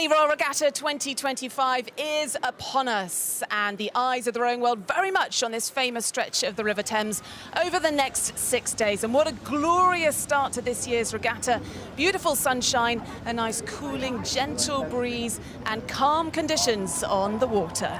Henley Royal Regatta 2025 is upon us, and the eyes of the rowing world very much on this famous stretch of the River Thames over the next 6 days. And what a glorious start to this year's regatta. Beautiful sunshine, a nice cooling, gentle breeze and calm conditions on the water.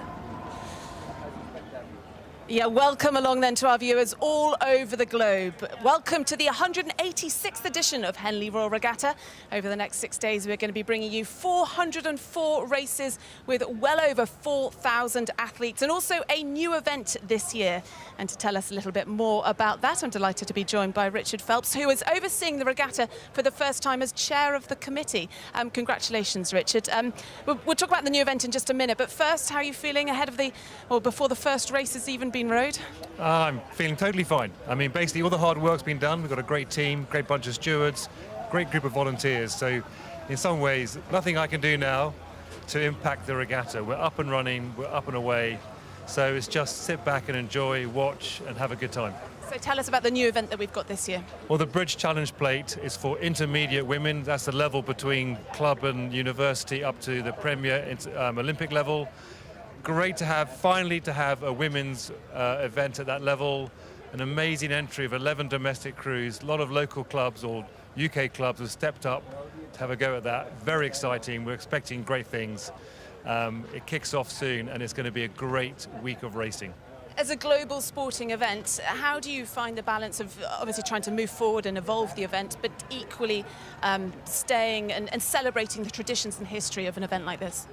Yeah, welcome along then to our viewers all over the globe. Welcome to the 186th edition of Henley Royal Regatta. Over the next 6 days, we're going to be bringing you 404 races with well over 4,000 athletes, and also a new event this year. And to tell us a little bit more about that, I'm delighted to be joined by Richard Phelps, who is overseeing the regatta for the first time as chair of the committee. Congratulations, Richard. We'll talk about the new event in just a minute, but first, how are you feeling ahead of before the first race has even been rowed? I'm feeling totally fine. I mean, basically all the hard work's been done. We've got a great team, great bunch of stewards, great group of volunteers. So in some ways, nothing I can do now to impact the regatta. We're up and running, we're up and away. So it's just sit back and enjoy, watch and have a good time. So tell us about the new event that we've got this year. Well, the Bridge Challenge Plate is for intermediate women. That's the level between club and university up to the Premier Olympic level. Great to have, finally to have a women's event at that level. An amazing entry of 11 domestic crews. A lot of local clubs or UK clubs have stepped up to have a go at that. Very exciting. We're expecting great things. It kicks off soon and it's going to be a great week of racing. As a global sporting event, how do you find the balance of obviously trying to move forward and evolve the event, but equally staying and celebrating the traditions and history of an event like this?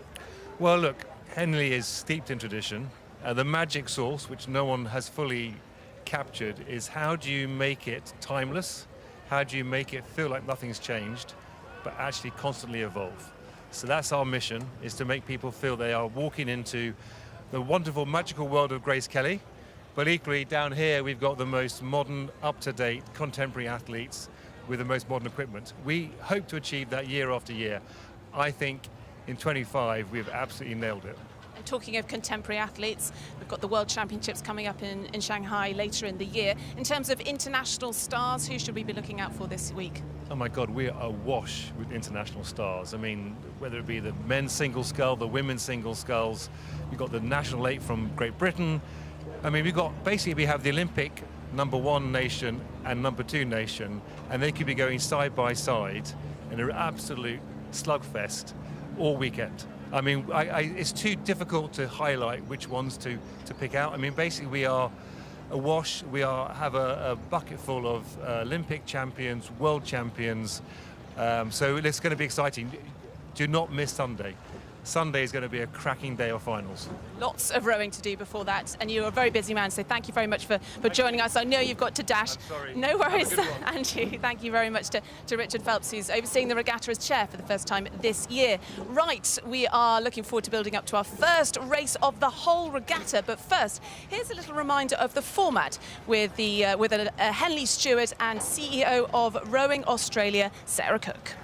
Well, look, Henley is steeped in tradition. The magic sauce, which no one has fully captured, is how do you make it timeless? How do you make it feel like nothing's changed, but actually constantly evolve? So that's our mission, is to make people feel they are walking into the wonderful, magical world of Grace Kelly, but equally down here we've got the most modern, up-to-date, contemporary athletes with the most modern equipment. We hope to achieve that year after year. I think in 25 we've absolutely nailed it. And talking of contemporary athletes, we've got the World Championships coming up in Shanghai later in the year. In terms of international stars, who should we be looking out for this week? Oh my God, we are awash with international stars. I mean, whether it be the men's single scull, the women's single sculls, we've got the national 8 from Great Britain. I mean, we have the Olympic #1 nation and #2 nation, and they could be going side by side in an absolute slugfest all weekend. I mean, it's too difficult to highlight which ones to pick out. I mean, basically we are awash. We have a bucket full of Olympic champions, world champions. So it's going to be exciting. Do not miss Sunday. Sunday is going to be a cracking day of finals. Lots of rowing to do before that, and you're a very busy man, so thank you very much for joining us. I know you've got to dash. I'm sorry. No worries, Andrew. Thank you very much to Richard Phelps, who's overseeing the regatta as chair for the first time this year. Right, we are looking forward to building up to our first race of the whole regatta, but first, here's a little reminder of the format with a Henley steward and CEO of Rowing Australia, Sarah Cook.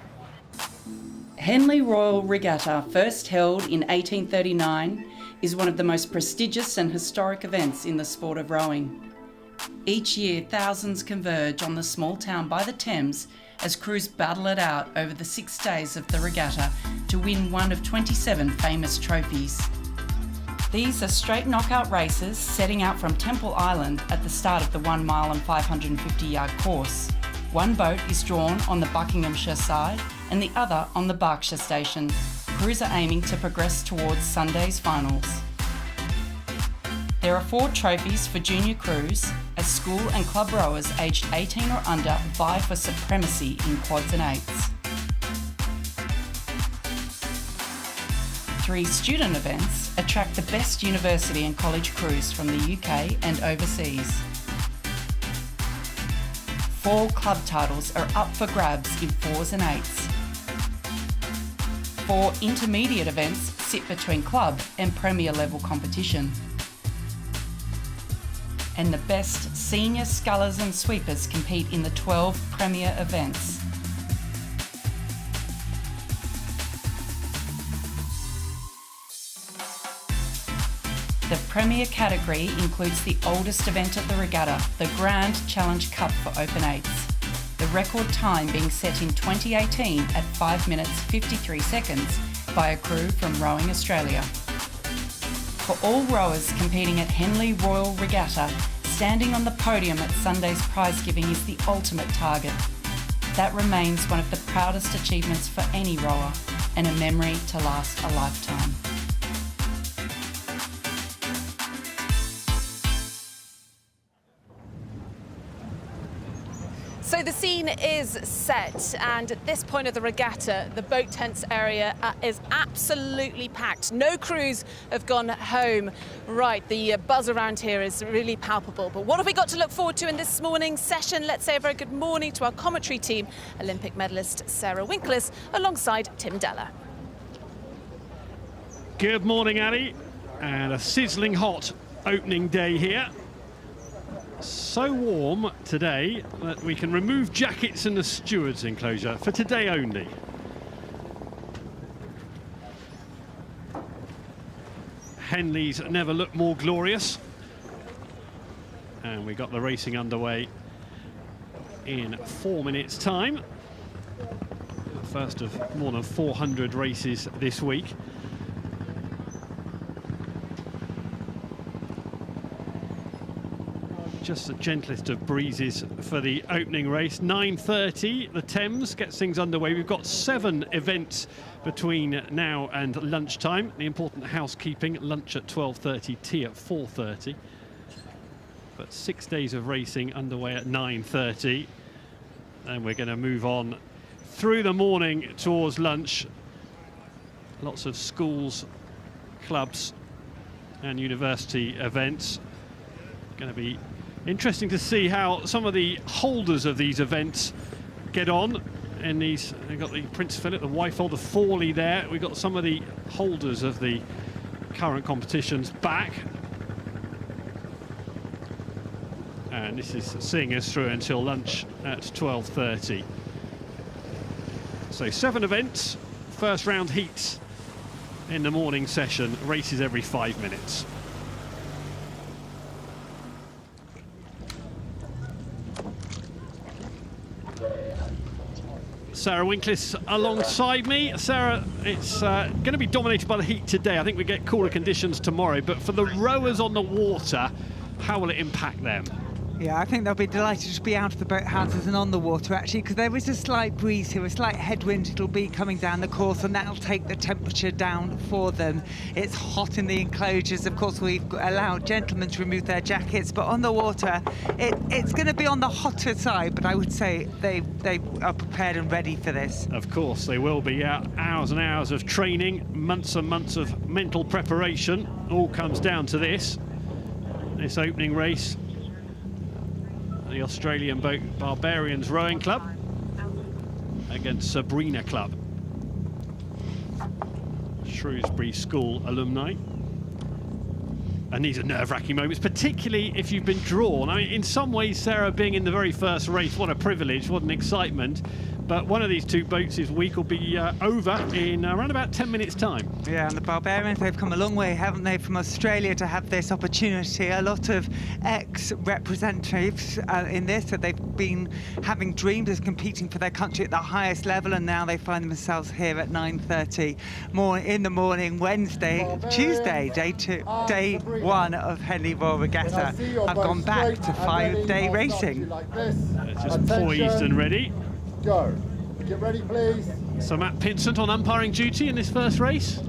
Henley Royal Regatta, first held in 1839, is one of the most prestigious and historic events in the sport of rowing. Each year, thousands converge on the small town by the Thames as crews battle it out over the 6 days of the regatta to win one of 27 famous trophies. These are straight knockout races setting out from Temple Island at the start of the 1 mile and 550 yard course. One boat is drawn on the Buckingham Sch side and the other on the Berkshire station. Crews are aiming to progress towards Sunday's finals. There are 4 trophies for junior crews as school and club rowers aged 18 or under vie for supremacy in quads and eights. 3 student events attract the best university and college crews from the UK and overseas. 4 club titles are up for grabs in 4s and 8s. 4 intermediate events sit between club and Premier level competition. And the best senior scullers and sweepers compete in the 12 Premier events. The Premier category includes the oldest event of the regatta, the Grand Challenge Cup for Open Eights. The record time being set in 2018 at 5 minutes 53 seconds by a crew from Rowing Australia. For all rowers competing at Henley Royal Regatta, standing on the podium at Sunday's prize giving is the ultimate target. That remains one of the proudest achievements for any rower and a memory to last a lifetime. So the scene is set, and at this point of the regatta, the boat tents area is absolutely packed. No crews have gone home. Right, the buzz around here is really palpable. But what have we got to look forward to in this morning's session? Let's say a very good morning to our commentary team, Olympic medalist Sarah Winkles, alongside Tim Deller. Good morning, Ali, and a sizzling hot opening day here. So warm today that we can remove jackets in the stewards' enclosure for today only. Henley's never looked more glorious. And we got the racing underway in 4 minutes' time. First of more than 400 races this week. Just the gentlest of breezes for the opening race. 9:30, the Thames gets things underway. We've got 7 events between now and lunchtime. The important housekeeping, lunch at 12:30, tea at 4:30. But 6 days of racing underway at 9:30. And we're going to move on through the morning towards lunch. Lots of schools, clubs and university events. Going to be interesting to see how some of the holders of these events get on. In these, we've got the Prince Philip, the Wyfold, the Forley there. We've got some of the holders of the current competitions back. And this is seeing us through until lunch at 12:30. So 7 events, first round heats in the morning session, races every 5 minutes. Sarah Winkles alongside me. Sarah, it's going to be dominated by the heat today. I think we get cooler conditions tomorrow, but for the rowers on the water, how will it impact them? Yeah, I think they'll be delighted to be out of the boathouses and on the water, actually, because there is a slight breeze here, a slight headwind. It'll be coming down the course, and that'll take the temperature down for them. It's hot in the enclosures. Of course, we've allowed gentlemen to remove their jackets, but on the water, it's going to be on the hotter side, but I would say they are prepared and ready for this. Of course, they will be. Hours and hours of training, months and months of mental preparation. All comes down to this opening race. The Australian boat Barbarians Rowing Club against Sabrina Club, Shrewsbury School alumni. And these are nerve-wracking moments, particularly if you've been drawn. I mean, in some ways, Sarah, being in the very first race, what a privilege, what an excitement. But one of these 2 boats this week will be over in around about 10 minutes' time. Yeah, and the Barbarians, they've come a long way, haven't they, from Australia to have this opportunity. A lot of ex-representatives in this, that they've been having dreams of competing for their country at the highest level, and now they find themselves here at 9:30 in the morning, Wednesday, Tuesday, day 1 of Henley Royal Regatta. I've gone back to 5-day racing. Just poised and ready. Go. Get ready, please. So Matt Pinsent on umpiring duty in this first race.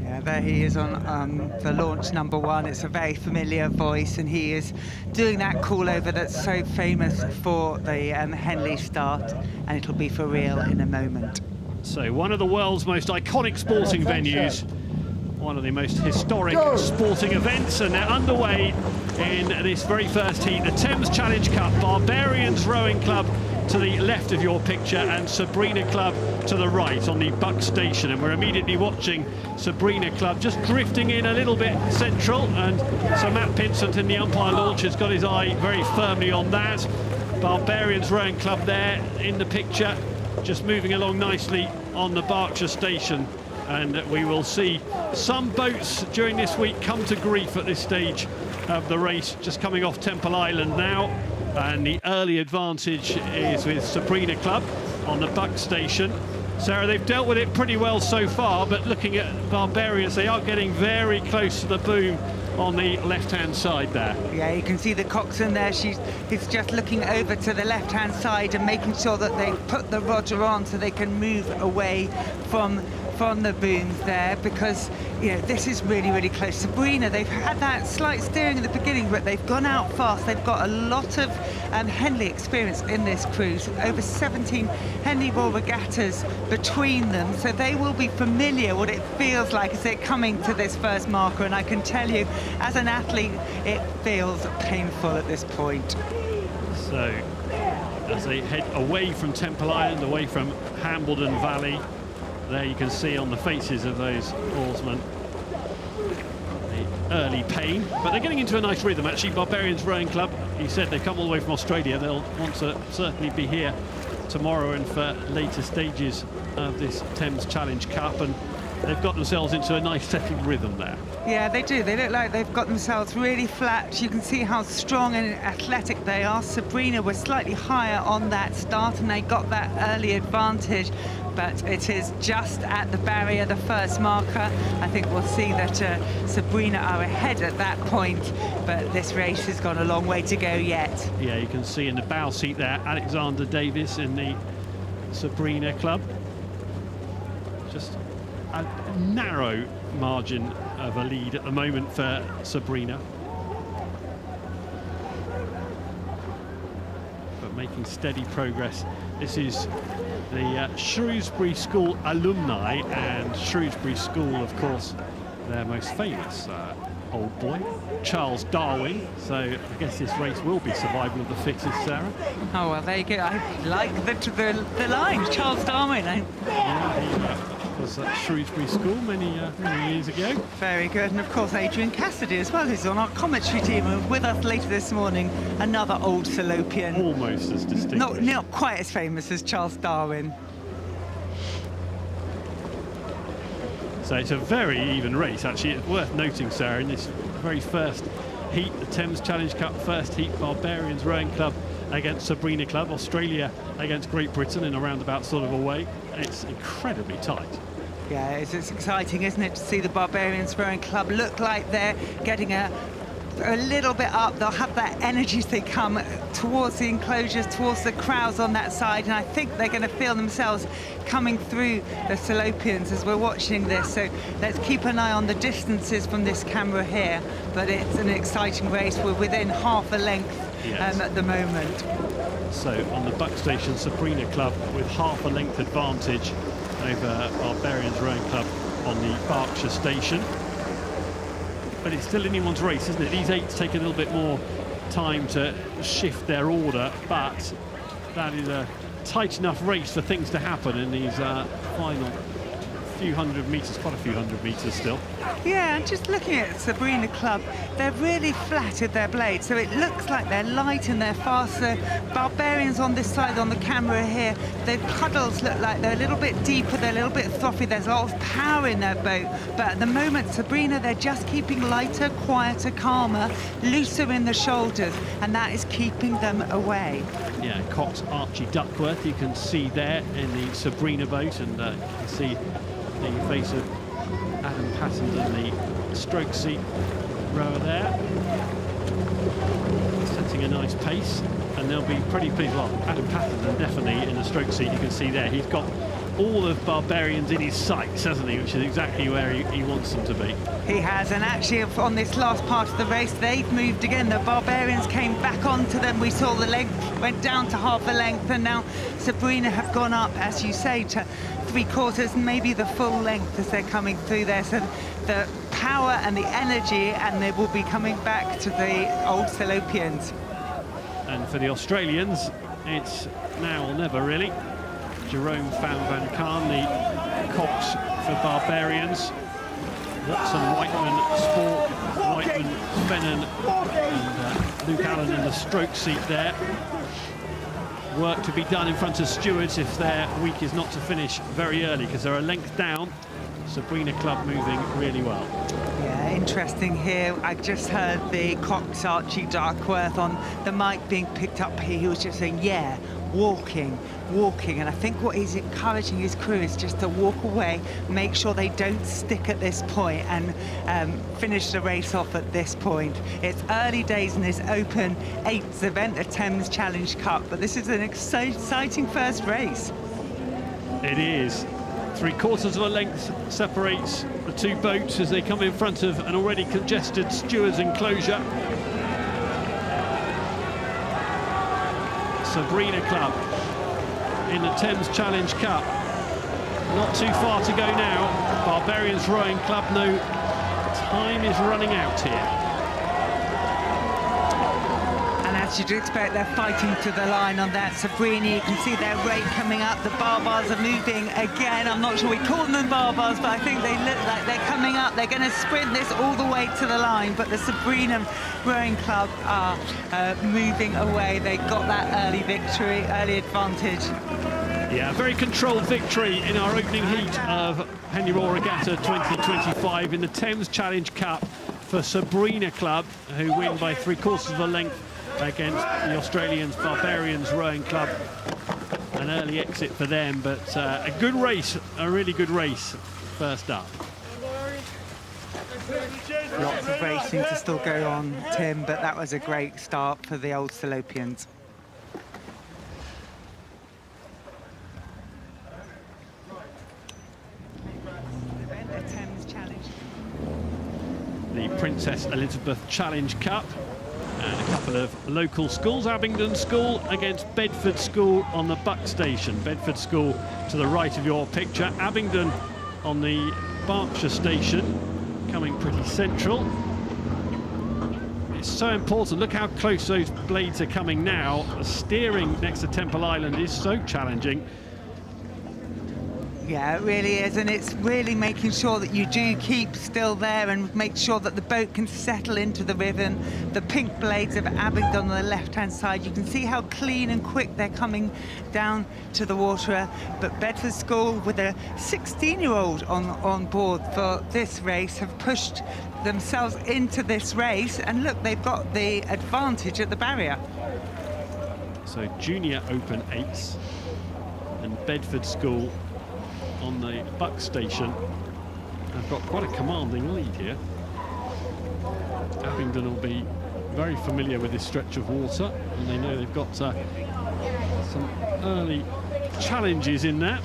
Yeah, there he is on the launch number 1. It's a very familiar voice, and he is doing that call over that's so famous for the Henley start, and it'll be for real in a moment. So one of the world's most iconic sporting venues, one of the most historic sporting events, and they're underway in this very first heat. The Thames Challenge Cup, Barbarians Rowing Club to the left of your picture and Sabrina Club to the right on the Buck Station, and we're immediately watching Sabrina Club just drifting in a little bit central, and so Matt Pinsent in the umpire launch has got his eye very firmly on that. Barbarians Rowing Club there in the picture, just moving along nicely on the Berkshire Station, and we will see some boats during this week come to grief at this stage of the race, just coming off Temple Island now. And the early advantage is with Sabrina Club on the Buck Station. Sarah, they've dealt with it pretty well so far, but looking at Barbarians, they are getting very close to the boom on the left-hand side there. Yeah, you can see the coxswain there. He's just looking over to the left-hand side and making sure that they put the rudder on so they can move away from the booms there, because this is really close. Sabrina, they've had that slight steering at the beginning, but they've gone out fast. They've got a lot of Henley experience in this cruise, over 17 Henley Royal Regattas between them, so they will be familiar what it feels like as they're coming to this first marker. And I can tell you, as an athlete, it feels painful at this point. So as they head away from Temple Island, away from Hambledon Valley, there you can see on the faces of those oarsmen the early pain, but they're getting into a nice rhythm actually. Barbarians Rowing Club, you said they've come all the way from Australia. They'll want to certainly be here tomorrow and for later stages of this Thames Challenge Cup, and they've got themselves into a nice settled rhythm there. Yeah, they do. They look like they've got themselves really flat. You can see how strong and athletic they are. Sabrina was slightly higher on that start and they got that early advantage, but it is just at the barrier, the first marker. I think we'll see that Sabrina are ahead at that point, but this race has got a long way to go yet. Yeah, you can see in the bow seat there, Alexander Davis in the Sabrina Club. Just a narrow margin of a lead at the moment for Sabrina, but making steady progress. This is the Shrewsbury School alumni, and Shrewsbury School, of course, their most famous old boy, Charles Darwin. So I guess this race will be survival of the fittest, Sarah. Oh, well, there you go. I like the line, Charles Darwin. Yeah, he was at Shrewsbury School many years ago. Very good. And of course Adrian Cassidy as well, who's on our commentary team and with us later this morning, another old Salopian. Almost as distinguished. Not quite as famous as Charles Darwin. So it's a very even race actually. It's worth noting, Sarah, in this very first heat, the Thames Challenge Cup first heat, Barbarians Rowing Club against Sabrina Club, Australia against Great Britain in a roundabout sort of a way. It's incredibly tight. Yeah, it's exciting, isn't it, to see the Barbarians Rowing Club look like they're getting a little bit up. They'll have that energy as they come towards the enclosures, towards the crowds on that side, and I think they're going to feel themselves coming through the Salopians as we're watching this. So let's keep an eye on the distances from this camera here, but it's an exciting race. We're within half a length at the moment. So on the buck station, Sabrina Club with half a length advantage over Barbarians Rowing Club on the Berkshire station. But it's still anyone's race, isn't it? These eights take a little bit more time to shift their order, but that is a tight enough race for things to happen in these final few hundred metres, quite a few hundred metres still. Yeah, and just looking at Sabrina Club, they're really flat at their blades, so it looks like they're light and they're fast. The Barbarians on this side, on the camera here, their puddles look like they're a little bit deeper, they're a little bit frothy, there's a lot of power in their boat, but at the moment, Sabrina, they're just keeping lighter, quieter, calmer, looser in the shoulders, and that is keeping them away. Yeah, Cox Archie Duckworth, you can see there in the Sabrina boat, and you can see the face of Adam Patton, the stroke seat rower there, setting a nice pace, and they'll be pretty pleased. Well, Adam Patton definitely in the stroke seat, you can see there, he's got all of Barbarians in his sights, hasn't he, which is exactly where he wants them to be. He has, and actually on this last part of the race, they've moved again. The Barbarians came back onto them. We saw the length went down to half a length, and now Sabrina have gone up, as you say, to 3/4, maybe the full length as they're coming through there. So the power and the energy, and they will be coming back to the old Salopians. And for the Australians, it's now or never, really. Jerome van Kaan, the Cox for Barbarians. Watson, Whiteman, Spork, Whiteman, Fennan, and Luke Allen in the stroke seat there. Work to be done in front of stewards if their week is not to finish very early, because they're a length down. Sabrina Club moving really well. Yeah, interesting here. I just heard the Cox Archie Duckworth on the mic being picked up here. He was just saying, yeah, walking, and I think what he's encouraging his crew is just to walk away, make sure they don't stick at this point and finish the race off at this point. It's early days in this Open 8s event, the Thames Challenge Cup, but this is an exciting first race. It is. 3/4 of a length separates the two boats as they come in front of an already congested stewards enclosure. Sabrina Club in the Thames Challenge Cup. Not too far to go now. Barbarians Rowing Club, no time is running out here. And as you'd expect, they're fighting to the line on that Sabrina. You can see their rate coming up. The barbars are moving again. I'm not sure we call them barbars, but I think they look like they're coming up. They're going to sprint this all the way to the line, but the Sabrina Rowing Club are moving away. They got that early victory, early advantage. Yeah, very controlled victory in our opening heat of Henley Royal Regatta 2025 in the Thames Challenge Cup for Sabrina Club, who win by 3/4 of a length against the Australians Barbarians Rowing Club. An early exit for them, but a good race, a really good race first up. Lots of racing to still go on, Tim, but that was a great start for the old Salopians. The Princess Elizabeth Challenge Cup and a couple of local schools. Abingdon School against Bedford School on the Buck Station. Bedford School to the right of your picture. Abingdon on the Berkshire Station, coming pretty central. It's so important. Look how close those blades are coming now. The steering next to Temple Island is so challenging. Yeah, it really is, and it's really making sure that you do keep still there and make sure that the boat can settle into the rhythm. The pink blades of Abingdon on the left-hand side, you can see how clean and quick they're coming down to the water. But Bedford School, with a 16-year-old on board for this race, have pushed themselves into this race, and look, they've got the advantage at the barrier. So Junior Open 8s and Bedford School on the Buck Station have got quite a commanding lead here. Abingdon will be very familiar with this stretch of water, and they know they've got some early challenges in there.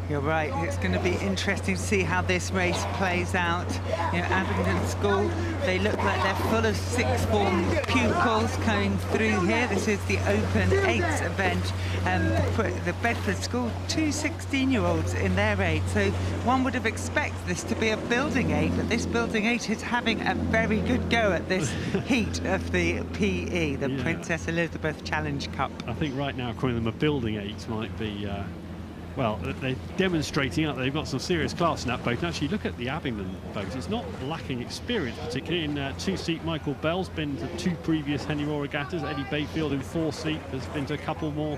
You're right, it's going to be interesting to see how this race plays out. You know, Abingdon School, they look like they're full of sixth form pupils coming through here. This is the Open 8s event. The Bedford School, two 16-year-olds in their age. So one would have expected this to be a building 8, but this building 8 is having a very good go at this heat of the PE, the Princess Elizabeth Challenge Cup. I think right now calling them a building 8 might be well, they're demonstrating out they've got some serious class in that boat. And actually, look at the Abingdon boat. It's not lacking experience, particularly in two-seat. Michael Bell's been to 2 previous Henley Royal Regattas. Eddie Bayfield in 4-seat has been to a couple more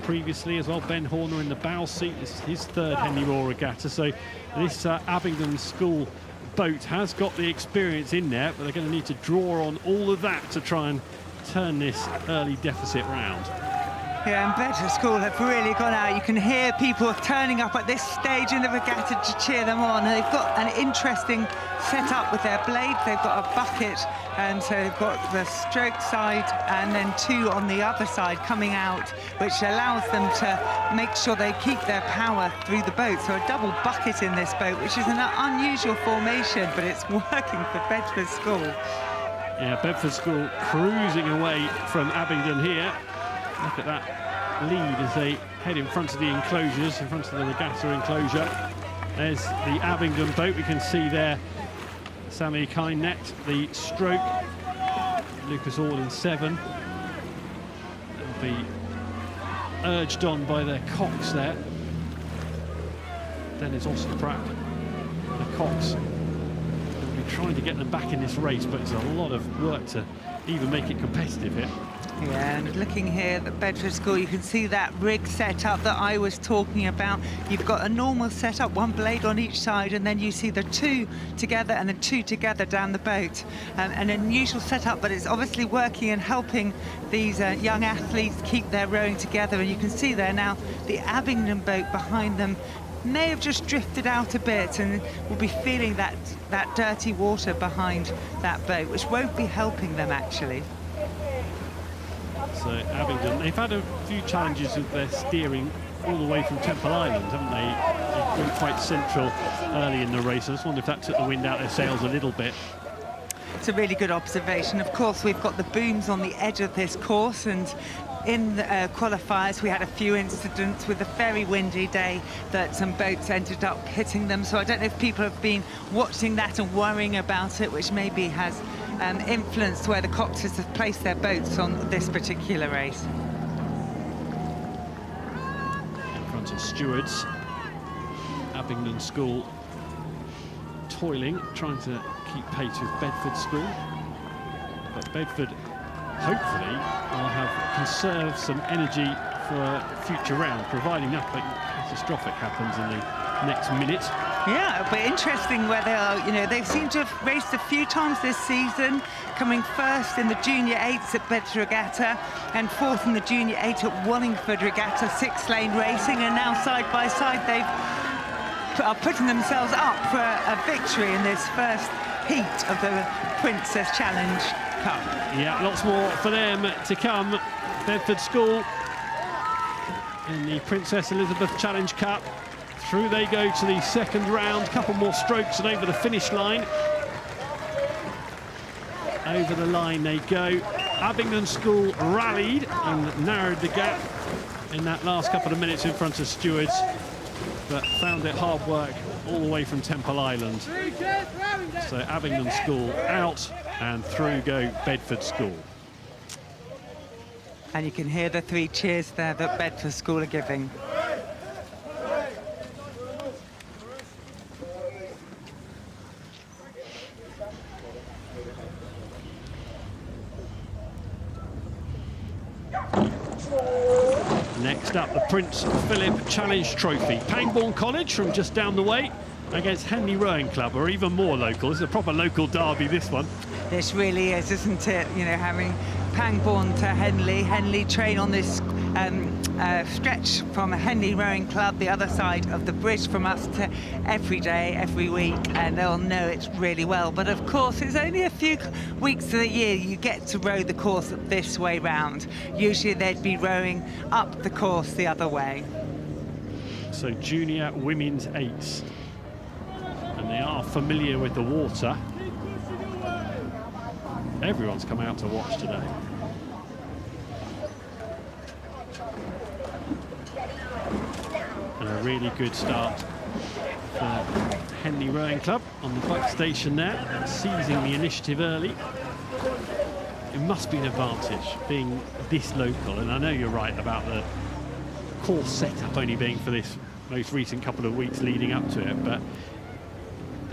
previously as well. Ben Horner in the bow seat is his 3rd Henley Royal Regatta. So this Abingdon School boat has got the experience in there, but they're going to need to draw on all of that to try and turn this early deficit round. Yeah, and Bedford School have really gone out. You can hear people turning up at this stage in the regatta to cheer them on. And they've got an interesting setup with their blades. They've got a bucket, and so they've got the stroke side and then 2 on the other side coming out, which allows them to make sure they keep their power through the boat. So a double bucket in this boat, which is an unusual formation, but it's working for Bedford School. Yeah, Bedford School cruising away from Abingdon here. Look at that lead as they head in front of the enclosures, in front of the regatta enclosure. There's the Abingdon boat. We can see there Sammy Kynet, the stroke. Lucas All in 7. They'll be urged on by their cocks there. Dennis Osterpratt, the cocks. They'll be trying to get them back in this race, but it's a lot of work to even make it competitive here. Yeah, and looking here at the Bedford School, you can see that rig setup that I was talking about. You've got a normal setup, one blade on each side, and then you see the two together and the two together down the boat. An unusual setup, but it's obviously working and helping these young athletes keep their rowing together. And you can see there now the Abingdon boat behind them may have just drifted out a bit and will be feeling that dirty water behind that boat, which won't be helping them actually. So Abingdon, they've had a few challenges with their steering all the way from Temple Island, haven't they? They've been quite central early in the race. I just wonder if that took the wind out of their sails a little bit. It's a really good observation. Of course, we've got the booms on the edge of this course, and in the qualifiers we had a few incidents with a very windy day that some boats ended up hitting them. So I don't know if people have been watching that and worrying about it, which maybe has influenced where the copters have placed their boats on this particular race. In front of stewards, Abingdon School toiling, trying to keep pace with Bedford School. But Bedford, hopefully, will have conserved some energy for a future round, providing nothing catastrophic happens in the next minute. Yeah, it'll be interesting where they are. You know, they seem to have raced a few times this season, coming first in the Junior 8s at Bedford Regatta and fourth in the Junior 8 at Wallingford Regatta, 6-lane racing, and now side by side they are putting themselves up for a victory in this first heat of the Princess Challenge Cup. Yeah, lots more for them to come. Bedford School in the Princess Elizabeth Challenge Cup. Through they go to the second round. Couple more strokes and over the finish line. Over the line they go. Abingdon School rallied and narrowed the gap in that last couple of minutes in front of stewards, but found it hard work all the way from Temple Island. So Abingdon School out, and through go Bedford School. And you can hear the three cheers there that Bedford School are giving. Next up, the Prince Philip Challenge Trophy. Pangbourne College from just down the way against Henley Rowing Club, or even more local. This is a proper local derby, this one. This really is, isn't it? You know, having Pangbourne to Henley. Henley train on this stretch from Henley Rowing Club, the other side of the bridge from us, to every day, every week, and they'll know it really well. But of course, it's only a few weeks of the year you get to row the course this way round. Usually they'd be rowing up the course the other way. So junior women's eights, and they are familiar with the water. Everyone's come out to watch today. And a really good start for Henley Rowing Club on the buck station there, seizing the initiative early. It must be an advantage being this local, and I know you're right about the course setup only being for this most recent couple of weeks leading up to it, but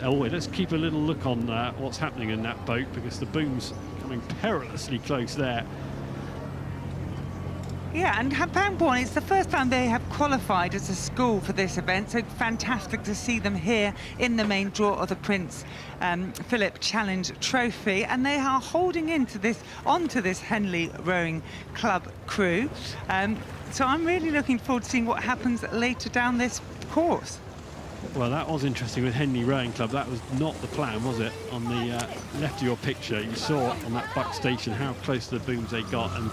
let's keep a little look on what's happening in that boat, because the boom's coming perilously close there. Yeah, and Pangbourne, it's the first time they have qualified as a school for this event, so fantastic to see them here in the main draw of the Prince Philip Challenge Trophy, and they are holding onto this Henley Rowing Club crew. So I'm really looking forward to seeing what happens later down this course. Well, that was interesting with Henley Rowing Club. That was not the plan, was it? On the left of your picture, you saw on that buck station how close to the booms they got, and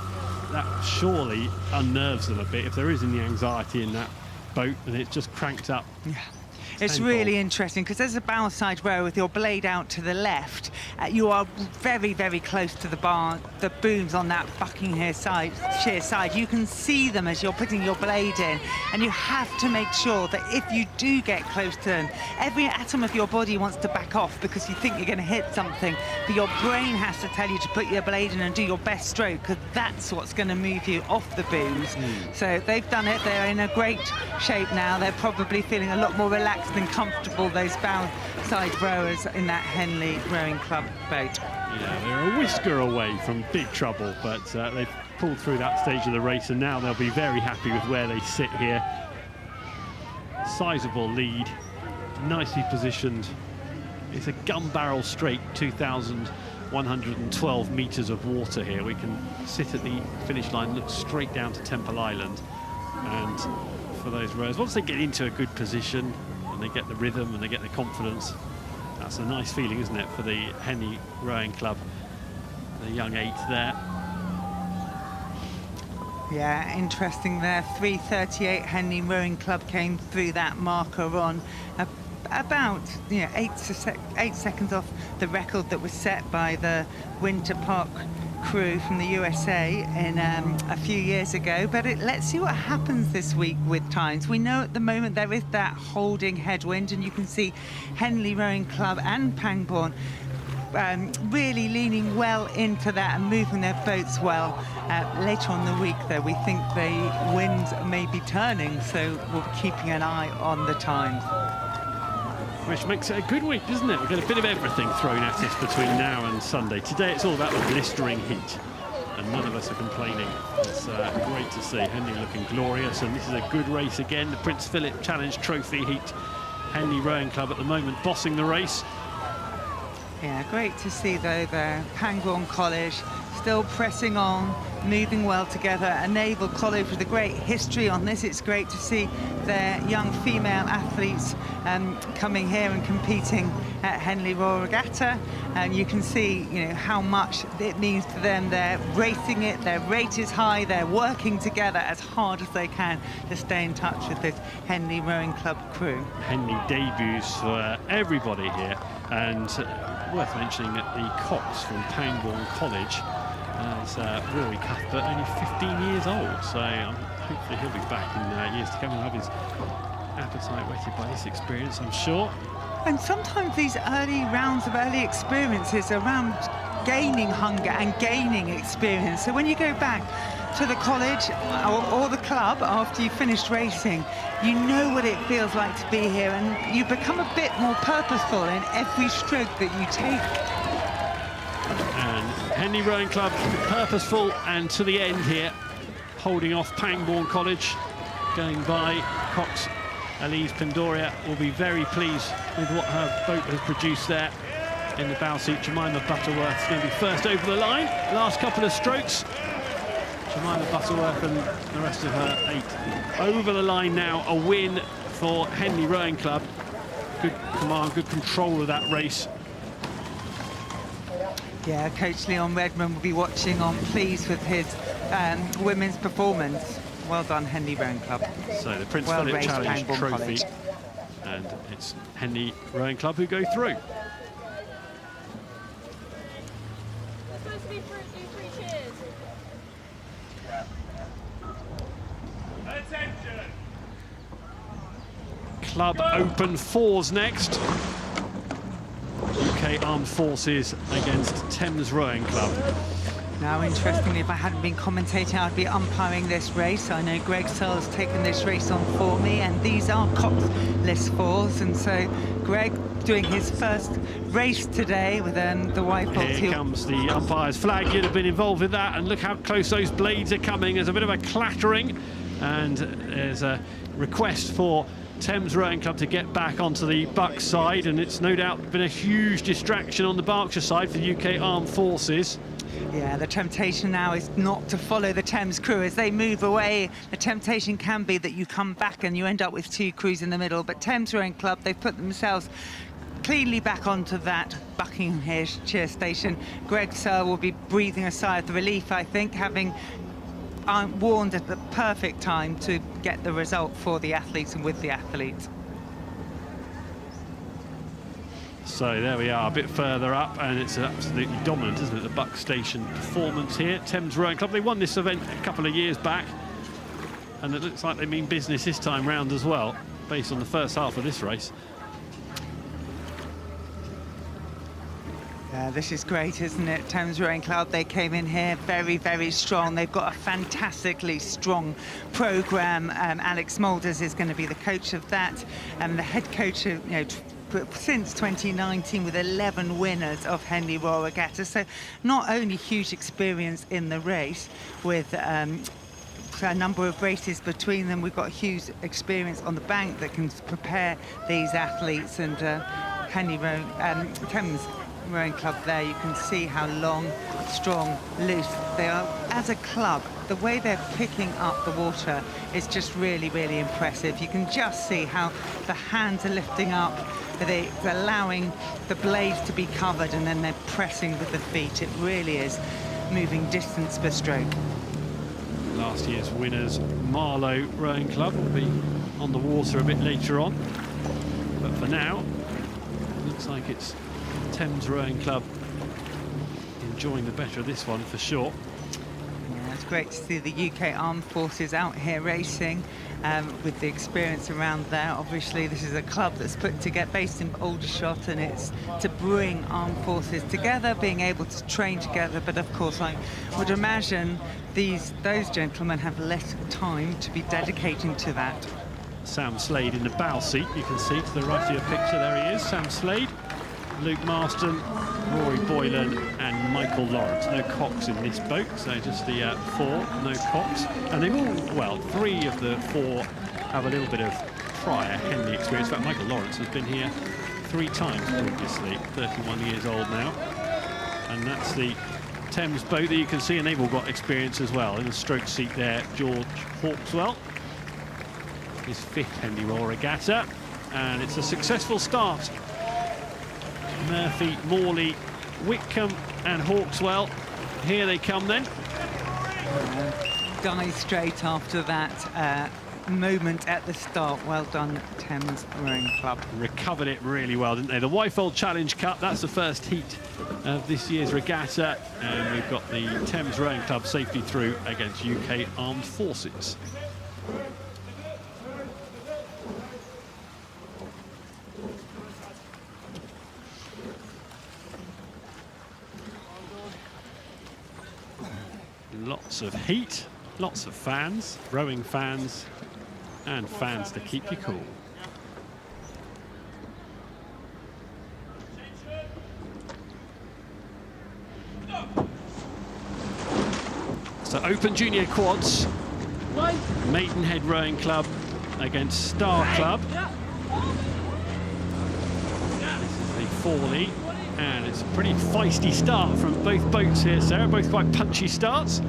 that surely unnerves them a bit. If there is any anxiety in that boat, and it's just cranked up. Yeah. It's really interesting because there's a bow side row with your blade out to the left. You are very, very close to the bar, the booms on that Buckinghamshire side. You can see them as you're putting your blade in, and you have to make sure that if you do get close to them, every atom of your body wants to back off because you think you're going to hit something, but your brain has to tell you to put your blade in and do your best stroke, because that's what's going to move you off the booms. So they've done it. They're in a great shape now. They're probably feeling a lot more relaxed and comfortable, those bow side rowers in that Henley Rowing Club boat. Yeah, they're a whisker away from big trouble, but they've pulled through that stage of the race, and now they'll be very happy with where they sit here. Sizable lead, nicely positioned. It's a gun barrel straight, 2,112 metres of water here. We can sit at the finish line, look straight down to Temple Island, and for those rowers, once they get into a good position and they get the rhythm and they get the confidence, that's a nice feeling, isn't it, for the Henley Rowing Club, the young eight there. Yeah, interesting there. 3:38 Henley Rowing Club came through that marker on about 8 seconds off the record that was set by the Winter Park crew from the USA in a few years ago. But let's see what happens this week with times. We know at the moment there is that holding headwind, and you can see Henley Rowing Club and Pangbourne really leaning well into that and moving their boats well. Later on in the week, though, we think the winds may be turning, so we'll be keeping an eye on the times. Which makes it a good week, doesn't it? We've got a bit of everything thrown at us between now and Sunday. Today it's all about the blistering heat, and none of us are complaining. It's great to see Henley looking glorious, and this is a good race again. The Prince Philip Challenge Trophy heat. Henley Rowing Club at the moment bossing the race. Yeah, great to see, though, the Pangbourne College still pressing on, moving well together. A naval college with a great history on this. It's great to see their young female athletes coming here and competing at Henley Royal Regatta. And you can see, how much it means to them. They're racing it, their rate is high, they're working together as hard as they can to stay in touch with this Henley Rowing Club crew. Henley debuts for everybody here, and worth mentioning that the Cox from Pangbourne College is Rory Cuthbert, only 15 years old, so hopefully he'll be back in years to come and have his appetite whetted by this experience, I'm sure. And sometimes these early rounds of early experiences are around gaining hunger and gaining experience. So when you go back to the college or the club after you've finished racing, you know what it feels like to be here, and you become a bit more purposeful in every stroke that you take. And Henley Rowing Club purposeful and to the end here, holding off Pangbourne College, going by. Cox Elise Pendoria will be very pleased with what her boat has produced there in the bow seat. Jemima Butterworth is going to be first over the line. Last couple of strokes, Jemima Butterworth and the rest of her eight over the line now. A win for Henley Rowing Club. Good command, good control of that race. Yeah, Coach Leon Redmond will be watching on, pleased with his women's performance. Well done, Henley Rowing Club. So the Prince Philip Challenge Trophy, and it's Henley Rowing Club who go through. Club Open Fours next. UK Armed Forces against Thames Rowing Club. Now, interestingly, if I hadn't been commentating, I'd be umpiring this race. I know Greg Searle's taken this race on for me, and these are Cox list fours. And so Greg doing his first race today with the white box. Here comes the umpire's flag. You'd have been involved with that, and look how close those blades are coming. There's a bit of a clattering, and there's a request for Thames Rowing Club to get back onto the Bucks side, and it's no doubt been a huge distraction on the Berkshire side for the UK Armed Forces. Yeah, the temptation now is not to follow the Thames crew as they move away. The temptation can be that you come back and you end up with two crews in the middle, but Thames Rowing Club, they've put themselves cleanly back onto that Buckinghamshire station. Greg Searle will be breathing a sigh of relief, I think, having warned at the perfect time to get the result for the athletes and with the athletes. So there we are, a bit further up, and it's absolutely dominant, isn't it, the Buck Station performance here. Thames Rowing Club, they won this event a couple of years back, and it looks like they mean business this time round as well, based on the first half of this race. Yeah, this is great, isn't it? Thames Rowing Club, they came in here very, very strong. They've got a fantastically strong programme. Alex Moulders is going to be the coach of that, and the head coach of, since 2019 with 11 winners of Henley Royal Regatta. So not only huge experience in the race with a number of races between them, we've got huge experience on the bank that can prepare these athletes. And Thames Rowing Club there, you can see how long, strong, loose they are. As a club, the way they're picking up the water is just really, really impressive. You can just see how the hands are lifting up, they're allowing the blades to be covered, and then they're pressing with the feet. It really is moving distance per stroke. Last year's winners, Marlow Rowing Club, will be on the water a bit later on. But for now, it looks like it's Thames Rowing Club enjoying the better of this one for sure. Yeah, it's great to see the UK Armed Forces out here racing with the experience around there. Obviously, this is a club that's put together, based in Aldershot, and it's to bring armed forces together, being able to train together. But of course, I would imagine those gentlemen have less time to be dedicating to that. Sam Slade in the bow seat, you can see to the right of your picture, there he is, Sam Slade, Luke Marston, Rory Boylan and Michael Lawrence. No Cox in this boat, so just the 4, no Cox. And they've all, well, 3 of the 4 have a little bit of prior Henley experience. In fact, Michael Lawrence has been here 3 times previously, 31 years old now. And that's the Thames boat that you can see, and they've all got experience as well. In the stroke seat there, George Hawkswell, his 5th Henley Royal Regatta, and it's a successful start. Murphy, Morley, Whitcomb and Hawkswell, here they come then. Dive straight after that moment at the start. Well done, Thames Rowing Club. Recovered it really well, didn't they? The Wyfold Challenge Cup, that's the first heat of this year's regatta, and we've got the Thames Rowing Club safely through against UK Armed Forces. Lots of heat, lots of fans, rowing fans, and fans to keep you cool. So Open Junior Quads, Maidenhead Rowing Club against Star Club. This is the Forley, and it's a pretty feisty start from both boats here, Sarah, both quite punchy starts.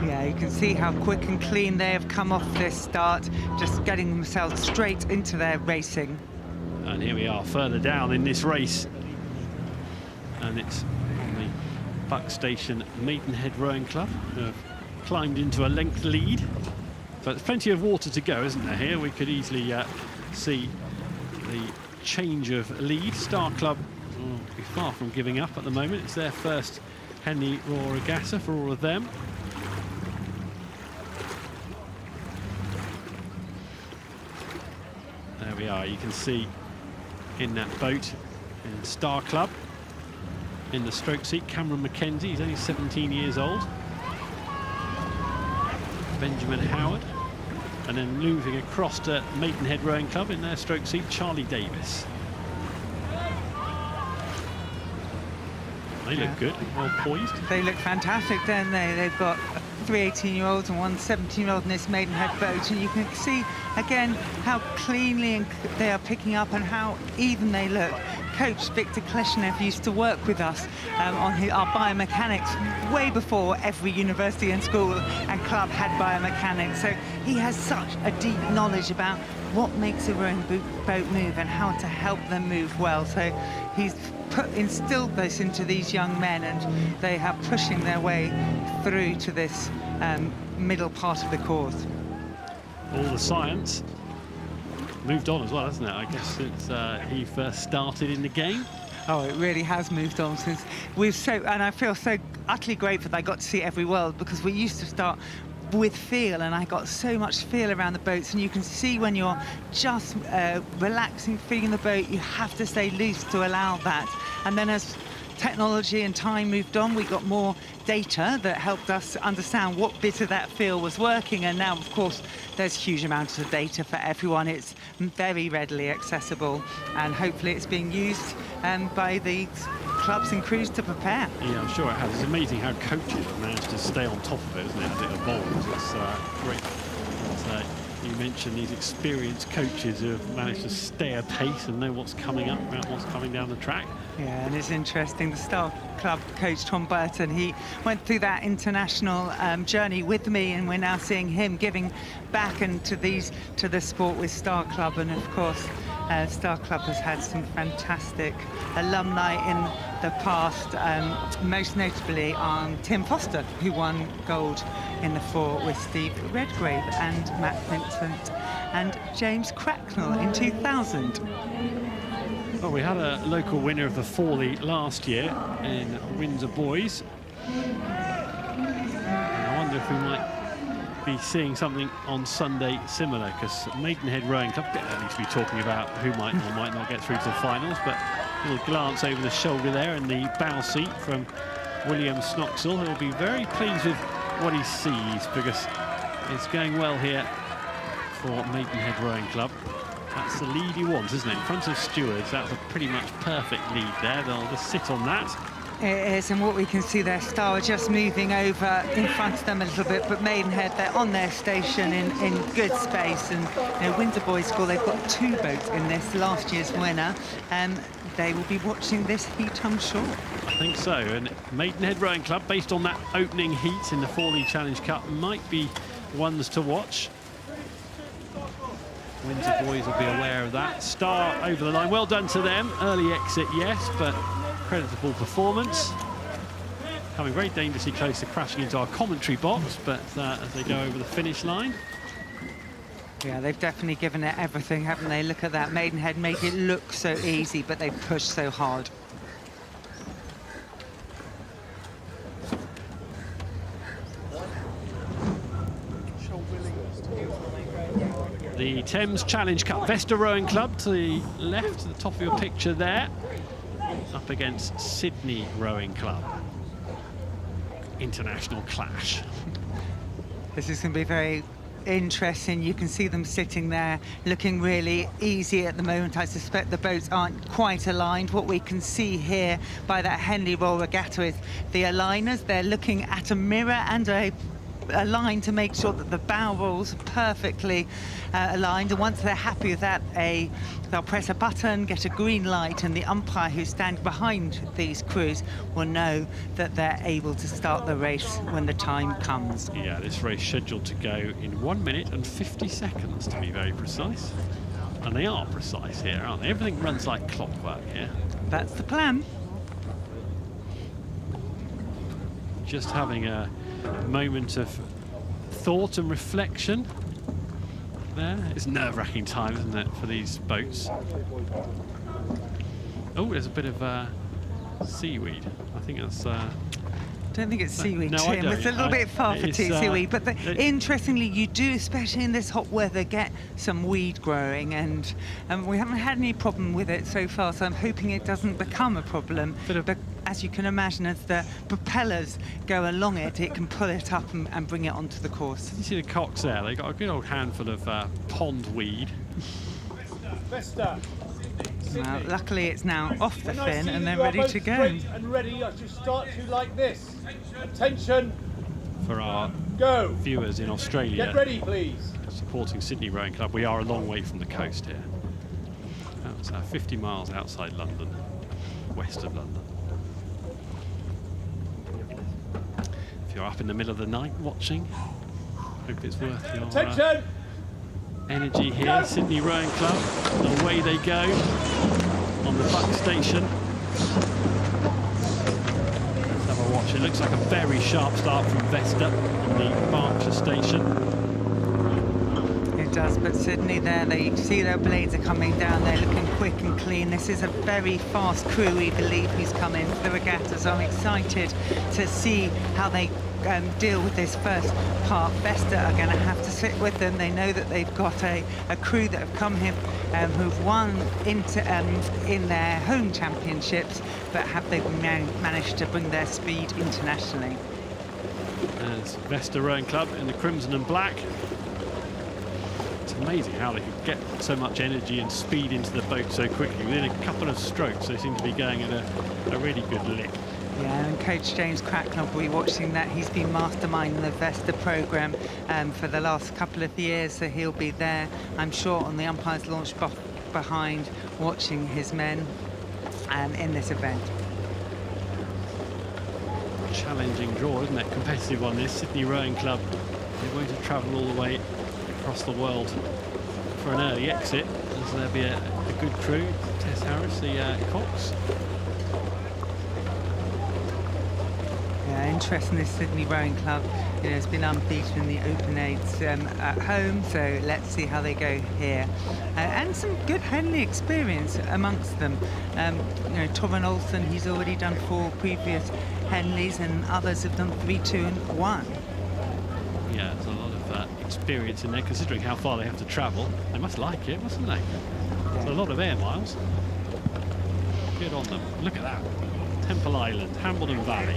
Yeah, you can see how quick and clean they have come off this start, just getting themselves straight into their racing. And here we are further down in this race, and it's on the Buck Station Maidenhead Rowing Club, who have climbed into a length lead. But there's plenty of water to go, isn't there, here? We could easily see the change of lead. Star Club will be far from giving up at the moment. It's their first Henley Royal Regatta for all of them. There we are, you can see in that boat in Star Club, in the stroke seat, Cameron Mackenzie, he's only 17 years old. Benjamin Howard, and then moving across to Maidenhead Rowing Club in their stroke seat, Charlie Davis. They look good, well poised. They look fantastic, don't they? They've got 3 18-year-olds and 1 17-year-old in this Maidenhead boat, and you can see again how cleanly they are picking up and how even they look. Coach Victor Kleshnev used to work with us on our biomechanics way before every university and school and club had biomechanics, so he has such a deep knowledge about what makes a rowing boat move and how to help them move well. So he's instilled this into these young men, and they are pushing their way through to this middle part of the course. All the science moved on as well, hasn't it? I guess since he first started in the game. Oh, it really has moved on since and I feel so utterly grateful that I got to see every world, because we used to start with feel, and I got so much feel around the boats, and you can see when you're just relaxing, feeling the boat, you have to stay loose to allow that. And then as technology and time moved on, we got more data that helped us understand what bit of that field was working, and now, of course, there's huge amounts of data for everyone. It's very readily accessible, and hopefully it's being used by the clubs and crews to prepare. Yeah, I'm sure it has. It's amazing how coaches have managed to stay on top of it, isn't it, as it evolves. It's great. You mentioned these experienced coaches who have managed to stay apace and know what's coming up, what's coming down the track. Yeah, and it's interesting, the Star Club coach, Tom Burton, he went through that international journey with me, and we're now seeing him giving back to the sport with Star Club. And of course, Star Club has had some fantastic alumni in the past, most notably Tim Foster, who won gold in the 4 with Steve Redgrave and Matt Vincent and James Cracknell in 2000. Well, we had a local winner of the Forley last year in Windsor Boys. And I wonder if we might be seeing something on Sunday similar, because Maidenhead Rowing Club, a bit early to be talking about who might or might not get through to the finals, but a little glance over the shoulder there in the bow seat from William Snoxall, who will be very pleased with what he sees, because it's going well here for Maidenhead Rowing Club. That's the lead he wants, isn't it? In front of stewards, that's a pretty much perfect lead there. They'll just sit on that. It is, and what we can see there, Star are just moving over in front of them a little bit, but Maidenhead, they're on their station in good space. And Windsor Boys School, they've got 2 boats in this, last year's winner, and they will be watching this heat, I'm sure. I think so, and Maidenhead Rowing Club, based on that opening heat in the Forley Challenge Cup, might be ones to watch. Windsor Boys will be aware of that. Star over the line, well done to them. Early exit, yes, but creditable performance. Coming very dangerously close to crashing into our commentary box, but as they go over the finish line. Yeah, they've definitely given it everything, haven't they? Look at that. Maidenhead make it look so easy, but they've pushed so hard. The Thames Challenge Cup, Vesta Rowing Club to the left, at the top of your picture there, up against Sydney Rowing Club. International clash. This is going to be very interesting. You can see them sitting there looking really easy at the moment. I suspect the boats aren't quite aligned. What we can see here by that Henley Royal Regatta is the aligners. They're looking at a mirror and a line to make sure that the bow rolls are perfectly aligned, and once they're happy with that, they'll press a button, get a green light, and the umpire who's standing behind these crews will know that they're able to start the race when the time comes. Yeah, this race scheduled to go in 1 minute and 50 seconds, to be very precise. And they are precise here, aren't they? Everything runs like clockwork here. That's the plan. Just having a moment of thought and reflection there. It's nerve-wracking time, isn't it, for these boats? Oh, there's a bit of seaweed. I think that's... I don't think it's seaweed, no, Tim. It's a little bit far for seaweed, but interestingly, you do, especially in this hot weather, get some weed growing, and we haven't had any problem with it so far, so I'm hoping it doesn't become a problem. But as you can imagine, as the propellers go along it, it can pull it up and bring it onto the course. You see the cocks there? They got a good old handful of pond weed. Vesta. Well, luckily it's now off the fin and they're ready to go. And ready, I should start you like this. Attention. For our viewers in Australia, Get ready, please. Supporting Sydney Rowing Club, we are a long way from the coast here. That's 50 miles outside London, west of London. If you're up in the middle of the night watching, hope it's worth your energy here. Go. Sydney Rowing Club, away they go on the buck station. Let's have a watch. It looks like a very sharp start from Vesta on the Berkshire station. It it does, but Sydney there, they see their blades are coming down, they're looking quick and clean. This is a very fast crew, we believe, who's come in for the regatta, so I'm excited to see how they deal with this first part. Vesta are going to have to sit with them. They know that they've got a crew that have come here who've won in their home championships, but have they managed to bring their speed internationally? As Vesta Rowing Club in the crimson and black. It's amazing how they could get so much energy and speed into the boat so quickly. Within a couple of strokes, they seem to be going at a really good lick. Yeah, and Coach James Cracknell will be watching that. He's been masterminding the Vesta programme for the last couple of years, so he'll be there, I'm sure, on the umpire's launch behind, watching his men in this event. Challenging draw, isn't it? Competitive one, this. Sydney Rowing Club, they're going to travel all the way across the world for an early exit, as there'll be a good crew. Tess Harris, the Cox. Yeah, interesting, this Sydney Rowing Club, you know, has been unbeaten in the Open Eights at home, so let's see how they go here. And some good Henley experience amongst them. You know, Torren Olsen, he's already done 4 previous Henleys, and others have done 3, 2 and 1. Yeah, there's a lot of experience in there, considering how far they have to travel. They must like it, mustn't they? There's a lot of air miles. Good on them. Look at that. Temple Island, Hambledon Valley.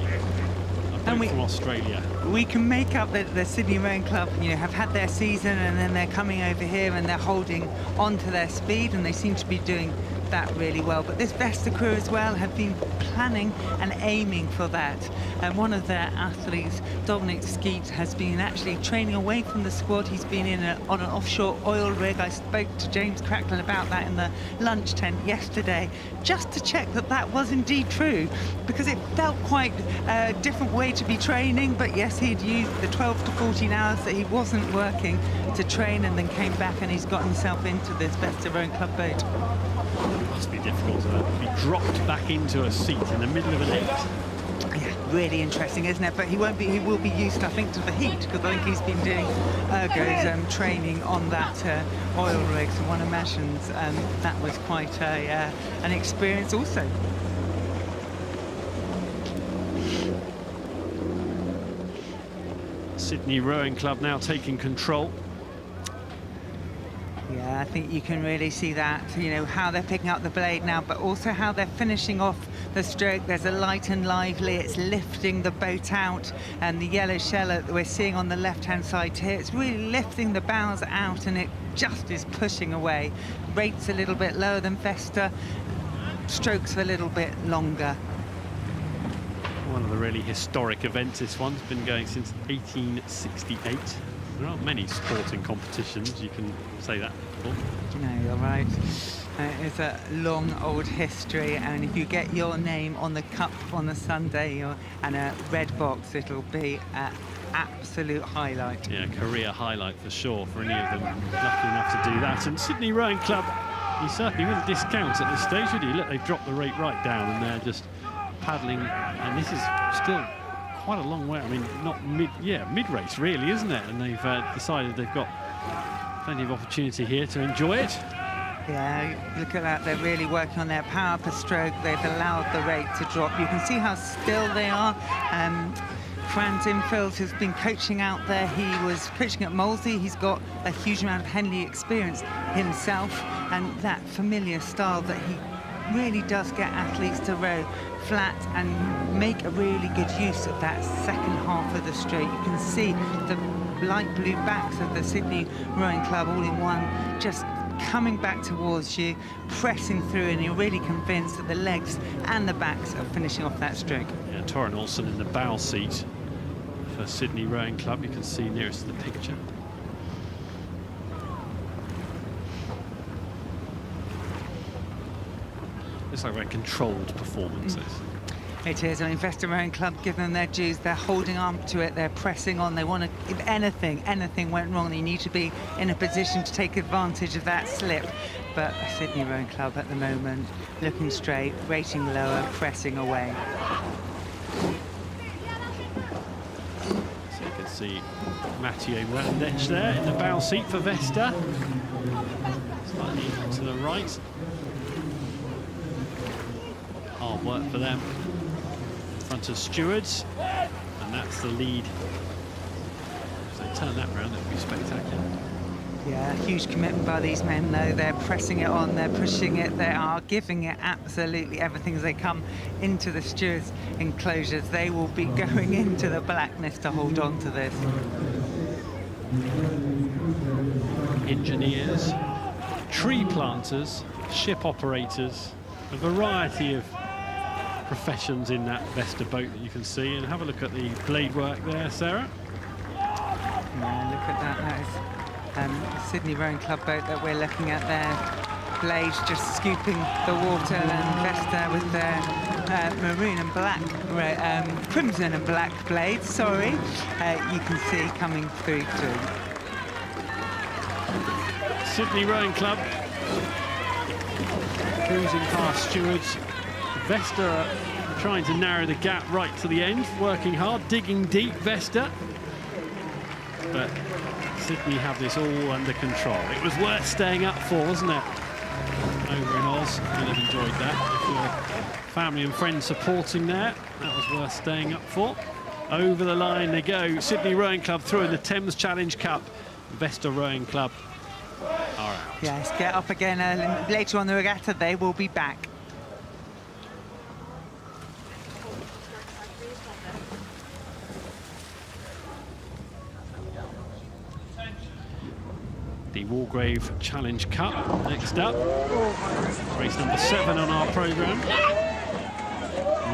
And from Australia. We can make up that the Sydney Rowing Club, you know, have had their season, and then they're coming over here and they're holding on to their speed, and they seem to be doing that really well. But this Vesta crew as well have been planning and aiming for that. And one of their athletes, Dominic Skeet, has been actually training away from the squad. He's been on an offshore oil rig. I spoke to James Cracknell about that in the lunch tent yesterday, just to check that that was indeed true, because it felt quite a different way to be training. But yes, he'd used the 12 to 14 hours that he wasn't working to train, and then came back and he's got himself into this Vesta Rowing Club boat. It must be difficult to be dropped back into a seat in the middle of an 8. Yeah, really interesting, isn't it? But he will be used, I think, to the heat, because I think he's been doing ergos training on that oil rig, so one imagines that was quite an experience also. Sydney Rowing Club now taking control. Yeah, I think you can really see that, you know, how they're picking up the blade now, but also how they're finishing off the stroke. There's a light and lively, it's lifting the boat out, and the yellow shell that we're seeing on the left-hand side here, it's really lifting the bows out, and it just is pushing away. Rates a little bit lower than Vesta, strokes a little bit longer. One of the really historic events, this one's been going since 1868. There aren't many sporting competitions, you can say that before. No, you're right. It's a long old history, and if you get your name on the cup on a Sunday and a red box, it'll be an absolute highlight. Yeah, career highlight for sure for any of them lucky enough to do that. And Sydney Rowing Club, you certainly wouldn't discount at this stage, would you? Look, they've dropped the rate right down, and they're just paddling, and this is still quite a long way. I mean, not mid-race really, isn't it? And they've decided they've got plenty of opportunity here to enjoy it. Yeah, look at that. They're really working on their power per stroke. They've allowed the rate to drop. You can see how still they are. Franz Infeld has been coaching out there. He was coaching at Molesey. He's got a huge amount of Henley experience himself, and that familiar style that he really does get athletes to row flat and make a really good use of that second half of the straight. You can see the light blue backs of the Sydney Rowing Club all in one, just coming back towards you, pressing through, and you're really convinced that the legs and the backs are finishing off that stroke. Yeah, Torren Olsen in the bow seat for Sydney Rowing Club, you can see nearest to the picture. It's like a very controlled performance. It is. I mean, Vesta Rowing Club, give them their dues. They're holding on to it. They're pressing on. They want to, if anything went wrong, they need to be in a position to take advantage of that slip. But Sydney Rowing Club at the moment, looking straight, rating lower, pressing away. So you can see Matteo Randech there in the bow seat for Vesta. Slightly to the right. Hard work for them. In front of stewards. And that's the lead. If they turn that round, it would be spectacular. Yeah, huge commitment by these men, though. They're pressing it on, they're pushing it, they are giving it absolutely everything as they come into the stewards' enclosures. They will be going into the blackness to hold on to this. Engineers, tree planters, ship operators, a variety of professions in that Vesta boat that you can see. And have a look at the blade work there, Sarah. Yeah, look at that. That is Sydney Rowing Club boat that we're looking at there. Blades just scooping the water, and Vesta with their maroon and black, crimson and black blades, sorry, you can see coming through too. Sydney Rowing Club cruising past stewards. Vesta are trying to narrow the gap right to the end, working hard, digging deep, Vesta. But Sydney have this all under control. It was worth staying up for, wasn't it? Over in Oz, you'd have enjoyed that. If your family and friends supporting there, that was worth staying up for. Over the line they go. Sydney Rowing Club through in the Thames Challenge Cup. Vesta Rowing Club are out. Yes, get up again later on the regatta. They will be back. The Wargrave Challenge Cup next up. Race number 7 on our programme.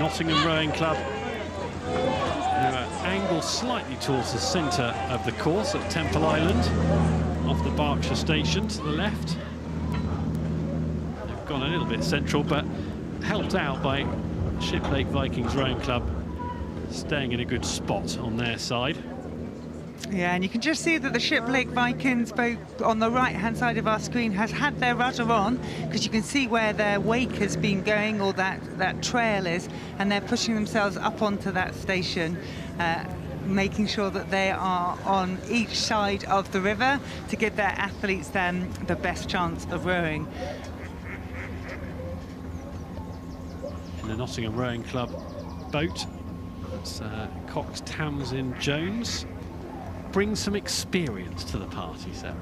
Nottingham Rowing Club. They're angled slightly towards the centre of the course at Temple Island, off the Berkshire station to the left. They've gone a little bit central, but helped out by Shiplake Vikings Rowing Club staying in a good spot on their side. Yeah, and you can just see that the Shiplake Vikings boat on the right-hand side of our screen has had their rudder on, because you can see where their wake has been going, or that trail is, and they're pushing themselves up onto that station, making sure that they are on each side of the river to give their athletes then the best chance of rowing. In the Nottingham Rowing Club boat, it's Cox Tamsin Jones. Brings some experience to the party, Sarah.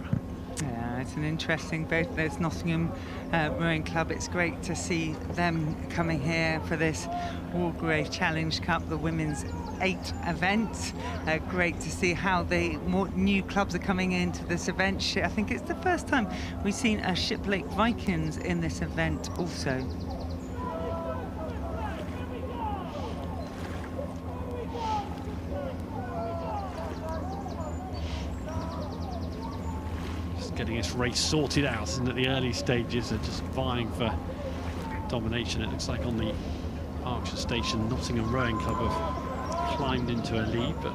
Yeah, it's an interesting boat. There's Nottingham Rowing Club. It's great to see them coming here for this Wargrave Challenge Cup, the women's 8 event. Great to see how the more new clubs are coming into this event. I think it's the first time we've seen a Shiplake Vikings in this event also. Getting this race sorted out, isn't it? The early stages are just vying for domination. It looks like on the Berkshire station, Nottingham Rowing Club have climbed into a lead, but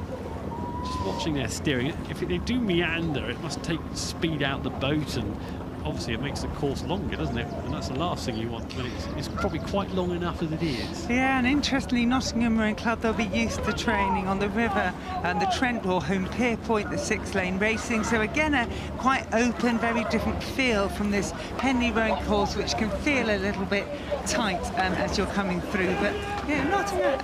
just watching their steering, if they do meander, it must take speed out the boat, and obviously it makes the course longer, doesn't it? And that's the last thing you want, but it's probably quite long enough as it is. Yeah, and interestingly, Nottingham Rowing Club, they'll be used to training on the river and the Trent or Home Pier Point, the 6-lane racing. So again, a quite open, very different feel from this Henley Rowing course, which can feel a little bit tight as you're coming through. But yeah, Nottingham,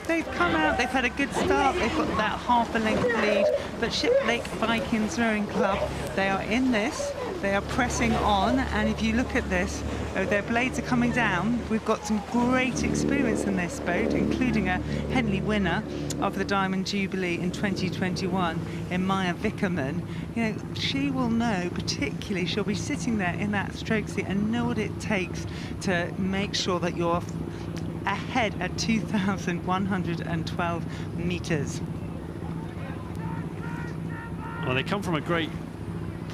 they've come out, they've had a good start, they've got that half a length lead. But Shiplake Vikings Rowing Club, they are in this. They are pressing on, and if you look at this, their blades are coming down. We've got some great experience in this boat, including a Henley winner of the Diamond Jubilee in 2021, Maya Vickerman. You know, she will know, particularly, she'll be sitting there in that stroke seat and know what it takes to make sure that you're ahead at 2,112 metres. Well, they come from a great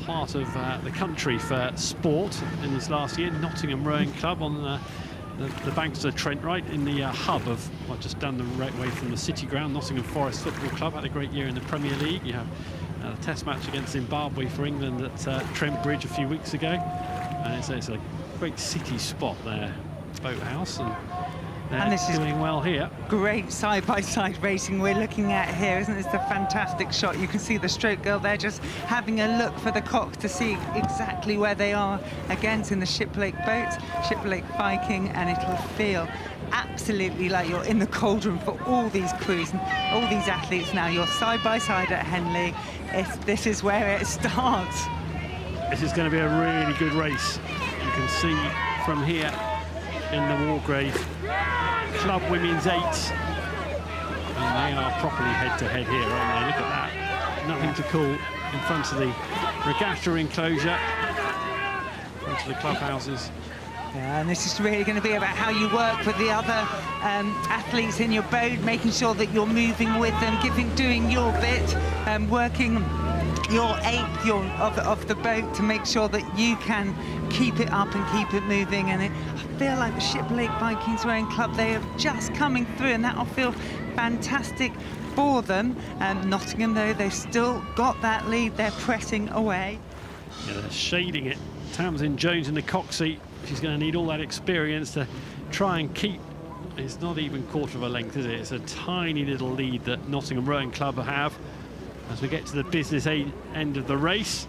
part of the country for sport in this last year. Nottingham Rowing Club on the banks of the Trent, right in the hub of, well, just down the right way from the City Ground. Nottingham Forest Football Club had a great year in the Premier League. You have a test match against Zimbabwe for England at Trent Bridge a few weeks ago. And it's a great city spot there, boathouse, and And this is doing well here. great side-by-side racing we're looking at here, isn't this a fantastic shot? You can see the stroke girl there just having a look for the cock to see exactly where they are against in the Shiplake boat, Shiplake Viking, and it'll feel absolutely like you're in the cauldron for all these crews and all these athletes now. You're side-by-side at Henley. This is where it starts. This is going to be a really good race. You can see from here in the Wargrave Club Women's 8. And they are properly head-to-head here, aren't they? Look at that. Nothing to call in front of the regatta enclosure, in front of the clubhouses. Yeah, and this is really going to be about how you work with the other athletes in your boat, making sure that you're moving with them, doing your bit, working your eighth of the boat to make sure that you can keep it up and keep it moving. And I feel like the Shiplake Vikings Rowing Club, they are just coming through, and that'll feel fantastic for them. Nottingham, though, they've still got that lead. They're pressing away. Yeah, they're shading it. Tamsin Jones in the cock seat. She's going to need all that experience to try and keep. It's not even quarter of a length, is it? It's a tiny little lead that Nottingham Rowing Club have as we get to the business end of the race.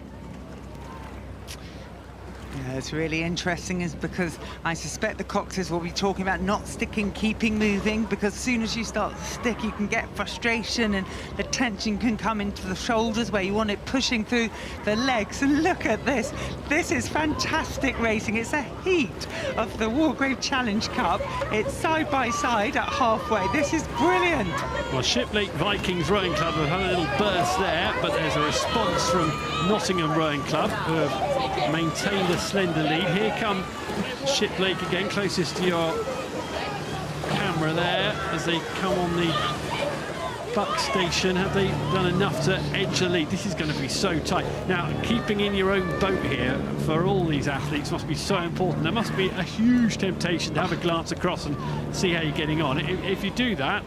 Yeah, it's really interesting is because I suspect the coxes will be talking about not sticking, keeping moving, because as soon as you start to stick, you can get frustration and the tension can come into the shoulders where you want it pushing through the legs. And look at this. This is fantastic racing. It's a heat of the Wargrave Challenge Cup. It's side by side at halfway. This is brilliant. Well, Shiplake Vikings Rowing Club have had a little burst there, but there's a response from Nottingham Rowing Club, who have maintained a slender lead. Here come Shiplake again, closest to your camera there, as they come on the buck station. Have they done enough to edge the lead? This is going to be so tight. Now, keeping in your own boat here for all these athletes must be so important. There must be a huge temptation to have a glance across and see how you're getting on. If you do that,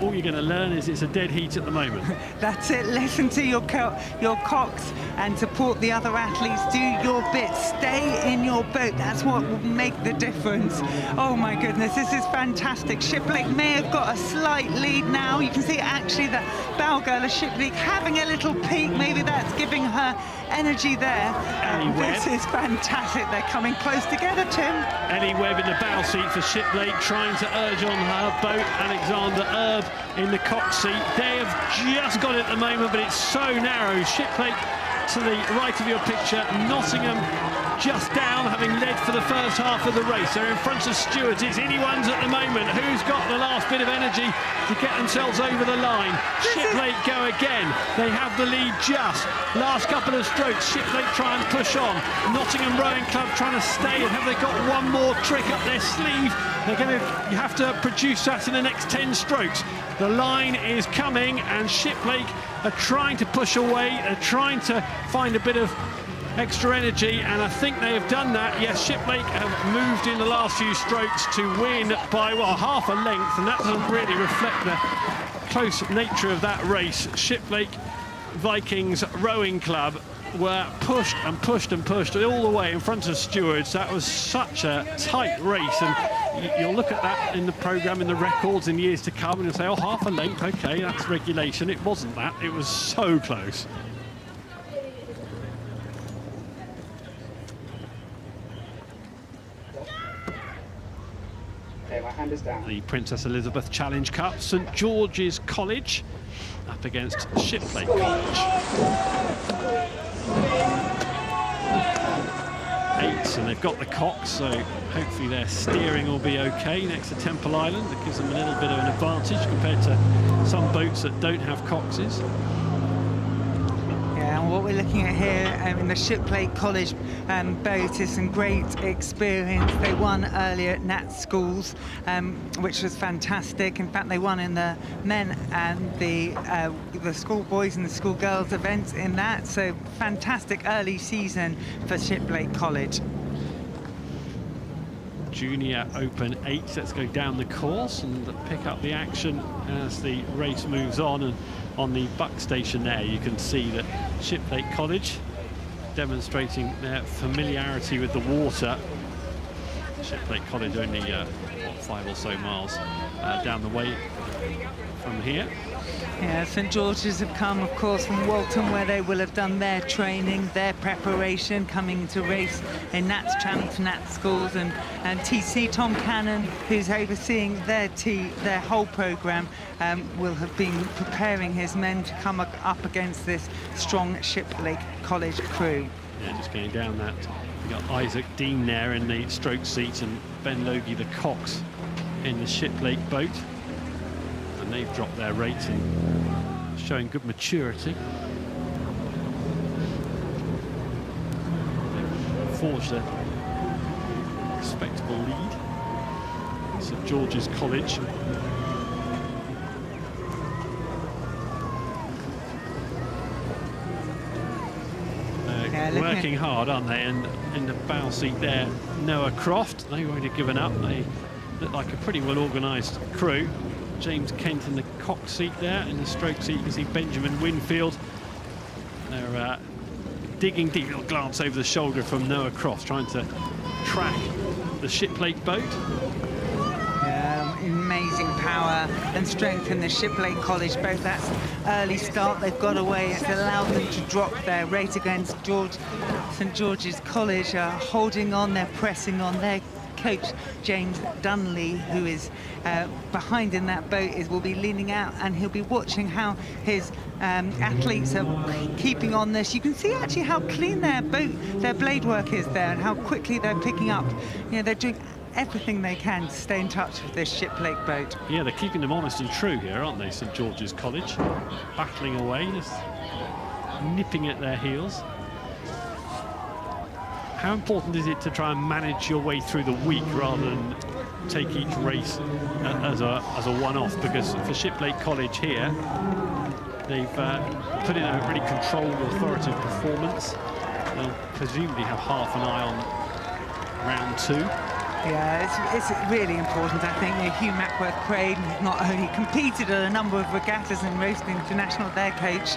all you're going to learn is it's a dead heat at the moment. That's it. Listen to your cocks and support the other athletes. Do your bit. Stay in your boat. That's what will make the difference. Oh my goodness, this is fantastic. Shiplake may have got a slight lead now. You can see actually the bow girl of Shiplake having a little peak. Maybe that's giving her energy there. This is fantastic. They're coming close together, Tim. Ellie Webb in the bow seat for Shiplake, trying to urge on her boat. Alexander Erb in the cock seat. They have just got it at the moment, but it's so narrow. Shiplake to the right of your picture. Nottingham just down, having led for the first half of the race. They're in front of stewards. It's anyone's at the moment. Who's got the last bit of energy to get themselves over the line? Shiplake go again. They have the lead just. Last couple of strokes. Shiplake try and push on. Nottingham Rowing Club trying to stay. And have they got one more trick up their sleeve? They're going to have to produce that in the next 10 strokes. The line is coming, and Shiplake are trying to push away. They're trying to find a bit of extra energy, and I think they have done that. Yes, Shiplake have moved in the last few strokes to win by, well, half a length, and that doesn't really reflect the close nature of that race. Shiplake Vikings Rowing Club were pushed and pushed and pushed all the way in front of stewards. That was such a tight race, and you'll look at that in the programme, in the records in years to come, and you'll say, oh, half a length, okay, that's regulation. It wasn't that. It was so close. The Princess Elizabeth Challenge Cup, St George's College up against Shiplake College. 8, and they've got the cock, so hopefully their steering will be okay next to Temple Island. That gives them a little bit of an advantage compared to some boats that don't have coxes. Yeah, and what we're looking at here in the Shiplake College boat is some great experience. They won earlier at Nat Schools, which was fantastic. In fact, they won in the men and the schoolboys and the schoolgirls events in that. So fantastic early season for Shiplake College. Junior Open 8. Let's go down the course and pick up the action as the race moves on. And on the buck station there, you can see that Shiplake College demonstrating their familiarity with the water. Shiplake College only 5 or so miles down the way from here. Yeah, St George's have come, of course, from Walton, where they will have done their training, their preparation, coming to race in Nats Channel to Nats schools, and TC Tom Cannon, who's overseeing their whole programme, will have been preparing his men to come up against this strong Shiplake College crew. Yeah, just getting down that. You've got Isaac Dean there in the stroke seat and Ben Logie, the Cox, in the Shiplake boat. And they've dropped their rates and showing good maturity. They've forged a respectable lead. St George's College. Working hard, aren't they? And in the bow seat there, Noah Croft. They won't have given up. They look like a pretty well organised crew. James Kent in the cock seat there. In the stroke seat, you can see Benjamin Winfield. They're digging deep. Little glance over the shoulder from Noah Croft, trying to track the Shiplake boat. Amazing power and strength in the Shiplake College boat. That's early start. They've got away. It's allowed them to drop their rate against St George's College, holding on. They're pressing on. Their coach, James Dunley, who is behind in that boat, will be leaning out, and he'll be watching how his athletes are keeping on this. You can see actually how clean their blade work is there, and how quickly they're picking up. You know, they're doing everything they can to stay in touch with this Shiplake boat. Yeah, they're keeping them honest and true here, aren't they, St George's College? Battling away, just nipping at their heels. How important is it to try and manage your way through the week rather than take each race as a one-off? Because for Shiplake College here, they've put in a really controlled, authoritative performance. They'll presumably have half an eye on round 2. Yeah, it's really important, I think. Hugh Mackworth-Craig not only competed at a number of regattas and raced international, their coach,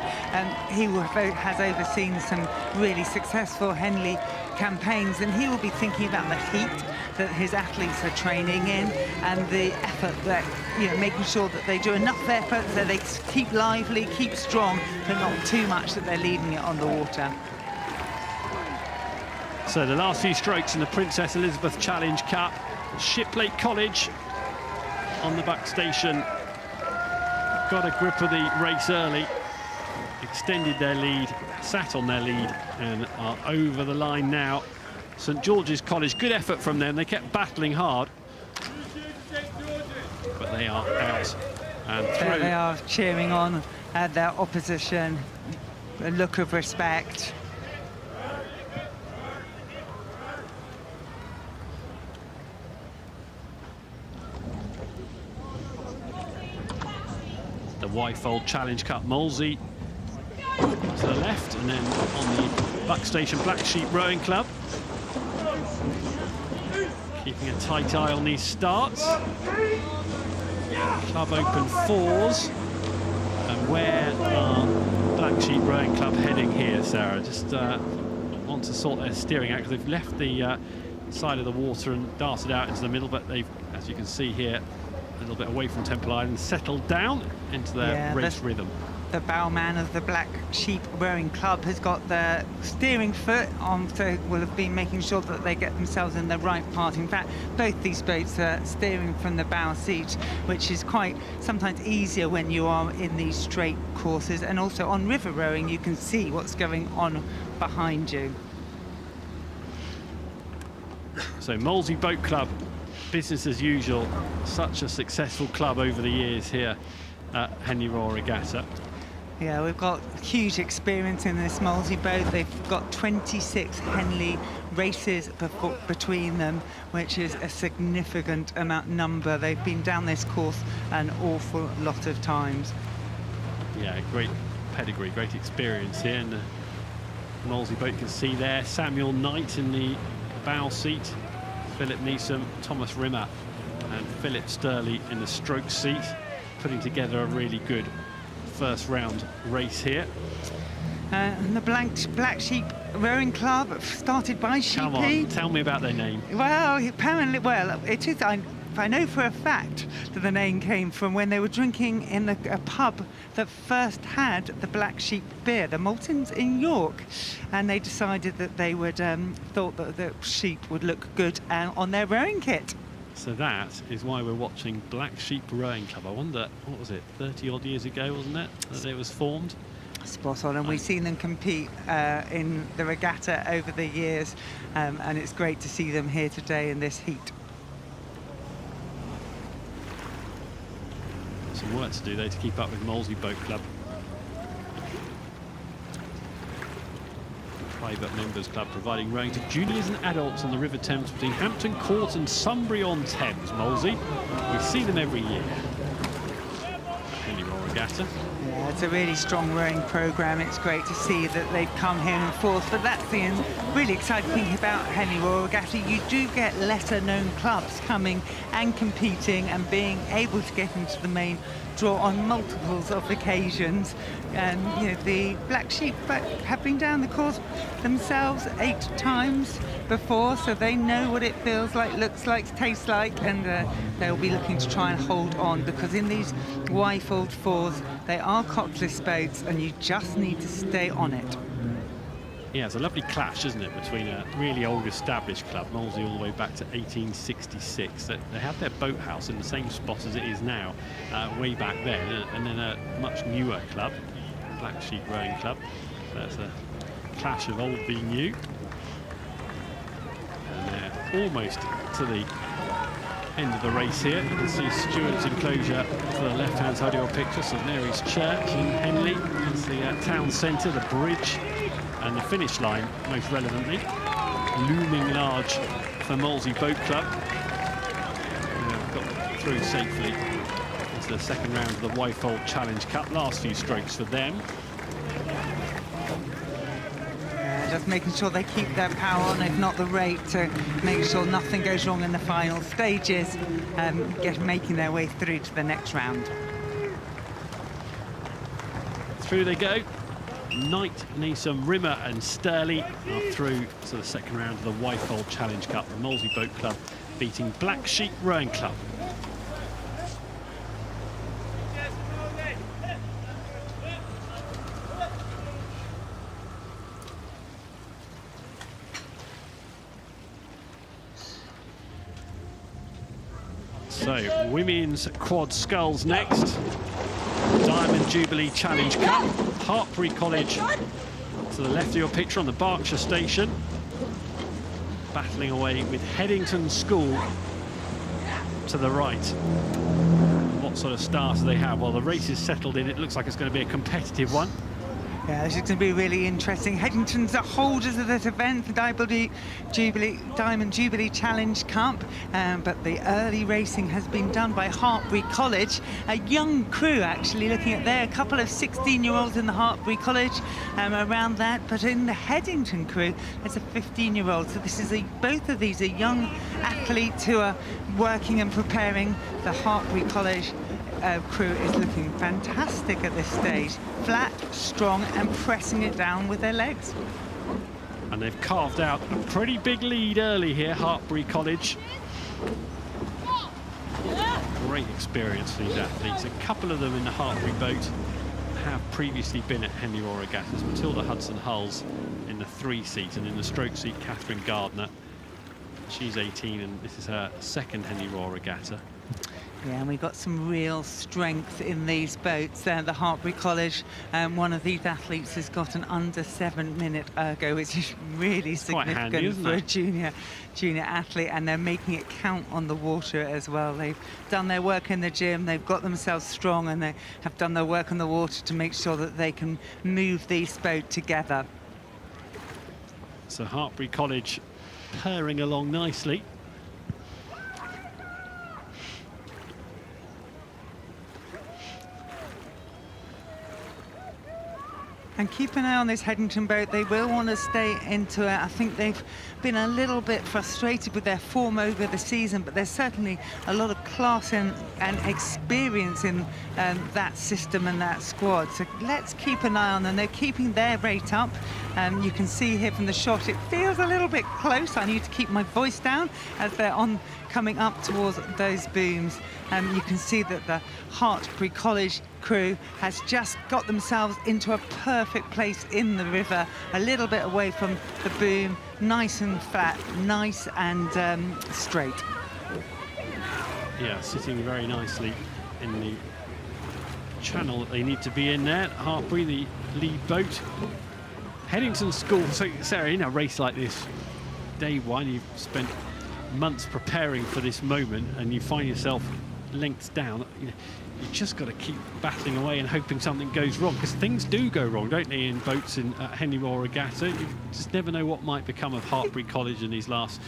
he has overseen some really successful Henley campaigns, and he will be thinking about the heat that his athletes are training in, and the effort that, you know, making sure that they do enough effort so they keep lively, keep strong, but not too much that they're leaving it on the water. So the last few strokes in the Princess Elizabeth Challenge Cup. Shiplake College on the back station got a grip of the race early, extended their lead, sat on their lead, and are over the line now. St George's College, good effort from them. They kept battling hard, but they are out and through. There they are, cheering on their opposition, a look of respect. The Wyfold Challenge Cup, Molesey to the left, and then on the back station, Black Sheep Rowing Club. Keeping a tight eye on these starts. Club open 4s. And where are Black Sheep Rowing Club heading here, Sarah? Just want to sort their steering out, because they've left the side of the water and darted out into the middle, but they've, as you can see here, a little bit away from Temple Island, settled down into their race rhythm. The bowman of the Black Sheep Rowing Club has got the steering foot on, so will have been making sure that they get themselves in the right part. In fact, both these boats are steering from the bow seat, which is quite sometimes easier when you are in these straight courses, and also on river rowing you can see what's going on behind you. So Molesey Boat Club, business as usual. Such a successful club over the years here at Henley Royal Regatta. Yeah, we've got huge experience in this Molesey boat. They've got 26 Henley races between them, which is a significant number. They've been down this course an awful lot of times. Yeah, great pedigree, great experience here. And the Molesey boat, you can see there Samuel Knight in the bow seat, Philip Neeson, Thomas Rimmer and Philip Sturley in the stroke seat, putting together a really good first round race here. And the Black Sheep rowing club started by Come on, Shiplake. tell me about their name. Well, apparently, well, it is. I know for a fact that the name came from when they were drinking in a pub that first had the Black Sheep beer, the Maltons in York, and they decided that they would thought that the sheep would look good on their rowing kit. So that is why we're watching Black Sheep Rowing Club. I wonder, what was it, 30 odd years ago, wasn't it, that it was formed? Spot on, and we've seen them compete in the regatta over the years, and it's great to see them here today in this heat. Some work to do though to keep up with Molesey Boat Club. Private members club providing rowing to juniors and adults on the River Thames between Hampton Court and Sunbury-on-Thames, Molesey. We see them every year. Henley Royal Regatta. Yeah, it's a really strong rowing programme. It's great to see that they've come here in force, but that's the really exciting thing about Henley Royal Regatta. You do get lesser-known clubs coming and competing and being able to get into the main draw on multiples of occasions. And you know, the Black Sheep have been down the course themselves 8 times before, so they know what it feels like, looks like, tastes like, and they'll be looking to try and hold on, because in these Y-fold fours they are cockless boats and you just need to stay on it. Yeah, it's a lovely clash, isn't it, between a really old established club, Molesey, all the way back to 1866. They had their boathouse in the same spot as it is now, way back then, and then a much newer club, Black Sheep Rowing Club. That's a clash of old v new. And they're almost to the end of the race here. You can see Stewart's enclosure to the left-hand side of your picture, St Mary's Church in Henley. You can see town centre, the bridge, and the finish line, most relevantly, looming large for Molesey Boat Club. Got through safely into the second round of the Y-fold Challenge Cup. Last few strokes for them. Just making sure they keep their power on, if not the rate, to make sure nothing goes wrong in the final stages, making their way through to the next round. Through they go. Knight, Neusser, Rimmer and Sturley are through to the second round of the Y-fold Challenge Cup. The Molesey Boat Club beating Black Sheep Rowing Club. So, women's quad sculls next. Diamond Jubilee Challenge Cup. Hartbury College to the left of your picture on the Berkshire station. Battling away with Headington School to the right. What sort of start do they have? Well, the race is settled in. It looks like it's going to be a competitive one. Yeah, this is going to be really interesting. Headington's the holders of this event, the Diamond Jubilee Challenge Cup, but the early racing has been done by Hartbury College, a young crew actually, looking at there, a couple of 16-year-olds in the Hartbury College around that, but in the Headington crew, there's a 15-year-old. So this is both of these are young athletes who are working and preparing. The Hartbury College crew is looking fantastic at this stage. Flat, strong, and pressing it down with their legs. And they've carved out a pretty big lead early here, Hartbury College. Great experience for these athletes. A couple of them in the Hartbury boat have previously been at Henley Royal Regattas. Matilda Hudson-Hulls in the 3-seat, and in the stroke seat, Catherine Gardner. She's 18, and this is her second Henley Royal Regatta. Yeah, and we've got some real strength in these boats. The Hartbury College, one of these athletes has got an under 7-minute ergo, which is really significant handy, for a junior athlete, and they're making it count on the water as well. They've done their work in the gym, they've got themselves strong, and they have done their work on the water to make sure that they can move these boats together. So Hartbury College purring along nicely. And keep an eye on this Headington boat. They will want to stay into it. I think they've been a little bit frustrated with their form over the season, but there's certainly a lot of class and experience in that system and that squad. So let's keep an eye on them. They're keeping their rate up. You can see here from the shot, it feels a little bit close. I need to keep my voice down as they're coming up towards those booms. You can see that the Hertfordshire College crew has just got themselves into a perfect place in the river, a little bit away from the boom, nice and flat, nice and straight. Yeah, sitting very nicely in the channel that they need to be in there. Hertfordshire, the lead boat. Headington School. So, Sarah, in a race like this, day one, you've spent months preparing for this moment, and you find yourself lengths down. You just got to keep battling away and hoping something goes wrong, because things do go wrong, don't they, in boats in Henley Royal Regatta. You just never know what might become of Hertfordshire College in these last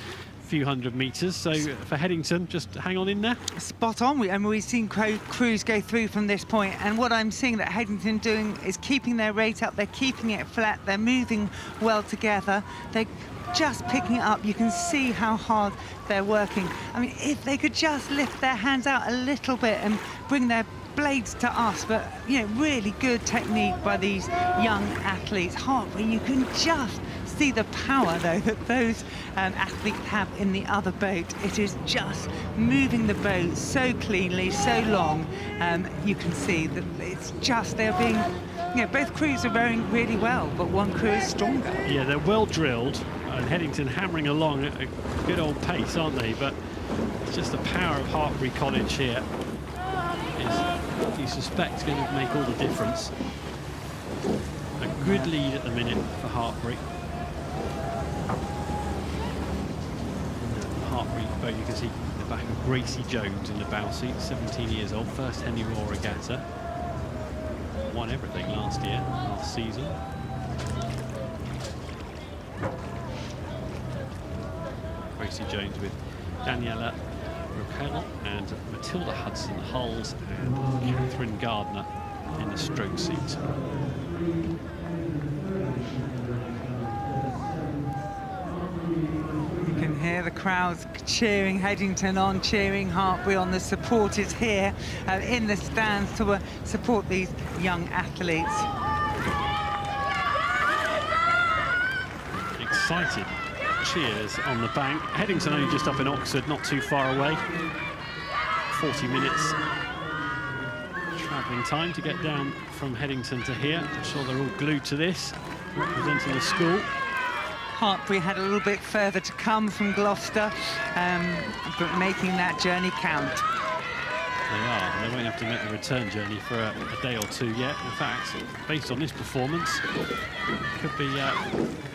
few hundred metres. So for Headington, just hang on in there. Spot on. We've seen crews go through from this point, and what I'm seeing that Headington doing is keeping their rate up. They're keeping it flat. They're moving well together. They're just picking it up. You can see how hard they're working. I mean, if they could just lift their hands out a little bit and bring their blades to us, but really good technique by these young athletes. Hertfordshire, you can just see the power though that those athletes have in the other boat. It is just moving the boat so cleanly, so long. You can see that it's just they're being, both crews are rowing really well, but one crew is stronger. Yeah, they're well drilled, and Headington hammering along at a good old pace, aren't they? But it's just the power of Hertfordshire College here is, you suspect, going to make all the difference. A good lead at the minute for Hertfordshire. Hertfordshire boat, you can see the back of Gracie Jones in the bow seat, 17 years old, first Henley Royal Regatta. Won everything last season. Gracie Jones with Daniela Raquel and Matilda Hudson hulls and Catherine Gardner in the stroke seat. You can hear the crowds cheering Headington on, cheering Hertfordshire on. The support is here in the stands to support these young athletes. Excited cheers on the bank. Headington only just up in Oxford, not too far away. 40 minutes travelling time to get down from Headington to here. I'm sure they're all glued to this, representing the school. Hertfordshire had a little bit further to come from Gloucester, but making that journey count. They are. They won't have to make the return journey for a day or two yet. In fact, based on this performance, could be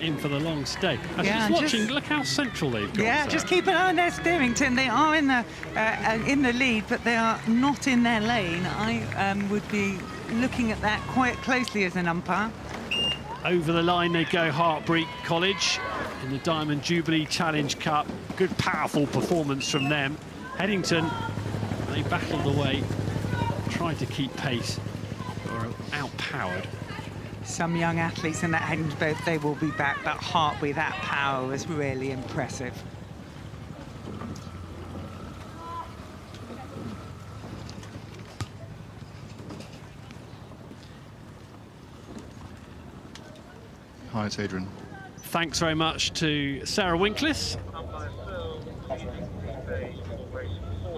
in for the long stay. I was watching. Look how central they've got. Yeah, just keep an eye on their steering, Tim. They are in the lead, but they are not in their lane. I would be looking at that quite closely as an umpire. Over the line they go, Hertfordshire College in the Diamond Jubilee Challenge Cup. Good, powerful performance from them. Headington, they battled away, tried to keep pace, were outpowered. Some young athletes in that Headington boat, they will be back, but Hertfordshire, that power was really impressive. Hi, it's Adrian. Thanks very much to Sarah Winklis.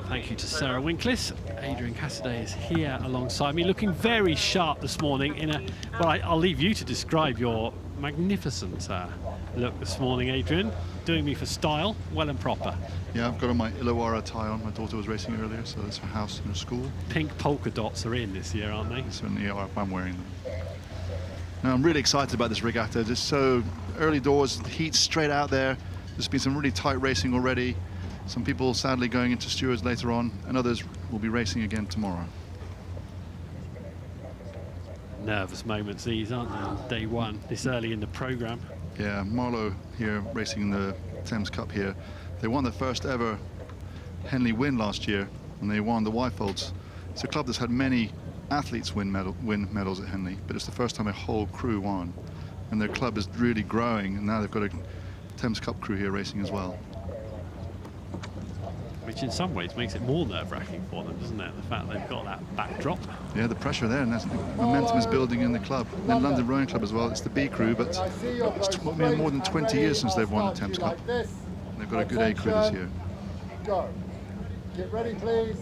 Thank you to Sarah Winklis. Adrian Cassidy is here alongside me, looking very sharp this morning in a... Well, I'll leave you to describe your magnificent look this morning, Adrian. Doing me for style, well and proper. Yeah, I've got on my Illawarra tie on. My daughter was racing earlier, so that's her house and her school. Pink polka dots are in this year, aren't they? Certainly are, I'm wearing them. Now, I'm really excited about this regatta. Just so early doors, heat straight out there. There's been some really tight racing already. Some people sadly going into stewards later on, and others will be racing again tomorrow. Nervous moments these, aren't they, on day one, this early in the programme? Yeah, Marlow here racing in the Thames Cup here. They won their first ever Henley win last year, and they won the Wyfolds. It's a club that's had many athletes win medals at Henley, but it's the first time a whole crew won. And their club is really growing, and now they've got a Thames Cup crew here racing as well. Which in some ways makes it more nerve-wracking for them, doesn't it? The fact they've got that backdrop. Yeah, the pressure there, and that's, the momentum is building in the club. And then London Rowing Club as well, it's the B crew, but it's been more than 20 years since they've won the Thames Cup. And they've got a good A crew this year. Go. Get ready, please.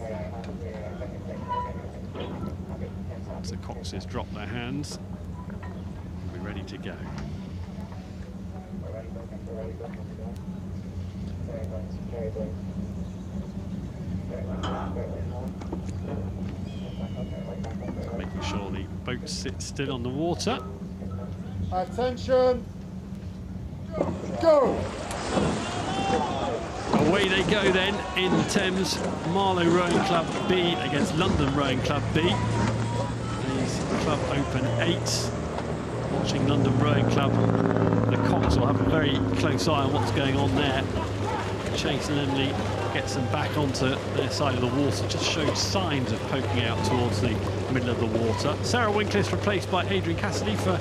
So Coxes drop their hands. We're ready to go. Making sure the boat sits still on the water. Attention. Go. Away they go then in the Thames. Marlow Rowing Club B against London Rowing Club B. These club open 8. Watching London Rowing Club. The Cocks will have a very close eye on what's going on there. Chase and Emily gets them back onto their side of the water. Just showed signs of poking out towards the middle of the water. Sarah Winkliss replaced by Adrian Cassidy for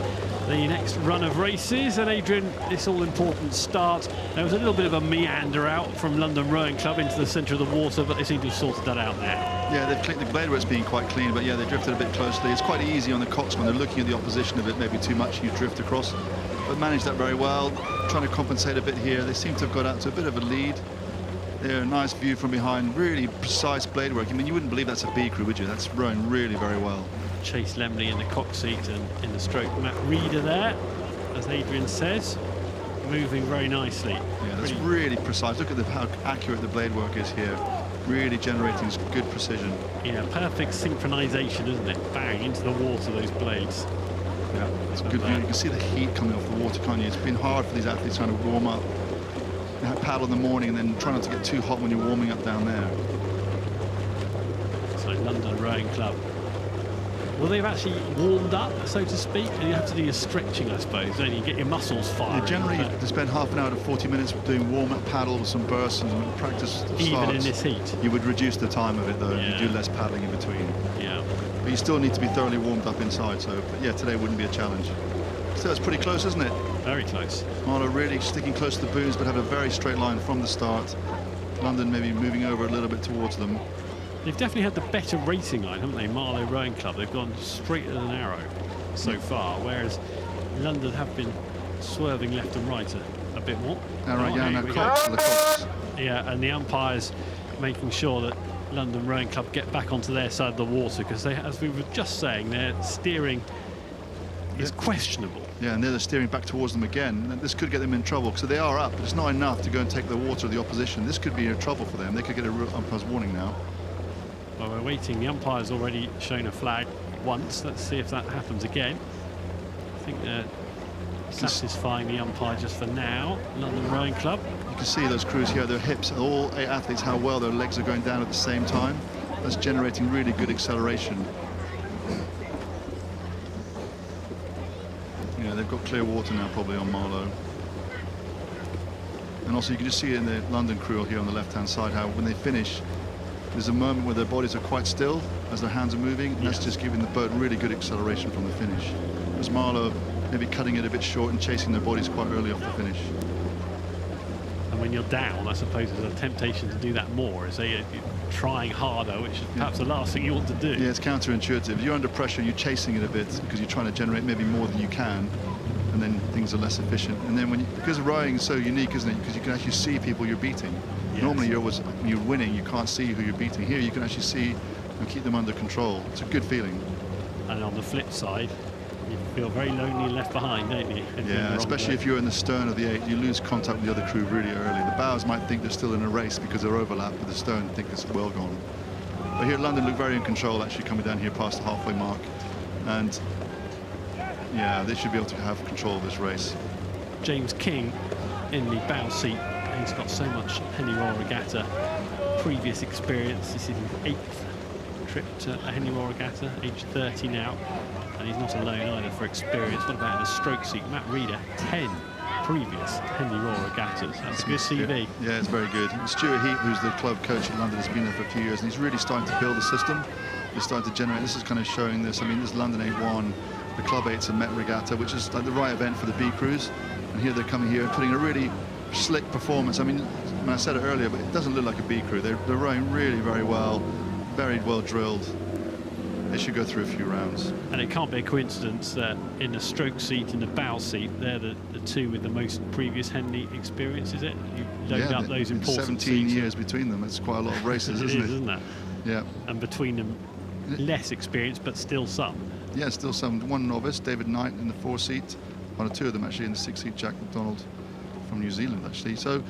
the next run of races. And Adrian, this all-important start. There was a little bit of a meander out from London Rowing Club into the centre of the water, but they seem to have sorted that out there. Yeah, they've clicked the blade where it's been quite clean, but yeah, they drifted a bit closely. It's quite easy on the Cocks when they're looking at the opposition a bit, maybe too much, you drift across. But managed that very well, trying to compensate a bit here. They seem to have got out to a bit of a lead. There, nice view from behind, really precise blade work. I mean, you wouldn't believe that's a B crew, would you? That's rowing really very well. Chase Lemley in the cock seat, and in the stroke Matt Reader there, as Adrian says, moving very nicely. Yeah, that's really precise. Look at how accurate the blade work is here. Really generating good precision. Yeah, perfect synchronization, isn't it? Bang, into the water, those blades. Yeah, it's good view. You can see the heat coming off the water, can't you? It's been hard for these athletes trying to warm up. They have paddle in the morning and then try not to get too hot when you're warming up down there. So London Rowing Club. Well, they've actually warmed up, so to speak, and you have to do your stretching, I suppose, don't you? Get your muscles firing. Yeah, generally, they spend half an hour to 40 minutes doing warm-up paddle with some bursts and practice starts. Even in this heat? You would reduce the time of it, though, Yeah. and you do less paddling in between. Yeah. But you still need to be thoroughly warmed up inside, so, but yeah, today wouldn't be a challenge. So it's pretty close, isn't it? Very close. Marlow really sticking close to the booms, but have a very straight line from the start. London maybe moving over a little bit towards them. They've definitely had the better racing line, haven't they? Marlow Rowing Club. They've gone straight as an arrow so far, whereas London have been swerving left and right a bit more. Arrow, yeah, now Cox, the Cox. Yeah, and the umpires making sure that London Rowing Club get back onto their side of the water, because they, as we were just saying, their steering is questionable. Yeah, and they're steering back towards them again. And this could get them in trouble, because they are up, but it's not enough to go and take the water of the opposition. This could be a trouble for them. They could get a real umpire's warning now. Well, we're waiting. The umpire's already shown a flag once. Let's see if that happens again. I think they're satisfying the umpire just for now. London Rowing Club. You can see those crews here, their hips, all 8 athletes, how well their legs are going down at the same time. That's generating really good acceleration. Yeah, they've got clear water now probably on Marlow. And also you can just see in the London crew here on the left-hand side how when they finish, there's a moment where their bodies are quite still as their hands are moving, and that's just giving the boat really good acceleration from the finish. Whereas Marlow maybe cutting it a bit short and chasing their bodies quite early off the finish. And when you're down, I suppose there's a temptation to do that more, is you're trying harder, which is perhaps the last thing you want to do. Yeah, it's counterintuitive. If you're under pressure, you're chasing it a bit because you're trying to generate maybe more than you can, and then things are less efficient. And then because rowing is so unique, isn't it? Because you can actually see people you're beating. Yes. Normally when you're winning, you can't see who you're beating. Here you can actually see and keep them under control. It's a good feeling. And on the flip side, you feel very lonely and left behind, don't you? Yeah, especially if you're in the stern of the 8, you lose contact with the other crew really early. The bows might think they're still in a race because they're overlapped, but the stern think it's well gone. But here at London look very in control, actually coming down here past the halfway mark. And yeah, they should be able to have control of this race. James King in the bow seat. He's got so much Henley Royal Regatta previous experience. This is his 8th trip to a Henley Royal Regatta, age 30 now. And he's not alone either for experience. What about in the stroke seat? Matt Reader, 10 previous Henley Royal Regattas. That's a good CV. Yeah, it's very good. And Stuart Heath, who's the club coach at London, has been there for a few years, and he's really starting to build a system. is starting to generate. This is kind of showing this. I mean, this is London 8-1, the Club 8's a Met Regatta, which is like the right event for the B crews. And here they're coming here and putting a really slick performance. I mean, I said it earlier, but it doesn't look like a B crew. They're rowing really very well drilled. They should go through a few rounds. And it can't be a coincidence that in the stroke seat and the bow seat, they're the two with the most previous Henley experience, is it? You load up those important 17 seats. years between them. It's quite a lot of races, isn't it? Isn't it? Yeah. And between them, less experience, but still some. Yeah, still some. One novice, David Knight, in the 4 seat. One or two of them actually in the 6 seat, Jack McDonald from New Zealand, actually. So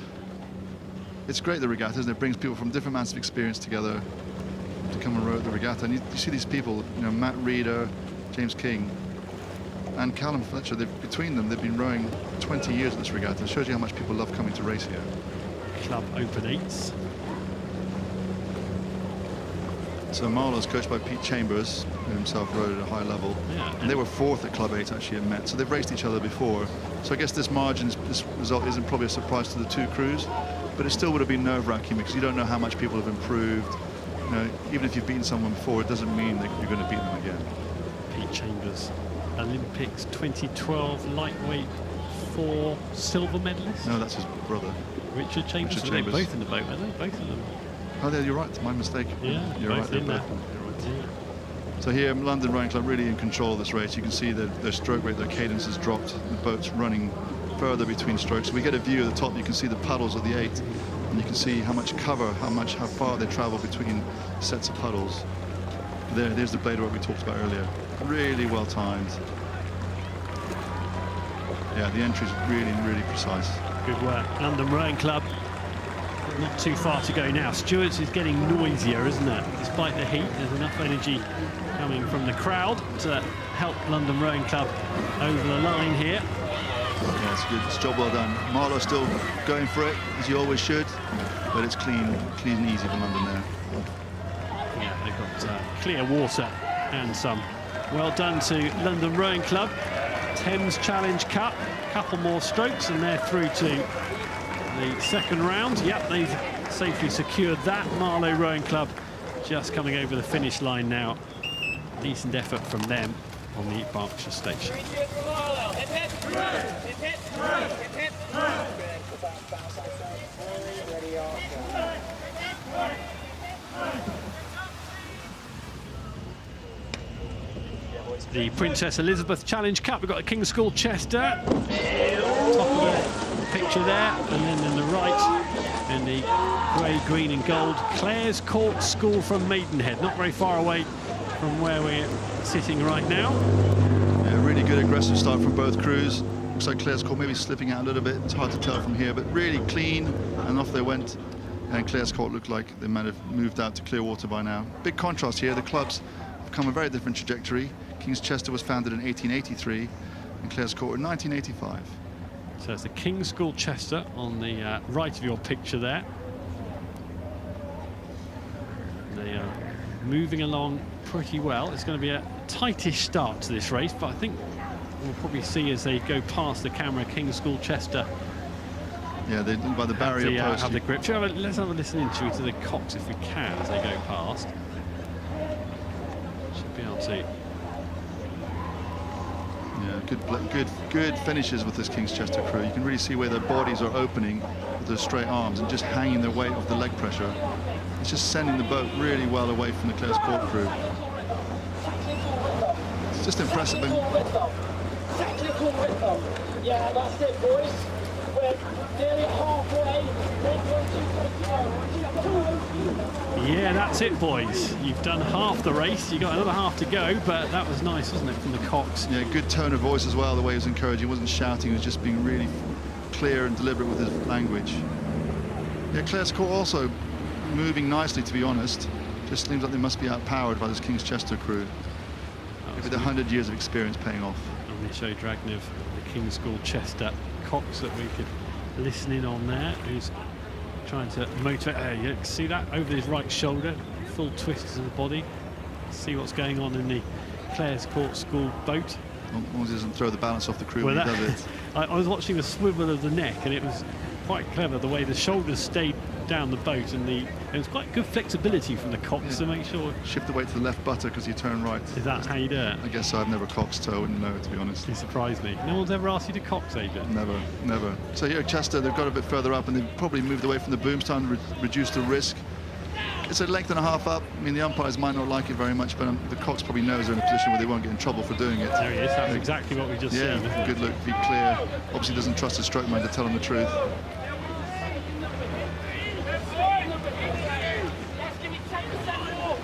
it's great, the regattas, and it brings people from different amounts of experience together to come and row at the regatta. And you see these people, you know, Matt Reeder, James King, and Callum Fletcher. Between them, they've been rowing 20 years at this regatta. It shows you how much people love coming to race here. Club Open 8s. So Marlow's coached by Pete Chambers, who himself rowed at a high level. Yeah, and they were 4th at Club 8 actually at Met. So they've raced each other before. So I guess this result isn't probably a surprise to the two crews, but it still would have been nerve-wracking because you don't know how much people have improved. You know, even if you've beaten someone before, it doesn't mean that you're going to beat them again. Pete Chambers, Olympics 2012 lightweight 4 silver medalist. No, that's his brother. Richard Chambers. Richard They're Chambers. both in the boat, aren't they? Both of them. Oh, there, you're right. My mistake. Yeah, you're right. both in there. Yeah. So here, London Rowing Club really in control of this race. You can see their stroke rate, their cadence has dropped. The boat's running further between strokes. So we get a view at the top. You can see the puddles of the 8, and you can see how much cover, how far they travel between sets of puddles. There's the blade work we talked about earlier. Really well timed. Yeah, the entry's really precise. Good work, London Rowing Club. Not too far to go now. Stewart's is getting noisier, isn't it? Despite the heat, there's enough energy coming from the crowd to help London Rowing Club over the line here. Yeah, it's good. It's a job well done. Marlow still going for it, as you always should, but it's clean and easy for London there. Yeah, they've got clear water and some. Well done to London Rowing Club. Thames Challenge Cup, couple more strokes and they're through to the second round. Yep, they've safely secured that. Marlow Rowing Club just coming over the finish line now. Decent effort from them on the Berkshire station. The Princess Elizabeth Challenge Cup. We've got the King's School Chester. Top of the picture there, and then in the right, in the grey, green and gold, Clare's Court School from Maidenhead. Not very far away from where we're sitting right now. Yeah, really good aggressive start from both crews. Looks like Clare's Court maybe slipping out a little bit. It's hard to tell from here, but really clean, and off they went. And Clare's Court looked like they might have moved out to clear water by now. Big contrast here. The clubs have come a very different trajectory. King's Chester was founded in 1883 and Clare's Court in 1985. So it's the King's School Chester on the right of your picture there. They are moving along pretty well. It's going to be a tightish start to this race, but I think we'll probably see as they go past the camera, King's School Chester. Yeah, they by the barrier post. Have the grip. Let's have a listen into the cocks if we can as they go past. Should be able to. Yeah, good finishes with this King's Chester crew. You can really see where their bodies are opening with those straight arms and just hanging their weight off the leg pressure. It's just sending the boat really well away from the Clare's Court crew. It's just impressive. Yeah, that's it, boys. We're nearly halfway. Yeah, that's it, boys. You've done half the race. You've got another half to go, but that was nice, wasn't it, from the cocks? Yeah, good tone of voice as well, the way he was encouraging. He wasn't shouting, he was just being really clear and deliberate with his language. Yeah, Clare's Court also moving nicely, to be honest. Just seems like they must be outpowered by this King's Chester crew. Maybe the 100 years of experience paying off. And the show Dragnev, the King's School Chester cocks that we could listen in on there, who's trying to motivate. You can see that over his right shoulder, full twist of the body. See what's going on in the Clare's Court School boat. As long as he doesn't throw the balance off the crew when he does it. I was watching the swivel of the neck, and it was quite clever the way the shoulders stayed down the boat, and there was quite good flexibility from the cocks to make sure. Shift the weight to the left butter because you turn right. Is that how you do it? I guess so. I've never cocked, so I wouldn't know, to be honest. You surprised me. No one's ever asked you to cox, Adrian? Never, never. So here at Chester, they've got a bit further up, and they've probably moved away from the boom, starting to reduce the risk. It's a length and a half up. I mean, the umpires might not like it very much, but the cox probably knows they're in a position where they won't get in trouble for doing it. There he is. That's exactly what we just seen. Yeah, good look, be clear. Obviously doesn't trust the stroke man to tell him the truth.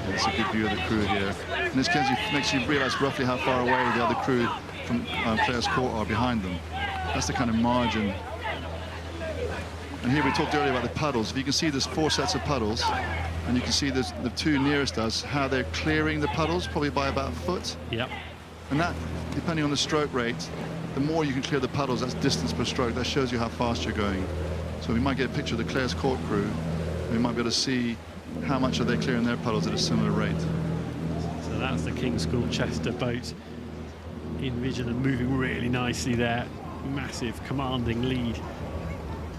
It's a good view of the crew here. And this makes you realise roughly how far away the other crew from Players Court are behind them. That's the kind of margin. And here we talked earlier about the puddles. If you can see there's 4 sets of puddles, and you can see there's the 2 nearest us, how they're clearing the puddles, probably by about a foot. Yep. And that, depending on the stroke rate, the more you can clear the puddles, that's distance per stroke. That shows you how fast you're going. So we might get a picture of the Players Court crew. We might be able to see how much are they clearing their puddles at a similar rate. So that's the King's School Chester boat. Envision them moving really nicely there. Massive commanding lead.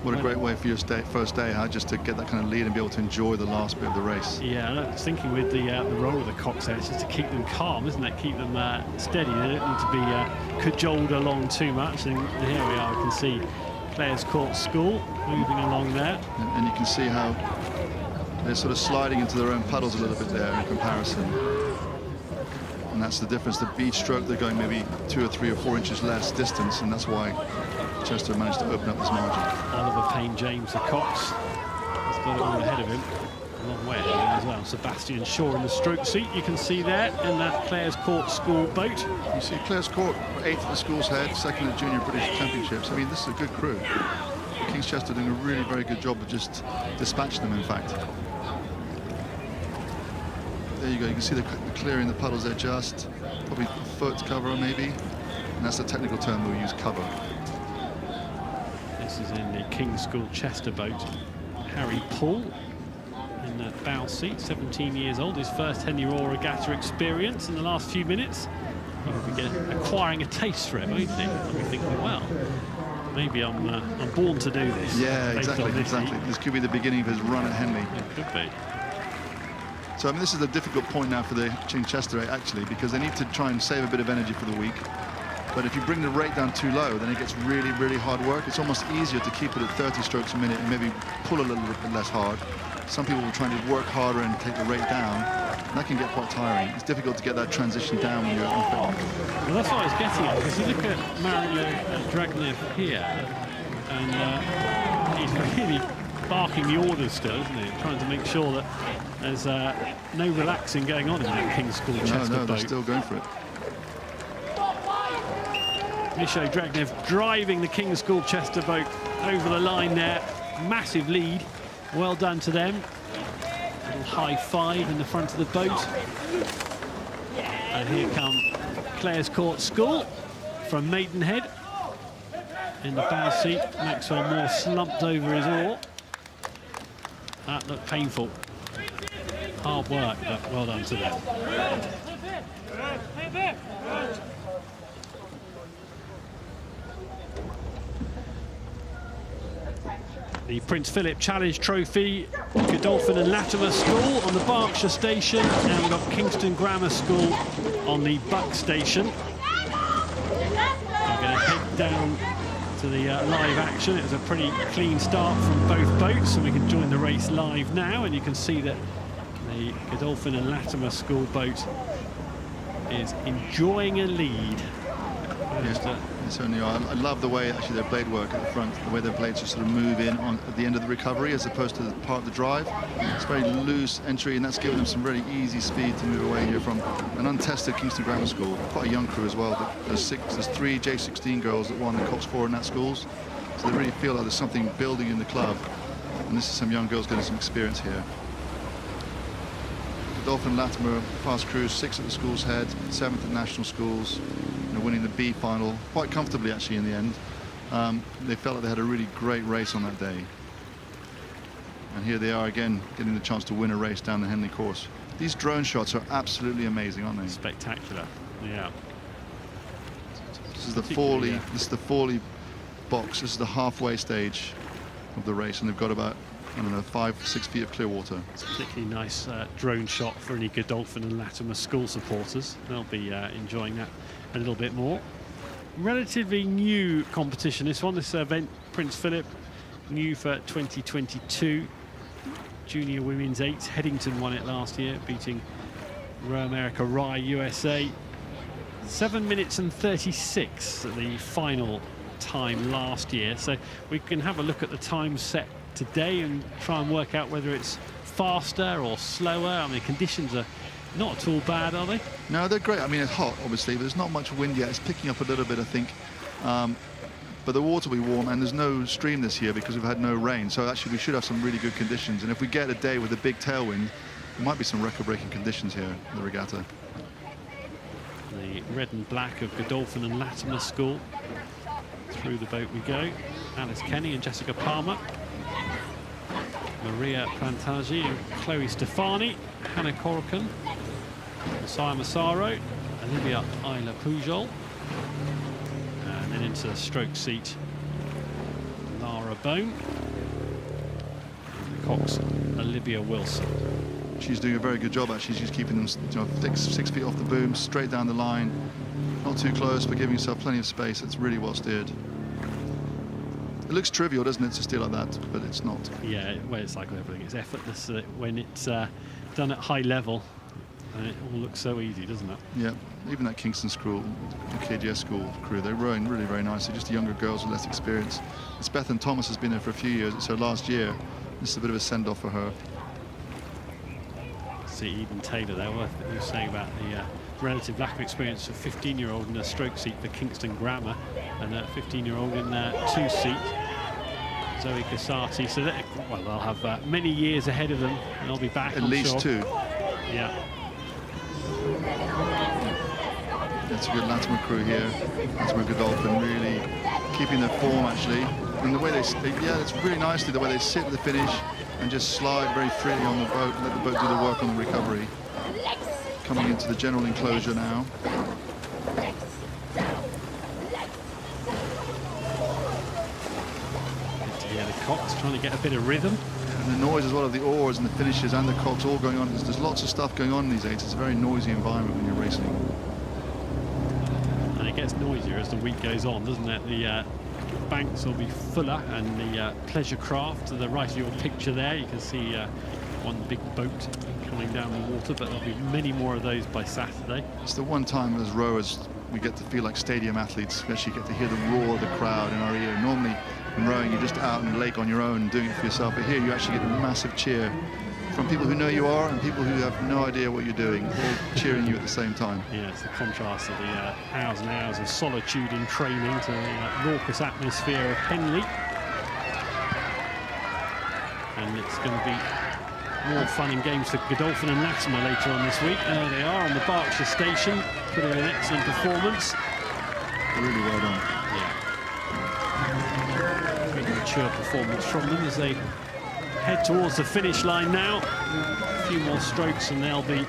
What a great way for your first day, huh? Just to get that kind of lead and be able to enjoy the last bit of the race. Yeah, I was thinking with the role of the cox there, it's just to keep them calm, isn't it? Keep them steady. They don't need to be cajoled along too much. And here we are, we can see Players Court School moving along there. And you can see how they're sort of sliding into their own puddles a little bit there in comparison. And that's the difference. The beach stroke, they're going maybe 2 or 3 or 4 inches less distance, and that's why Chester managed to open up this margin. Oliver Payne-James, the cox, has got it all ahead of him. A long way ahead of him as well. Sebastian Shaw in the stroke seat, you can see there, in that Players Court School boat. You see Players Court, 8th at the school's head, 2nd at Junior British Championships. I mean, this is a good crew. King's Chester doing a really very good job of just dispatching them, in fact. There you go, you can see the clearing the puddles there, just probably a foot cover maybe, and that's the technical term we'll use, cover. This is in the King's School Chester boat. Harry Paul in that bow seat, 17 years old, his first Henley Royal Regatta experience in the last few minutes. He'll be acquiring a taste for it, won't he? I'll be thinking, well, maybe I'm born to do this. Yeah, exactly. This could be the beginning of his run at Henley. It could be. So, I mean, this is a difficult point now for the Chester, actually, because they need to try and save a bit of energy for the week. But if you bring the rate down too low, then it gets really, really hard work. It's almost easier to keep it at 30 strokes a minute and maybe pull a little bit less hard. Some people will try to work harder and take the rate down. And that can get quite tiring. It's difficult to get that transition down when you're unfit. Well, that's what I was getting at, because you look at Mario Dragnev here, and he's really barking the orders still, isn't he? Trying to make sure that there's no relaxing going on in that King's School Chester boat. They're still going for it. Misho Dragnev driving the King's School Chester boat over the line there. Massive lead. Well done to them. Little high five in the front of the boat. And here come Players Court School from Maidenhead. In the bow seat, Maxwell Moore slumped over his oar. That looked painful. Hard work, but well done to them. The Prince Philip Challenge Trophy, Godolphin and Latimer School on the Berkshire station, and we've got Kingston Grammar School on the Buck station. We're going to head down to the live action. It was a pretty clean start from both boats, and we can join the race live now, and you can see that the Godolphin and Latimer School boat is enjoying a lead. Yeah, certainly are. I love the way actually their blade work at the front, the way their blades just sort of move in at the end of the recovery as opposed to the part of the drive. It's very loose entry, and that's given them some really easy speed to move away here from an untested Kingston Grammar School. Quite a young crew as well. There's 3 J16 girls that won the Cox 4 in that schools, so they really feel like there's something building in the club, and this is some young girls getting some experience here. Godolphin Latimer, fast crews, 6th at the school's head, 7th at national schools, winning the B final quite comfortably actually in the end. They felt like they had a really great race on that day. And here they are again, getting the chance to win a race down the Henley course. These drone shots are absolutely amazing, aren't they? Spectacular, yeah. This is the Forley box. This is the halfway stage. of the race, and they've got about, I don't know, 5-6 feet of clear water. It's a particularly nice drone shot for any Godolphin and Latimer School supporters. They'll be enjoying that a little bit more. Relatively new competition, this one, this event, Prince Philip, new for 2022. Junior Women's 8, Headington won it last year, beating Royal America Rye USA. 7 minutes and 36 at the final time last year. So we can have a look at the time set today and try and work out whether it's faster or slower. I mean, conditions are not at all bad, are they? No, they're great. I mean, it's hot, obviously, but there's not much wind yet. It's picking up a little bit, I think. But the water will be warm, and there's no stream this year because we've had no rain. So actually, we should have some really good conditions. And if we get a day with a big tailwind, there might be some record-breaking conditions here in the regatta. The red and black of Godolphin and Latimer School. Through the boat we go. Alice Kenny and Jessica Palmer. Maria Plantaggi and Chloe Stefani. Hannah Corrigan. Messiah Massaro. Olivia Isla Pujol. And then into the stroke seat, Lara Bone. And the Cox, Olivia Wilson. She's doing a very good job, actually. She's keeping them, you know, 6 feet off the boom, straight down the line. Not too close, but giving herself plenty of space. It's really well steered. It looks trivial, doesn't it, to steer like that, but it's not. Yeah, well, it's like everything. It's effortless when it's done at high level. And it all looks so easy, doesn't it? Yeah, even that Kingston school, the KGS school crew, they're rowing really very nicely. Just the younger girls with less experience. It's Bethan Thomas has been there for a few years. It's her last year. This is a bit of a send-off for her. See Eden Taylor there, what you were saying about the relative lack of experience of 15-year-old in a stroke seat for Kingston Grammar, and a 15-year-old in a 2-seat, Zoe Cassati. So that, well, they'll have many years ahead of them, and they'll be back. At least sure. 2. Yeah. That's a good Latimer crew here. Latimer Godolphin really keeping their form, actually. And the way yeah, it's really nicely the way they sit at the finish and just slide very freely on the boat, let the boat do the work on the recovery. Coming into the general enclosure now. Yeah, the Cox trying to get a bit of rhythm. And the noise as well of the oars and the finishes and the cocks all going on. There's lots of stuff going on in these 8s. It's a very noisy environment when you're racing. And it gets noisier as the week goes on, doesn't it? The banks will be fuller, and the pleasure craft to the right of your picture there, you can see one big boat coming down the water, but there'll be many more of those by Saturday. It's the one time as rowers we get to feel like stadium athletes. We actually get to hear the roar of the crowd in our ear. Normally in rowing you're just out in the lake on your own doing it for yourself, but here you actually get a massive cheer from people who know you are and people who have no idea what you're doing, all cheering you at the same time. Yeah, it's the contrast of the hours and hours of solitude in training to the raucous atmosphere of Henley. And it's going to be more fun and games for Godolphin and Latimer later on this week. There they are on the Berkshire station, putting in an excellent performance. Really well done. Yeah. Pretty mature performance from them as they head towards the finish line now. A few more strokes and they'll be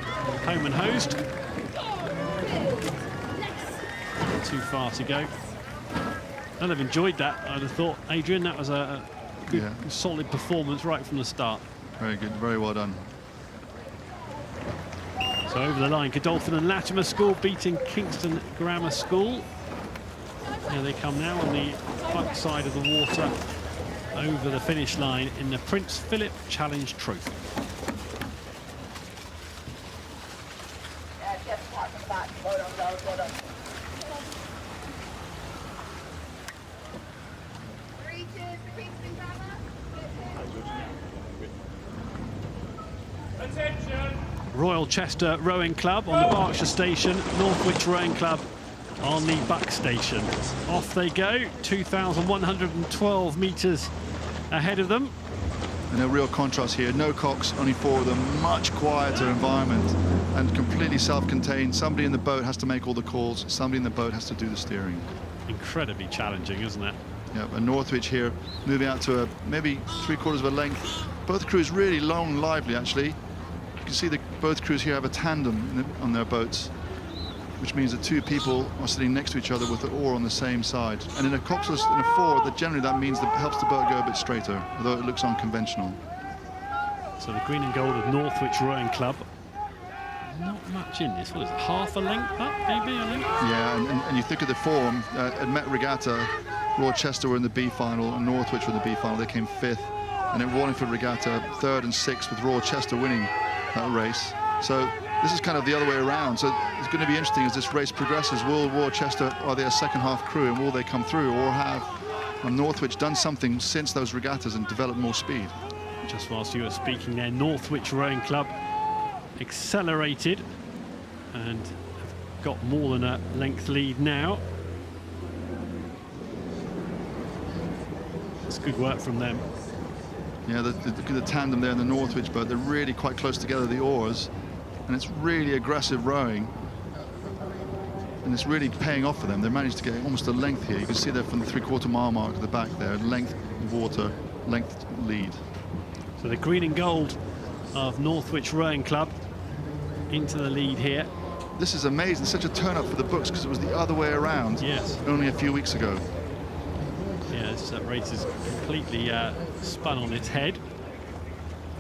home and hosed. Not too far to go. And they've enjoyed that, I'd have thought. Adrian, that was a good, solid performance right from the start. Very good, very well done. So over the line, Godolphin and Latimer School beating Kingston Grammar School. Here they come now on the back side of the water over the finish line in the Prince Philip Challenge Trophy. Royal Chester Rowing Club on the Berkshire station, Norwich Rowing Club on the Buck station. Off they go, 2,112 metres ahead of them. And a real contrast here, no cocks, only 4 of them, much quieter environment and completely self-contained. Somebody in the boat has to make all the calls, somebody in the boat has to do the steering. Incredibly challenging, isn't it? Yeah, and Northwich here moving out to maybe 3/4 of a length. Both crews really long and lively, actually. You can see that both crews here have a tandem on their boats. which means that two people are sitting next to each other with the oar on the same side. And in a coxless, in a forward, generally that means that helps the boat go a bit straighter, although it looks unconventional. So the green and gold of Norwich Rowing Club. Not much in this. What is it? Half a length up, maybe, I think? Yeah, and you think of the form. At MÁ Regatta, Rochester were in the B final and Northwich were in the B final. They came 5th. And at Wallingford Regatta, 3rd and 6th, with Rochester winning that race. So this is kind of the other way around. So it's going to be interesting as this race progresses. Will Rochester, are they a second half crew, and will they come through, or have Northwich done something since those regattas and developed more speed? Just whilst you were speaking there, Norwich Rowing Club accelerated and have got more than a length lead now. It's good work from them. Yeah, the tandem there in the Northwich boat, they're really quite close together, the oars, and it's really aggressive rowing. And it's really paying off for them. They managed to get almost a length here. You can see there from the 3/4 mile mark at the back there, length of water, length lead. So the green and gold of Norwich Rowing Club into the lead here. This is amazing, such a turn up for the books, because it was the other way around. Yes. Only a few weeks ago. Yeah, this race is completely spun on its head.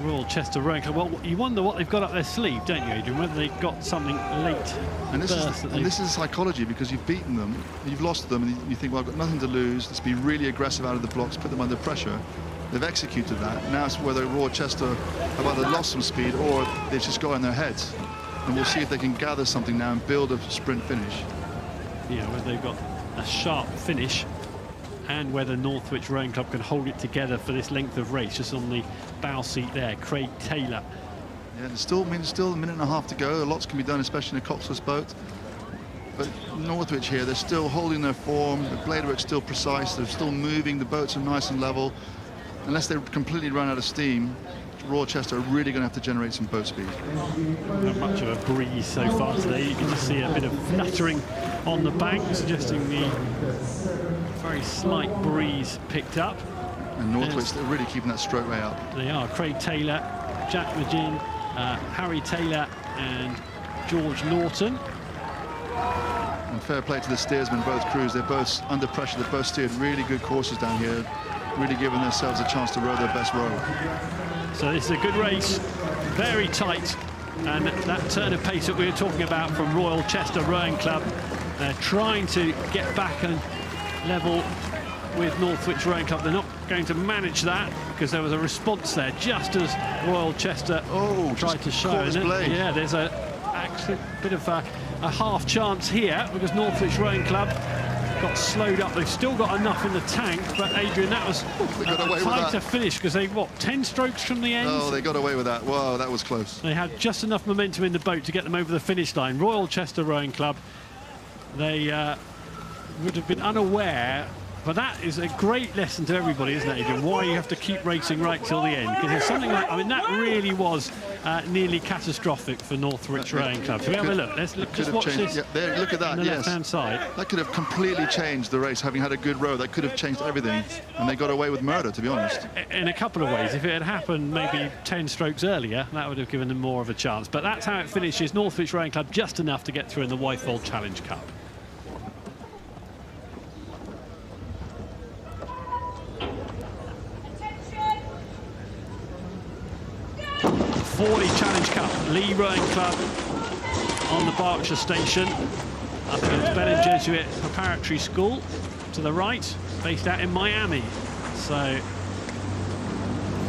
Royal Chester Rowing Club. Well, you wonder what they've got up their sleeve, don't you, Adrian? Whether they've got something late. And this is psychology, because you've beaten them, you've lost them, and you think, well, I've got nothing to lose. Let's be really aggressive out of the blocks, put them under pressure. They've executed that. Now it's whether Rochester have either lost some speed or they've just got in their heads. And we'll see if they can gather something now and build a sprint finish. Yeah, whether they've got a sharp finish and whether Norwich Rowing Club can hold it together for this length of race. Just on the bow seat there, Craig Taylor. Yeah, there's still a minute and a half to go. Lots can be done, especially in a coxless boat. But Northwich here, they're still holding their form. The blade work's still precise. They're still moving. The boats are nice and level. Unless they completely run out of steam, Rochester are really going to have to generate some boat speed. Not much of a breeze so far today. You can just see a bit of fluttering on the bank, suggesting the very slight breeze picked up. And Northwich, they're really keeping that stroke way up. They are. Craig Taylor, Jack McGinn, Harry Taylor and George Norton. And fair play to the steersmen, both crews. They're both under pressure. They've both steered really good courses down here, really giving themselves a chance to row their best row. So this is a good race, very tight, and that turn of pace that we were talking about from Royal Chester Rowing Club, they're trying to get back and level with Norwich Rowing Club. They're not going to manage that because there was a response there just as Royal Chester tried to show. Yeah, there's actually a bit of a half chance here because Norwich Rowing Club got slowed up. They've still got enough in the tank, but Adrian, that was a tighter finish because they, what, 10 strokes from the end? Oh, they got away with that. Wow, that was close. They had just enough momentum in the boat to get them over the finish line. Royal Chester Rowing Club, they would have been unaware, but that is a great lesson to everybody, isn't it, Adrian? Why you have to keep racing right till the end. Because there's something like, I mean, that really was nearly catastrophic for Norwich Rowing Club. So we have a look. Let's look, just watch this. Yeah, there, look at that, on the left-hand side. That could have completely changed the race, having had a good row. That could have changed everything. And they got away with murder, to be honest. In a couple of ways. If it had happened maybe 10 strokes earlier, that would have given them more of a chance. But that's how it finishes. Norwich Rowing Club just enough to get through in the Whitefold Challenge Cup. Challenge Cup, Lea Rowing Club on the Berkshire station up against Bedford Jesuit Preparatory School to the right, based out in Miami. So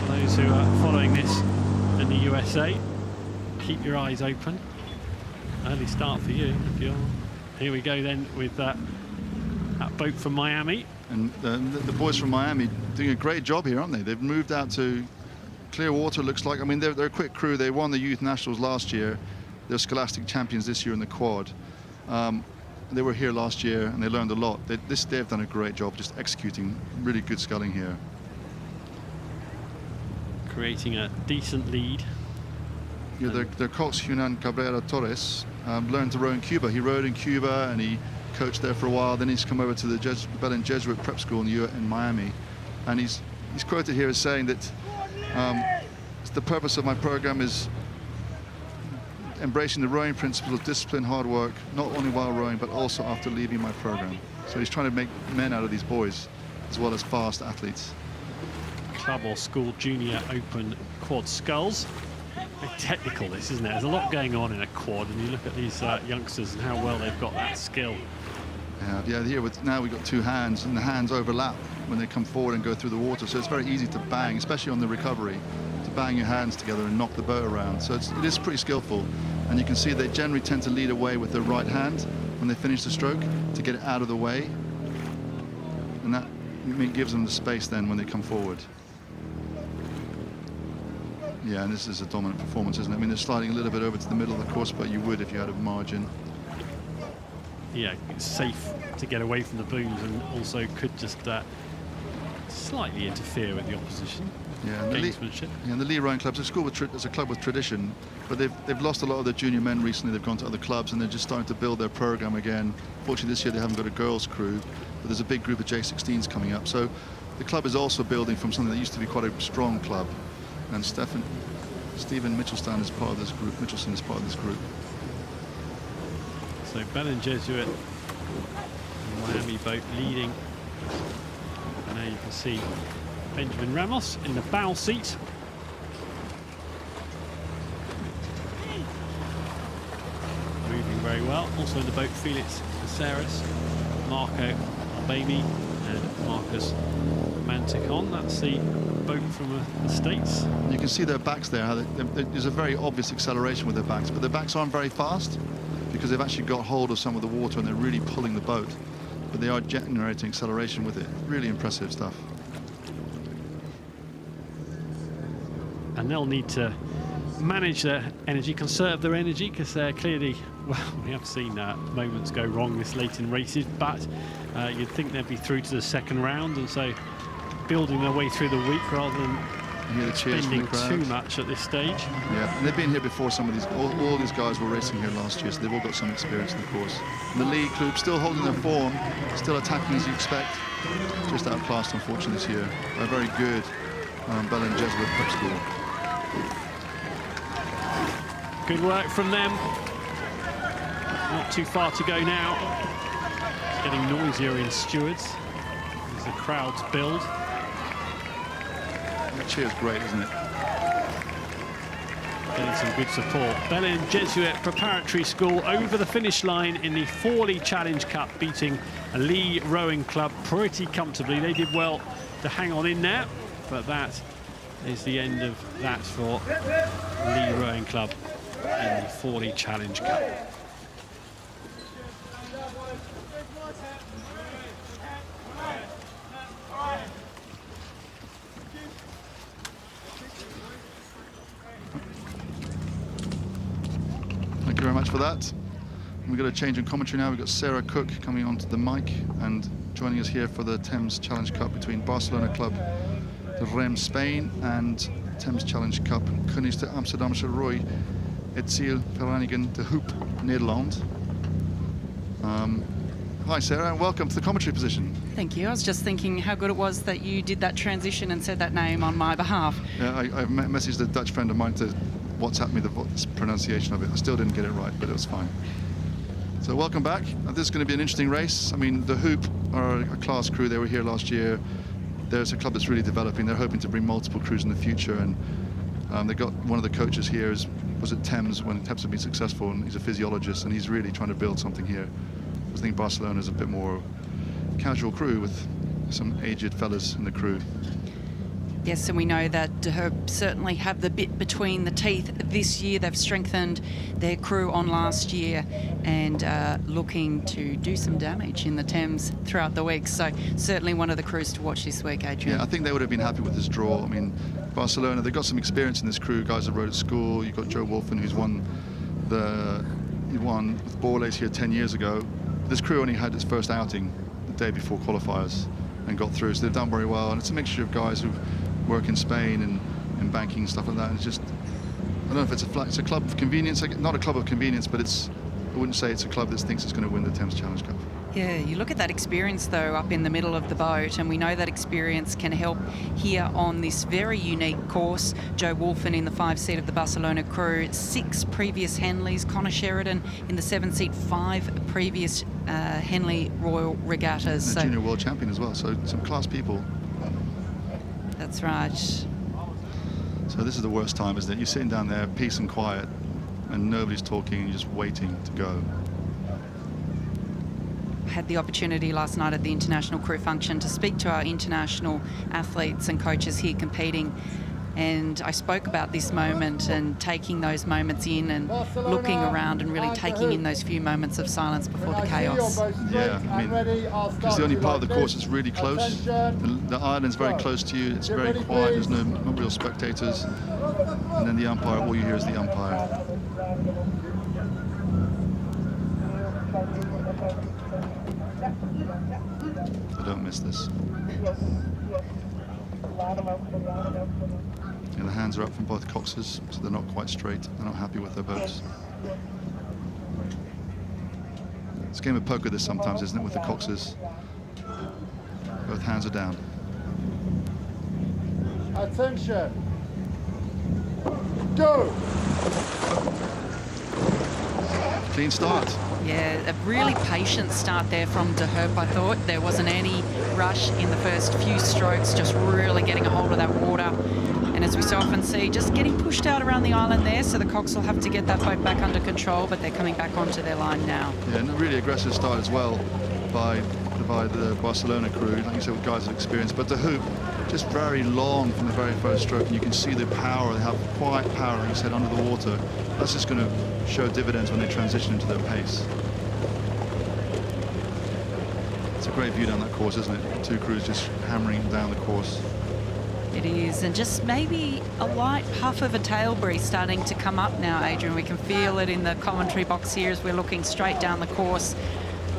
for those who are following this in the USA, keep your eyes open. Early start for you. Here we go then with that boat from Miami. And the boys from Miami doing a great job here, aren't they? They've moved out to clear water, looks like. I mean, they're a quick crew. They won the Youth Nationals last year. They're Scholastic champions this year in the quad. They were here last year and they learned a lot. They've done a great job just executing really good sculling here. Creating a decent lead. Yeah, their cox, Hunan Cabrera Torres, learned to row in Cuba. He rowed in Cuba and he coached there for a while. Then he's come over to the Belen Jesuit Prep School in Miami. And he's quoted here as saying that the purpose of my program is embracing the rowing principles of discipline, hard work, not only while rowing, but also after leaving my program. So he's trying to make men out of these boys, as well as fast athletes. Club or school junior open quad sculls. Very technical, this, isn't it? There's a lot going on in a quad, and you look at these youngsters and how well they've got that skill. Yeah, here now we've got two hands, and the hands overlap when they come forward and go through the water, so it's very easy to bang, especially on the recovery, to bang your hands together and knock the boat around. So it is pretty skillful, and you can see they generally tend to lead away with their right hand when they finish the stroke to get it out of the way, and that gives them the space then when they come forward. Yeah, and this is a dominant performance, isn't it? I mean, they're sliding a little bit over to the middle of the course, but you would if you had a margin. Yeah, it's safe to get away from the booms, and also could just slightly interfere with the opposition. Yeah, and the Lea rowing clubs, it's a club with tradition, but they've lost a lot of their junior men recently. They've gone to other clubs, and they're just starting to build their program again. Fortunately, this year they haven't got a girls' crew, but there's a big group of J16s coming up. So the club is also building from something that used to be quite a strong club. And Stephen Mitchelson is part of this group. So Belen Jesuit, Miami boat leading. And now you can see Benjamin Ramos in the bow seat. Moving very well. Also in the boat, Felix Caceres, Marco Albami, and Marcus Manticon. That's the boat from the States. You can see their backs there. How there's a very obvious acceleration with their backs, but their backs aren't very fast because they've actually got hold of some of the water and they're really pulling the boat. But they are generating acceleration with it. Really impressive stuff. And they'll need to manage their energy, conserve their energy, because they're clearly, well, we have seen moments go wrong this late in races, but you'd think they'd be through to the second round, and so building their way through the week rather than spending too much at this stage. Yeah, and they've been here before. Some of these, all these guys were racing here last year, so they've all got some experience in the course. And the Lea group still holding their form, still attacking as you expect. Just outclassed, unfortunately, this year. A very good Belen Jesuit prep school. Good work from them. Not too far to go now. It's getting noisier in stewards as the crowds build. That cheer's great, isn't it? Getting some good support. Belen Jesuit Preparatory School over the finish line in the Forley Challenge Cup, beating a Lea Rowing Club pretty comfortably. They did well to hang on in there, but that is the end of that for Lea Rowing Club in the Forley Challenge Cup. Thank you very much for that. We've got a change in commentary now. We've got Sarah Cook coming onto the mic and joining us here for the Thames Challenge Cup between Barcelona Club de Rem, Spain, and Thames Challenge Cup Koning de Amsterdamse Rooi Etziel Vereniging de Hoop, Nederland. Hi Sarah, and welcome to the commentary position. Thank you. I was just thinking how good it was that you did that transition and said that name on my behalf. Yeah, I messaged a Dutch friend of mine to WhatsApp me the pronunciation of it. I still didn't get it right, but it was fine. So welcome back. This is going to be an interesting race. I mean, the Hoop are a class crew. They were here last year. There's a club that's really developing. They're hoping to bring multiple crews in the future, and they got one of the coaches here was at Thames when Thames had been successful, and he's a physiologist, and he's really trying to build something here. I think Barcelona is a bit more casual crew with some aged fellas in the crew. Yes, and we know that De Hoop certainly have the bit between the teeth this year. They've strengthened their crew on last year and looking to do some damage in the Thames throughout the week. So certainly one of the crews to watch this week, Adrian. Yeah, I think they would have been happy with this draw. I mean, Barcelona, they've got some experience in this crew. Guys that rode at school. You've got Joe Wolfen, who's won with Borlase here 10 years ago. This crew only had its first outing the day before qualifiers and got through, so they've done very well. And it's a mixture of guys who work in Spain and in banking and stuff like that. And it's just, I don't know if it's a club of convenience, not a club of convenience, but I wouldn't say it's a club that thinks it's going to win the Thames Challenge Cup. Yeah, you look at that experience though up in the middle of the boat, and we know that experience can help here on this very unique course. Joe Wolfen in the 5-seat of the Barcelona crew, 6 previous Henleys, Connor Sheridan in the 7-seat, 5 previous Henley Royal Regattas. And a junior world champion as well, so some class people. That's right. So this is the worst time, isn't it? You're sitting down there, peace and quiet, and nobody's talking, and you're just waiting to go. Had the opportunity last night at the international crew function to speak to our international athletes and coaches here competing, and I spoke about this moment and taking those moments in and looking around and really taking in those few moments of silence before the chaos. Yeah, I mean, it's the only part of the course that's really close. The island's very close to you, it's very quiet, there's no real spectators, and then the umpire, all you hear is the umpire. I don't miss this. And the hands are up from both coxes, so they're not quite straight. They're not happy with their boats. It's a game of poker this sometimes, isn't it, with the coxes? Both hands are down. Attention. Go. Clean start. Yeah, a really patient start there from De Hoop, I thought. There wasn't any rush in the first few strokes, just really getting a hold of that water. And as we so often see, just getting pushed out around the island there, so the Cox will have to get that boat back under control, but they're coming back onto their line now. Yeah, and a really aggressive start as well by the Barcelona crew, like you said, with guys of experience. But De Hoop, just very long from the very first stroke, and you can see the power. They have quiet power, like you said, under the water. That's just going to show dividends when they transition into their pace. It's a great view down that course, isn't it? 2 crews just hammering down the course. It is, and just maybe a light puff of a tail breeze starting to come up now, Adrian. We can feel it in the commentary box here as we're looking straight down the course.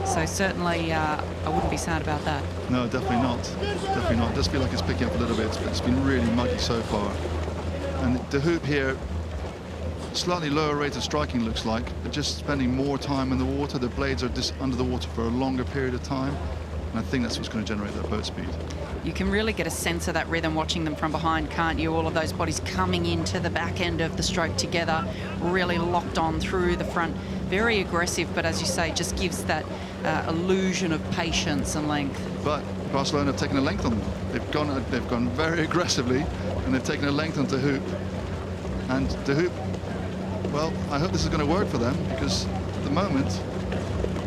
So certainly, I wouldn't be sad about that. No, definitely not. Definitely not. It does feel like it's picking up a little bit, but it's been really muggy so far. And De Hoop here, slightly lower rate of striking looks like, but just spending more time in the water. The blades are just under the water for a longer period of time, and I think that's what's going to generate that boat speed. You can really get a sense of that rhythm watching them from behind, can't you? All of those bodies coming into the back end of the stroke together, really locked on through the front. Very aggressive, but as you say, just gives that illusion of patience and length. But Barcelona have taken a length on them. They've gone very aggressively, and they've taken a length on De Hoop. And De Hoop, well, I hope this is going to work for them, because at the moment,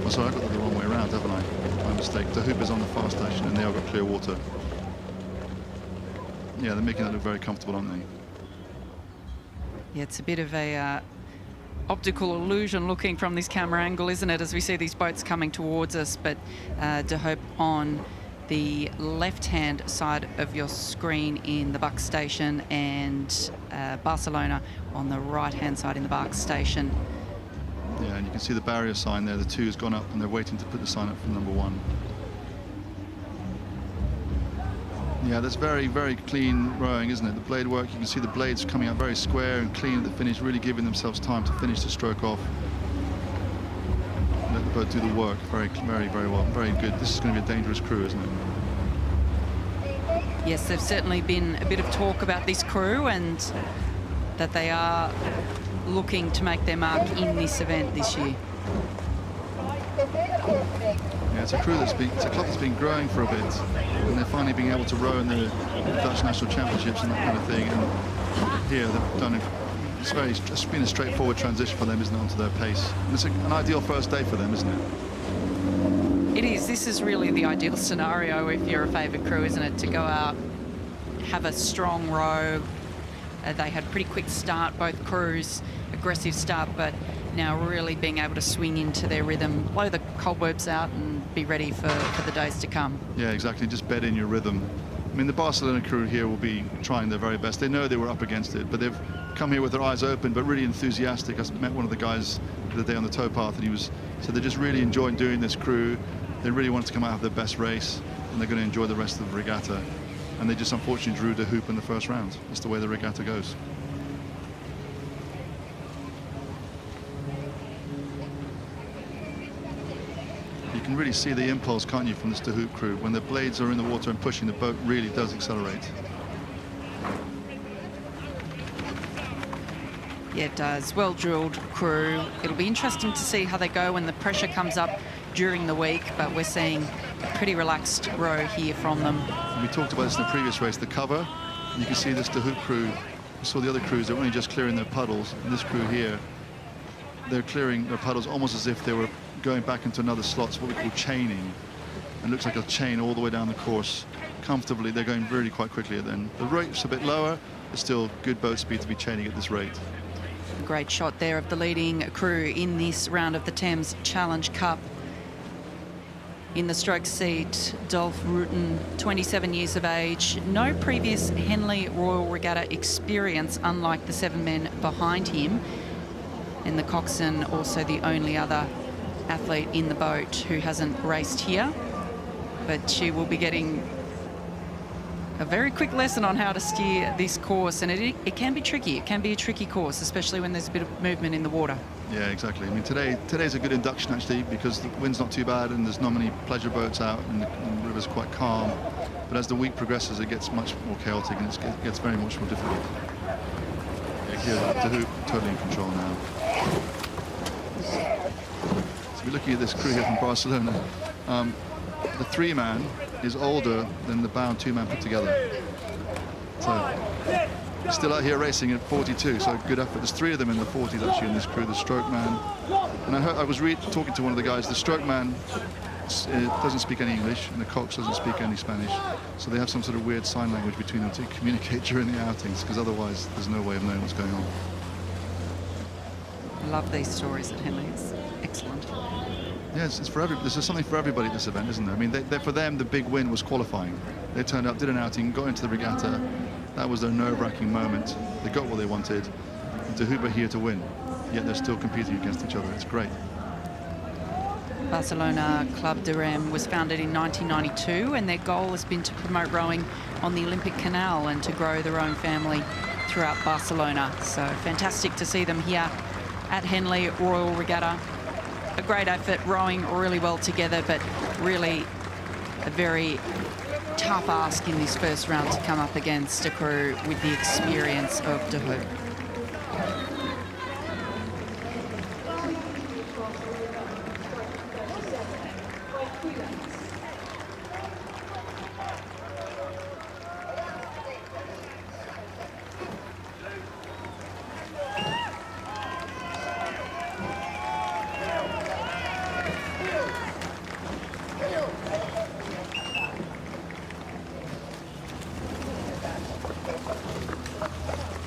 oh, sorry, I got that the wrong way around, haven't I? My mistake. De Hoop is on the far station, and they have got clear water. Yeah, they're making that look very comfortable, aren't they? Yeah, it's a bit of a optical illusion looking from this camera angle, isn't it, as we see these boats coming towards us. But De Hoop on the left-hand side of your screen in the Buck station, and Barcelona on the right-hand side in the Bark station. Yeah, and you can see the barrier sign there. The 2 has gone up, and they're waiting to put the sign up for number 1. Yeah, that's very, very clean rowing, isn't it? The blade work, you can see the blades coming out very square and clean at the finish, really giving themselves time to finish the stroke off. Let the boat do the work very, very, very well. Very good. This is going to be a dangerous crew, isn't it? Yes, there's certainly been a bit of talk about this crew, and that they are looking to make their mark in this event this year. Yeah, it's a crew it's a club that's been growing for a bit, and they're finally being able to row in the Dutch National Championships and that kind of thing. And here they've done it's been a straightforward transition for them, isn't it, onto their pace. And it's an ideal first day for them, isn't it? It is. This is really the ideal scenario if you're a favoured crew, isn't it? To go out, have a strong row. They had a pretty quick start, both crews, aggressive start, but now really being able to swing into their rhythm, blow the cobwebs out and be ready for the days to come. Yeah, exactly. Just bed in your rhythm. I mean, the Barcelona crew here will be trying their very best. They know they were up against it, but they've come here with their eyes open, but really enthusiastic. I met one of the guys the other day on the towpath, and so they're just really enjoying doing this crew. They really want to come out and have their best race, and they're going to enjoy the rest of the regatta. And they just unfortunately drew De Hoop in the first round. That's the way the regatta goes. You can really see the impulse, can't you, from this De Hoop crew? When the blades are in the water and pushing, the boat really does accelerate. Yeah, it does. Well-drilled crew. It'll be interesting to see how they go when the pressure comes up during the week, but we're seeing a pretty relaxed row here from them. And we talked about this in the previous race, the cover. And you can see this De Hoop crew. We saw the other crews, they're only just clearing their puddles. And this crew here, they're clearing their puddles almost as if they were going back into another slot. It's what we call chaining. And it looks like a chain all the way down the course. Comfortably, they're going really quite quickly at the end. The rate's a bit lower, but still good boat speed to be chaining at this rate. Great shot there of the leading crew in this round of the Thames Challenge Cup. In the stroke seat, Dolph Rutten, 27 years of age, no previous Henley Royal Regatta experience, unlike the 7 men behind him. And the coxswain, also the only other athlete in the boat who hasn't raced here. But she will be getting a very quick lesson on how to steer this course, and it can be tricky. It can be a tricky course, especially when there's a bit of movement in the water. Yeah, exactly. I mean, today's a good induction, actually, because the wind's not too bad and there's not many pleasure boats out and the river's quite calm. But as the week progresses, it gets much more chaotic and it gets very much more difficult. Yeah, here, De Hoop totally in control now. So we're looking at this crew here from Barcelona. The 3-man is older than the bound 2-man put together. So still out here racing at 42, so good effort. There's 3 of them in the 40s actually in this crew, the stroke man. And I was talking to one of the guys, the stroke man doesn't speak any English and the cox doesn't speak any Spanish. So they have some sort of weird sign language between them to communicate during the outings, because otherwise there's no way of knowing what's going on. I love these stories at Henley. It's excellent. Yeah, it's for there's something for everybody at this event, isn't there? I mean, for them, the big win was qualifying. They turned up, did an outing, got into the regatta. That was their nerve-wracking moment. They got what they wanted. And De Hoop are here to win, yet they're still competing against each other. It's great. Barcelona Club de Rem was founded in 1992, and their goal has been to promote rowing on the Olympic Canal and to grow the rowing family throughout Barcelona. So fantastic to see them here at Henley Royal Regatta. A great effort, rowing really well together, but really a very tough ask in this first round to come up against a crew with the experience of De Hoop.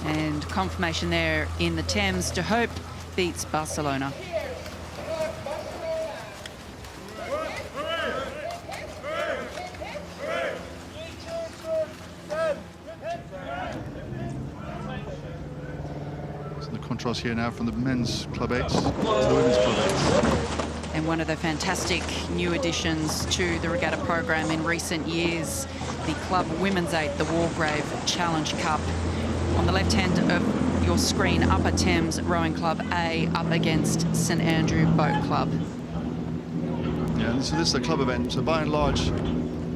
And confirmation there in the Thames. De Hoop beats Barcelona. So the contrast here now from the men's Club 8 to the women's Club 8. And one of the fantastic new additions to the regatta program in recent years, the Club Women's 8, the Wargrave Challenge Cup. On the left hand of your screen, Upper Thames Rowing Club A up against St Andrew Boat Club. Yeah, so this is a club event. So by and large,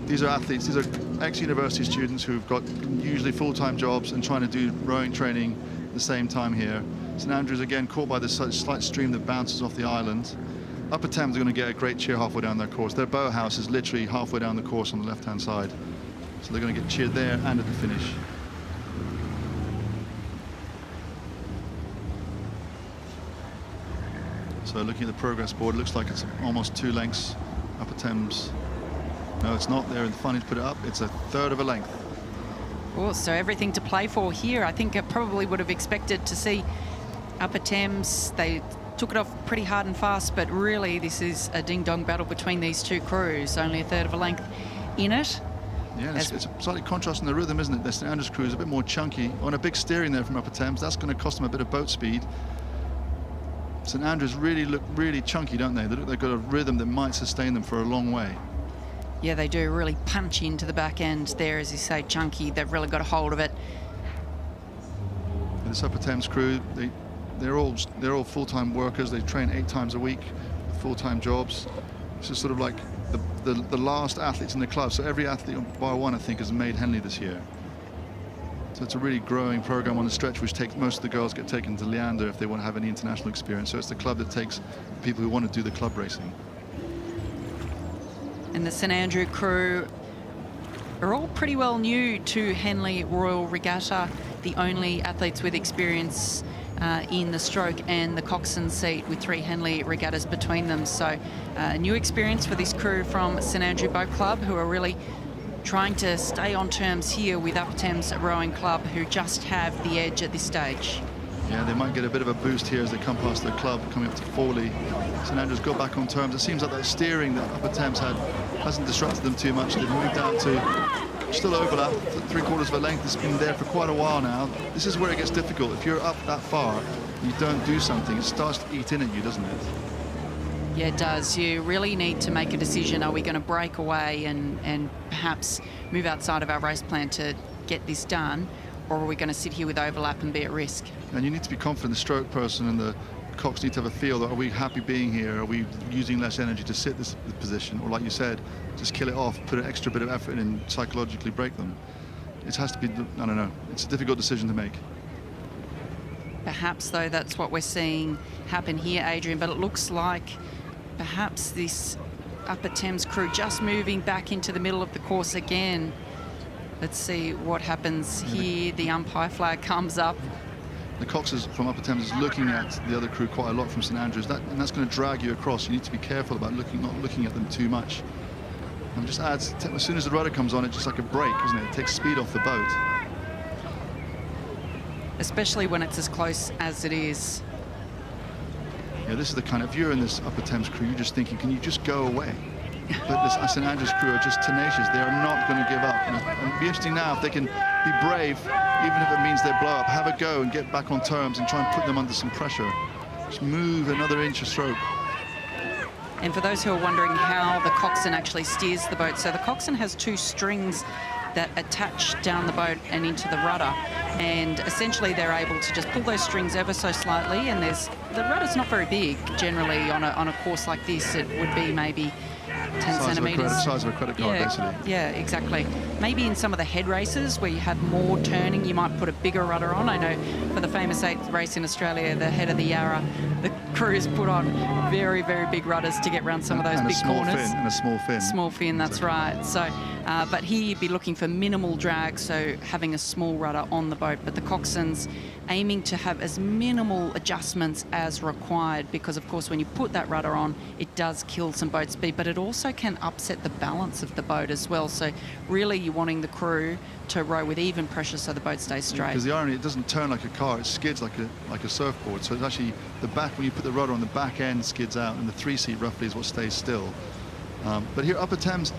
these are athletes, these are ex-university students who've got usually full-time jobs and trying to do rowing training at the same time here. St Andrews again caught by this slight stream that bounces off the island. Upper Thames are going to get a great cheer halfway down their course. Their boathouse is literally halfway down the course on the left-hand side. So they're going to get cheered there and at the finish. So looking at the progress board, it looks like it's almost 2 lengths. Upper Thames. No, it's not there. The funnies put it up. It's a 1/3 of a length. Oh, so everything to play for here. I think I probably would have expected to see Upper Thames. They took it off pretty hard and fast, but really this is a ding-dong battle between these two crews. Only a 1/3 of a length in it. Yeah, it's a slightly contrast in the rhythm, isn't it? The St Andrews crew is a bit more chunky. On a big steering there from Upper Thames, that's going to cost them a bit of boat speed. St Andrews really look really chunky, don't they? They look, they've got a rhythm that might sustain them for a long way. Yeah, they do really punch into the back end there, as you say, chunky. They've really got a hold of it. And this Upper Thames crew, they're all full-time workers. They train 8 times a week, full-time jobs. This is sort of like the last athletes in the club. So every athlete bar one, I think, has made Henley this year. So it's a really growing program on the stretch, which takes most of the girls get taken to Leander if they want to have any international experience. So it's the club that takes people who want to do the club racing. And the St Andrew crew are all pretty well new to Henley Royal Regatta, the only athletes with experience in the stroke and the coxswain seat, with 3 Henley regattas between them. So new experience for this crew from St Andrew Boat Club, who are really trying to stay on terms here with Upper Thames Rowing Club, who just have the edge at this stage. Yeah, they might get a bit of a boost here as they come past their club, coming up to Forley. St Andrews got back on terms. It seems like that steering that Upper Thames had hasn't disrupted them too much. They've moved out to still overlap, 3/4 of a length. It's been there for quite a while now. This is where it gets difficult. If you're up that far, you don't do something, it starts to eat in at you, doesn't it? Yeah, it does. You really need to make a decision. Are we going to break away and perhaps move outside of our race plan to get this done, or are we going to sit here with overlap and be at risk? And you need to be confident. The stroke person and the cox need to have a feel that, are we happy being here? Are we using less energy to sit this position? Or like you said, just kill it off, put an extra bit of effort in and psychologically break them. It has to be, I don't know, it's a difficult decision to make. Perhaps, though, that's what we're seeing happen here, Adrian, but it looks like perhaps this Upper Thames crew just moving back into the middle of the course again. Let's see what happens here. The umpire flag comes up. The coxers from Upper Thames is looking at the other crew quite a lot from St Andrews, and that's going to drag you across. You need to be careful about not looking at them too much. And just adds, as soon as the rudder comes on, it's just like a brake, isn't it? It takes speed off the boat. Especially when it's as close as it is. Yeah, this is the kind of, if you're in this Upper Thames crew, you're just thinking, can you just go away? But this St Andrews crew are just tenacious. They are not going to give up. And it'll be interesting now if they can be brave, even if it means they blow up, have a go and get back on terms and try and put them under some pressure. Just move another inch of stroke. And for those who are wondering how the coxswain actually steers the boat, so the coxswain has 2 strings that attach down the boat and into the rudder, and essentially they're able to just pull those strings ever so slightly, and the rudder's not very big generally on a course like this. It would be maybe 10 centimetres. Size of a credit card, basically. Yeah, exactly. Maybe in some of the head races where you have more turning, you might put a bigger rudder on. I know for the famous 8th race in Australia, the head of the Yarra, the crews put on very, very big rudders to get around some of those big corners. And a small fin. Small fin, that's right. So, but here you'd be looking for minimal drag, so having a small rudder on the boat. But the coxswains aiming to have as minimal adjustments as required, because of course when you put that rudder on, it does kill some boat speed, but it also can upset the balance of the boat as well. So really you're wanting the crew to row with even pressure so the boat stays straight. Because the irony, it doesn't turn like a car, it skids like a surfboard. So it's actually the back, when you put the rudder on, the back end skids out, and the 3-seat roughly is what stays still. But here Upper Thames,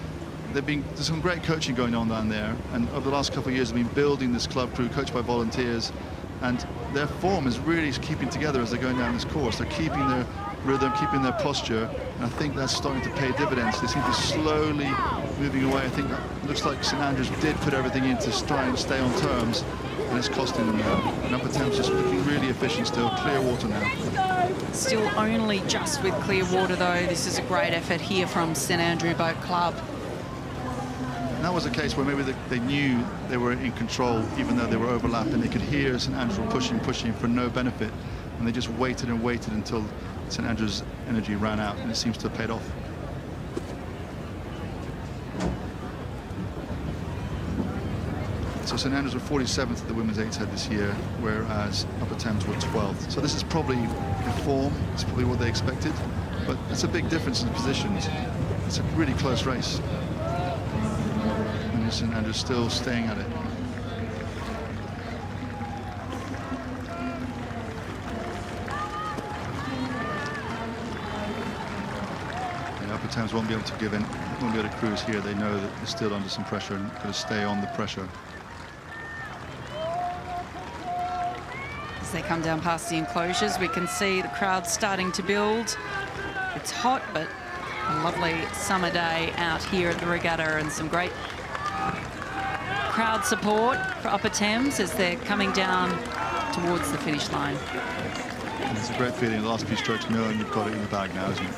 there's some great coaching going on down there, and over the last couple of years they've been building this club crew, coached by volunteers, and their form is really keeping together as they're going down this course. They're keeping their rhythm, keeping their posture, and I think that's starting to pay dividends. They seem to be slowly moving away. I think that looks like St Andrews did put everything in to try and stay on terms, and it's costing them now. And Upper Thames just looking really efficient still, clear water now. Still only just with clear water though. This is a great effort here from St Andrew Boat Club. And that was a case where maybe they knew they were in control, even though they were overlapping. They could hear St Andrews pushing for no benefit, and they just waited and waited until St Andrews' energy ran out, and it seems to have paid off. So St Andrews were 47th at the women's 8's head this year, whereas Upper Thames were 12th. So this is probably the form, it's probably what they expected, but it's a big difference in positions. It's a really close race. And St Andrews still staying at it. Upper Thames won't be able to give in, won't be able to cruise here. They know that they're still under some pressure and got to stay on the pressure. As they come down past the enclosures, we can see the crowd starting to build. It's hot, but a lovely summer day out here at the regatta, and some great crowd support for Upper Thames as they're coming down towards the finish line. And it's a great feeling, the last few strokes, knowing you've got it in the bag now, isn't it?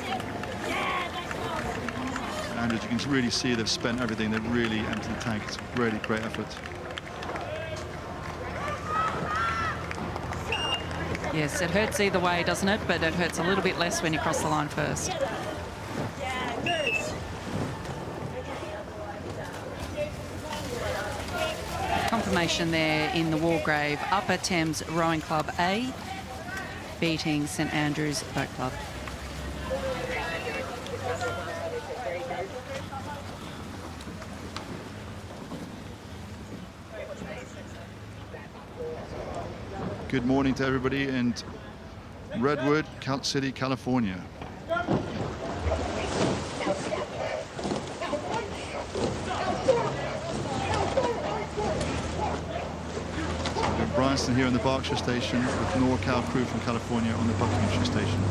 Andrews, you can really see they've spent everything. They've really emptied the tank. It's a really great effort. Yes, it hurts either way, doesn't it? But it hurts a little bit less when you cross the line first. Confirmation there in the Wargrave Upper Thames Rowing Club A, beating St Andrews Boat Club. Good morning to everybody in Redwood City, California. Bryanston here in the Berkshire station with NorCal crew from California on the Buckinghamshire station.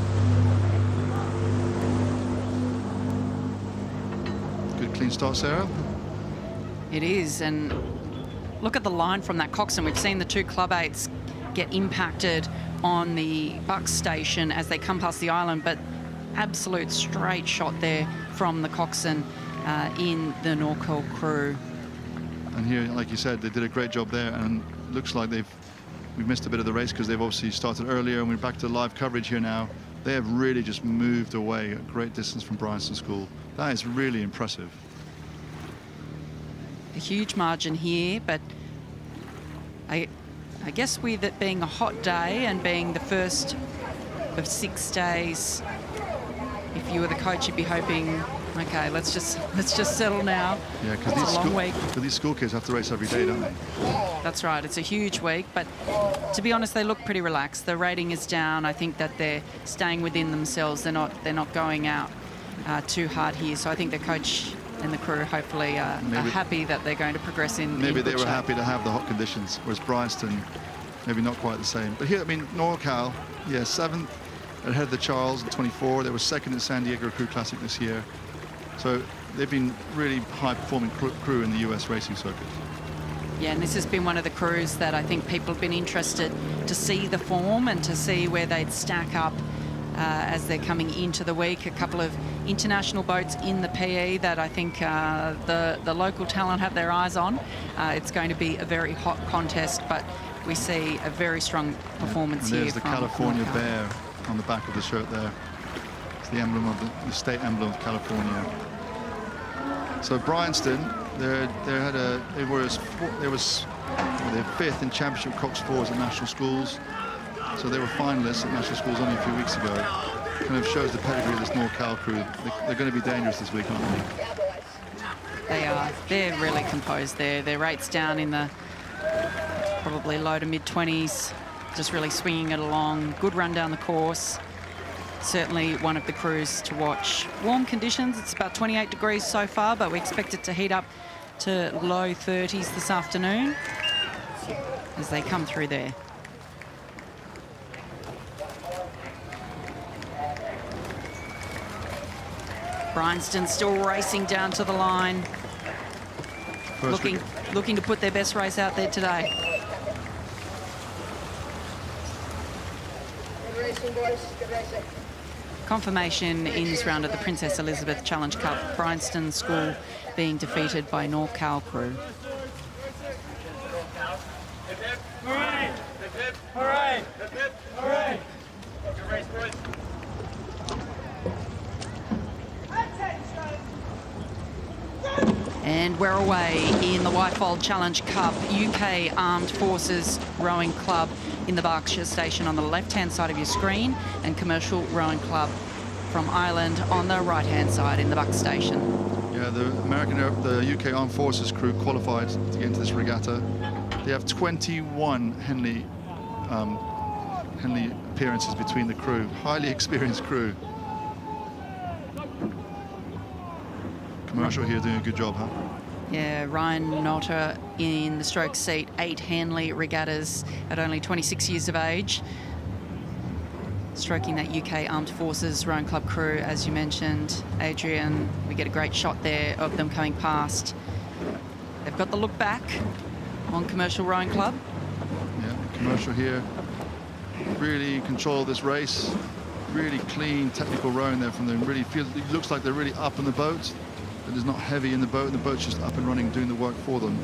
Good clean start, Sarah. It is, and look at the line from that coxswain. We've seen the two club eights get impacted on the Bucks station as they come past the island, but absolute straight shot there from the coxswain in the NorCal crew. And here, like you said, they did a great job there, and looks like we've missed a bit of the race because they've obviously started earlier, and we're back to live coverage here now. They have really just moved away a great distance from Bryanston School. That is really impressive. A huge margin here, but I guess with it being a hot day and being the first of 6 days, if you were the coach, you'd be hoping, okay, let's just settle now. Yeah, because these school kids have to race every day, don't they? That's right. It's a huge week, but to be honest, they look pretty relaxed. The rating is down. I think that they're staying within themselves. They're not going out too hard here. So I think the coach and the crew hopefully are happy that they're going to progress in. Maybe they were happy to have the hot conditions, whereas Bryanston maybe not quite the same. But here, I mean, NorCal, yeah, 7th ahead of the Charles at 24. They were 2nd in San Diego Crew Classic this year. So they've been really high-performing crew in the US racing circuit. Yeah, and this has been one of the crews that I think people have been interested to see the form and to see where they'd stack up as they're coming into the week. A couple of international boats in the PE that I think the local talent have their eyes on. It's going to be a very hot contest, but we see a very strong performance and here. There's the California bear on the back of the shirt there. It's the emblem of the state emblem of California. So Bryanston, they were 5th in championship Cox Fours at national schools. So they were finalists at national schools only a few weeks ago. Kind of shows the pedigree of this NorCal crew. They're going to be dangerous this week, aren't they? They are. They're really composed there. Their rates down in the probably low to mid-20s, just really swinging it along. Good run down the course. Certainly one of the crews to watch. Warm conditions. It's about 28 degrees so far, but we expect it to heat up to low 30s this afternoon as they come through there. Bryanston still racing down to the line, looking to put their best race out there today. Good racing, boys. Good racing. Confirmation in this round of the Princess Elizabeth Challenge Cup. Bryanston School being defeated by NorCal crew. Hooray! Hooray! Hooray! Good race, boys. And we're away in the Whitefold Challenge Cup, UK Armed Forces Rowing Club in the Berkshire station on the left-hand side of your screen, and Commercial Rowing Club from Ireland on the right-hand side in the Bucks station. Yeah, the UK Armed Forces crew qualified to get into this regatta. They have 21 Henley appearances between the crew. Highly experienced crew. Commercial here doing a good job, huh? Yeah, Ryan Notter in the stroke seat, 8 Henley regattas at only 26 years of age. Stroking that UK Armed Forces Rowing Club crew, as you mentioned, Adrian. We get a great shot there of them coming past. They've got the look back on Commercial Rowing Club. Yeah, Commercial here really in control of this race. Really clean technical rowing there from them. Really feels, it looks like they're really up in the boat. It is not heavy in the boat. The boat's just up and running, doing the work for them.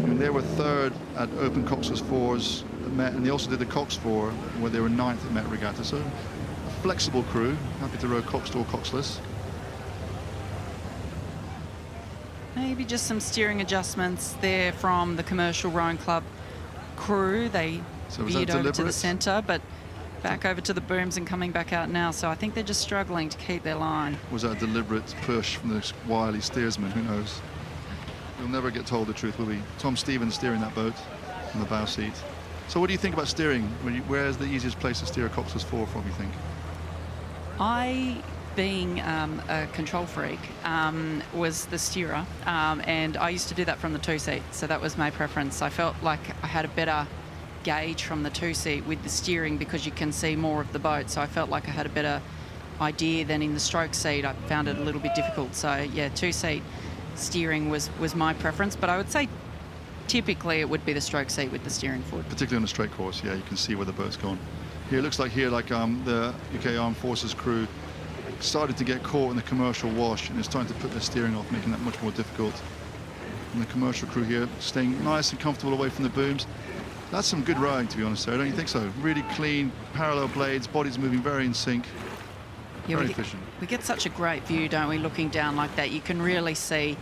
And they were third at Open Coxless Fours at Met, and they also did the Cox Four, where they were ninth at Met Regatta. So a flexible crew, happy to row coxed or coxless. Maybe just some steering adjustments there from the Commercial Rowing Club crew. They veered over to the centre, but back over to the booms and coming back out now. So I think they're just struggling to keep their line. Was that a deliberate push from the wily steersman? Who knows? We'll never get told the truth, will we? Tom Stevens steering that boat in the bow seat. So what do you think about steering? Where's the easiest place to steer a Coxless Four from, you think? I, being a control freak, was the steerer, and I used to do that from the two-seat, so that was my preference. I felt like I had a better gauge from the two-seat with the steering because you can see more of the boat, so I felt like I had a better idea than in the stroke seat. I found it a little bit difficult, so yeah, two-seat steering was my preference, but I would say typically it would be the stroke seat with the steering forward. Particularly on a straight course, yeah, you can see where the boat's gone. Here, it looks like the UK Armed Forces crew started to get caught in the commercial wash and it's starting to put their steering off, making that much more difficult. And the commercial crew here staying nice and comfortable away from the booms. That's some good rowing, to be honest, Sarah, don't you think so? Really clean, parallel blades, bodies moving very in sync. Yeah, very efficient. We get such a great view, don't we, looking down like that. You can really see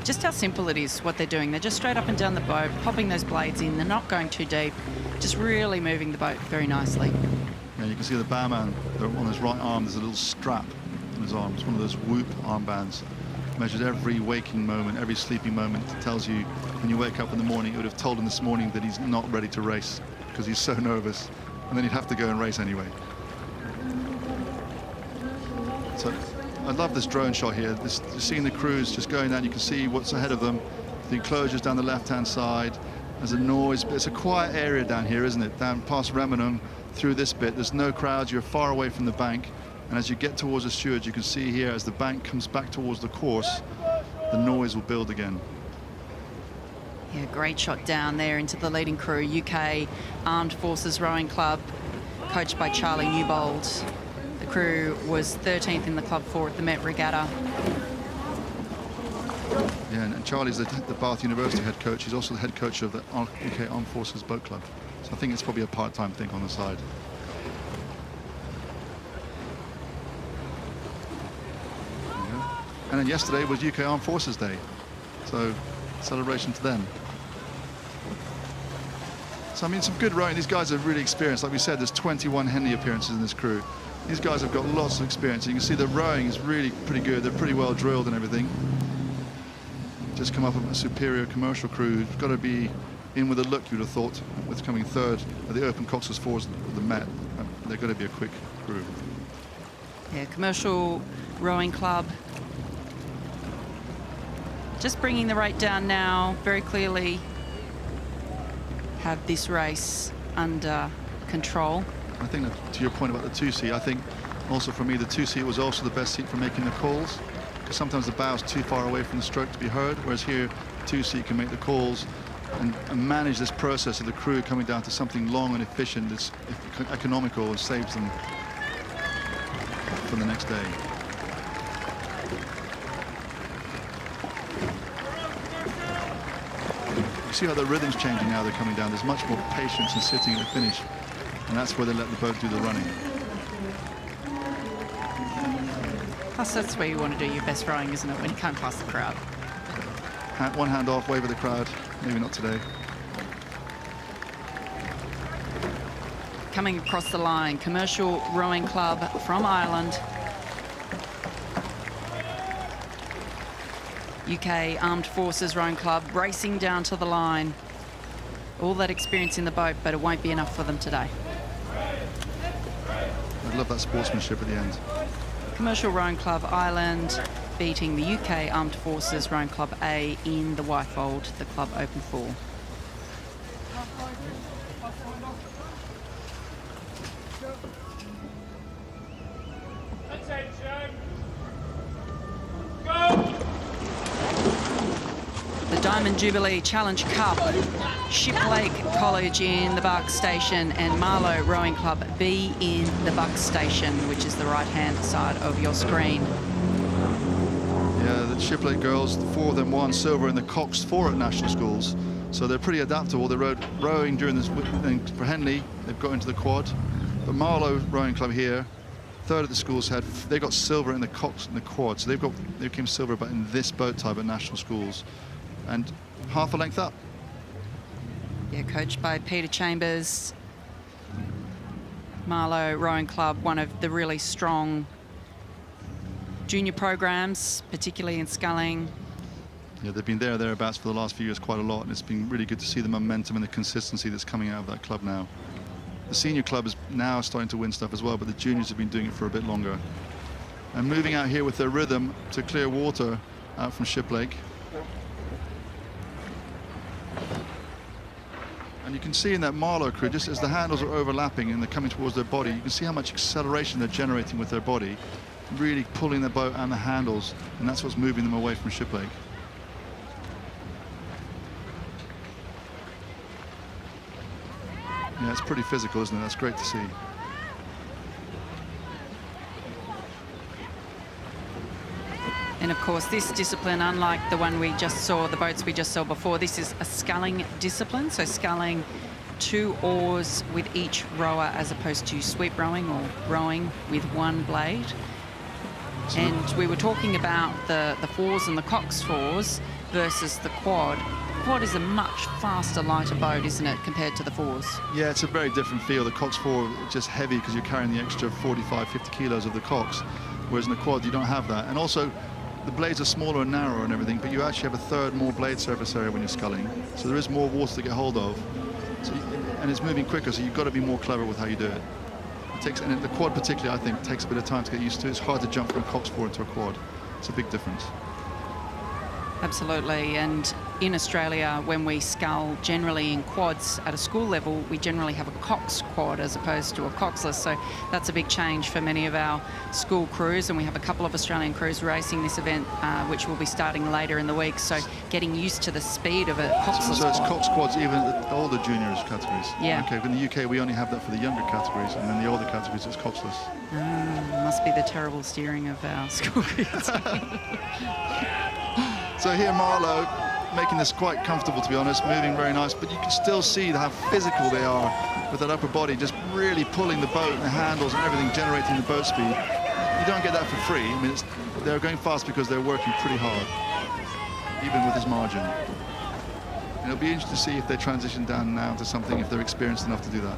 just how simple it is, what they're doing. They're just straight up and down the boat, popping those blades in. They're not going too deep, just really moving the boat very nicely. Yeah, you can see the bowman on his right arm. There's a little strap on his arm. It's one of those Whoop armbands. Measures every waking moment, every sleeping moment. It tells you when you wake up in the morning. It would have told him this morning that he's not ready to race because he's so nervous, and then he'd have to go and race anyway. So I love this drone shot here. Seeing the crews just going down, you can see what's ahead of them. The enclosures down the left-hand side. There's a noise. It's a quiet area down here, isn't it? Down past Remenham, through this bit. There's no crowds. You're far away from the bank. And as you get towards the stewards, you can see here, as the bank comes back towards the course, the noise will build again. Yeah, great shot down there into the leading crew. UK Armed Forces Rowing Club, coached by Charlie Newbold. The crew was 13th in the Club 4 at the Met Regatta. Yeah, and Charlie's the Bath University head coach. He's also the head coach of the UK Armed Forces Boat Club. So I think it's probably a part-time thing on the side. Yeah. And then yesterday was UK Armed Forces Day. So celebration to them. So I mean, some good rowing. These guys are really experienced. Like we said, there's 21 Henley appearances in this crew. These guys have got lots of experience. You can see the rowing is really pretty good. They're pretty well drilled and everything. Just come up with a superior commercial crew who've got to be in with a look, you'd have thought, with coming third at the Open Coxless Fours at the Met. They're going to be a quick crew. Yeah, Commercial Rowing Club. Just bringing the rate down now, very clearly have this race under control. I think that, to your point about the two-seat, I think also for me the two-seat was also the best seat for making the calls. Because sometimes the bow's too far away from the stroke to be heard, whereas here, two-seat can make the calls and manage this process of the crew coming down to something long and efficient that's economical and saves them for the next day. You see how the rhythm's changing now they're coming down. There's much more patience in sitting at the finish, and that's where they let the boat do the running. Plus, that's where you want to do your best rowing, isn't it, when you can't pass the crowd? One hand off, wave at the crowd. Maybe not today. Coming across the line, Commercial Rowing Club from Ireland. UK Armed Forces Rowing Club racing down to the line. All that experience in the boat, but it won't be enough for them today. I love that sportsmanship at the end. Commercial Rowing Club Ireland beating the UK Armed Forces Rowing Club A in the Whitefold, the Club Open 4. The Diamond Jubilee Challenge Cup, Shiplake College in the Buck Station and Marlow Rowing Club B in the Buck Station, which is the right-hand side of your screen. Shiplake girls, 4 of them won silver in the Cox 4 at national schools. So they're pretty adaptable. They rode rowing during this, and for Henley, they've got into the quad. But Marlow Rowing Club here, 3rd at the schools, they got silver in the Cox and the quad. So they came silver, but in this boat type at national schools, and half a length up. Yeah, coached by Peter Chambers. Marlow Rowing Club, one of the really strong junior programs, particularly in sculling. Yeah, they've been thereabouts for the last few years quite a lot, and it's been really good to see the momentum and the consistency that's coming out of that club now. The senior club is now starting to win stuff as well, but the juniors have been doing it for a bit longer. And moving out here with their rhythm to clear water out from Shiplake. And you can see in that Marlow crew, just as the handles are overlapping and they're coming towards their body, you can see how much acceleration they're generating with their body, really pulling the boat and the handles, and that's what's moving them away from Shiplake. Yeah, it's pretty physical, isn't it? That's great to see. And of course, this discipline, unlike the one we just saw, the boats we just saw before, this is a sculling discipline. So sculling 2 oars with each rower, as opposed to sweep rowing or rowing with 1 blade. And we were talking about the 4s and the Cox 4s versus the quad. Quad is a much faster, lighter boat, isn't it, compared to the 4s? Yeah, it's a very different feel. The Cox 4 is just heavy because you're carrying the extra 45, 50 kilos of the Cox, whereas in the quad you don't have that. And also, the blades are smaller and narrower and everything, but you actually have a 1/3 more blade surface area when you're sculling. So there is more water to get hold of. So and it's moving quicker, so you've got to be more clever with how you do it. And the quad particularly, I think, takes a bit of time to get used to. It's hard to jump from a Cox 4 into a quad. It's a big difference. Absolutely, and in Australia, when we scull generally in quads at a school level, we generally have a Cox quad as opposed to a Coxless, so that's a big change for many of our school crews, and we have a couple of Australian crews racing this event, which will be starting later in the week, so getting used to the speed of a Coxless So it's quad. Cox quads even at all the juniors categories? Yeah. Okay, in the UK we only have that for the younger categories, and then the older categories it's Coxless. Must be the terrible steering of our school kids. So here Marlow making this quite comfortable, to be honest, moving very nice, but you can still see how physical they are with that upper body, just really pulling the boat and the handles and everything, generating the boat speed. You don't get that for free. I mean, they're going fast because they're working pretty hard, even with this margin. And it'll be interesting to see if they transition down now to something, if they're experienced enough to do that.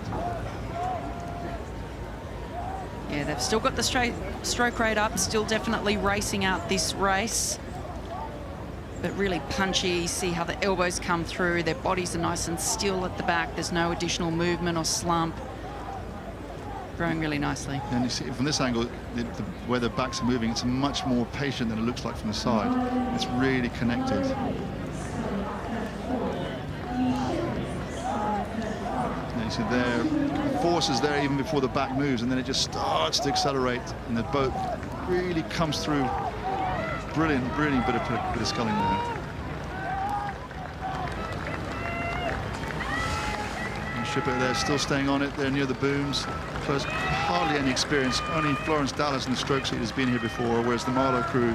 Yeah, they've still got the stroke rate up, still definitely racing out this race. But really punchy, see how the elbows come through, their bodies are nice and still at the back, there's no additional movement or slump. Growing really nicely. And you see from this angle, where the backs are moving, it's much more patient than it looks like from the side. It's really connected. And you see there, force is there even before the back moves, and then it just starts to accelerate, and the boat really comes through. Brilliant bit of sculling there. And Shiplake there, still staying on it. They're near the booms. Close, hardly any experience. Only Florence Dallas in the stroke seat has been here before, whereas the Marlow crew,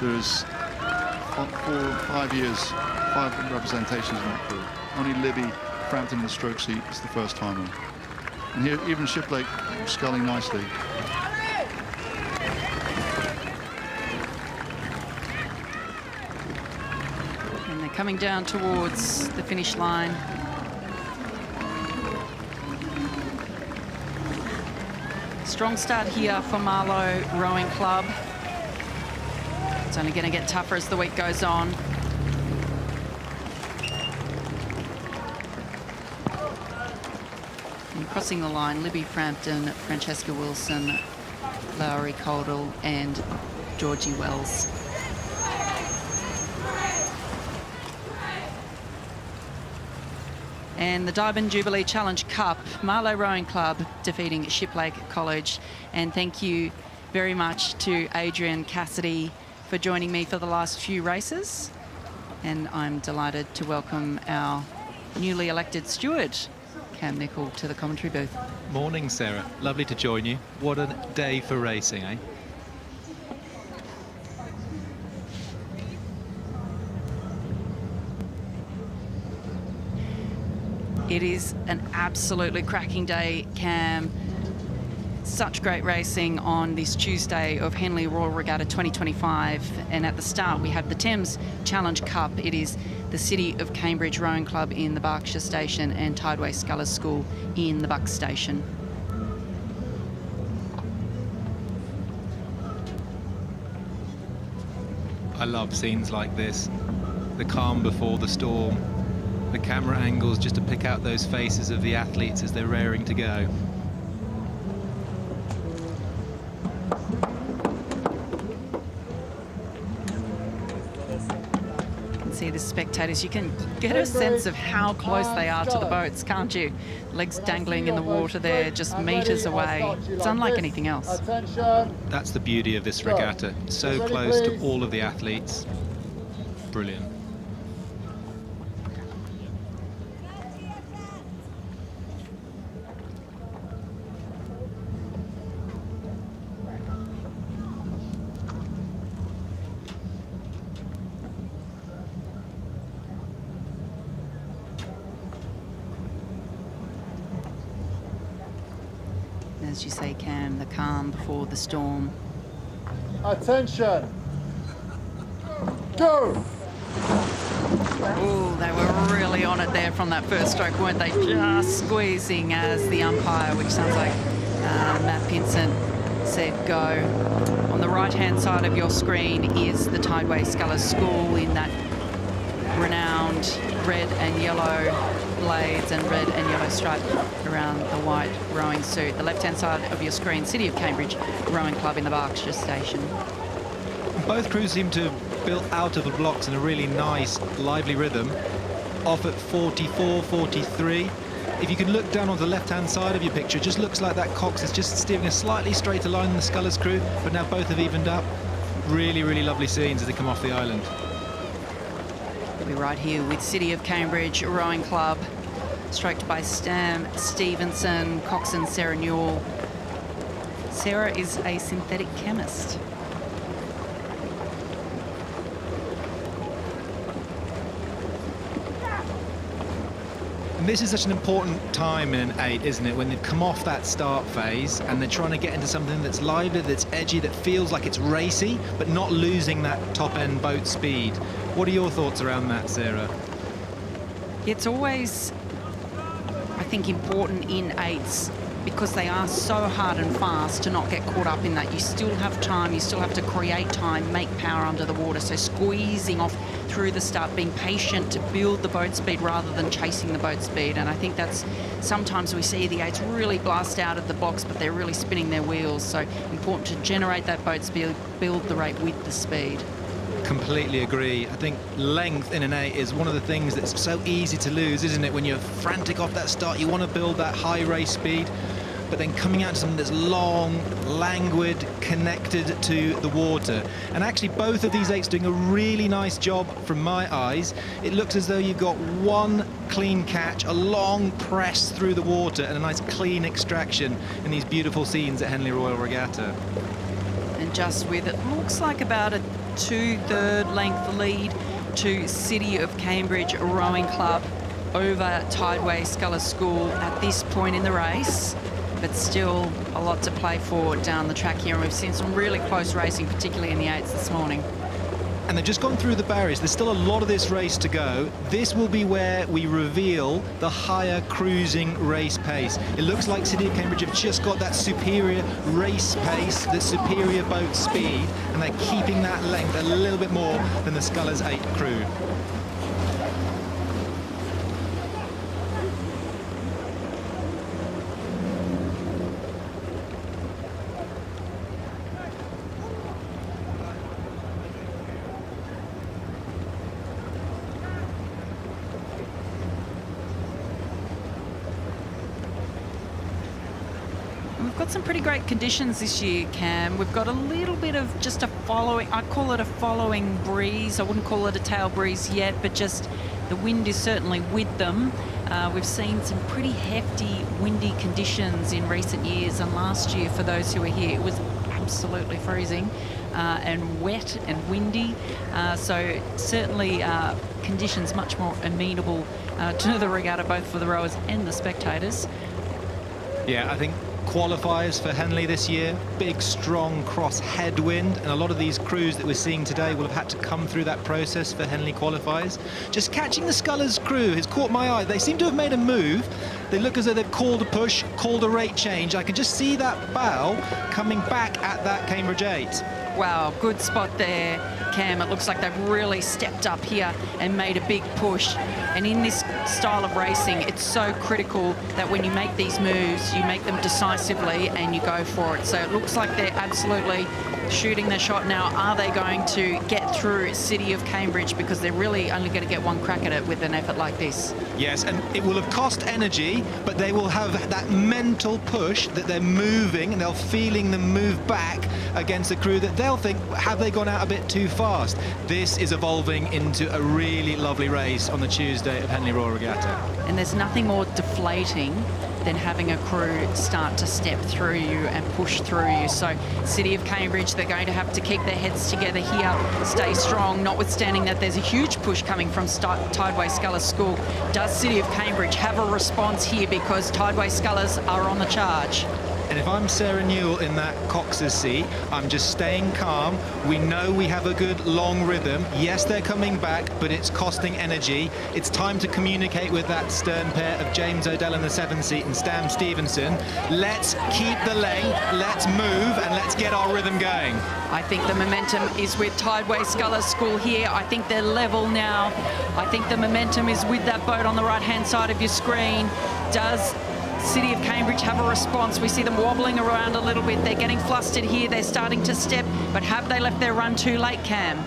there's 5 years, 5 representations in that crew. Only Libby Frampton in the stroke seat is the first timer. And here, even Shiplake sculling nicely. Coming down towards the finish line. Strong start here for Marlow Rowing Club. It's only going to get tougher as the week goes on. And crossing the line, Libby Frampton, Francesca Wilson, Lowry Coll and Georgie Wells. And the Diamond Jubilee Challenge Cup, Marlow Rowing Club defeating Shiplake College. And thank you very much to Adrian Cassidy for joining me for the last few races. And I'm delighted to welcome our newly elected steward, Cam Nicol, to the commentary booth. Morning, Sarah. Lovely to join you. What a day for racing, eh? It is an absolutely cracking day, Cam. Such great racing on this Tuesday of Henley Royal Regatta 2025. And at the start, we have the Thames Challenge Cup. It is the City of Cambridge Rowing Club in the Berkshire Station and Tideway Scullers School in the Bucks Station. I love scenes like this. The calm before the storm. The camera angles just to pick out those faces of the athletes as they're raring to go. See the spectators, you can get a sense of how close they are to the boats, can't you? Legs dangling in the water there, just meters away. It's unlike anything else. That's the beauty of this regatta. So close to all of the athletes. Brilliant. As you say, Cam, the calm before the storm. Attention. Go. Oh, they were really on it there from that first stroke, weren't they? Just squeezing as the umpire, which sounds like MÁ²nchener, said go. On the right-hand side of your screen is the Tideway Scullers School in that renowned red and yellow blades and red and yellow stripe around the white rowing suit. The left-hand side of your screen, City of Cambridge Rowing Club in the Berkshire Station. Both crews seem to have built out of the blocks in a really nice, lively rhythm. Off at 44, 43. If you can look down on the left-hand side of your picture, it just looks like that Cox is just steering a slightly straighter line than the Scullers crew, but now both have evened up. Really, really lovely scenes as they come off the island. We'll be right here with City of Cambridge Rowing Club, stroked by Stam Stevenson, coxswain Sarah Newell. Sarah is a synthetic chemist. And this is such an important time in an 8, isn't it? When they've come off that start phase and they're trying to get into something that's lively, that's edgy, that feels like it's racy, but not losing that top-end boat speed. What are your thoughts around that, Sarah? It's always, I think, important in 8s because they are so hard and fast to not get caught up in that. You still have time, you still have to create time, make power under the water. So squeezing off through the start, being patient to build the boat speed rather than chasing the boat speed. And I think that's, sometimes we see the 8s really blast out of the blocks, but they're really spinning their wheels. So important to generate that boat speed, build the rate with the speed. Completely agree. I think length in an 8 is one of the things that's so easy to lose, isn't it? When you're frantic off that start, you want to build that high race speed, but then coming out to something that's long, languid, connected to the water. And actually both of these 8s doing a really nice job from my eyes. It looks as though you've got one clean catch, a long press through the water, and a nice clean extraction in these beautiful scenes at Henley Royal Regatta. And just with, it looks like about a 2/3 length lead to City of Cambridge Rowing Club over Tideway Scullers School at this point in the race, but still a lot to play for down the track here, and we've seen some really close racing, particularly in the 8s this morning. And they've just gone through the barriers. There's still a lot of this race to go. This will be where we reveal the higher cruising race pace. It looks like City of Cambridge have just got that superior race pace, the superior boat speed, and they're keeping that length a little bit more than the Scullers 8 crew. We've got some pretty great conditions this year, Cam. We've got a little bit of just a following, I call it a following breeze. I wouldn't call it a tail breeze yet, but just the wind is certainly with them. We've seen some pretty hefty windy conditions in recent years, and last year, for those who were here, it was absolutely freezing. and wet and windy. So certainly conditions much more amenable to the regatta, both for the rowers and the spectators. Yeah, I think qualifiers for Henley this year, big strong cross headwind, and a lot of these crews that we're seeing today will have had to come through that process for Henley qualifiers. Just catching the Scullers crew has caught my eye. They seem to have made a move. They look as though they've called a push, called a rate change. I can just see that bow coming back at that Cambridge 8. Wow, good spot there, Cam. It looks like they've really stepped up here and made a big push. And in this style of racing, it's so critical that when you make these moves, you make them decisively and you go for it. So it looks like they're absolutely shooting their shot now. Are they going to get through City of Cambridge? Because they're really only going to get one crack at it with an effort like this. Yes, and it will have cost energy, but they will have that mental push that they're moving and they're feeling them move back against a crew that they'll think, have they gone out a bit too fast? This is evolving into a really lovely race on the Tuesday of Henley Royal Regatta. And there's nothing more deflating than having a crew start to step through you and push through you. So City of Cambridge, they're going to have to keep their heads together here, stay strong, notwithstanding that there's a huge push coming from Tideway Scullers School. Does City of Cambridge have a response here, because Tideway Scullers are on the charge? And if I'm Sarah Newell in that Cox's seat, I'm just staying calm. We know we have a good long rhythm. Yes, they're coming back, but it's costing energy. It's time to communicate with that stern pair of James O'Dell in the 7th seat and Stam Stevenson. Let's keep the length, let's move, and let's get our rhythm going. I think the momentum is with Tideway Scullers School here. I think they're level now. I think the momentum is with that boat on the right-hand side of your screen. Does City of Cambridge have a response? We see them wobbling around a little bit. They're getting flustered here. They're starting to step, but have they left their run too late, Cam?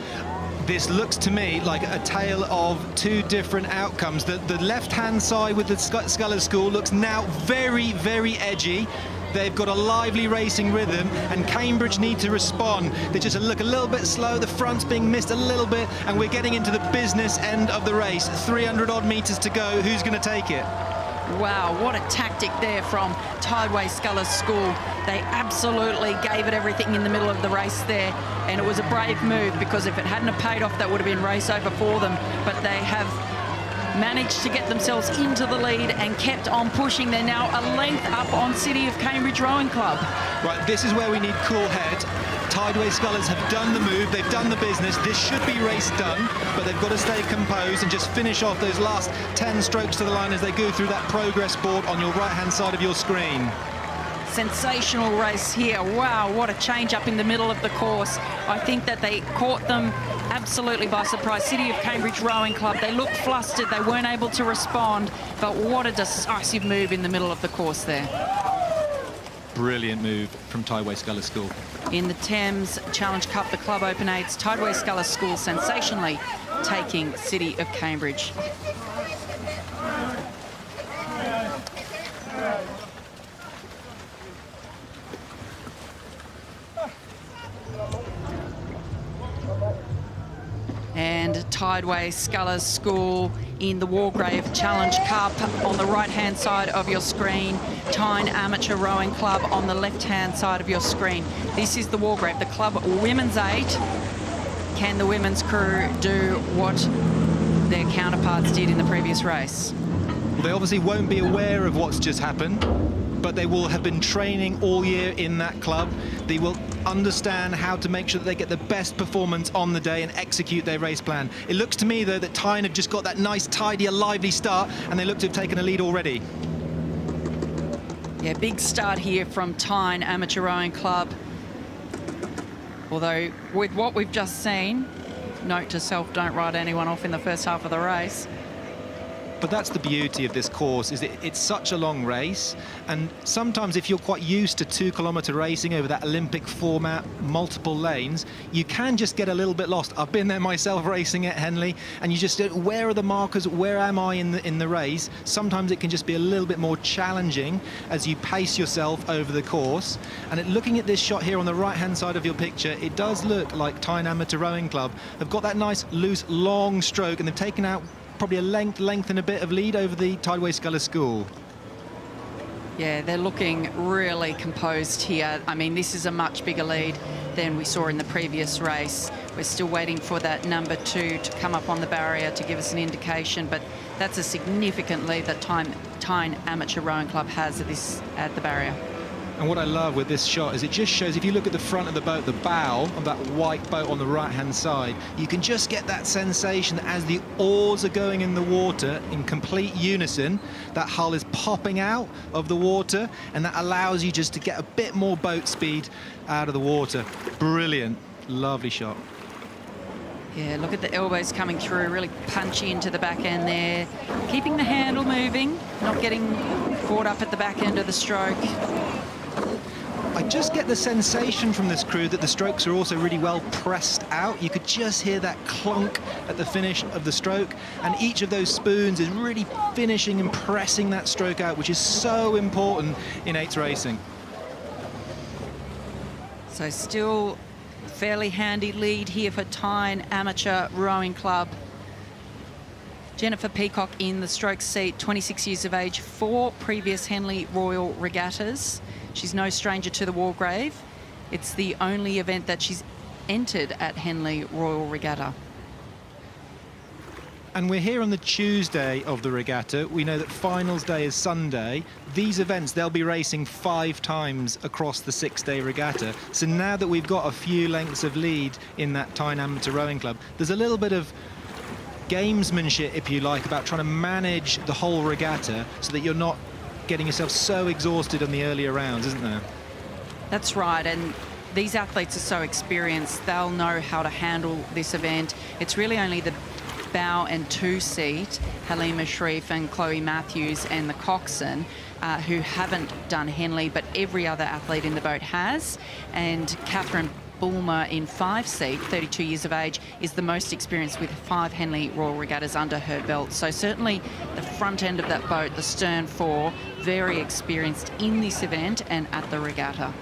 This looks to me like a tale of two different outcomes. The left-hand side with the Scullers School looks now very, very edgy. They've got a lively racing rhythm, and Cambridge need to respond. They just look a little bit slow. The front's being missed a little bit, and we're getting into the business end of the race. 300-odd metres to go. Who's going to take it? Wow, what a tactic there from Tideway Scullers School. They absolutely gave it everything in the middle of the race there, and it was a brave move, because if it hadn't have paid off, that would have been race over for them. But they have managed to get themselves into the lead and kept on pushing. They're now a length up on City of Cambridge Rowing Club. Right, this is where we need cool head. Tideway Scullers have done the move, they've done the business. This should be race done, but they've got to stay composed and just finish off those last 10 strokes to the line as they go through that progress board on your right-hand side of your screen. Sensational race here. Wow, what a change up in the middle of the course. I think that they caught them absolutely by surprise. City of Cambridge Rowing Club, they looked flustered, they weren't able to respond, but what a decisive move in the middle of the course there. Brilliant move from Tideway Scullers School. In the Thames Challenge Cup, the Club Open 8s, Tideway Scullers School sensationally taking City of Cambridge. And Tideway Scullers School in the Wargrave Challenge Cup on the right-hand side of your screen. Tyne Amateur Rowing Club on the left-hand side of your screen. This is the Wargrave, the club women's 8. Can the women's crew do what their counterparts did in the previous race? They obviously won't be aware of what's just happened, but they will have been training all year in that club. They will understand how to make sure that they get the best performance on the day and execute their race plan. It looks to me, though, that Tyne have just got that nice, tidy, lively start, and they look to have taken a lead already. Yeah, big start here from Tyne Amateur Rowing Club. Although, with what we've just seen, note to self, don't write anyone off in the first half of the race. But that's the beauty of this course, is it's such a long race, and sometimes if you're quite used to 2-kilometre racing over that Olympic format, multiple lanes, you can just get a little bit lost. I've been there myself racing at Henley, and you just don't, where are the markers, where am I in the race? Sometimes it can just be a little bit more challenging as you pace yourself over the course. And looking at this shot here on the right-hand side of your picture, it does look like Tyne Amateur Rowing Club have got that nice, loose, long stroke, and they've taken out probably a length and a bit of lead over the Tideway Scullers School. Yeah, they're looking really composed here. I mean, this is a much bigger lead than we saw in the previous race. We're still waiting for that number 2 to come up on the barrier to give us an indication, but that's a significant lead that Tyne Amateur Rowing Club has at the barrier. And what I love with this shot is it just shows, if you look at the front of the boat, the bow of that white boat on the right-hand side, you can just get that sensation that as the oars are going in the water in complete unison, that hull is popping out of the water, and that allows you just to get a bit more boat speed out of the water. Brilliant. Lovely shot. Yeah, look at the elbows coming through, really punchy into the back end there. Keeping the handle moving, not getting caught up at the back end of the stroke. I just get the sensation from this crew that the strokes are also really well pressed out. You could just hear that clunk at the finish of the stroke, and each of those spoons is really finishing and pressing that stroke out, which is so important in 8s racing. So still fairly handy lead here for Tyne Amateur Rowing Club. Jennifer Peacock in the stroke seat, 26 years of age, 4 previous Henley Royal Regattas. She's no stranger to the Wargrave. It's the only event that she's entered at Henley Royal Regatta. And we're here on the Tuesday of the regatta. We know that finals day is Sunday. These events, they'll be racing 5 times across the 6-day regatta. So now that we've got a few lengths of lead in that Tyne Amateur Rowing Club, there's a little bit of gamesmanship, if you like, about trying to manage the whole regatta so that you're not getting yourself so exhausted on the earlier rounds, isn't there? That's right, and these athletes are so experienced, they'll know how to handle this event. It's really only the bow and 2 seat, Halima Sharif and Chloe Matthews and the coxswain, who haven't done Henley, but every other athlete in the boat has. And Catherine Bulmer in 5 seat, 32 years of age, is the most experienced with 5 Henley Royal Regattas under her belt. So certainly the front end of that boat, the stern 4, very experienced in this event and at the regatta.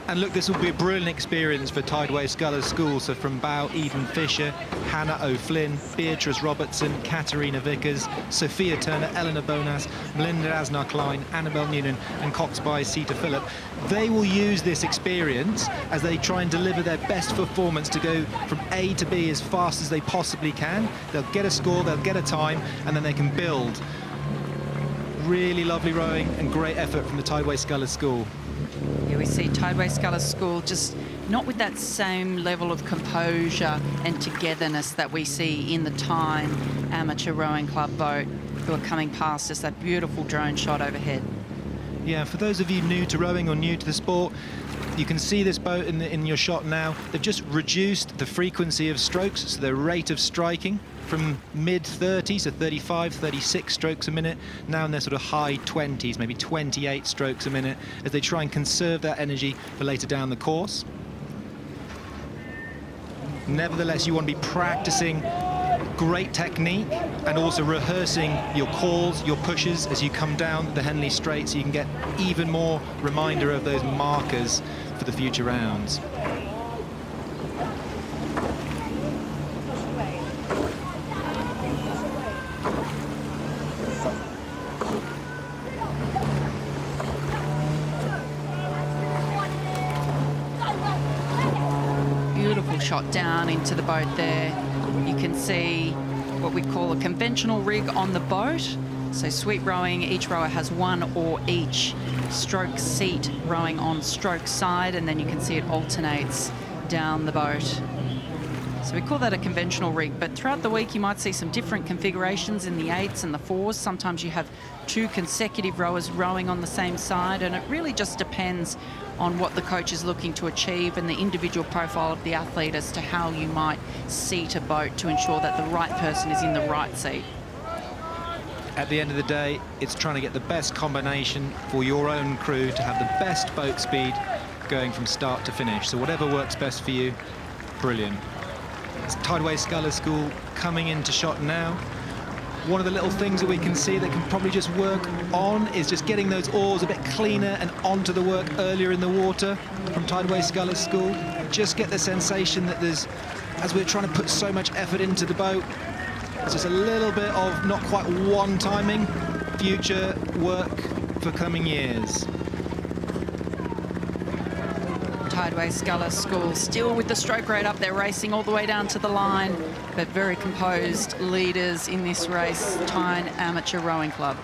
And look, this will be a brilliant experience for Tideway Scullers School. So from bow, Eden Fisher, Hannah O'Flynn, Beatrice Robertson, Katerina Vickers, Sophia Turner, Eleanor Bonas, Melinda Asnar-Klein, Annabelle Noonan and Cox by Sita Phillip. They will use this experience as they try and deliver their best performance to go from A to B as fast as they possibly can. They'll get a score, they'll get a time, and then they can build. Really lovely rowing and great effort from the Tideway Scullers School. Here we see Tideway Scullers School just not with that same level of composure and togetherness that we see in the Tyne Amateur Rowing Club boat, who are coming past us. That beautiful drone shot overhead. Yeah, for those of you new to rowing or new to the sport, you can see this boat in your shot now. They've just reduced the frequency of strokes, so their rate of striking from mid-30s to 35, 36 strokes a minute, now in their sort of high 20s, maybe 28 strokes a minute, as they try and conserve that energy for later down the course. Nevertheless, you want to be practicing great technique and also rehearsing your calls, your pushes as you come down the Henley Straight, so you can get even more reminder of those markers for the future rounds. Beautiful shot down into the boat there. You can see what we call a conventional rig on the boat. So sweep rowing, each rower has one oar each. Stroke seat rowing on stroke side, and then you can see it alternates down the boat. So we call that a conventional rig, but throughout the week you might see some different configurations in the 8s and the 4s. Sometimes you have 2 consecutive rowers rowing on the same side, and it really just depends on what the coach is looking to achieve and the individual profile of the athlete as to how you might seat a boat to ensure that the right person is in the right seat. At the end of the day, it's trying to get the best combination for your own crew to have the best boat speed going from start to finish. So whatever works best for you, brilliant. It's Tideway Scullers School coming into shot now. One of the little things that we can see that can probably just work on is just getting those oars a bit cleaner and onto the work earlier in the water from Tideway Scullers School. Just get the sensation that there's, as we're trying to put so much effort into the boat, there's just a little bit of not quite one timing, future work for coming years. Tideway Sch School, still with the stroke rate up. They're racing all the way down to the line, but very composed leaders in this race, Tyne Amateur Rowing Club.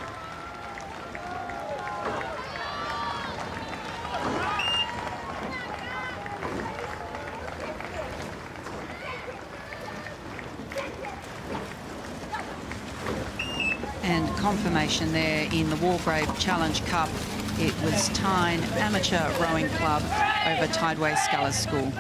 And confirmation there in the Wargrave Challenge Cup. It was Tyne Amateur Rowing Club over Tideway Sch School.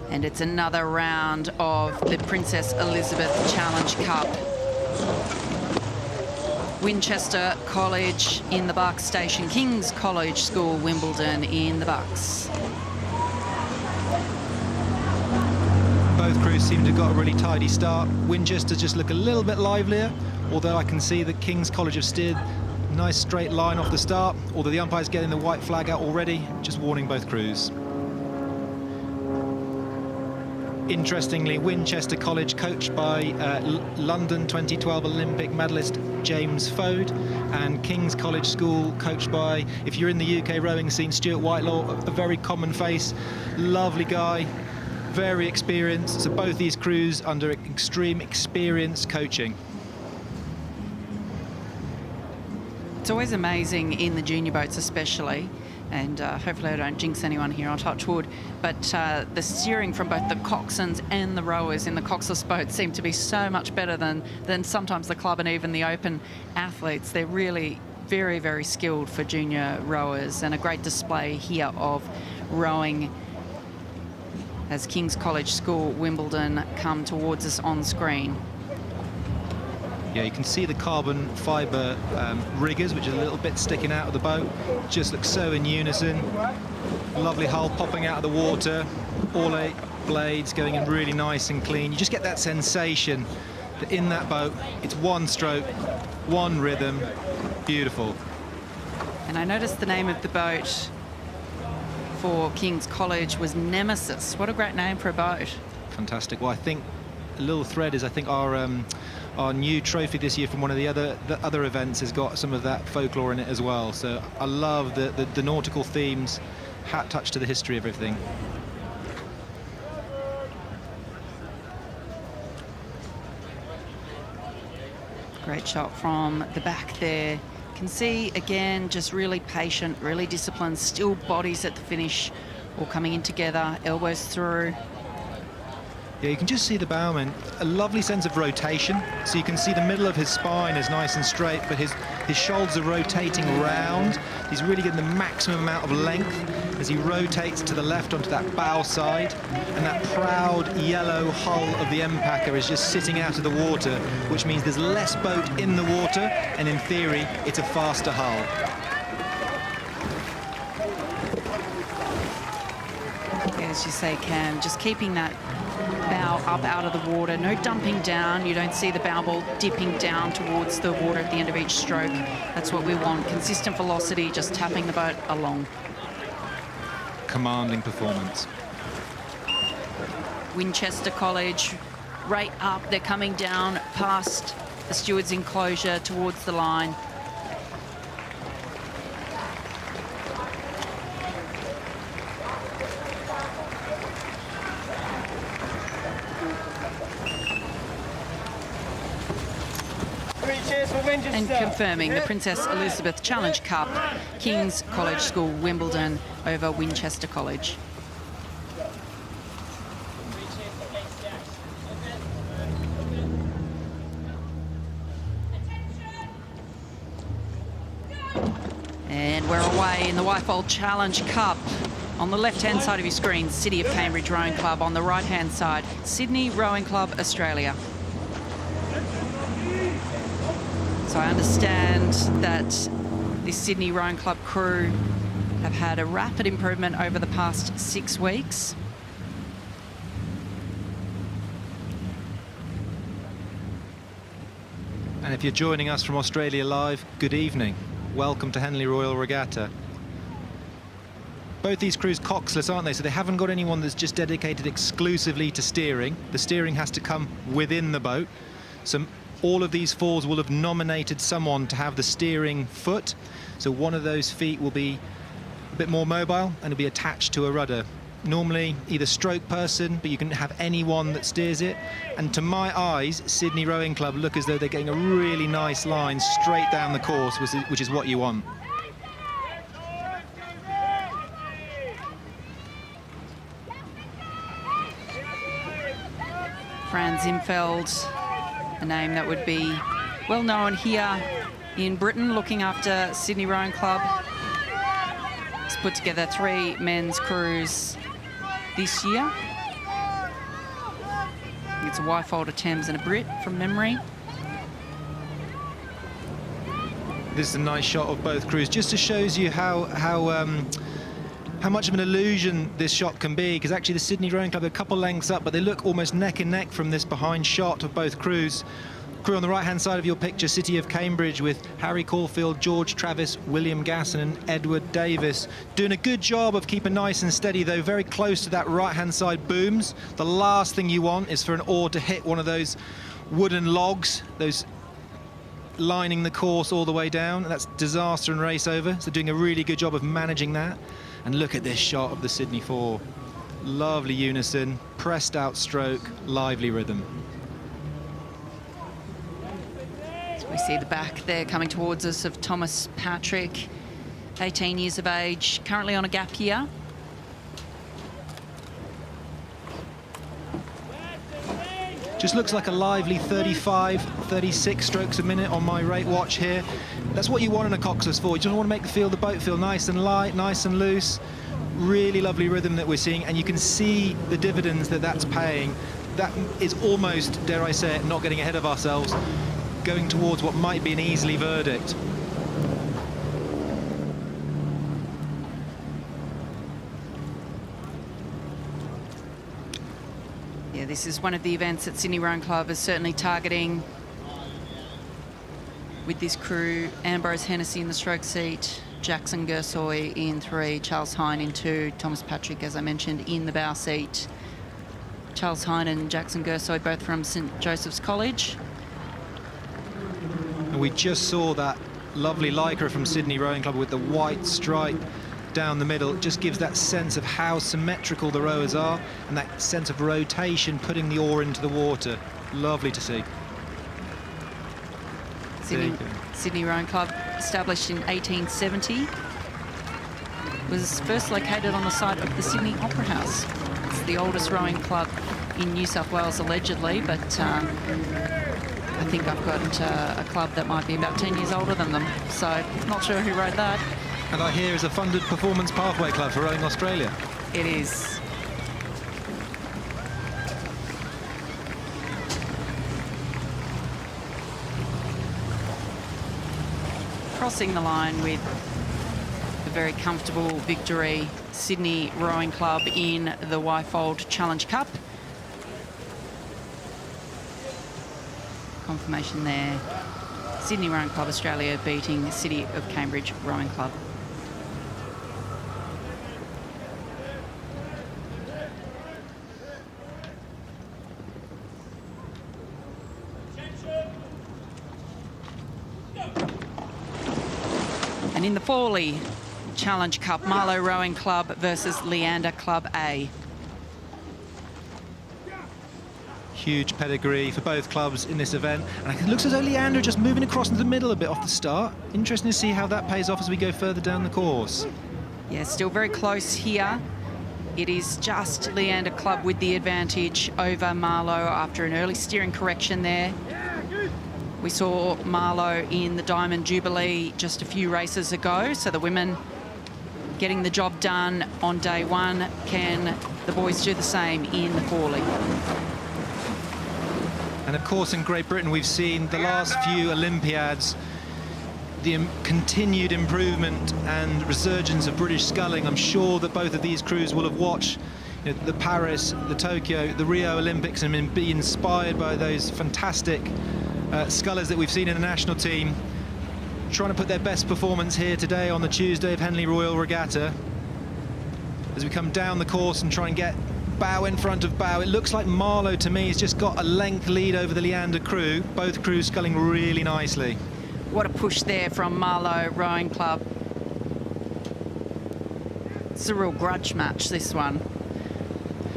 And it's another round of the Princess Elizabeth Challenge Cup. Winchester College in the Bucks station, King's College School, Wimbledon in the Bucks. Both crews seem to have got a really tidy start. Winchester just look a little bit livelier, although I can see that King's College have steered a nice straight line off the start, although the umpire's getting the white flag out already, just warning both crews. Interestingly, Winchester College, coached by London 2012 Olympic medalist James Fode, and King's College School, coached by, if you're in the UK rowing scene, Stuart Whitelaw, a very common face, lovely guy, very experienced. So both these crews under extreme experience coaching. It's always amazing in the junior boats especially, and hopefully I don't jinx anyone here, on touch wood, but the steering from both the coxswains and the rowers in the coxless boats seem to be so much better than sometimes the club and even the open athletes. They're really very, very skilled for junior rowers, and a great display here of rowing as King's College School Wimbledon come towards us on screen. Yeah, you can see the carbon fibre riggers, which is a little bit sticking out of the boat. Just looks so in unison. Lovely hull popping out of the water. All 8 blades going in really nice and clean. You just get that sensation that in that boat, it's one stroke, one rhythm. Beautiful. And I noticed the name of the boat for King's College was Nemesis. What a great name for a boat. Fantastic. Well, I think a little thread is, I think our new trophy this year from one of the other events has got some of that folklore in it as well. So I love the nautical themes, hat touch to the history of everything. Great shot from the back there. Can see again, just really patient, really disciplined, still bodies at the finish, all coming in together, elbows through. Yeah, you can just see the bowman, a lovely sense of rotation. So you can see the middle of his spine is nice and straight, but his shoulders are rotating round. He's really getting the maximum amount of length as he rotates to the left onto that bow side. And that proud yellow hull of the Empacker is just sitting out of the water, which means there's less boat in the water, and in theory, it's a faster hull. As you say, Cam, just keeping that bow up out of the water, no dumping down. You don't see the bow ball dipping down towards the water at the end of each stroke. That's what we want, consistent velocity, just tapping the boat along. Commanding performance. Winchester College, right up, they're coming down past the steward's enclosure towards the line. And confirming the Princess Elizabeth Challenge Cup, King's College School Wimbledon over Winchester College. And we're away in the Whitebowl Challenge Cup. On the left-hand side of your screen, City of Cambridge Rowing Club. On the right-hand side, Sydney Rowing Club, Australia. So I understand that the Sydney Rowing Club crew have had a rapid improvement over the past 6 weeks. And if you're joining us from Australia live, good evening. Welcome to Henley Royal Regatta. Both these crews coxless, aren't they? So they haven't got anyone that's just dedicated exclusively to steering. The steering has to come within the boat. All of these falls will have nominated someone to have the steering foot. So one of those feet will be a bit more mobile and it'll be attached to a rudder. Normally either stroke person, but you can have anyone that steers it. And to my eyes, Sydney Rowing Club look as though they're getting a really nice line straight down the course, which is what you want. Franz Imfeld, a name that would be well known here in Britain, looking after Sydney Rowing Club. He's put together 3 men's crews this year. It's a Y-fold, a Thames and a Brit from memory. This is a nice shot of both crews, just to shows you how much of an illusion this shot can be, because actually the Sydney Rowing Club are a couple lengths up, but they look almost neck and neck from this behind shot of both crews. Crew on the right-hand side of your picture, City of Cambridge, with Harry Caulfield, George Travis, William Gasson and Edward Davis. Doing a good job of keeping nice and steady, though, very close to that right-hand side booms. The last thing you want is for an oar to hit one of those wooden logs, those lining the course all the way down. That's disaster and race over, so doing a really good job of managing that. And look at this shot of the Sydney 4. Lovely unison, pressed out stroke, lively rhythm. We see the back there coming towards us of Thomas Patrick, 18 years of age, currently on a gap year. Just looks like a lively 35, 36 strokes a minute on my rate watch here. That's what you want in a coxless 4. You just want to make the boat feel nice and light, nice and loose. Really lovely rhythm that we're seeing, and you can see the dividends that that's paying. That is almost, dare I say it, not getting ahead of ourselves, going towards what might be an easily verdict. Yeah, this is one of the events that Sydney Rowing Club is certainly targeting with this crew. Ambrose Hennessy in the stroke seat, Jackson Gersoy in 3, Charles Hine in 2, Thomas Patrick, as I mentioned, in the bow seat. Charles Hine and Jackson Gersoy, both from St Joseph's College. And we just saw that lovely lycra from Sydney Rowing Club with the white stripe down the middle. It just gives that sense of how symmetrical the rowers are and that sense of rotation, putting the oar into the water. Lovely to see. Sydney Rowing Club, established in 1870, was first located on the site of the Sydney Opera House. It's the oldest rowing club in New South Wales, allegedly, but I think I've got a club that might be about 10 years older than them, so not sure who wrote that. And I hear is a funded performance pathway club for Rowing Australia. It is. Crossing the line with a very comfortable victory, Sydney Rowing Club in the Y-fold Challenge Cup. Confirmation there. Sydney Rowing Club Australia beating City of Cambridge Rowing Club. And in the Fawley Challenge Cup, Marlow Rowing Club versus Leander Club A. Huge pedigree for both clubs in this event. And it looks as though Leander just moving across into the middle a bit off the start. Interesting to see how that pays off as we go further down the course. Yeah, still very close here. It is just Leander Club with the advantage over Marlow after an early steering correction there. We saw Marlow in the Diamond Jubilee just a few races ago, so the women getting the job done on day one. Can the boys do the same in the Fawley? And of course in Great Britain we've seen the last few Olympiads, the continued improvement and resurgence of British sculling. I'm sure that both of these crews will have watched the Paris, the Tokyo, the Rio Olympics and be inspired by those fantastic scullers that we've seen in the national team, trying to put their best performance here today on the Tuesday of Henley Royal Regatta as we come down the course and try and get bow in front of bow. It looks like Marlow, to me, has just got a length lead over the Leander crew. Both crews sculling really nicely. What a push there from Marlow Rowing Club. It's a real grudge match, this one.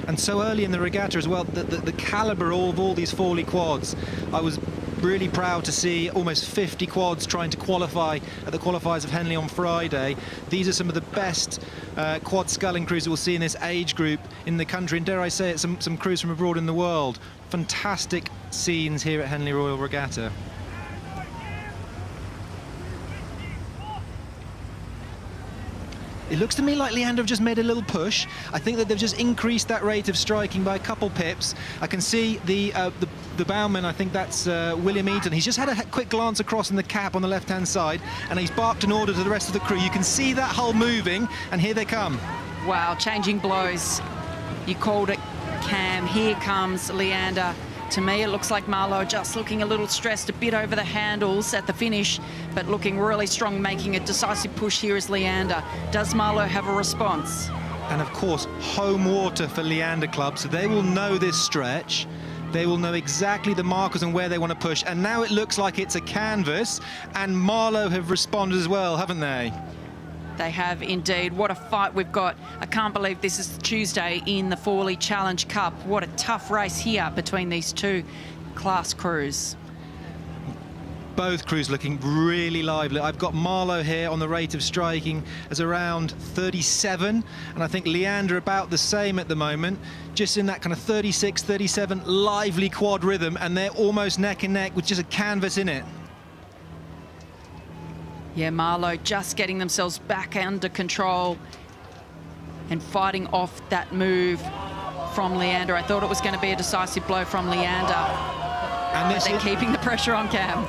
And so early in the regatta as well, the calibre of all these Forley quads. I was really proud to see almost 50 quads trying to qualify at the qualifiers of Henley on Friday. These are some of the best quad sculling crews that we'll see in this age group in the country, and dare I say it, some crews from abroad in the world. Fantastic scenes here at Henley Royal Regatta. It looks to me like Leander have just made a little push. I think that they've just increased that rate of striking by a couple pips. I can see the bowman, I think that's William Eaton. He's just had a quick glance across in the cap on the left-hand side, and he's barked an order to the rest of the crew. You can see that hull moving, and here they come. Wow, changing blows. You called it, Cam. Here comes Leander. To me, it looks like Marlow just looking a little stressed, a bit over the handles at the finish, but looking really strong, making a decisive push here is Leander. Does Marlow have a response? And of course, home water for Leander Club, so they will know this stretch. They will know exactly the markers and where they want to push. And now it looks like it's a canvas, and Marlow have responded as well, haven't they? They have indeed. What a fight we've got. I can't believe this is Tuesday in the Forley Challenge Cup. What a tough race here between these two class crews. Both crews looking really lively. I've got Marlow here on the rate of striking as around 37, and I think Leander about the same at the moment, just in that kind of 36, 37 lively quad rhythm, and they're almost neck and neck with just a canvas in it. Yeah, Marlow just getting themselves back under control and fighting off that move from Leander. I thought it was going to be a decisive blow from Leander. And they're keeping the pressure on Cam.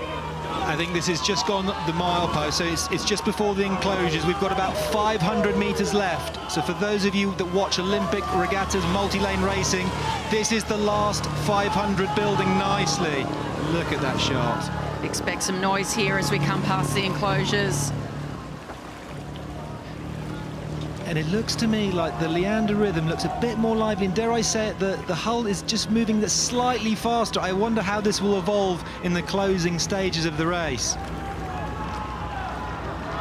I think this has just gone the milepost, so it's just before the enclosures. We've got about 500 metres left. So for those of you that watch Olympic regattas, multi-lane racing, this is the last 500 building nicely. Look at that shot. Expect some noise here as we come past the enclosures. And it looks to me like the Leander rhythm looks a bit more lively, and dare I say it, the hull is just moving slightly faster. I wonder how this will evolve in the closing stages of the race.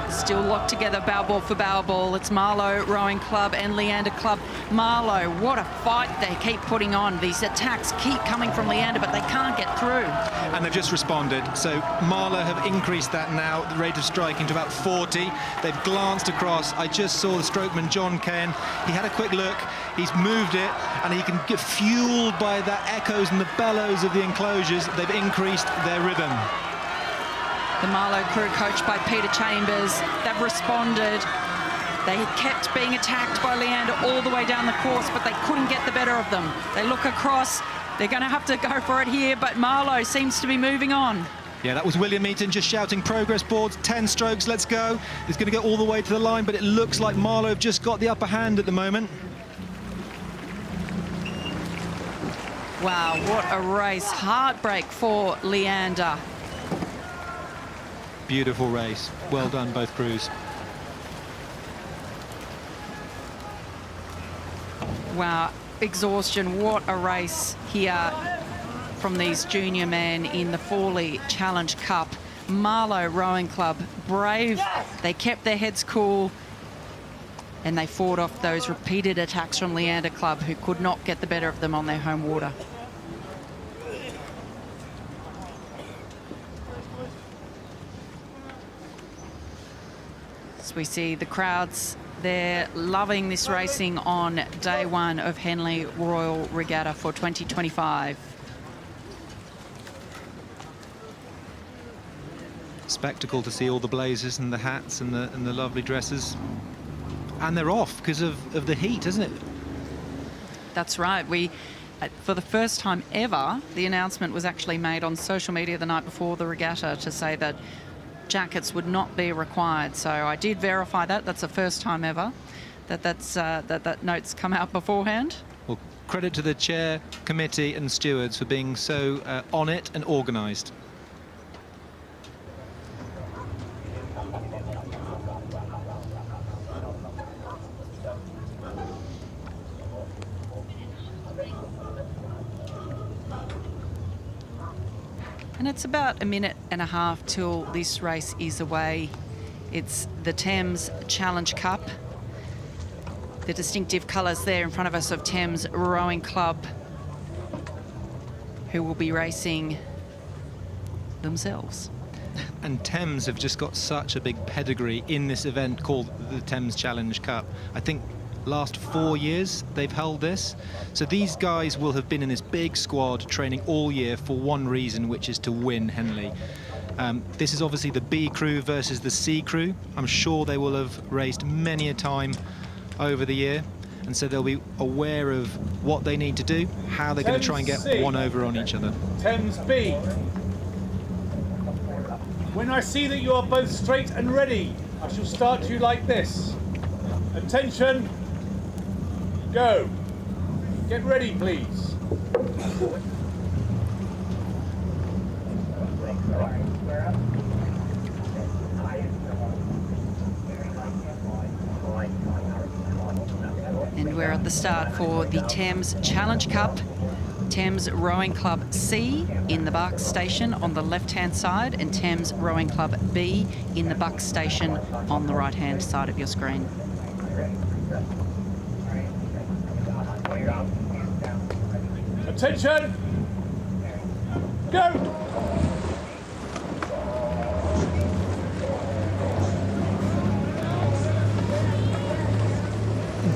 Still locked together, bow ball for bow ball. It's Marlow Rowing Club and Leander Club. Marlow, what a fight they keep putting on. These attacks keep coming from Leander, but they can't get through. And they've just responded. So Marlow have increased that now, the rate of striking to about 40. They've glanced across. I just saw the strokeman, John Ken. He had a quick look. He's moved it, and he can get fueled by the echoes and the bellows of the enclosures. They've increased their rhythm. The Marlow crew, coached by Peter Chambers, they've responded. They kept being attacked by Leander all the way down the course, but they couldn't get the better of them. They look across. They're going to have to go for it here, but Marlow seems to be moving on. Yeah, that was William Eaton just shouting progress boards, 10 strokes, let's go. He's going to get all the way to the line, but it looks like Marlow have just got the upper hand at the moment. Wow, what a race. Heartbreak for Leander. Beautiful race. Well done, both crews. Wow, exhaustion. What a race here from these junior men in the Forley Challenge Cup. Marlow Rowing Club, brave. They kept their heads cool, and they fought off those repeated attacks from Leander Club, who could not get the better of them on their home water. We see the crowds there loving this racing on day one of Henley Royal Regatta for 2025. Spectacle to see all the blazers and the hats and the lovely dresses. And they're off because of the heat, isn't it? That's right. For the first time ever, the announcement was actually made on social media the night before the regatta to say that jackets would not be required. So I did verify that. That's the first time ever that note's come out beforehand. Well, credit to the chair, committee and stewards for being so on it and organised. And it's about a minute and a half till this race is away. It's the Thames Challenge Cup. The distinctive colours there in front of us of Thames Rowing Club, who will be racing themselves. And Thames have just got such a big pedigree in this event called the Thames Challenge Cup. I think last 4 years they've held this. So these guys will have been in this big squad training all year for one reason, which is to win Henley. This is obviously the B crew versus the C crew. I'm sure they will have raced many a time over the year, and so they'll be aware of what they need to do, how they're going to try and get one over on each other. Thames B. When I see that you are both straight and ready, I shall start you like this. Attention, go. Get ready, please. And we're at the start for the Thames Challenge Cup. Thames Rowing Club C in the Bucks station on the left-hand side, and Thames Rowing Club B in the Bucks station on the right-hand side of your screen. Attention, go.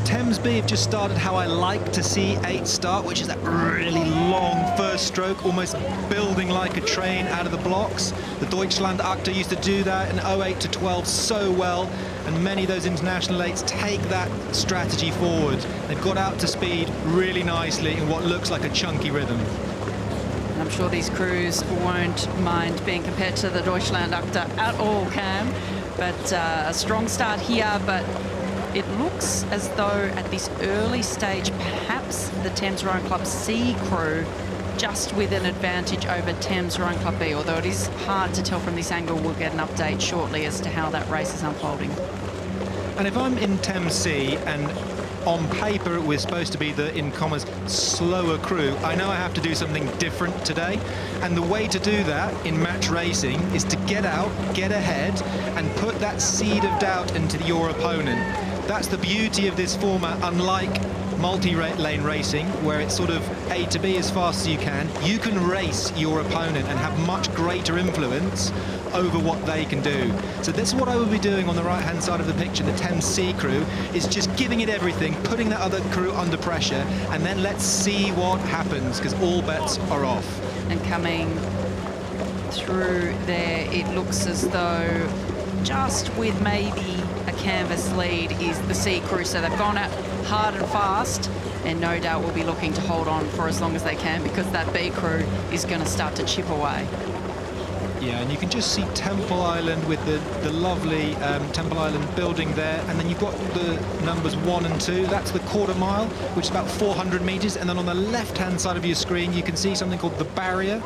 Thames B have just started how I like to see 8 start, which is that really long first stroke, almost building like a train out of the blocks. The Deutschland Actor used to do that in 08 to 12 so well, and many of those international 8s take that strategy forward. They've got out to speed really nicely in what looks like a chunky rhythm. And I'm sure these crews won't mind being compared to the Deutschland Actor at all, Cam. But a strong start here, but it looks as though at this early stage, perhaps the Thames Rowing Club C crew just with an advantage over Thames Rowing Club B, although it is hard to tell from this angle. We'll get an update shortly as to how that race is unfolding. And if I'm in Thames C and on paper we're supposed to be the, in commas, slower crew, I know I have to do something different today. And the way to do that in match racing is to get out, get ahead, and put that seed of doubt into your opponent. That's the beauty of this format, unlike multi-lane racing, where it's sort of A to B as fast as you can. You can race your opponent and have much greater influence over what they can do. So this is what I will be doing on the right-hand side of the picture. The Thames C crew is just giving it everything, putting that other crew under pressure, and then let's see what happens, because all bets are off. And coming through there, it looks as though just with maybe a canvas lead is the C crew, so they've gone out hard and fast, and no doubt will be looking to hold on for as long as they can, because that B crew is going to start to chip away. Yeah, and you can just see Temple Island with the lovely Temple Island building there, and then you've got the numbers 1 and 2. That's the quarter mile, which is about 400 metres, and then on the left-hand side of your screen you can see something called the barrier,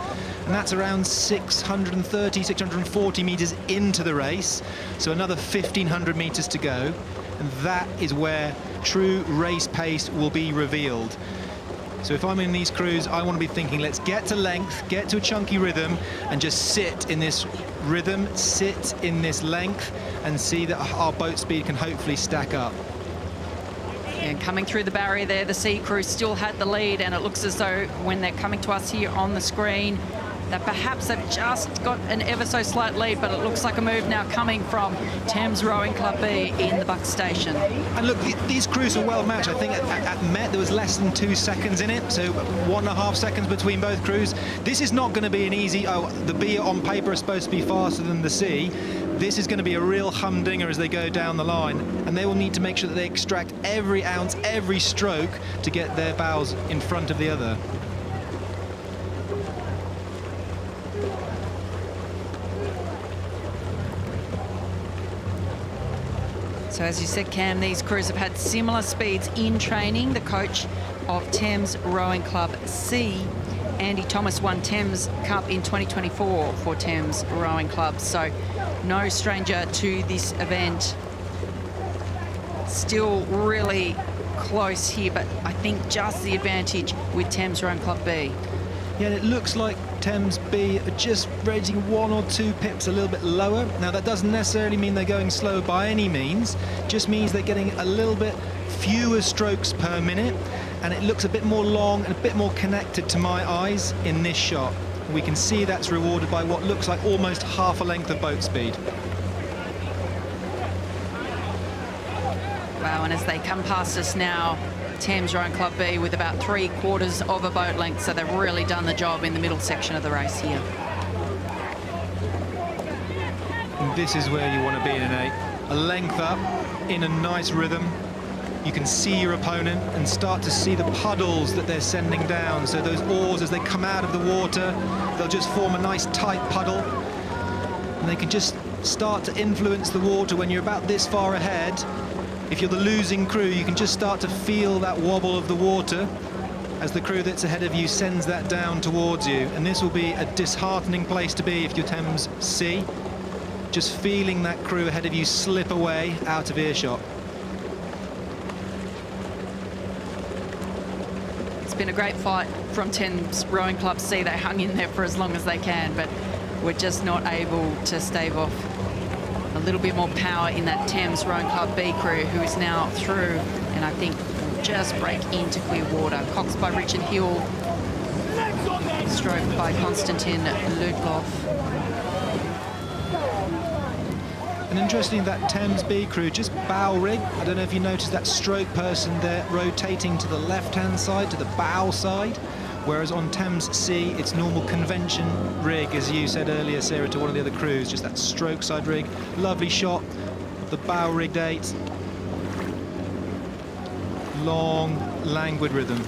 and that's around 630, 640 metres into the race, so another 1,500 metres to go, and that is where true race pace will be revealed. So if I'm in these crews, I want to be thinking, let's get to length, get to a chunky rhythm, and just sit in this rhythm, sit in this length, and see that our boat speed can hopefully stack up. And coming through the barrier there, the C crew still had the lead, and it looks as though when they're coming to us here on the screen, that perhaps they've just got an ever so slight lead, but it looks like a move now coming from Thames Rowing Club B in the Bucks station. And look, these crews are well matched. I think at Met there was less than 2 seconds in it, so 1.5 seconds between both crews. This is not going to be an easy, the B on paper is supposed to be faster than the C. This is going to be a real humdinger as they go down the line, and they will need to make sure that they extract every ounce, every stroke to get their bows in front of the other. So as you said, Cam, these crews have had similar speeds in training. The coach of Thames Rowing Club C, Andy Thomas, won Thames Cup in 2024 for Thames Rowing Club. So no stranger to this event. Still really close here, but I think just the advantage with Thames Rowing Club B. Yeah, it looks like Thames B are just rating 1 or 2 pips a little bit lower. Now, that doesn't necessarily mean they're going slow by any means, just means they're getting a little bit fewer strokes per minute, and it looks a bit more long and a bit more connected to my eyes in this shot. We can see that's rewarded by what looks like almost half a length of boat speed. Wow, and as they come past us now, Thames Rowing Club B with about 3/4 of a boat length, so they've really done the job in the middle section of the race here. And this is where you want to be in an 8. A length up, in a nice rhythm. You can see your opponent and start to see the puddles that they're sending down. So those oars, as they come out of the water, they'll just form a nice tight puddle. And they can just start to influence the water when you're about this far ahead. If you're the losing crew, you can just start to feel that wobble of the water as the crew that's ahead of you sends that down towards you. And this will be a disheartening place to be if you're Thames C. Just feeling that crew ahead of you slip away out of earshot. It's been a great fight from Thames Rowing Club C. They hung in there for as long as they can, but we're just not able to stave off a little bit more power in that Thames Rowing Club B crew, who is now through, and I think will just break into clear water. Cox by Richard Hill, stroke by Konstantin Ludloff. And interesting, that Thames B crew just bow rig. I don't know if you noticed that stroke person there rotating to the left-hand side, to the bow side, whereas on Thames C, it's normal convention rig, as you said earlier, Sarah, to one of the other crews, just that stroke side rig. Lovely shot, the bow rigged 8. Long, languid rhythm.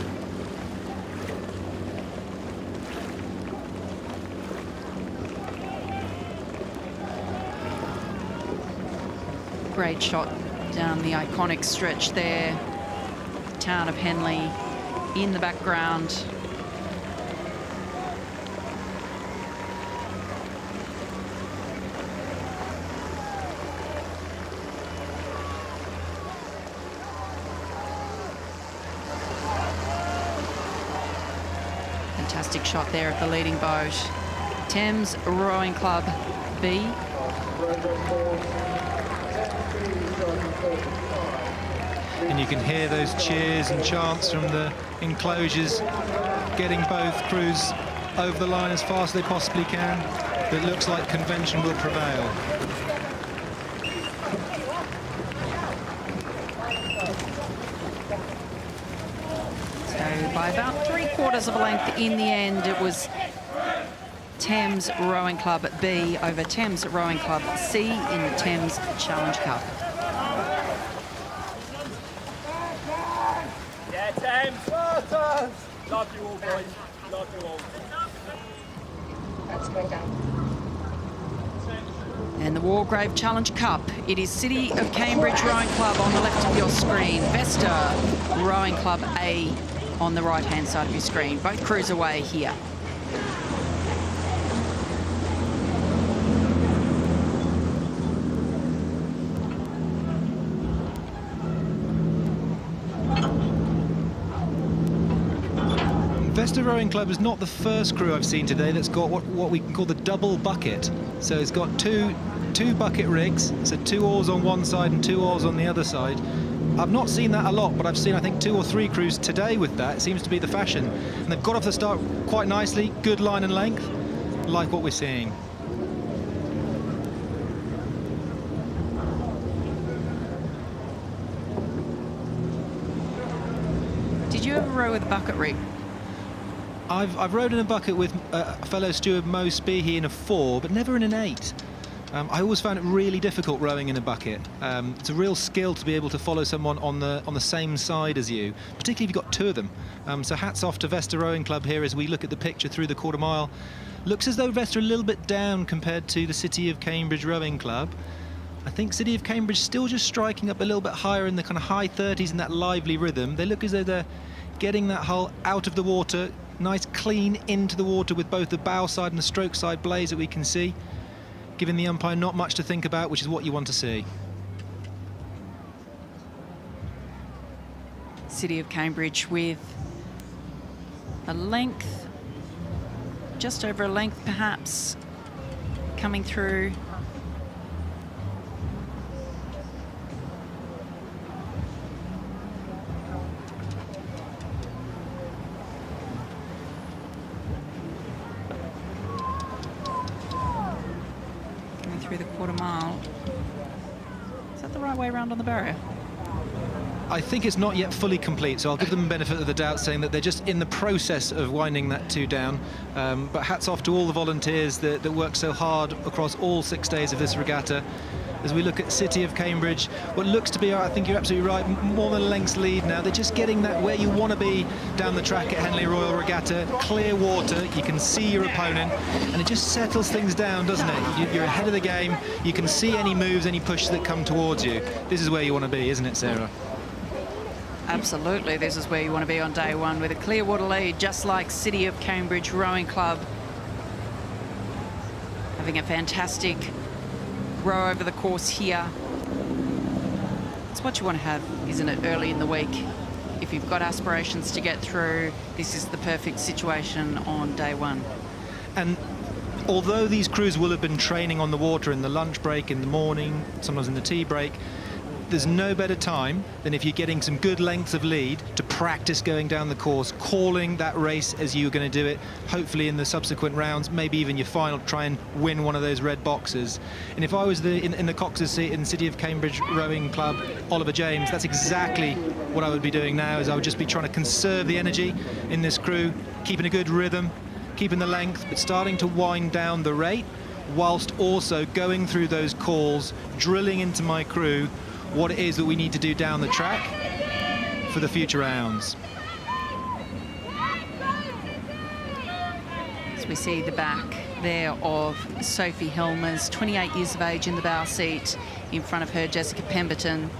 Great shot down the iconic stretch there. The town of Henley in the background. Fantastic shot there of the leading boat. Thames Rowing Club B. And you can hear those cheers and chants from the enclosures, getting both crews over the line as fast as they possibly can. It looks like convention will prevail. So by about 3/4 of a length in the end, it was Thames Rowing Club B over Thames Rowing Club C in the Thames Challenge Cup. Yeah, Thames. Love you all, boys. Love you all. That's going down. And the Wargrave Challenge Cup, it is City of Cambridge Rowing Club on the left of your screen, Vesta Rowing Club A on the right-hand side of your screen. Both crews away here. Vesta Rowing Club is not the first crew I've seen today that's got what we can call the double bucket. So it's got two bucket rigs, so 2 oars on one side and 2 oars on the other side. I've not seen that a lot, but I've seen, I think, 2 or 3 crews today with that. It seems to be the fashion. And they've got off the start quite nicely, good line and length, like what we're seeing. Did you ever row with a bucket rig? I've rowed in a bucket with fellow steward Mo Speehy in a 4, but never in an 8. I always found it really difficult rowing in a bucket. It's a real skill to be able to follow someone on the same side as you, particularly if you've got 2 of them. So hats off to Vesta Rowing Club here as we look at the picture through the quarter mile. Looks as though Vesta are a little bit down compared to the City of Cambridge Rowing Club. I think City of Cambridge still just striking up a little bit higher in the kind of high 30s in that lively rhythm. They look as though they're getting that hull out of the water, nice clean into the water with both the bow side and the stroke side blaze that we can see, giving the umpire not much to think about, which is what you want to see. City of Cambridge with a length just over a length perhaps coming through. Coming through the quarter mile. Is that the right way around on the barrier? I think it's not yet fully complete, so I'll give them the benefit of the doubt, saying that they're just in the process of winding that 2 down. But hats off to all the volunteers that work so hard across all 6 days of this regatta. As we look at City of Cambridge, what looks to be, I think you're absolutely right, more than a length's lead now. They're just getting that where you want to be down the track at Henley Royal Regatta. Clear water, you can see your opponent, and it just settles things down, doesn't it? You're ahead of the game, you can see any moves, any pushes that come towards you. This is where you want to be, isn't it, Sarah? Absolutely, this is where you want to be on day one, with a clear water lead, just like City of Cambridge Rowing Club. Having a fantastic row over the course here. It's what you want to have, isn't it, early in the week? If you've got aspirations to get through, this is the perfect situation on day one. And although these crews will have been training on the water in the lunch break, in the morning, sometimes in the tea break, there's no better time than if you're getting some good lengths of lead to practice going down the course, calling that race as you're going to do it, hopefully in the subsequent rounds, maybe even your final, try and win one of those red boxes. And if I was in the Cox's seat in City of Cambridge Rowing Club, Oliver James, that's exactly what I would be doing now, is I would just be trying to conserve the energy in this crew, keeping a good rhythm, keeping the length, but starting to wind down the rate, whilst also going through those calls, drilling into my crew what it is that we need to do down the track for the future rounds. As we see the back there of Sophie Helmers, 28 years of age in the bow seat. In front of her, Jessica Pemberton.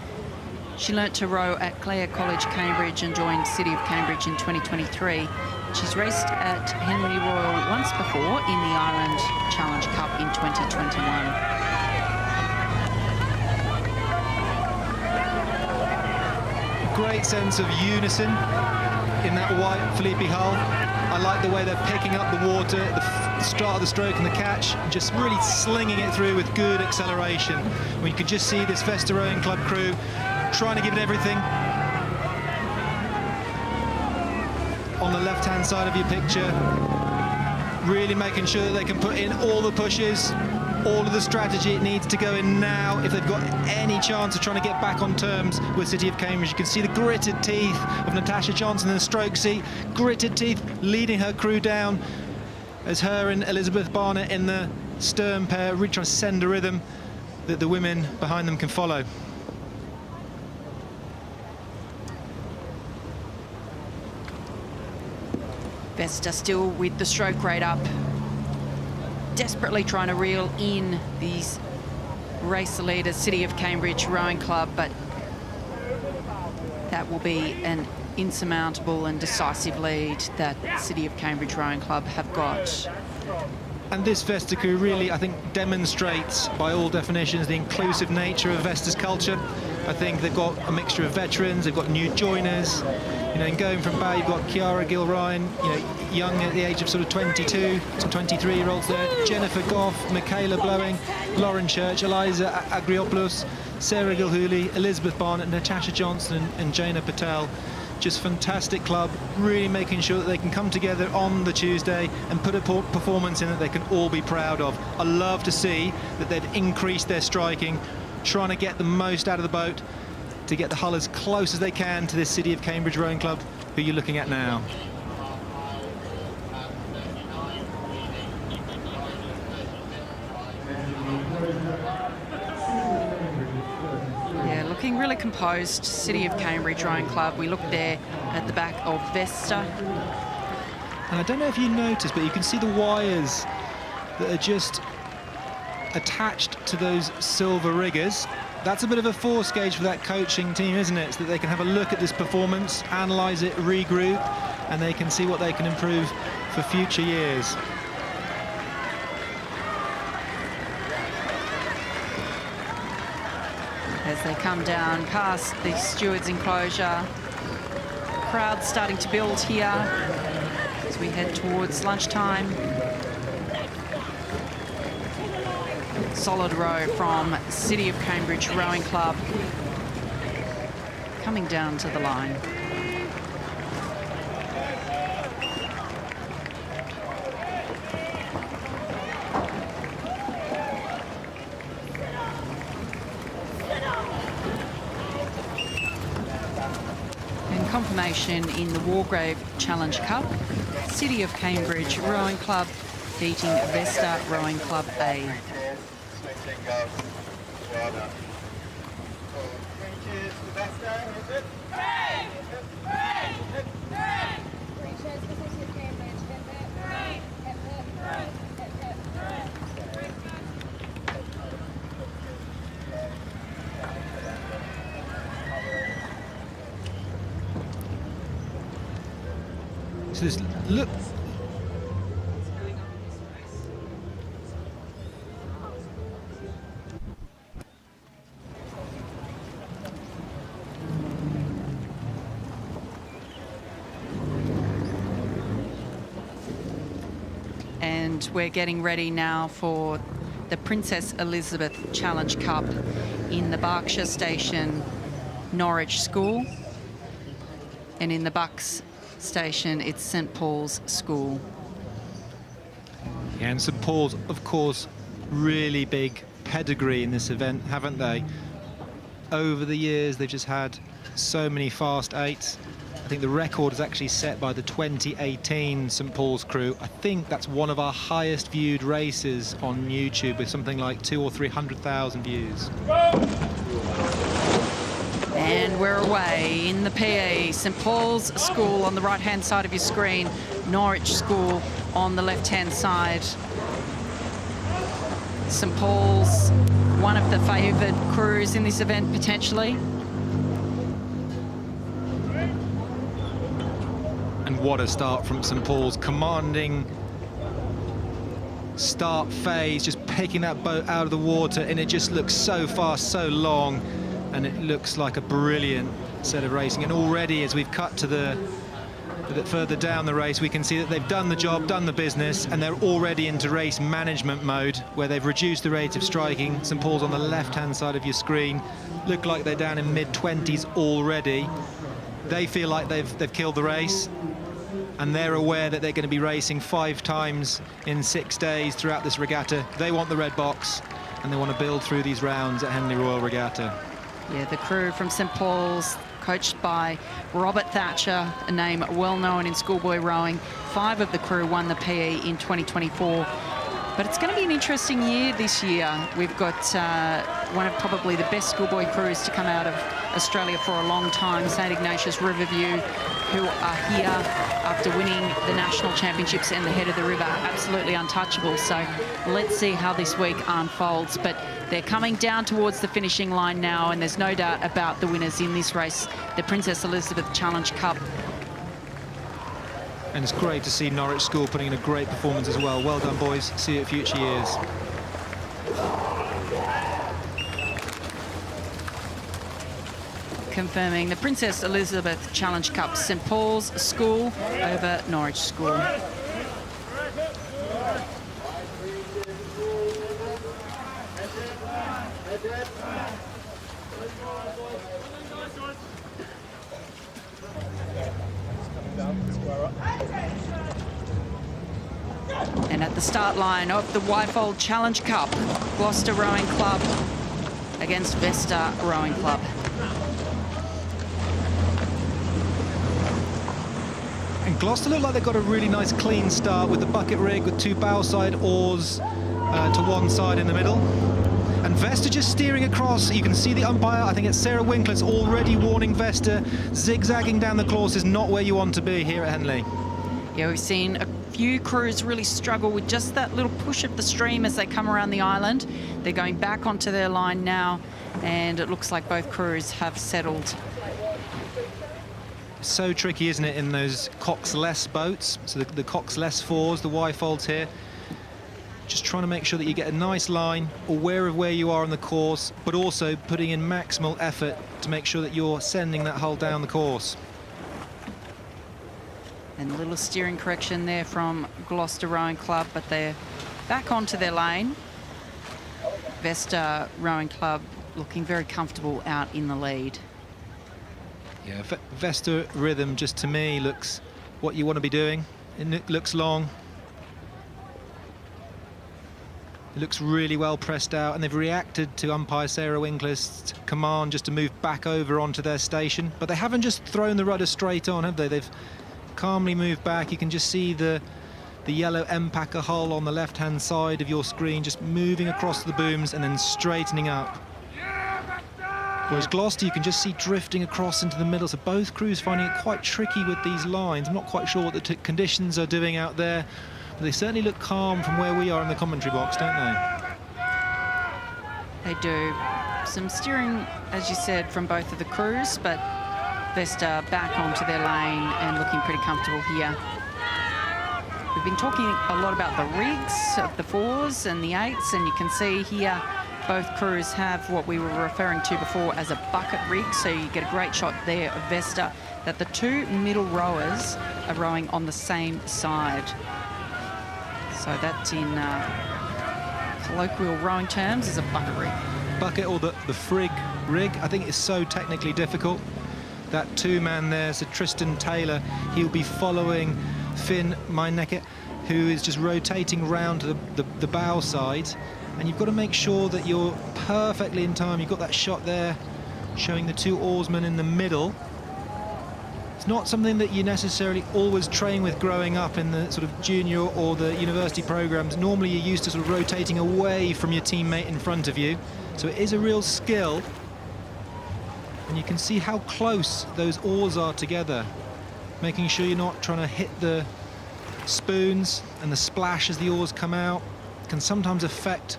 She learnt to row at Clare College, Cambridge, and joined City of Cambridge in 2023. She's raced at Henley Royal once before in the Ireland Challenge Cup in 2021. Great sense of unison in that white Felipe hull. I like the way they're picking up the water at the start of the stroke and the catch, just really slinging it through with good acceleration. We could just see this Vesta Rowing Club crew trying to give it everything. On the left-hand side of your picture, really making sure that they can put in all the pushes, all of the strategy it needs to go in now if they've got any chance of trying to get back on terms with City of Cambridge. You can see the gritted teeth of Natasha Johnson in the stroke seat, gritted teeth leading her crew down, as her and Elizabeth Barnett in the stern pair really trying to send a rhythm that the women behind them can follow. Vesta still with the stroke rate up, desperately trying to reel in these race leaders, City of Cambridge Rowing Club, but that will be an insurmountable and decisive lead that City of Cambridge Rowing Club have got. And this Vesta crew really, I think, demonstrates by all definitions the inclusive nature of Vesta's culture. I think they've got a mixture of veterans, they've got new joiners. You know, and going from bow, you've got Kiara Gilryan, you know, young at the age of sort of 22 to 23-year-olds there. Jennifer Goff, Michaela Blowing, Lauren Church, Eliza Agriopoulos, Sarah Gilhooly, Elizabeth Barnett, Natasha Johnson and Jaina Patel. Just fantastic club, really making sure that they can come together on the Tuesday and put a performance in that they can all be proud of. I love to see that they've increased their striking, trying to get the most out of the boat to get the hull as close as they can to this City of Cambridge Rowing Club, who you're looking at now. Yeah, looking really composed, City of Cambridge Rowing Club. We look there at the back of Vesta. And I don't know if you noticed, but you can see the wires that are just attached to those silver riggers. That's a bit of a force gauge for that coaching team, isn't it? So that they can have a look at this performance, analyse it, regroup, and they can see what they can improve for future years. As they come down past the stewards' enclosure, crowd starting to build here as we head towards lunchtime. solid row from City of Cambridge Rowing Club coming down to the line. And confirmation in the Wargrave Challenge Cup, City of Cambridge Rowing Club beating Vesta Rowing Club A. So this look. And we're getting ready now for the Princess Elizabeth Challenge Cup in the Berkshire Station Norwich School. And in the Bucks Station, it's St Paul's School. Yeah, and St Paul's, of course, really big pedigree in this event, haven't they? Over the years, they've just had so many fast eights. I think the record is actually set by the 2018 St Paul's crew. I think that's one of our highest viewed races on YouTube, with something like 200,000 or 300,000 views. And we're away in the PE. St Paul's School on the right-hand side of your screen, Norwich School on the left-hand side. St Paul's, one of the favoured crews in this event, potentially. And what a start from St Paul's, commanding start phase, just picking that boat out of the water, and it just looks so fast, so long, and it looks like a brilliant set of racing. And already, as we've cut to the further down the race, we can see that they've done the job, done the business, and they're already into race management mode, where they've reduced the rate of striking. St Paul's on the left-hand side of your screen look like they're down in mid-20s already. They feel like they've killed the race, and they're aware that they're going to be racing 5 times in 6 days throughout this regatta. They want the red box, and they want to build through these rounds at Henley Royal Regatta. Yeah, the crew from St Paul's, coached by Robert Thatcher, a name well known in schoolboy rowing. 5 of the crew won the PE in 2024. But it's going to be an interesting year this year. We've got one of probably the best schoolboy crews to come out of Australia for a long time, St Ignatius Riverview, who are here after winning the national championships and the head of the river, absolutely untouchable. So let's see how this week unfolds. But they're coming down towards the finishing line now, and there's no doubt about the winners in this race, the Princess Elizabeth Challenge Cup. And it's great to see Norwich School putting in a great performance as well. Well done, boys. See you at future years. Confirming the Princess Elizabeth Challenge Cup, St Paul's School over Norwich School. And at the start line of the Wyfold Challenge Cup, Gloucester Rowing Club against Vesta Rowing Club. And Gloucester look like they've got a really nice clean start with the bucket rig with 2 bow side oars to one side in the middle. And Vesta just steering across. You can see the umpire, I think it's Sarah Winkler's, already warning Vesta. Zigzagging down the course is not where you want to be here at Henley. Yeah, we've seen a few crews really struggle with just that little push of the stream as they come around the island. They're going back onto their line now, and it looks like both crews have settled. So tricky, isn't it, in those Cox-less boats? So the Cox-less 4s, the Y-folds here. Just trying to make sure that you get a nice line, aware of where you are on the course, but also putting in maximal effort to make sure that you're sending that hull down the course. And a little steering correction there from Gloucester Rowing Club, but they're back onto their lane. Vesta Rowing Club looking very comfortable out in the lead. Yeah, Vesta rhythm just to me looks what you want to be doing. It looks long. It looks really well pressed out, and they've reacted to umpire Sarah Winkler's command just to move back over onto their station. But they haven't just thrown the rudder straight on, have they? They've calmly moved back. You can just see the yellow MÁ‑n‑chener hull on the left-hand side of your screen, just moving across the booms and then straightening up. Whereas Gloucester, you can just see drifting across into the middle. So both crews finding it quite tricky with these lines. I'm not quite sure what the conditions are doing out there, but they certainly look calm from where we are in the commentary box, don't they? They do. Some steering, as you said, from both of the crews, but Vesta back onto their lane and looking pretty comfortable here. We've been talking a lot about the rigs of the 4s and the 8s, and you can see here both crews have what we were referring to before as a bucket rig, so you get a great shot there of Vesta that the two middle rowers are rowing on the same side. So that's in colloquial rowing terms is a bucket rig. Bucket, or the frig rig, I think it's so technically difficult. That two-man there, so Tristan Taylor, he'll be following Finn Meinecke, who is just rotating round to the bow side, and you've got to make sure that you're perfectly in time. You've got that shot there showing the two oarsmen in the middle. It's not something that you necessarily always train with growing up in the sort of junior or the university programs. Normally you're used to sort of rotating away from your teammate in front of you, so it is a real skill. And you can see how close those oars are together, making sure you're not trying to hit the spoons, and the splash as the oars come out can sometimes affect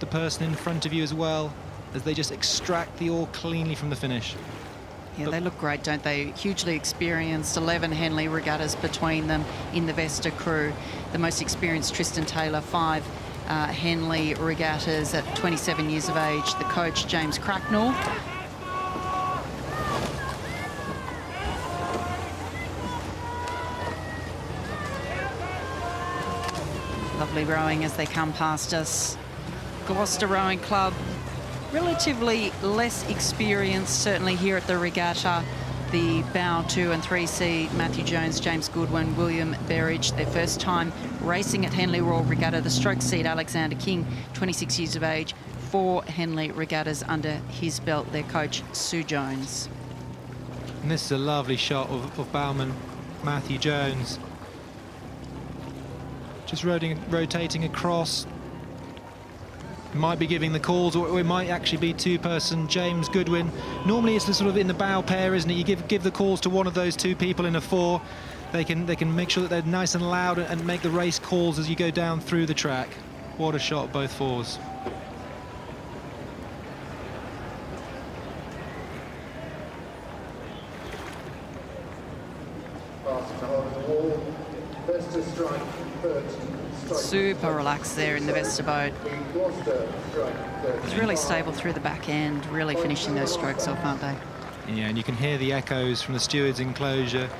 the person in front of you as well, as they just extract the oar cleanly from the finish. Yeah, they look great, don't they? Hugely experienced, 11 Henley regattas between them in the Vesta crew. The most experienced, Tristan Taylor, 5 Henley regattas at 27 years of age. The coach, James Cracknell. Lovely rowing as they come past us. Gloucester Rowing Club, relatively less experienced, certainly here at the regatta. The bow 2 and 3 seed, Matthew Jones, James Goodwin, William Berridge, their first time racing at Henley Royal Regatta. The stroke seed, Alexander King, 26 years of age, 4 Henley regattas under his belt, their coach, Sue Jones. And this is a lovely shot of bowman Matthew Jones. Just rotating across. Might be giving the calls, or it might actually be two-person James Goodwin. Normally it's the sort of in the bow pair, isn't it? You give the calls to one of those two people in a 4. They can make sure that they're nice and loud and make the race calls as you go down through the track. What a shot, both 4s. Super relaxed there in the Vesta boat. It's really stable through the back end, really finishing those strokes off, aren't they? Yeah, and you can hear the echoes from the steward's enclosure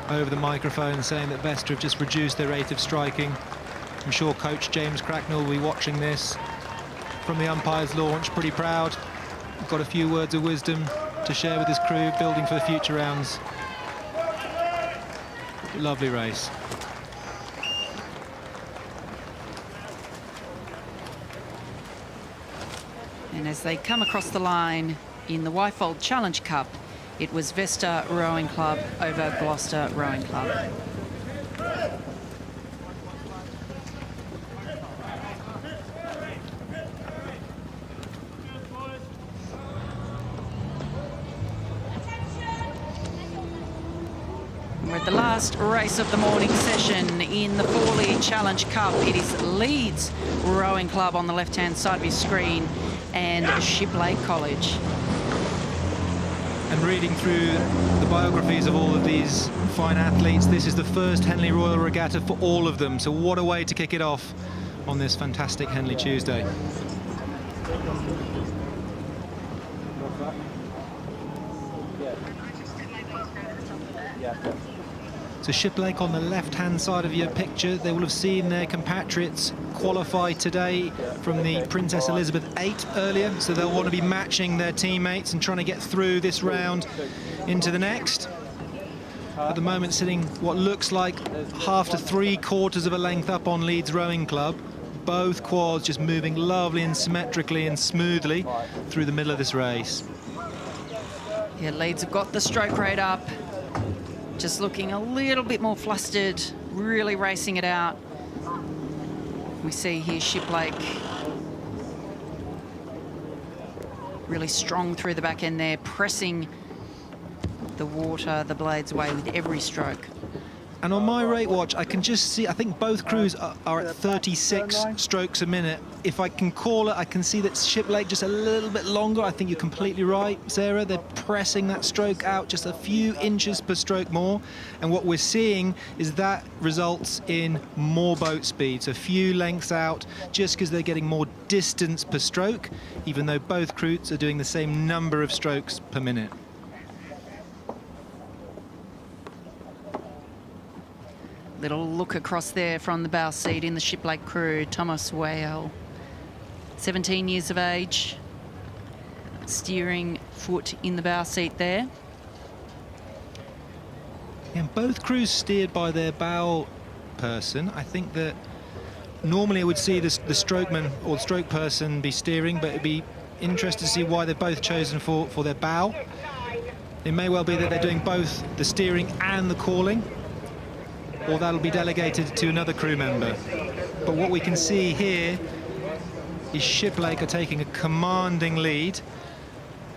over the microphone saying that Vesta have just reduced their rate of striking. I'm sure coach James Cracknell will be watching this from the umpire's launch, pretty proud. Got a few words of wisdom to share with his crew, building for the future rounds. Lovely race. And as they come across the line in the Wyfold Challenge Cup, it was Vesta Rowing Club over Gloucester Rowing Club. We're at the last race of the morning session in the Forley Challenge Cup. It is Leeds Rowing Club on the left-hand side of your screen and Shiplake College. And reading through the biographies of all of these fine athletes, this is the first Henley Royal Regatta for all of them. So what a way to kick it off on this fantastic Henley Tuesday. So Shiplake on the left-hand side of your picture, they will have seen their compatriots qualify today from the Princess Elizabeth 8 earlier, so they'll want to be matching their teammates and trying to get through this round into the next. At the moment sitting what looks like half to 3/4 of a length up on Leeds Rowing Club. Both quads just moving lovely and symmetrically and smoothly through the middle of this race. Yeah, Leeds have got the stroke rate up. Just looking a little bit more flustered, really racing it out. We see here Shiplake really strong through the back end there, pressing the water, the blades away with every stroke. And on my rate watch, I can just see, I think both crews are at 36 strokes a minute. If I can call it, I can see that Shiplake just a little bit longer. I think you're completely right, Sarah. They're pressing that stroke out just a few inches per stroke more. And what we're seeing is that results in more boat speed. So a few lengths out, just because they're getting more distance per stroke, even though both crews are doing the same number of strokes per minute. Little look across there from the bow seat in the Shiplake crew, Thomas Whale, 17 years of age, steering foot in the bow seat there. And both crews steered by their bow person. I think that normally I would see the strokeman or stroke person be steering, but it'd be interesting to see why they're both chosen for their bow. It may well be that they're doing both the steering and the calling, or that'll be delegated to another crew member. But what we can see here is Shiplake are taking a commanding lead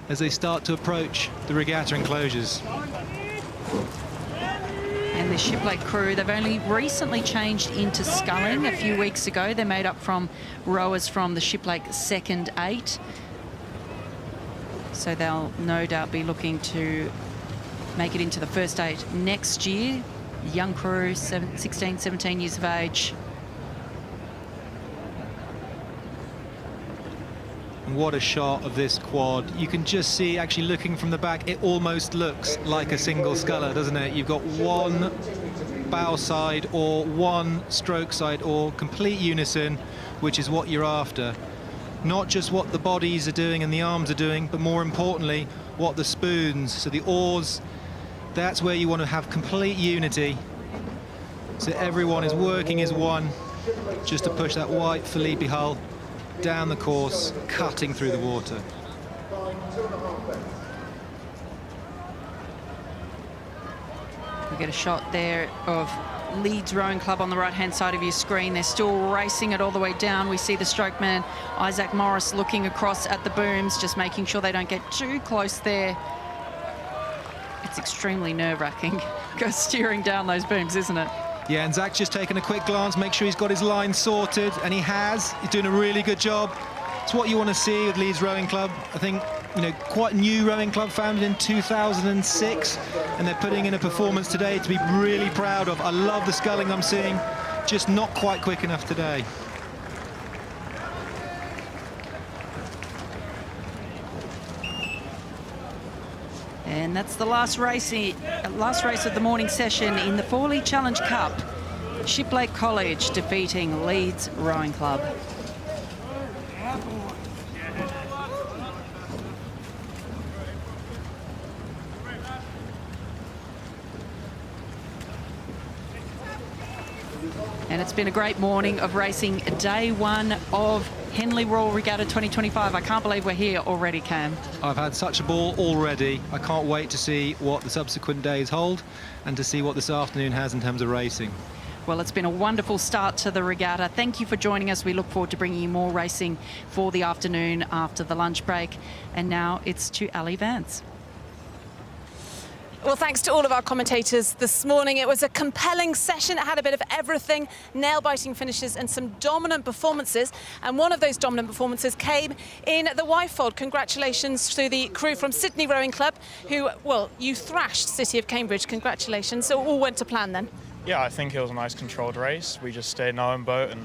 as they start to approach the regatta enclosures. And the Shiplake crew, they've only recently changed into sculling a few weeks ago. They're made up from rowers from the Shiplake second 8. So they'll no doubt be looking to make it into the first 8 next year. Young crew, 16, 17 years of age. What a shot of this quad. You can just see, actually looking from the back, it almost looks like a single sculler, doesn't it? You've got one bow side or one stroke side or complete unison, which is what you're after. Not just what the bodies are doing and the arms are doing, but more importantly, what the spoons, so the oars, that's where you want to have complete unity. So everyone is working as one, just to push that white Felipe hull down the course, cutting through the water. We get a shot there of Leeds Rowing Club on the right-hand side of your screen. They're still racing it all the way down. We see the strokeman, Isaac Morris, looking across at the booms, just making sure they don't get too close there. It's extremely nerve-wracking, go steering down those booms, isn't it? Yeah, and Zach's just taken a quick glance, make sure he's got his line sorted, and he has. He's doing a really good job. It's what you want to see with Leeds Rowing Club. I think, you know, quite new rowing club, founded in 2006, and they're putting in a performance today to be really proud of. I love the sculling I'm seeing, just not quite quick enough today. And that's the last race of the morning session in the Forley Challenge Cup. Shiplake College defeating Leeds Rowing Club. And it's been a great morning of racing, day 1 of Henley Royal Regatta 2025. I can't believe we're here already, Cam. I've had such a ball already. I can't wait to see what the subsequent days hold and to see what this afternoon has in terms of racing. Well, it's been a wonderful start to the regatta. Thank you for joining us. We look forward to bringing you more racing for the afternoon after the lunch break. And now it's to Ali Vance. Well, thanks to all of our commentators this morning. It was a compelling session. It had a bit of everything, nail-biting finishes and some dominant performances. And one of those dominant performances came in the Y-fold. Congratulations to the crew from Sydney Rowing Club, who, well, you thrashed City of Cambridge. Congratulations. So all went to plan then. Yeah, I think it was a nice controlled race. We just stayed in our own boat and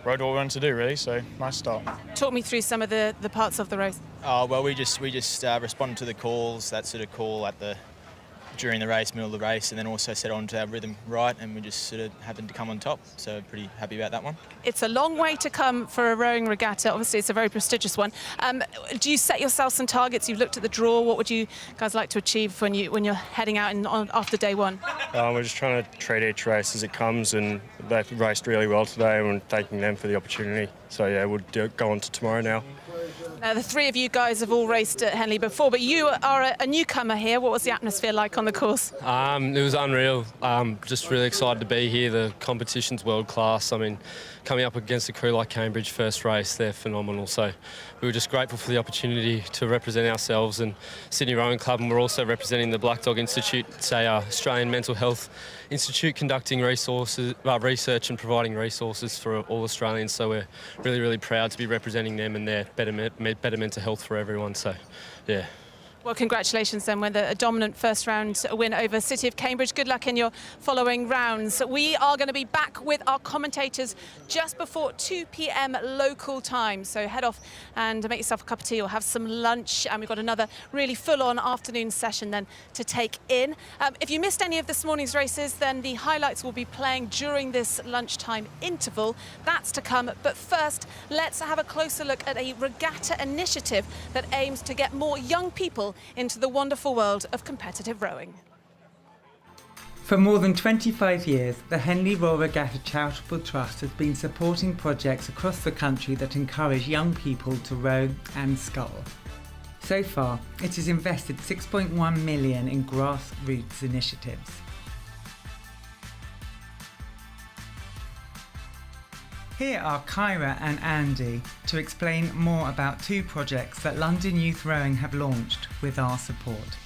rode what we wanted to do, really, so nice start. Talk me through some of the parts of the race. Well, we just responded to the calls, that sort of call at the during the race, middle of the race, and then also set on to our rhythm right, and we just sort of happened to come on top. So pretty happy about that one. It's a long way to come for a rowing regatta. Obviously, it's a very prestigious one. Do you set yourself some targets? You've looked at the draw. What would you guys like to achieve when you're heading out after day one? We're just trying to treat each race as it comes, and they've raced really well today, and we're thanking them for the opportunity. So yeah, we'll go on to tomorrow now. Now, the three of you guys have all raced at Henley before, but you are a newcomer here. What was the atmosphere like on the course? It was unreal. Just really excited to be here. The competition's world class. I mean, coming up against a crew like Cambridge, first race, they're phenomenal. So we were just grateful for the opportunity to represent ourselves and Sydney Rowing Club, and we're also representing the Black Dog Institute. It's a Australian Mental Health Institute conducting research and providing resources for all Australians. So we're really, really proud to be representing them and their better mental health for everyone. So, yeah. Well, congratulations then with a dominant first round win over City of Cambridge. Good luck in your following rounds. We are going to be back with our commentators just before 2 p.m. local time. So head off and make yourself a cup of tea or have some lunch. And we've got another really full-on afternoon session then to take in. If you missed any of this morning's races, then the highlights will be playing during this lunchtime interval. That's to come. But first, let's have a closer look at a regatta initiative that aims to get more young people into the wonderful world of competitive rowing. For more than 25 years, the Henley Royal Regatta Charitable Trust has been supporting projects across the country that encourage young people to row and scull. So far, it has invested £6.1 million in grassroots initiatives. Here are Kyra and Andy to explain more about two projects that London Youth Rowing have launched with our support.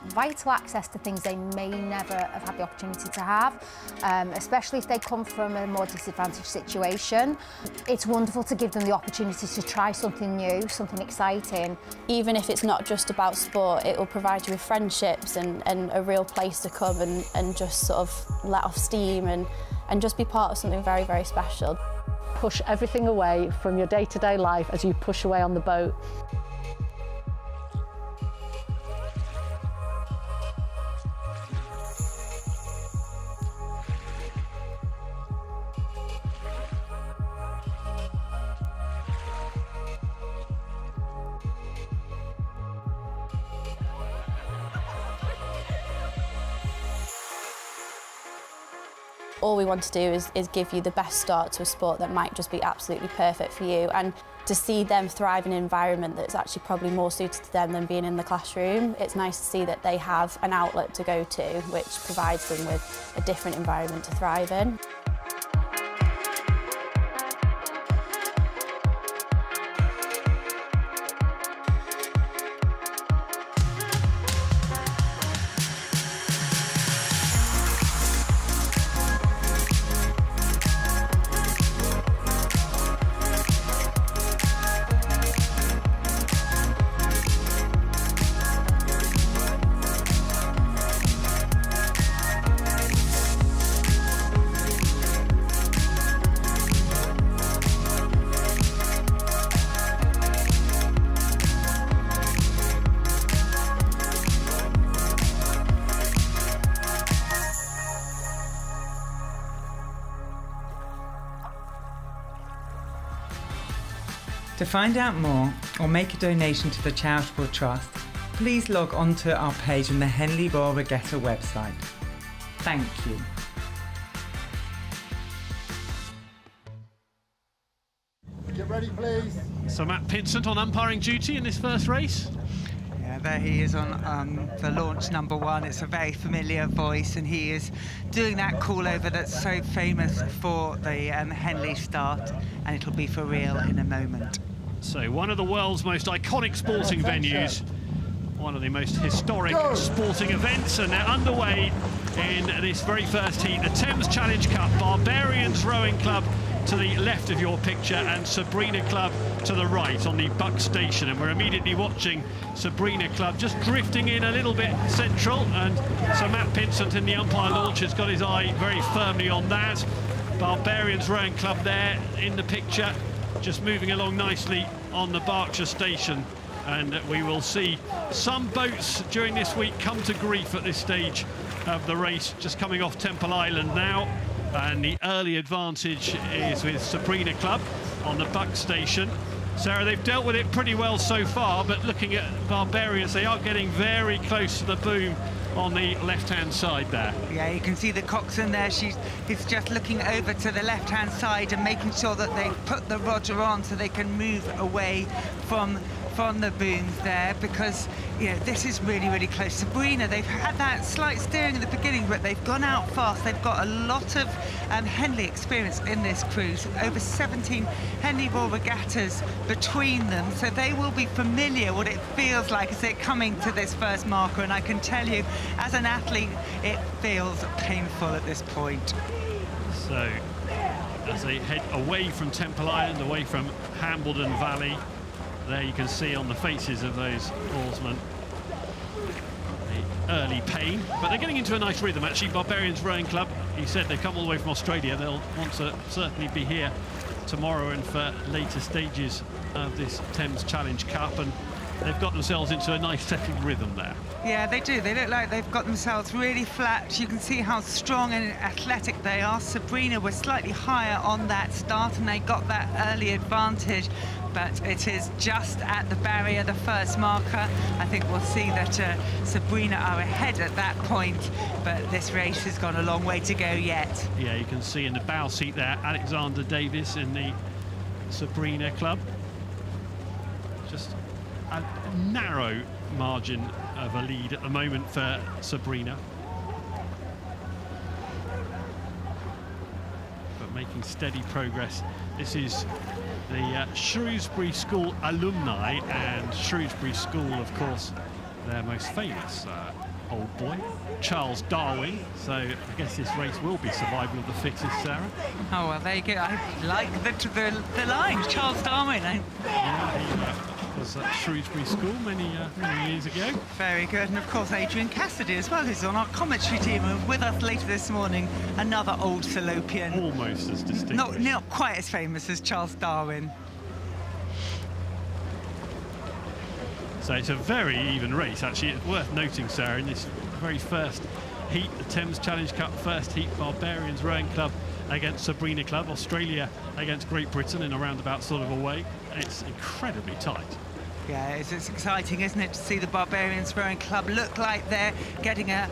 Vital access to things they may never have had the opportunity to have, especially if they come from a more disadvantaged situation. It's wonderful to give them the opportunity to try something new, something exciting. Even if it's not just about sport, it will provide you with friendships and a real place to come and just sort of let off steam and just be part of something very, very special. Push everything away from your day-to-day life as you push away on the boat. All we want to do is give you the best start to a sport that might just be absolutely perfect for you, and to see them thrive in an environment that's actually probably more suited to them than being in the classroom. It's nice to see that they have an outlet to go to which provides them with a different environment to thrive in. To find out more or make a donation to the charitable trust, please log on to our page on the Henley Royal Regatta website. Thank you. Get ready, please. So Matt Pinsent on umpiring duty in this first race. Yeah, there he is on the launch number 1. It's a very familiar voice, and he is doing that call over that's so famous for the Henley start, and it'll be for real in a moment. So one of the world's most iconic sporting venues, one of the most historic sporting events, and they're underway in this very first heat. The Thames Challenge Cup, Barbarians Rowing Club to the left of your picture and Sabrina Club to the right on the Buck Station, and we're immediately watching Sabrina Club just drifting in a little bit central, and so Matt Pinsent in the umpire launch has got his eye very firmly on that. Barbarians Rowing Club there in the picture, just moving along nicely on the Berkshire Station, and we will see some boats during this week come to grief at this stage of the race, just coming off Temple Island now. And the early advantage is with Sabrina Club on the Buck Station. Sarah, they've dealt with it pretty well so far, but looking at Barbarians, they are getting very close to the boom on the left-hand side there. Yeah, you can see the coxswain there. He's just looking over to the left-hand side and making sure that they put the rudder on so they can move away from the booms there, because you know this is really, really close. Sabrina, they've had that slight steering at the beginning, but they've gone out fast. They've got a lot of Henley experience in this cruise, over 17 Henley Royal Regattas between them, so they will be familiar what it feels like as they're coming to this first marker, and I can tell you, as an athlete, it feels painful at this point. So, as they head away from Temple Island, away from Hambledon Valley, there you can see on the faces of those oarsmen the early pain, but they're getting into a nice rhythm actually. Barbarians Rowing Club, you said they've come all the way from Australia. They'll want to certainly be here tomorrow and for later stages of this Thames Challenge Cup, and they've got themselves into a nice settled rhythm there. Yeah, they do. They look like they've got themselves really flat. You can see how strong and athletic they are. Sabrina was slightly higher on that start, and they got that early advantage. But it is just at the barrier, the first marker. I think we'll see that Sabrina are ahead at that point, but this race has got a long way to go yet. Yeah, you can see in the bow seat there, Alexander Davis in the Sabrina Club. Just a narrow margin of a lead at the moment for Sabrina. But making steady progress. This is the Shrewsbury School alumni, and Shrewsbury School, of course, their most famous old boy, Charles Darwin. So I guess this race will be survival of the fittest, Sarah. Oh, well, there you go. I like the line, Charles Darwin. Yeah, he was at Shrewsbury School many years ago. Very good, and of course Adrian Cassidy as well, who's on our commentary team, and with us later this morning, another old Salopian. Almost as distinguished. Not quite as famous as Charles Darwin. So it's a very even race, actually. It's worth noting, Sarah, in this very first heat, the Thames Challenge Cup first heat, Barbarians Rowing Club against Sabrina Club, Australia against Great Britain in a roundabout sort of a way. It's incredibly tight. Yeah, it's exciting, isn't it, to see the Barbarians Rowing Club look like they're getting a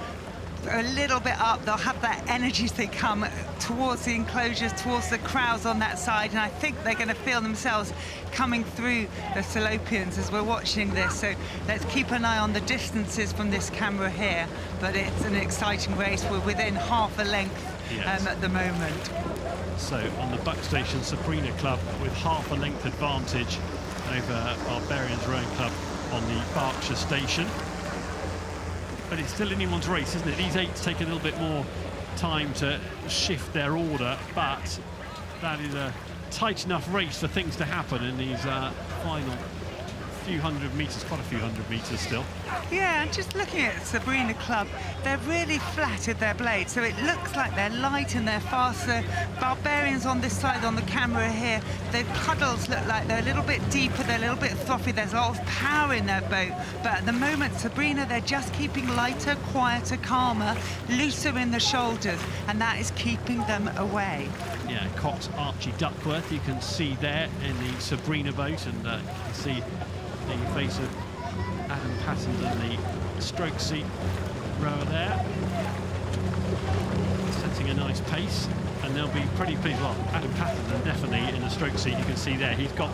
little bit up. They'll have that energy as they come towards the enclosures, towards the crowds on that side, and I think they're going to feel themselves coming through the Salopians as we're watching this. So let's keep an eye on the distances from this camera here, but it's an exciting race. We're within half a length at the moment. So on the Buck Station, Sabrina Club with half a length advantage over Barbarians Rowing Club on the Berkshire Station. But it's still anyone's race, isn't it? These eights take a little bit more time to shift their order, but that is a tight enough race for things to happen in these final few hundred metres, quite a few hundred metres still. Yeah, and just looking at Sabrina Club, they're really flat at their blades, so it looks like they're light and they're fast. The Barbarians on this side on the camera here, their puddles look like they're a little bit deeper, they're a little bit frothy, there's a lot of power in their boat. But at the moment, Sabrina, they're just keeping lighter, quieter, calmer, looser in the shoulders, and that is keeping them away. Yeah, Cox Archie Duckworth, you can see there in the Sabrina boat, and you can see the face of Adam Patton in the stroke seat rower there, setting a nice pace, and they'll be pretty pleased. Well, Adam Patton definitely in the stroke seat, you can see there, he's got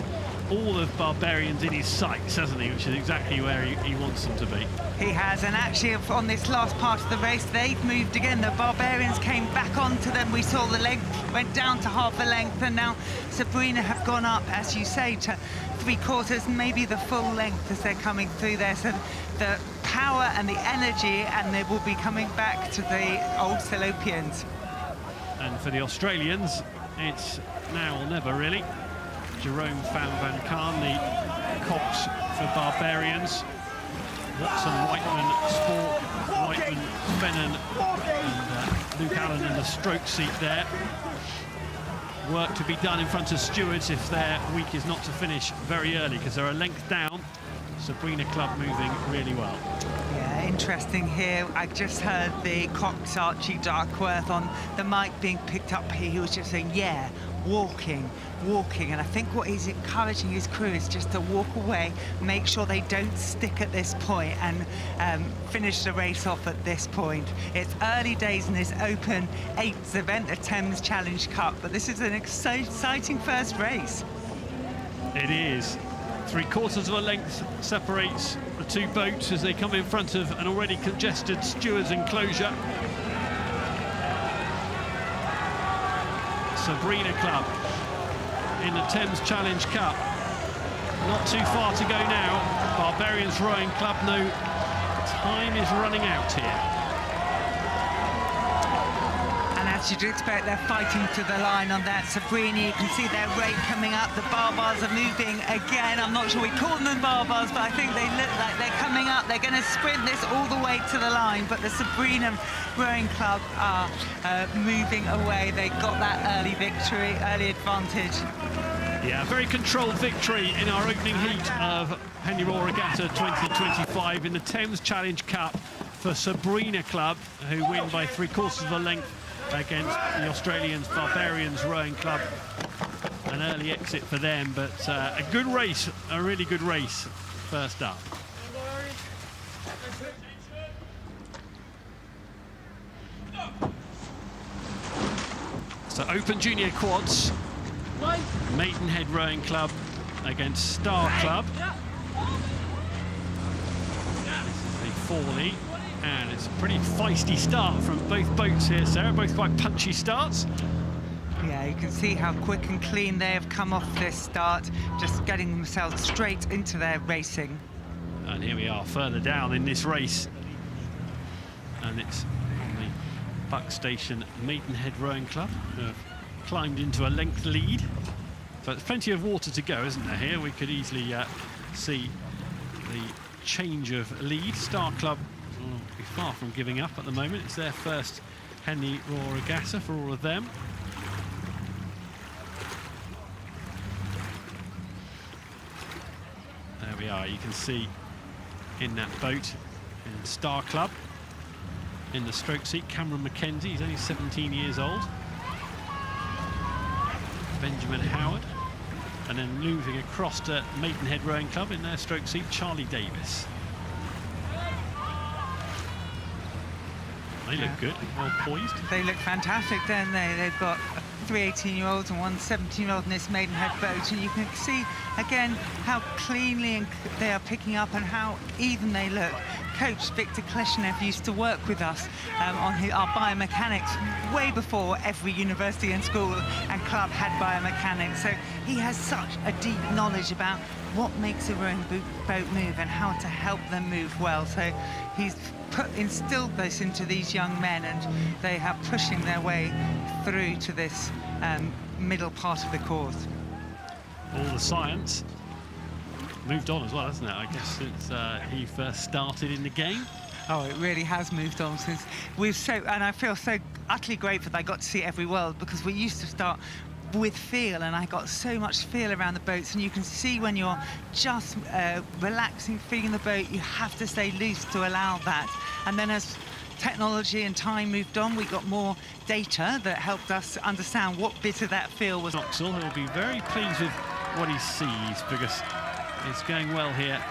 all of Barbarians in his sights, hasn't he, which is exactly where he wants them to be. He has, and actually on this last part of the race, they've moved again. The Barbarians came back onto them. We saw the length went down to half a length, and now Sabrina have gone up, as you say, to 3/4, maybe the full length as they're coming through there. So the power and the energy, and they will be coming back to the old Salopians. And for the Australians, it's now or never, really. Jerome van Kaan, the Cox for Barbarians. Watson, Whiteman, Spork, Whiteman, Fennan, and Luke Allen in the stroke seat there. Work to be done in front of stewards if their week is not to finish very early, because they're a length down. Sabrina Club moving really well. Yeah, interesting here. I just heard the Cox Archie Duckworth on the mic being picked up here. He was just saying, yeah, walking, and I think what he's encouraging his crew is just to walk away, make sure they don't stick at this point, and finish the race off at this point. It's early days in this Open 8th event, the Thames Challenge Cup, but this is an exciting first race. It is. 3/4 of a length separates the two boats as they come in front of an already congested stewards enclosure. Sabrina Club in the Thames Challenge Cup. Not too far to go now. Barbarians Rowing Club, no time is running out here. And as you'd expect, they're fighting to the line on that. Sabrina, you can see their rate coming up. The barbars are moving again. I'm not sure we call them barbars, but I think they look like they're coming up. They're going to sprint this all the way to the line, but the Sabrina Rowing Club are moving away. They got that early victory, early advantage. Yeah, very controlled victory in our opening heat of Henley Royal Regatta 2025 in the Thames Challenge Cup for Sabrina Club, who win by 3/4 of a length against the Australians Barbarians Rowing Club. An early exit for them, but a good race, a really good race first up. So Open Junior Quads, Maidenhead Rowing Club against Star Club. This is the Forley, and it's a pretty feisty start from both boats here, Sarah, both quite punchy starts. Yeah, you can see how quick and clean they have come off this start, just getting themselves straight into their racing. And here we are further down in this race, and it's on the Buck Station Maidenhead Rowing Club, who have climbed into a length lead. So there's plenty of water to go, isn't there, here? We could easily see the change of lead. Star Club will be far from giving up at the moment. It's their first Henley Royal Regatta for all of them. There we are, you can see in that boat in Star Club, in the stroke seat, Cameron Mackenzie, he's only 17 years old. Benjamin Howard, and then moving across to Maidenhead Rowing Club in their stroke seat, Charlie Davis. They look good, well poised. They look fantastic, don't they? They've got 3 18-year-olds and 1 17-year-old in this Maidenhead boat, and you can see again how cleanly they are picking up and how even they look. Coach Victor Kleshnev used to work with us on our biomechanics way before every university and school and club had biomechanics, so he has such a deep knowledge about what makes a rowing boat move and how to help them move well. So he's instilled this into these young men, and they are pushing their way through to this middle part of the course. All the science moved on as well, hasn't it? I guess since he first started in the game. Oh, it really has moved on since and I feel so utterly grateful that I got to see every world, because we used to start with feel, and I got so much feel around the boats, and you can see when you're just relaxing, feeling the boat, you have to stay loose to allow that. And then as technology and time moved on, we got more data that helped us understand what bit of that feel was. Vauxhall will be very pleased with what he sees, because it's going well here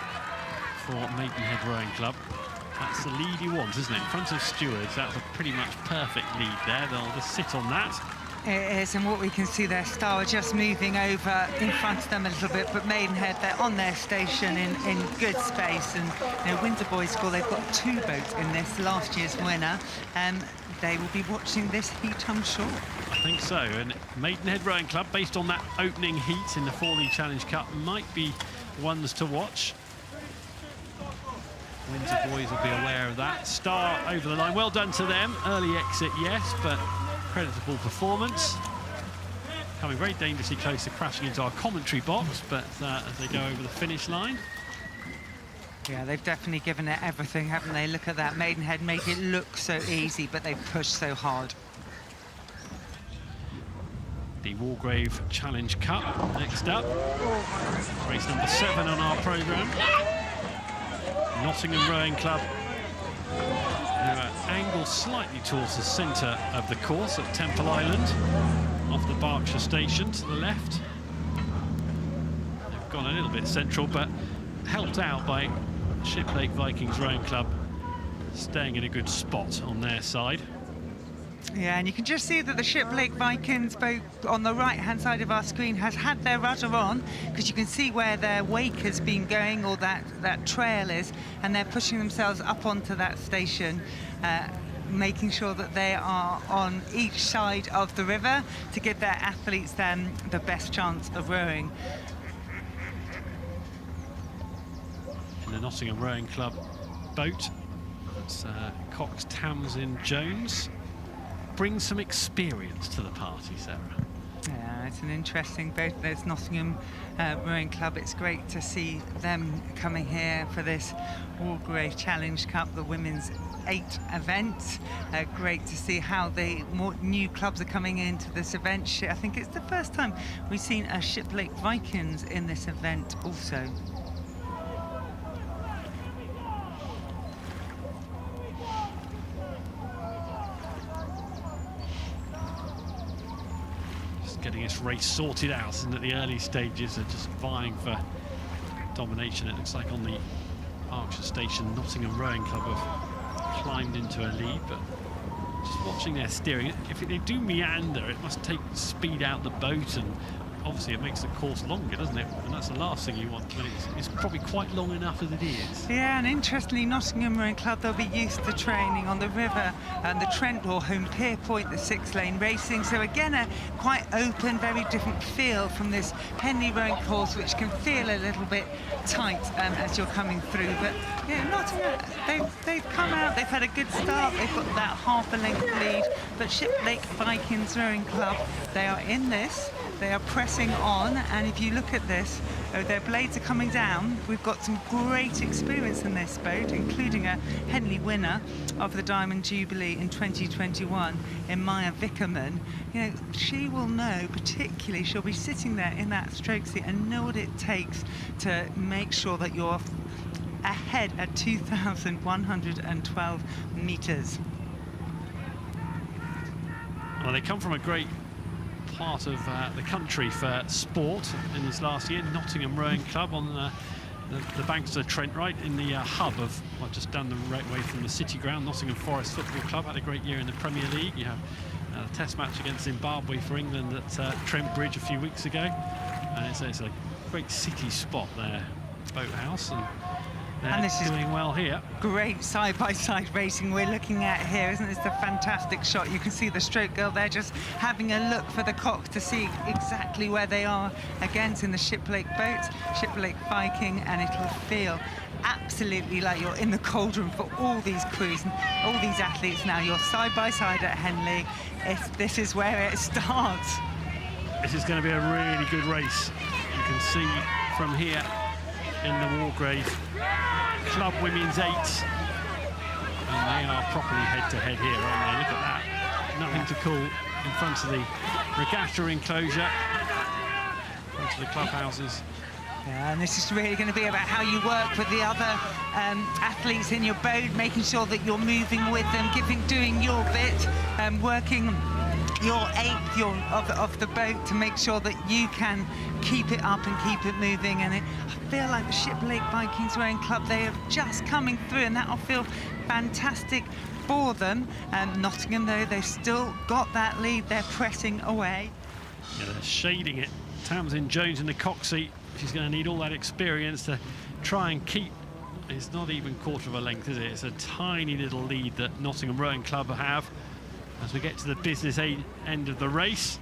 for Maidenhead Rowing Club. That's the lead he wants, isn't it? In front of stewards, that's a pretty much perfect lead there. They'll just sit on that. It is, and what we can see there, Star are just moving over in front of them a little bit, but Maidenhead, they're on their station in good space. And you know, Windsor Boys School, they've got 2 boats in this, last year's winner, and they will be watching this heat, I'm sure. I think so, and Maidenhead Rowing Club, based on that opening heat in the 4-League Challenge Cup, might be ones to watch. Windsor Boys will be aware of that. Star over the line, well done to them. Early exit, yes, but creditable performance. Coming very dangerously close to crashing into our commentary box, but as they go over the finish line. Yeah, they've definitely given it everything, haven't they? Look at that, Maidenhead make it look so easy, but they've pushed so hard. The Wargrave Challenge Cup next up. Race number 7 on our programme. Nottingham Rowing Club, who are angled slightly towards the centre of the course at Temple Island, off the Berkshire station to the left. They've gone a little bit central, but helped out by Shiplake Vikings Rowing Club staying in a good spot on their side. Yeah, and you can just see that the Shiplake Vikings boat on the right-hand side of our screen has had their rudder on, because you can see where their wake has been going, or that trail is, and they're pushing themselves up onto that station, making sure that they are on each side of the river to give their athletes then the best chance of rowing. In the Nottingham Rowing Club boat, it's Cox Tamsin Jones. Brings some experience to the party, Sarah. Yeah, it's an interesting boat. There's Nottingham Rowing Club. It's great to see them coming here for this Wargrave Challenge Cup, the women's 8th event. Great to see how the more new clubs are coming into this event. I think it's the first time we've seen a Shiplake Vikings in this event also. Getting this race sorted out, isn't it? The early stages are just vying for domination. It looks like on the Berkshire station, Nottingham Rowing Club have climbed into a lead, but just watching their steering, if they do meander, it must take speed out the boat, and obviously it makes the course longer, doesn't it? And that's the last thing you want, when it's probably quite long enough as it is. Yeah, and interestingly, Nottingham Rowing Club, they'll be used to training on the river and the Trent or Home Pier Point, the 6-lane racing. So again, a quite open, very different feel from this Henley Rowing course, which can feel a little bit tight as you're coming through. But yeah, Nottingham, they've come out, they've had a good start, they've got that half a length lead. But Shiplake Vikings Rowing Club, they are in this. They are pressing on, and if you look at this, their blades are coming down. We've got some great experience in this boat, including a Henley winner of the Diamond Jubilee in 2021, Emanuel. You know, she will know, particularly, she'll be sitting there in that stroke seat and know what it takes to make sure that you're ahead at 2,112 metres. Well, they come from a great part of the country for sport in his last year. Nottingham Rowing Club on the banks of the Trent, right in the hub of, well, just down the right way from the City Ground. Nottingham Forest Football Club had a great year in the Premier League. You have a test match against Zimbabwe for England at Trent Bridge a few weeks ago. It's a great city spot there, boathouse, and this is doing well here. Great side-by-side racing we're looking at here, isn't it? It's a fantastic shot. You can see the stroke girl there just having a look for the cock to see exactly where they are against in the Shiplake boat, Shiplake Viking, and it'll feel absolutely like you're in the cauldron for all these crews and all these athletes now. You're side-by-side at Henley. This is where it starts. This is going to be a really good race. You can see from here in the Wargrave Club Women's 8. And they are properly head-to-head here, aren't they? Look at that. Nothing to call in front of the regatta enclosure, in front of the clubhouses. Yeah, and this is really going to be about how you work with the other athletes in your boat, making sure that you're moving with them, doing your bit, working your eighth of the boat to make sure that you can keep it up and keep it moving. And I feel like the Shiplake Vikings Rowing Club, they are just coming through, and that'll feel fantastic for them. Nottingham, though, they've still got that lead. They're pressing away. Yeah, they're shading it. Tamsin Jones in the cock seat. She's going to need all that experience to try and keep. It's not even quarter of a length, is it? It's a tiny little lead that Nottingham Rowing Club have as we get to the business end of the race.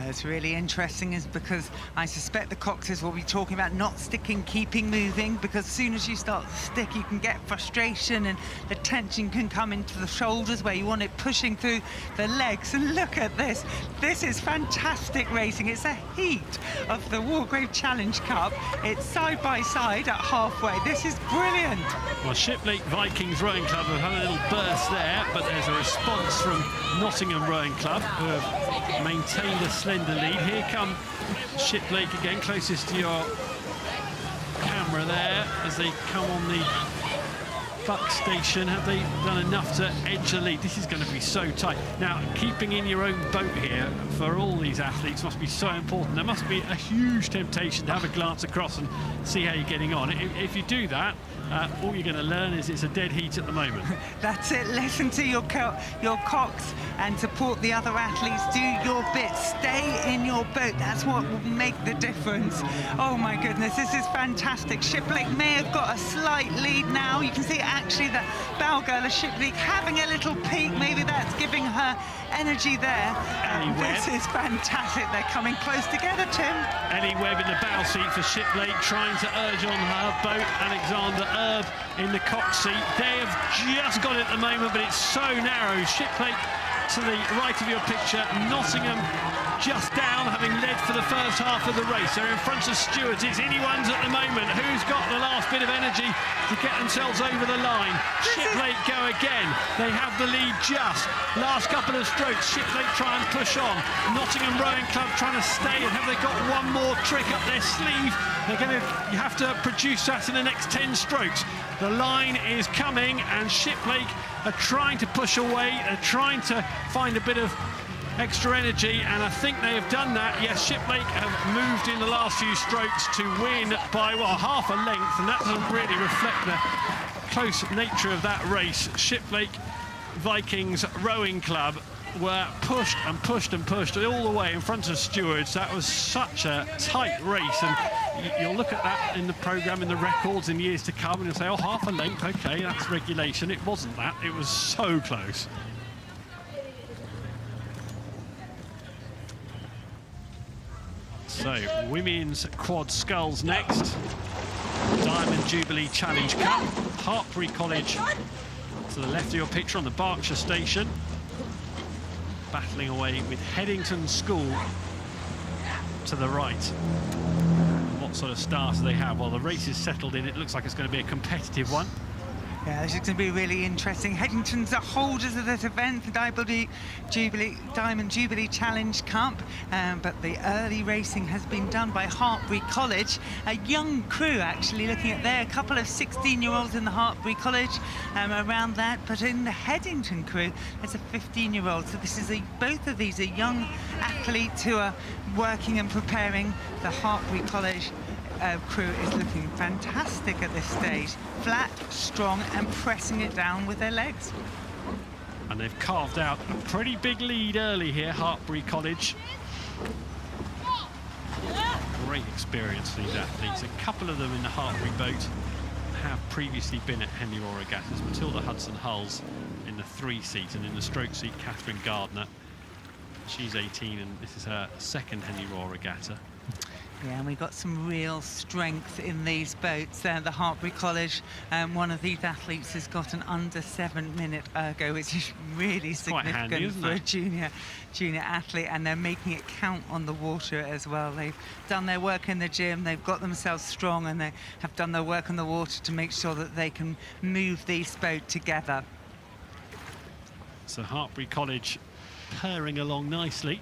Yeah, it's really interesting is because I suspect the coxers will be talking about not sticking, keeping moving, because as soon as you start to stick, you can get frustration and the tension can come into the shoulders where you want it pushing through the legs. And look at this. This is fantastic racing. It's a heat of the Wargrave Challenge Cup. It's side by side at halfway. This is brilliant. Well, Shiplake Vikings Rowing Club have had a little burst there, but there's a response from Nottingham Rowing Club, who have maintained a slender lead. Here come Shiplake again, closest to your camera there, as they come on the buck station. Have they done enough to edge the lead? This is going to be so tight. Now, keeping in your own boat here for all these athletes must be so important. There must be a huge temptation to have a glance across and see how you're getting on. If you do that, all you're going to learn is it's a dead heat at the moment. That's it. Listen to your cocks and support the other athletes. Do your bit. Stay in your boat. That's what will make the difference. Oh my goodness, this is fantastic. Shiplake may have got a slight lead now. You can see actually the bow girl of Shiplake having a little peek. Maybe that's giving her energy there. This is fantastic. They're coming close together, Tim. Ellie Webb in the bow seat for Shiplake, trying to urge on her boat. Alexander Erb in the cock seat. They have just got it at the moment, but it's so narrow. Shiplake to the right of your picture. Nottingham just down, having led for the first half of the race. They're in front of stewards. It's anyone's at the moment. Who's got the last bit of energy to get themselves over the line? Shiplake go again. They have the lead just. Last couple of strokes. Shiplake try and push on. Nottingham Rowing Club trying to stay. And have they got one more trick up their sleeve? You have to produce that in the next 10 strokes. The line is coming, and Shiplake are trying to push away. They're trying to find a bit of extra energy, and I think they have done that. Yes, Shiplake have moved in the last few strokes to win by, well, half a length, and that doesn't really reflect the close nature of that race. Shiplake Vikings Rowing Club were pushed and pushed and pushed all the way in front of stewards. That was such a tight race, and you'll look at that in the programme, in the records in years to come, and you'll say, oh, half a length, okay, that's regulation. It wasn't that. It was so close. So, women's quad sculls next. Diamond Jubilee Challenge Cup. Hertford College to the left of your picture on the Berkshire station. Battling away with Headington School to the right. What sort of start do they have? Well, the race is settled in. It looks like it's going to be a competitive one. Yeah, this is going to be really interesting. Headington's the holders of this event, the Diamond Jubilee Challenge Cup, but the early racing has been done by Hertford College. A young crew, actually, looking at there, a couple of 16-year-olds in the Hertford College around that, but in the Headington crew, there's a 15-year-old. So this is both of these are young athletes who are working and preparing. The Hertford College crew is looking fantastic at this stage. Flat, strong, and pressing it down with their legs. And they've carved out a pretty big lead early here, Hertford College. Great experience for these athletes. A couple of them in the Hertford boat have previously been at Henley Royal Regattas. Matilda Hudson-Hulls in the 3 seat, and in the stroke seat, Catherine Gardner. She's 18, and this is her second Henley Royal Regatta. Yeah, and we've got some real strength in these boats. The Hartpury College, one of these athletes has got an under 7-minute ergo, which is really significant handy, for a junior athlete, and they're making it count on the water as well. They've done their work in the gym, they've got themselves strong, and they have done their work on the water to make sure that they can move these boats together. So Hartpury College purring along nicely.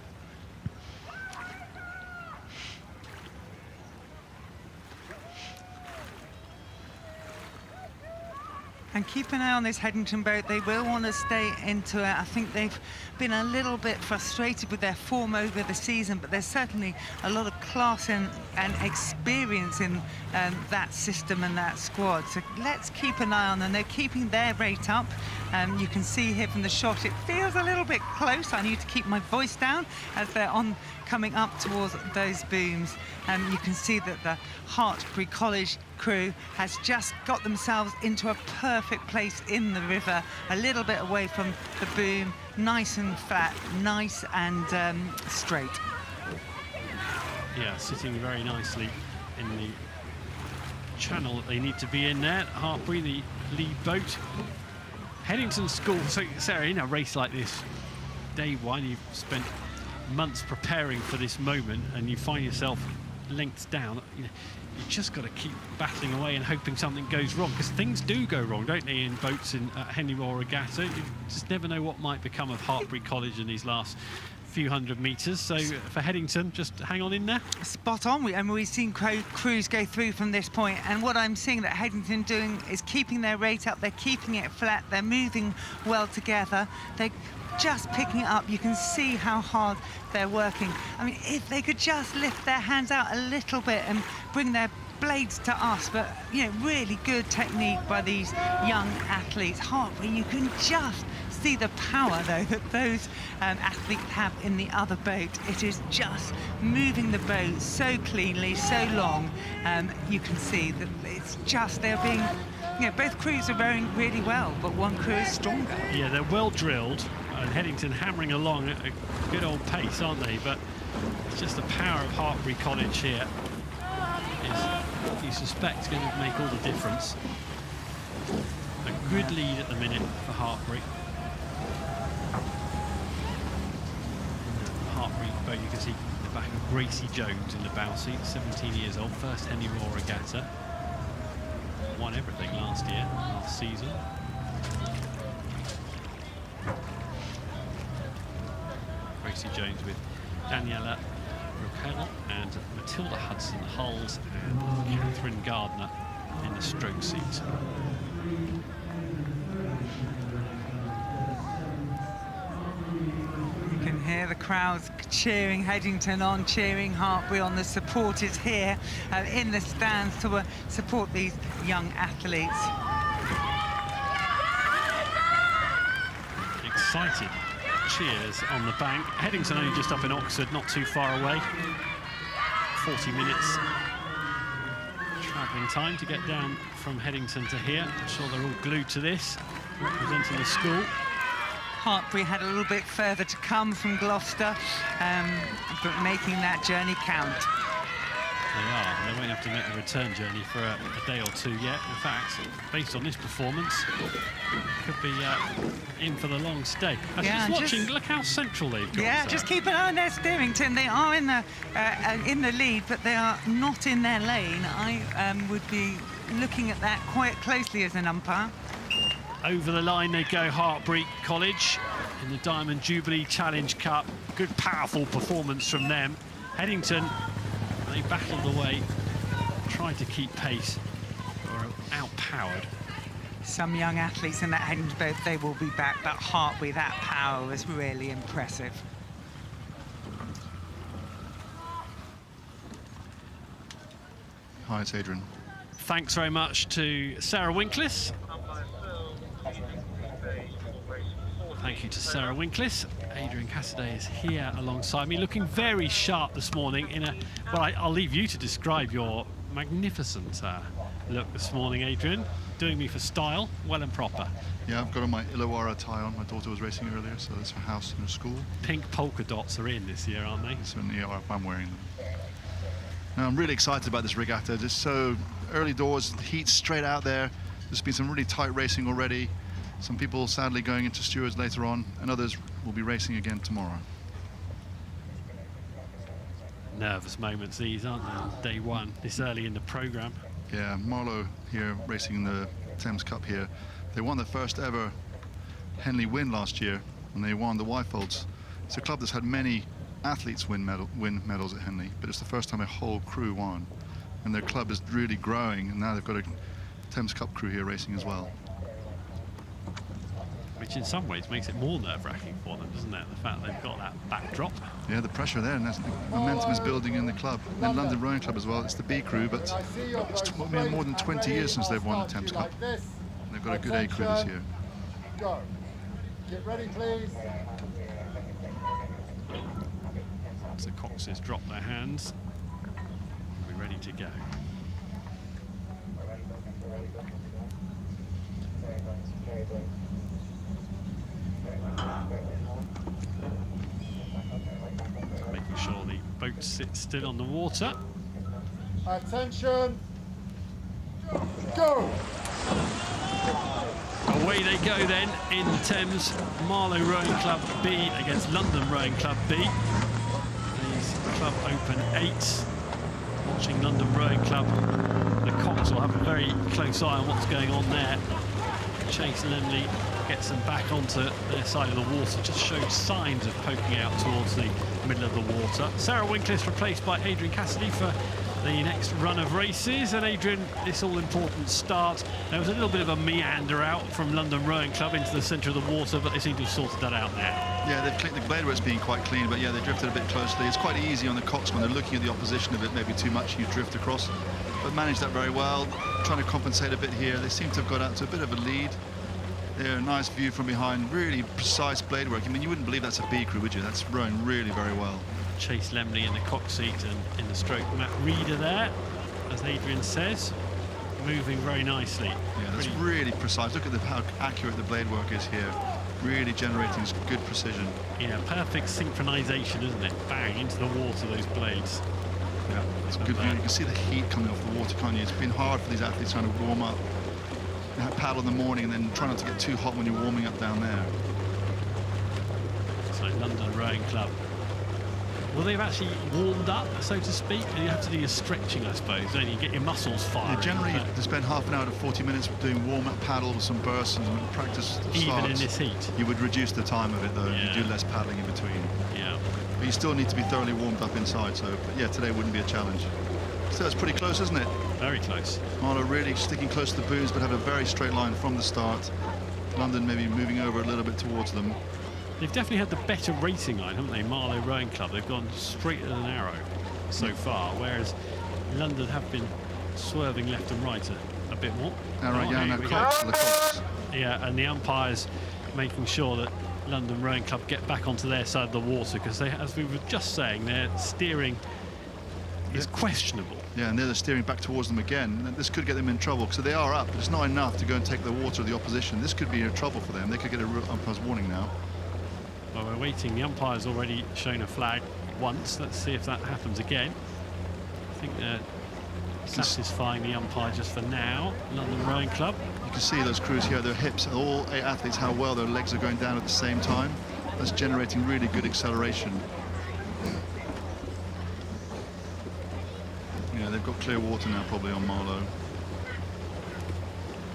And keep an eye on this Headington boat. They will want to stay into it. I think they've been a little bit frustrated with their form over the season, but there's certainly a lot of class and experience in that system and that squad. So let's keep an eye on them. They're keeping their rate up. You can see here from the shot, it feels a little bit close. I need to keep my voice down as they're coming up towards those booms. You can see that the Hartpury College crew has just got themselves into a perfect place in the river, a little bit away from the boom, nice and flat, nice and straight. Yeah, sitting very nicely in the channel that they need to be in there. Hartpury, the lead boat. Headington School, so Sarah, in a race like this, day one, you've spent months preparing for this moment and you find yourself lengths down. You just got to keep battling away and hoping something goes wrong, because things do go wrong, don't they, in boats in Henley Royal Regatta. You just never know what might become of Hartpury College in these last few hundred metres. So for Headington, just hang on in there. Spot on. We've seen crews go through from this point, and what I'm seeing that Headington doing is keeping their rate up. They're keeping it flat. They're moving well together. They're just picking it up. You can see how hard they're working. I mean, if they could just lift their hands out a little bit and bring their blades to us, but really good technique by these young athletes. Hartpury, you can just see the power though that those athletes have in the other boat. It is just moving the boat so cleanly, so long. You can see that it's just they're being, both crews are rowing really well, but one crew is stronger. Yeah, they're well drilled, and Headington hammering along at a good old pace, aren't they? But it's just the power of Hartpury College here is, you suspect, going to make all the difference. A good lead at the minute for Hartpury. Hartpury boat, you can see the back of Gracie Jones in the bow seat, 17 years old, first Henley Royal Regatta. Won everything last season. Gracie Jones with Daniela Rochelle and Matilda Hudson-Hulls and Catherine Gardner in the stroke seat. You can hear the crowds cheering Headington on, cheering Hartpury on. The support is here in the stands to support these young athletes. Excited cheers on the bank. Headington only just up in Oxford, not too far away. 40 minutes travelling time to get down from Headington to here. I'm sure they're all glued to this, representing the school. Hartpury had a little bit further to come from Gloucester, but making that journey count. They are. They won't have to make the return journey for a day or two yet. In fact, based on this performance, could be in for the long stay. Just watching, look how central they've got. Yeah, just keep an eye on their steering, Tim. They are in the lead, but they are not in their lane. I would be looking at that quite closely as an umpire. Over the line they go, Hartpury College in the Diamond Jubilee Challenge Cup. Good, powerful performance from them. Headington, they battled away, tried to keep pace, were outpowered. Some young athletes in that Headington boat, they will be back, but Hartpury, that power was really impressive. Hi, it's Adrian. Thanks very much to Sarah Winklis. Thank you to Sarah Winklis. Adrian Cassidy is here alongside me, looking very sharp this morning in a... Well, I'll leave you to describe your magnificent look this morning, Adrian. Doing me for style, well and proper. Yeah, I've got on my Illawarra tie on. My daughter was racing earlier, so that's her house and her school. Pink polka dots are in this year, aren't they? So in the ER, I'm wearing them. Now, I'm really excited about this regatta. Just so early doors, heat straight out there. There's been some really tight racing already. Some people sadly going into stewards later on, and others will be racing again tomorrow. Nervous moments these, aren't they, on day one, this early in the programme? Yeah, Marlow here racing in the Thames Cup here. They won their first ever Henley win last year, and they won the Wyfolds. It's a club that's had many athletes win medals at Henley, but it's the first time a whole crew won. And their club is really growing, and now they've got a Thames Cup crew here racing as well. Which in some ways makes it more nerve-wracking for them, doesn't it? The fact they've got that backdrop. Yeah, the pressure there, and the momentum is building in the club. And London Rowing Club as well, it's the B crew, but it's been more than 20 years since they've won the Thames Cup. And they've got a good A crew this year. Go. Get ready, please. Once the coxes drop their hands, we're ready to go. Making sure the boat sits still on the water. Attention. Go. Away they go then in the Thames. Marlow Rowing Club B against London Rowing Club B. These Club Open 8. Watching London Rowing Club. The Cocks will have a very close eye on what's going on there. Chase Lemley gets them back onto their side of the water, just showed signs of poking out towards the middle of the water. Sarah Winkliss replaced by Adrian Cassidy for the next run of races, and Adrian, this all-important start. There was a little bit of a meander out from London Rowing Club into the centre of the water, but they seem to have sorted that out now. Yeah, they've cleaned, the bladework's been quite clean, but yeah, they drifted a bit closely. It's quite easy on the Cocks when they're looking at the opposition a bit, maybe too much, you drift across, but managed that very well. Trying to compensate a bit here. They seem to have got out to a bit of a lead. There, a nice view from behind, really precise blade work. I mean, you wouldn't believe that's a B crew, would you? That's rowing really very well. Chase Lemley in the cock seat and in the stroke. Matt Reeder there, as Adrian says, moving very nicely. Yeah, that's really precise. Look at how accurate the blade work is here. Really generating good precision. Yeah, perfect synchronisation, isn't it? Bang, into the water, those blades. Yeah, it's good view. You can see the heat coming off the water, can't you? It's been hard for these athletes trying to warm up. Paddle in the morning and then try not to get too hot when you're warming up down there. So London Rowing Club. Well, they've actually warmed up, so to speak, and you have to do your stretching, I suppose, don't you? Get your muscles firing. Yeah, generally, to spend half an hour to 40 minutes doing warm-up paddle with some bursts and practice starts. Even in this heat? You would reduce the time of it, though. Yeah. You do less paddling in between. Yeah. But you still need to be thoroughly warmed up inside, so but yeah, today wouldn't be a challenge. So it's pretty close, isn't it? Very close. Marlow really sticking close to the booms, but have a very straight line from the start. London maybe moving over a little bit towards them. They've definitely had the better racing line, haven't they? Marlow Rowing Club. They've gone straighter than an arrow so far, whereas London have been swerving left and right a bit more. Yeah, and the umpires making sure that London Rowing Club get back onto their side of the water, because they, as we were just saying, their steering is questionable. Yeah, and they're steering back towards them again. This could get them in trouble, because they are up, but it's not enough to go and take the water of the opposition. This could be a trouble for them. They could get a real umpire's warning now. Well, we're waiting. The umpire's already shown a flag once. Let's see if that happens again. I think they're satisfying the umpire just for now. London Rowing Club. You can see those crews here, their hips, all 8 athletes, how well their legs are going down at the same time. That's generating really good acceleration. Yeah, they've got clear water now probably on Marlow.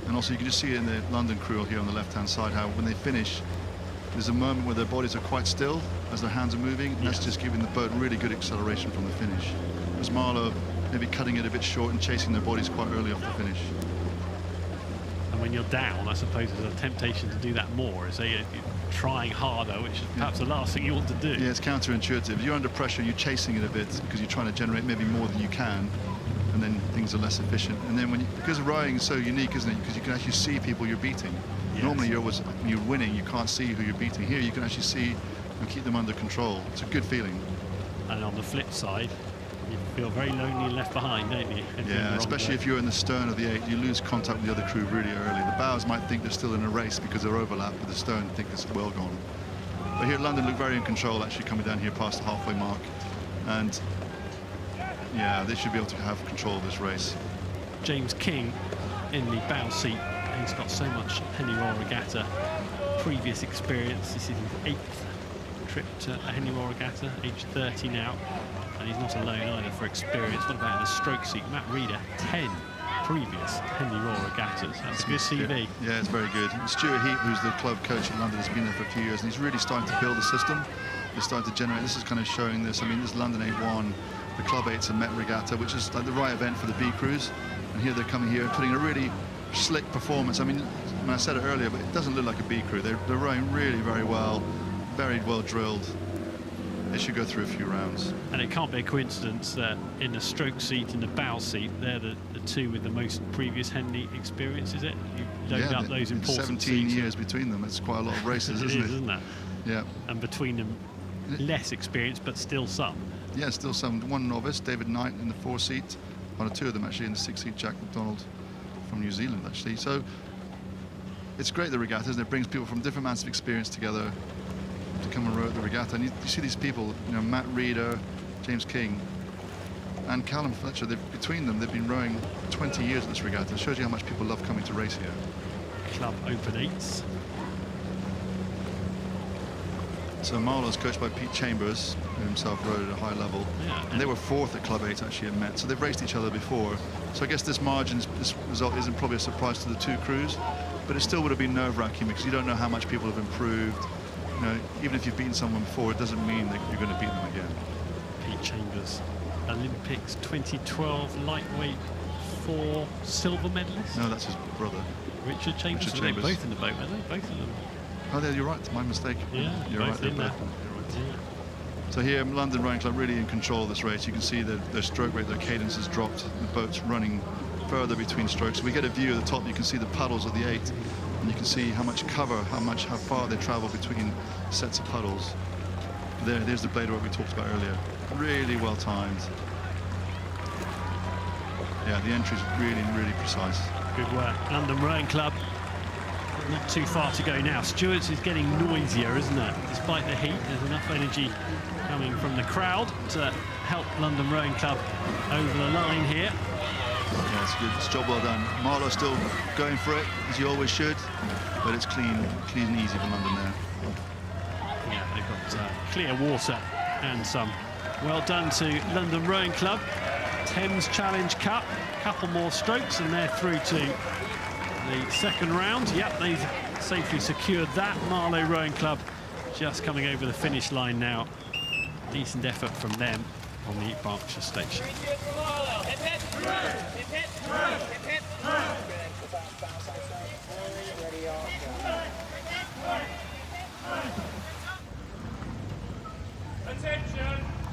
And also you can just see it in the London crew here on the left-hand side, how when they finish, there's a moment where their bodies are quite still as their hands are moving, and that's just giving the boat really good acceleration from the finish. Whereas Marlow maybe cutting it a bit short and chasing their bodies quite early off the finish. And when you're down, I suppose there's a temptation to do that more, is you're trying harder, which is perhaps the last thing you want to do. Yeah, it's counterintuitive. If you're under pressure, you're chasing it a bit because you're trying to generate maybe more than you can, and then things are less efficient. And then because rowing is so unique, isn't it? Because you can actually see people you're beating. Yes. Normally when you're winning, you can't see who you're beating. Here you can actually see and keep them under control. It's a good feeling. And on the flip side, you feel very lonely and left behind, don't you? Yeah, especially if you're in the stern of the 8, you lose contact with the other crew really early. The bows might think they're still in a race because they're overlapped, but the stern think it's well gone. But here London look very in control, actually coming down here past the halfway mark. And Yeah, they should be able to have control of this race. James King in the bow seat. He's got so much Henley Royal Regatta previous experience. This is his 8th trip to a Henley Royal Regatta, age 30 now. And he's not alone either for experience. What about in the stroke seat? Matt Reader, 10 previous Henley Royal Regattas. That's a good CV. Yeah, it's very good. Stuart Heap, who's the club coach in London, has been there for a few years, and he's really starting to build a system. They're starting to generate. This is kind of showing this. I mean, this is London 8-1, the Club 8's a Met Regatta, which is like the right event for the B crews. And here they're coming here and putting a really slick performance. I mean, I said it earlier, but it doesn't look like a B crew. They're rowing really very well drilled. They should go through a few rounds. And it can't be a coincidence that in the stroke seat and the bow seat, they're the two with the most previous Henley experience, is it? You load up those important 17 seats. years between them. It's quite a lot of races, isn't it? Isn't it? Yeah. And between them, less experience, but still some. Yeah, still some. One novice, David Knight, in the 4 seat. One or two of them, actually, in the 6 seat, Jack McDonald from New Zealand, actually. So it's great, the regattas, and it brings people from different amounts of experience together to come and row at the regatta. And you see these people, you know, Matt Reader, James King, and Callum Fletcher. Between them, they've been rowing 20 years at this regatta. It shows you how much people love coming to race here. Club Open 8s. So Marlow's coached by Pete Chambers, who himself rowed at a high level. Yeah, and they were 4th at Club 8 actually at Met. So they've raced each other before. So I guess this result isn't probably a surprise to the two crews, but it still would have been nerve-wracking because you don't know how much people have improved. You know, even if you've beaten someone before, it doesn't mean that you're going to beat them again. Pete Chambers, Olympics 2012 lightweight 4 silver medalists. No, that's his brother. Richard Chambers. Richard They're Chambers. both in the boat, aren't they? Both of them. Oh, yeah, you're right. My mistake. Yeah, you're both right. in there. So here, London Rowing Club really in control of this race. You can see their stroke rate, their cadence has dropped. The boat's running further between strokes. So we get a view at the top. You can see the puddles of the 8, and you can see how much cover, how far they travel between sets of puddles. There's the blade work we talked about earlier. Really well timed. Yeah, the entry's really, really precise. Good work, London Rowing Club. Not too far to go now. Stewart's is getting noisier, isn't it? Despite the heat, there's enough energy coming from the crowd to help London Rowing Club over the line here. Yeah, it's good. It's job well done. Marlow's still going for it, as he always should, but it's clean and easy for London there. Yeah, they've got clear water and some. Well done to London Rowing Club. Thames Challenge Cup, couple more strokes and they're through to the second round. Yep, they've safely secured that. Marlow Rowing Club just coming over the finish line now. Decent effort from them on the Berkshire station.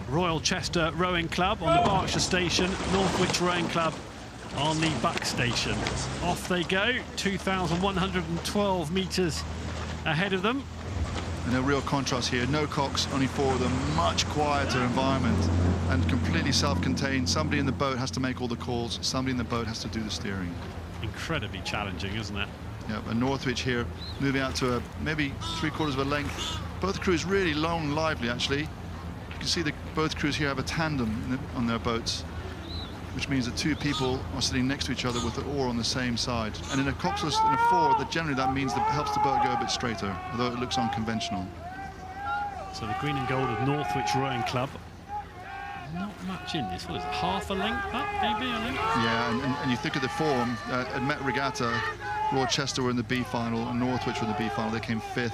Royal Chester Rowing Club on the Berkshire station, Norwich Rowing Club on the Buck station. Off they go, 2,112 metres ahead of them. And a real contrast here, no cocks, only 4 of them, much quieter environment and completely self-contained. Somebody in the boat has to make all the calls, somebody in the boat has to do the steering. Incredibly challenging, isn't it? Yeah, and Northwich here moving out to maybe 3/4 of a length. Both crews really long and lively, actually. You can see that both crews here have a tandem on their boats, which means that 2 people are sitting next to each other with the oar on the same side. And in a copsless, in a 4, generally that means that helps the boat go a bit straighter, although it looks unconventional. So the green and gold of Northwich Rowing Club. Not much in this. What is it, half a length up, maybe, I think? Yeah, and you think of the form, at Met Regatta, Royal Chester were in the B final and Northwich were in the B final. They came 5th.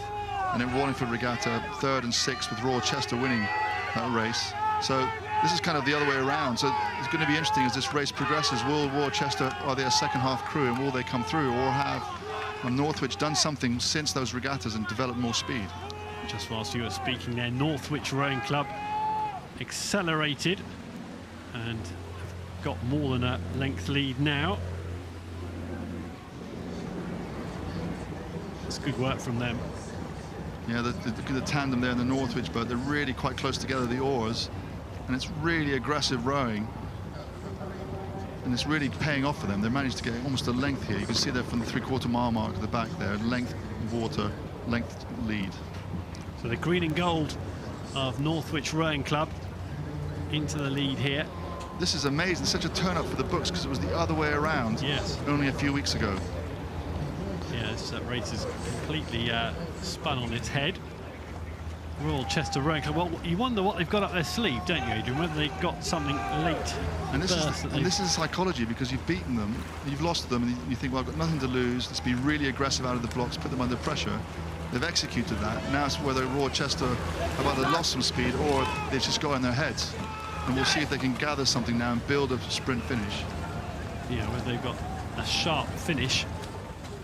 And at Wallingford Regatta, 3rd and 6th, with Royal Chester winning that race. So this is kind of the other way around. So it's going to be interesting as this race progresses. Will Royal Chester, are they a second half crew and will they come through, or have Northwich done something since those regattas and developed more speed? Just whilst you were speaking there, Northwich Rowing Club accelerated and have got more than a length lead now. It's good work from them. Yeah, the tandem there in the Northwich boat, they're really quite close together, the oars, and it's really aggressive rowing. And it's really paying off for them. They managed to get almost a length here. You can see there from the 3/4 mile mark at the back there, length water, length lead. So the green and gold of Northwich Rowing Club into the lead here. this is amazing. Such a turn up for the books because it was the other way around. Yes. Only a few weeks ago. Yeah, this race is completely spun on its head. Royal Chester Rowing Club. Well, you wonder what they've got up their sleeve, don't you, Adrian? Whether they've got something late. And this is psychology, because you've beaten them, you've lost them, and you think, well, I've got nothing to lose. Let's be really aggressive out of the blocks, put them under pressure. They've executed that. Now it's whether Royal Chester have either lost some speed or they've just got in their heads. And we'll see if they can gather something now and build a sprint finish. Yeah, whether they've got a sharp finish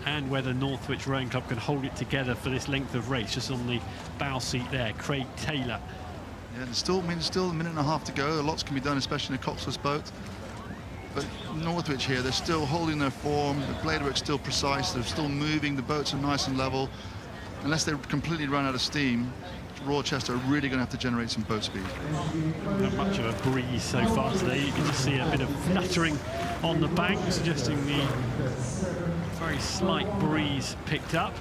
and whether Norwich Rowing Club can hold it together for this length of race. Just on the bow seat there, Craig Taylor. Yeah, there's still a minute and a half to go. Lots can be done, especially in a Coxless boat. But Norwich here, they're still holding their form. The blade work's still precise. They're still moving. The boats are nice and level. Unless they completely run out of steam, Royal Chester are really going to have to generate some boat speed. Not much of a breeze so far today. You can just see a bit of fluttering on the bank, suggesting the very slight breeze picked up.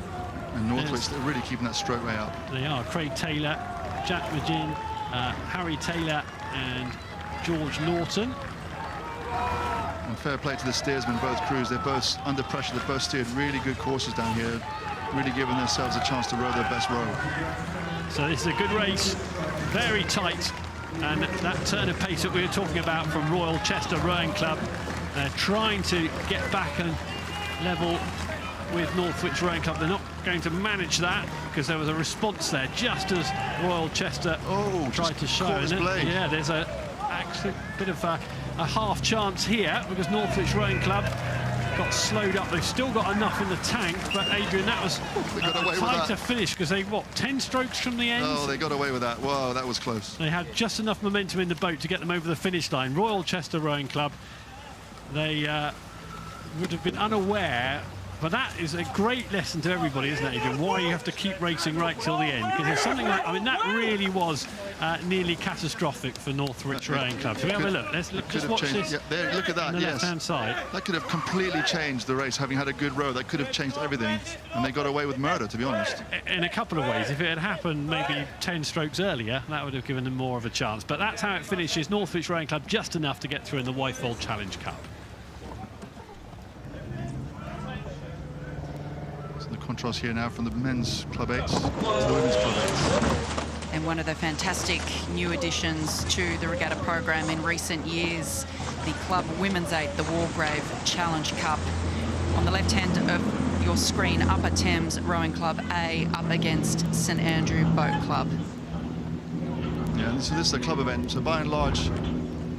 And Norwich, they're really keeping that stroke way up. They are. Craig Taylor, Jack Maginn, Harry Taylor and George Norton. And fair play to the steersmen, both crews. They're both under pressure. They've both steered really good courses down here, really giving themselves a chance to row their best row. So this is a good race, very tight, and that turn of pace that we were talking about from Royal Chester Rowing Club, trying to get back and level with Norwich Rowing Club. They're not going to manage that because there was a response there just as Royal Chester tried to show. Yeah, there's actually a bit of a half chance here because Norwich Rowing Club got slowed up. They've still got enough in the tank, but Adrian, that was a tighter finish because they, what, 10 strokes from the end? Oh, they got away with that. Wow, that was close. They had just enough momentum in the boat to get them over the finish line. Royal Chester Rowing Club, they would have been unaware, but that is a great lesson to everybody, isn't it, Adrian? Why you have to keep racing right till the end. Because there's something like, I mean, that really was nearly catastrophic for Norwich Rowing Club. So we have a look. Let's just watch this. Yeah, there, look at that, on the left-hand side. That could have completely changed the race, having had a good row. That could have changed everything. And they got away with murder, to be honest. In a couple of ways. If it had happened maybe 10 strokes earlier, that would have given them more of a chance. But that's how it finishes. Norwich Rowing Club just enough to get through in the Wythwold Challenge Cup. The contrast here now from the men's Club 8 to the women's Club 8. And one of the fantastic new additions to the regatta program in recent years, the Club Women's 8, the Wargrave Challenge Cup. On the left hand of your screen, Upper Thames Rowing Club A up against St Andrew Boat Club. Yeah, so this is a club event. So by and large,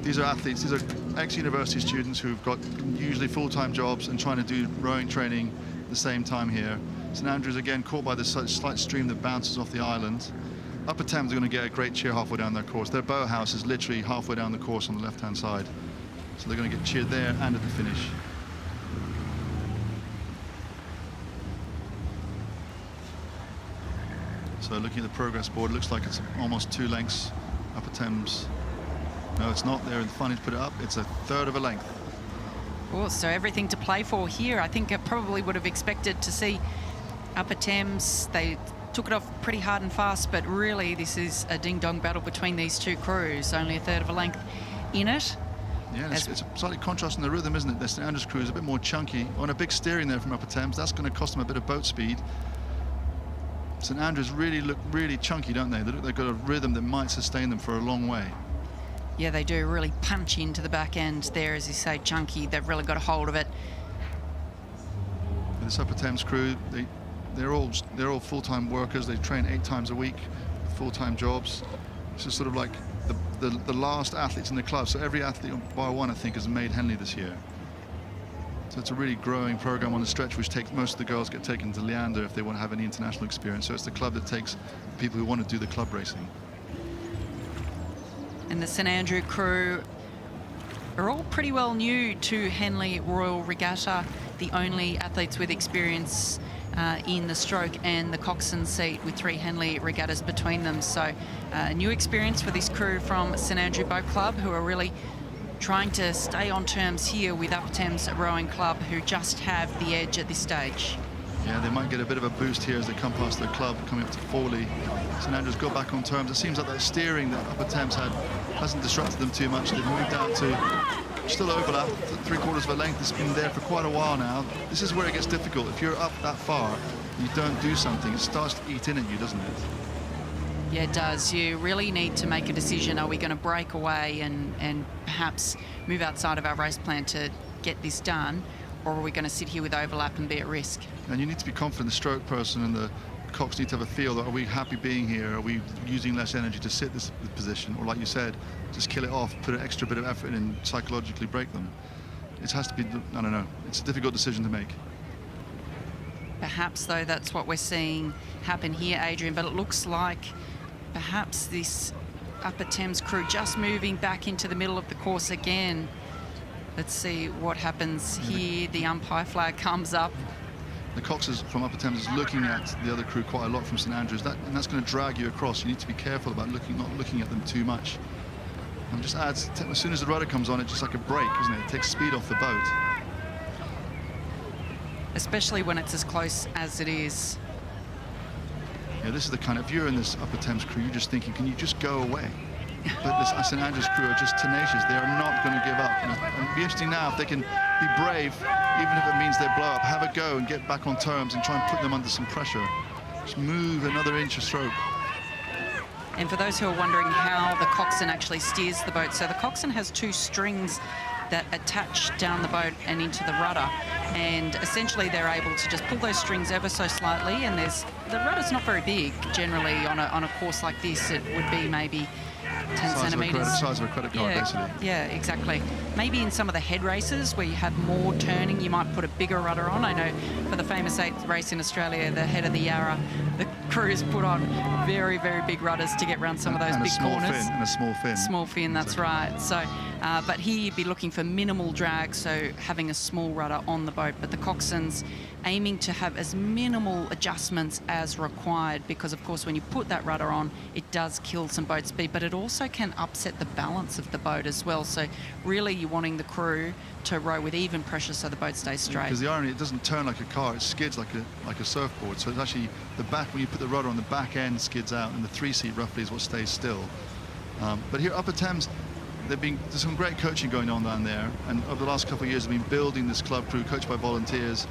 these are athletes, these are ex-university students who've got usually full-time jobs and trying to do rowing training the same time here. St Andrews again caught by this slight stream that bounces off the island. Upper Thames are going to get a great cheer halfway down their course. Their boathouse is literally halfway down the course on the left-hand side. So they're going to get cheered there and at the finish. So looking at the progress board, it looks like it's almost 2 lengths. Upper Thames. No, it's not. They're finally put it up. It's a third of a length. Oh, so everything to play for here. I think I probably would have expected to see Upper Thames. They took it off pretty hard and fast, but really this is a ding-dong battle between these two crews. Only a third of a length in it. Yeah, it's a slightly contrast in the rhythm, isn't it? The St Andrews crew is a bit more chunky. On a big steering there from Upper Thames, that's going to cost them a bit of boat speed. St Andrews really look really chunky, don't they? They've got a rhythm that might sustain them for a long way. Yeah, they do really punch into the back end there, as you say, chunky. They've really got a hold of it. And this Upper Thames crew, they're all full-time workers. They train 8 times a week, full-time jobs. This is sort of like the last athletes in the club. So every athlete bar one, I think, has made Henley this year. So it's a really growing program on the stretch, which takes most of the girls get taken to Leander if they want to have any international experience. So it's the club that takes people who want to do the club racing. And the St Andrew crew are all pretty well new to Henley Royal Regatta, the only athletes with experience in the stroke and the coxswain seat, with 3 Henley regattas between them. So a new experience for this crew from St Andrew Boat Club, who are really trying to stay on terms here with Upper Thames Rowing Club, who just have the edge at this stage. Yeah, they might get a bit of a boost here as they come past their club, coming up to Forley. St Andrews go back on terms. It seems like that steering that Upper Thames had hasn't disrupted them too much. They've moved down to still overlap, 3/4 of a length. It's been there for quite a while now. This is where it gets difficult. If you're up that far, you don't do something, it starts to eat in at you, doesn't it? Yeah, it does. You really need to make a decision. Are we going to break away and perhaps move outside of our race plan to get this done, or are we going to sit here with overlap and be at risk? And you need to be confident, the stroke person and the cocks need to have a feel that, are we happy being here? Are we using less energy to sit this position? Or like you said, just kill it off, put an extra bit of effort in and psychologically break them. It has to be, I don't know, it's a difficult decision to make. Perhaps, though, that's what we're seeing happen here, Adrian, but it looks like perhaps this Upper Thames crew just moving back into the middle of the course again. Let's see what happens here. The umpire flag comes up. The coxers from Upper Thames is looking at the other crew quite a lot from St Andrews, and that's going to drag you across. You need to be careful about not looking at them too much. And just adds, as soon as the rudder comes on, it's just like a brake, isn't it? It takes speed off the boat. Especially when it's as close as it is. Yeah, this is the kind of, if you're in this Upper Thames crew, you're just thinking, can you just go away? But this St Andrews crew are just tenacious. They are not going to give up. And it'd be interesting now if they can be brave, even if it means they blow up, have a go and get back on terms and try and put them under some pressure. Just move another inch of stroke. And for those who are wondering how the coxswain actually steers the boat, so the coxswain has two strings that attach down the boat and into the rudder, and essentially they're able to just pull those strings ever so slightly, and the rudder's not very big generally on a course like this. It would be maybe 10 centimetres. Size of a credit card, basically. Yeah, exactly. Maybe in some of the head races where you have more turning, you might put a bigger rudder on. I know for the famous 8th race in Australia, the head of the Yarra, the crews put on very, very big rudders to get around some of those big corners. And a small fin. Small fin, that's right. So, but here you'd be looking for minimal drag, so having a small rudder on the boat. But the coxswains aiming to have as minimal adjustments as required, because of course when you put that rudder on, it does kill some boat speed, but it also can upset the balance of the boat as well. So really you're wanting the crew to row with even pressure so the boat stays straight. Because the irony, it doesn't turn like a car, it skids like a surfboard. So it's actually the back, when you put the rudder on, the back end skids out, and the 3-seat roughly is what stays still. But here Upper Thames, there's some great coaching going on down there, and over the last couple of years they've been building this club crew, coached by volunteers,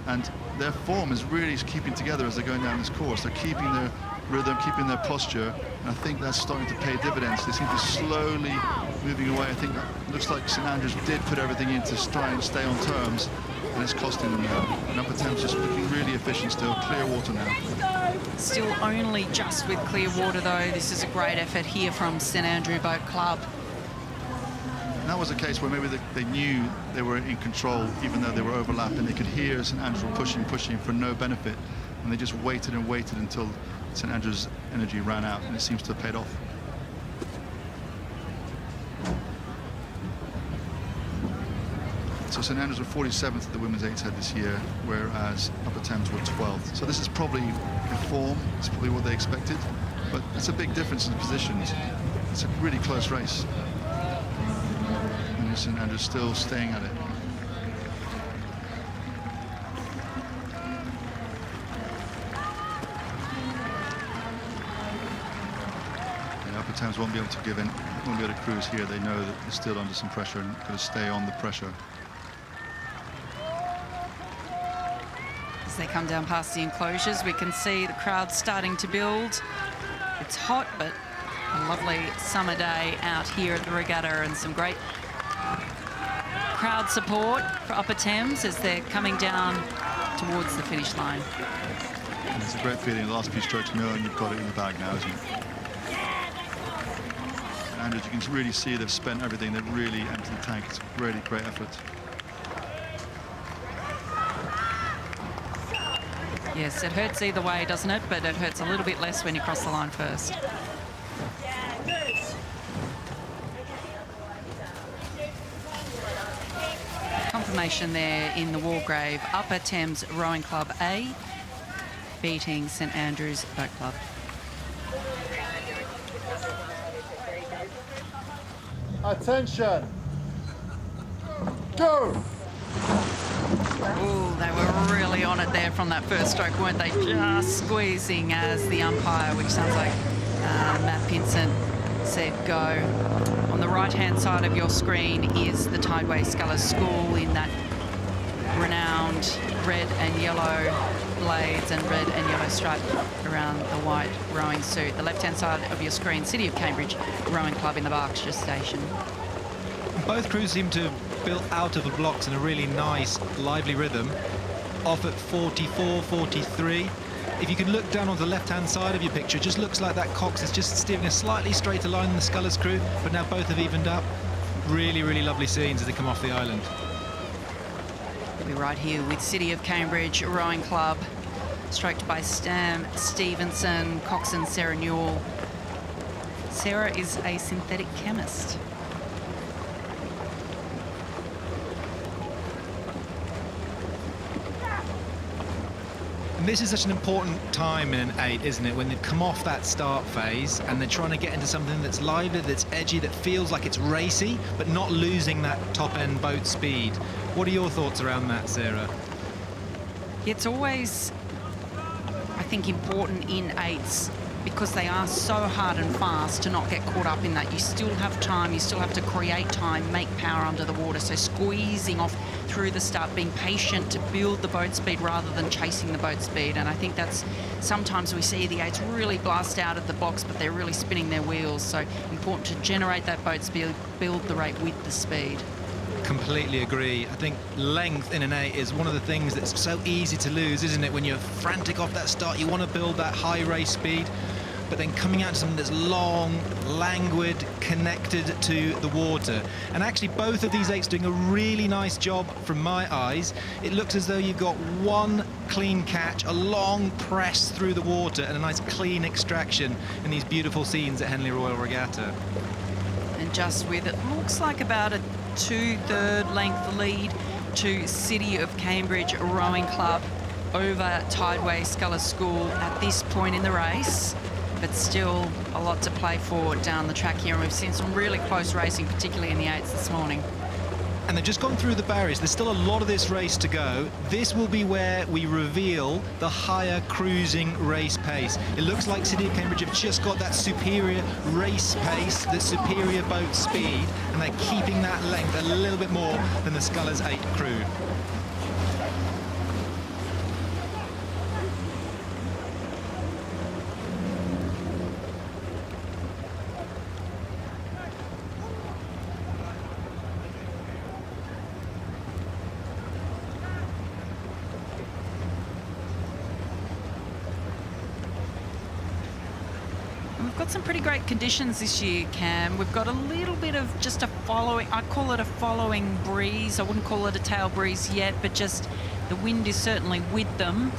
and their form is really keeping together as they're going down this course. They're keeping their rhythm, keeping their posture, and I think that's starting to pay dividends. They seem to be slowly moving away. I think it looks like St Andrews did put everything in to try and stay on terms, and it's costing them now. And Upper Thames just looking really efficient still, clear water now. Still only just with clear water though. This is a great effort here from St Andrew Boat Club. And that was a case where maybe they knew they were in control, even though they were overlapping. They could hear St Andrews were pushing for no benefit, and they just waited and waited until St Andrews' energy ran out, and it seems to have paid off. So St Andrews were 47th at the Women's 8's Head this year, whereas Upper Thames were 12th. So this is probably in form, it's probably what they expected, but it's a big difference in positions. It's a really close race. And St Andrews still staying at it. And Upper Thames won't be able to give in, won't be able to cruise here. They know that they're still under some pressure and got to stay on the pressure. As they come down past the enclosures, we can see the crowd starting to build. It's hot, but a lovely summer day out here at the regatta, and some great crowd support for Upper Thames as they're coming down towards the finish line. And it's a great feeling, the last few strokes, knowing you've got it in the bag now, isn't it? And as you can really see, they've spent everything. They've really emptied the tank. It's a really great effort. Yes, it hurts either way, doesn't it? But it hurts a little bit less when you cross the line first. Confirmation there in the Wargrave. Upper Thames Rowing Club A beating St Andrews Boat Club. Attention! Go! Oh, they were really on it there from that first stroke, weren't they? Just squeezing as the umpire, which sounds like MÁ~nchener said go. right-hand side of your screen is the Tideway Scullers School in that renowned red and yellow blades and red and yellow stripe around the white rowing suit. The left-hand side of your screen, City of Cambridge Rowing Club in the Berkshire Station. Both crews seem to have built out of the blocks in a really nice, lively rhythm. Off at 44, 43. If you can look down on the left-hand side of your picture, it just looks like that Cox is just steering a slightly straighter line than the Scullers crew, but now both have evened up. Really, really lovely scenes as they come off the island. We'll be right here with City of Cambridge Rowing Club, stroked by Stam Stevenson, coxswain Sarah Newell. Sarah is a synthetic chemist. And this is such an important time in an 8, isn't it? When they've come off that start phase and they're trying to get into something that's lively, that's edgy, that feels like it's racy, but not losing that top-end boat speed. What are your thoughts around that, Sarah? It's always, I think, important in 8s because they are so hard and fast to not get caught up in that. You still have time, you still have to create time, make power under the water. So squeezing off through the start, being patient to build the boat speed rather than chasing the boat speed. And I think that's, sometimes we see the 8s really blast out of the blocks, but they're really spinning their wheels. So important to generate that boat speed, build the rate with the speed. Completely agree. I think length in an 8 is one of the things that's so easy to lose, isn't it? When you're frantic off that start, you want to build that high race speed, but then coming out to something that's long, languid, connected to the water. And actually both of these 8s doing a really nice job from my eyes. It looks as though you've got one clean catch, a long press through the water, and a nice clean extraction in these beautiful scenes at Henley Royal Regatta. And just with, it looks like about a 2/3 length lead to City of Cambridge Rowing Club over Tideway Scullers School at this point in the race, but still a lot to play for down the track here, and we've seen some really close racing, particularly in the 8s this morning. And they've just gone through the barriers. There's still a lot of this race to go. This will be where we reveal the higher cruising race pace. It looks like City of Cambridge have just got that superior race pace, the superior boat speed, and they're keeping that length a little bit more than the Scullers 8 crew. Some pretty great conditions this year, Cam. We've got a little bit of just a following, I call it a following breeze. I wouldn't call it a tail breeze yet, but just the wind is certainly with them.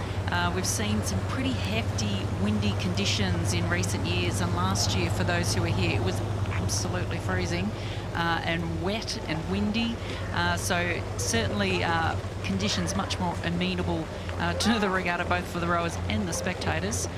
We've seen some pretty hefty windy conditions in recent years, and last year, for those who were here, it was absolutely freezing and wet and windy. So certainly conditions much more amenable to the regatta, both for the rowers and the spectators.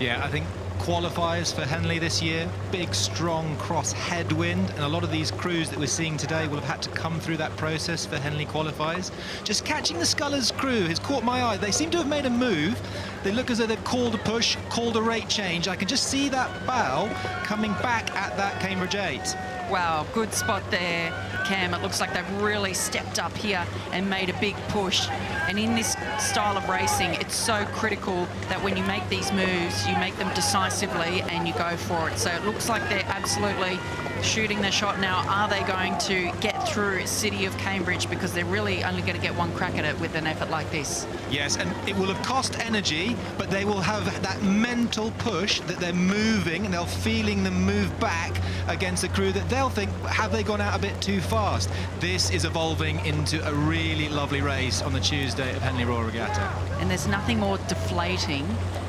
Yeah, I think qualifiers for Henley this year, big strong cross headwind, and a lot of these crews that we're seeing today will have had to come through that process for Henley qualifiers. Just catching the Scullers crew has caught my eye. They seem to have made a move. They look as though they've called a push, called a rate change. I can just see that bow coming back at that Cambridge 8. Wow, good spot there, Cam. It looks like they've really stepped up here and made a big push. And in this style of racing, it's so critical that when you make these moves, you make them decisively and you go for it. So it looks like they're absolutely shooting their shot now. Are they going to get through City of Cambridge? Because they're really only going to get one crack at it with an effort like this. Yes, and it will have cost energy, but they will have that mental push that they're moving, and they're feeling them move back against a crew that they'll think, have they gone out a bit too fast? This is evolving into a really lovely race on the Tuesday of Henley Royal Regatta. And there's nothing more deflating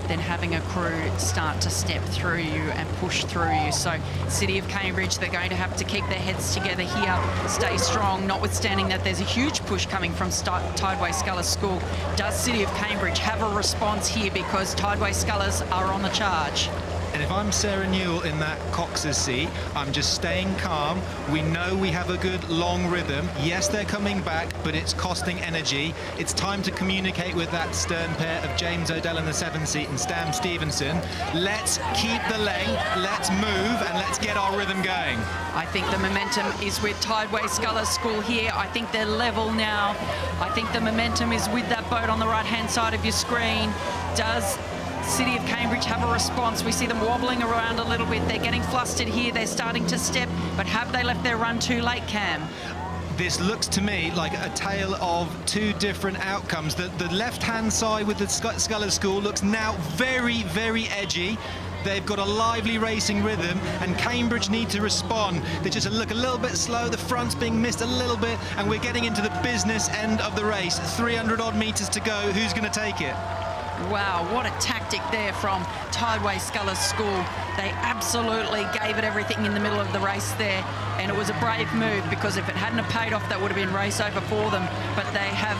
than having a crew start to step through you and push through you. So City of Cambridge, they're going to have to keep their heads together here, stay strong, notwithstanding that there's a huge push coming from Tideway Scullers School. Does City of Cambridge have a response here, because Tideway Scullers are on the charge? And if I'm Sarah Newell in that cox's seat, I'm just staying calm. We know we have a good long rhythm. Yes, they're coming back, but it's costing energy. It's time to communicate with that stern pair of James O'Dell in the 7th seat and Stam Stevenson. Let's keep the length, let's move, and let's get our rhythm going. I think the momentum is with Tideway Scullers School here. I think they're level now. I think the momentum is with that boat on the right-hand side of your screen. Does City of Cambridge have a response? We see them wobbling around a little bit. They're getting flustered here. They're starting to step, but have they left their run too late, Cam? This looks to me like a tale of two different outcomes. The left-hand side with the Scullers School looks now very, very edgy. They've got a lively racing rhythm, and Cambridge need to respond. They just look a little bit slow, the front's being missed a little bit, and we're getting into the business end of the race. 300 odd metres to go. Who's going to take it? Wow, what a tactic there from Tideway Scullers School. They absolutely gave it everything in the middle of the race there, and it was a brave move, because if it hadn't have paid off, that would have been race over for them. But they have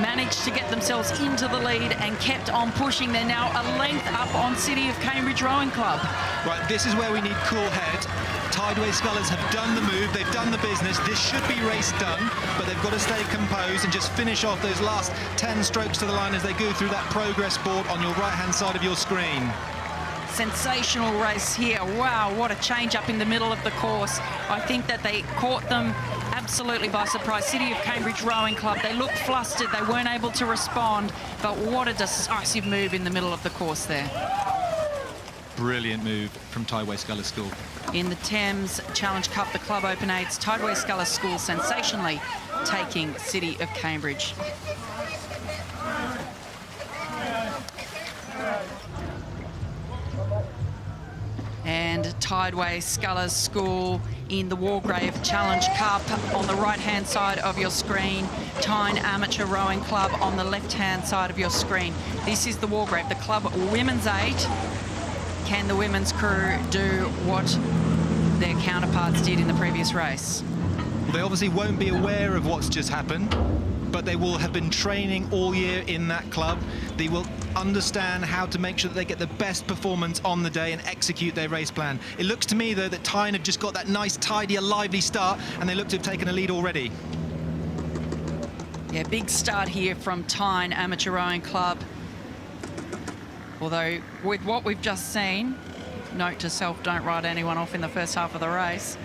managed to get themselves into the lead and kept on pushing. They're now a length up on City of Cambridge Rowing Club. Right, this is where we need cool head. Tideway Scullers have done the move, they've done the business. This should be race done, but they've got to stay composed and just finish off those last 10 strokes to the line as they go through that progress board on your right-hand side of your screen. Sensational race here. Wow, what a change up in the middle of the course. I think that they caught them absolutely by surprise. City of Cambridge Rowing Club, they looked flustered, they weren't able to respond, but what a decisive move in the middle of the course there. Brilliant move from Tideway Scullers School. In the Thames Challenge Cup, the Club Open 8s, Tideway Scullers School sensationally taking City of Cambridge. And Tideway Scullers School in the Wargrave Challenge Cup on the right-hand side of your screen. Tyne Amateur Rowing Club on the left-hand side of your screen. This is the Wargrave, the Club Women's 8. Can the women's crew do what their counterparts did in the previous race? They obviously won't be aware of what's just happened, but they will have been training all year in that club. They will understand how to make sure that they get the best performance on the day and execute their race plan. It looks to me, though, that Tyne have just got that nice, tidy, lively start, and they look to have taken a lead already. Yeah, big start here from Tyne Amateur Rowing Club. Although, with what we've just seen, note to self, don't write anyone off in the first half of the race.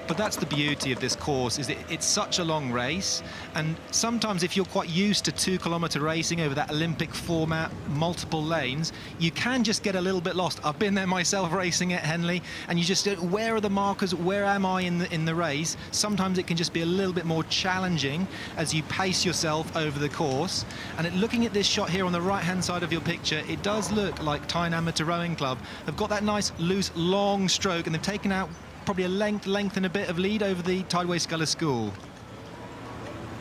But that's the beauty of this course, is it's such a long race, and sometimes if you're quite used to 2-kilometre racing over that Olympic format, multiple lanes, you can just get a little bit lost. I've been there myself racing at Henley, and you just, where are the markers, where am I in the race? Sometimes it can just be a little bit more challenging as you pace yourself over the course. And looking at this shot here on the right-hand side of your picture, it does look like Tyne Amateur Rowing Club have got that nice, loose, long stroke, and they've taken out probably a length and a bit of lead over the Tideway Scullers School.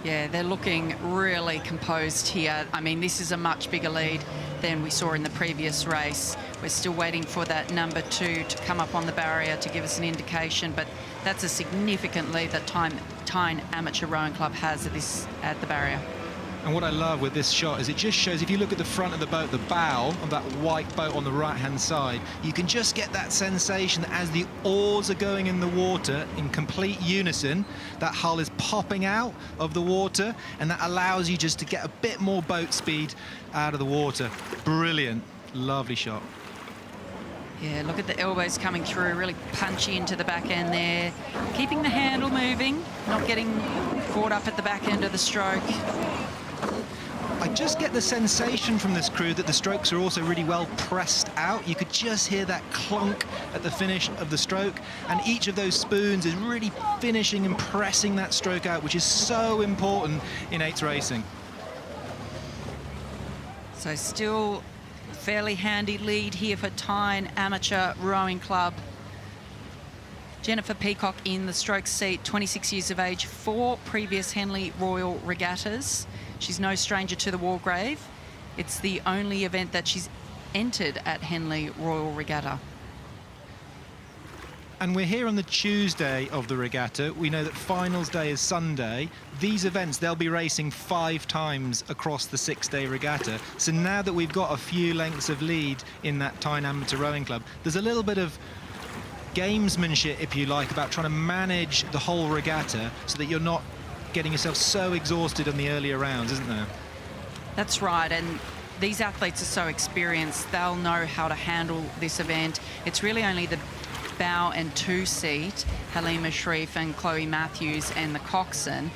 Yeah, they're looking really composed here. I mean, this is a much bigger lead than we saw in the previous race. We're still waiting for that number 2 to come up on the barrier to give us an indication, but that's a significant lead that Tyne Amateur Rowing Club has at the barrier. And what I love with this shot is it just shows, if you look at the front of the boat, the bow of that white boat on the right-hand side, you can just get that sensation that as the oars are going in the water in complete unison, that hull is popping out of the water, and that allows you just to get a bit more boat speed out of the water. Brilliant. Lovely shot. Yeah, look at the elbows coming through, really punchy into the back end there. Keeping the handle moving, not getting caught up at the back end of the stroke. I just get the sensation from this crew that the strokes are also really well pressed out. You could just hear that clunk at the finish of the stroke, and each of those spoons is really finishing and pressing that stroke out, which is so important in 8s racing. So still fairly handy lead here for Tyne Amateur Rowing Club. Jennifer Peacock in the stroke seat, 26 years of age, 4 previous Henley Royal Regattas. She's no stranger to the Wargrave. It's the only event that she's entered at Henley Royal Regatta. And we're here on the Tuesday of the regatta. We know that finals day is Sunday. These events, they'll be racing 5 times across the 6-day regatta. So now that we've got a few lengths of lead in that Tyne Amateur Rowing Club, there's a little bit of gamesmanship, if you like, about trying to manage the whole regatta so that you're not getting yourself so exhausted on the earlier rounds, isn't there? That's right, and these athletes are so experienced, they'll know how to handle this event. It's really only the bow and 2 seat, Halima Sharif and Chloe Matthews and the coxswain,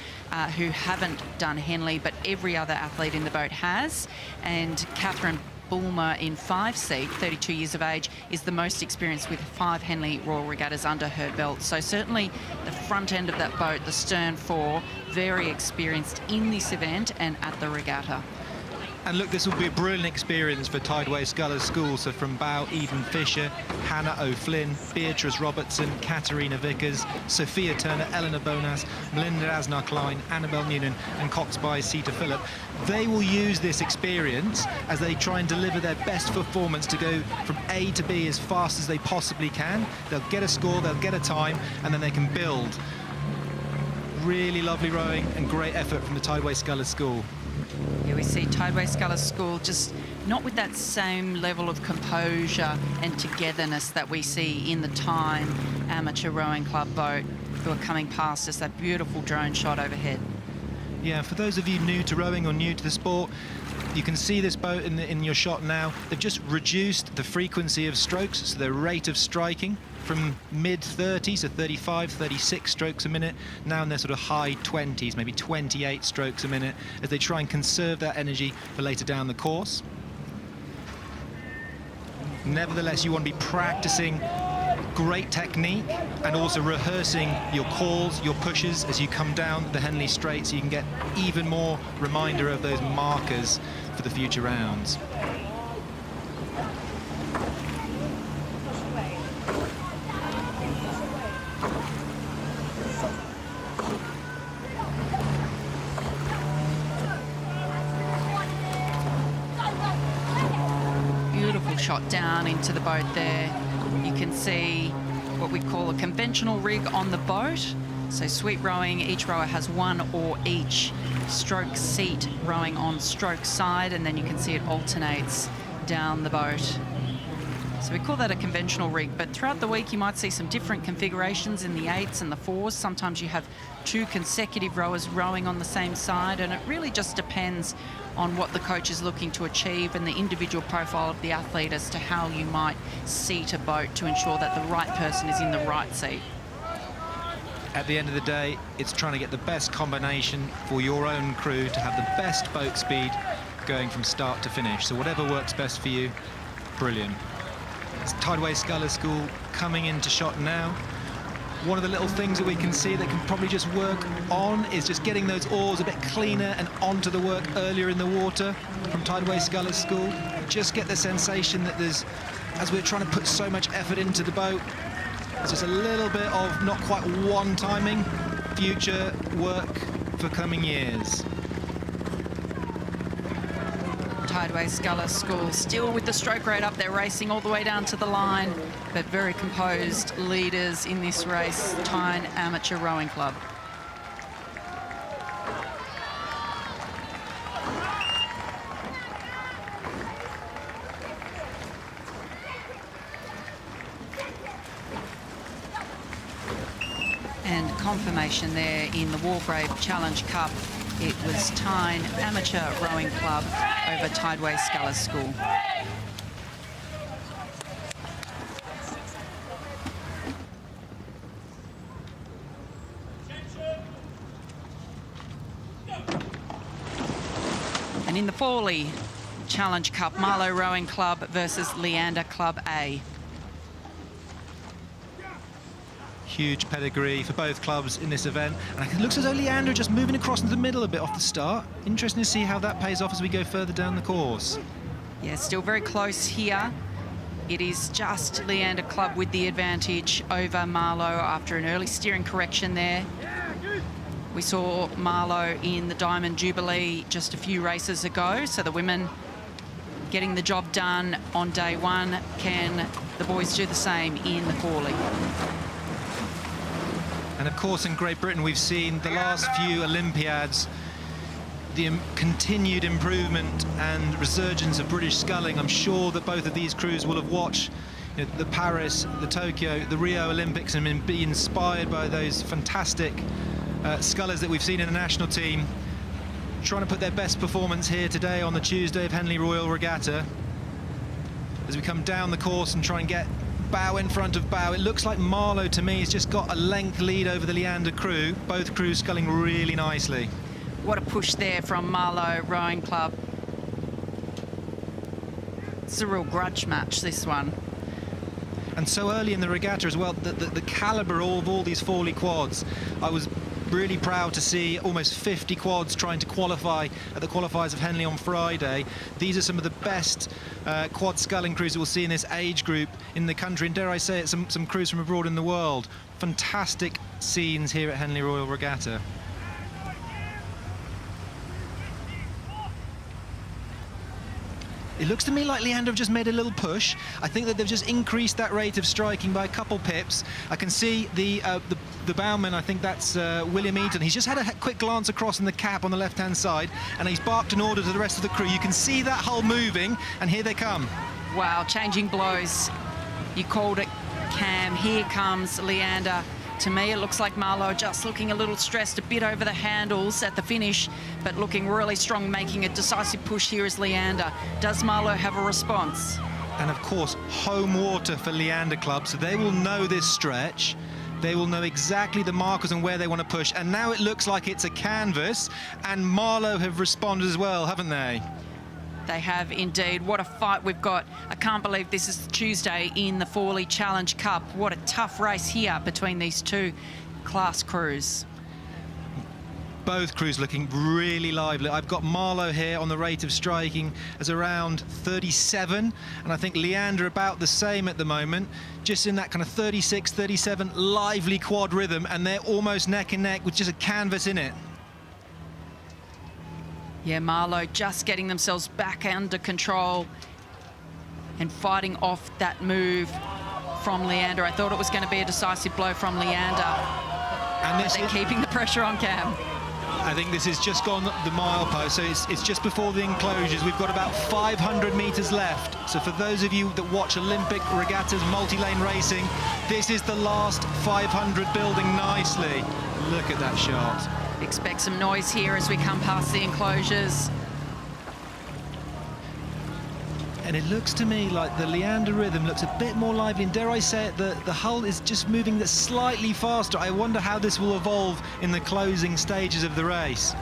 who haven't done Henley, but every other athlete in the boat has. And Catherine Bulmer in 5 seat, 32 years of age, is the most experienced with 5 Henley Royal Regattas under her belt. So certainly the front end of that boat, the stern 4, very experienced in this event and at the regatta. And look, this will be a brilliant experience for Tideway Scullers School. So from bow, Eden Fisher, Hannah O'Flynn, Beatrice Robertson, Katerina Vickers, Sophia Turner, Eleanor Bonas, Melinda Asnar-Klein, Annabelle Noonan and Cox by Sita Phillip. They will use this experience as they try and deliver their best performance to go from A to B as fast as they possibly can. They'll get a score, they'll get a time, and then they can build. Really lovely rowing and great effort from the Tideway Scullers School. Yeah, we see Tideway Scullers School just not with that same level of composure and togetherness that we see in the Tyne Amateur Rowing Club boat, who are coming past us, that beautiful drone shot overhead. Yeah, for those of you new to rowing or new to the sport, you can see this boat in your shot now. They've just reduced the frequency of strokes, so their rate of striking from mid-30s to 35, 36 strokes a minute, now in their sort of high 20s, maybe 28 strokes a minute, as they try and conserve that energy for later down the course. Nevertheless, you want to be practicing great technique and also rehearsing your calls, your pushes as you come down the Henley Straight, so you can get even more reminder of those markers for the future rounds. Beautiful shot down into the boat there. You can see what we call a conventional rig on the boat. So sweep rowing, each rower has one oar each. Stroke seat rowing on stroke side, and then you can see it alternates down the boat. So we call that a conventional rig, but throughout the week you might see some different configurations in the 8s and the 4s. Sometimes you have 2 consecutive rowers rowing on the same side, and it really just depends on what the coach is looking to achieve and the individual profile of the athlete as to how you might seat a boat to ensure that the right person is in the right seat. At the end of the day, it's trying to get the best combination for your own crew to have the best boat speed going from start to finish. So whatever works best for you, brilliant. It's Tideway Scullers School coming into shot now. One of the little things that we can see that can probably just work on is just getting those oars a bit cleaner and onto the work earlier in the water from Tideway Scullers School. Just get the sensation that there's, as we're trying to put so much effort into the boat, there's just a little bit of not quite one timing, future work for coming years. Tideway Scullers School still with the stroke rate up there, racing all the way down to the line, but very composed leaders in this race, Tyne Amateur Rowing Club. And confirmation there in the Wargrave Challenge Cup. It was Tyne Amateur Rowing Club over Tideway Scullers School. And in the Fawley Challenge Cup, Marlow Rowing Club versus Leander Club A. Huge pedigree for both clubs in this event, and it looks as though Leander just moving across into the middle a bit off the start. Interesting to see how that pays off as we go further down the course. Yeah, still very close here. It is just Leander Club with the advantage over Marlow after an early steering correction there. We saw Marlow in the Diamond Jubilee just a few races ago, so the women getting the job done on day one. Can the boys do the same in the Fawley? And of course, in Great Britain, we've seen the last few Olympiads, the continued improvement and resurgence of British sculling. I'm sure that both of these crews will have watched the Paris, the Tokyo, the Rio Olympics and be inspired by those fantastic scullers that we've seen in the national team, trying to put their best performance here today on the Tuesday of Henley Royal Regatta. As we come down the course and try and get bow in front of bow, it looks like Marlow to me has just got a length lead over the Leander crew, both crews sculling really nicely. What a push there from Marlow Rowing Club. It's a real grudge match, this one. And so early in the regatta as well, the calibre of all these Forley quads. I was really proud to see almost 50 quads trying to qualify at the qualifiers of Henley on Friday. These are some of the best quad sculling crews that we'll see in this age group in the country, and dare I say it, some crews from abroad in the world. Fantastic scenes here at Henley Royal Regatta. It looks to me like Leander have just made a little push. I think that they've just increased that rate of striking by a couple pips. I can see the bowman, I think that's William Eaton. He's just had a quick glance across in the cap on the left-hand side, and he's barked an order to the rest of the crew. You can see that hull moving, and here they come. Wow, changing blows. You called it, Cam. Here comes Leander. To me, it looks like Marlow just looking a little stressed, a bit over the handles at the finish, but looking really strong, making a decisive push here is Leander. Does Marlow have a response? And of course, home water for Leander Club, so they will know this stretch. They will know exactly the markers and where they want to push. And now it looks like it's a canvas, and Marlow have responded as well, haven't they? They have indeed. What a fight we've got. I can't believe this is Tuesday in the Forley Challenge Cup. What a tough race here between these two class crews. Both crews looking really lively. I've got Marlow here on the rate of striking as around 37, and I think Leander about the same at the moment, just in that kind of 36, 37 lively quad rhythm, and they're almost neck and neck with just a canvas in it. Yeah, Marlow just getting themselves back under control and fighting off that move from Leander. I thought it was going to be a decisive blow from Leander. And they're keeping the pressure on Cam. I think this has just gone the milepost, so it's just before the enclosures. We've got about 500 metres left. So for those of you that watch Olympic regattas, multi-lane racing, this is the last 500 building nicely. Look at that shot. Expect some noise here as we come past the enclosures. And it looks to me like the Leander rhythm looks a bit more lively, and dare I say it, the hull is just moving slightly faster. I wonder how this will evolve in the closing stages of the race.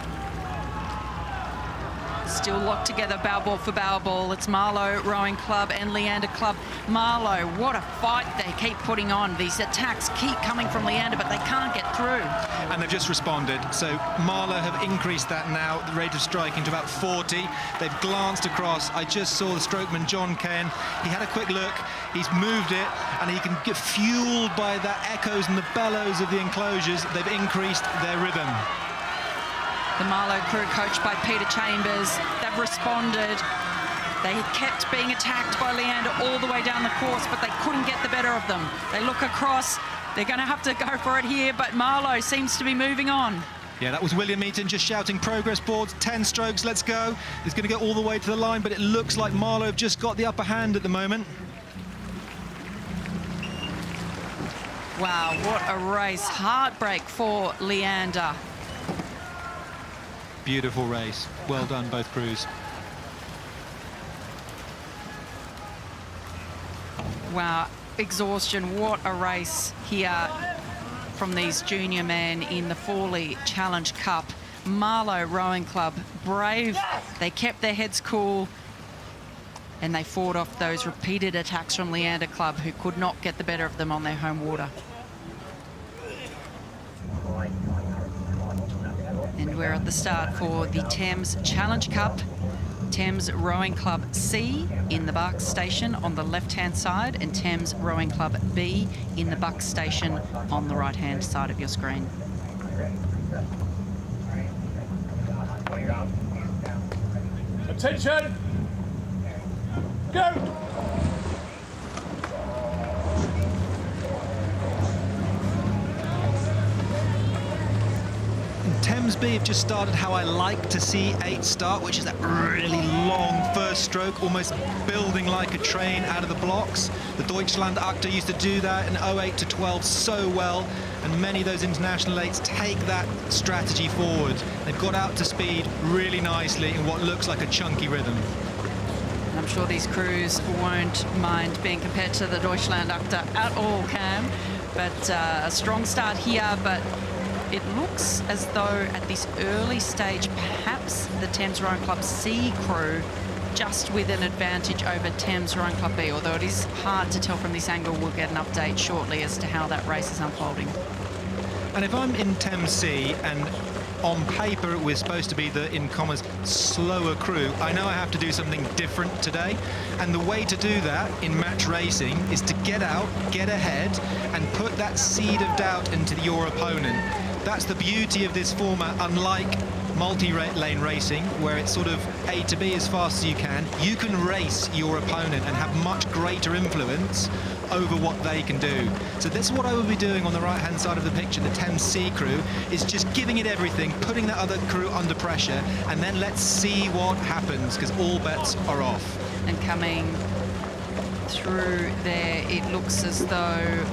Still locked together, bow ball for bow ball. It's Marlow Rowing Club and Leander Club. Marlow, what a fight they keep putting on. These attacks keep coming from Leander, but they can't get through. And they've just responded. So Marlow have increased that now, the rate of striking to about 40. They've glanced across. I just saw the strokeman, John Ken. He had a quick look. He's moved it, and he can get fueled by the echoes and the bellows of the enclosures. They've increased their rhythm. The Marlow crew, coached by Peter Chambers, they've responded. They kept being attacked by Leander all the way down the course, but they couldn't get the better of them. They look across, they're going to have to go for it here, but Marlow seems to be moving on. Yeah, that was William Eaton just shouting progress boards, 10 strokes, let's go. He's going to go all the way to the line, but it looks like Marlow have just got the upper hand at the moment. Wow, what a race. Heartbreak for Leander. Beautiful race. Well done, both crews. Wow, exhaustion. What a race here from these junior men in the Forley Challenge Cup. Marlow Rowing Club, brave. They kept their heads cool, and they fought off those repeated attacks from Leander Club, who could not get the better of them on their home water. And we're at the start for the Thames Challenge Cup. Thames Rowing Club C in the Bucks station on the left-hand side, and Thames Rowing Club B in the Bucks station on the right-hand side of your screen. Attention! Go! Thames B have just started how I like to see 8 start, which is that really long first stroke, almost building like a train out of the blocks. The Deutschland Actor used to do that in 08 to 12 so well, and many of those international 8s take that strategy forward. They've got out to speed really nicely in what looks like a chunky rhythm. And I'm sure these crews won't mind being compared to the Deutschland Actor at all, Cam. But a strong start here, but it looks as though at this early stage, perhaps the Thames Rowing Club C crew just with an advantage over Thames Rowing Club B, although it is hard to tell from this angle. We'll get an update shortly as to how that race is unfolding. And if I'm in Thames C and on paper we're supposed to be the, in commas, slower crew, I know I have to do something different today. And the way to do that in match racing is to get out, get ahead, and put that seed of doubt into your opponent. That's the beauty of this format, unlike multi-lane racing, where it's sort of A to B as fast as you can. You can race your opponent and have much greater influence over what they can do. So this is what I will be doing on the right-hand side of the picture. The Thames C crew is just giving it everything, putting that other crew under pressure, and then let's see what happens, because all bets are off. And coming through there, it looks as though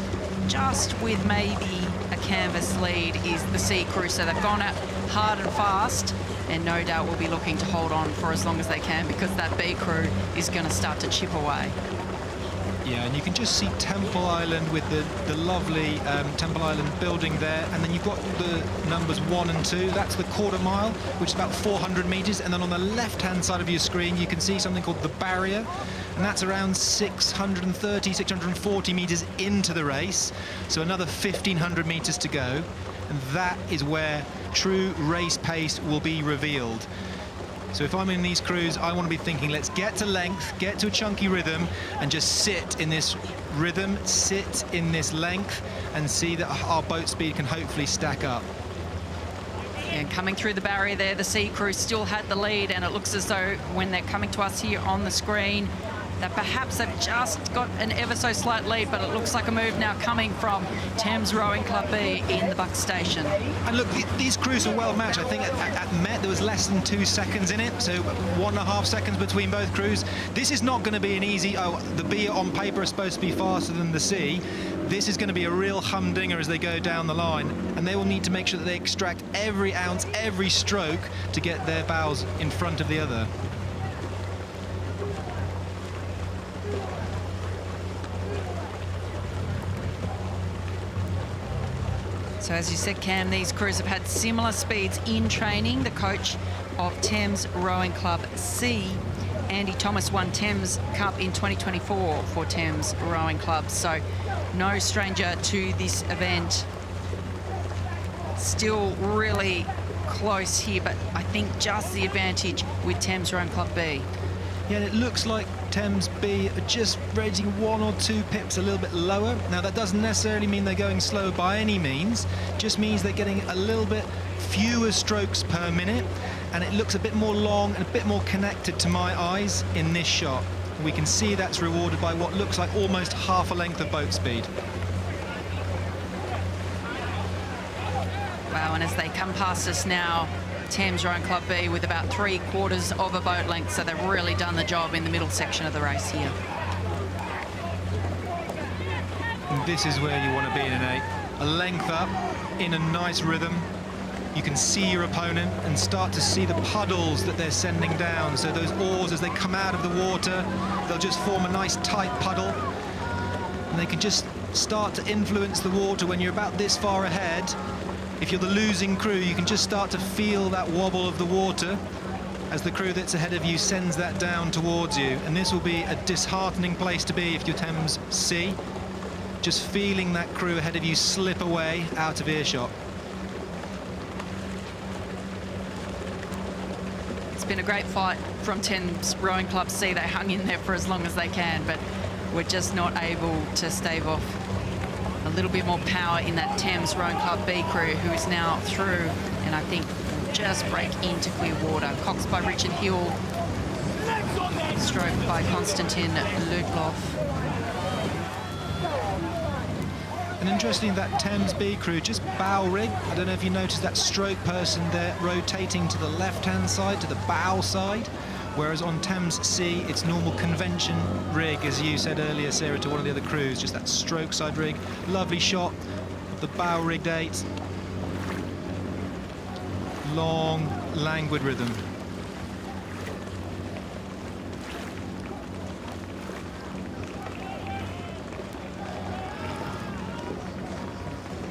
just with maybe a canvas lead is the C crew, so they've gone out hard and fast, and no doubt will be looking to hold on for as long as they can, because that B crew is going to start to chip away. Yeah, and you can just see Temple Island with the lovely Temple Island building there, and then you've got the numbers 1 and 2. That's the quarter mile, which is about 400 meters, and then on the left-hand side of your screen you can see something called the barrier, and that's around 630, 640 meters into the race, so another 1,500 meters to go, and that is where true race pace will be revealed. So if I'm in these crews, I want to be thinking, let's get to length, get to a chunky rhythm, and just sit in this rhythm, sit in this length, and see that our boat speed can hopefully stack up. And coming through the barrier there, the C crew still had the lead, and it looks as though when they're coming to us here on the screen, that perhaps they've just got an ever so slight lead, but it looks like a move now coming from Thames Rowing Club B in the Buck Station. And look, these crews are well matched. I think at Met there was less than 2 seconds in it, so 1.5 seconds between both crews. This is not going to be an easy, the B on paper is supposed to be faster than the C. This is going to be a real humdinger as they go down the line, and they will need to make sure that they extract every ounce, every stroke to get their bows in front of the other. So as you said, Cam, these crews have had similar speeds in training. The coach of Thames Rowing Club C, Andy Thomas, won Thames Cup in 2024 for Thames Rowing Club. So no stranger to this event. Still really close here, but I think just the advantage with Thames Rowing Club B. Yeah, and it looks like Thames B are just rating 1 or 2 pips a little bit lower. Now, that doesn't necessarily mean they're going slow by any means, just means they're getting a little bit fewer strokes per minute, and it looks a bit more long and a bit more connected to my eyes in this shot. We can see that's rewarded by what looks like almost half a length of boat speed. Wow, and as they come past us now, Thames Rowing Club B with about 3/4 of a boat length, so they've really done the job in the middle section of the race here. And this is where you want to be in an 8. A length up, in a nice rhythm. You can see your opponent and start to see the puddles that they're sending down. So those oars, as they come out of the water, they'll just form a nice tight puddle. And they can just start to influence the water when you're about this far ahead. If you're the losing crew, you can just start to feel that wobble of the water as the crew that's ahead of you sends that down towards you. And this will be a disheartening place to be if you're Thames C. Just feeling that crew ahead of you slip away out of earshot. It's been a great fight from Thames Rowing Club C. They hung in there for as long as they can, but we're just not able to stave off a little bit more power in that Thames Rowing Club B crew, who is now through, and I think just break into clear water. Cox by Richard Hill, stroke by Konstantin Ludloff. And interesting, that Thames B crew, just bow rig. I don't know if you noticed that stroke person there rotating to the left-hand side, to the bow side. Whereas on Thames C, it's normal convention rig, as you said earlier, Sarah, to one of the other crews, just that stroke side rig. Lovely shot of the bow rigged 8. Long, languid rhythm.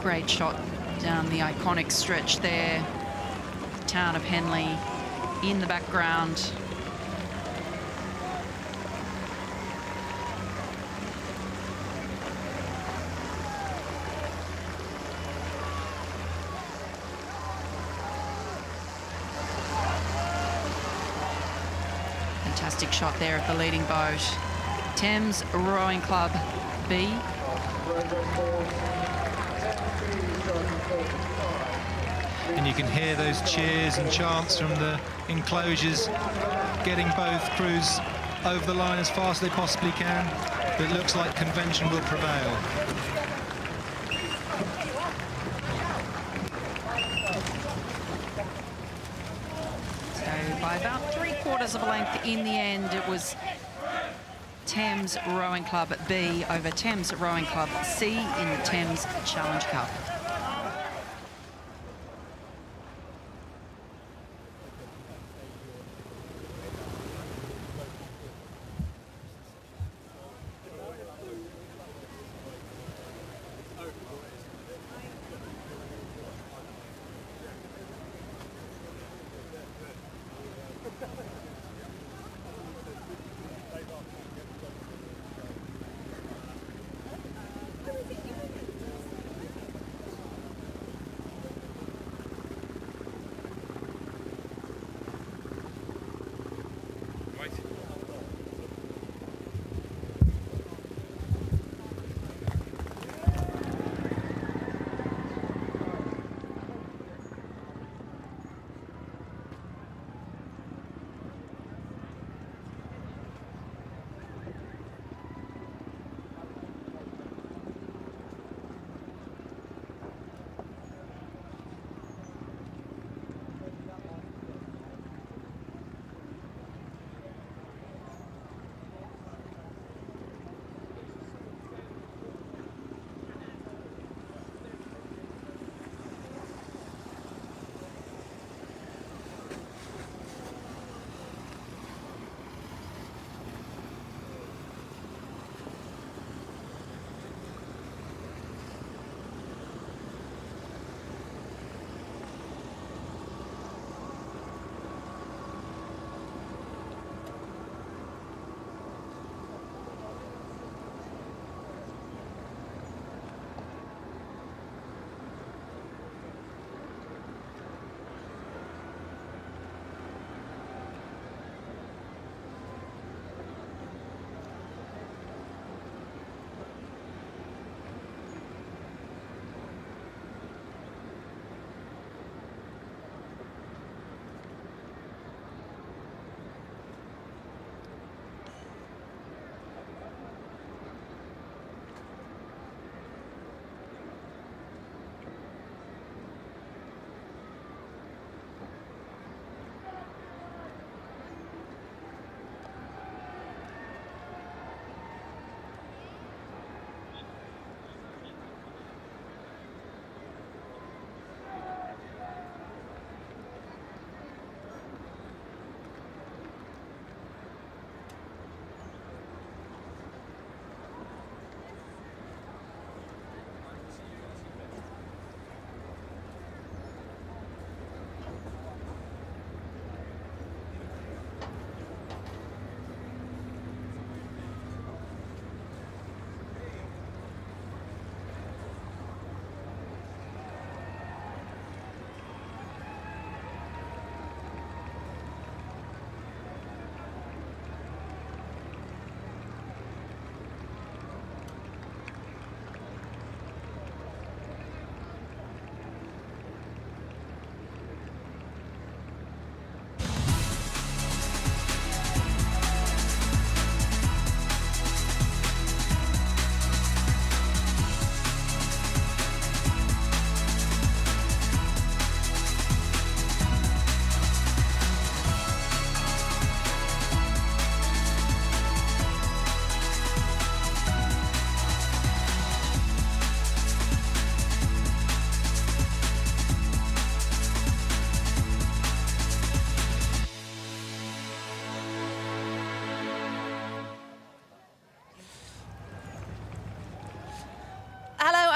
Great shot down the iconic stretch there. The town of Henley in the background. Fantastic shot there of the leading boat. Thames Rowing Club B. And you can hear those cheers and chants from the enclosures, getting both crews over the line as fast as they possibly can. But it looks like convention will prevail. So by about 3/4 of a length in the end, it was Thames Rowing Club B over Thames Rowing Club C in the Thames Challenge Cup.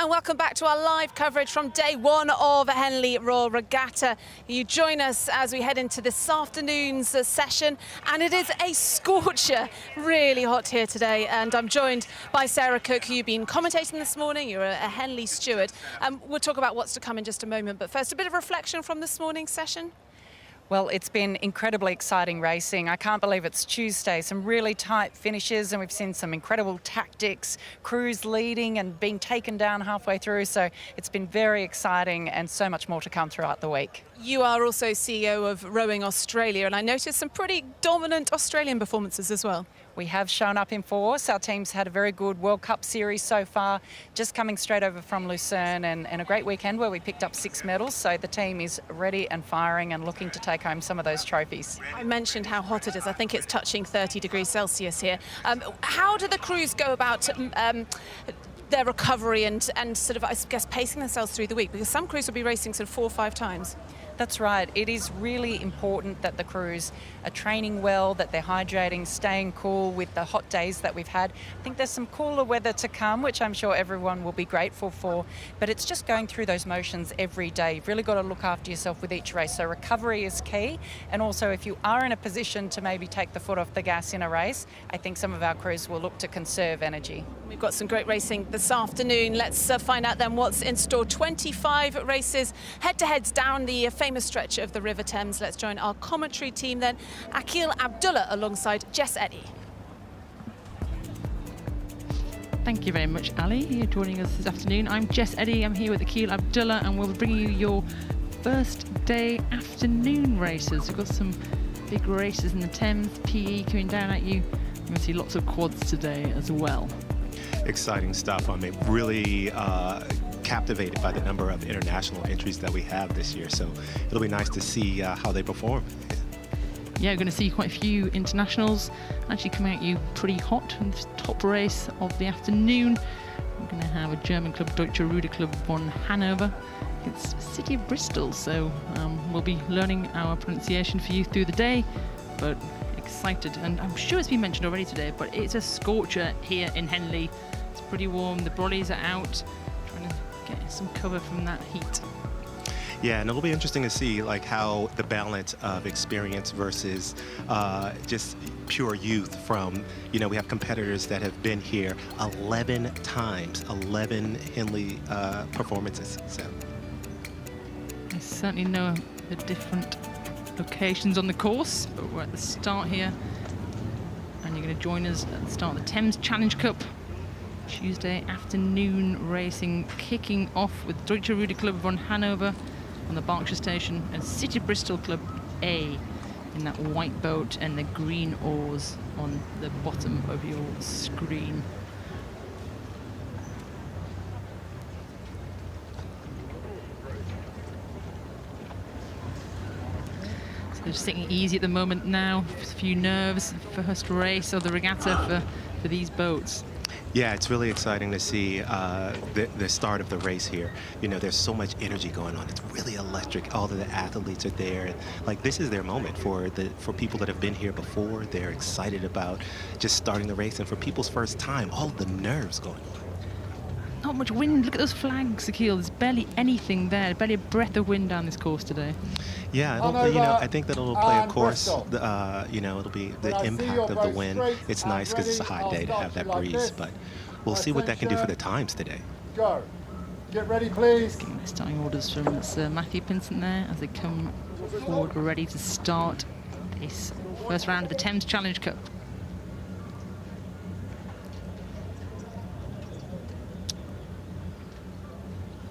And welcome back to our live coverage from day one of Henley Royal Regatta. You join us as we head into this afternoon's session, and it is a scorcher, really hot here today. And I'm joined by Sarah Cook, who you've been commentating this morning. You're a Henley steward. We'll talk about what's to come in just a moment, but first, a bit of reflection from this morning's session. Well, it's been incredibly exciting racing. I can't believe it's Tuesday. Some really tight finishes, and we've seen some incredible tactics, crews leading and being taken down halfway through. So it's been very exciting, and so much more to come throughout the week. You are also CEO of Rowing Australia, and I noticed some pretty dominant Australian performances as well. We have shown up in force. Our team's had a very good World Cup series so far, just coming straight over from Lucerne, and a great weekend where we picked up 6 medals. So the team is ready and firing and looking to take home some of those trophies. I mentioned how hot it is. I think it's touching 30 degrees Celsius here. How do the crews go about their recovery and sort of, I guess, pacing themselves through the week? Because some crews will be racing sort of 4 or 5 times. That's right. It is really important that the crews are training well, that they're hydrating, staying cool with the hot days that we've had. I think there's some cooler weather to come, which I'm sure everyone will be grateful for. But it's just going through those motions every day. You've really got to look after yourself with each race. So recovery is key. And also, if you are in a position to maybe take the foot off the gas in a race, I think some of our crews will look to conserve energy. We've got some great racing this afternoon. Let's find out then what's in store. 25 races, head-to-heads down the famous stretch of the River Thames. Let's join our commentary team then. Akil Abdullah alongside Jess Eddy. Thank you very much, Ali. You're joining us this afternoon. I'm Jess Eddy. I'm here with Akil Abdullah, and we'll be bringing you your first day afternoon races. We've got some big races in the Thames, PE coming down at you. You're going to see lots of quads today as well. Exciting stuff. I'm really captivated by the number of international entries that we have this year, so it'll be nice to see how they perform. Yeah, we're going to see quite a few internationals actually coming at you pretty hot in this top race of the afternoon. We're going to have a German club, Deutscher Rudder Club von Hanover. It's the city of Bristol, so we'll be learning our pronunciation for you through the day, but excited. And I'm sure it's been mentioned already today, but it's a scorcher here in Henley. It's pretty warm, the brollies are out, trying to get some cover from that heat. Yeah, and it'll be interesting to see like how the balance of experience versus just pure youth from, you know, we have competitors that have been here 11 times, 11 Henley performances. So I certainly know the different locations on the course, but we're at the start here, and you're going to join us at the start of the Thames Challenge Cup. Tuesday afternoon racing kicking off with Deutscher Rudder Club von Hanover on the Berkshire Station and City Bristol Club A in that white boat and the green oars on the bottom of your screen. So they're just taking it easy at the moment now. Just a few nerves, first race of the regatta for these boats. yeah, it's really exciting to see the start of the race here. You know, there's so much energy going on. It's really electric. All of the athletes are there. Like, this is their moment for people that have been here before. They're excited about just starting the race, and for people's first time, all of the nerves going on. Not much wind. Look at those flags, Akil. There's barely anything there. Barely a breath of wind down this course today. Yeah, you know, I think that it'll play a course. You know, it'll be the impact of the wind. It's nice because it's a hot day to have that breeze, but we'll see what that can do for the times today. Go. Get ready, please. Getting the starting orders from Sir Matthew Pinsent there as they come forward, ready to start this first round of the Thames Challenge Cup.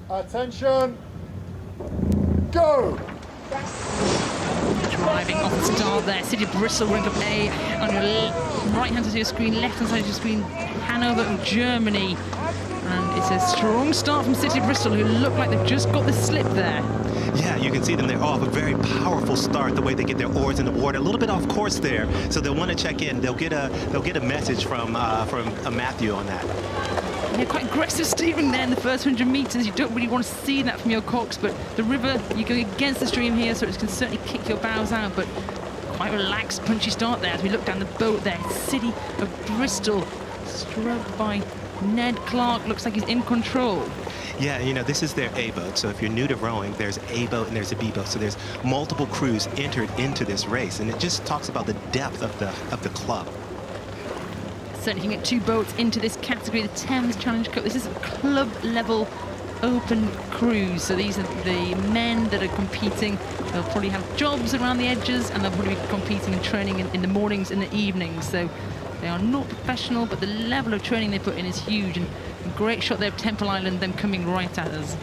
Attention. Go. Driving off the start there, City of Bristol, Ring Club A on your right-hand side of your screen, left-hand side of your screen, Hanover of Germany. And it's a strong start from City of Bristol, who look like they've just got the slip there. Yeah, you can see them. They're off a very powerful start. The way they get their oars in the water, a little bit off course there. So they'll want to check in. They'll get a message from Matthew on that. They're quite aggressive steering there in the first 100 metres. You don't really want to see that from your cocks, but the river, you're going against the stream here, so it can certainly kick your bows out, but quite relaxed, punchy start there as we look down the boat there. City of Bristol, stroked by Ned Clark looks like he's in control. Yeah, you know, this is their A boat. So if you're new to rowing, there's A boat and there's a B boat. So there's multiple crews entered into this race, and it just talks about the depth of the club. Certainly you can get 2 boats into this category, the Thames Challenge Cup. This is a club level open cruise. So these are the men that are competing. They'll probably have jobs around the edges, and they'll probably be competing and training in the mornings and the evenings. So they are not professional, but the level of training they put in is huge. And a great shot there of Temple Island, them coming right at us.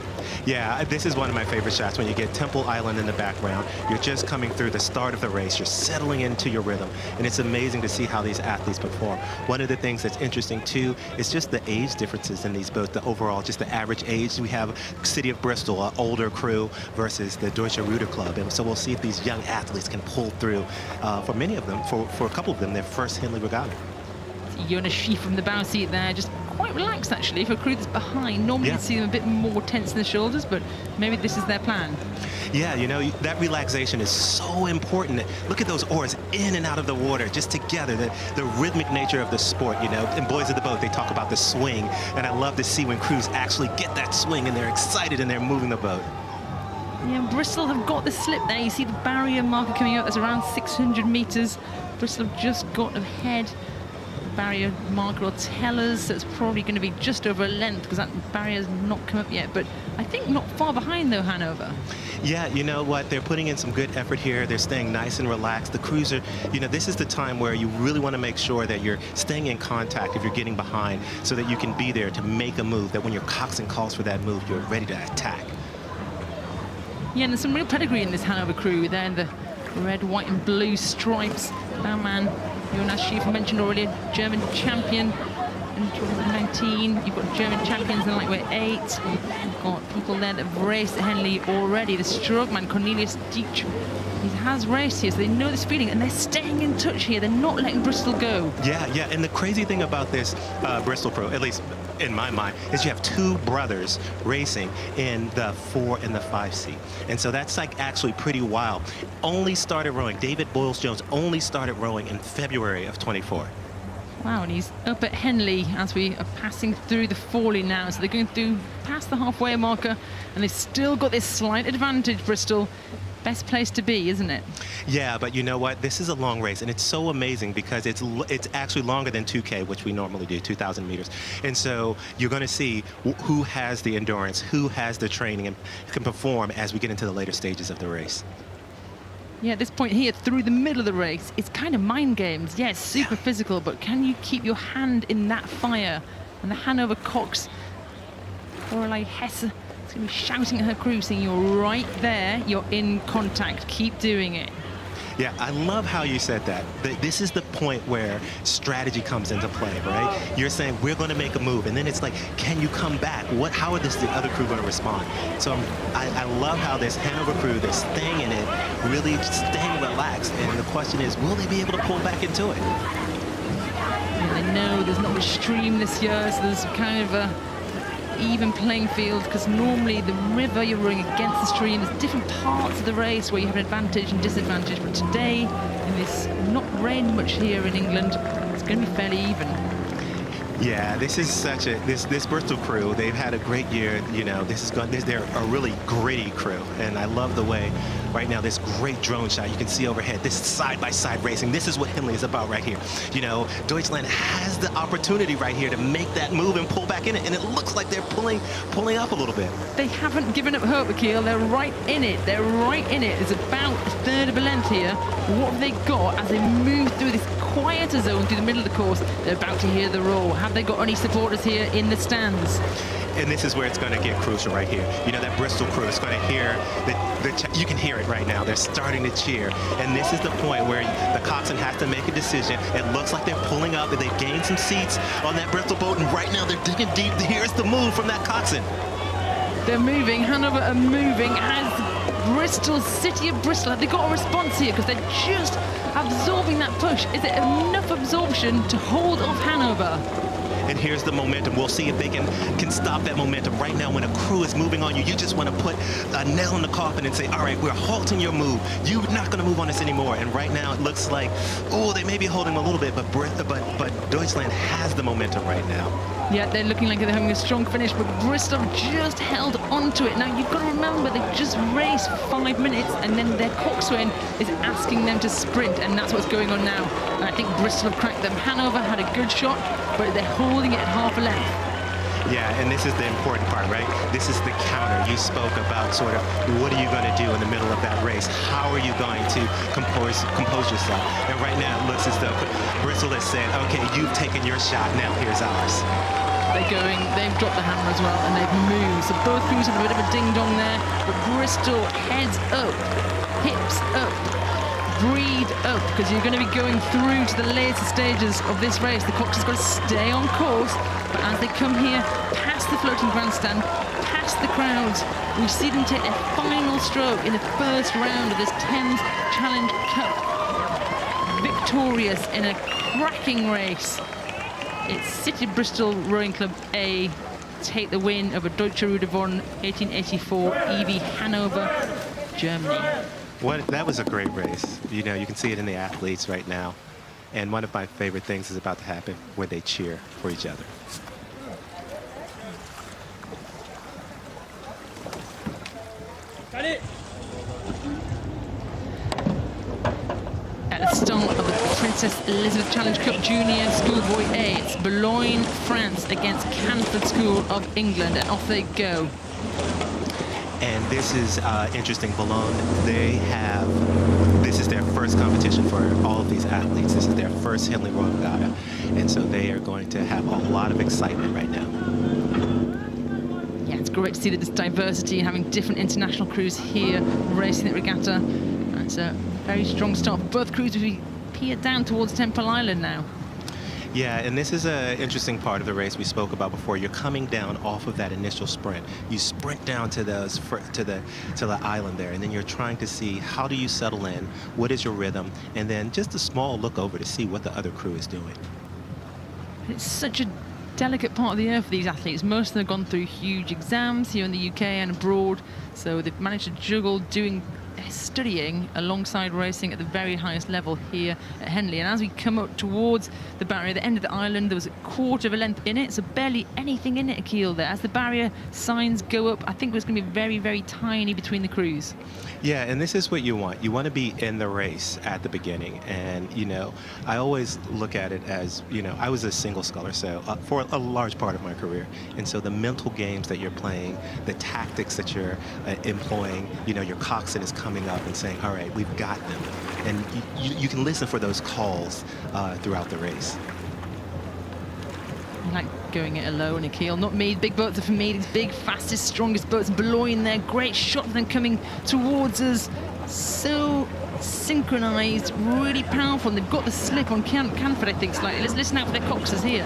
Yeah, this is one of my favorite shots when you get Temple Island in the background. You're just coming through the start of the race. You're settling into your rhythm, and it's amazing to see how these athletes perform. One of the things that's interesting, too, is just the age differences in these boats, the overall, just the average age. We have City of Bristol, an older crew, versus the Neusser Rv Club, and so we'll see if these young athletes can pull through. For many of them, for a couple of them, their first Henley Regatta. Yarm Sch from the bow seat there, just quite relaxed actually for a crew that's behind. Normally you'd see them a bit more tense in the shoulders, but maybe this is their plan. Yeah, you know, that relaxation is so important. Look at those oars in and out of the water, just together, the rhythmic nature of the sport, you know. In Boys of the Boat, they talk about the swing, and I love to see when crews actually get that swing and they're excited and they're moving the boat. Yeah, Bristol have got the slip there. You see the barrier marker coming up, that's around 600 metres. Bristol have just got ahead. Barrier marker will tell us it's probably going to be just over a length because that barrier's not come up yet, but I think not far behind though, Hanover. Yeah, you know what, they're putting in some good effort here. They're staying nice and relaxed. The crews are, you know, this is the time where you really want to make sure that you're staying in contact if you're getting behind, so that you can be there to make a move, that when your coxswain calls for that move, you're ready to attack. Yeah, and there's some real pedigree in this Hanover crew. They're in the red, white and blue stripes. Bowman Emanuel Sch, I mentioned already, a German champion in 2019. You've got German champions in lightweight 8. You've got people there that have raced at Henley already. The strokeman, Cornelius Deitch, he has raced here, so they know this feeling, and they're staying in touch here. They're not letting Bristol go. Yeah, and the crazy thing about this Bristol crew, at least in my mind, is you have 2 brothers racing in the 4 and the 5 seat. And so that's like actually pretty wild. Only started rowing, David Boyles-Jones only started rowing in February of 24. Wow, and he's up at Henley as we are passing through the Forley now. So they're going through past the halfway marker, and they've still got this slight advantage, Bristol. Best place to be, isn't it? Yeah, but you know what? This is a long race, and it's so amazing because it's actually longer than 2K, which we normally do, 2,000 meters. And so you're going to see who has the endurance, who has the training, and can perform as we get into the later stages of the race. Yeah, at this point here, through the middle of the race, it's kind of mind games. Yes, super physical, but can you keep your hand in that fire? And the Hanover Cox, Lorelei Hesse, is going to be shouting at her crew, saying, you're right there, you're in contact, keep doing it. Yeah, I love how you said that. This is the point where strategy comes into play, right? You're saying, we're going to make a move, and then it's like, can you come back? How are the other crew going to respond? So I love how this Hanover crew, they're staying in it, really staying relaxed, and the question is, will they be able to pull back into it? And they know there's not much stream this year, so there's kind of a even playing field, because normally the river, you're rowing against the stream. There's different parts of the race where you have an advantage and disadvantage, but today, in this not rain much here in England, it's going to be fairly even. Yeah, this is such a this Bristol crew. They've had a great year. You know, they're a really gritty crew, and I love the way right now this great drone shot you can see overhead. This side-by-side racing. This is what Henley is about right here. You know, Deutschland has the opportunity right here to make that move and pull back in it, and it looks like they're pulling up a little bit. They haven't given up hope, Akil. They're right in it. They're right in it. It's about a third of a length here. What have they got as they move through this quieter zone through the middle of the course? They're about to hear the roar. Have they got any supporters here in the stands? And this is where it's going to get crucial right here. You know, that Bristol crew is going to hear, you can hear it right now. They're starting to cheer. And this is the point where the coxswain has to make a decision. It looks like they're pulling up, and they've gained some seats on that Bristol boat, and right now they're digging deep. Here's the move from that coxswain. They're moving. Hanover are moving. Has Bristol, City of Bristol, have they got a response here? Because they're just absorbing that push. Is it enough absorption to hold off Hanover? And here's the momentum. We'll see if they can stop that momentum. Right now, when a crew is moving on you, you just want to put a nail in the coffin and say, all right, we're halting your move. You're not going to move on us anymore. And right now, it looks like, oh, they may be holding a little bit, but Deutschland has the momentum right now. Yeah, they're looking like they're having a strong finish, but Bristol just held onto it. Now, you've got to remember, they've just raced 5 minutes, and then their coxswain is asking them to sprint, and that's what's going on now. And I think Bristol have cracked them. Hanover had a good shot, but they're holding it at half a length. Yeah, and this is the important part, right? This is the counter. You spoke about sort of what are you going to do in the middle of that race? How are you going to compose yourself? And right now it looks as though Bristol has said, okay, you've taken your shot, now here's ours. They've dropped the hammer as well, and they've moved. So both crews have a bit of a ding-dong there, but Bristol heads up, hips up, breathe up, because you're going to be going through to the later stages of this race. The cox has got to stay on course, but as they come here, past the floating grandstand, past the crowds, we see them take their final stroke in the first round of this Thames Challenge Cup. Victorious in a cracking race. It's City Bristol Rowing Club A take the win over Deutsche Rudder von 1884 EV Hanover, Germany. That was a great race. You know, you can see it in the athletes right now. And one of my favorite things is about to happen, where they cheer for each other. Got it. At the start of the Princess Elizabeth Challenge Cup Junior Schoolboy A, it's Boulogne, France against Canford School of England, and off they go. And this is interesting. Boulogne, this is their first competition for all of these athletes. This is their first Henley Royal Regatta. And so they are going to have a lot of excitement right now. Yeah, it's great to see that there's diversity, having different international crews here racing at regatta. It's a very strong start for both crews as we peer down towards Temple Island now. Yeah, and this is an interesting part of the race we spoke about before. You're coming down off of that initial sprint. You sprint down to the island there, and then you're trying to see how do you settle in, what is your rhythm, and then just a small look over to see what the other crew is doing. It's such a delicate part of the year for these athletes. Most of them have gone through huge exams here in the UK and abroad, so they've managed to juggle studying alongside racing at the very highest level here at Henley. And as we come up towards the barrier, the end of the island, there was a quarter of a length in it, so barely anything in it, Akil, there. As the barrier signs go up, I think it's going to be very, very tiny between the crews. Yeah, and this is what you want. You want to be in the race at the beginning. And, you know, I always look at it as, you know, I was a single sculler, so for a large part of my career. And so the mental games that you're playing, the tactics that you're employing, you know, your coxswain is coming up and saying, all right, we've got them. And you can listen for those calls throughout the race. I like going it alone, Akil. Not me. Big boats are for me. These big, fastest, strongest boats. Boulogne there. Great shot of them coming towards us. So synchronised, really powerful. And they've got the slip on Canford, I think, slightly. Let's listen out for their coxers here.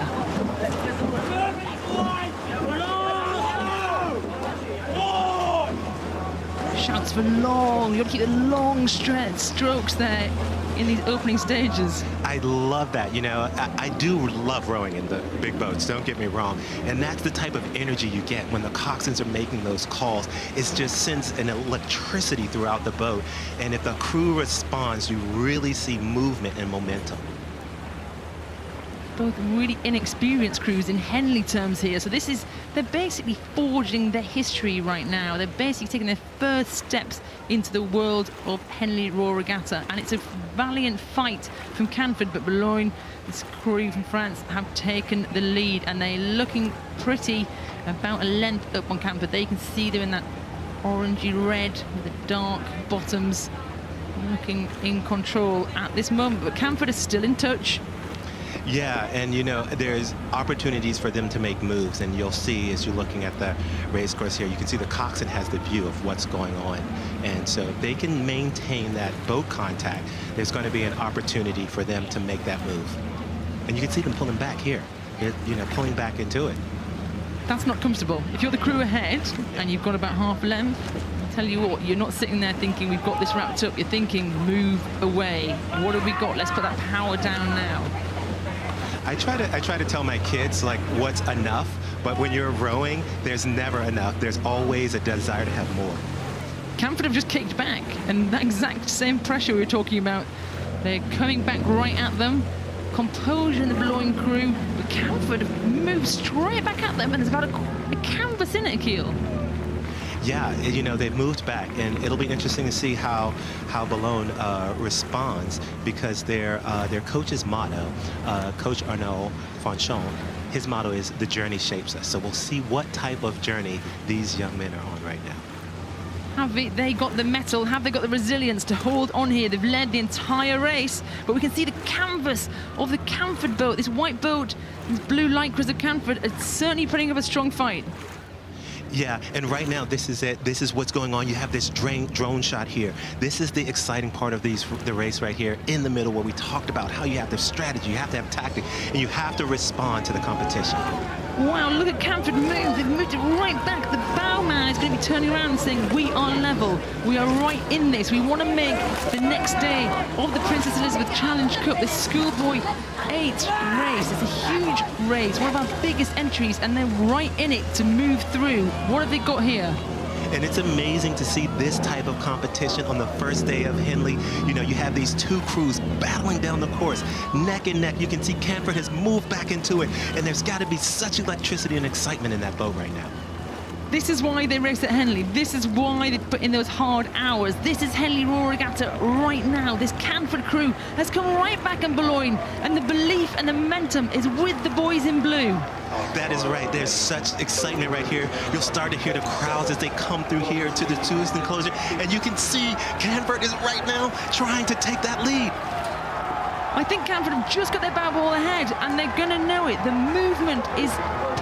Shouts for long. You've got to keep the long strokes there in these opening stages. I love that. You know, I do love rowing in the big boats, don't get me wrong. And that's the type of energy you get when the coxswains are making those calls. It just sends an electricity throughout the boat. And if the crew responds, you really see movement and momentum. Both really inexperienced crews in Henley terms here. So they're basically forging their history right now. They're basically taking their first steps into the world of Henley Royal Regatta. And it's a valiant fight from Canford, but Boulogne, this crew from France, have taken the lead. And they're looking pretty, about a length up on Canford. They can see they're in that orangey red with the dark bottoms, looking in control at this moment. But Canford is still in touch. Yeah, and you know, there's opportunities for them to make moves, and you'll see as you're looking at the race course here, you can see the coxswain has the view of what's going on. And so if they can maintain that boat contact, there's going to be an opportunity for them to make that move. And you can see them pulling back here, you know, pulling back into it. That's not comfortable. If you're the crew ahead and you've got about half a length, I'll tell you what, you're not sitting there thinking we've got this wrapped up. You're thinking move away. What have we got? Let's put that power down now. I try to tell my kids, like, what's enough, but when you're rowing, there's never enough. There's always a desire to have more. Canford have just kicked back, and that exact same pressure we were talking about, they're coming back right at them. Composure in the Boulogne crew, but Camford have moved straight back at them, and there's about a canvas in it, Kew. Yeah, you know, they've moved back, and it'll be interesting to see how Boulogne responds, because their coach's motto, Coach Arnaud Fonchon, his motto is "The journey shapes us." So we'll see what type of journey these young men are on right now. Have they got the mettle? Have they got the resilience to hold on here? They've led the entire race, but we can see the canvas of the Camford boat. This white boat, these blue lycras of Camford, it's certainly putting up a strong fight. Yeah, and right now this is it. This is what's going on. You have this drone shot here. This is the exciting part of the race right here in the middle, where we talked about how you have the strategy, you have to have tactic, and you have to respond to the competition. Wow, look at Camford move. They've moved it right back. The bowman is going to be turning around and saying, we are level. We are right in this. We want to make the next day of the Princess Elizabeth Challenge Cup, this Schoolboy 8 race. It's a huge race, one of our biggest entries, and they're right in it to move through. What have they got here? And it's amazing to see this type of competition on the first day of Henley. You know, you have these two crews battling down the course, neck and neck. You can see Camford has moved back into it, and there's got to be such electricity and excitement in that boat right now. This is why they race at Henley. This is why they put in those hard hours. This is Henley Royal Regatta right now. This Camford crew has come right back in Boulogne, and the belief and the momentum is with the boys in blue. That is right. There's such excitement right here. You'll start to hear the crowds as they come through here to the tourist enclosure, and you can see Camford is right now trying to take that lead. I think Camford have just got their bow ball ahead, and they're going to know it. The movement is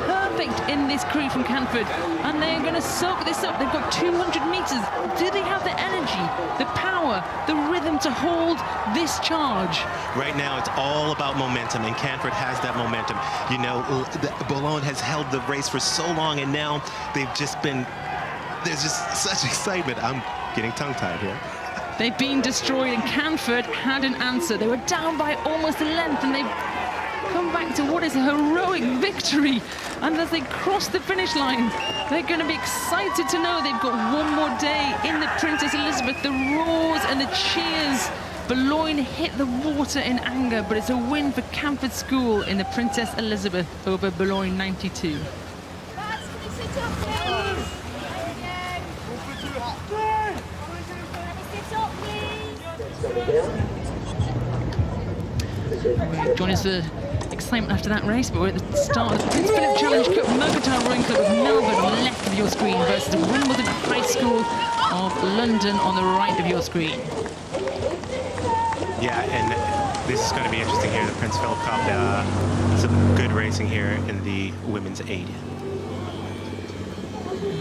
perfect in this crew from Camford, and they're going to soak this up. They've got 200 metres. Do they have the energy, the power, the rhythm to hold this charge? Right now, it's all about momentum, and Camford has that momentum. You know, Boulogne has held the race for so long, and now they've just been, there's just such excitement. I'm getting tongue-tied here. They've been destroyed, and Camford had an answer. They were down by almost a length, and they've come back to what is a heroic victory. And as they cross the finish line, they're going to be excited to know they've got one more day in the Princess Elizabeth. The roars and the cheers. Boulogne hit the water in anger, but it's a win for Camford School in the Princess Elizabeth over Boulogne 92. Join us for the excitement after that race, but we're at the start of the Prince Philip Challenge Cup. Mercantile Rowing Club of Melbourne on the left of your screen versus Wimbledon High School of London on the right of your screen. Yeah, and this is going to be interesting here, the Prince Philip Cup. Some good racing here in the women's 8.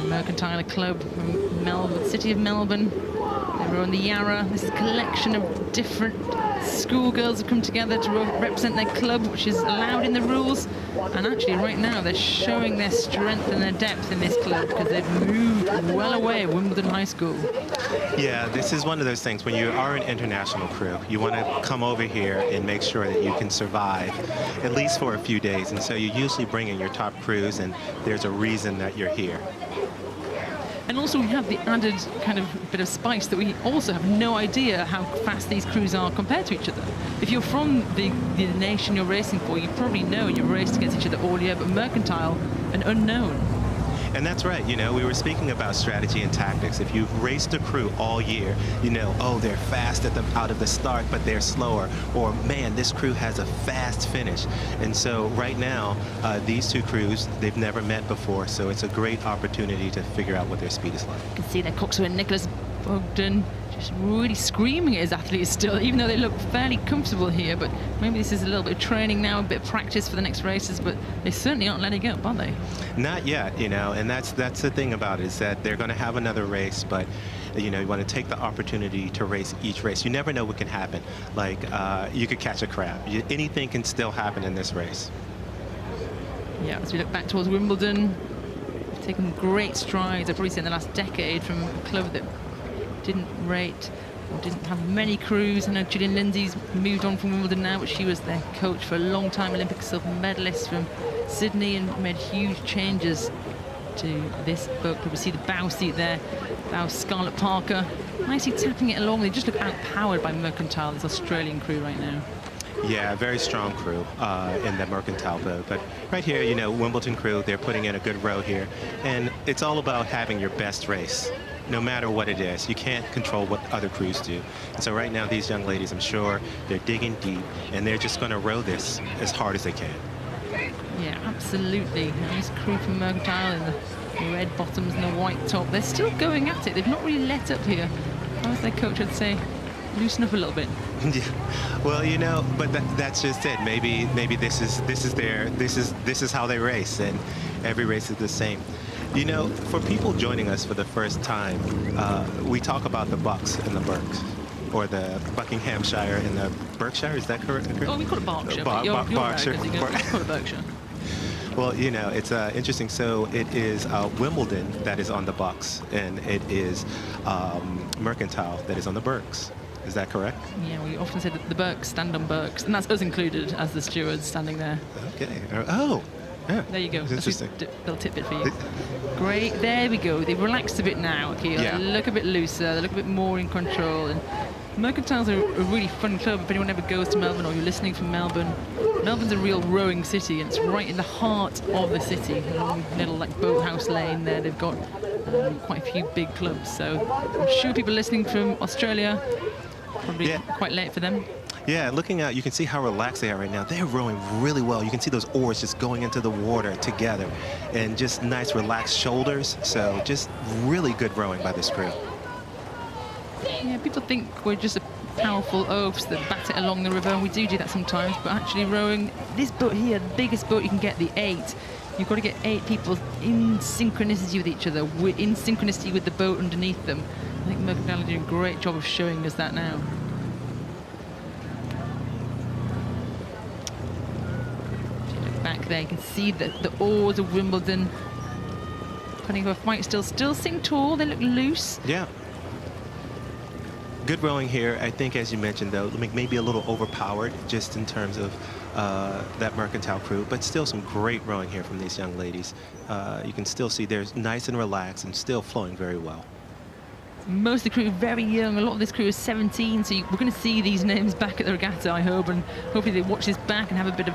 Mercantile Club from Melbourne, City of Melbourne. They row on the Yarra. This is a collection of different schoolgirls have come together to represent their club, which is allowed in the rules. And actually right now they're showing their strength and their depth in this club, because they've moved well away at Wimbledon High School. Yeah, this is one of those things when you are an international crew, you want to come over here and make sure that you can survive at least for a few days. And so you usually bring in your top crews, and there's a reason that you're here. And also we have the added kind of bit of spice that we also have no idea how fast these crews are compared to each other. If you're from the nation you're racing for, you probably know you've raced against each other all year, but Mercantile, an unknown. And that's right, you know, we were speaking about strategy and tactics. If you've raced a crew all year, you know, oh, they're fast at out of the start, but they're slower. Or, man, this crew has a fast finish. And so right now, these two crews, they've never met before, so it's a great opportunity to figure out what their speed is like. You can see their coxswain, Nicholas Bogdan, just really screaming at his athletes still, even though they look fairly comfortable here. But maybe this is a little bit of training now, a bit of practice for the next races, but they certainly aren't letting up, are they? Not yet, you know, and that's the thing about it, is that they're going to have another race, but you know, you want to take the opportunity to race each race. You never know what can happen. Like, you could catch a crab. Anything can still happen in this race. Yeah, as we look back towards Wimbledon, they've taken great strides, I've probably seen in the last decade, from a club that didn't rate or didn't have many crews. I know Gillian Lindsay's moved on from Wimbledon now, but she was their coach for a long time, Olympic silver medalist from Sydney, and made huge changes to this boat club. We see the bow seat there, bow Scarlett Parker, nicely tapping it along. They just look outpowered by Mercantile, this Australian crew right now. Yeah, very strong crew in the Mercantile boat. But right here, you know, Wimbledon crew, they're putting in a good row here. And it's all about having your best race, no matter what it is. You can't control what other crews do. And so right now, these young ladies, I'm sure, they're digging deep, and they're just going to row this as hard as they can. Yeah, absolutely. Nice crew from Mercantile in the red bottoms and the white top. They're still going at it. They've not really let up here. As their coach would say, loosen up a little bit. Yeah. Well, you know, but that's just it. Maybe this is how they race, and every race is the same. You know, for people joining us for the first time, we talk about the Bucks and the Berks, or the Buckinghamshire and the Berkshire. Is that correct? Oh, we call it Berkshire. Berkshire. We call it Berkshire. Well, you know, it's interesting. So it is Wimbledon that is on the Bucks, and it is Mercantile that is on the Berks. Is that correct? Yeah, we often say that the Berks stand on Berks, and that's us included as the stewards standing there. Okay. Oh, yeah. There you go. That's interesting. Little tidbit for you. Great. There we go. They've relaxed a bit now. Okay, yeah. They look a bit looser. They look a bit more in control. And Mercantile's a really fun club. If anyone ever goes to Melbourne or you're listening from Melbourne, Melbourne's a real rowing city, and it's right in the heart of the city. A long little like boathouse lane there. They've got quite a few big clubs. So I'm sure people listening from Australia, probably quite late for them. Yeah, looking out, you can see how relaxed they are right now. They're rowing really well. You can see those oars just going into the water together, and just nice relaxed shoulders. So just really good rowing by this crew. Yeah, people think we're just a powerful oafs that bat it along the river, and we do that sometimes, but actually rowing this boat here, the biggest boat you can get, the 8, you've got to get 8 people in synchronicity with each other, in synchronicity with the boat underneath them. I think Mercantile are doing a great job of showing us that now. If you look back there, you can see that the oars of Wimbledon putting up a fight still sitting tall, they look loose. Yeah. Good rowing here. I think, as you mentioned, though, maybe a little overpowered just in terms of that Mercantile crew, but still some great rowing here from these young ladies. You can still see they're nice and relaxed and still flowing very well. Most of the crew are very young. A lot of this crew is 17, so we're going to see these names back at the regatta, I hope, and hopefully they watch this back and have a bit of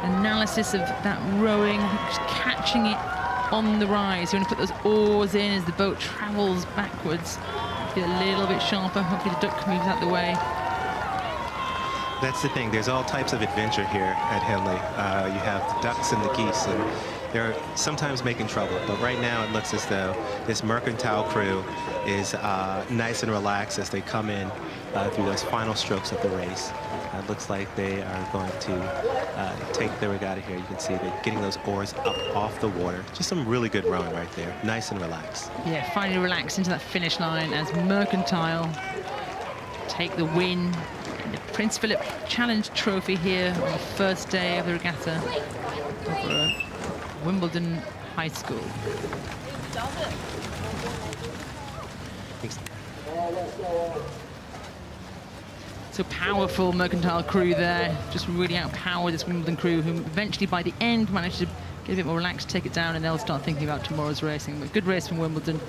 analysis of that rowing, just catching it on the rise. You want to put those oars in as the boat travels backwards. Be a little bit sharper. Hopefully the duck moves out the way. That's the thing. There's all types of adventure here at Henley. You have the ducks and the geese, and they're sometimes making trouble. But right now it looks as though this Mercantile crew is nice and relaxed as they come in through those final strokes of the race. It looks like they are going to take the regatta here. You can see they're getting those oars up off the water. Just some really good rowing right there. Nice and relaxed. Yeah, finally relaxed into that finish line as Mercantile take the win in the Prince Philip Challenge Trophy here on the first day of the regatta over Wimbledon High School. So powerful Mercantile crew there, just really outpowered this Wimbledon crew, who eventually by the end managed to get a bit more relaxed, take it down, and they'll start thinking about tomorrow's racing. But good race from Wimbledon.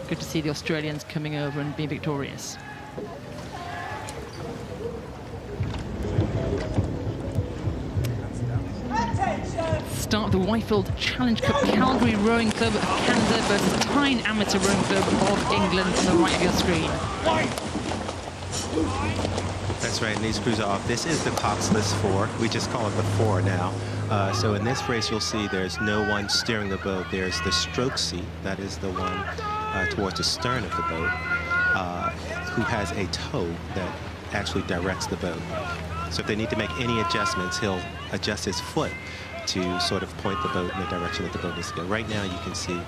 Good to see the Australians coming over and being victorious. Start of the Whitefield Challenge Cup, Calgary Rowing Club of Canada versus Tyne Amateur Rowing Club of England on the right of your screen. That's right, and these crews are off. This is the Coxless 4. We just call it the 4 now. So in this race, you'll see there's no one steering the boat. There's the stroke seat. That is the one towards the stern of the boat, who has a toe that actually directs the boat. So if they need to make any adjustments, he'll adjust his foot to sort of point the boat in the direction that the boat needs to go. Right now, you can see,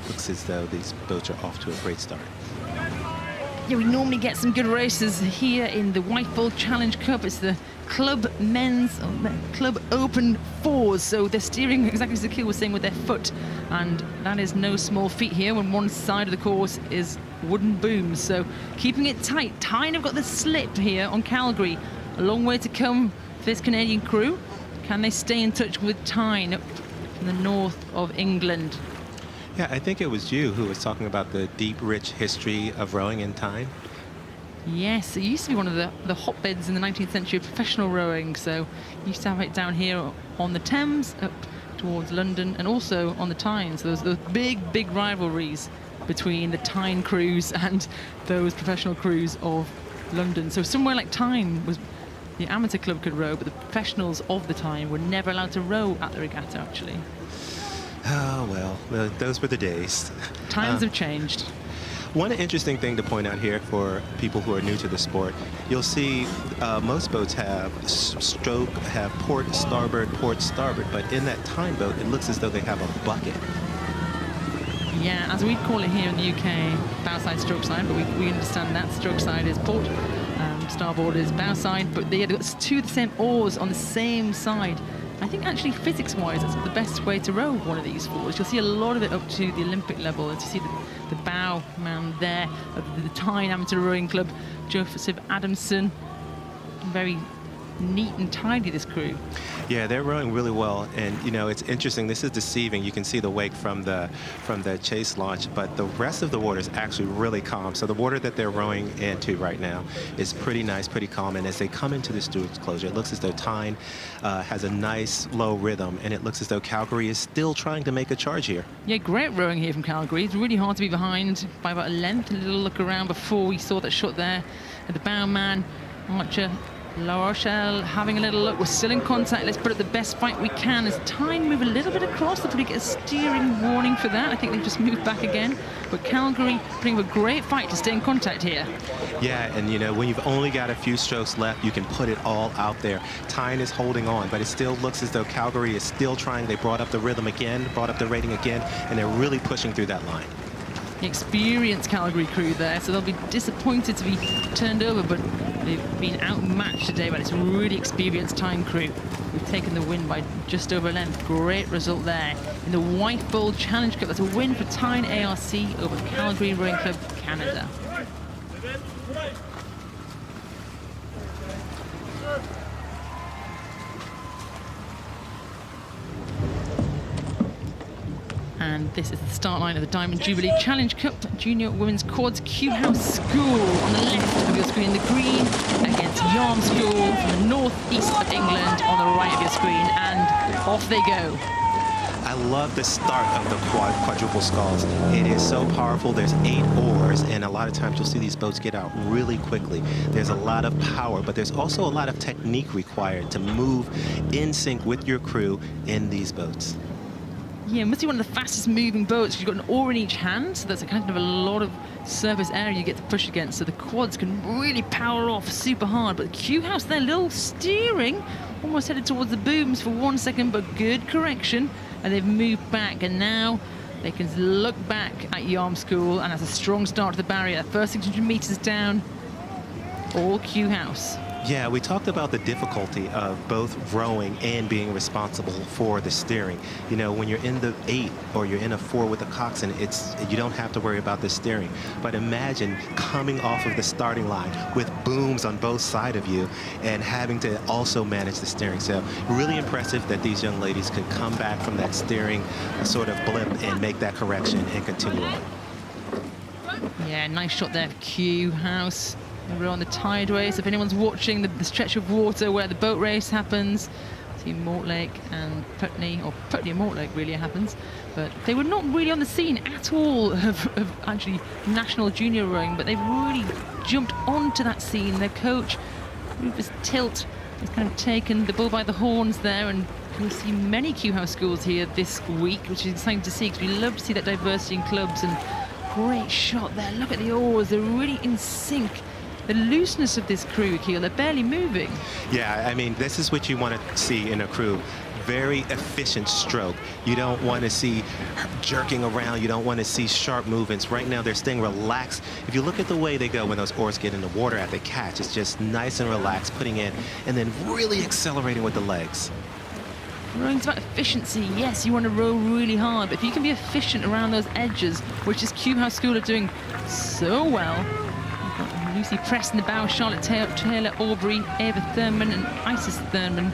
looks as though these boats are off to a great start. Yeah, we normally get some good races here in the Whitefield Challenge Cup. It's the Club Club Open 4s, so they're steering exactly as the Kew was saying with their foot, and that is no small feat here when one side of the course is wooden booms. So keeping it tight. Tyne have got the slip here on Calgary. A long way to come for this Canadian crew. Can they stay in touch with Tyne in the north of England? Yeah, I think it was you who was talking about the deep, rich history of rowing in Tyne. Yes, it used to be one of the hotbeds in the 19th century of professional rowing. So you used to have it down here on the Thames, up towards London, and also on the Tyne. So those big rivalries between the Tyne crews and those professional crews of London. So somewhere like Tyne was the amateur club could row, but the professionals of the Tyne were never allowed to row at the regatta, actually. Oh, well, those were the days. Times have changed. One interesting thing to point out here for people who are new to the sport, you'll see most boats have stroke, have port starboard, but in that Tyne boat, it looks as though they have a bucket. Yeah, as we call it here in the UK, bow side, stroke side, but we understand that stroke side is port, starboard is bow side, but they've got two of the same oars on the same side. I think actually physics-wise, that's the best way to row one of these forwards. You'll see a lot of it up to the Olympic level. As you see the bow man there of the Tyne Amateur Rowing Club, Joseph Adamson. Very neat and tidy, this crew. Yeah, they're rowing really well, and you know, it's interesting. This is deceiving. You can see the wake from the chase launch, but the rest of the water is actually really calm. So the water that they're rowing into right now is pretty nice, pretty calm. And as they come into the Stewart's closure, it looks as though Tyne has a nice low rhythm, and it looks as though Calgary is still trying to make a charge here. Yeah, great rowing here from Calgary. It's really hard to be behind by about a length. A little look around before we saw that shot there at the bow man, Archer. La Rochelle having a little look. We're still in contact. Let's put up the best fight we can. As Tyne move a little bit across, they'll probably get a steering warning for that. I think they've just moved back again. But Calgary putting up a great fight to stay in contact here. Yeah, and you know, when you've only got a few strokes left, you can put it all out there. Tyne is holding on, but it still looks as though Calgary is still trying. They brought up the rhythm again, brought up the rating again, and they're really pushing through that line. The experienced Calgary crew there, so they'll be disappointed to be turned over, but they've been outmatched today by this really experienced Tyne crew. We've taken the win by just over a length. Great result there in the White Bull Challenge Cup. That's a win for Tyne ARC over Calgary Rowing Club Canada. And this is the start line of the Diamond Jubilee Challenge Cup Junior Women's Quads. Kew House School on the left of your screen, the green, against Yarm School from the northeast of England on the right of your screen, and off they go. I love the start of the quadruple sculls. It is so powerful. There's 8 oars, and a lot of times you'll see these boats get out really quickly. There's a lot of power, but there's also a lot of technique required to move in sync with your crew in these boats. Yeah, it must be one of the fastest moving boats. You've got an oar in each hand, so that's a kind of a lot of surface area you get to push against. So the quads can really power off super hard. But the Kew House, they're a little steering, almost headed towards the booms for 1 second, but good correction. And they've moved back, and now they can look back at Yarm School, and that's a strong start to the barrier. First 600 meters down, all Kew House. Yeah, we talked about the difficulty of both rowing and being responsible for the steering. You know, when you're in the 8 or you're in a 4 with a coxswain, you don't have to worry about the steering. But imagine coming off of the starting line with booms on both sides of you and having to also manage the steering. So really impressive that these young ladies could come back from that steering sort of blip and make that correction and continue on. Yeah, nice shot there for Kew House. We're on the tideway, so if anyone's watching the stretch of water where the boat race happens, see Mortlake and Putney, or Putney and Mortlake really happens, but they were not really on the scene at all of actually national junior rowing, but they've really jumped onto that scene. Their coach, Rufus Tilt, has kind of taken the bull by the horns there, and we'll see many Kew House schools here this week, which is exciting to see, because we love to see that diversity in clubs. And great shot there. Look at the oars, they're really in sync. The looseness of this crew, Keel, they're barely moving. Yeah, I mean, this is what you want to see in a crew. Very efficient stroke. You don't want to see jerking around. You don't want to see sharp movements. Right now, they're staying relaxed. If you look at the way they go when those oars get in the water at the catch, it's just nice and relaxed, putting in, and then really accelerating with the legs. Rowing's about efficiency. Yes, you want to row really hard, but if you can be efficient around those edges, which is Kew House School are doing so well. Lucy Preston, the bow, Charlotte Taylor, Aubrey, Ava Thurman and Isis Thurman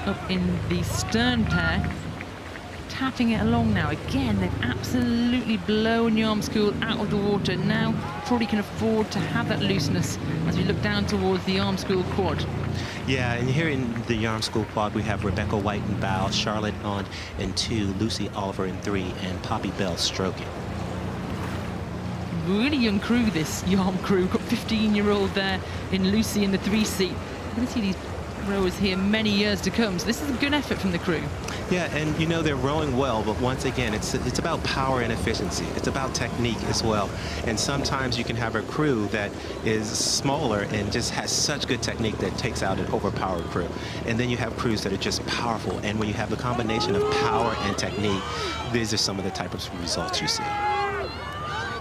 up in the stern pair. tapping it along now. Again, they've absolutely blown Yarm School out of the water. Now probably can afford to have that looseness as we look down towards the Yarm School quad. Yeah, and here in the Yarm School quad, we have Rebecca White in bow, Charlotte on in 2, Lucy Oliver in 3, and Poppy Bell stroking. Really young crew, this Yarm crew. Got 15-year-old there in Lucy in the 3 seat. We're going to see these rowers here many years to come, so this is a good effort from the crew. Yeah, and you know, they're rowing well, but once again, it's about power and efficiency. It's about technique as well. And sometimes you can have a crew that is smaller and just has such good technique that takes out an overpowered crew. And then you have crews that are just powerful. And when you have the combination of power and technique, these are some of the type of results you see.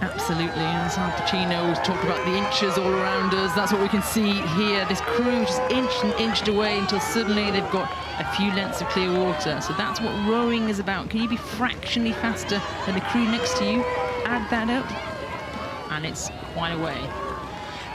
Absolutely, and as Al Pacino talked about the inches all around us, that's what we can see here. This crew just inched and inched away until suddenly they've got a few lengths of clear water. So that's what rowing is about. Can you be fractionally faster than the crew next to you? Add that up, and it's quite a way.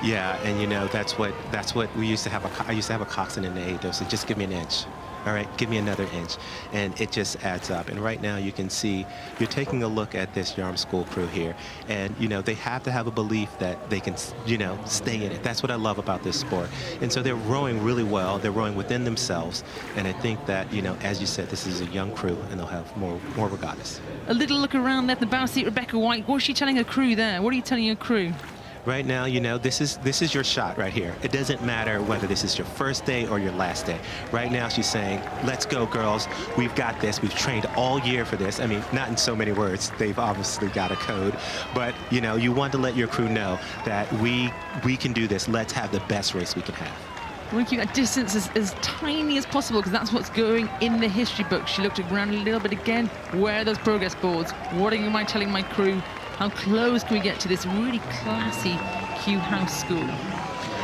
Yeah, and you know, that's what we used to have. I used to have a coxswain in the A. They'll say, just give me an inch. All right, give me another inch, and it just adds up. And right now you can see, you're taking a look at this Yarm School crew here, and you know, they have to have a belief that they can, you know, stay in it. That's what I love about this sport. And so they're rowing really well. They're rowing within themselves, and I think that, you know, as you said, this is a young crew, and they'll have more regattas. A little look around there at the bow seat, Rebecca White. What's she telling her crew there? What are you telling your crew? Right now, you know, this is your shot right here. It doesn't matter whether this is your first day or your last day. Right now, she's saying, let's go, girls. We've got this. We've trained all year for this. I mean, not in so many words. They've obviously got a code. But, you know, you want to let your crew know that we can do this. Let's have the best race we can have. We keep that distance as tiny as possible, because that's what's going in the history book. She looked around a little bit again. Where are those progress boards? What am I telling my crew? How close can we get to this really classy Kew House School?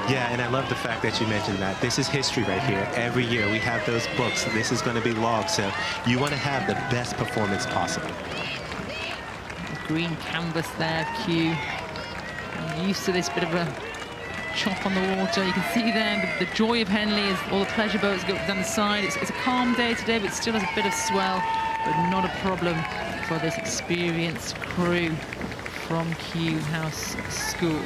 Yeah, and I love the fact that you mentioned that. This is history right here. Every year we have those books. This is going to be logged, so you want to have the best performance possible. The green canvas there, Kew. I'm used to this bit of a chop on the water. You can see there the joy of Henley as all the pleasure boats go down the side. It's a calm day today, but it still has a bit of swell, but not a problem for this experienced crew from Kew House School.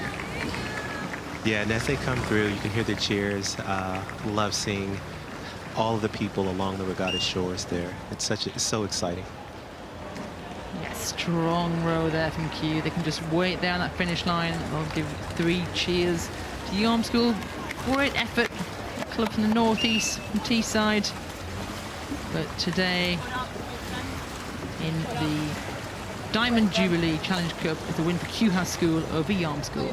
Yeah, and as they come through, you can hear the cheers. Love seeing all of the people along the regatta shores there. It's so exciting. Yeah, strong row there from Kew. They can just wait there on that finish line. I'll give 3 cheers to Yarm School. Great effort. Club from the northeast, from Teesside. But today, in the Diamond Jubilee Challenge Cup, is a win for Kew House School over Yarm School.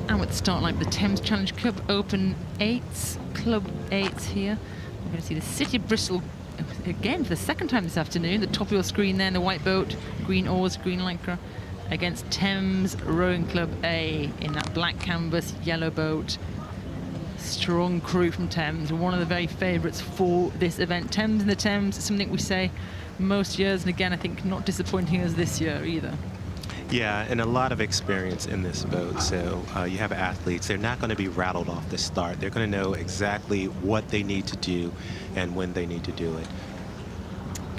And with the start line, the Thames Challenge Cup Open 8s, Club 8s here. We're going to see the City of Bristol again for the second time this afternoon. The top of your screen there in the white boat, green oars, green lycra, against Thames Rowing Club A in that black canvas, yellow boat. Strong crew from Thames, one of the very favourites for this event. Thames in the Thames is something we say most years, and again, I think not disappointing us this year either. Yeah, and a lot of experience in this boat. So you have athletes, they're not going to be rattled off the start. They're going to know exactly what they need to do and when they need to do it.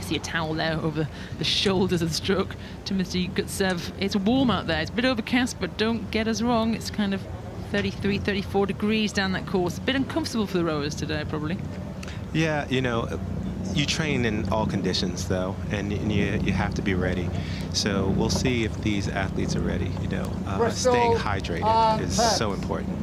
See a towel there over the shoulders of the stroke. Timothy Gutsev. It's warm out there. It's a bit overcast, but don't get us wrong. It's kind of 33, 34 degrees down that course. A bit uncomfortable for the rowers today, probably. Yeah, you know, you train in all conditions, though, and you have to be ready. So we'll see if these athletes are ready. You know, staying hydrated is so important.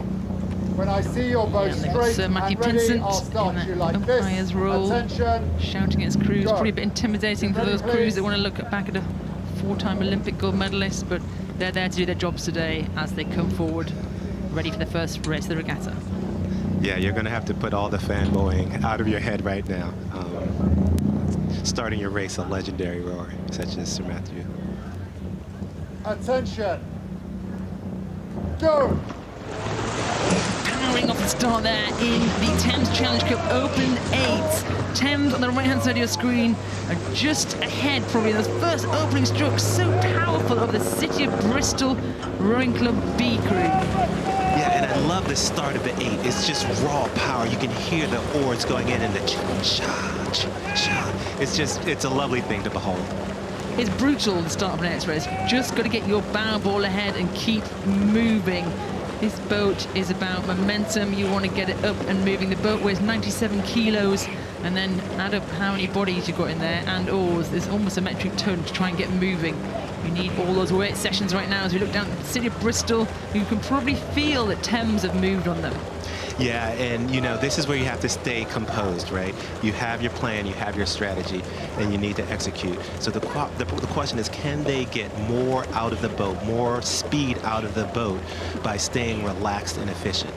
When I see your boat straight Sir Matthew and ready, Pinsent I'll start in you that like umpire's this. role, Attention. shouting at his crews. Go. Probably a bit intimidating for those Ready, crews please? that want to look back at a 4-time Olympic gold medalist, but they're there to do their jobs today as they come forward, ready for the first race of the regatta. Yeah, you're going to have to put all the fanboying out of your head right now. Starting your race, a legendary rower such as Sir Matthew. Attention. Go. powering off the start there in the Thames Challenge Cup Open 8. Thames on the right-hand side of your screen are just ahead, probably. Those first opening strokes so powerful of the City of Bristol Rowing Club B crew. Yeah, and I love the start of the 8. It's just raw power. You can hear the oars going in and the cha-cha. It's a lovely thing to behold. It's brutal, the start of an X-race. Just got to get your bow ball ahead and keep moving. This boat is about momentum. You want to get it up and moving. The boat weighs 97 kilos, and then add up how many bodies you've got in there and oars. There's almost a metric ton to try and get moving. You need all those weight sessions right now as we look down at the City of Bristol. You can probably feel that Thames have moved on them. Yeah, and you know, this is where you have to stay composed, right? You have your plan, you have your strategy, and you need to execute. So the question is, can they get more out of the boat, more speed out of the boat by staying relaxed and efficient?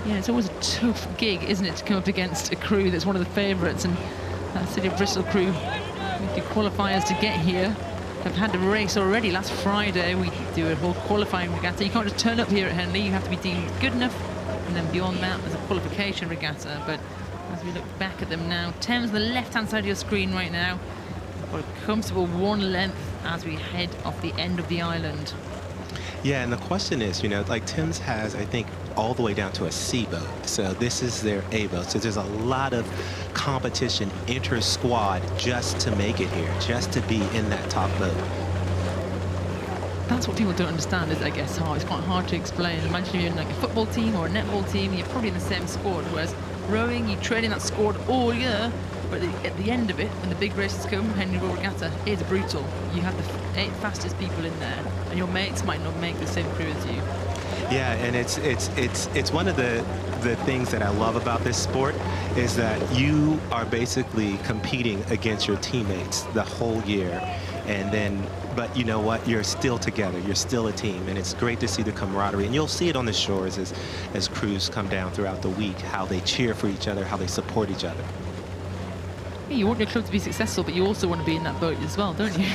Yeah, it's always a tough gig, isn't it, to come up against a crew that's one of the favourites, and that City of Bristol crew, with the qualifiers to get here, have had a race already. Last Friday, we do a whole qualifying regatta. You can't just turn up here at Henley, you have to be deemed good enough, and then beyond that, there's a qualification regatta. But as we look back at them now, Thames on the left-hand side of your screen right now, got a comfortable 1 length as we head off the end of the island. Yeah, and the question is, you know, like Thames has, I think, all the way down to a C boat. So this is their A boat. So there's a lot of competition inter-squad just to make it here, just to be in that top boat. That's what people don't understand, is, I guess, how it's quite hard to explain. Imagine if you're in like a football team or a netball team, you're probably in the same squad, whereas rowing, you train in that squad all year, but at the end of it, when the big races come, Henley Royal Regatta is brutal. You have the 8 fastest people in there, and your mates might not make the same crew as you. Yeah, and it's one of the things that I love about this sport is that you are basically competing against your teammates the whole year, and then, but you know what, you're still together, you're still a team, and it's great to see the camaraderie, and you'll see it on the shores as crews come down throughout the week, how they cheer for each other, how they support each other. Yeah, you want your club to be successful, but you also want to be in that boat as well, don't you?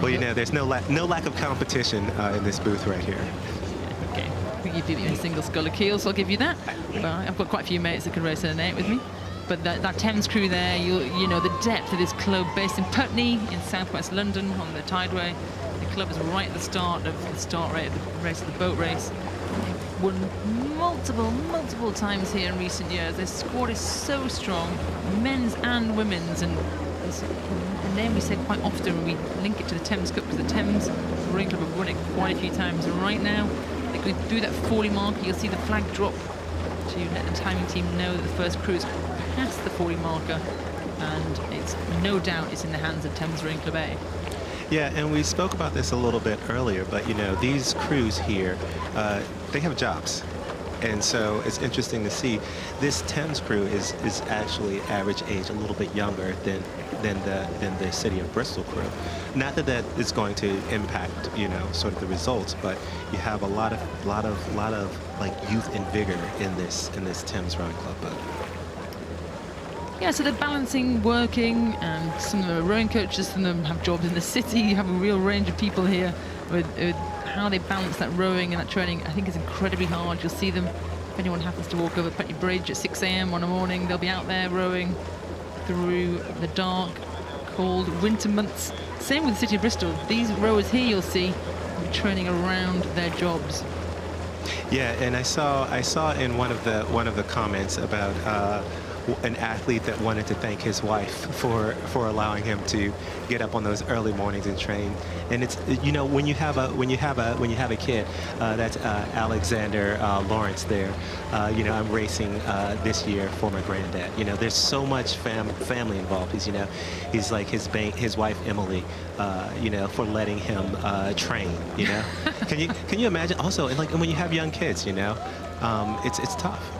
Well, you know, there's no lack of competition in this booth right here. Okay, I think you do the single sculler keel, so I'll give you that. But I've got quite a few mates that can race in an 8 with me. But that Thames crew there, you know the depth of this club, based in Putney in southwest London on the Tideway. The club is right at the start of the start rate of the race, of the boat race. They've won multiple times here in recent years. Their squad is so strong, men's and women's, and it's a name we say quite often when we link it to the Thames Cup, because the Thames Rowing Club have won it quite a few times. And right now, they're going through that 40 mark. You'll see the flag drop to let the timing team know that the first crew is past the 40 marker, and it's no doubt it's in the hands of Thames Rowing Club A. Yeah, and we spoke about this a little bit earlier, but you know, these crews here, they have jobs. And so it's interesting to see this Thames crew is actually average age a little bit younger than the City of Bristol crew. Not that that is going to impact, you know, sort of the results, but you have a lot of like youth and vigor in this Thames Rowing Club boat. Yeah, so they're balancing working, and some of them are rowing coaches, some of them have jobs in the city. You have a real range of people here with how they balance that rowing and that training. I think is incredibly hard. You'll see them, if anyone happens to walk over Putney Bridge at 6 a.m. on a morning, they'll be out there rowing through the dark, cold winter months. Same with the City of Bristol. These rowers here you'll see are training around their jobs. Yeah, and I saw in one of the comments about an athlete that wanted to thank his wife for allowing him to get up on those early mornings and train. And it's, you know, when you have a kid, that's Alexander Lawrence there. You know, I'm racing this year for my granddad. You know, there's so much family involved. He's like his wife Emily, you know, for letting him train. You know, can you imagine? Also, like when you have young kids, you know, it's tough.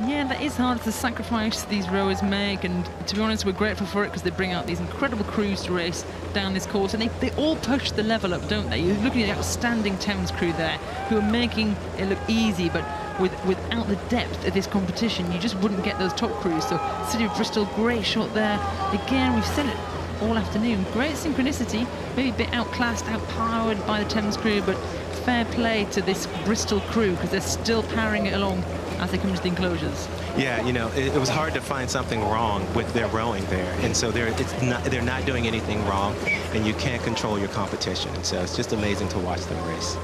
Yeah, that is hard. It's a sacrifice these rowers make, and to be honest, we're grateful for it because they bring out these incredible crews to race down this course, and they all push the level up, don't they? You're looking at the outstanding Thames crew there who are making it look easy, but without the depth of this competition, you just wouldn't get those top crews. So City of Bristol, great shot there. Again, we've said it all afternoon. Great synchronicity, maybe a bit outclassed, outpowered by the Thames crew, but fair play to this Bristol crew because they're still powering it along as they come into the enclosures. Yeah, you know, it was hard to find something wrong with their rowing there, and so they're not doing anything wrong, and you can't control your competition. And so it's just amazing to watch them race.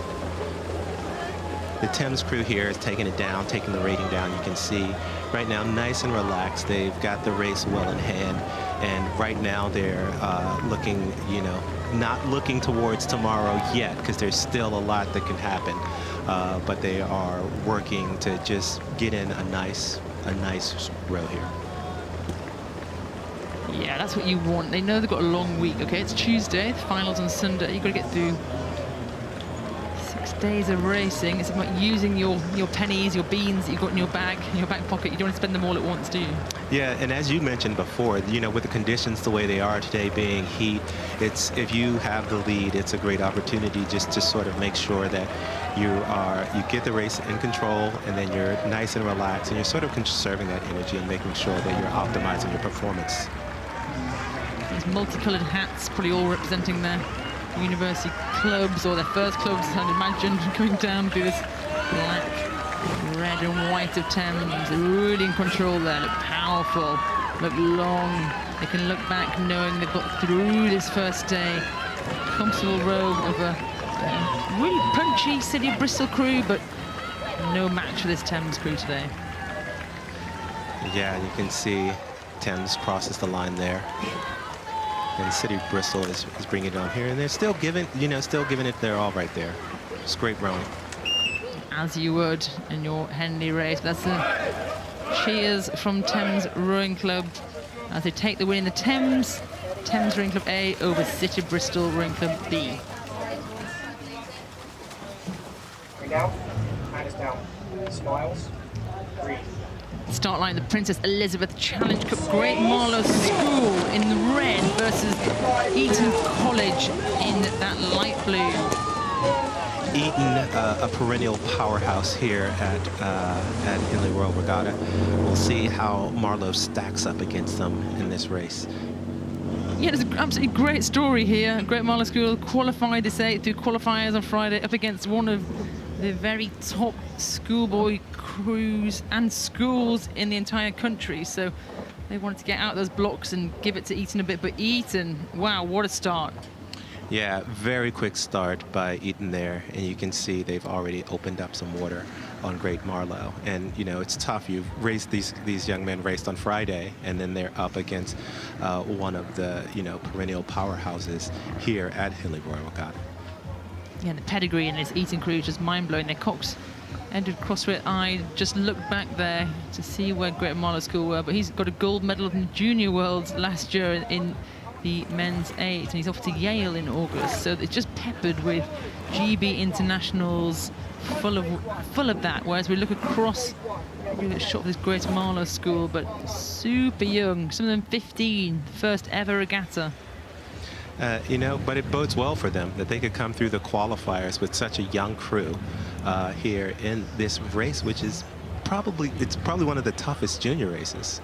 The Thames crew here is taking it down, taking the rating down. You can see right now, nice and relaxed. They've got the race well in hand, and right now they're looking, you know, not looking towards tomorrow yet, because there's still a lot that can happen. But they are working to just get in a nice row here. Yeah, that's what you want. They know they've got a long week. Okay, it's Tuesday, the finals on Sunday. You've got to get through 6 days of racing. It's about using your pennies, your beans that you've got in your back pocket. You don't want to spend them all at once, do you? Yeah, and as you mentioned before, you know, with the conditions the way they are today, being heat, it's, if you have the lead, it's a great opportunity just to sort of make sure that you get the race in control, and then you're nice and relaxed, and you're sort of conserving that energy and making sure that you're optimizing your performance. These multicolored hats, probably all representing their university clubs or their first clubs, I'd imagine, coming down through this black, red and white of Thames. They're really in control there, look powerful, look long. They can look back knowing they've got through this first day. Comfortable row of a really punchy City of Bristol crew, but no match for this Thames crew today. Yeah, you can see Thames crosses the line there. And City of Bristol is bringing it on here, and they're still giving, you know, it their all right there. It's great rowing. As you would in your Henley race. That's the cheers from Thames Rowing Club as they take the win in the Thames Rowing Club A over City of Bristol Rowing Club B. Bring down, hand is down, smiles, breathe. Start line, the Princess Elizabeth Challenge Cup, Great Marlow School in the red versus Eton College in that light blue. Eton, a perennial powerhouse here at Henley Royal Regatta. We'll see how Marlow stacks up against them in this race. Yeah, there's an absolutely great story here. Great Marlow School qualified this eight through qualifiers on Friday up against one of the very top schoolboy crews and schools in the entire country. So they wanted to get out those blocks and give it to Eton a bit. But Eton, wow, what a start. Yeah, very quick start by Eton there. And you can see they've already opened up some water on Great Marlow. And, you know, it's tough. You've raced these young men raced on Friday, and then they're up against one of the, you know, perennial powerhouses here at Henley Royal Regatta. Yeah, the pedigree in this Eton crew is just mind-blowing. Their cocks ended crossway eye, just looked back there to see where Great Marlow School were, but he's got a gold medal in the Junior Worlds last year in the men's 8, and he's off to Yale in August, so it's just peppered with GB internationals, full of that, whereas we look across, we get a shot of this Great Marlow School, but super young, some of them 15, first ever regatta. You know, but it bodes well for them that they could come through the qualifiers with such a young crew here in this race, which is probably one of the toughest junior races.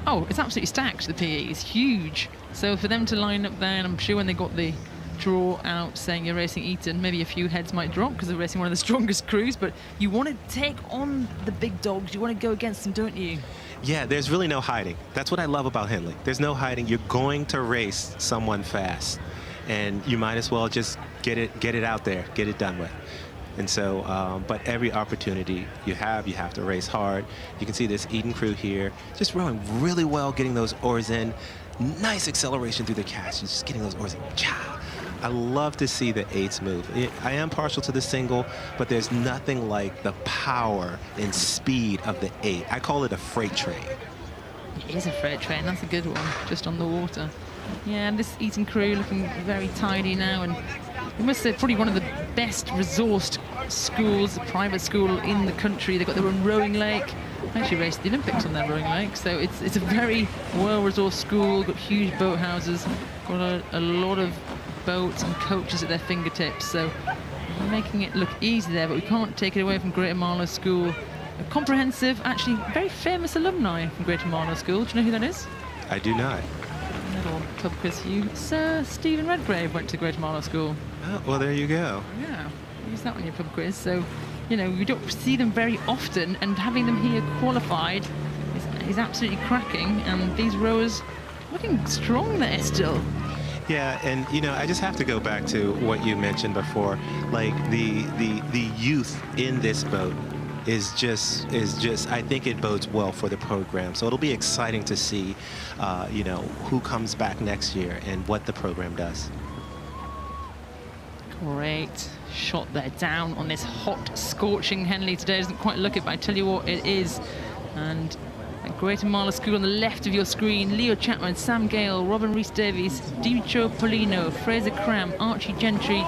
Oh, it's absolutely stacked, the PE. It's huge. So for them to line up there, and I'm sure when they got the draw out saying you're racing Eton, maybe a few heads might drop because they're racing one of the strongest crews, but you want to take on the big dogs. You want to go against them, don't you? Yeah, there's really no hiding. That's what I love about Henley. There's no hiding. You're going to race someone fast, and you might as well just get it out there, get it done with. And so, but every opportunity you have to race hard. You can see this Eton crew here, just rowing really well, getting those oars in. Nice acceleration through the catch, just getting those oars in. Cha! I love to see the 8s move. I am partial to the single, but there's nothing like the power and speed of the 8. I call it a freight train. It is a freight train, that's a good one, just on the water. Yeah, and this Eton crew looking very tidy now, and I must say probably one of the best resourced schools, private school in the country. They've got their own rowing lake. I actually raced the Olympics on their rowing lake, so it's a very well-resourced school, got huge boat houses, got a lot of boats and coaches at their fingertips, so making it look easy there, but we can't take it away from Greater Marlow School. A comprehensive, actually very famous alumni from Greater Marlow School. Do you know who that is? I do not. Little pub quiz for you. Sir Stephen Redgrave went to Greater Marlow School. Oh, well, there you go. Yeah. use that on your pub quiz. So, you know, we don't see them very often, and having them here qualified is absolutely cracking. And these rowers looking strong there still. Yeah, and you know, I just have to go back to what you mentioned before, like the youth in this boat is just I think it bodes well for the program. So it'll be exciting to see, you know, who comes back next year and what the program does. Great shot there down on this hot, scorching Henley today. Doesn't quite look it, but I tell you what, it is. And Greater Marlow School on the left of your screen. Leo Chapman, Sam Gale, Robin Rhys-Davies, Dimitro Polino, Fraser Cram, Archie Gentry,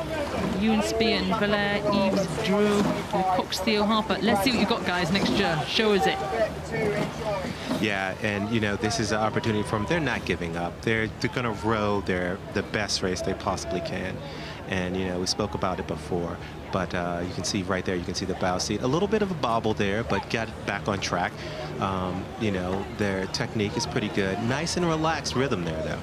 Ewan Spearn, Valère Eves Drew, Cox Theo Harper. Let's see what you've got, guys, next year. Show us it. Yeah, and you know, this is an opportunity for them. They're not giving up. They're going to row the best race they possibly can. And you know, we spoke about it before, but you can see right there, you can see the bow seat. A little bit of a bobble there, but got it back on track. You know, their technique is pretty good. Nice and relaxed rhythm there, though.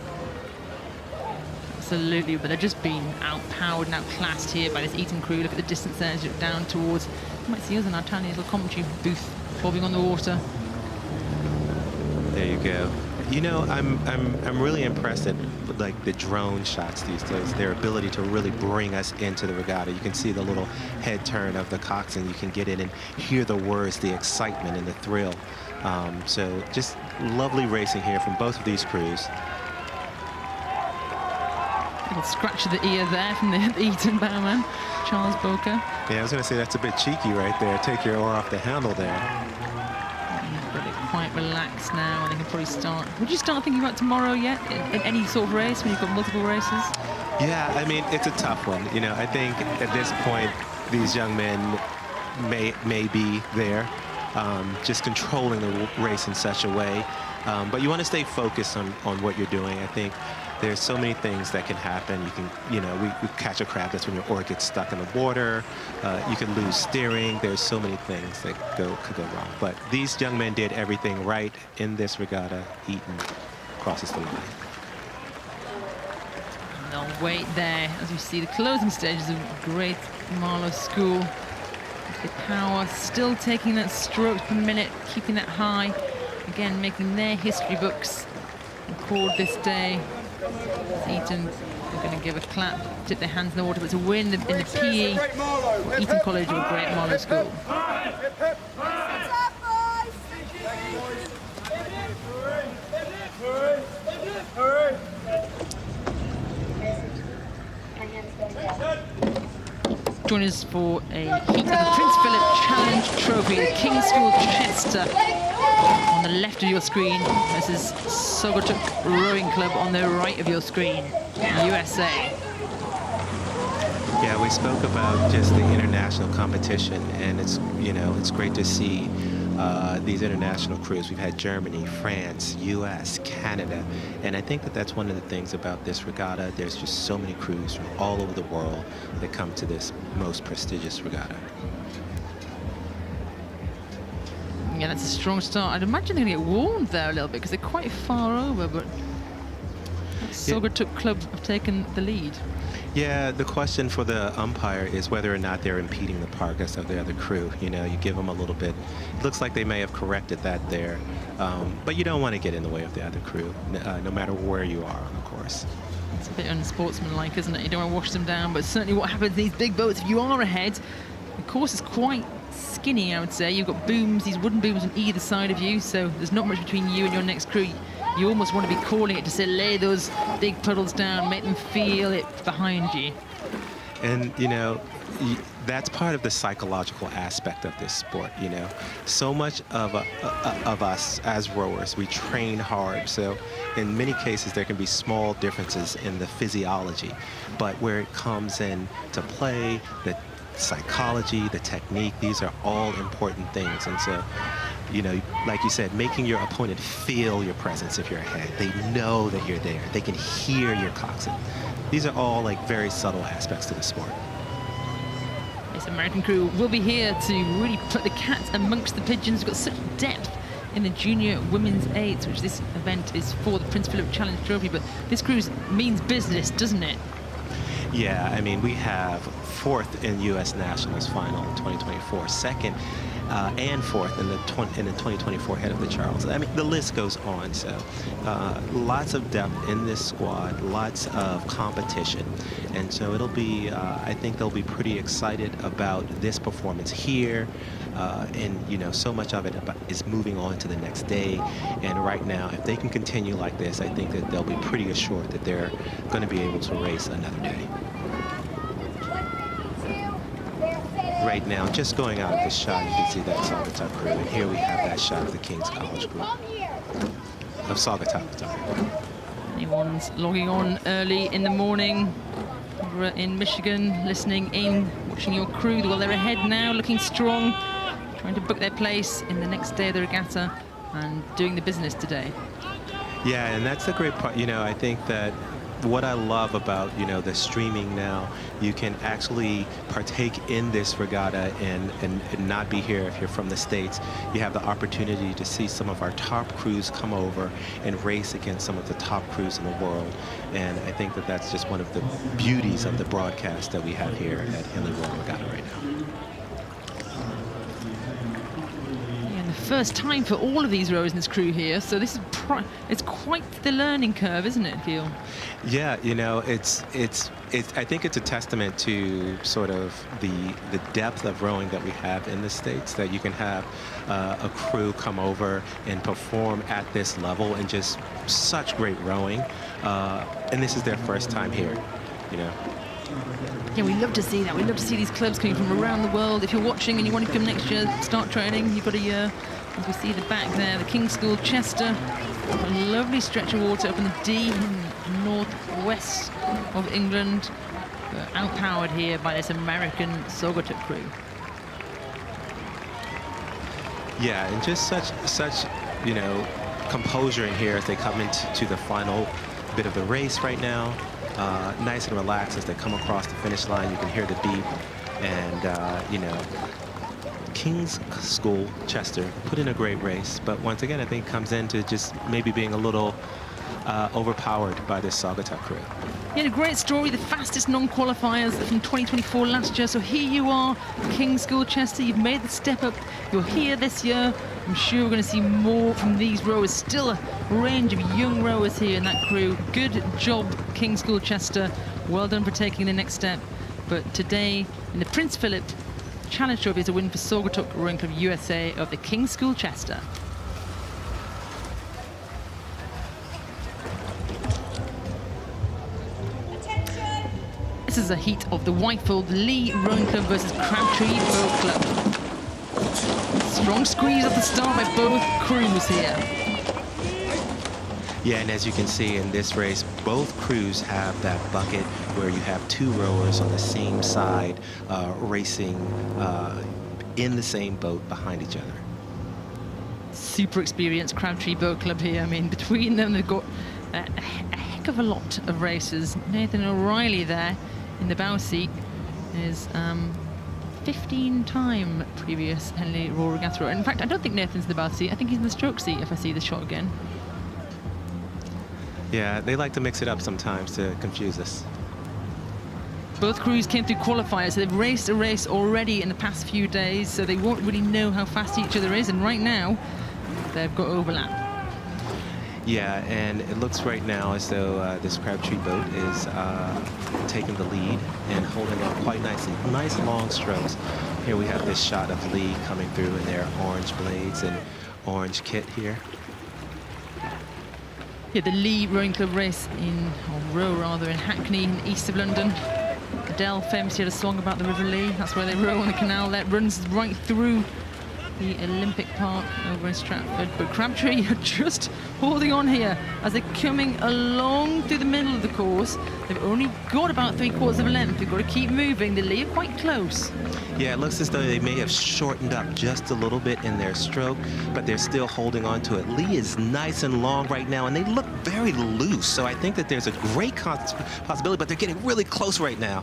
Absolutely, but they're just being outpowered and outclassed here by this Eton crew. Look at the distance there as you look down towards. You might see us in our tiny little commentary booth, bobbing on the water. There you go. You know, I'm really impressed at like the drone shots these days. Their ability to really bring us into the regatta. You can see the little head turn of the coxswain. You can get in and hear the words, the excitement and the thrill. So just lovely racing here from both of these crews. Little scratch of the ear there from the Eton bowman, Charles Boker. Yeah, I was going to say that's a bit cheeky right there. Take your oar off the handle there. Quite relaxed now, and they can probably start. Would you start thinking about tomorrow yet in any sort of race when you've got multiple races? Yeah, I mean, it's a tough one. You know, I think at this point these young men may be there, just controlling the race in such a way. But you want to stay focused on what you're doing. I think there's so many things that can happen. You can, you know, we catch a crab, that's when your oar gets stuck in the water. You can lose steering. There's so many things that could go wrong. But these young men did everything right in this regatta. Eton crosses the line. No wait there as we see the closing stages of Great Marlow School. The power still taking that strokes per minute, keeping that high. Again, making their history books record this day. Eton are going to give a clap, tip their hands in the water, but it's a win in the PE, Eton College or Great Marlow School. Join us for a heat of the Prince Philip Challenge Trophy, the King's School Chester. On the left of your screen, this is Sogotuk Rowing Club on the right of your screen, USA. Yeah, we spoke about just the international competition, and it's, you know, it's great to see these international crews. We've had Germany, France, US, Canada, and I think that that's one of the things about this regatta. There's just so many crews from all over the world that come to this most prestigious regatta. Yeah, that's a strong start. I'd imagine they're going to get warned there a little bit because they're quite far over, but Sogotuk Club have taken the lead. Yeah, the question for the umpire is whether or not they're impeding the progress of the other crew. You know, you give them a little bit. It looks like they may have corrected that there, but you don't want to get in the way of the other crew, no matter where you are on the course. It's a bit unsportsmanlike, isn't it? You don't want to wash them down, but certainly what happens in these big boats, if you are ahead, the course is quite skinny, I would say. You've got booms, these wooden booms on either side of you, so there's not much between you and your next crew. You almost want to be calling it to say, lay those big puddles down, make them feel it behind you. And, you know, that's part of the psychological aspect of this sport, you know. So much of us as rowers, we train hard. So in many cases, there can be small differences in the physiology. But where it comes in to play, the psychology, the technique, these are all important things. And so, you know, like you said, making your opponent feel your presence if you're ahead. They know that you're there. They can hear your coxswain. These are all like very subtle aspects to the sport. This American crew will be here to really put the cat amongst the pigeons. We've got such depth in the junior women's eights, which this event is for, the Prince Philip Challenge Trophy, but this cruise means business, doesn't it? Yeah, I mean, we have 4th in U.S. Nationals final in 2024, 2nd and 4th in the 2024 head of the Charles. I mean, the list goes on. So lots of depth in this squad, lots of competition. And so it'll be, I think they'll be pretty excited about this performance here. And, you know, so much of it is moving on to the next day. And right now, if they can continue like this, I think that they'll be pretty assured that they're going to be able to race another day. Right now, just going out of this shot, you can see that Saugatuck crew. And here we have that shot of the King's College crew. Of Saugatuck, sorry. Anyone's logging on early in the morning over in Michigan, listening in, watching your crew. Well, they're ahead now, looking strong, trying to book their place in the next day of the regatta and doing the business today. Yeah, and that's the great part. You know, I think that what I love about, you know, the streaming now, you can actually partake in this regatta and not be here if you're from the States. You have the opportunity to see some of our top crews come over and race against some of the top crews in the world. And I think that that's just one of the beauties of the broadcast that we have here at Henley Royal Regatta right now. First time for all of these rowers in this crew here, so this is it's quite the learning curve, isn't it, Gil? Yeah, you know, it's I think it's a testament to sort of the depth of rowing that we have in the States, that you can have a crew come over and perform at this level and just such great rowing, and this is their first time here, you know. Yeah, we love to see that. We love to see these clubs coming from around the world. If you're watching and you want to come next year, start training, you've got a year. As we see the back there, the King's School Chester, a lovely stretch of water up in the Dee in northwest of England, outpowered here by this American Saugatuck crew. Yeah, and just such you know, composure in here as they come into the final bit of the race right now. Nice and relaxed as they come across the finish line. You can hear the beep, and you know, King's School Chester put in a great race, but once again, I think comes into just maybe being a little overpowered by this Saugatuck crew. Yeah, a great story, the fastest non-qualifiers from 2024 last year. So here you are, King's School Chester, you've made the step up, you're here this year. I'm sure we're going to see more from these rowers. Still a range of young rowers here in that crew. Good job, King's School Chester. Well done for taking the next step. But today, in the Prince Philip Challenge Trophy, is a win for Saugatuck Rowing Club USA of the King's School Chester. This is a heat of the Whitefold Lea Rowing Club versus Crabtree Boat Club. Strong squeeze at the start by both crews here. Yeah, and as you can see in this race, both crews have that bucket where you have two rowers on the same side racing in the same boat behind each other. Super experienced Crabtree Boat Club here. I mean, between them, they've got a heck of a lot of racers. Nathan O'Reilly there in the bow seat is 15-time previous Henley Royal Regatta. In fact, I don't think Nathan's in the bow seat. I think he's in the stroke seat if I see the shot again. Yeah, they like to mix it up sometimes to confuse us. Both crews came through qualifiers, so they've raced a race already in the past few days, so they won't really know how fast each other is, and right now, they've got overlap. Yeah, and it looks right now as though this Crabtree boat is taking the lead and holding up quite nicely. Nice long strokes. Here we have this shot of Lea coming through in their orange blades and orange kit here. Yeah, the Lea Rowing Club race in Hackney in east of London. Adele famously had a song about the River Lea. That's where they row on the canal that runs right through the Olympic Park over in Stratford. But Crabtree are just holding on here as they're coming along through the middle of the course. They've only got about 3/4 of a length. They've got to keep moving. The Lea are quite close. Yeah, it looks as though they may have shortened up just a little bit in their stroke, but they're still holding on to it. Lea is nice and long right now, and they look very loose. So I think that there's a great possibility, but they're getting really close right now.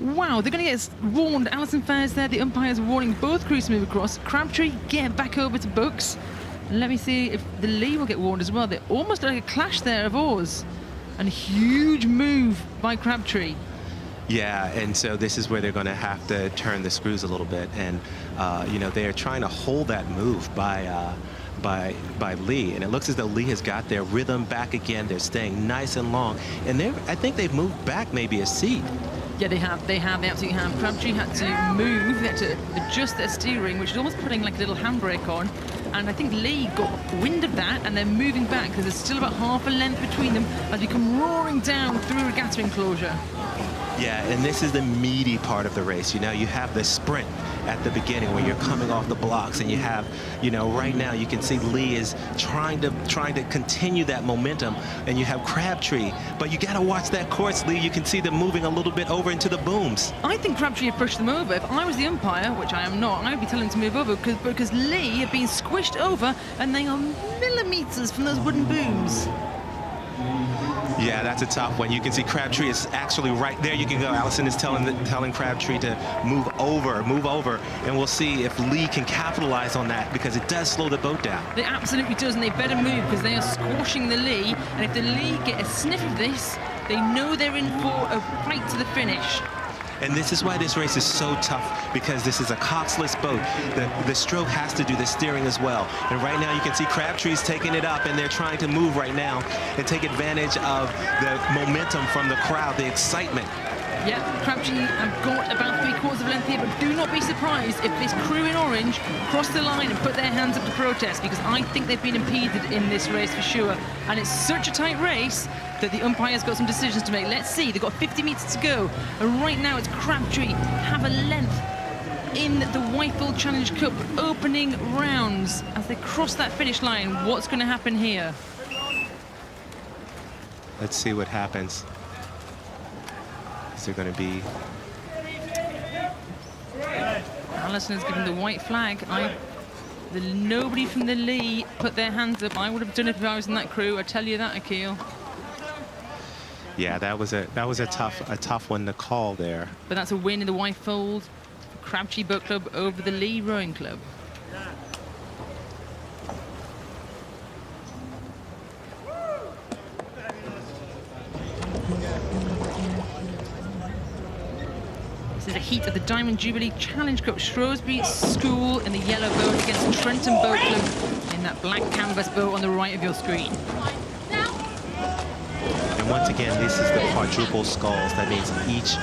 Wow, they're going to get warned. Alison Fair's there. The umpire's warning both crews to move across. Crabtree, get back over to Books. And let me see if the Lea will get warned as well. They're almost like a clash there of oars. And a huge move by Crabtree. Yeah, and so this is where they're going to have to turn the screws a little bit, and you know, they're trying to hold that move by Lea, and it looks as though Lea has got their rhythm back again. They're staying nice and long, and I think they've moved back maybe a seat. Yeah, they absolutely have. Crabtree had to move, they had to adjust their steering, which is almost putting like a little handbrake on. And I think Lea got wind of that, and they're moving back because there's still about half a length between them as we come roaring down through regatta enclosure. Yeah, and this is the meaty part of the race. You know, you have the sprint at the beginning when you're coming off the blocks, and you have, you know, right now you can see Lea is trying to continue that momentum, and you have Crabtree, but you got to watch that course, Lea. You can see them moving a little bit over into the booms. I think Crabtree had pushed them over. If I was the umpire, which I am not, I'd be telling them to move over because Lea have been squished over, and they are millimetres from those wooden booms. Yeah, that's a tough one. You can see Crabtree is actually right there. You can go. Allison is telling Crabtree to move over, and we'll see if Lea can capitalize on that, because it does slow the boat down. It absolutely does, and they better move because they are squashing the Lea, and if the Lea get a sniff of this, they know they're in for a fight to the finish. And this is why this race is so tough, because this is a coxless boat. The stroke has to do the steering as well. And right now you can see Crabtree's taking it up, and they're trying to move right now and take advantage of the momentum from the crowd, the excitement. Yeah, Crabtree have got about 3/4 of a length here, but do not be surprised if this crew in orange cross the line and put their hands up to protest, because I think they've been impeded in this race for sure. And it's such a tight race that the umpire's got some decisions to make. Let's see, they've got 50 metres to go. And right now it's Crabtree have a length in the Whitefield Challenge Cup opening rounds. As they cross that finish line, what's going to happen here? Let's see what happens. Is there going to be... Allison has given the white flag. Nobody from the Lea put their hands up. I would have done it if I was in that crew. I tell you that, Akil. Yeah, that was a tough one to call there. But that's a win in the Whitefield Crabtree Boat Club over the Lea Rowing Club. This is a heat of the Diamond Jubilee Challenge Cup. Shrewsbury School in the yellow boat against Trentham Boat Club in that black canvas boat on the right of your screen. And once again, this is the quadruple sculls. That means each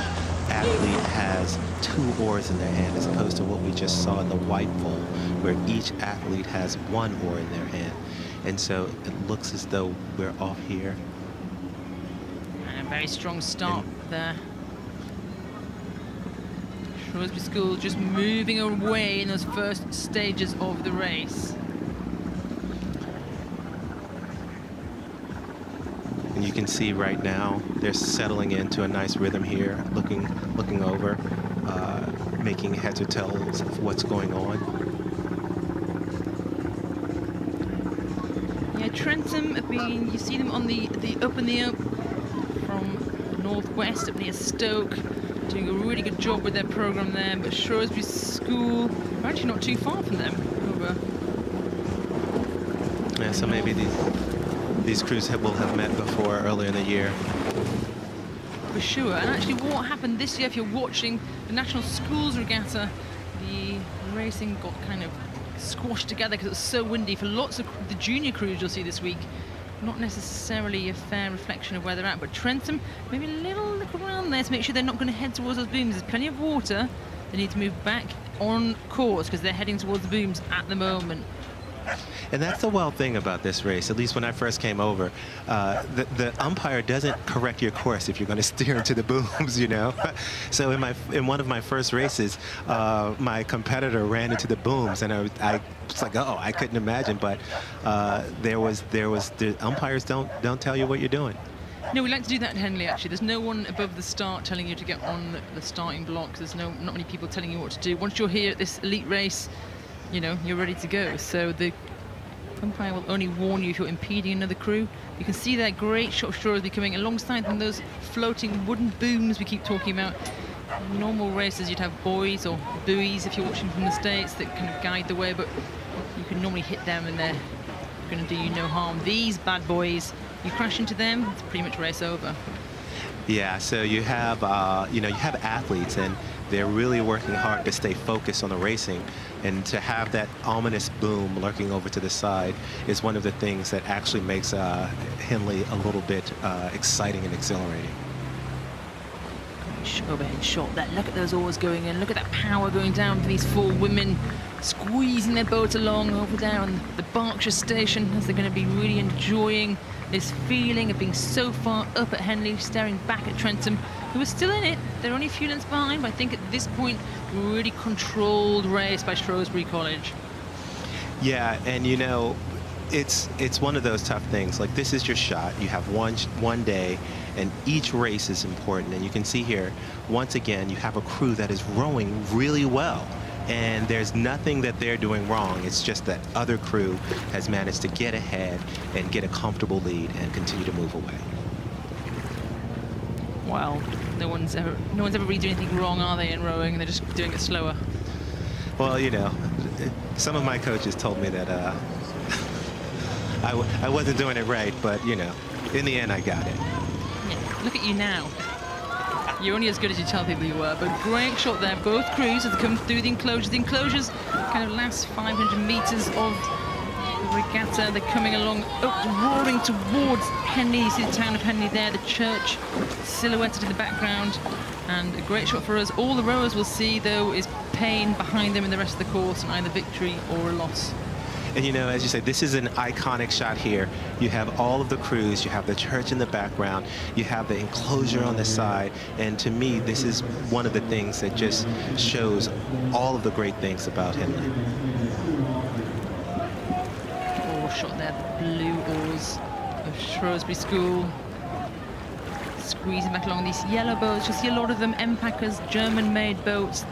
athlete has 2 oars in their hand, as opposed to what we just saw in the Whitefield, where each athlete has 1 oar in their hand. And so it looks as though we're off here. And a very strong start there. Shrewsbury School just moving away in those first stages of the race. And you can see right now they're settling into a nice rhythm here, looking over, making heads or tails of what's going on. Yeah, Trentham have been, you see them on the up and the up from northwest up near Stoke, doing a really good job with their program there. But Shrewsbury School are actually not too far from them. Over. Yeah, so maybe these crews will have met before earlier in the year. For sure. And actually what happened this year, if you're watching the National Schools Regatta, the racing got kind of squashed together because it was so windy. For lots of the junior crews you'll see this week, not necessarily a fair reflection of where they're at, but Trentham, maybe a little look around there to make sure they're not going to head towards those booms. There's plenty of water. They need to move back on course because they're heading towards the booms at the moment. And that's the wild thing about this race, at least when I first came over. The umpire doesn't correct your course if you're going to steer into the booms, you know. So in one of my first races, my competitor ran into the booms, and I was like, oh, I couldn't imagine. But the umpires don't tell you what you're doing. No, we like to do that at Henley, actually. There's no one above the start telling you to get on the starting blocks. There's not many people telling you what to do. Once you're here at this elite race, you know, you're ready to go. So the umpire will only warn you if you're impeding another crew. You can see that great shot of Shrewsbury coming alongside them, those floating wooden booms we keep talking about. In normal races, you'd have buoys or buoys, if you're watching from the States, that kind of guide the way, but you can normally hit them and they're going to do you no harm. These bad boys, you crash into them, it's pretty much race over. Yeah, so you have you have athletes, and they're really working hard to stay focused on the racing, and to have that ominous boom lurking over to the side is one of the things that actually makes Henley a little bit exciting and exhilarating. Overhead shot there. Look at those oars going in. Look at that power going down for these 4 women squeezing their boat along over there on the Berkshire station, as they're going to be really enjoying this feeling of being so far up at Henley, staring back at Trentham, who are still in it. They're only a few lengths behind, but I think at this point, really controlled race by Shrewsbury College. Yeah, and it's one of those tough things. Like, this is your shot. You have one day, and each race is important. And you can see here, once again, you have a crew that is rowing really well. And there's nothing that they're doing wrong. It's just that other crew has managed to get ahead and get a comfortable lead and continue to move away. Wow, no one's ever really doing anything wrong, are they, in rowing? They're just doing it slower. Well, some of my coaches told me that I wasn't doing it right, but in the end I got it. Yeah, look at you now. You're only as good as you tell people you were, but great shot there. Both crews as they come through the enclosures. The enclosures kind of last 500 metres of the regatta. They're coming along, roaring towards Henley. You see the town of Henley there, the church silhouetted in the background. And a great shot for us. All the rowers will see, though, is pain behind them in the rest of the course, and either victory or a loss. And as you say, this is an iconic shot here. You have all of the crews, you have the church in the background, you have the enclosure on the side, and to me, this is one of the things that just shows all of the great things about Henley. Oh, shot there, the blue oars of Shrewsbury School. Squeezing back along these yellow boats. You'll see a lot of them, M-packers, German-made boats.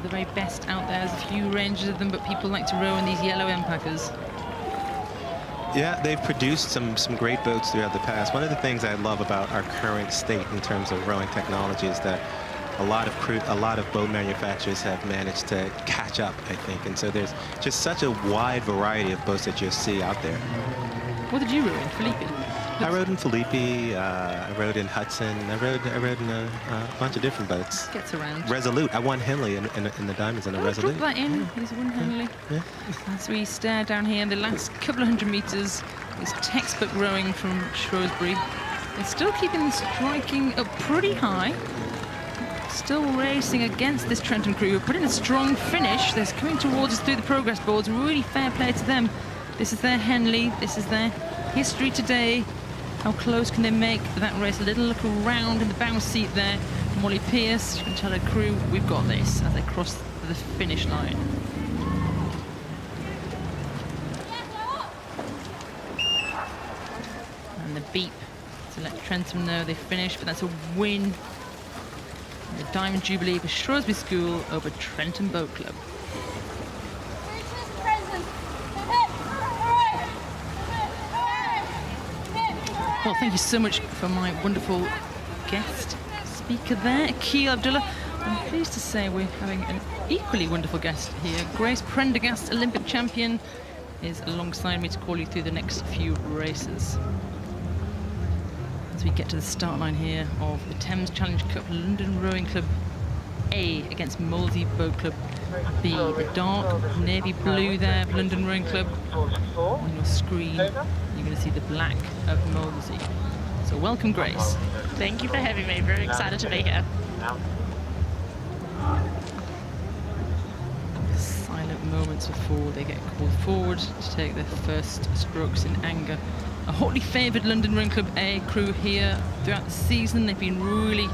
The very best out there. There's a few ranges of them, but people like to row in these yellow M-packers. Yeah, they've produced some great boats throughout the past. One of the things I love about our current state in terms of rowing technology is that a lot of boat manufacturers have managed to catch up, I think. And so there's just such a wide variety of boats that you'll see out there. What did you row in, Felipe? I rode in Felipe, I rode in Hudson, I rode in a bunch of different boats. Gets around. Resolute, I won Henley in the Diamonds in a Resolute. Drop that in, he's won Henley. Yeah. As we stare down here in the last couple of 100 metres, is textbook rowing from Shrewsbury. They're still keeping striking up pretty high. Still racing against this Trentham crew. Put in a strong finish. They're coming towards us through the progress boards. Really fair play to them. This is their Henley. This is their history today. How close can they make that race? A little look around in the bow seat there. Molly Pierce, you can tell her crew, we've got this, as they cross the finish line. And the beep to let Trentham know they finished, but that's a win. The Diamond Jubilee for Shrewsbury School over Trentham Boat Club. Well, thank you so much for my wonderful guest speaker there, Akil Abdullah. I'm pleased to say we're having an equally wonderful guest here. Grace Prendergast, Olympic champion, is alongside me to call you through the next few races. As we get to the start line here of the Thames Challenge Cup, London Rowing Club A against Molesey Boat Club B. The dark navy blue there of London Rowing Club. On your screen, you're going to see the black of Molesey. So welcome, Grace. Thank you for having me. Very excited to be here. Silent moments before they get called forward to take their first strokes in anger. A hotly favoured London Rowing Club A crew here throughout the season. They've been really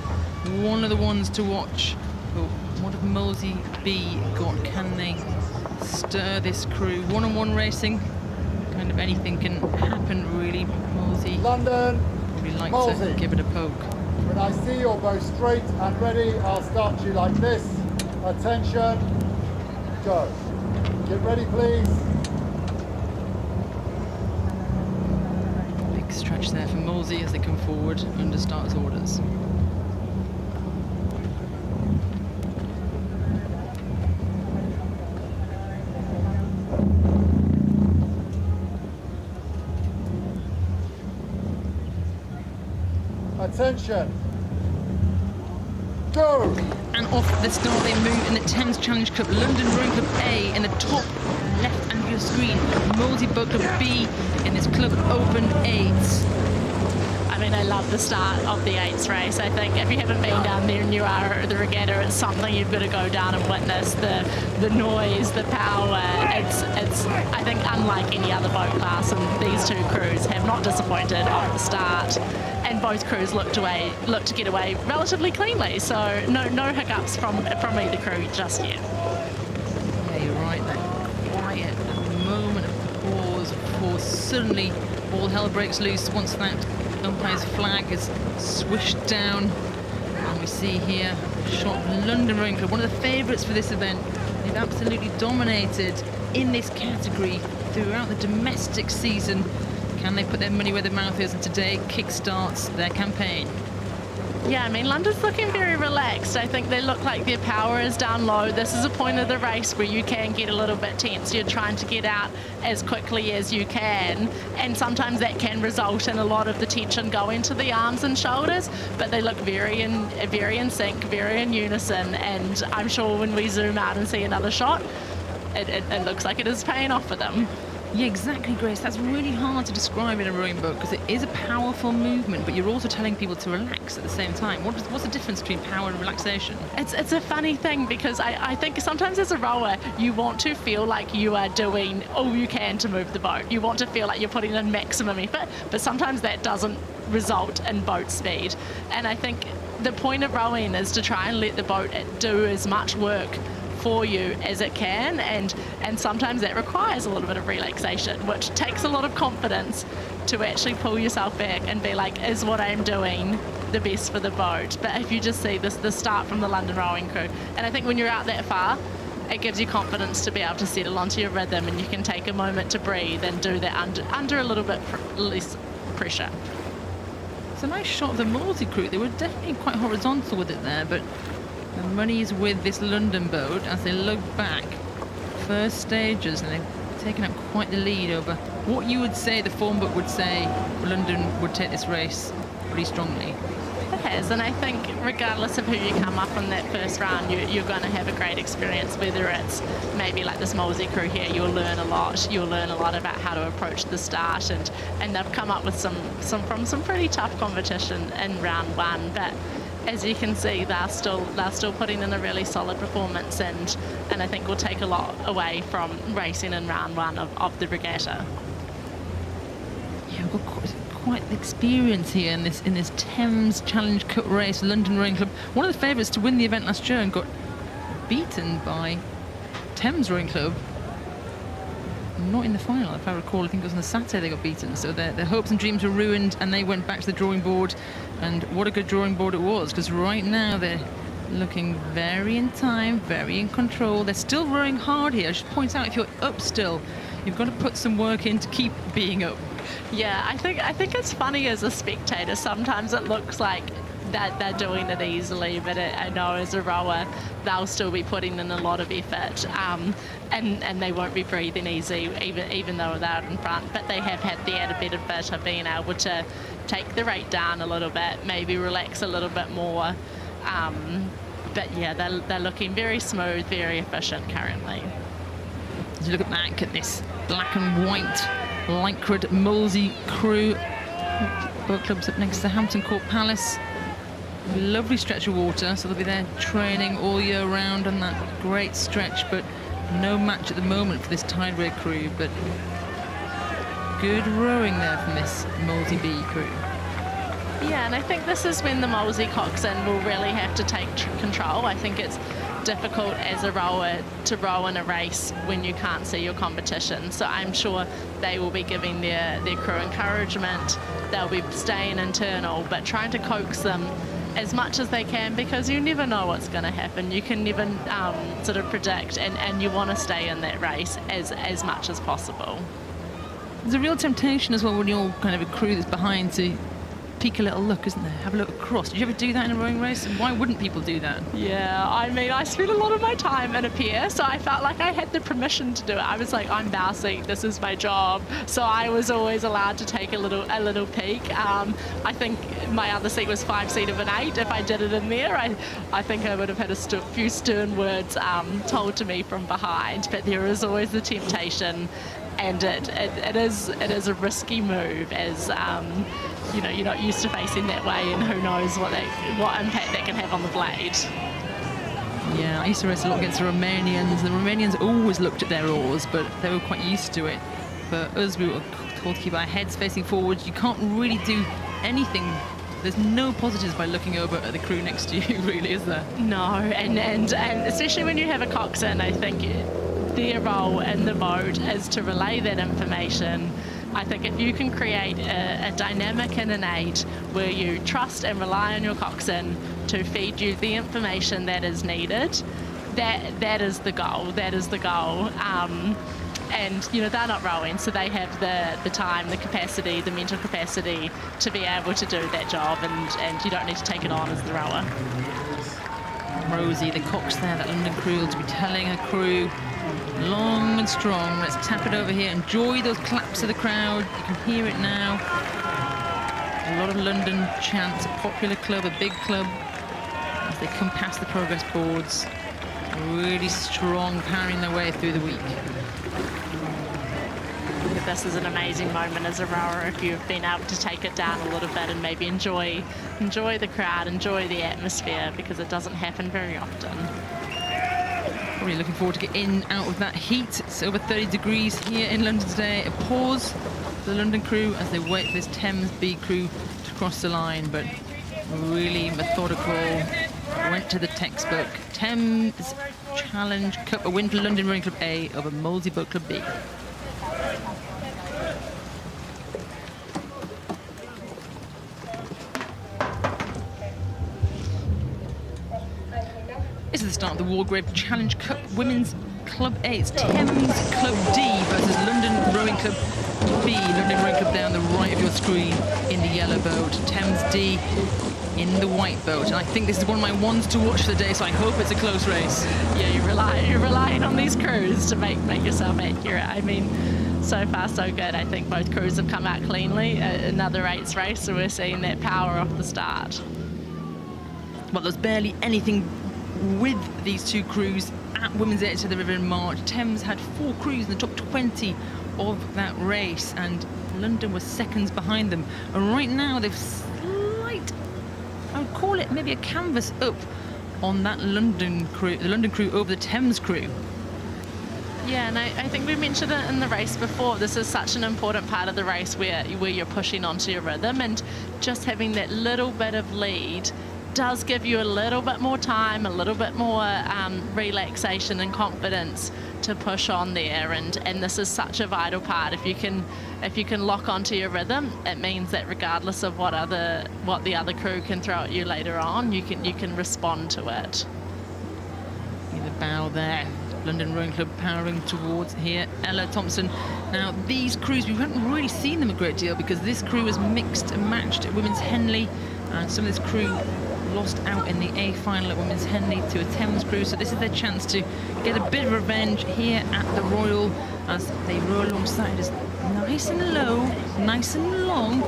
one of the ones to watch. But what have Molesey B got? Can they stir this crew? One-on-one racing, kind of anything can happen really. Molesey London, probably like Molesey. to give it a poke. When I see you're both straight and ready, I'll start you like this. Attention, go. Get ready, please. Big stretch there for Molesey as they come forward under starters' orders. Attention. Go. And off the start they move in the Thames Challenge Cup. London Rowing Club A in the top left hand of your screen. Molesey Boat Club B in this Club Open 8. I mean, I love the start of the 8th race. I think if you haven't been down there and you are at the regatta, it's something you've got to go down and witness. The noise, the power. It's I think unlike any other boat class, and these two crews have not disappointed off the start. And both crews look to get away relatively cleanly. So no hiccups from either crew just yet. Yeah, you're right. That quiet moment of pause before suddenly all hell breaks loose once that umpire's flag is swished down. And we see here shot London Rowing Club, one of the favourites for this event. They've absolutely dominated in this category throughout the domestic season. Can they put their money where their mouth is, and today kickstarts their campaign? Yeah, I mean, London's looking very relaxed. I think they look like their power is down low. This is a point of the race where you can get a little bit tense. You're trying to get out as quickly as you can, and sometimes that can result in a lot of the tension going to the arms and shoulders, but they look very in sync, very in unison, and I'm sure when we zoom out and see another shot, it looks like it is paying off for them. Yeah, exactly, Grace. That's really hard to describe in a rowing boat because it is a powerful movement, but you're also telling people to relax at the same time. What's the difference between power and relaxation? It's a funny thing because I think sometimes as a rower, you want to feel like you are doing all you can to move the boat. You want to feel like you're putting in maximum effort, but sometimes that doesn't result in boat speed. And I think the point of rowing is to try and let the boat do as much work for you as it can, and sometimes that requires a little bit of relaxation, which takes a lot of confidence to actually pull yourself back and be like, is what I'm doing the best for the boat? But if you just see the start from the London rowing crew, and I think when you're out that far, it gives you confidence to be able to settle onto your rhythm, and you can take a moment to breathe and do that under a little bit less pressure. It's a nice shot of the Molesey crew. They were definitely quite horizontal with it there, but the money is with this London boat as they look back. First stages, and they've taken up quite the lead over what you would say the form book would say London would take this race pretty strongly. It has, and I think regardless of who you come up in that first round, you're going to have a great experience, whether it's maybe like this Molesey crew here. You'll learn a lot about how to approach the start, and they've come up with some pretty tough competition in round one, but as you can see, they're still putting in a really solid performance, and I think will take a lot away from racing in round one of the regatta. Yeah, we've got quite the experience here in this Thames Challenge Cup race. London Rowing Club, one of the favourites to win the event last year, and got beaten by Thames Rowing Club. Not in the final, if I recall. I think it was on the Saturday they got beaten, so their hopes and dreams were ruined, and they went back to the drawing board. And what a good drawing board it was, because right now they're looking very in time, very in control. They're still rowing hard here. I should point out, if you're up still, you've got to put some work in to keep being up. Yeah, I think it's funny as a spectator. Sometimes it looks like that they're doing it easily, but I know as a rower they'll still be putting in a lot of effort, and they won't be breathing easy even though they're out in front, but they have had the added benefit of being able to take the rate down a little bit, maybe relax a little bit more, but yeah, they're looking very smooth, very efficient currently. As you look back at this black and white lycra Molesey crew, boat clubs up next to Hampton Court Palace. Lovely stretch of water, so they'll be there training all year round on that great stretch, but no match at the moment for this tideway crew, but good rowing there from this Molesey B crew. Yeah, and I think this is when the Molesey coxswain will really have to take control. I think it's difficult as a rower to row in a race when you can't see your competition, so I'm sure they will be giving their crew encouragement. They'll be staying internal, but trying to coax them as much as they can, because you never know what's going to happen. You can never sort of predict, and you want to stay in that race as much as possible. There's a real temptation as well when you're kind of a crew that's behind to peek a little look, isn't there? Have a look across. Did you ever do that in a rowing race? And why wouldn't people do that? Yeah, I mean, I spent a lot of my time in a pier, so I felt like I had the permission to do it. I was like, I'm bow seat, this is my job. So I was always allowed to take a little peek. I think my other seat was 5 seat of an 8. If I did it in there, I think I would have had a few stern words told to me from behind. But there is always the temptation, and it is a risky move, as you know, you're not used to facing that way, and who knows what impact that can have on the blade. Yeah, I used to race a lot against the Romanians. The Romanians always looked at their oars, but they were quite used to it. For us, we were told to keep our heads facing forwards. You can't really do anything. There's no positives by looking over at the crew next to you, really, is there? No, and especially when you have a coxswain, I think their role in the boat is to relay that information. I think if you can create a dynamic and innate where you trust and rely on your coxswain to feed you the information that is needed, that is the goal. That is the goal. And you know, they're not rowing, so they have the time, the capacity, the mental capacity to be able to do that job, and you don't need to take it on as the rower. Rosie, the cox there, that London crew, will be telling her crew, long and strong, let's tap it over here. Enjoy those claps of the crowd. You can hear it now. A lot of London chants, a popular club, a big club, as they come past the progress boards. Really strong, powering their way through the week. This is an amazing moment as a rower if you've been able to take it down a little bit and maybe enjoy the crowd, enjoy the atmosphere, because it doesn't happen very often. Really looking forward to get in out of that heat. It's over 30 degrees here in London today. A pause for the London crew as they wait for this Thames B crew to cross the line, but really methodical. Went to the textbook. Thames Challenge Cup, a win for London Rowing Club A over Molesey Boat Club B. This is the start of the Wargrave Challenge Cup Women's Club A. It's Thames Club D versus London Rowing Club B. London Rowing Club there on the right of your screen in the yellow boat. Thames D in the white boat. And I think this is one of my ones to watch for the day, so I hope it's a close race. Yeah, you're relying on these crews to make yourself accurate. I mean, so far so good. I think both crews have come out cleanly. Another 8's race, so we're seeing that power off the start. Well, there's barely anything with these two crews at Women's Edge to the River in March. Thames had 4 crews in the top 20 of that race, and London was seconds behind them. And right now they've slight, I would call it maybe a canvas up on that London crew, the London crew over the Thames crew. Yeah, and I think we mentioned it in the race before. This is such an important part of the race where you're pushing onto your rhythm, and just having that little bit of lead does give you a little bit more time, a little bit more relaxation and confidence to push on there, and this is such a vital part. If you can lock onto your rhythm, it means that regardless of what the other crew can throw at you later on, you can respond to it. The bow there, London Rowing Club powering towards here. Ella Thompson. Now these crews, we haven't really seen them a great deal because this crew is mixed and matched at Women's Henley, and some of this crew lost out in the A final at Women's Henley to a Thames crew, so this is their chance to get a bit of revenge here at the Royal as they row alongside us. Nice and low, nice and long,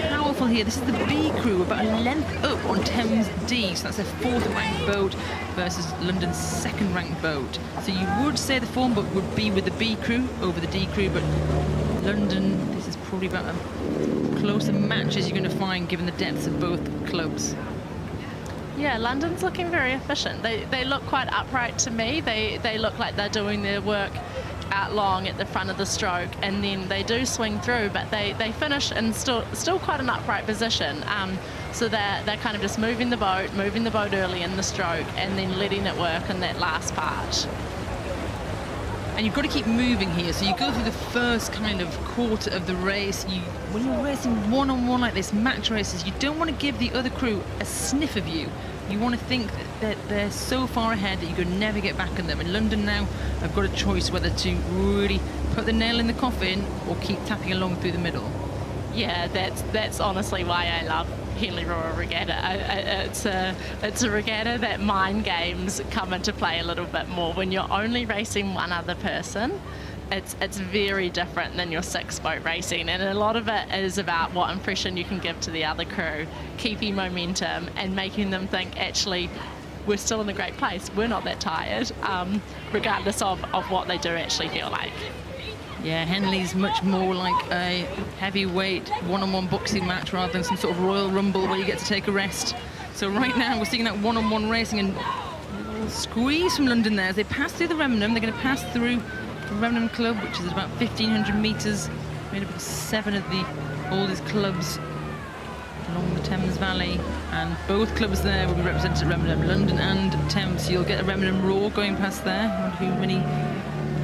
powerful here. This is the B crew, about a length up on Thames D, so that's their 4th ranked boat versus London's 2nd ranked boat. So you would say the form boat would be with the B crew over the D crew, but London, this is probably about as close a match as you're going to find given the depths of both clubs. Yeah, London's looking very efficient. They look quite upright to me. They look like they're doing their work out long at the front of the stroke, and then they do swing through, but they finish in still quite an upright position. So they're kind of just moving the boat early in the stroke, and then letting it work in that last part. And you've got to keep moving here, so you go through the first kind of quarter of the race. When you're racing one-on-one like this, match races, you don't want to give the other crew a sniff of you. You want to think that they're so far ahead that you could never get back on them. In London now, I've got a choice whether to really put the nail in the coffin or keep tapping along through the middle. Yeah, that's honestly why I love Henley Royal Regatta. It's a regatta that mind games come into play a little bit more. When you're only racing one other person, it's very different than your 6-boat racing, and a lot of it is about what impression you can give to the other crew, keeping momentum and making them think, actually, we're still in a great place, we're not that tired, regardless of what they do actually feel like. Yeah, Henley's much more like a heavyweight one-on-one boxing match rather than some sort of Royal Rumble where you get to take a rest. So right now we're seeing that one-on-one racing, and squeeze from London there as they pass through the Remnham. They're going to pass through the Remnham Club, which is about 1,500 metres, made up of 7 of the oldest clubs along the Thames Valley, and both clubs there will be represented at Remnham, London and Thames. So you'll get a Remnham roar going past there. I wonder who many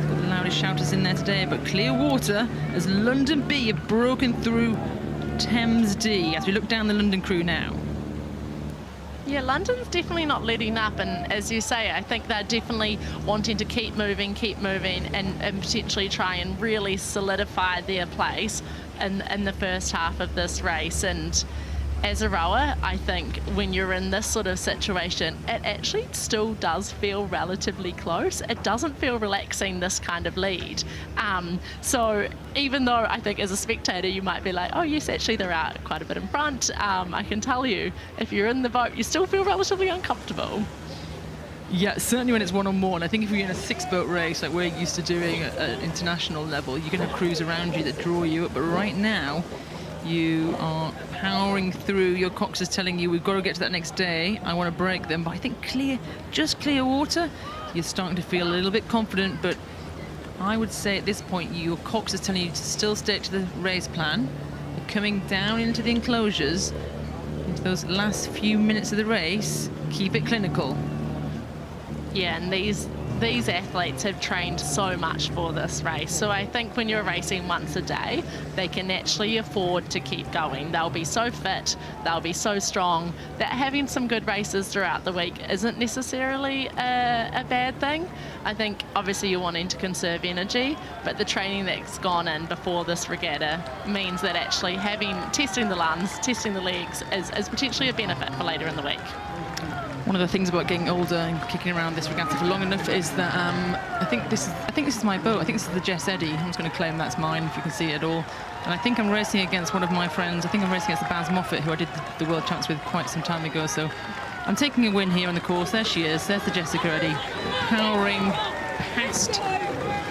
got the loudest shouters in there today, but clear water as London B have broken through Thames D as we look down the London crew now. Yeah, London's definitely not letting up, and as you say, I think they're definitely wanting to keep moving, and potentially try and really solidify their place in the first half of this race. And as a rower, I think when you're in this sort of situation, it actually still does feel relatively close. It doesn't feel relaxing, this kind of lead. So even though I think as a spectator you might be like, oh yes, actually they're out quite a bit in front, I can tell you, if you're in the boat, you still feel relatively uncomfortable. Yeah, certainly when it's one-on-one. I think if you're in a 6-boat race like we're used to doing at international level, you're going to have crews around you that draw you up. But right now, you are powering through. Your cox is telling you we've got to get to that next day. I want to break them. But I think just clear water, you're starting to feel a little bit confident. But I would say at this point, your cox is telling you to still stick to the race plan. You're coming down into the enclosures, into those last few minutes of the race, keep it clinical. Yeah, and these athletes have trained so much for this race. So I think when you're racing once a day, they can actually afford to keep going. They'll be so fit, they'll be so strong, that having some good races throughout the week isn't necessarily a bad thing. I think obviously you're wanting to conserve energy, but the training that's gone in before this regatta means that actually testing the lungs, testing the legs is potentially a benefit for later in the week. One of the things about getting older and kicking around this regatta for long enough is that I think this is my boat. I think this is the Jess Eddy. I'm just going to claim that's mine if you can see it at all. And I think I'm racing against one of my friends. I think I'm racing against the Baz Moffat, who I did the World Champs with quite some time ago. So I'm taking a win here on the course. There she is. There's the Jessica Eddy, powering past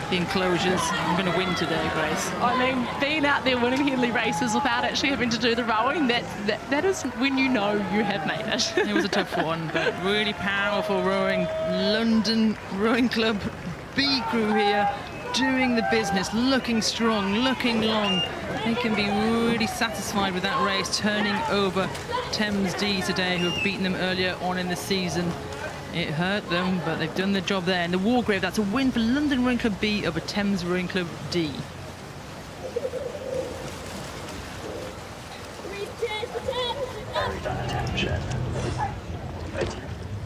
the enclosures. I'm going to win today, Grace. I mean, being out there winning Henley races without actually having to do the rowing, that is when you know you have made it. It was a tough one, but really powerful rowing. London Rowing Club B crew here, doing the business, looking strong, looking long. They can be really satisfied with that race, turning over Thames D today, who have beaten them earlier on in the season. It hurt them, but they've done the job there. And the Wargrave, that's a win for London Rowing Club B over Thames Rowing Club D.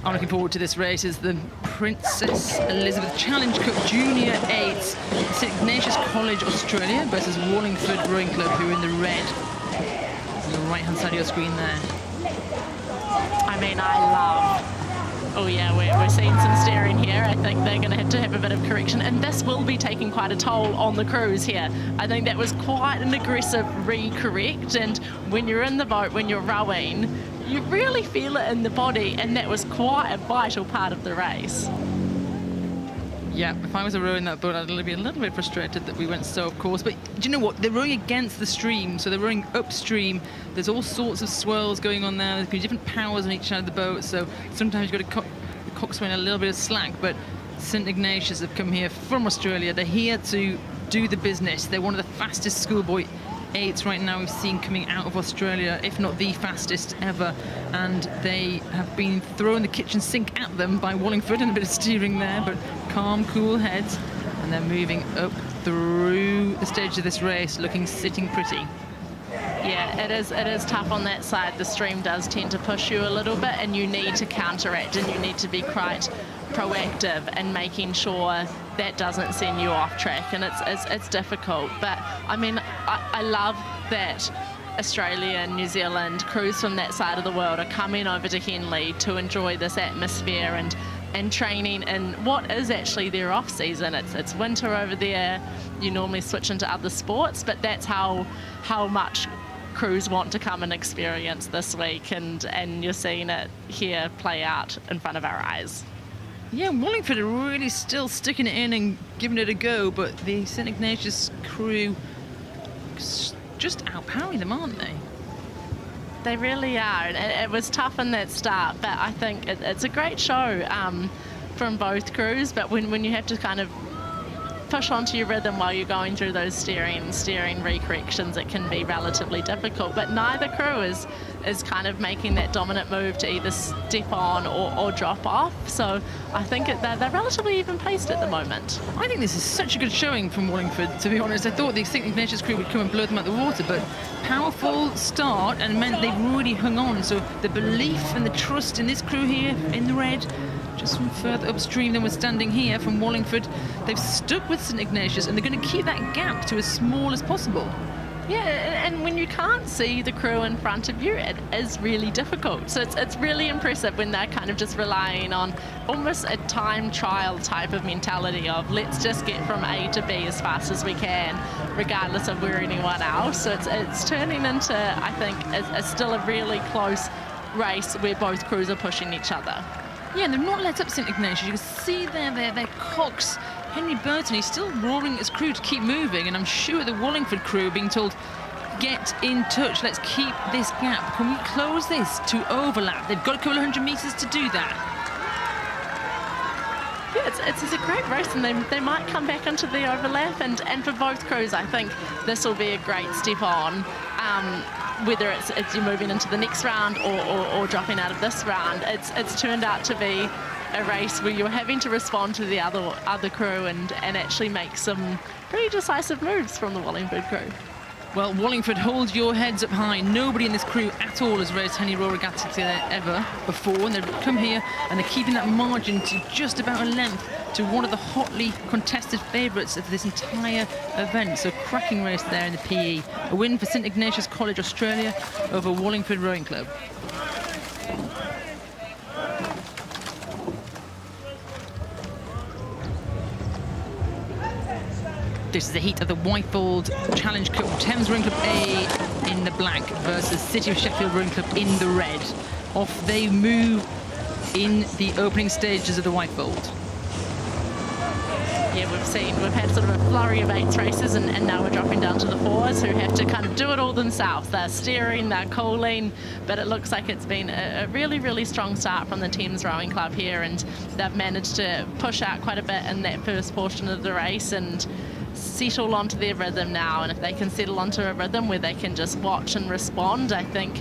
I'm looking forward to this race as the Princess Elizabeth Challenge Cup Junior 8, St Ignatius College, Australia versus Wallingford Rowing Club, who are in the red. On the right-hand side of your screen there. I mean, I love... Oh yeah, we're seeing some steering here. I think they're going to have a bit of correction, and this will be taking quite a toll on the crews here. I think that was quite an aggressive re-correct, and when you're in the boat, when you're rowing, you really feel it in the body, and that was quite a vital part of the race. Yeah, if I was a rower in that boat, I'd be a little bit frustrated that we went so off course. But do you know what? They're rowing against the stream, so they're rowing upstream. There's all sorts of swirls going on there. There's different powers on each side of the boat, so sometimes you've got to cut the coxswain a little bit of slack. But St Ignatius have come here from Australia. They're here to do the business. They're one of the fastest schoolboy 8s right now we've seen coming out of Australia, if not the fastest ever, and they have been throwing the kitchen sink at them by Wallingford and a bit of steering there, but calm, cool heads, and they're moving up through the stage of this race, sitting pretty. Yeah, it is tough on that side. The stream does tend to push you a little bit, and you need to counteract, and you need to be quite proactive and making sure that doesn't send you off track, and it's difficult. But I mean, I love that Australia and New Zealand crews from that side of the world are coming over to Henley to enjoy this atmosphere and training in what is actually their off season. It's winter over there. You normally switch into other sports, but that's how much crews want to come and experience this week, and you're seeing it here play out in front of our eyes. Yeah, Wallingford are really still sticking it in and giving it a go, but the St Ignatius crew just outpowering them, aren't they? They really are. It was tough in that start, but I think it's a great show from both crews. But when you have to kind of push onto your rhythm while you're going through those steering recorrections, it can be relatively difficult. But neither crew is kind of making that dominant move to either step on or drop off. So I think they're relatively even paced at the moment. I think this is such a good showing from Wallingford, to be honest. I thought the St Ignatius crew would come and blow them out the water, but powerful start and meant they really hung on. So the belief and the trust in this crew here in the red, just from further upstream than we're standing here from Wallingford, they've stuck with St Ignatius and they're going to keep that gap to as small as possible. Yeah, and when you can't see the crew in front of you, it is really difficult. So it's really impressive when they're kind of just relying on almost a time trial type of mentality of let's just get from A to B as fast as we can, regardless of where anyone else. So it's turning into, I think, still a really close race where both crews are pushing each other. Yeah, and they've not let up St Ignatius. You can see there their Cox, Henry Burton, he's still roaring at his crew to keep moving, and I'm sure the Wallingford crew are being told, get in touch, let's keep this gap. Can we close this to overlap? They've got a couple of 100 metres to do that. Yeah, it's a great race, and they might come back into the overlap, and for both crews, I think this will be a great step on. Whether it's you're moving into the next round or dropping out of this round, it's turned out to be a race where you're having to respond to the other crew and actually make some pretty decisive moves from the Wallingford crew. Well, Wallingford, hold your heads up high. Nobody in this crew at all has raced Henley Royal Regatta ever before, and they've come here and they're keeping that margin to just about a length to one of the hotly contested favourites of this entire event. So cracking race there in the PE. A win for St Ignatius College Australia over Wallingford Rowing Club. This is the heat of the Whitefold Challenge Cup. Thames Rowing Club A in the black versus City of Sheffield Rowing Club in the red. Off they move in the opening stages of the Whitefold. Yeah, we've had sort of a flurry of 8s races, and now we're dropping down to the 4s who have to kind of do it all themselves. They're steering, they're calling, but it looks like it's been a really, really strong start from the Thames Rowing Club here, and they've managed to push out quite a bit in that first portion of the race and settle onto their rhythm now. And if they can settle onto a rhythm where they can just watch and respond, I think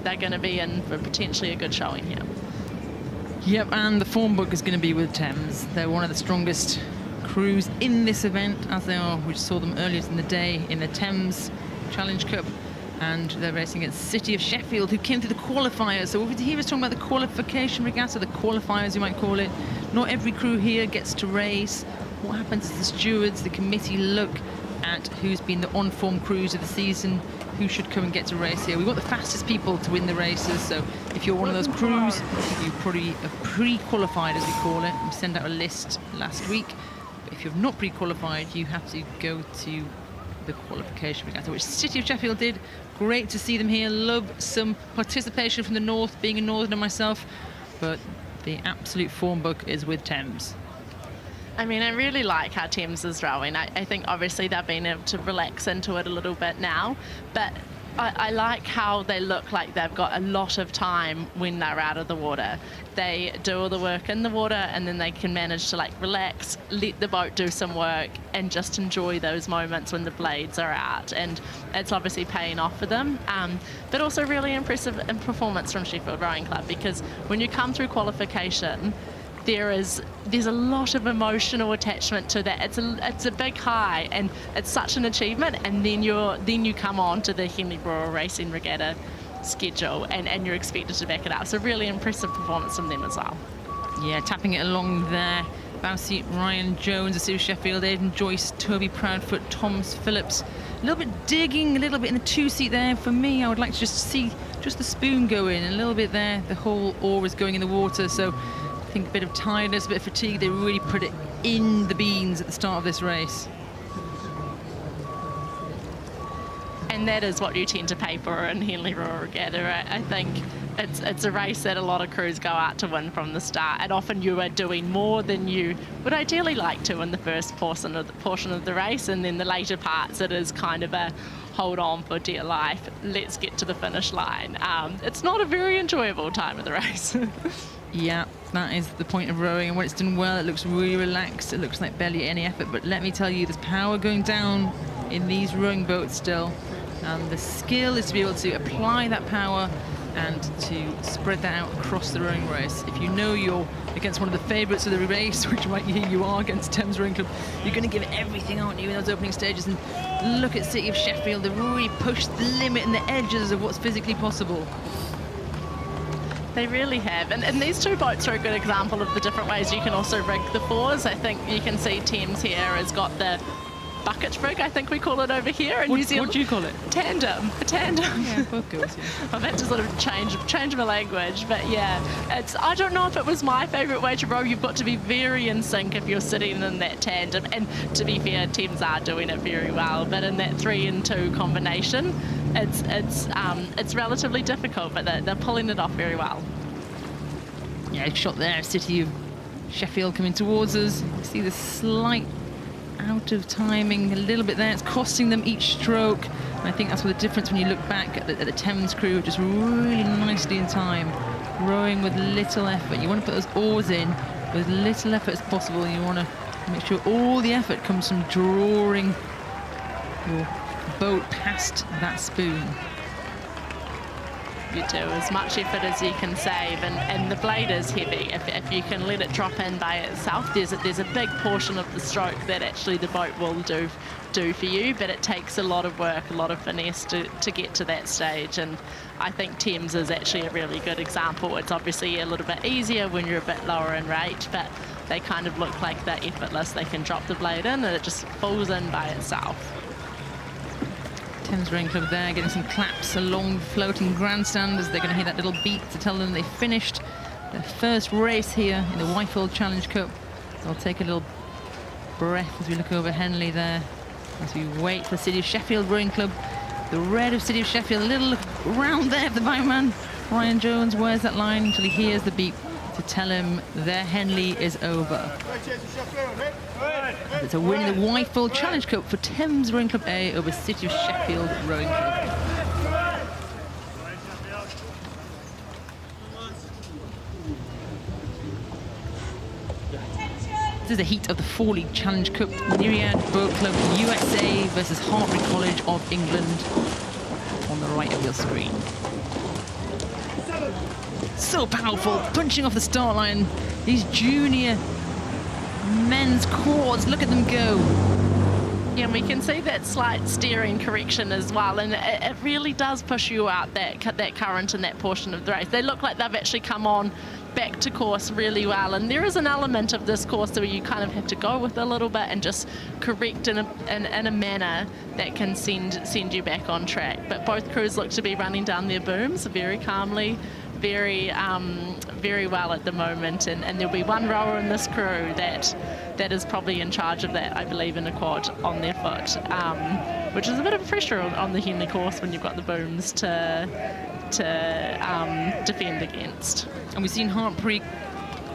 they're going to be in for potentially a good showing here. Yep, and the form book is going to be with Thames. They're one of the strongest crews in this event, as they are. We saw them earlier in the day in the Thames Challenge Cup, and they're racing against City of Sheffield, who came through the qualifiers. So over here, we're talking about the qualification regatta, the qualifiers, you might call it. Not every crew here gets to race. What happens is the stewards, the committee, look at who's been the on-form crews of the season, who should come and get to race here. We want the fastest people to win the races, so if you're one of those crews, you probably are pre-qualified, as we call it. We sent out a list last week. But if you're not pre-qualified, you have to go to the qualification regatta, which City of Sheffield did. Great to see them here. Love some participation from the north, being a northerner myself, but the absolute form book is with Thames. I mean, I really like how Thames is rowing. I think obviously they've been able to relax into it a little bit now, but I like how they look like they've got a lot of time when they're out of the water. They do all the work in the water, and then they can manage to like relax, let the boat do some work, and just enjoy those moments when the blades are out. And it's obviously paying off for them, but also really impressive in performance from Sheffield Rowing Club, because when you come through qualification, there's a lot of emotional attachment to that. It's a big high, and it's such an achievement. And then you come on to the Henley Royal Racing Regatta schedule, and you're expected to back it up. So really impressive performance from them as well. Yeah, tapping it along there. Bousey, Ryan Jones, the City of Sheffield, Aidan Joyce, Toby Proudfoot, Thomas Phillips. A little bit digging, a little bit in the 2-seat there. For me, I would like to just see just the spoon go in, a little bit there. The whole oar is going in the water, so I think a bit of tiredness, a bit of fatigue. They really put it in the beans at the start of this race. And that is what you tend to pay for in Henley Royal Regatta, right? I think it's a race that a lot of crews go out to win from the start, and often you are doing more than you would ideally like to in the first portion of the race, and then the later parts it is kind of a hold on for dear life, let's get to the finish line. It's not a very enjoyable time of the race. Yeah, that is the point of rowing, and when it's done well, it looks really relaxed. It looks like barely any effort, but let me tell you, there's power going down in these rowing boats still. The skill is to be able to apply that power and to spread that out across the rowing race. If you know you're against one of the favourites of the race, which might be you are against Thames Rowing Club, you're going to give everything, aren't you, in those opening stages? And look at City of Sheffield, they've really pushed the limit and the edges of what's physically possible. They really have, and these two boats are a good example of the different ways you can also rig the fours. I think you can see Thames here has got the bucket rig, I think we call it over here in New Zealand. What do you call it? Tandem. A tandem. Yeah, both girls, yeah. I've had to sort of change my language, but yeah, I don't know if it was my favourite way to row. You've got to be very in sync if you're sitting in that tandem, and to be fair, Thames are doing it very well, but in that 3 and 2 combination, it's relatively difficult, but they're pulling it off very well. Yeah, shot there, City of Sheffield coming towards us. You see the slight out of timing a little bit there. It's costing them each stroke. And I think that's what the difference when you look back at the Thames crew, just really nicely in time, rowing with little effort. You want to put those oars in with little effort as possible, and you want to make sure all the effort comes from drawing your boat past that spoon. You do as much effort as you can save, and the blade is heavy. If you can let it drop in by itself, there's a big portion of the stroke that actually the boat will do for you, but it takes a lot of work, a lot of finesse to get to that stage, and I think Thames is actually a really good example. It's obviously a little bit easier when you're a bit lower in rate, but they kind of look like they're effortless. They can drop the blade in and it just falls in by itself. Thames Rowing Club there, getting some claps along the floating grandstand as they're going to hear that little beat to tell them they finished their first race here in the Whitefield Challenge Cup. So I'll take a little breath as we look over Henley there, as we wait for City of Sheffield Rowing Club. The red of City of Sheffield, a little look round there for the boatman. Ryan Jones wears that line until he hears the beep to tell him their Henley is over. It's a win in the Whitefield Challenge Cup for Thames Rowing Club A over City of Sheffield Rowing Club. This is the heat of the 4-League Challenge Cup. Myriad Boat Club USA versus Hartbury College of England on the right of your screen. So powerful, punching off the start line. These junior men's quads, look at them go. Yeah, and we can see that slight steering correction as well, and it really does push you out that current in that portion of the race. They look like they've actually come on back to course really well, and there is an element of this course where you kind of have to go with a little bit and just correct in a manner that can send you back on track. But both crews look to be running down their booms very calmly, very well at the moment, and there'll be one rower in this crew that is probably in charge of that, I believe, in a quad on their foot, which is a bit of pressure on the Henley course when you've got the booms to defend against. And we've seen Hartbury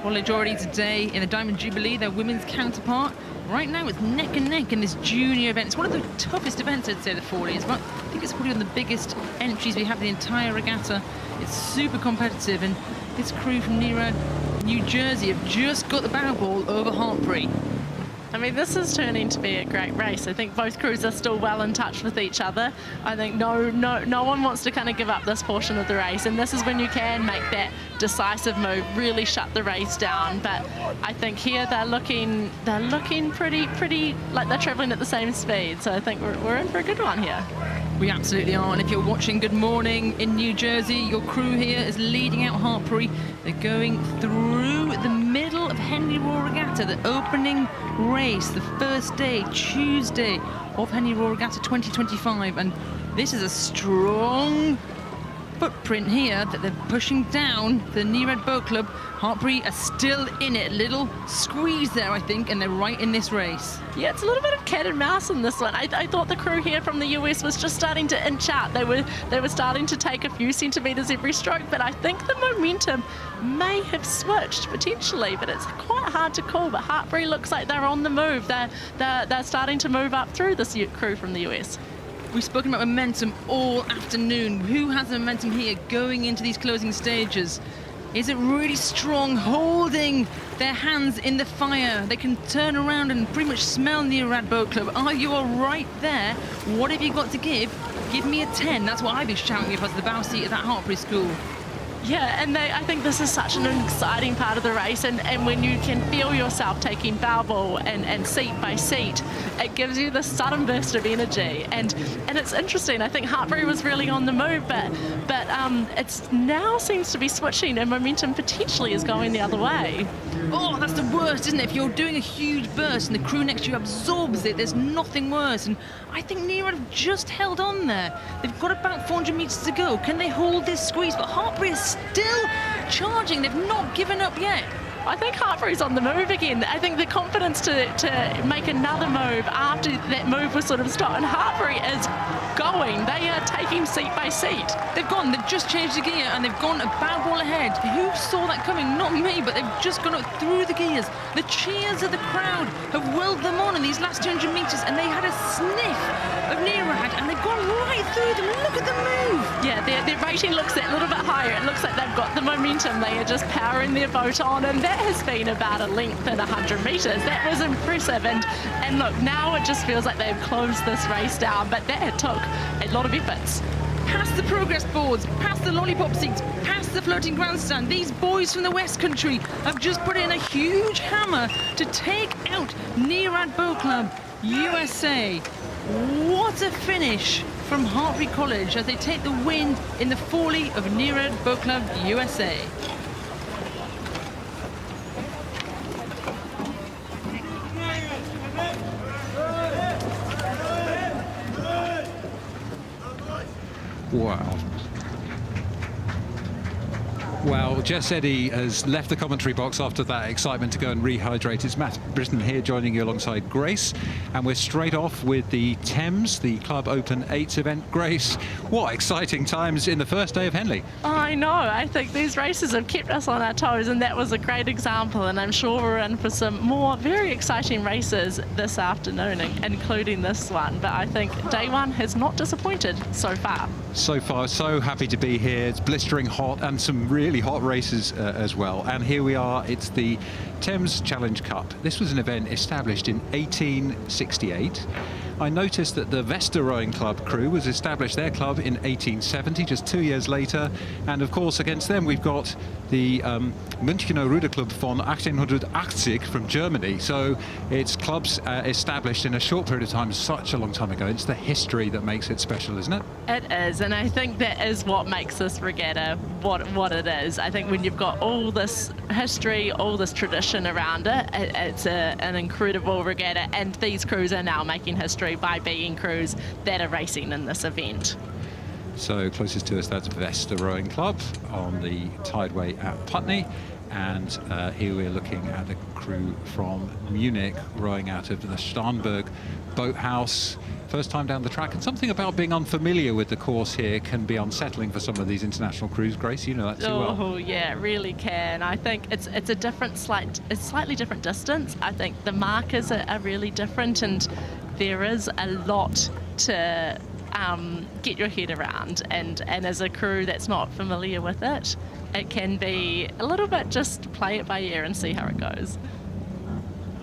College already today in the Diamond Jubilee, their women's counterpart. Right now it's neck and neck in this junior event. It's one of the toughest events, I'd say, the 40s, but I think it's probably one of the biggest entries we have in the entire regatta. It's super competitive, and this crew from near New Jersey have just got the bow ball over Hartbury. I mean, this is turning to be a great race. I think both crews are still well in touch with each other. I think no one wants to kind of give up this portion of the race, and this is when you can make that decisive move, really shut the race down. But I think here they're looking pretty like they're travelling at the same speed. So I think we're in for a good one here. We absolutely are, and if you're watching Good Morning in New Jersey, your crew here is leading out Hartbury. They're going through the middle Regatta, the opening race, the first day, Tuesday of Henley Royal Regatta 2025, and this is a strong footprint here that they're pushing down. The Neusser Boat Club, Hartpury are still in it. Little squeeze there, I think, and they're right in this race. Yeah, it's a little bit of cat and mouse in this one. I thought the crew here from the US was just starting to inch out. They were starting to take a few centimetres every stroke, but I think the momentum may have switched potentially, but it's quite hard to call. But Hartpury looks like they're on the move. They're starting to move up through this crew from the US. We've spoken about momentum all afternoon. Who has the momentum here going into these closing stages? Is it really strong, holding their hands in the fire? They can turn around and pretty much smell Neusser Boat Club. Are you all right there? What have you got to give? Give me a 10. That's what I'd be shouting if I was the bow seat at that Hartpury school. Yeah, and I think this is such an exciting part of the race, and when you can feel yourself taking bow ball and seat by seat, it gives you this sudden burst of energy, and it's interesting. I think Hartpury was really on the move, but it's now seems to be switching, and momentum potentially is going the other way. Oh, that's the worst, isn't it? If you're doing a huge burst and the crew next to you absorbs it, there's nothing worse. And I think Neusser have just held on there. They've got about 400 metres to go. Can they hold this squeeze? But Hartpury is still charging. They've not given up yet. I think Hartpury's on the move again. I think the confidence to make another move after that move was sort of stopped, and Hartpury is going. They are taking seat by seat. They've just changed the gear and they've gone a bow ball ahead. Who saw that coming? Not me, but they've just gone up through the gears. The cheers of the crowd have willed them on in these last 200 metres, and they had a sniff of Neusser and they've gone right through them. Look at the move. Yeah, their rating looks a little bit higher. It looks like they've got the momentum. They are just powering their boat on, and that has been about a length and 100 metres. That was impressive, and look, now it just feels like they've closed this race down, but that took a lot of efforts. Past the progress boards, past the lollipop seats, past the floating grandstand, these boys from the West Country have just put in a huge hammer to take out Neusser Boat Club USA. What a finish from Hartpury College as they take the win in the Foley of Neusser Boat Club USA. Wow. Well, Jess Eddy has left the commentary box after that excitement to go and rehydrate. It's Matt Britton here joining you alongside Grace, and we're straight off with the Thames, the Club Open 8s event. Grace, what exciting times in the first day of Henley. I know, I think these races have kept us on our toes, and that was a great example, and I'm sure we're in for some more very exciting races this afternoon, including this one, but I think day one has not disappointed so far. So far, so happy to be here. It's blistering hot and some really hot races as well. And here we are, it's the Thames Challenge Cup. This was an event established in 1868. I noticed that the Vesta Rowing Club crew was established their club in 1870, just 2 years later. And of course, against them, we've got the MÁ×nchener R.C von 1880 from Germany. So it's clubs established in a short period of time, such a long time ago. It's the history that makes it special, isn't it? It is, and I think that is what makes this regatta what it is. I think when you've got all this history, all this tradition around it, it's an incredible regatta, and these crews are now making history by being crews that are racing in this event. So closest to us, that's Vesta Rowing Club on the tideway at Putney. And here we're looking at the crew from Munich rowing out of the Starnberg boathouse. First time down the track, and something about being unfamiliar with the course here can be unsettling for some of these international crews. Grace, you know that too well. Oh yeah, it really can. I think it's a slightly different distance. I think the markers are really different, and there is a lot to get your head around, and as a crew that's not familiar with it, it can be a little bit just play it by ear and see how it goes.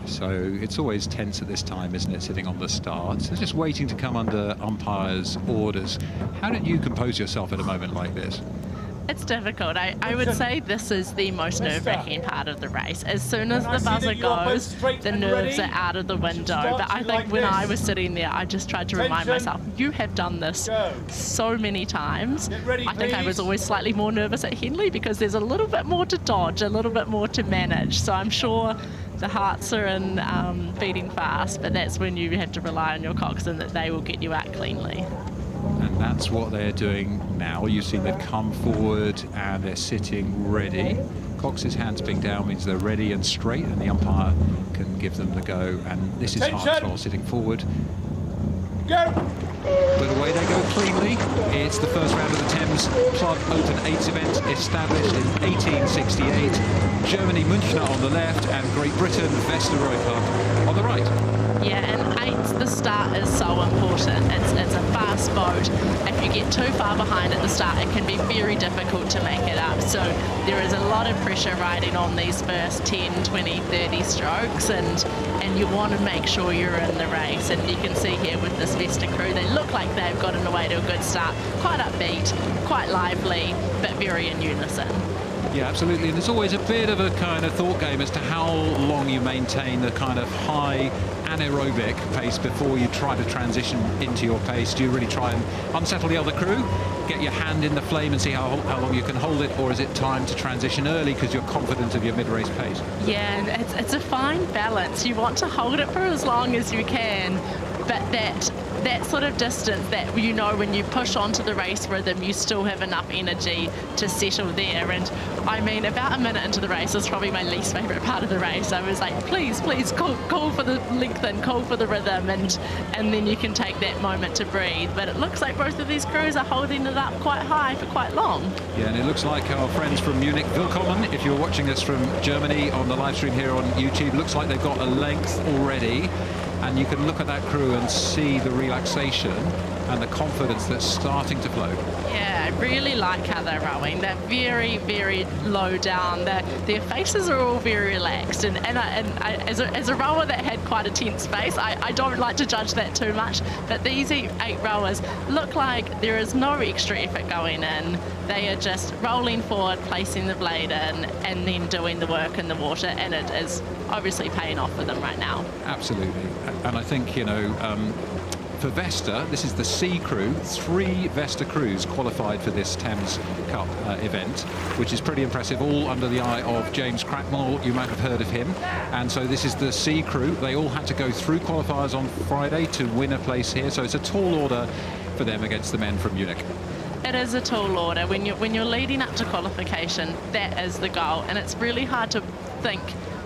So it's always tense at this time, isn't it, sitting on the start? So just waiting to come under umpires' orders. How did you compose yourself at a moment like this? It's difficult. I would say this is the most nerve-wracking part of the race. As soon as the buzzer goes, the nerves are out of the window. But I think when I was sitting there, I just tried to remind myself, you have done this so many times. I think I was always slightly more nervous at Henley because there's a little bit more to dodge, a little bit more to manage. So I'm sure the hearts are in beating fast, but that's when you have to rely on your coxswain that they will get you out cleanly. And that's what they're doing now. You see they've come forward and they're sitting ready. Cox's hands being down means they're ready and straight, and the umpire can give them the go. And this is Hartswell sitting forward. Go! But away they go cleanly. It's the first round of the Thames Club Open 8s event, established in 1868. Germany, MÁ×nchener on the left, and Great Britain, Vesta R.C on the right. Yeah, and 8, the start is so important. It's a fast boat. If you get too far behind at the start, it can be very difficult to make it up. So there is a lot of pressure riding on these first 10, 20, 30 strokes, and you want to make sure you're in the race. And you can see here with this Vesta crew, they look like they've gotten away to a good start. Quite upbeat, quite lively, but very in unison. Yeah, absolutely. And there's always a bit of a kind of thought game as to how long you maintain the kind of high anaerobic pace before you try to transition into your pace. Do you really try and unsettle the other crew, get your hand in the flame and see how long you can hold it, or is it time to transition early because you're confident of your mid-race pace? Yeah, and it's a fine balance. You want to hold it for as long as you can, but that sort of distance that you know when you push onto the race rhythm, you still have enough energy to settle there. And I mean, about a minute into the race was probably my least favourite part of the race. I was like, please, call for the length and call for the rhythm, and then you can take that moment to breathe. But it looks like both of these crews are holding it up quite high for quite long. Yeah, and it looks like our friends from Munich, Willkommen, if you're watching this from Germany on the live stream here on YouTube, looks like they've got a length already. And you can look at that crew and see the relaxation and the confidence that's starting to flow. Yeah, I really like how they're rowing. They're very, very low down. Their faces are all very relaxed. And as a rower that had quite a tense face, I don't like to judge that too much. But these 8 rowers look like there is no extra effort going in. They are just rolling forward, placing the blade in, and then doing the work in the water. And it is obviously paying off for them right now. Absolutely. And I think, you know, for Vesta, this is the C crew. 3 Vesta crews qualified for this Thames Cup event, which is pretty impressive, all under the eye of James Cracknell. You might have heard of him. And so this is the C crew. They all had to go through qualifiers on Friday to win a place here. So it's a tall order for them against the men from Munich. It is a tall order. When you're leading up to qualification, that is the goal. And it's really hard to think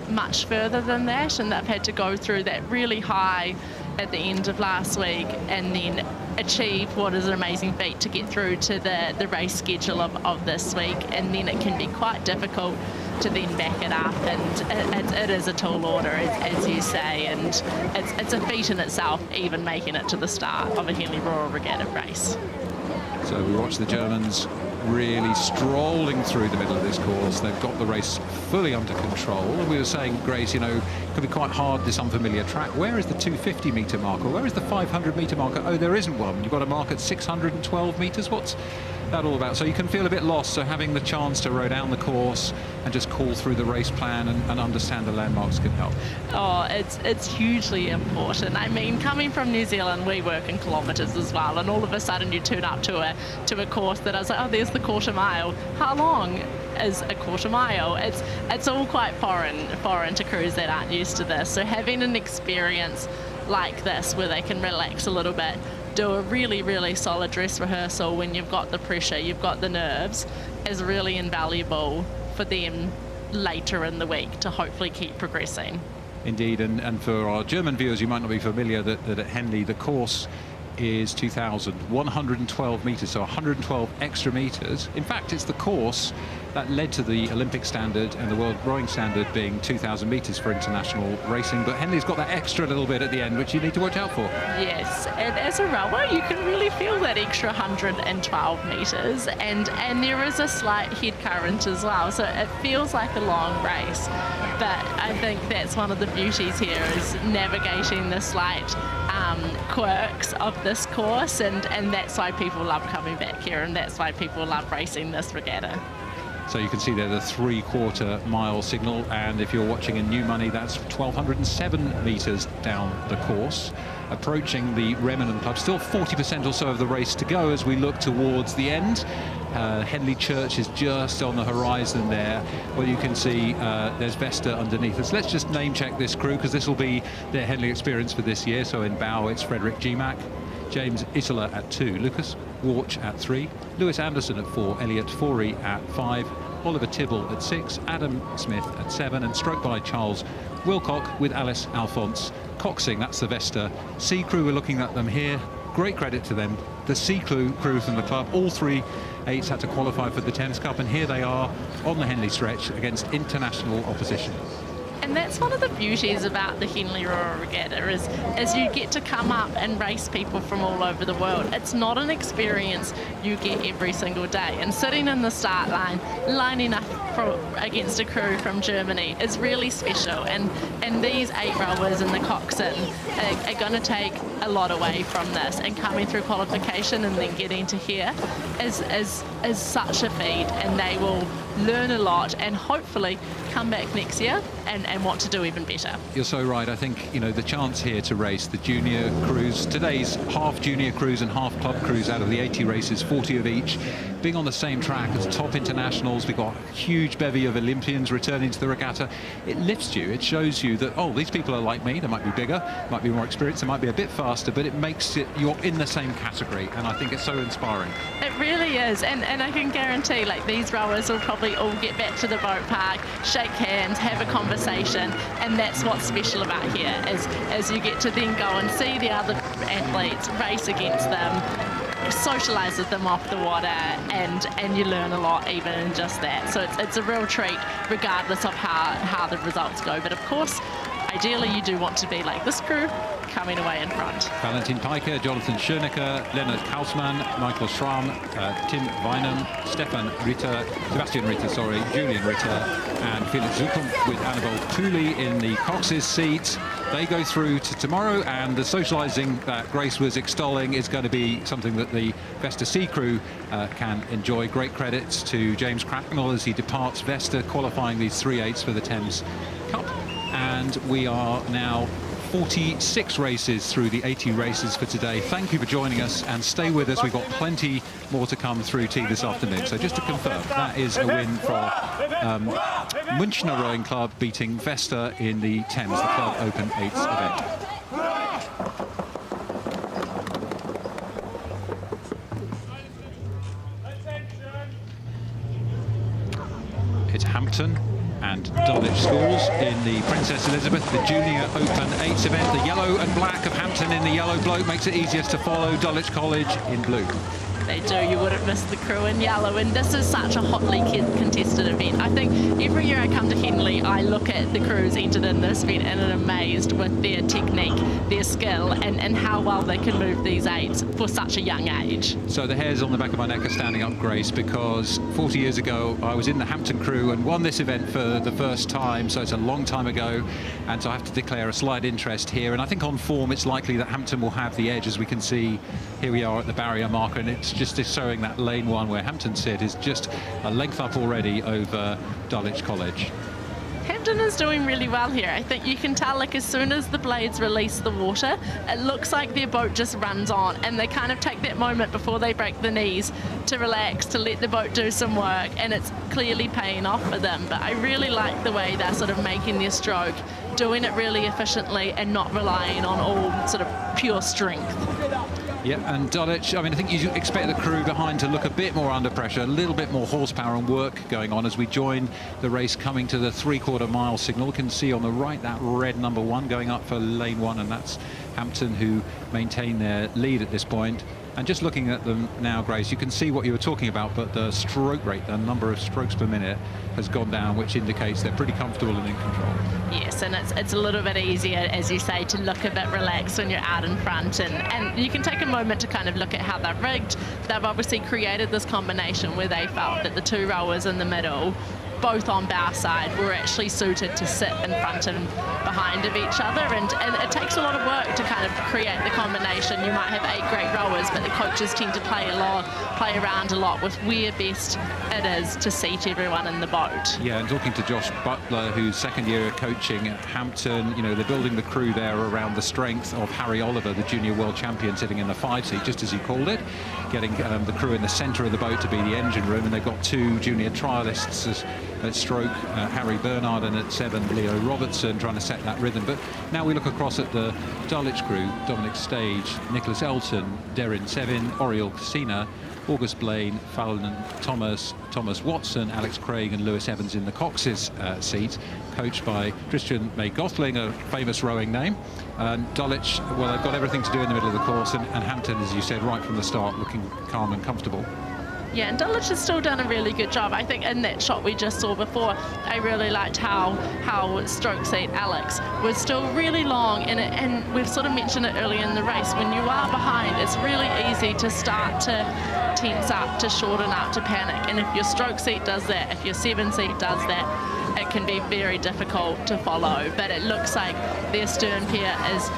much further than that, and they've had to go through that really high at the end of last week and then achieve what is an amazing feat to get through to the race schedule of this week, and then it can be quite difficult to then back it up, and it is a tall order, as you say, and it's a feat in itself even making it to the start of a Henley Royal Regatta race. So we watch the Germans really strolling through the middle of this course. They've got the race fully under control. We were saying, Grace, you know, it could be quite hard, this unfamiliar track. Where is the 250 metre marker? Where is the 500 metre marker? Oh, there isn't one. You've got a mark at 612 metres. What's that all about? So you can feel a bit lost. So having the chance to row down the course and just call through the race plan and understand the landmarks can help. Oh, it's hugely important. I mean, coming from New Zealand, we work in kilometres as well, and all of a sudden you turn up to a course that I was like, oh, there's the quarter mile. How long is a quarter mile? It's all quite foreign to crews that aren't used to this. So having an experience like this where they can relax a little bit, do a really, really solid dress rehearsal when you've got the pressure, you've got the nerves, is really invaluable for them later in the week to hopefully keep progressing. Indeed, and for our German viewers, you might not be familiar that at Henley the course is 2,112 metres, so 112 extra metres. In fact, it's the course that led to the Olympic standard and the world rowing standard being 2,000 metres for international racing, but Henley's got that extra little bit at the end which you need to watch out for. Yes, and as a rower you can really feel that extra 112 metres, and there is a slight head current as well, so it feels like a long race, but I think that's one of the beauties here, is navigating the slight quirks of this course, and that's why people love coming back here, and that's why people love racing this regatta. So you can see there the 3/4 mile signal, and if you're watching in new money, that's 1,207 metres down the course, approaching the Reminen Club. Still 40% or so of the race to go as we look towards the end. Henley Church is just on the horizon there. Well, you can see there's Vesta underneath us. Let's just name check this crew, because this will be their Henley experience for this year. So in bow, it's Frederick G-Mac, James Isola at 2, Lucas Warch at 3, Lewis Anderson at 4, Elliot Forey at 5, Oliver Tibble at 6, Adam Smith at 7, and stroke by Charles Wilcock with Alice Alphonse coxing. That's the Vesta C crew. We're looking at them here. Great credit to them. The C crew from the club, all 3 8s had to qualify for the Thames Cup, and here they are on the Henley stretch against international opposition. And that's one of the beauties about the Henley Royal Regatta is you get to come up and race people from all over the world. It's not an experience you get every single day. And sitting in the start line, lining up against a crew from Germany is really special. And these 8 rowers in the coxswain are going to take a lot away from this. And coming through qualification and then getting to here is such a feat. And they will learn a lot and hopefully come back next year and want to do even better. You're so right. I think, you know, the chance here to race the junior crews, today's half junior crews and half club crews out of the 80 races, 40 of each, being on the same track as top internationals. We've got a huge bevy of Olympians returning to the regatta. It lifts you. It shows you that, oh, these people are like me. They might be bigger, might be more experienced, they might be a bit faster, but it makes it, you're in the same category, and I think it's so inspiring. It really is, and I can guarantee, like, these rowers will probably all get back to the boat park, shake hands, have a conversation, and that's what's special about here, is you get to then go and see the other athletes, race against them, socialise with them off the water, and you learn a lot even in just that. So it's a real treat, regardless of how the results go. But of course, ideally you do want to be like this crew, coming away in front. Valentin Piker, Jonathan Schoenecker, Leonard Kausmann, Michael Schramm, Tim Weinam, Sebastian Ritter, Julian Ritter, and Felix Zukunft with Annabelle Tooley in the Cox's seat. They go through to tomorrow, and the socialising that Grace was extolling is going to be something that the Vesta C crew can enjoy. Great credits to James Cracknell as he departs Vesta, qualifying these 3 8s for the Thames Cup. And we are now 46 races through the 80 races for today. Thank you for joining us, and stay with us. We've got plenty more to come through tea this afternoon. So just to confirm, that is a win for MÁ×nchener Rowing Club beating Vesta in the Thames, the Club Open 8s event. It's Hampton and Dulwich schools in the Princess Elizabeth, the Junior Open 8s event. The yellow and black of Hampton in the yellow bloke makes it easiest to follow. Dulwich College in blue. They do, you wouldn't miss the crew in yellow, and this is such a hotly contested event. I think every year I come to Henley, I look at the crews entered in this event and am amazed with their technique, their skill, and how well they can move these 8s for such a young age. So the hairs on the back of my neck are standing up, Grace, because 40 years ago I was in the Hampton crew and won this event for the first time, so it's a long time ago, and so I have to declare a slight interest here. And I think on form it's likely that Hampton will have the edge. As we can see, here we are at the barrier marker, and it's just showing that lane 1 where Hampton sit is just a length up already over Dulwich College. Hampton is doing really well here. I think you can tell, like, as soon as the blades release the water, it looks like their boat just runs on, and they kind of take that moment before they break the knees to relax, to let the boat do some work, and it's clearly paying off for them. But I really like the way they're sort of making their stroke, doing it really efficiently and not relying on all sort of pure strength. Yeah, and Dulwich, I mean, I think you expect the crew behind to look a bit more under pressure, a little bit more horsepower and work going on as we join the race coming to the 3/4 mile signal. You can see on the right that red number 1 going up for lane 1, and that's Hampton, who maintain their lead at this point. And just looking at them now, Grace, you can see what you were talking about, but the stroke rate, the number of strokes per minute, has gone down, which indicates they're pretty comfortable and in control. Yes, and it's a little bit easier, as you say, to look a bit relaxed when you're out in front, and you can take a moment to kind of look at how they're rigged. They've obviously created this combination where they felt that the 2 rowers in the middle both on bow side, were actually suited to sit in front and behind of each other, and it takes a lot of work to kind of create the combination. You might have 8 great rowers, but the coaches tend to play around a lot with where best it is to seat everyone in the boat. Yeah, and talking to Josh Butler, who's second year coaching at Hampton, you know, they're building the crew there around the strength of Harry Oliver, the junior world champion, sitting in the 5 seat, just as you called it, getting the crew in the centre of the boat to be the engine room, and they've got 2 junior trialists at stroke, Harry Bernard, and at 7, Leo Robertson, trying to set that rhythm. But now we look across at the Dulwich crew: Dominic Stage, Nicholas Elton, Deryn Sevin, Oriel Cassina, August Blaine, Fallon Thomas, Thomas Watson, Alex Craig and Lewis Evans in the Cox's seat, coached by Christian May Gothling, a famous rowing name. And Dulwich, well, they've got everything to do in the middle of the course, and Hampton, as you said, right from the start, looking calm and comfortable. Yeah, and Dulwich has still done a really good job. I think in that shot we just saw before, I really liked how stroke seat Alex was still really long, and we've sort of mentioned it earlier in the race. When you are behind, it's really easy to start to tense up, to shorten up, to panic. And if your stroke seat does that, if your 7 seat does that, it can be very difficult to follow. But it looks like their stern pair is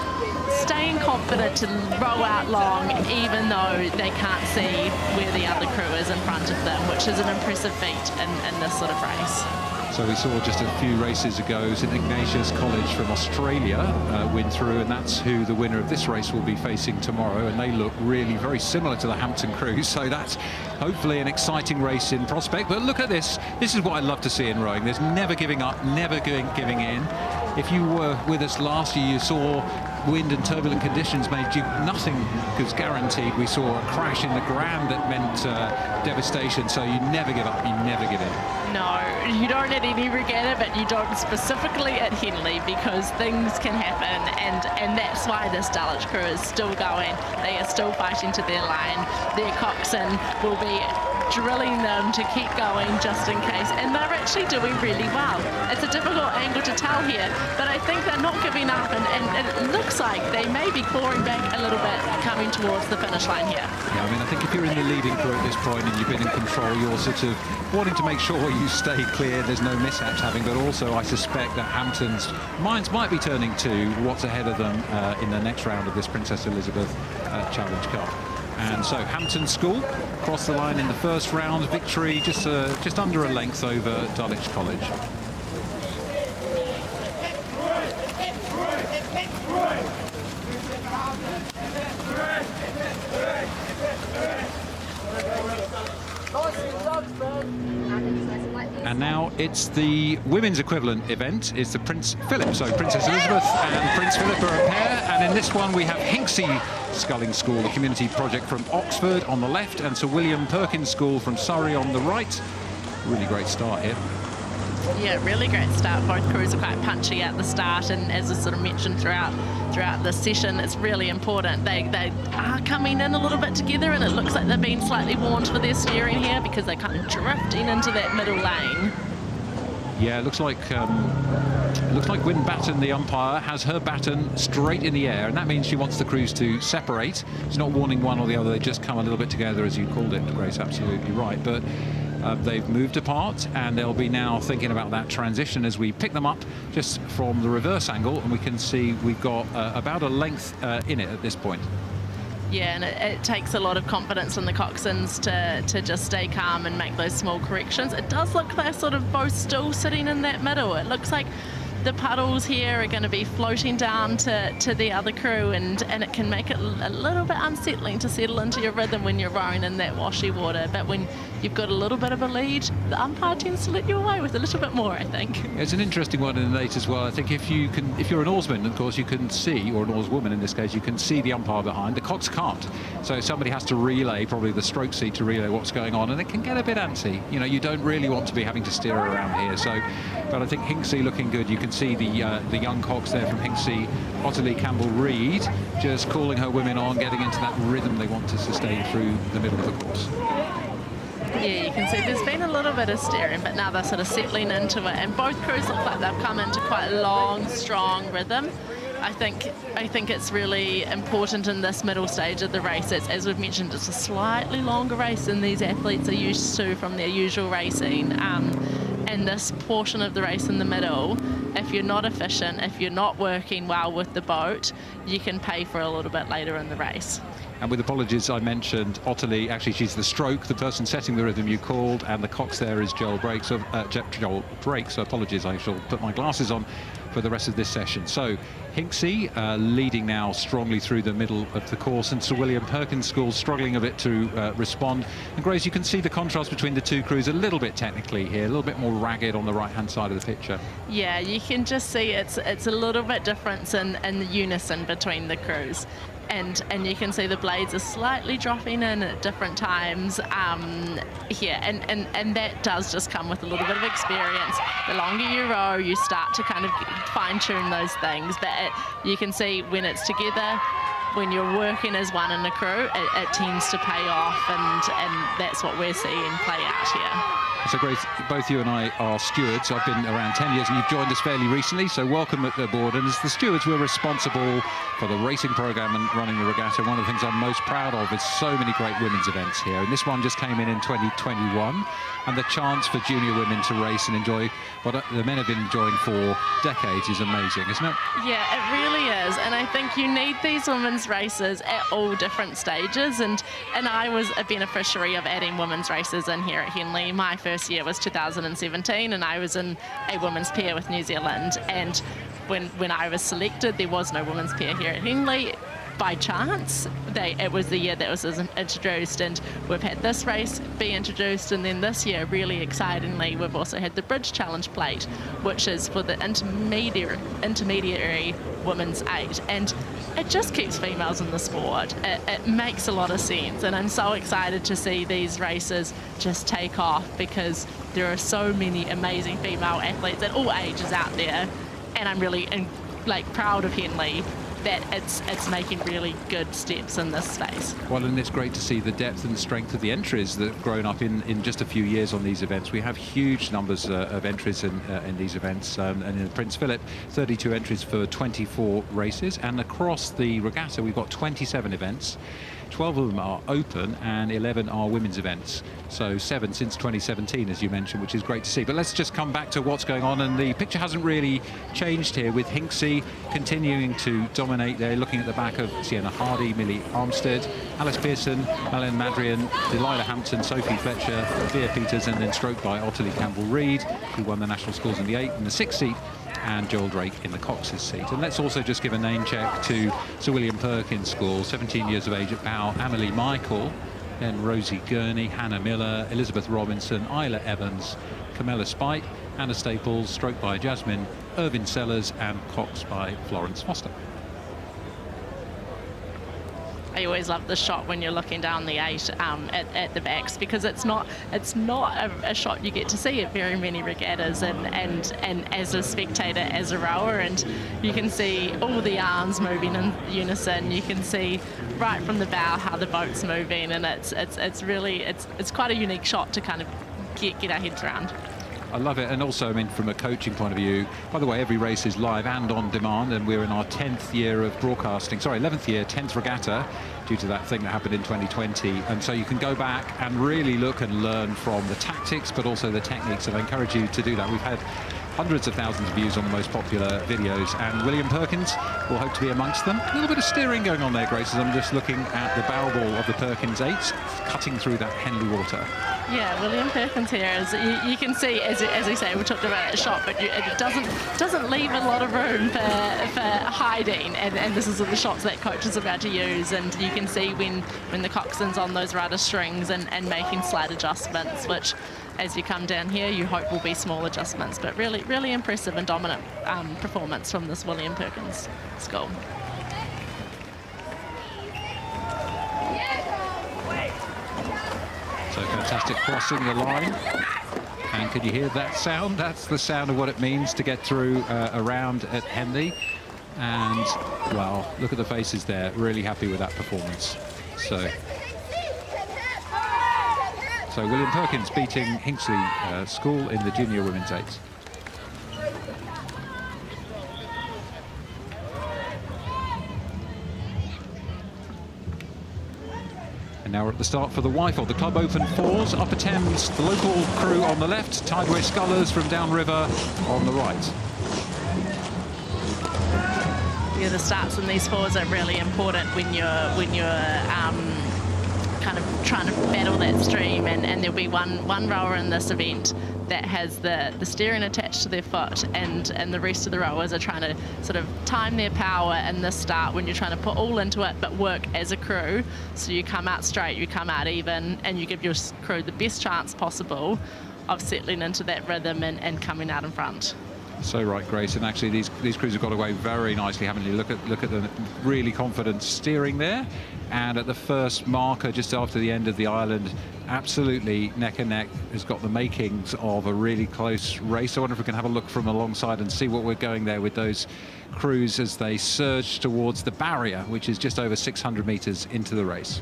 staying confident to row out long, even though they can't see where the other crew is in front of them, which is an impressive feat in this sort of race. So we saw just a few races ago St Ignatius College from Australia win through, and that's who the winner of this race will be facing tomorrow, and they look really very similar to the Hampton crew, so that's hopefully an exciting race in prospect. But look at this. This is what I love to see in rowing. There's never giving up, never giving in. If you were with us last year, you saw wind and turbulent conditions made you nothing was guaranteed. We saw a crash in the Grand that meant devastation, so you never give up, you never give in. No, you don't at any regatta, but you don't specifically at Henley, because things can happen, and that's why this Dulwich crew is still going. They are still fighting to their line. Their coxswain will be drilling them to keep going just in case, and they're actually doing really well. It's a difficult angle to tell here, but I think they're not giving up, and it looks like they may be clawing back a little bit coming towards the finish line here. Yeah, I mean, I think if you're in the leading crew at this point and you've been in control, you're sort of wanting to make sure you stay clear, there's no mishaps having, but also I suspect that Hampton's minds might be turning to what's ahead of them in the next round of this Princess Elizabeth Challenge Cup. And so Hampton School crossed the line in the first round, victory just under a length over Dulwich College. And now it's the women's equivalent event. It's the Prince Philip. So Princess Elizabeth and Prince Philip are a pair. And in this one we have Hinksey Sculling School, a community project from Oxford on the left, and Sir William Perkins School from Surrey on the right. Really great start here. Yeah, really great start. Both crews are quite punchy at the start, and as I sort of mentioned throughout the session, it's really important. They are coming in a little bit together, and it looks like they're being slightly warned for their steering here, because they're kind of drifting into that middle lane. Yeah, it looks like Gwyn Batten, the umpire, has her baton straight in the air, and that means she wants the crews to separate. She's not warning one or the other, they just come a little bit together, as you called it, Grace, absolutely right. But they've moved apart, and they'll be now thinking about that transition as we pick them up just from the reverse angle, and we can see we've got about a length in it at this point. Yeah, and it takes a lot of confidence from the coxswains to just stay calm and make those small corrections. It does look like they're sort of both still sitting in that middle. It looks like the puddles here are going to be floating down to the other crew, and it can make it a little bit unsettling to settle into your rhythm when you're rowing in that washy water. But when you've got a little bit of a lead, the umpire tends to let you away with a little bit more, I think. It's an interesting one in the late as well. I think if you're an oarsman, of course, you can see, or an oarswoman in this case, you can see the umpire behind. The cox can't. So somebody has to relay, probably the stroke seat, to relay what's going on, and it can get a bit antsy. You know, you don't really want to be having to steer around here. So, but I think Hinksey looking good. You can see the young cox there from Hinksey, Ottilie Campbell-Reid, just calling her women on, getting into that rhythm they want to sustain through the middle of the course. Yeah, you can see there's been a little bit of steering, but now they're sort of settling into it, and both crews look like they've come into quite a long, strong rhythm. I think it's really important in this middle stage of the race. As we've mentioned, it's a slightly longer race than these athletes are used to from their usual racing. And and this portion of the race in the middle, if you're not efficient, if you're not working well with the boat, you can pay for a little bit later in the race. And with apologies, I mentioned Ottilie. Actually, she's the stroke, the person setting the rhythm you called, and the cox there is Joel Drake. So apologies, I shall put my glasses on for the rest of this session. So Hinksey leading now strongly through the middle of the course, and Sir William Perkins School struggling a bit to respond. And Grace, you can see the contrast between the two crews a little bit technically here, a little bit more ragged on the right-hand side of the picture. Yeah, you can just see it's a little bit difference in the unison between the crews. And you can see the blades are slightly dropping in at different times here, and that does just come with a little bit of experience. The longer you row, you start to kind of fine-tune those things, but you can see when it's together, when you're working as one in a crew, it tends to pay off, and that's what we're seeing play out here. So Grace, both you and I are stewards. I've been around 10 years and you've joined us fairly recently, so welcome aboard. And as the stewards, we're responsible for the racing programme and running the regatta. One of the things I'm most proud of is so many great women's events here. And this one just came in 2021. And the chance for junior women to race and enjoy what the men have been enjoying for decades is amazing, isn't it? Yeah, it really is. And I think you need these women's races at all different stages. And I was a beneficiary of adding women's races in here at Henley. My first year was 2017, and I was in a women's pair with New Zealand. And when I was selected, there was no women's pair here at Henley. By chance, it was the year that was introduced, and we've had this race be introduced, and then this year, really excitingly, we've also had the Bridge Challenge Plate, which is for the intermediary women's 8, and it just keeps females in the sport. It makes a lot of sense, and I'm so excited to see these races just take off, because there are so many amazing female athletes at all ages out there, and I'm really proud of Henley that it's making really good steps in this space. Well, and it's great to see the depth and the strength of the entries that have grown up in just a few years on these events. We have huge numbers of entries in these events, and in Prince Philip, 32 entries for 24 races, and across the regatta we've got 27 events. 12 of them are open and 11 are women's events. So 7 since 2017, as you mentioned, which is great to see. But let's just come back to what's going on, and the picture hasn't really changed here, with Hinksey continuing to dominate there, looking at the back of Sienna Hardy, Millie Armstead, Alice Pearson, Malin Madrian, Delilah Hampton, Sophie Fletcher, Thea Peters, and then stroked by Ottilie Campbell-Reid, who won the national scores in the 8th and the 6th seat, and Joel Drake in the Cox's seat. And let's also just give a name check to Sir William Perkins School, 17 years of age at Bow, Amelie Michael, then Rosie Gurney, Hannah Miller, Elizabeth Robinson, Isla Evans, Camilla Spite, Anna Staples, stroked by Jasmine, Irvin Sellers, and Cox by Florence Foster. I always love the shot when you're looking down the 8 at the backs, because it's not a shot you get to see at very many regattas, and as a spectator, as a rower, and you can see all the arms moving in unison. You can see right from the bow how the boat's moving, and it's really quite a unique shot to kind of get our heads around. I love it. And also, I mean, from a coaching point of view, by the way, every race is live and on demand, and we're in our 10th year of broadcasting, 11th year, 10th regatta, due to that thing that happened in 2020. And so you can go back and really look and learn from the tactics, but also the techniques, and I encourage you to do that. We've had hundreds of thousands of views on the most popular videos, and William Perkins will hope to be amongst them. A little bit of steering going on there, Grace, as I'm just looking at the bow ball of the Perkins 8, cutting through that Henley water. Yeah, William Perkins here, as you can see, as you say, we talked about a shot, but it doesn't leave a lot of room for hiding, and this is the shots that coaches are about to use, and you can see when the coxswain's on those rudder strings and making slight adjustments, which, as you come down here, you hope will be small adjustments, but really impressive and dominant performance from this William Perkins school. So fantastic crossing the line. And can you hear that sound? That's the sound of what it means to get through around at Henley. And, well, look at the faces there. Really happy with that performance. So William Perkins beating Hinckley School in the junior women's 8s. And now we're at the start for the Wyfold. The club open 4s, Upper Thames, the local crew on the left, Tideway Scullers from downriver on the right. Yeah, the starts in these 4s are really important when you're kind of trying to battle that stream, and there'll be one rower in this event that has the steering attached to their foot, and the rest of the rowers are trying to sort of time their power in this start when you're trying to put all into it but work as a crew, so you come out straight, you come out even, and you give your crew the best chance possible of settling into that rhythm and coming out in front. So right, Grace, and actually these crews have got away very nicely, haven't you? Look at the really confident steering there, and at the first marker just after the end of the island, absolutely neck and neck, has got the makings of a really close race. I wonder if we can have a look from alongside and see what we're going there with those crews as they surge towards the barrier, which is just over 600 metres into the race.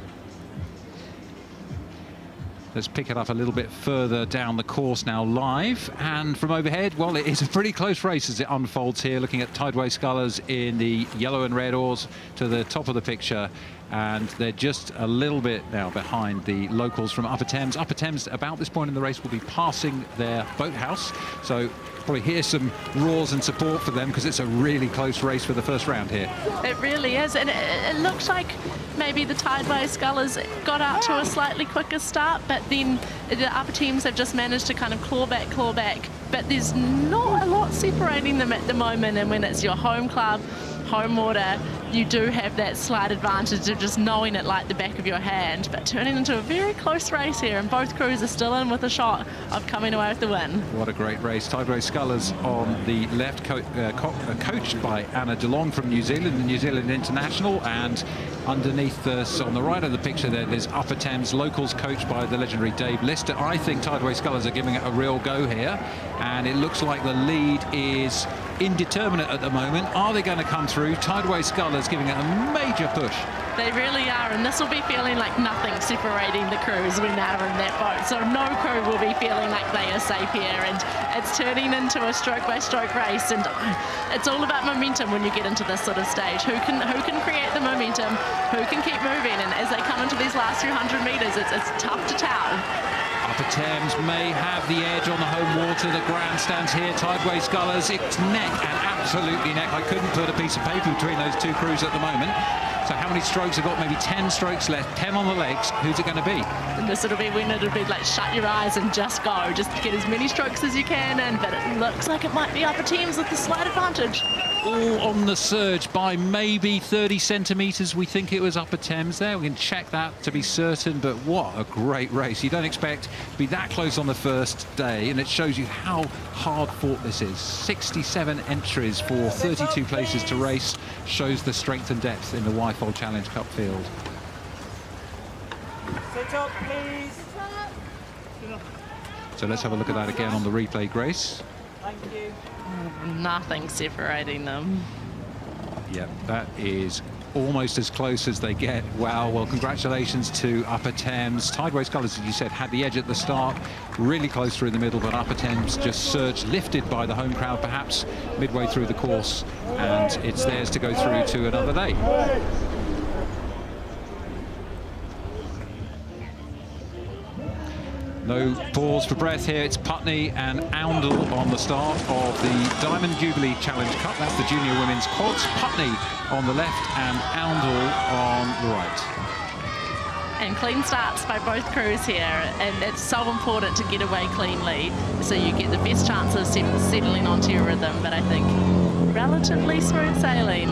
Let's pick it up a little bit further down the course now live, and from overhead, well, it is a pretty close race as it unfolds here, looking at Tideway Scullers in the yellow and red oars to the top of the picture, and they're just a little bit now behind the locals from Upper Thames. Upper Thames, about this point in the race, will be passing their boathouse, so probably hear some roars and support for them, because it's a really close race for the first round here. It really is, and it looks like maybe the Tideway Scullers got out to a slightly quicker start, but then the Upper Thames have just managed to kind of claw back, but there's not a lot separating them at the moment, and when it's your home club, home water, you do have that slight advantage of just knowing it like the back of your hand, but turning into a very close race here, and both crews are still in with a shot of coming away with the win. What a great race. Tideway Scullers on the left, coached by Anna DeLong from New Zealand, the New Zealand international, and underneath us on the right of the picture there's Upper Thames locals coached by the legendary Dave Lister. I think Tideway Scullers are giving it a real go here, and it looks like the lead is indeterminate at the moment. Are they going to come through? Tideway Scullers giving it a major push. They really are, and this will be feeling like nothing separating the crews when they're in that boat. So no crew will be feeling like they are safe here, and it's turning into a stroke-by-stroke race, and it's all about momentum when you get into this sort of stage. Who can create the momentum? Who can keep moving? And as they come into these last few hundred metres, it's tough to tell. Upper Thames may have the edge on the home water. The grandstands here, Tideway Scullers, it's neck and absolutely neck. I couldn't put a piece of paper between those two crews at the moment. So how many strokes have got? Maybe 10 strokes left, 10 on the legs. Who's it going to be? And this will be when it'll be like shut your eyes and just go. Just get as many strokes as you can in, but it looks like it might be Upper Thames with the slight advantage. All on the surge by maybe 30 centimetres. We think it was Upper Thames there. We can check that to be certain, but what a great race. You don't expect to be that close on the first day, and it shows you how hard fought this is. 67 entries for 32 places to race, shows the strength and depth in the Wyfold Challenge Cup field. Sit up, please. So let's have a look at that again on the replay, Grace. Thank you. Nothing separating them. Yeah, that is almost as close as they get. Wow, well, congratulations to Upper Thames. Tideway Scullers, as you said, had the edge at the start, really close through the middle, but Upper Thames just surged, lifted by the home crowd perhaps midway through the course, and it's theirs to go through to another day. No pause for breath here. It's Putney and Oundle on the start of the Diamond Jubilee Challenge Cup. That's the junior women's quads. Putney on the left and Oundle on the right. And clean starts by both crews here, and it's so important to get away cleanly so you get the best chance of settling onto your rhythm, but I think relatively smooth sailing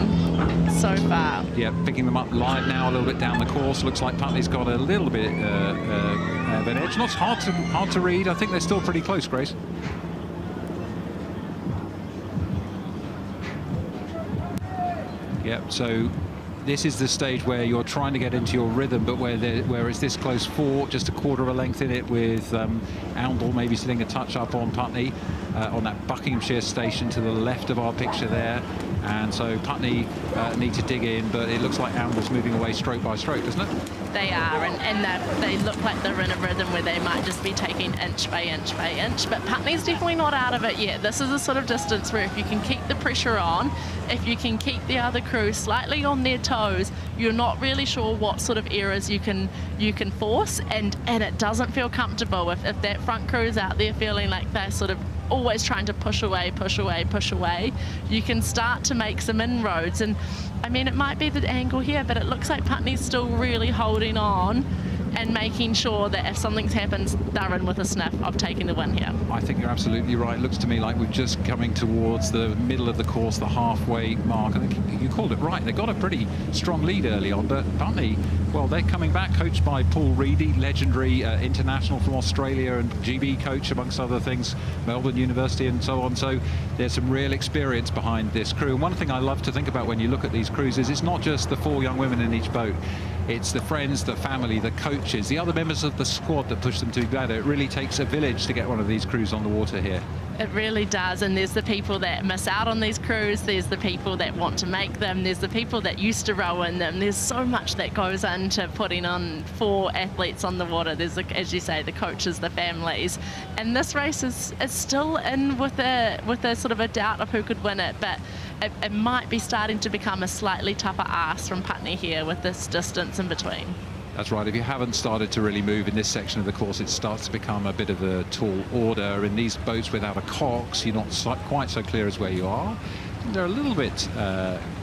so far. Yeah, picking them up live now a little bit down the course. Looks like Putney's got a little bit of an edge. Not hard to read. I think they're still pretty close, Grace. Yeah, so this is the stage where you're trying to get into your rhythm, but where it's this close for just a quarter of a length in it, with Oundle maybe sitting a touch up on Putney on that Buckinghamshire station to the left of our picture there. and so Putney need to dig in, but it looks like Oundle's moving away stroke by stroke, doesn't it? They are, and they look like they're in a rhythm where they might just be taking inch by inch by inch, but Putney's definitely not out of it yet. This is a sort of distance where if you can keep the pressure on, if you can keep the other crew slightly on their toes, you're not really sure what sort of errors you can force, and it doesn't feel comfortable if that front crew's out there feeling like they're sort of always trying to push away, you can start to make some inroads. And I mean, it might be the angle here, but it looks like Putney's still really holding on and making sure that if something's happened, they're in with a sniff of taking the win here. I think you're absolutely right. It looks to me like we're just coming towards the middle of the course, the halfway mark. I think you called it right. They got a pretty strong lead early on, but Putney, well, they're coming back, coached by Paul Reedy, legendary international from Australia and GB coach, amongst other things, Melbourne University and so on. So there's some real experience behind this crew. And one thing I love to think about when you look at these crews is it's not just the 4 young women in each boat. It's the friends, the family, the coaches, the other members of the squad that push them together. It really takes a village to get one of these crews on the water here. It really does, and there's the people that miss out on these crews, there's the people that want to make them, there's the people that used to row in them. There's so much that goes into putting on 4 athletes on the water. There's, as you say, the coaches, the families, and this race is still in with a sort of a doubt of who could win it, but it might be starting to become a slightly tougher ask from Putney here with this distance in between. That's right. If you haven't started to really move in this section of the course, it starts to become a bit of a tall order. In these boats without a cox, you're not quite so clear as where you are. They're a little bit,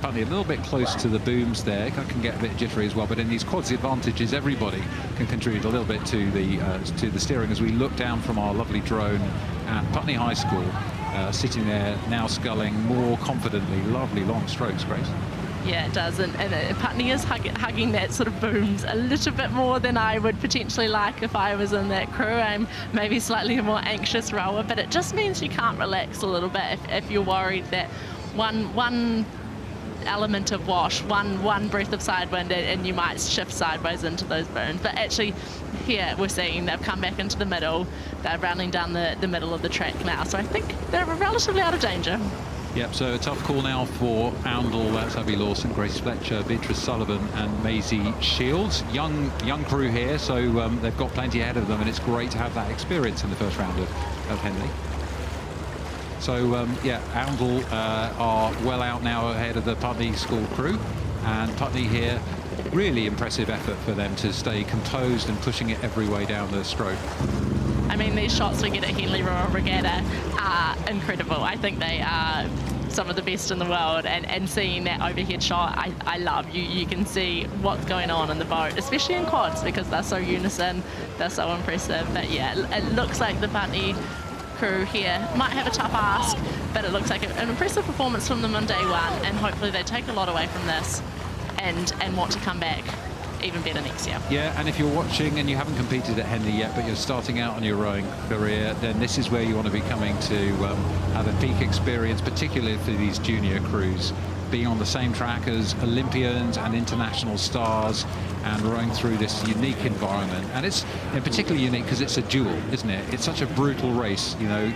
Putney, a little bit close to the booms there. That can get a bit jittery as well. But in these quads, the advantage is everybody can contribute a little bit to the steering. As we look down from our lovely drone at Putney High School, sitting there now sculling more confidently. Lovely long strokes, Grace. Yeah, it does, and Putney is hugging that sort of booms a little bit more than I would potentially like if I was in that crew. I'm maybe slightly a more anxious rower, but it just means you can't relax a little bit if you're worried that one element of wash, one breath of side wind, and you might shift sideways into those booms. But actually here we're seeing they've come back into the middle, they're rounding down the middle of the track now, so I think they're relatively out of danger. Yep, so a tough call now for Oundle. That's Abby Lawson, Grace Fletcher, Beatrice Sullivan and Maisie Shields. Young crew here, so they've got plenty ahead of them, and it's great to have that experience in the first round of Henley. So, yeah, Oundle are well out now ahead of the Putney School crew, and Putney here, really impressive effort for them to stay composed and pushing it every way down the stroke. I mean, these shots we get at Henley Royal Regatta are incredible. I think they are some of the best in the world, and seeing that overhead shot, I love. You can see what's going on in the boat, especially in quads, because they're so unison, they're so impressive. But yeah, it looks like the Putney crew here might have a tough ask, but it looks like an impressive performance from them on day one, and hopefully they take a lot away from this and want to come back even better next year. Yeah, and if you're watching and you haven't competed at Henley yet, but you're starting out on your rowing career, then this is where you want to be coming to have a peak experience, particularly for these junior crews, being on the same track as Olympians and international stars and rowing through this unique environment. And it's particularly unique because it's a duel, isn't it? It's such a brutal race, you know,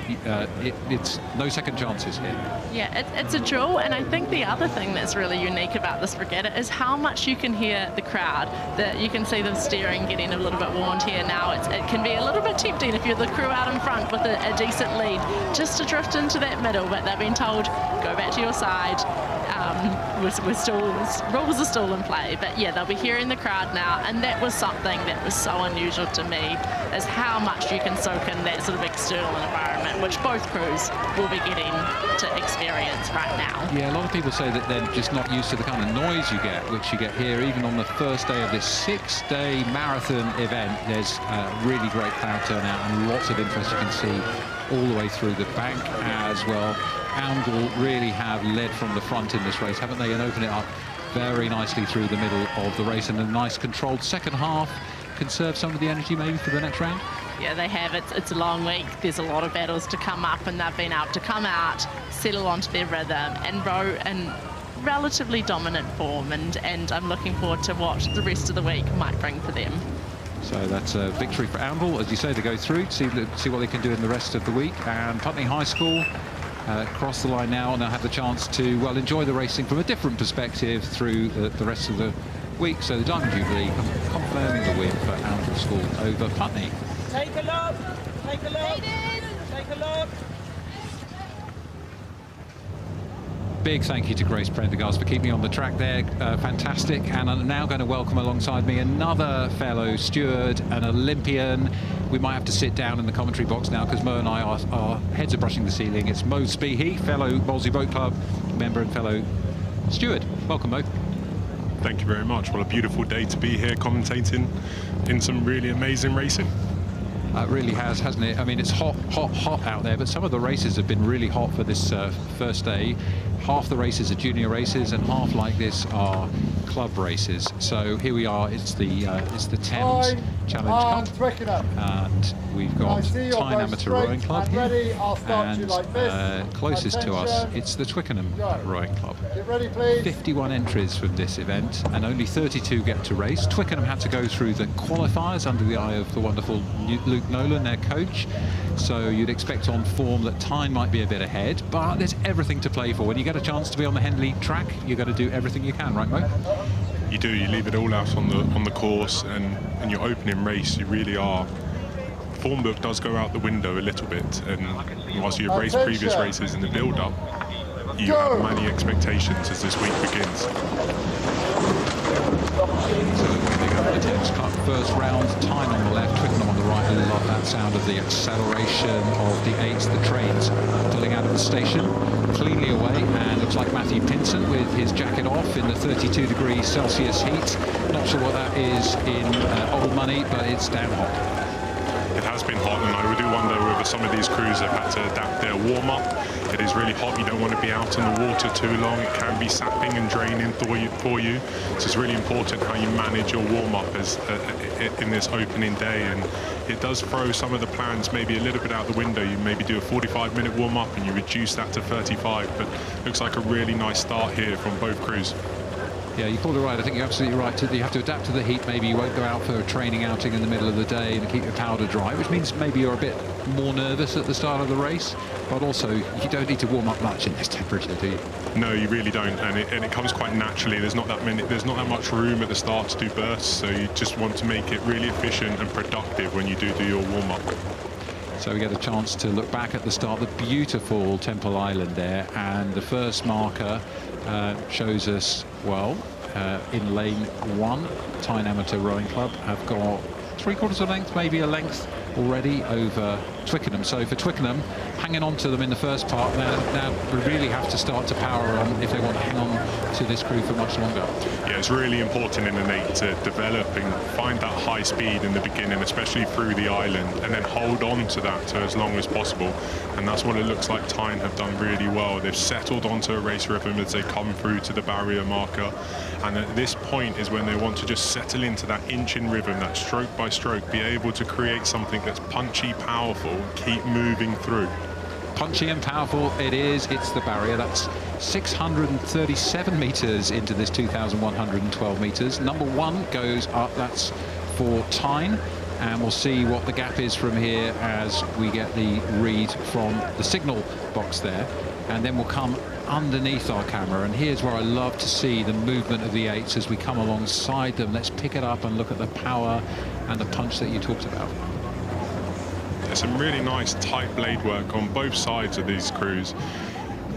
it's no second chances here. Yeah, it's a duel, and I think the other thing that's really unique about this regatta is how much you can hear the crowd. That you can see the steering getting a little bit warned here now. It can be a little bit tempting if you're the crew out in front with a decent lead, just to drift into that middle, but they've been told, go back to your side. Rules are still in play, but yeah, they'll be hearing the crowd now, and that was something that was so unusual to me, is how much you can soak in that sort of external environment, which both crews will be getting to experience right now. Yeah, a lot of people say that they're just not used to the kind of noise you get, which you get here, even on the first day of this 6-day marathon event. There's really great crowd turnout and lots of interest you can see all the way through the bank as well. Oundle really have led from the front in this race, haven't they, and open it up very nicely through the middle of the race, and a nice controlled second half. Conserve some of the energy maybe for the next round. Yeah, they have. It's a long week. There's a lot of battles to come up, and they've been able to come out, settle onto their rhythm and row in relatively dominant form, and I'm looking forward to what the rest of the week might bring for them. So that's a victory for Oundle, as you say, to go through, see what they can do in the rest of the week. And Putney High School cross the line now, and they'll have the chance to, well, enjoy the racing from a different perspective through the rest of the week. So the Diamond Jubilee confirming the win for Arundel School over Putney. Take a look, take a look, take a look. Big thank you to Grace Prendergast for keeping me on the track there. Fantastic. And I'm now going to welcome alongside me another fellow steward, an Olympian. We might have to sit down in the commentary box now because Mo and I, our heads are brushing the ceiling. It's Mo Speehey, fellow Molesey Boat Club member and fellow steward. Welcome, Mo. Thank you very much. Well, a beautiful day to be here commentating in some really amazing racing. It really has, hasn't it? I mean, it's hot, hot, hot out there, but some of the races have been really hot for this first day. Half the races are junior races, and half like this are club races. So here we are. It's the Thames Challenge Cup, and we've got Tyne Amateur Rowing Club here, and closest to us, it's the Twickenham Rowing Club. 51 entries from this event, and only 32 get to race. Twickenham had to go through the qualifiers under the eye of the wonderful Luke Nolan, their coach. So you'd expect on form that Tyne might be a bit ahead, but there's everything to play for. When you get a chance to be on the Henley track, you've got to do everything you can, right, Mo? You do. You leave it all out on the course, and in your opening race, you really are. Form book does go out the window a little bit, and whilst you've raced previous races in the build-up, you have many expectations as this week begins. The Thames Cup first round, Tyne on the left, Twickenham on the right. I love that sound of the acceleration of the eights, the trains pulling out of the station cleanly away, and looks like Matthew Pinson with his jacket off in the 32°C heat. Not sure what that is in old money, but it's damn hot. It has been hot, and I do wonder whether some of these crews have had to adapt their warm-up. It is really hot. You don't want to be out in the water too long. It can be sapping and draining for you. So it's really important how you manage your warm-up in this opening day, and it does throw some of the plans maybe a little bit out the window. You maybe do a 45-minute warm-up and you reduce that to 35, but looks like a really nice start here from both crews. Yeah, you called it right. I think you're absolutely right. You have to adapt to the heat. Maybe you won't go out for a training outing in the middle of the day and keep your powder dry, which means maybe you're a bit more nervous at the start of the race. But also, you don't need to warm up much in this temperature, do you? No, you really don't, and it comes quite naturally. There's not that much room at the start to do bursts, so you just want to make it really efficient and productive when you do your warm up. So we get a chance to look back at the start, the beautiful Temple Island there, and the first marker shows us, well, in lane 1, Tyne Amateur Rowing Club have got 3/4 of a length, maybe a length already over Twickenham. So for Twickenham, hanging on to them in the first part, now we really have to start to power on if they want to hang on to this crew for much longer. Yeah, it's really important in an 8 to develop and find that high speed in the beginning, especially through the island, and then hold on to that for as long as possible. And that's what it looks like Tyne have done really well. They've settled onto a race rhythm as they come through to the barrier marker. And at this point is when they want to just settle into that inching rhythm, that stroke by stroke, be able to create something that's punchy, powerful, keep moving through. Punchy and powerful it is. It's the barrier. That's 637 metres into this 2,112 metres. Number 1 goes up. That's for Tyne. And we'll see what the gap is from here as we get the read from the signal box there. And then we'll come underneath our camera, and here's where I love to see the movement of the 8s as we come alongside them. Let's pick it up and look at the power and the punch that you talked about. There's some really nice tight blade work on both sides of these crews,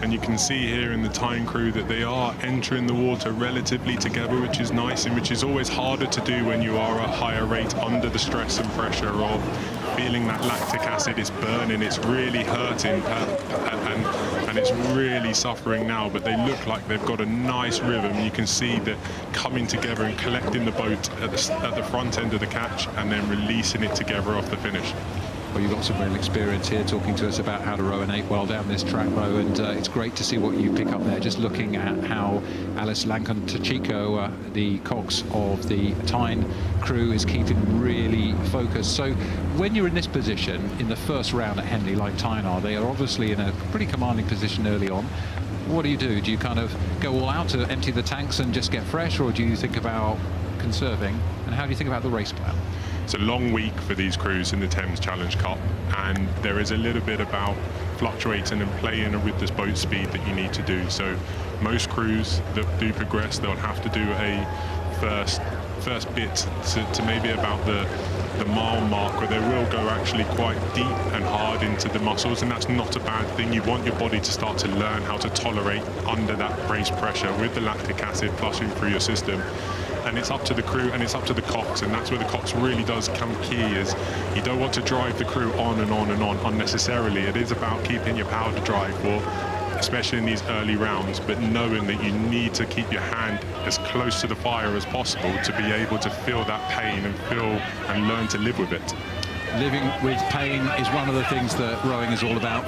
and you can see here in the Tyne crew that they are entering the water relatively together, which is nice, and which is always harder to do when you are at higher rate under the stress and pressure of feeling that lactic acid is burning. It's really hurting, and it's really suffering now, but they look like they've got a nice rhythm. You can see that coming together and collecting the boat at the front end of the catch and then releasing it together off the finish. Well, you've got some real experience here talking to us about how to row an 8 well down this track, Mo, and it's great to see what you pick up there, just looking at how Alice Lancan-Tachico, the cox of the Tyne crew, is keeping really focused. So when you're in this position in the first round at Henley, like Tyne are, they are obviously in a pretty commanding position early on. What do? Do you kind of go all out to empty the tanks and just get fresh, or do you think about conserving? And how do you think about the race plan? It's a long week for these crews in the Thames Challenge Cup, and there is a little bit about fluctuating and playing with this boat speed that you need to do. So most crews that do progress, they'll have to do a first bit to maybe about the mile mark, where they will go actually quite deep and hard into the muscles, and that's not a bad thing. You want your body to start to learn how to tolerate under that race pressure with the lactic acid flushing through your system. And it's up to the crew and it's up to the cox, and that's where the cox really does come key. Is you don't want to drive the crew on and on and on unnecessarily. It is about keeping your power to drive for, especially in these early rounds, but knowing that you need to keep your hand as close to the fire as possible to be able to feel that pain and feel and learn to live with it. Living with pain is one of the things that rowing is all about.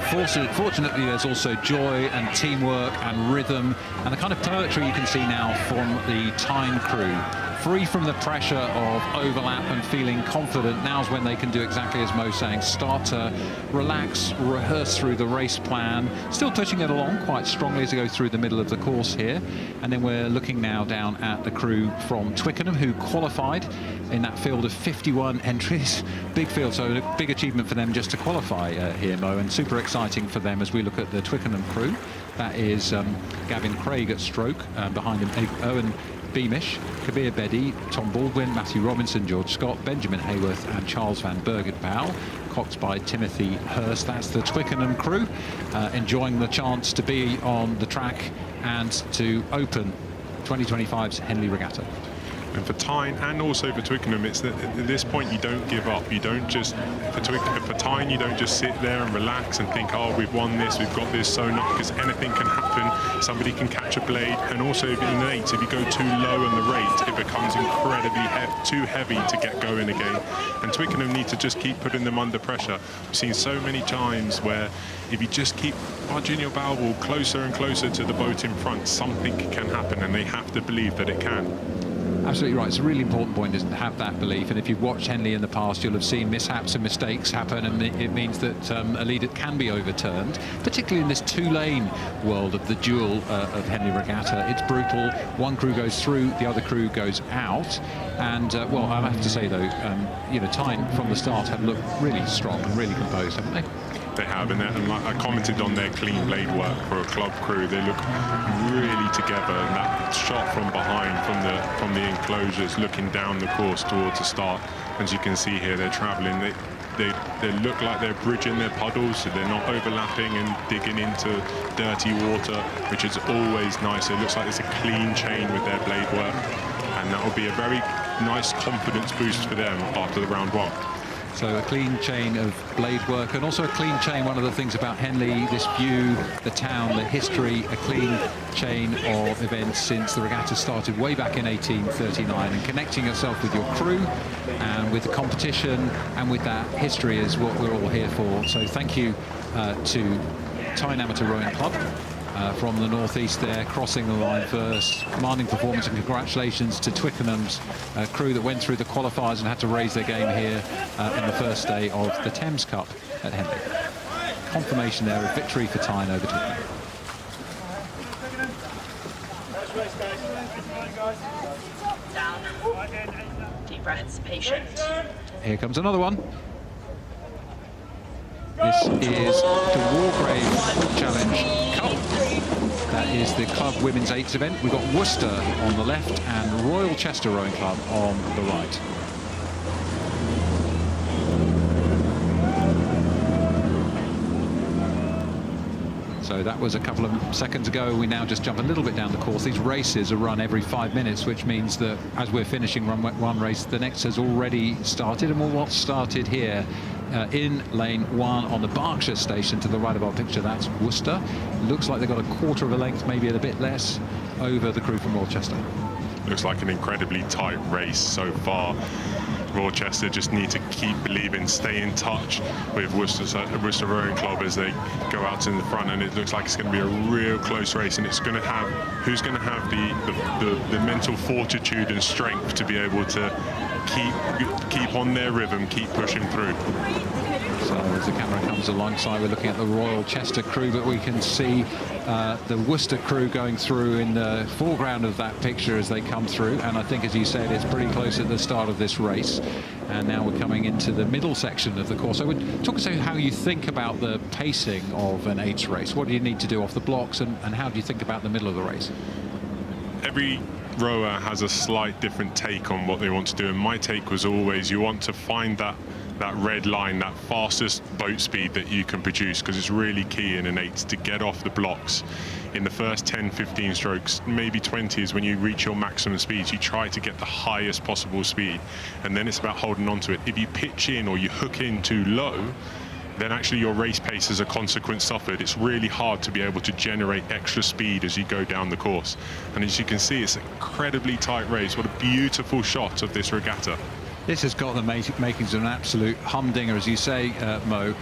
Fortunately, there's also joy and teamwork and rhythm and the kind of poetry you can see now from the Tyne crew. Free from the pressure of overlap and feeling confident. Now's when they can do exactly as Mo's saying, start to relax, rehearse through the race plan, still pushing it along quite strongly as they go through the middle of the course here. And then we're looking now down at the crew from Twickenham, who qualified in that field of 51 entries. Big field, so a big achievement for them just to qualify here, Mo, and super exciting for them as we look at the Twickenham crew. That is Gavin Craig at stroke, behind him Owen Beamish, Kabir Bedi, Tom Baldwin, Matthew Robinson, George Scott, Benjamin Hayworth and Charles van Bergen-Bow, coxed by Timothy Hurst. That's the Twickenham crew, enjoying the chance to be on the track and to open 2025's Henley Regatta. And for Tyne and also for Twickenham, it's that at this point you don't give up. You don't just, for Tyne, you don't just sit there and relax and think, oh, we've won this, we've got this sewn up, because anything can happen. Somebody can catch a blade, and also if you go too low on the rate, it becomes incredibly too heavy to get going again. And Twickenham need to just keep putting them under pressure. We've seen so many times where if you just keep budging your bow ball closer and closer to the boat in front, something can happen, and they have to believe that it can. Absolutely right. It's a really important point, isn't it, to have that belief. And if you've watched Henley in the past, you'll have seen mishaps and mistakes happen, and it means that a lead can be overturned, particularly in this two-lane world of the duel of Henley Regatta. It's brutal. One crew goes through, the other crew goes out. And, well, I have to say, though, you know, Tyne from the start have looked really strong and really composed, haven't they? They have, and like I commented on their clean blade work for a club crew. They look really together, and that shot from behind, from the enclosures, looking down the course towards the start. As you can see here, they're travelling. They look like they're bridging their puddles, so they're not overlapping and digging into dirty water, which is always nice. It looks like it's a clean chain with their blade work, and that will be a very nice confidence boost for them after the round one. So a clean chain of blade work, and also a clean chain, one of the things about Henley, this view, the town, the history, a clean chain of events since the regatta started way back in 1839, and connecting yourself with your crew and with the competition and with that history is what we're all here for. So thank you to Tyne Amateur Rowing Club. From the northeast there, crossing the line first. Commanding performance, and congratulations to Twickenham's crew that went through the qualifiers and had to raise their game here in the first day of the Thames Cup at Henley. Confirmation there of victory for Tyne over Twickenham. Down. Deep breaths, patient. Here comes another one. This is the Wargrave Challenge Cup. That is the club women's eights event. We've got Worcester on the left and Royal Chester Rowing Club on the right. So that was a couple of seconds ago. We now just jump a little bit down the course. These races are run every 5 minutes, which means that as we're finishing one race, the next has already started, and we'll started here in lane 1 on the Berkshire station to the right of our picture. That's Worcester. Looks like they've got a quarter of a length, maybe a bit less, over the crew from Rochester. Looks like an incredibly tight race so far. Rochester just need to keep believing, stay in touch with Worcester Rowing Club as they go out in the front, and it looks like it's going to be a real close race, and it's going to have who's going to have the mental fortitude and strength to be able to keep on their rhythm, keep pushing through. So as the camera comes alongside. We're looking at the Royal Chester crew, but we can see the Worcester crew going through in the foreground of that picture as they come through. And I think, as you said, it's pretty close at the start of this race. And now we're coming into the middle section of the course. So talk us through how you think about the pacing of an 8s race. What do you need to do off the blocks, and how do you think about the middle of the race? Every rower has a slight different take on what they want to do, and my take was always you want to find that red line, that fastest boat speed that you can produce, because it's really key in an 8 to get off the blocks. In the first 10, 15 strokes, maybe 20 is when you reach your maximum speeds. You try to get the highest possible speed, and then it's about holding on to it. If you pitch in or you hook in too low, then actually your race pace as a consequence suffered. It's really hard to be able to generate extra speed as you go down the course. And as you can see, it's an incredibly tight race. What a beautiful shot of this regatta. This has got the makings of an absolute humdinger, as you say, Mo.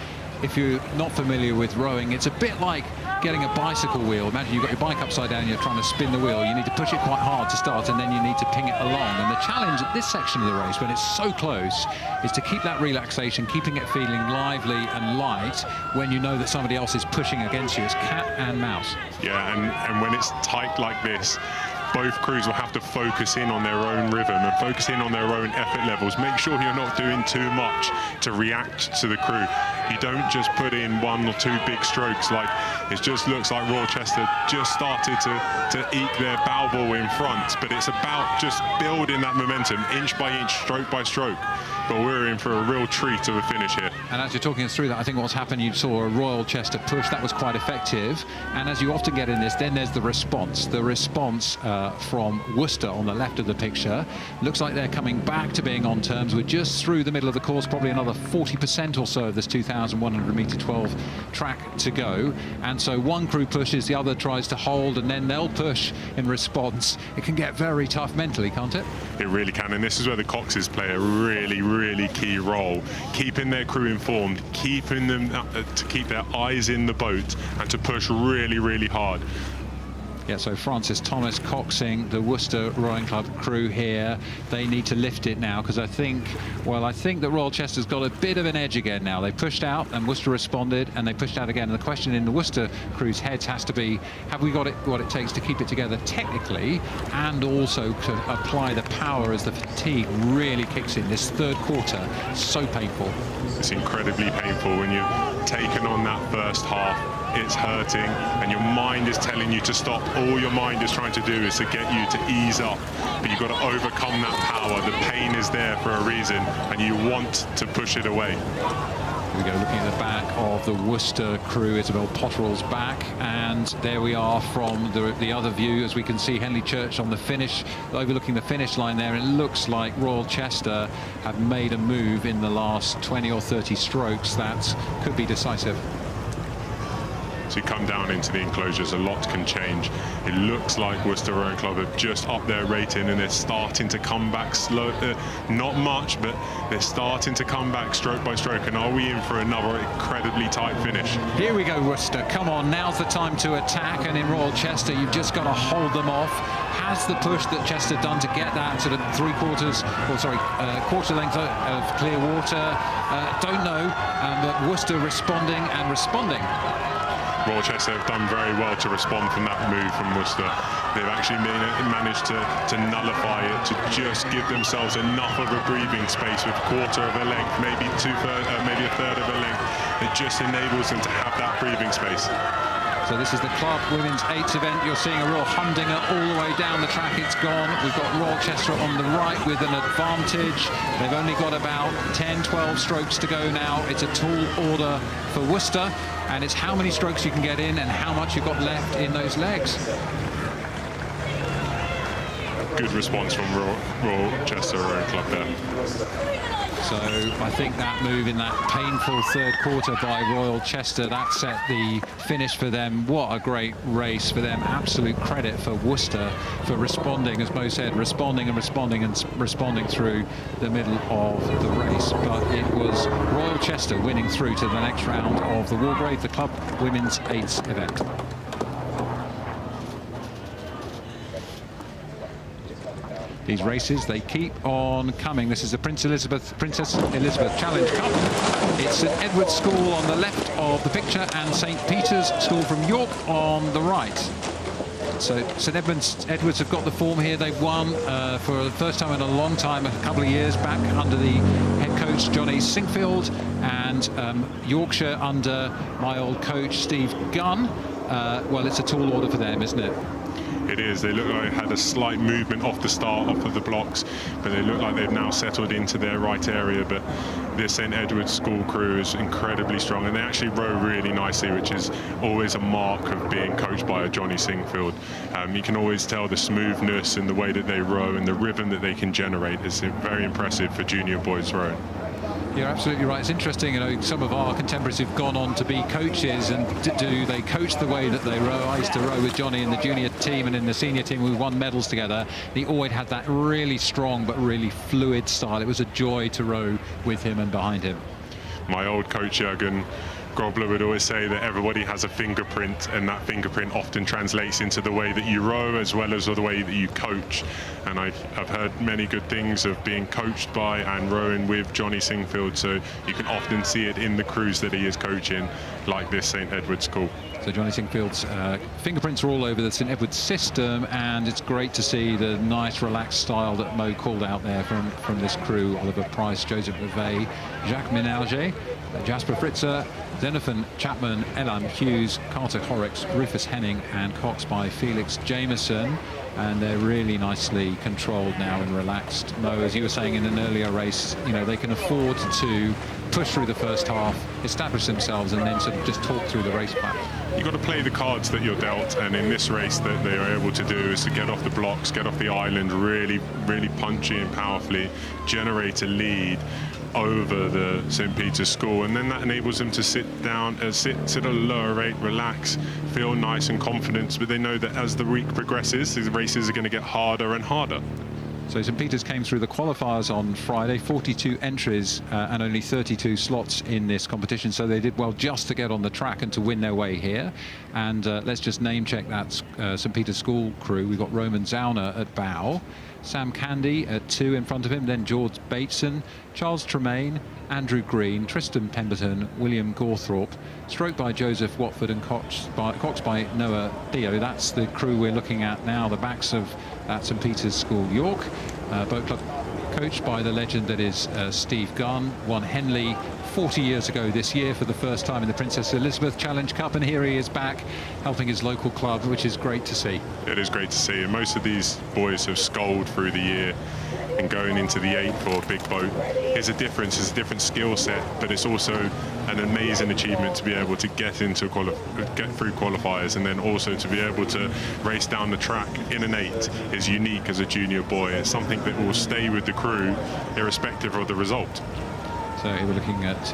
If you're not familiar with rowing, it's a bit like getting a bicycle wheel. Imagine you've got your bike upside down, you're trying to spin the wheel. You need to push it quite hard to start, and then you need to ping it along. And the challenge at this section of the race, when it's so close, is to keep that relaxation, keeping it feeling lively and light when you know that somebody else is pushing against you. It's cat and mouse. Yeah, and when it's tight like this, both crews will have to focus in on their own rhythm and focus in on their own effort levels. Make sure you're not doing too much to react to the crew. You don't just put in 1 or 2 big strokes. Like, it just looks like Royal Chester just started to eke their bow ball in front, but it's about just building that momentum inch by inch, stroke by stroke. But we're in for a real treat of a finish here. And as you're talking us through that, I think what's happened, you saw a Royal Chester push. That was quite effective. And as you often get in this, then there's the response. The response from Worcester on the left of the picture. Looks like they're coming back to being on terms. We're just through the middle of the course, probably another 40% or so of this 2,100 metre 12 track to go. And so one crew pushes, the other tries to hold, and then they'll push in response. It can get very tough mentally, can't it? It really can, and this is where the coxes play a really key role, keeping their crew informed, keeping them to keep their eyes in the boat and to push really hard. Yeah, so Francis Thomas coxing the Worcester Rowing Club crew here. They need to lift it now, because I think that Royal Chester's got a bit of an edge again now. They pushed out and Worcester responded, and they pushed out again. And the question in the Worcester crew's heads has to be, have we got what it takes to keep it together technically, and also to apply the power as the fatigue really kicks in. This third quarter, so painful. It's incredibly painful when you've taken on that first half. It's hurting, and your mind is telling you to stop. All your mind is trying to do is to get you to ease up, but you've got to overcome that power. The pain is there for a reason, and you want to push it away. Here we go, looking at the back of the Worcester crew. Isabel Potterell's back, and there we are from the other view, as we can see Henley Church on the finish, overlooking the finish line there. It looks like Royal Chester have made a move in the last 20 or 30 strokes that could be decisive. So you come down into the enclosures, a lot can change. It looks like Worcester Rowing Club have just upped their rating, and they're starting to come back slow, not much, but they're starting to come back stroke by stroke. And are we in for another incredibly tight finish? Here we go, Worcester. Come on, now's the time to attack. And in Royal Chester, you've just got to hold them off. Has the push that Chester done to get that sort of quarter length of clear water? Don't know, but Worcester responding and responding. Royal Chester have done very well to respond from that move from Worcester. They've actually managed to nullify it, to just give themselves enough of a breathing space with a quarter of a length, maybe a third of a length. It just enables them to have that breathing space. So this is the Club Women's 8s event. You're seeing a real humdinger all the way down the track. It's gone. We've got Royal Chester on the right with an advantage. They've only got about 10, 12 strokes to go now. It's a tall order for Worcester, and it's how many strokes you can get in and how much you've got left in those legs. Good response from Royal Chester Rowing Club there. So I think that move in that painful third quarter by Royal Chester, that set the finish for them. What a great race for them. Absolute credit for Worcester for responding, as Mo said, responding through the middle of the race. But it was Royal Chester winning through to the next round of the Wargrave, the Club Women's 8s event. These races, they keep on coming. This is the Princess Elizabeth Challenge Cup. It's St Edward's School on the left of the picture and St Peter's School from York on the right. So St Edwards have got the form here. They've won for the first time in a long time, a couple of years back, under the head coach Johnny Singfield, and Yorkshire under my old coach Steve Gunn. Well, it's a tall order for them, isn't it? It is. They look like they had a slight movement off the start, off of the blocks, but they look like they've now settled into their right area. But this St Edward's School crew is incredibly strong, and they actually row really nicely, which is always a mark of being coached by a Johnny Singfield. You can always tell the smoothness in the way that they row and the rhythm that they can generate is very impressive for junior boys rowing. You're absolutely right. It's interesting, you know, some of our contemporaries have gone on to be coaches, and do they coach the way that they row? I used to row with Johnny in the junior team and in the senior team. We won medals together. He always had that really strong but really fluid style. It was a joy to row with him and behind him. My old coach Jürgen Grobler would always say that everybody has a fingerprint, and that fingerprint often translates into the way that you row as well as the way that you coach. And I've heard many good things of being coached by and rowing with Johnny Singfield, so you can often see it in the crews that he is coaching, like this St Edward's School. So Johnny Singfield's fingerprints are all over the St Edward's system, and it's great to see the nice relaxed style that Mo called out there from this crew: Oliver Price, Joseph Rv, Jacques Ménager, Jasper Fritzer, Xenophon Chapman, Elan Hughes, Carter Horrocks, Rufus Henning and Cox by Felix Jameson. And they're really nicely controlled now and relaxed. Mo, as you were saying in an earlier race, you know, they can afford to push through the first half, establish themselves, and then sort of just talk through the race plan. You've got to play the cards that you're dealt, and in this race that they are able to do is to get off the blocks, get off the island really, really punchy and powerfully, generate a lead over the St Peter's School, and then that enables them to sit down, sit at a lower rate, relax, feel nice and confident. But they know that as the week progresses, the races are going to get harder and harder. So St Peter's came through the qualifiers on Friday, 42 entries and only 32 slots in this competition, so they did well just to get on the track and to win their way here. And let's just name check that St Peter's School crew. We've got Roman Zauner at bow, Sam Candy at 2 in front of him, then George Bateson, Charles Tremaine, Andrew Green, Tristan Pemberton, William Gawthorpe, stroked by Joseph Watford and Cox by Noah Theo. That's the crew we're looking at now, the backs of that St Peter's School York. Boat club coached by the legend that is Steve Gunn, won Henley 40 years ago this year for the first time in the Princess Elizabeth Challenge Cup, and here he is back helping his local club, which is great to see. It is great to see, and most of these boys have sculled through the year, and going into the 8 for a big boat is a difference. It's a different skill set, but it's also an amazing achievement to be able to get through qualifiers, and then also to be able to race down the track in an 8 is unique as a junior boy. It's something that will stay with the crew irrespective of the result. So here we're looking at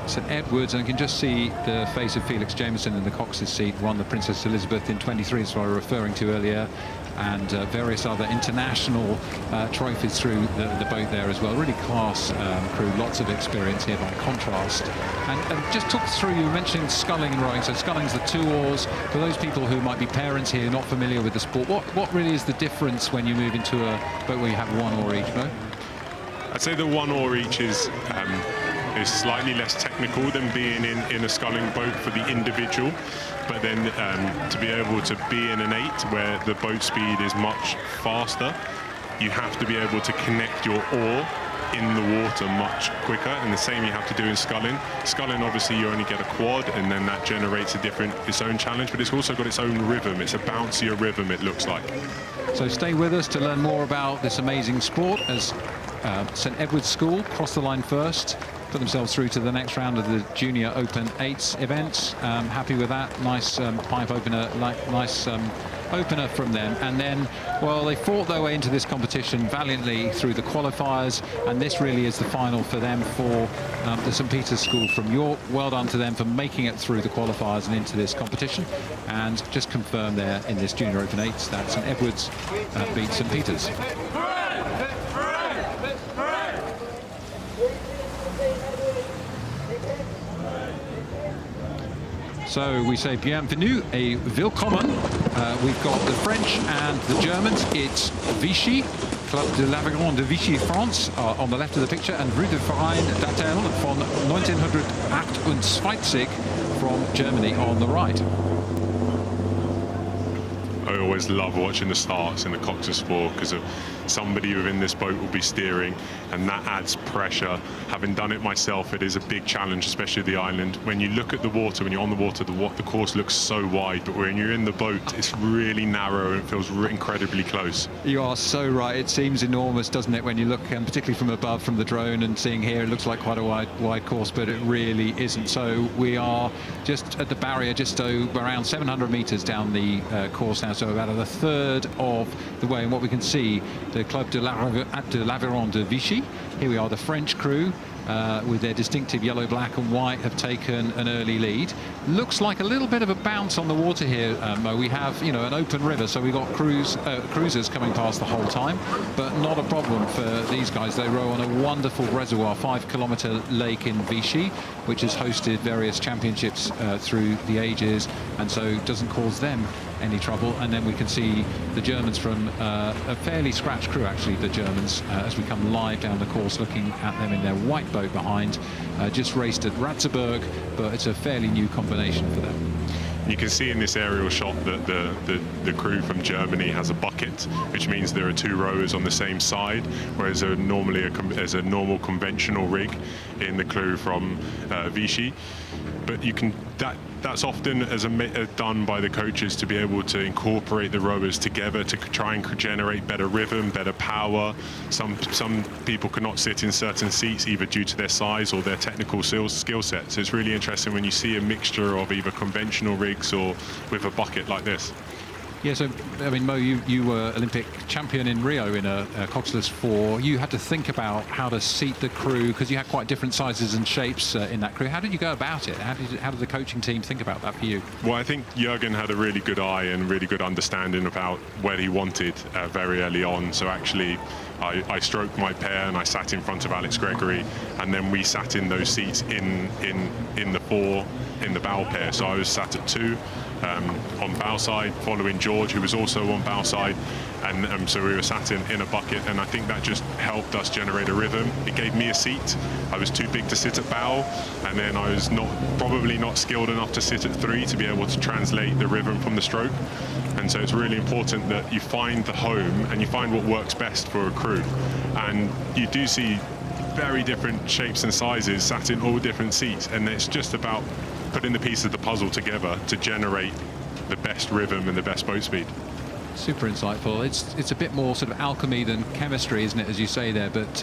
St Edward's, and you can just see the face of Felix Jameson in the Cox's seat. Won the Princess Elizabeth in 23, as I was referring to earlier, and various other international trophies through the boat there as well. Really class crew, lots of experience here by contrast. And just talk through, you mentioned sculling and rowing. So sculling's the 2 oars. For those people who might be parents here not familiar with the sport, what really is the difference when you move into a boat where you have 1 oar each, no? I'd say the 1 oar each is slightly less technical than being in a sculling boat for the individual, but then to be able to be in an 8 where the boat speed is much faster, you have to be able to connect your oar in the water much quicker, and the same you have to do in sculling. Sculling, obviously, you only get a quad, and then that generates its own challenge, but it's also got its own rhythm. It's a bouncier rhythm, it looks like. So stay with us to learn more about this amazing sport as St Edward's School cross the line first, put themselves through to the next round of the Junior Open 8s events. Happy with that. Nice pipe opener, nice opener from them. And then, well, they fought their way into this competition valiantly through the qualifiers, and this really is the final for them for the St Peter's School from York. Well done to them for making it through the qualifiers and into this competition. And just confirm there in this Junior Open 8s that St Edward's beat St Peter's. So we say bienvenue et willkommen. We've got the French and the Germans. It's Vichy, Club de l'Aveyron de Vichy, France, on the left of the picture, and Rue de Verein Dattel von 1928 from Germany on the right. I always love watching the starts in the Cox's Sport because of somebody within this boat will be steering, and that adds pressure. Having done it myself, it is a big challenge, especially the island. When you look at the water, when you're on the water, the course looks so wide, but when you're in the boat, it's really narrow and it feels incredibly close. You are so right. It seems enormous, doesn't it, when you look, particularly from above, from the drone, and seeing here, it looks like quite a wide course, but it really isn't. So we are just at the barrier, just around 700 metres down the course now, so about a third of the way. And what we can see, the Club de l'Aveyron de Vichy. Here we are, the French crew with their distinctive yellow, black and white have taken an early lead. Looks like a little bit of a bounce on the water here, Mo. We have, you know, an open river, so we've got cruisers coming past the whole time, but not a problem for these guys. They row on a wonderful reservoir, 5-kilometre lake in Vichy, which has hosted various championships through the ages, and so doesn't cause them any trouble. And then we can see the Germans from a fairly scratched crew, actually, the Germans, as we come live down the course, looking at them in their white boat behind. Just raced at Ratzeburg, but it's a fairly new combination for them. You can see in this aerial shot that the crew from Germany has a bucket, which means there are 2 rowers on the same side, whereas there's a normal conventional rig in the crew from Vichy. But you can that's often done by the coaches to be able to incorporate the rowers together to try and generate better rhythm, better power. Some people cannot sit in certain seats either due to their size or their technical skill set. So it's really interesting when you see a mixture of either conventional rigs or with a bucket like this. Yeah, so, I mean, Mo, you were Olympic champion in Rio in a Coxless 4. You had to think about how to seat the crew because you had quite different sizes and shapes in that crew. How did you go about it? How did the coaching team think about that for you? Well, I think Jürgen had a really good eye and really good understanding about where he wanted very early on. So actually, I stroked my pair and I sat in front of Alex Gregory, and then we sat in those seats in the 4 in the bow pair. So I was sat at 2 on bow side, following George, who was also on bow side, and so we were sat in a bucket, and I think that just helped us generate a rhythm. It gave me a seat. I was too big to sit at bow, and then I was probably not skilled enough to sit at 3 to be able to translate the rhythm from the stroke. And so it's really important that you find the home and you find what works best for a crew. And you do see very different shapes and sizes sat in all different seats, and it's just about putting the pieces of the puzzle together to generate the best rhythm and the best boat speed. Super insightful. It's a bit more sort of alchemy than chemistry, isn't it, as you say there, but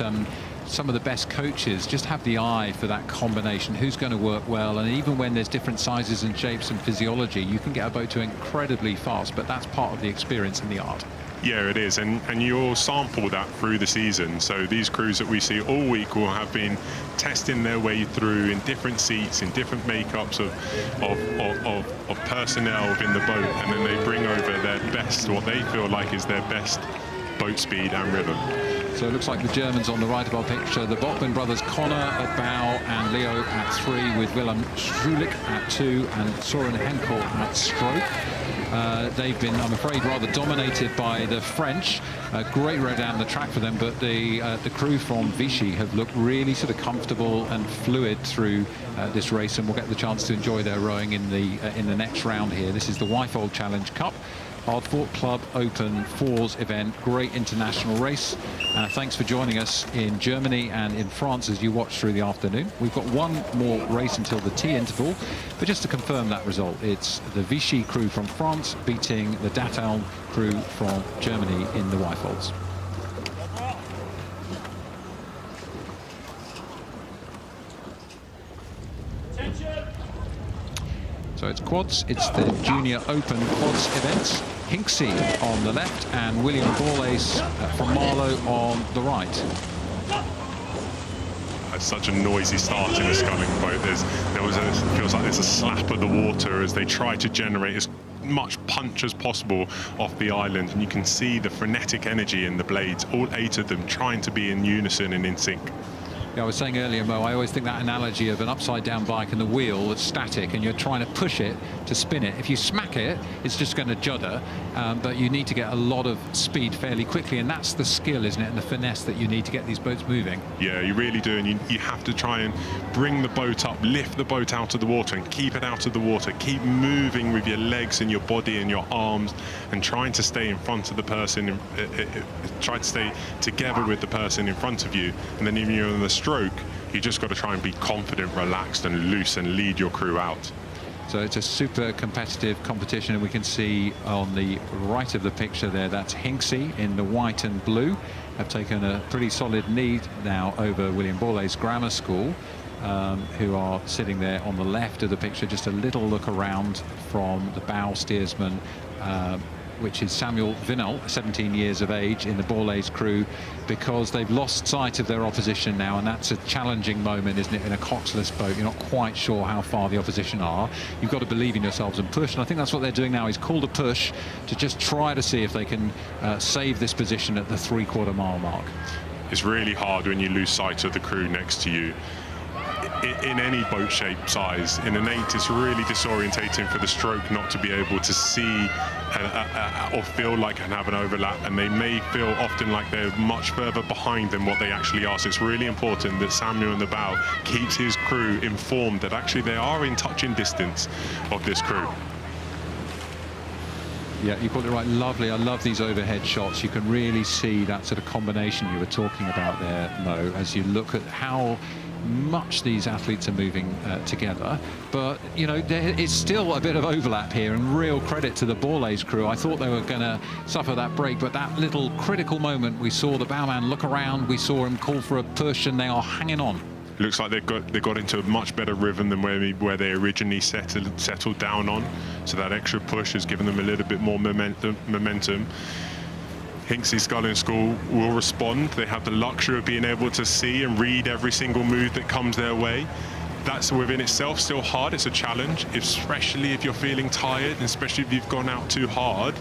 some of the best coaches just have the eye for that combination, who's going to work well, and even when there's different sizes and shapes and physiology, you can get a boat to incredibly fast, but that's part of the experience and the art. Yeah, it is, and you'll sample that through the season. So these crews that we see all week will have been testing their way through in different seats, in different makeups of personnel within the boat, and then they bring over their best, what they feel like is their best boat speed and rhythm. So it looks like the Germans on the right of our picture, the Botman brothers Connor at bow and Leo at 3, with Willem Schulich at 2 and Soren Henkel at stroke. They've been, I'm afraid, rather dominated by the French. Great row down the track for them, but the crew from Vichy have looked really sort of comfortable and fluid through this race, and we'll get the chance to enjoy their rowing in the next round here. This is the Wyfold Challenge Cup, Hardfort Club Open Fours event. Great international race. Thanks for joining us in Germany and in France as you watch through the afternoon. We've got one more race until the tea interval, but just to confirm that result, it's the Vichy crew from France beating the Dattel crew from Germany in the Wyfolds. So it's quads, it's the Junior Open Quads events. Hinksey on the left and William Borlase from Marlow on the right. It's such a noisy start in the sculling boat. It feels like there's a slap of the water as they try to generate as much punch as possible off the island, and you can see the frenetic energy in the blades, all 8 of them trying to be in unison and in sync. I was saying earlier, Mo, I always think that analogy of an upside-down bike and the wheel that's static and you're trying to push it to spin it. If you smack it, it's just going to judder, but you need to get a lot of speed fairly quickly, and that's the skill, isn't it, and the finesse that you need to get these boats moving. Yeah, you really do, and you have to try and bring the boat up, lift the boat out of the water and keep it out of the water. Keep moving with your legs and your body and your arms and trying to stay in front of the person, try to stay together with the person in front of you, and then even you're on the stroke, you just got to try and be confident, relaxed and loose and lead your crew out. So it's a super competitive competition, and we can see on the right of the picture there, that's Hinksey in the white and blue, have taken a pretty solid lead now over William Borlase Grammar School, who are sitting there on the left of the picture. Just a little look around from the bow steersman, which is Samuel Vinnell, 17 years of age, in the Borlase crew, because they've lost sight of their opposition now, and that's a challenging moment, isn't it, in a coxless boat. You're not quite sure how far the opposition are. You've got to believe in yourselves and push, and I think that's what they're doing now, is call a push to just try to see if they can save this position at the 3/4 mile mark. It's really hard when you lose sight of the crew next to you. In any boat shape size, in an 8, it's really disorientating for the stroke not to be able to see or feel like and have an overlap, and they may feel often like they're much further behind than what they actually are. So it's really important that Samuel in the bow keeps his crew informed that actually they are in touching distance of this crew. Yeah, you got it right. Lovely. I love these overhead shots. You can really see that sort of combination you were talking about there, Mo, as you look at how much these athletes are moving together. But, you know, there is still a bit of overlap here, and real credit to the Borlase crew. I thought they were going to suffer that break, but that little critical moment, we saw the bowman look around, we saw him call for a push, and they are hanging on. Looks like they got into a much better rhythm than where they originally settled down on. So that extra push has given them a little bit more momentum. Hinksey Sculling School will respond. They have the luxury of being able to see and read every single move that comes their way. That's within itself still hard. It's a challenge, especially if you're feeling tired, and especially if you've gone out too hard.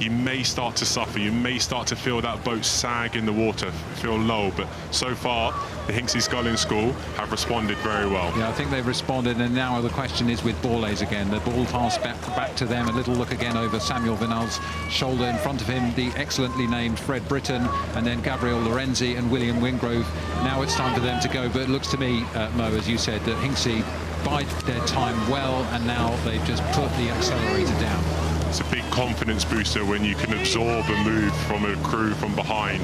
You may start to suffer. You may start to feel that boat sag in the water, feel low. But so far, the Hinksey Sculling School have responded very well. Yeah, I think they've responded, and now the question is with Borlase again. The ball pass back to them. A little look again over Samuel Vinnell's shoulder. In front of him, the excellently named Fred Britton, and then Gabriel Lorenzi and William Wingrove. Now it's time for them to go. But it looks to me, Mo, as you said, that Hinksey bide their time well, and now they've just put the accelerator down. It's a big confidence booster when you can absorb a move from a crew from behind,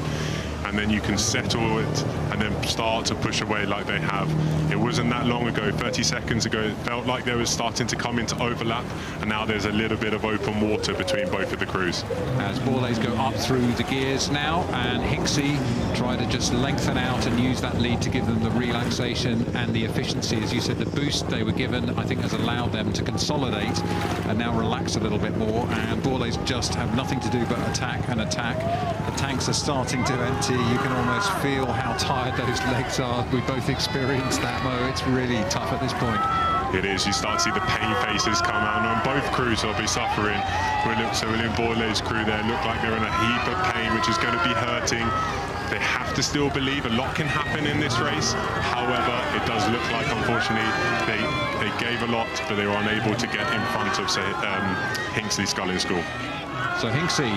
and then you can settle it and then start to push away like they have. It wasn't that long ago, 30 seconds ago, it felt like they were starting to come into overlap, and now there's a little bit of open water between both of the crews. As Borlase go up through the gears now, and Hinksey try to just lengthen out and use that lead to give them the relaxation and the efficiency. As you said, the boost they were given, I think, has allowed them to consolidate and now relax a little bit more, and Borlase just have nothing to do but attack and attack. The tanks are starting to empty. You can almost feel how tired those legs are. We both experienced that, Mo. It's really tough at this point. It is. You start to see the pain faces come out, and on both crews will be suffering. So William Borlase's crew there look like they're in a heap of pain, which is going to be hurting. They have to still believe a lot can happen in this race. However, it does look like, unfortunately, they gave a lot, but they were unable to get in front of, say, Hinksey Sculling School. So Hinksey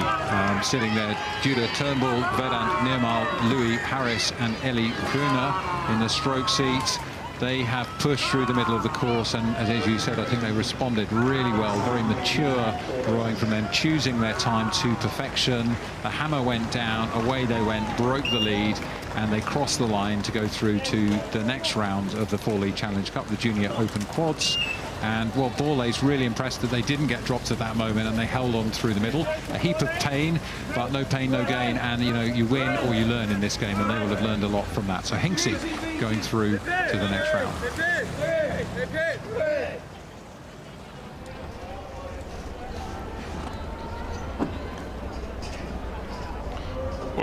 sitting there, Judah Turnbull, Vedant Nirmal, Louis Harris and Ellie Gruner in the stroke seats. They have pushed through the middle of the course, and as you said, I think they responded really well. Very mature rowing from them, choosing their time to perfection. The hammer went down, away they went, broke the lead, and they crossed the line to go through to the next round of the Four League Challenge Cup, the Junior Open Quads. And, well, Borlase really impressed that they didn't get dropped at that moment, and they held on through the middle. A heap of pain, but no pain, no gain. And, you know, you win or you learn in this game, and they will have learned a lot from that. So Hinksey going through to the next round.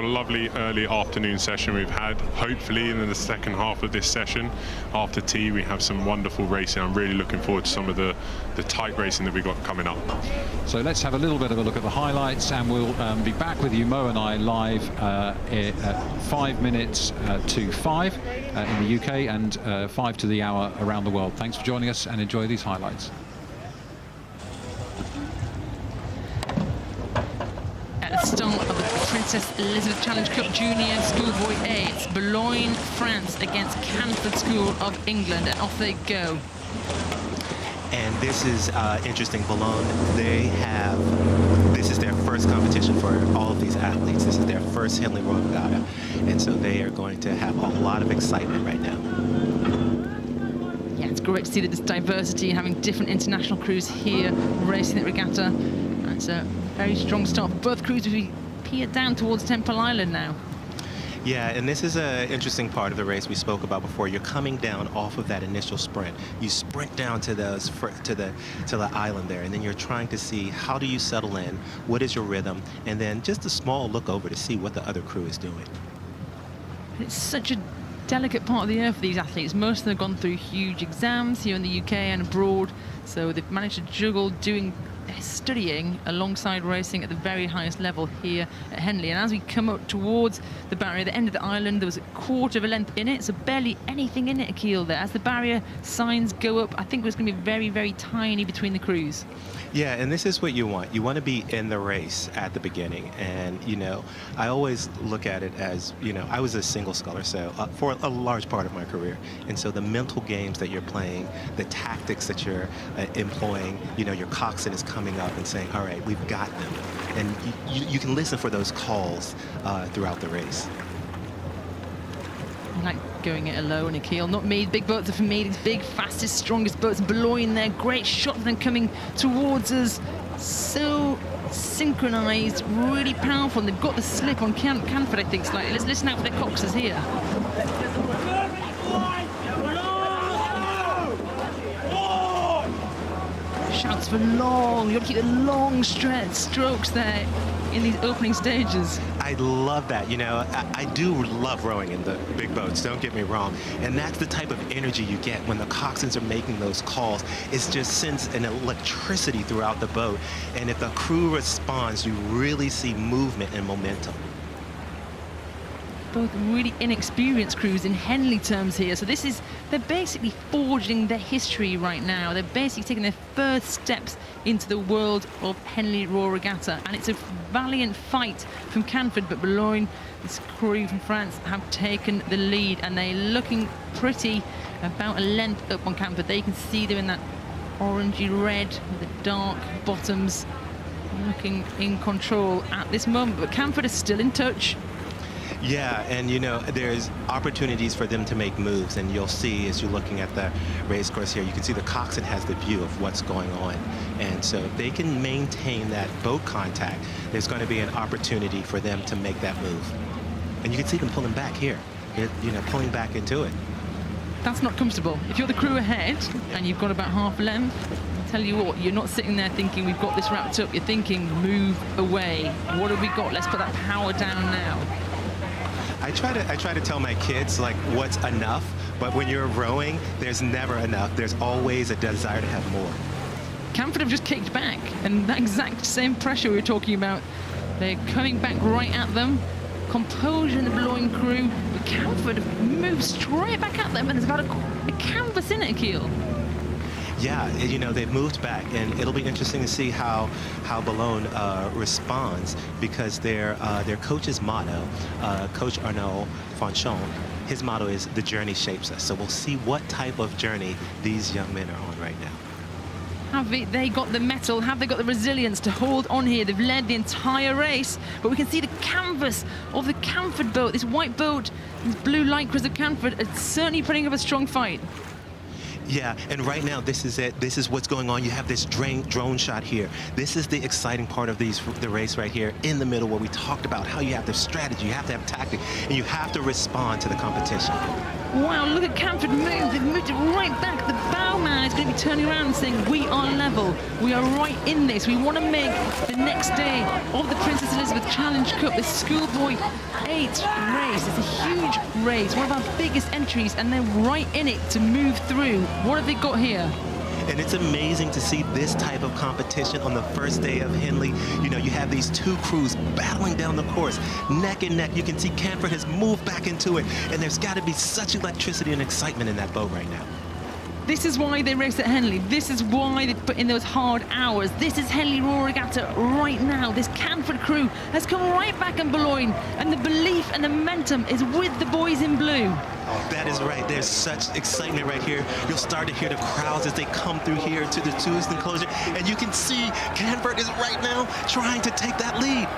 What a lovely early afternoon session we've had. Hopefully in the second half of this session, after tea, we have some wonderful racing. I'm really looking forward to some of the tight racing that we've got coming up. So let's have a little bit of a look at the highlights, and we'll be back with you, Mo and I, live at 5 minutes to 5 in the UK and 5 to the hour around the world. Thanks for joining us and enjoy these highlights. At the start of the Princess Elizabeth Challenge Cup Junior Schoolboy A, it's Boulogne, France against Canford School of England, and off they go. And this is interesting. Boulogne, this is their first competition for all of these athletes. This is their first Henley Royal Regatta, and so they are going to have a lot of excitement right now. Yeah, it's great to see that there's diversity, having different international crews here racing at regatta. It's a very strong start for both crews as we peer down towards Temple Island now. Yeah, and this is an interesting part of the race we spoke about before. You're coming down off of that initial sprint. You sprint down to the island there, and then you're trying to see how do you settle in, what is your rhythm, and then just a small look over to see what the other crew is doing. It's such a delicate part of the year for these athletes. Most of them have gone through huge exams here in the UK and abroad, so they've managed to juggle studying alongside racing at the very highest level here at Henley. And as we come up towards the barrier, the end of the island, there was a quarter of a length in it, so barely anything in it, Akil, there. As the barrier signs go up, I think there's going to be very, very tiny between the crews. Yeah, and this is what you want. You want to be in the race at the beginning. And, you know, I always look at it as, you know, I was a single sculler, so for a large part of my career. And so the mental games that you're playing, the tactics that you're employing, you know, your coxswain is coming up and saying, all right, we've got them. And you can listen for those calls throughout the race. I like going it alone, Akil. Not me. Big boats are for me. These big, fastest, strongest boats. Boulogne there. Great shot of them coming towards us. So synchronized, really powerful. And they've got the slip on Canford, I think, slightly. Let's listen out for their coxers here. Shouts for long. You've got to keep the long strokes there in these opening stages. I love that. You know, I do love rowing in the big boats, don't get me wrong. And that's the type of energy you get when the coxswains are making those calls. It just sends an electricity throughout the boat. And if the crew responds, you really see movement and momentum. Both really inexperienced crews in Henley terms here. So they're basically forging their history right now. They're basically taking their first steps into the world of Henley Royal Regatta. And it's a valiant fight from Canford, but Boulogne, this crew from France, have taken the lead, and they're looking pretty, about a length up on Canford. There you can see them in that orangey red with the dark bottoms, looking in control at this moment. But Canford is still in touch. Yeah, and you know, there's opportunities for them to make moves, and you'll see as you're looking at the race course here, you can see the coxswain has the view of what's going on. And so if they can maintain that boat contact, there's going to be an opportunity for them to make that move. And you can see them pulling back here, you know, pulling back into it. That's not comfortable. If you're the crew ahead and you've got about half a length, I'll tell you what, you're not sitting there thinking we've got this wrapped up. You're thinking, move away. What have we got? Let's put that power down now. I try to tell my kids, like, what's enough, but when you're rowing, there's never enough. There's always a desire to have more. Canford have just kicked back, and that exact same pressure we were talking about, they're coming back right at them. Composure in the Boulogne crew, but Canford have moved straight back at them, and there's about a canvas in it, Akil. Yeah, you know, they've moved back, and it'll be interesting to see how Boulogne responds, because their coach's motto, Coach Arnaud Fonchon, his motto is "The journey shapes us." So we'll see what type of journey these young men are on right now. Have they got the mettle? Have they got the resilience to hold on here? They've led the entire race, but we can see the canvas of the Canford boat. This white boat, these blue lycras of Canford, are certainly putting up a strong fight. Yeah, and right now, this is it. This is what's going on. You have this drone shot here. This is the exciting part of the race right here in the middle, where we talked about how you have to have strategy, you have to have tactic, and you have to respond to the competition. Wow, look at Canford move. They've moved it right back. The bowman is going to be turning around and saying, we are level, we are right in this, we want to make the next day of the Princess Elizabeth Challenge Cup, the Schoolboy 8 race. It's a huge race, one of our biggest entries, and they're right in it to move through. What have they got here? And it's amazing to see this type of competition on the first day of Henley. You know, you have these two crews battling down the course, neck and neck. You can see Canford has moved back into it, and there's got to be such electricity and excitement in that boat right now. This is why they race at Henley. This is why they put in those hard hours. This is Henley Royal Regatta right now. This Canford crew has come right back in Boulogne, and the belief and the momentum is with the boys in blue. Oh, that is right. There's such excitement right here. You'll start to hear the crowds as they come through here to the tourist enclosure, and you can see Canford is right now trying to take that lead.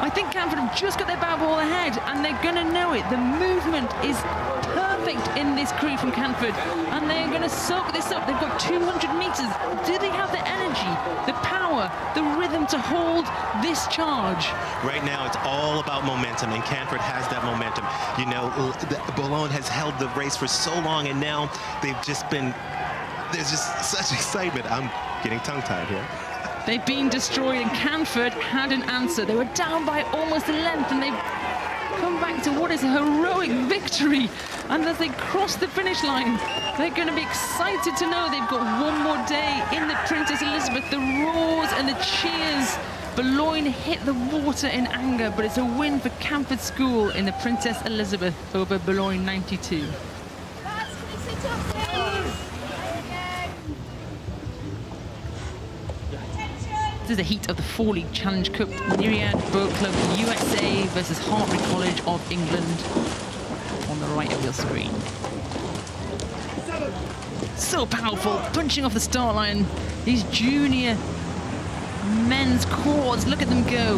I think Canford have just got their bow ball ahead, and they're going to know it. The movement is perfect in this crew from Canford, and they're going to soak this up. They've got 200 metres. Do they have the energy, the power, the rhythm to hold this charge? Right now, it's all about momentum, and Canford has that momentum. You know, Boulogne has held the race for so long, and now they've just been, there's just such excitement. I'm getting tongue-tied here. They've been destroyed, and Canford had an answer. They were down by almost a length, and they've come back to what is a heroic victory. And as they cross the finish line, they're going to be excited to know they've got one more day in the Princess Elizabeth. The roars and the cheers. Boulogne hit the water in anger, but it's a win for Canford School in the Princess Elizabeth over Boulogne 92. This is the heat of the 4-League Challenge Cup. Myriad Boat Club USA versus Hertford College of England on the right of your screen. So powerful, punching off the start line. These junior men's quads, look at them go.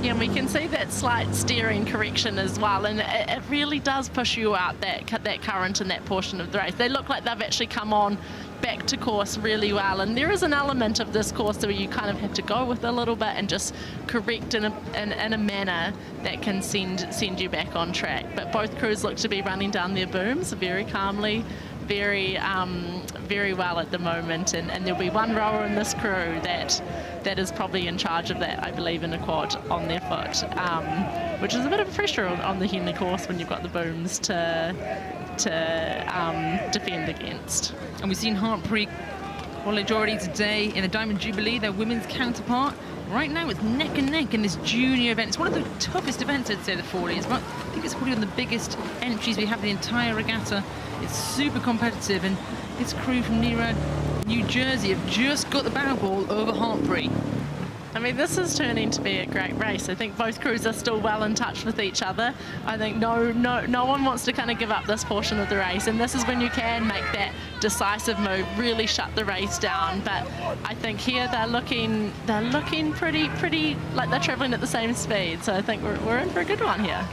Yeah, and we can see that slight steering correction as well, and it really does push you out that current in that portion of the race. They look like they've actually come on back to course really well, and there is an element of this course where you kind of have to go with a little bit and just correct in a manner that can send you back on track. But both crews look to be running down their booms very calmly, very well at the moment, and there'll be one rower in this crew that is probably in charge of that, I believe, in a quad on their foot, which is a bit of pressure on the Henley course when you've got the booms to defend against. And we've seen Hertford College already today in the Diamond Jubilee, their women's counterpart. Right now it's neck and neck in this junior event. It's one of the toughest events, I'd say, the 40s, but I think it's probably one of the biggest entries we have in the entire regatta. It's super competitive, and this crew from New Jersey have just got the bow ball over Hertford. I mean, this is turning to be a great race. I think both crews are still well in touch with each other. I think no one wants to kind of give up this portion of the race, and this is when you can make that decisive move, really shut the race down. But I think here they're looking pretty like they're travelling at the same speed. So I think we're in for a good one here.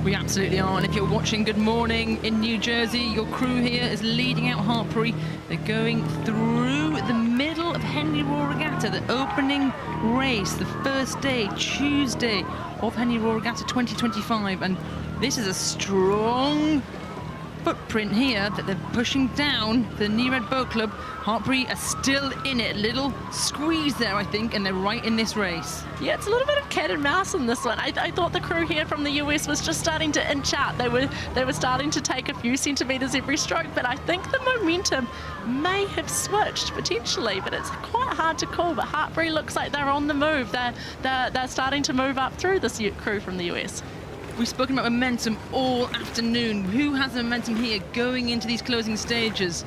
We absolutely are, and if you're watching Good Morning in New Jersey, your crew here is leading out Hertford. They're going through the middle of Henley Royal Regatta, the opening race, the first day, Tuesday, of Henley Royal Regatta 2025, and this is a strong footprint here that they're pushing down the Myriad Boat Club. Hertford are still in it, little squeeze there, I think, and they're right in this race. Yeah, it's a little bit of cat and mouse in this one. I thought the crew here from the US was just starting to inch out. They were starting to take a few centimetres every stroke, but I think the momentum may have switched potentially, but it's quite hard to call. But Hertford looks like they're on the move. They're starting to move up through this crew from the US. We've spoken about momentum all afternoon. Who has the momentum here going into these closing stages?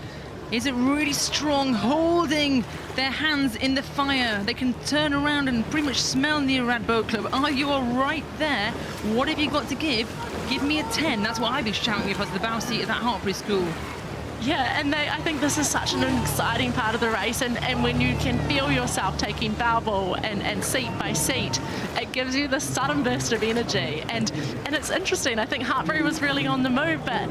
Is it really strong, holding their hands in the fire? They can turn around and pretty much smell Myriad Boat Club. Are you all right there? What have you got to give? Give me a 10. That's what I'd be shouting if I was the bow seat at that Hertford school. Yeah, and I think this is such an exciting part of the race, and when you can feel yourself taking bow ball and seat by seat, it gives you this sudden burst of energy, and it's interesting. I think Hertford was really on the move, but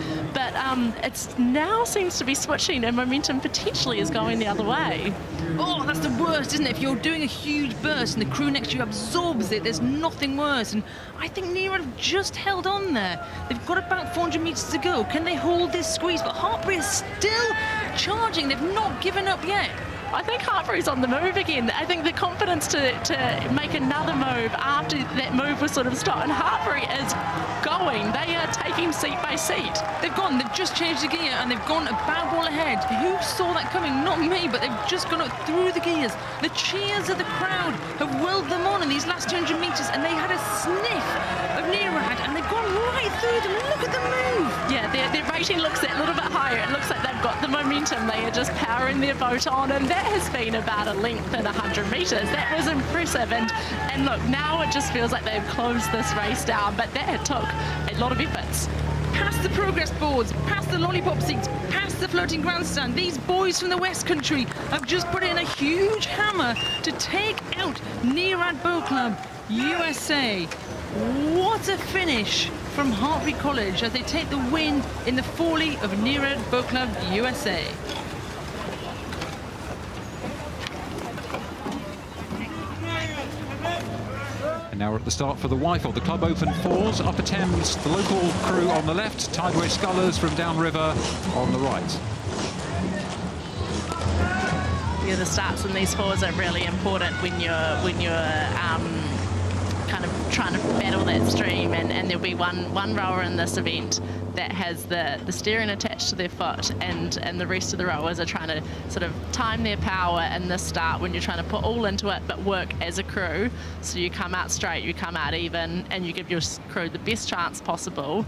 it's now seems to be switching, and momentum potentially is going the other way. Oh, that's the worst, isn't it? If you're doing a huge burst and the crew next to you absorbs it, there's nothing worse. And I think Myriad have just held on there. They've got about 400 metres to go. Can they hold this squeeze? But Hertford is still charging. They've not given up yet. I think Hartbury's on the move again. I think the confidence to make another move after that move was sort of stopped, and Hartbury is going. They are taking seat by seat. They've just changed the gear, and they've gone about wall ahead. Who saw that coming? Not me, but they've just gone up through the gears. The cheers of the crowd have willed them on in these last 200 metres, and they had a sniff of Neerad, and they've gone right through them. Look at the move. Yeah, their rating looks a little bit higher. It looks like they've got the momentum. They are just powering their boat on, and that has been about a length in 100 metres. That was impressive, and look, now it just feels like they've closed this race down, but that took a lot of efforts. Past the progress boards, past the lollipop seats, past the floating grandstand, these boys from the West Country have just put in a huge hammer to take out Neerad Boat Club USA. What a finish from Hartbury College as they take the win in the folly of Neerad Boat Club USA. And now we're at the start for the Wyfold. The club open fours, Upper Thames, the local crew on the left, Tideway Scullers from downriver on the right. Yeah, the starts in these fours are really important when you're kind of trying to battle that stream, and there'll be one rower in this event that has the steering attached to their foot, and the rest of the rowers are trying to sort of time their power in this start when you're trying to put all into it but work as a crew, so you come out straight, you come out even, and you give your crew the best chance possible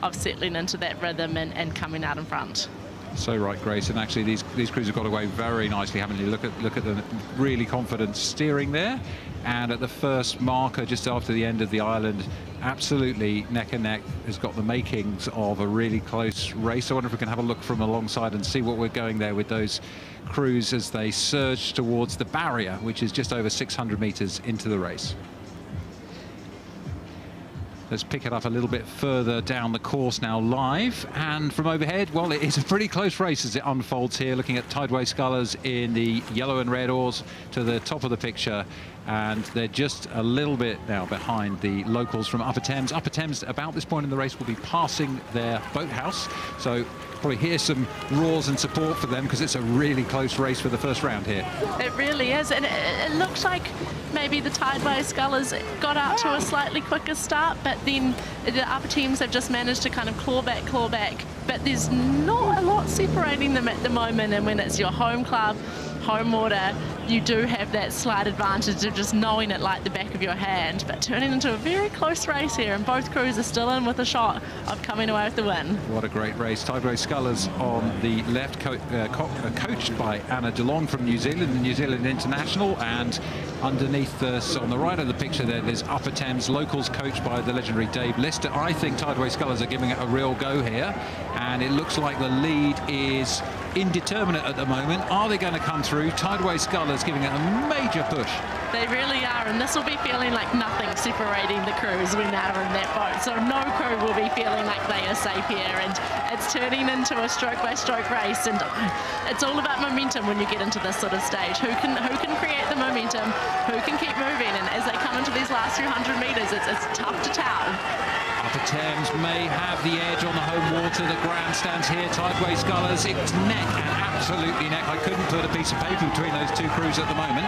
of settling into that rhythm and coming out in front. So right, Grace, and actually these crews have got away very nicely, haven't you? Look at the really confident steering there, and at the first marker just after the end of the island, absolutely neck and neck, has got the makings of a really close race. I wonder if we can have a look from alongside and see what we're going there with those crews as they surge towards the barrier, which is just over 600 metres into the race. Let's pick it up a little bit further down the course now live, and from overhead, well, it is a pretty close race as it unfolds here, looking at Tideway Scullers in the yellow and red oars to the top of the picture, and they're just a little bit now behind the locals from Upper Thames. Upper Thames, about this point in the race, will be passing their boathouse, so probably hear some roars and support for them because it's a really close race for the first round here. It really is, and it looks like maybe the Tideway Scullers got out to a slightly quicker start, but then the upper teams have just managed to kind of claw back, but there's not a lot separating them at the moment, and when it's your home club, home water, you do have that slight advantage of just knowing it like the back of your hand, but turning into a very close race here, and both crews are still in with a shot of coming away with the win. What a great race. Tideway Scullers on the left, coached by Anna DeLong from New Zealand, the New Zealand International, and underneath us on the right of the picture there's Upper Thames locals coached by the legendary Dave Lister. I think Tideway Scullers are giving it a real go here, and it looks like the lead is indeterminate at the moment. Are they going to come through? Tideway Scullers giving it a major push. They really are, and this will be feeling like nothing separating the crews when they're in that boat. So no crew will be feeling like they are safe here, and it's turning into a stroke-by-stroke race, and it's all about momentum when you get into this sort of stage. Who can create the momentum? Who can keep moving? And as they come into these last few hundred metres, it's tough to tell. Upper Thames may have the edge on the home water. The grandstands here, Tideway Scullers, it's neck and absolutely neck. I couldn't put a piece of paper between those two crews at the moment.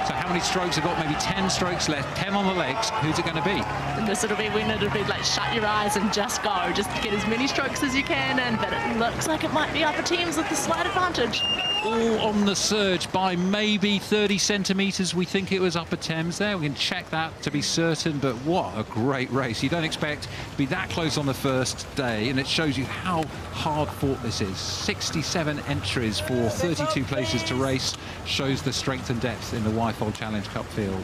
So how many strokes have got? Maybe 10 strokes left, 10 on the legs. Who's it going to be? And this will be when it'll be like shut your eyes and just go. Just get as many strokes as you can in, but it looks like it might be Upper Thames with the slight advantage. All on the surge by maybe 30 centimetres. We think it was Upper Thames there. We can check that to be certain, but what a great race. You don't expect to be that close on the first day, and it shows you how hard fought this is. 67 entries for 32 places to race, shows the strength and depth in the Wyfold Challenge Cup field.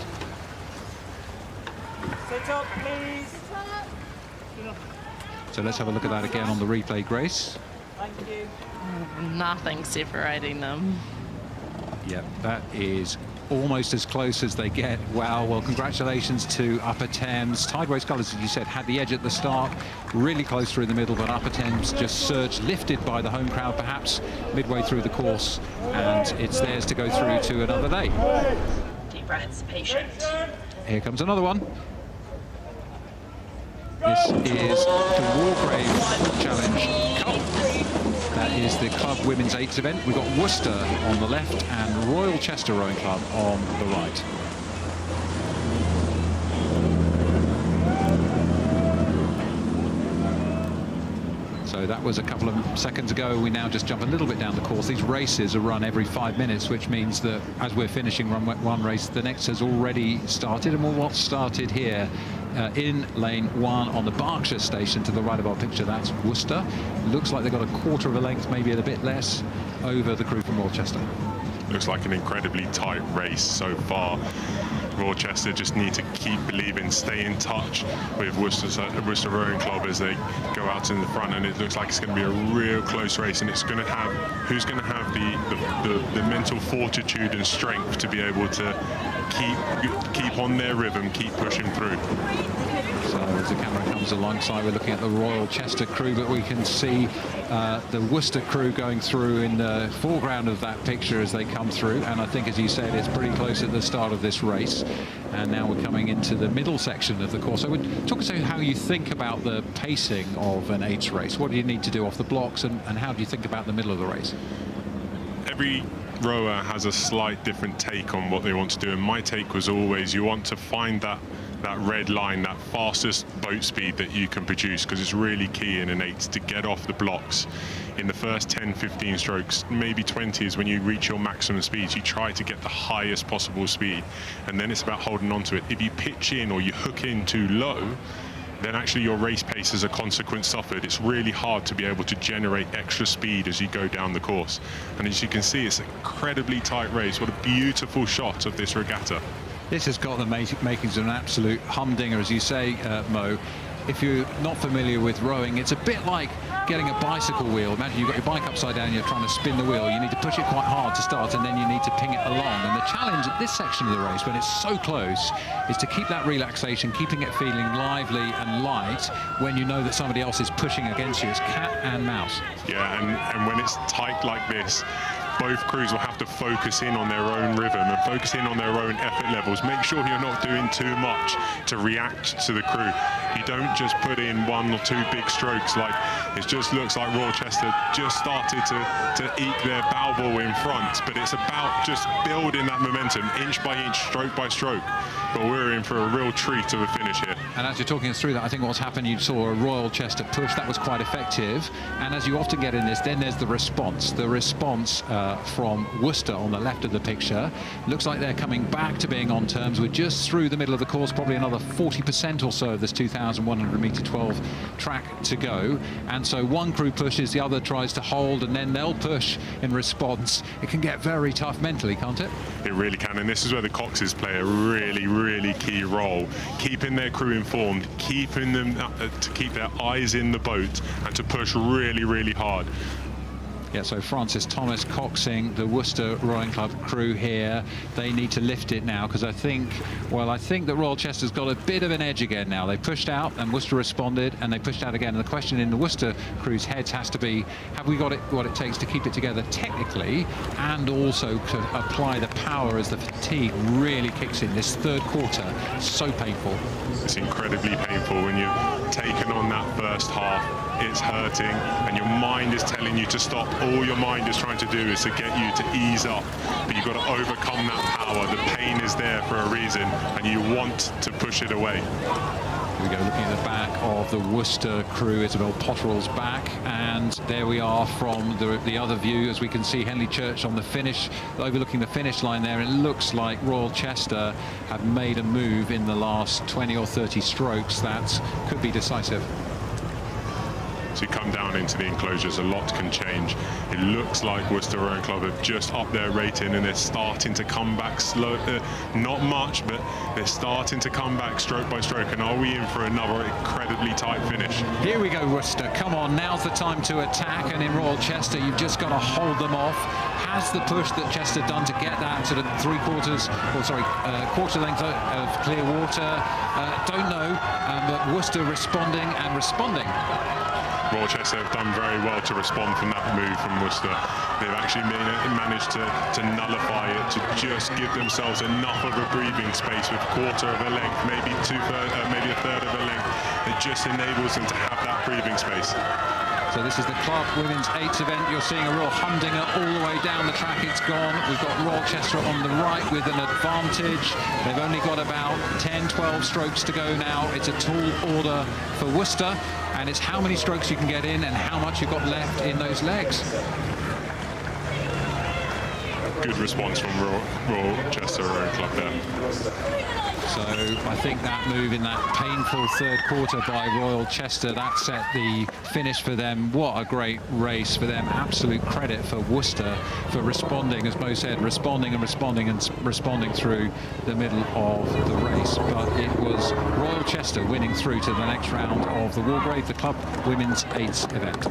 Sit up, please. So let's have a look at that again on the replay, Grace. Thank you. Nothing separating them. Yep, that is almost as close as they get. Wow, well, congratulations to Upper Thames. Tideway Scullers, as you said, had the edge at the start, really close through the middle, but Upper Thames just surged, lifted by the home crowd perhaps midway through the course, and it's theirs to go through to another day. Deep breaths, patient. Here comes another one. This is the Wargrave Challenge Cup. That is the club women's 8s event. We've got Worcester on the left and Royal Chester Rowing Club on the right. So that was a couple of seconds ago. We now just jump a little bit down the course. These races are run every 5 minutes, which means that as we're finishing one race, the next has already started, and we'll started here in lane 1 on the Berkshire station to the right of our picture. That's Worcester. Looks like they've got a quarter of a length, maybe a bit less, over the crew from Royal Chester. Looks like an incredibly tight race so far. Royal Chester just need to keep believing, stay in touch with Worcester Rowing Club as they go out in the front, and it looks like it's going to be a real close race, and it's going to have who's going to have the mental fortitude and strength to be able to keep on their rhythm, keep pushing through. So as the camera comes alongside, we're looking at the Royal Chester crew, but we can see the Worcester crew going through in the foreground of that picture as they come through. And I think, as you said, it's pretty close at the start of this race. And now we're coming into the middle section of the course. So talk us through how you think about the pacing of an 8s race. What do you need to do off the blocks, and how do you think about the middle of the race? Every rower has a slight different take on what they want to do, and my take was always you want to find that red line, that fastest boat speed that you can produce, because it's really key in an 8 to get off the blocks. In the first 10, 15 strokes, maybe 20 is when you reach your maximum speeds. You try to get the highest possible speed, and then it's about holding on to it. If you pitch in or you hook in too low, then actually your race pace as a consequence suffered. It's really hard to be able to generate extra speed as you go down the course. And as you can see, it's an incredibly tight race. What a beautiful shot of this regatta. This has got the makings of an absolute humdinger, as you say, Mo. If you're not familiar with rowing, it's a bit like getting a bicycle wheel. Imagine you've got your bike upside down, you're trying to spin the wheel. You need to push it quite hard to start, and then you need to ping it along. And the challenge at this section of the race, when it's so close, is to keep that relaxation, keeping it feeling lively and light when you know that somebody else is pushing against you. It's cat and mouse. Yeah, and when it's tight like this, both crews will have to focus in on their own rhythm and focus in on their own effort levels. Make sure you're not doing too much to react to the crew. You don't just put in 1 or 2 big strokes. Like, it just looks like Royal Chester just started to eke their bow ball in front, but it's about just building that momentum inch by inch, stroke by stroke. But we're in for a real treat of a finish here. And as you're talking us through that, I think what's happened, you saw a Royal Chester push. That was quite effective. And as you often get in this, then there's the response. The response from Worcester on the left of the picture. Looks like they're coming back to being on terms. We're just through the middle of the course, probably another 40% or so of this 2,100 metre 12 track to go. And so one crew pushes, the other tries to hold, and then they'll push in response. It can get very tough mentally, can't it? It really can, and this is where the Coxes play a really key role, keeping their crew informed, keeping them to keep their eyes in the boat and to push really hard. Yeah, so Francis Thomas coxing the Worcester Rowing Club crew here. They need to lift it now, because I think that Royal Chester's got a bit of an edge again now. They pushed out and Worcester responded, and they pushed out again. And the question in the Worcester crew's heads has to be, have we got what it takes to keep it together technically, and also to apply the power as the fatigue really kicks in. This third quarter, so painful. It's incredibly painful when you've taken on that first half. It's hurting, and your mind is telling you to stop. All your mind is trying to do is to get you to ease up, but you've got to overcome that power. The pain is there for a reason, and you want to push it away. Here we go, looking at the back of the Worcester crew. Isabel Potterell's back, and there we are from the other view, as we can see Henley Church on the finish, overlooking the finish line there. It looks like Royal Chester have made a move in the last 20 or 30 strokes that could be decisive. So you come down into the enclosures, a lot can change. It looks like Worcester Rowing Club have just upped their rating, and they're starting to come back slow, not much, but they're starting to come back stroke by stroke. And are we in for another incredibly tight finish? Here we go, Worcester. Come on, now's the time to attack. And in Royal Chester, you've just got to hold them off. Has the push that Chester done to get that sort of quarter length of clear water? Don't know, but Worcester responding and responding. Royal Chester have done very well to respond from that move from Worcester. They've actually managed to nullify it, to just give themselves enough of a breathing space with a quarter of a length, maybe a third of a length. It just enables them to have that breathing space. So this is the club women's 8s event. You're seeing a real humdinger all the way down the track. It's gone. We've got Royal Chester on the right with an advantage. They've only got about 10, 12 strokes to go now. It's a tall order for Worcester, and it's how many strokes you can get in and how much you've got left in those legs. Good response from Royal Chester Rowing Club there. So I think that move in that painful third quarter by Royal Chester, that set the finish for them. What a great race for them. Absolute credit for Worcester for responding, as Mo said, responding through the middle of the race. But it was Royal Chester winning through to the next round of the Wargrave, the club women's 8s event.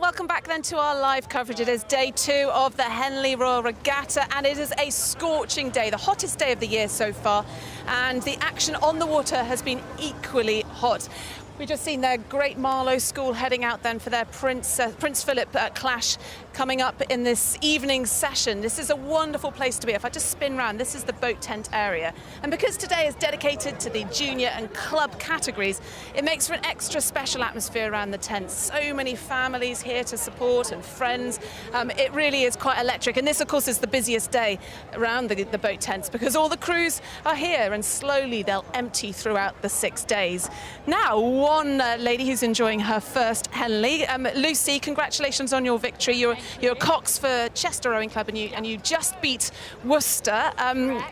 Welcome back then to our live coverage. It is day 2 of the Henley Royal Regatta, and it is a scorching day, the hottest day of the year so far, and the action on the water has been equally hot. We've just seen their great Marlow school heading out then for their Prince Philip clash coming up in this evening session. This is a wonderful place to be. If I just spin round, this is the boat tent area. And because today is dedicated to the junior and club categories, it makes for an extra special atmosphere around the tent. So many families here to support and friends. It really is quite electric. And this, of course, is the busiest day around the boat tents because all the crews are here and slowly they'll empty throughout the 6 days. Now, one lady who's enjoying her first Henley. Lucy, congratulations on your victory. You're a cox for Chester Rowing Club and you just beat Worcester.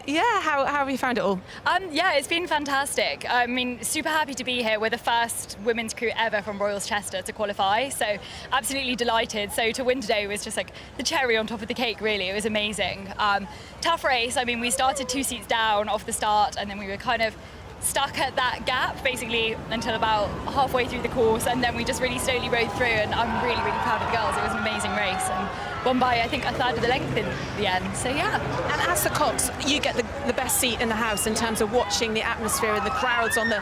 Yeah, how have you found it all? Yeah, it's been fantastic. I mean, super happy to be here. We're the first women's crew ever from Royals Chester to qualify, so absolutely delighted. So to win today was just like the cherry on top of the cake, really. It was amazing. Tough race. I mean, we started 2 seats down off the start, and then we were kind of stuck at that gap basically until about halfway through the course, and then we just really slowly rode through, and I'm really, really proud of the girls. It was an amazing race and won by, I think, a third of the length in the end, so yeah. And as the cox, you get the best seat in the house in terms of watching the atmosphere and the crowds on the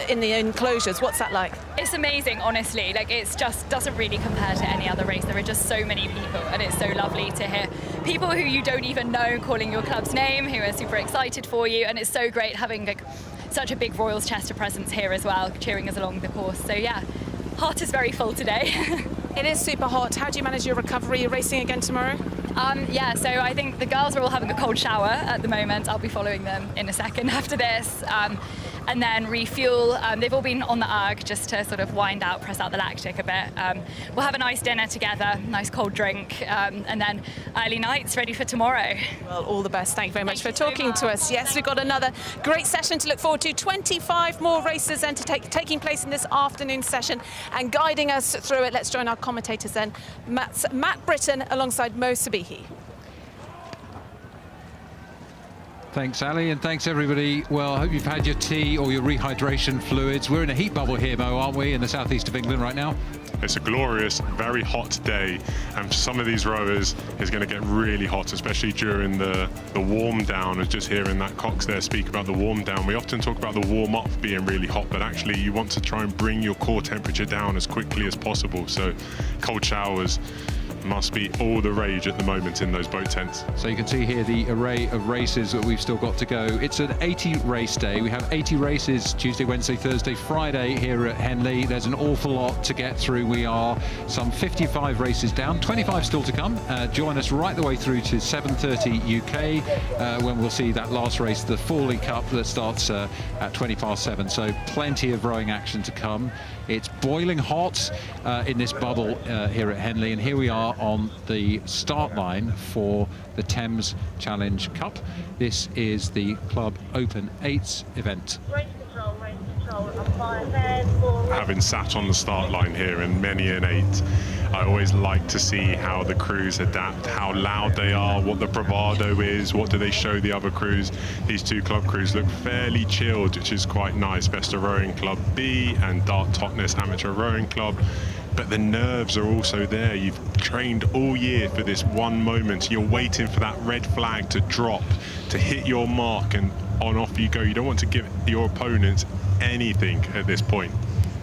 in the enclosures. What's that like? It's amazing, honestly. Like, it's just doesn't really compare to any other race. There are just so many people, and it's so lovely to hear people who you don't even know calling your club's name, who are super excited for you, and it's so great having like such a big Royals Chester presence here as well, cheering us along the course. So yeah, heart is very full today. It is super hot. How do you manage your recovery? You're racing again tomorrow? Yeah, so I think the girls are all having a cold shower at the moment. I'll be following them in a second after this. And then refuel. They've all been on the erg just to sort of wind out, press out the lactic a bit. We'll have a nice dinner together, nice cold drink, and then early nights ready for tomorrow. Well, all the best. Thank you very much for talking to us. Yes, we've got another great session to look forward to. 25 more races then taking place in this afternoon session, and guiding us through it. Let's join our commentators then. Matt Britton alongside Molesey B.C. Thanks, Ali, and thanks, everybody. Well, I hope you've had your tea or your rehydration fluids. We're in a heat bubble here, Mo, aren't we, in the southeast of England right now? It's a glorious, very hot day, and for some of these rowers, it's going to get really hot, especially during the warm down. I was just hearing that cox there speak about the warm down. We often talk about the warm up being really hot, but actually you want to try and bring your core temperature down as quickly as possible. So cold showers, Must be all the rage at the moment in those boat tents. So you can see here the array of races that we've still got to go. It's an 80 race day. We have 80 races Tuesday, Wednesday, Thursday, Friday here at Henley. There's an awful lot to get through. We are some 55 races down, 25 still to come. Join us right the way through to 7:30 UK when we'll see that last race, the Forley Cup, that starts at 7:20. So plenty of rowing action to come. It's boiling hot in this bubble here at Henley, and here we are on the start line for the Thames Challenge Cup. This is the Club Open 8s event. Having sat on the start line here in many an 8, I always like to see how the crews adapt, how loud they are, what the bravado is, what do they show the other crews. These two club crews look fairly chilled, which is quite nice. Vesta Rowing Club B and Dart Totnes Amateur Rowing Club. But the nerves are also there. You've trained all year for this one moment. You're waiting for that red flag to drop, to hit your mark, and on off you go. You don't want to give your opponents anything at this point.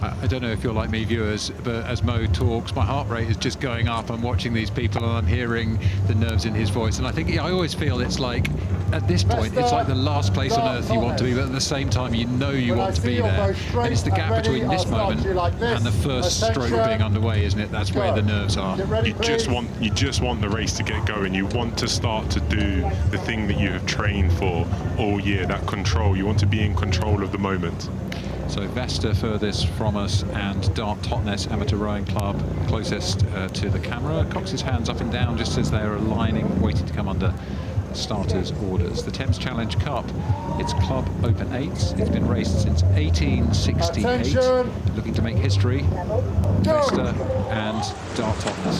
I don't know if you're like me, viewers, but as Mo talks, my heart rate is just going up. I'm watching these people and I'm hearing the nerves in his voice. And I think, I always feel it's like, at this point, it's like the last place on earth you want to be, but at the same time, you know you want to be there. And it's the gap between this moment and the first stroke being underway, isn't it? That's where the nerves are. You just want the race to get going. You want to start to do the thing that you have trained for all year, that control. You want to be in control of the moment. So Vesta furthest from us, and Dart Totnes Amateur Rowing Club closest to the camera. Cocks his hands up and down just as they're aligning, waiting to come under starters' orders. The Thames Challenge Cup, it's Club Open 8s. It's been raced since 1868. Attention. Looking to make history, Vesta and Dart Totnes.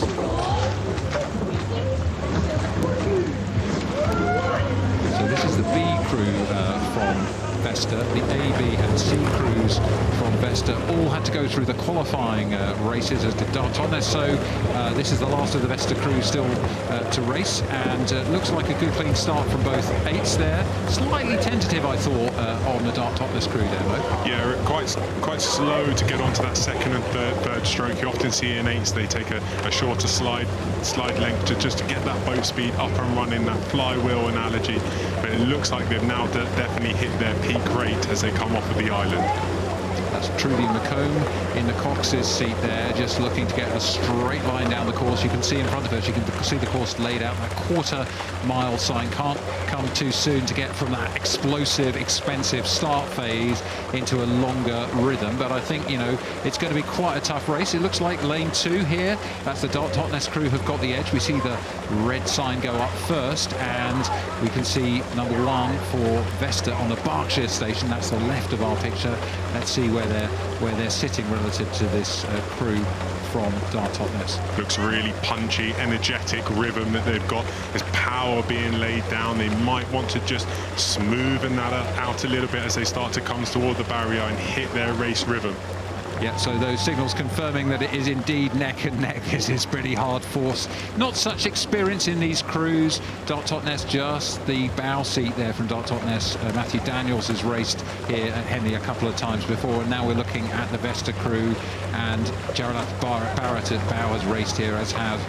So this is the B crew from Vesta. The A, B and C crews from Vesta all had to go through the qualifying races, as did Dart Totnes. So this is the last of the Vesta crew still to race, and looks like a good clean start from both 8s there. Slightly tentative, I thought, on the Dart Totnes crew there, though. Yeah, quite slow to get onto that second and third stroke. You often see in 8s they take a shorter slide length to just to get that boat speed up and running, that flywheel analogy. But it looks like they've now definitely hit their peak rate as they come off of the island. That's Trudy McComb in the Cox's seat there, just looking to get a straight line down the course. You can see in front of her, she can see the course laid out. That quarter-mile sign can't come too soon to get from that explosive, expensive start phase into a longer rhythm. But I think, you know, it's going to be quite a tough race. It looks like lane 2 here. That's the Dart Totnes crew have got the edge. We see the red sign go up first, and we can see number 1 for Vesta on the Berkshire station. That's the left of our picture. Let's see where they're sitting relative to this crew from Dart Totnes. Looks really punchy, energetic rhythm that they've got. There's power being laid down. They might want to just smoothen that out a little bit as they start to come toward the barrier and hit their race rhythm. Yeah, so those signals confirming that it is indeed neck and neck. This is pretty hard force. Not such experience in these crews. Dart Totnes, just the bow seat there from Dart Totnes. Matthew Daniels has raced here at Henley a couple of times before, and now we're looking at the Vesta crew, and Gerald Barrett at bow has raced here, as have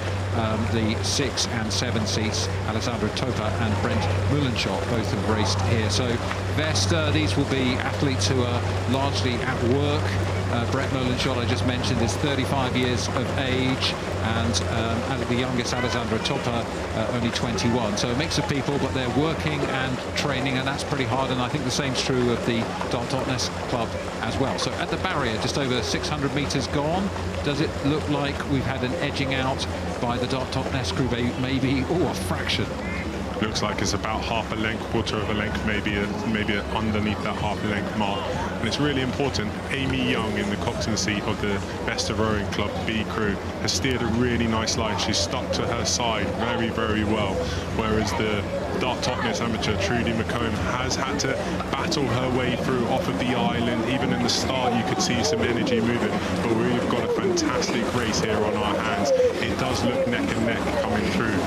the 6 and 7 seats. Alessandro Topa and Brent Mullenshot both have raced here. So Vesta, these will be athletes who are largely at work. Brett Mullenshot, I just mentioned, is 35 years of age, and the youngest, Alessandro Topa, only 21. So a mix of people, but they're working and training, and that's pretty hard. And I think the same's true of the Dart Totnes club as well. So at the barrier, just over 600 metres gone. Does it look like we've had an edging out by the Dart Totnes crew? Maybe, a fraction. Looks like it's about half a length, quarter of a length, maybe underneath that half a length mark. And it's really important. Amy Young in the coxswain seat of the Vesta Rowing Club B crew has steered a really nice line. She's stuck to her side very, very well. Whereas the Dart Totnes amateur Trudy McComb has had to battle her way through off of the island. Even in the start, you could see some energy moving. But we've got a fantastic race here on our hands. It does look neck and neck coming through.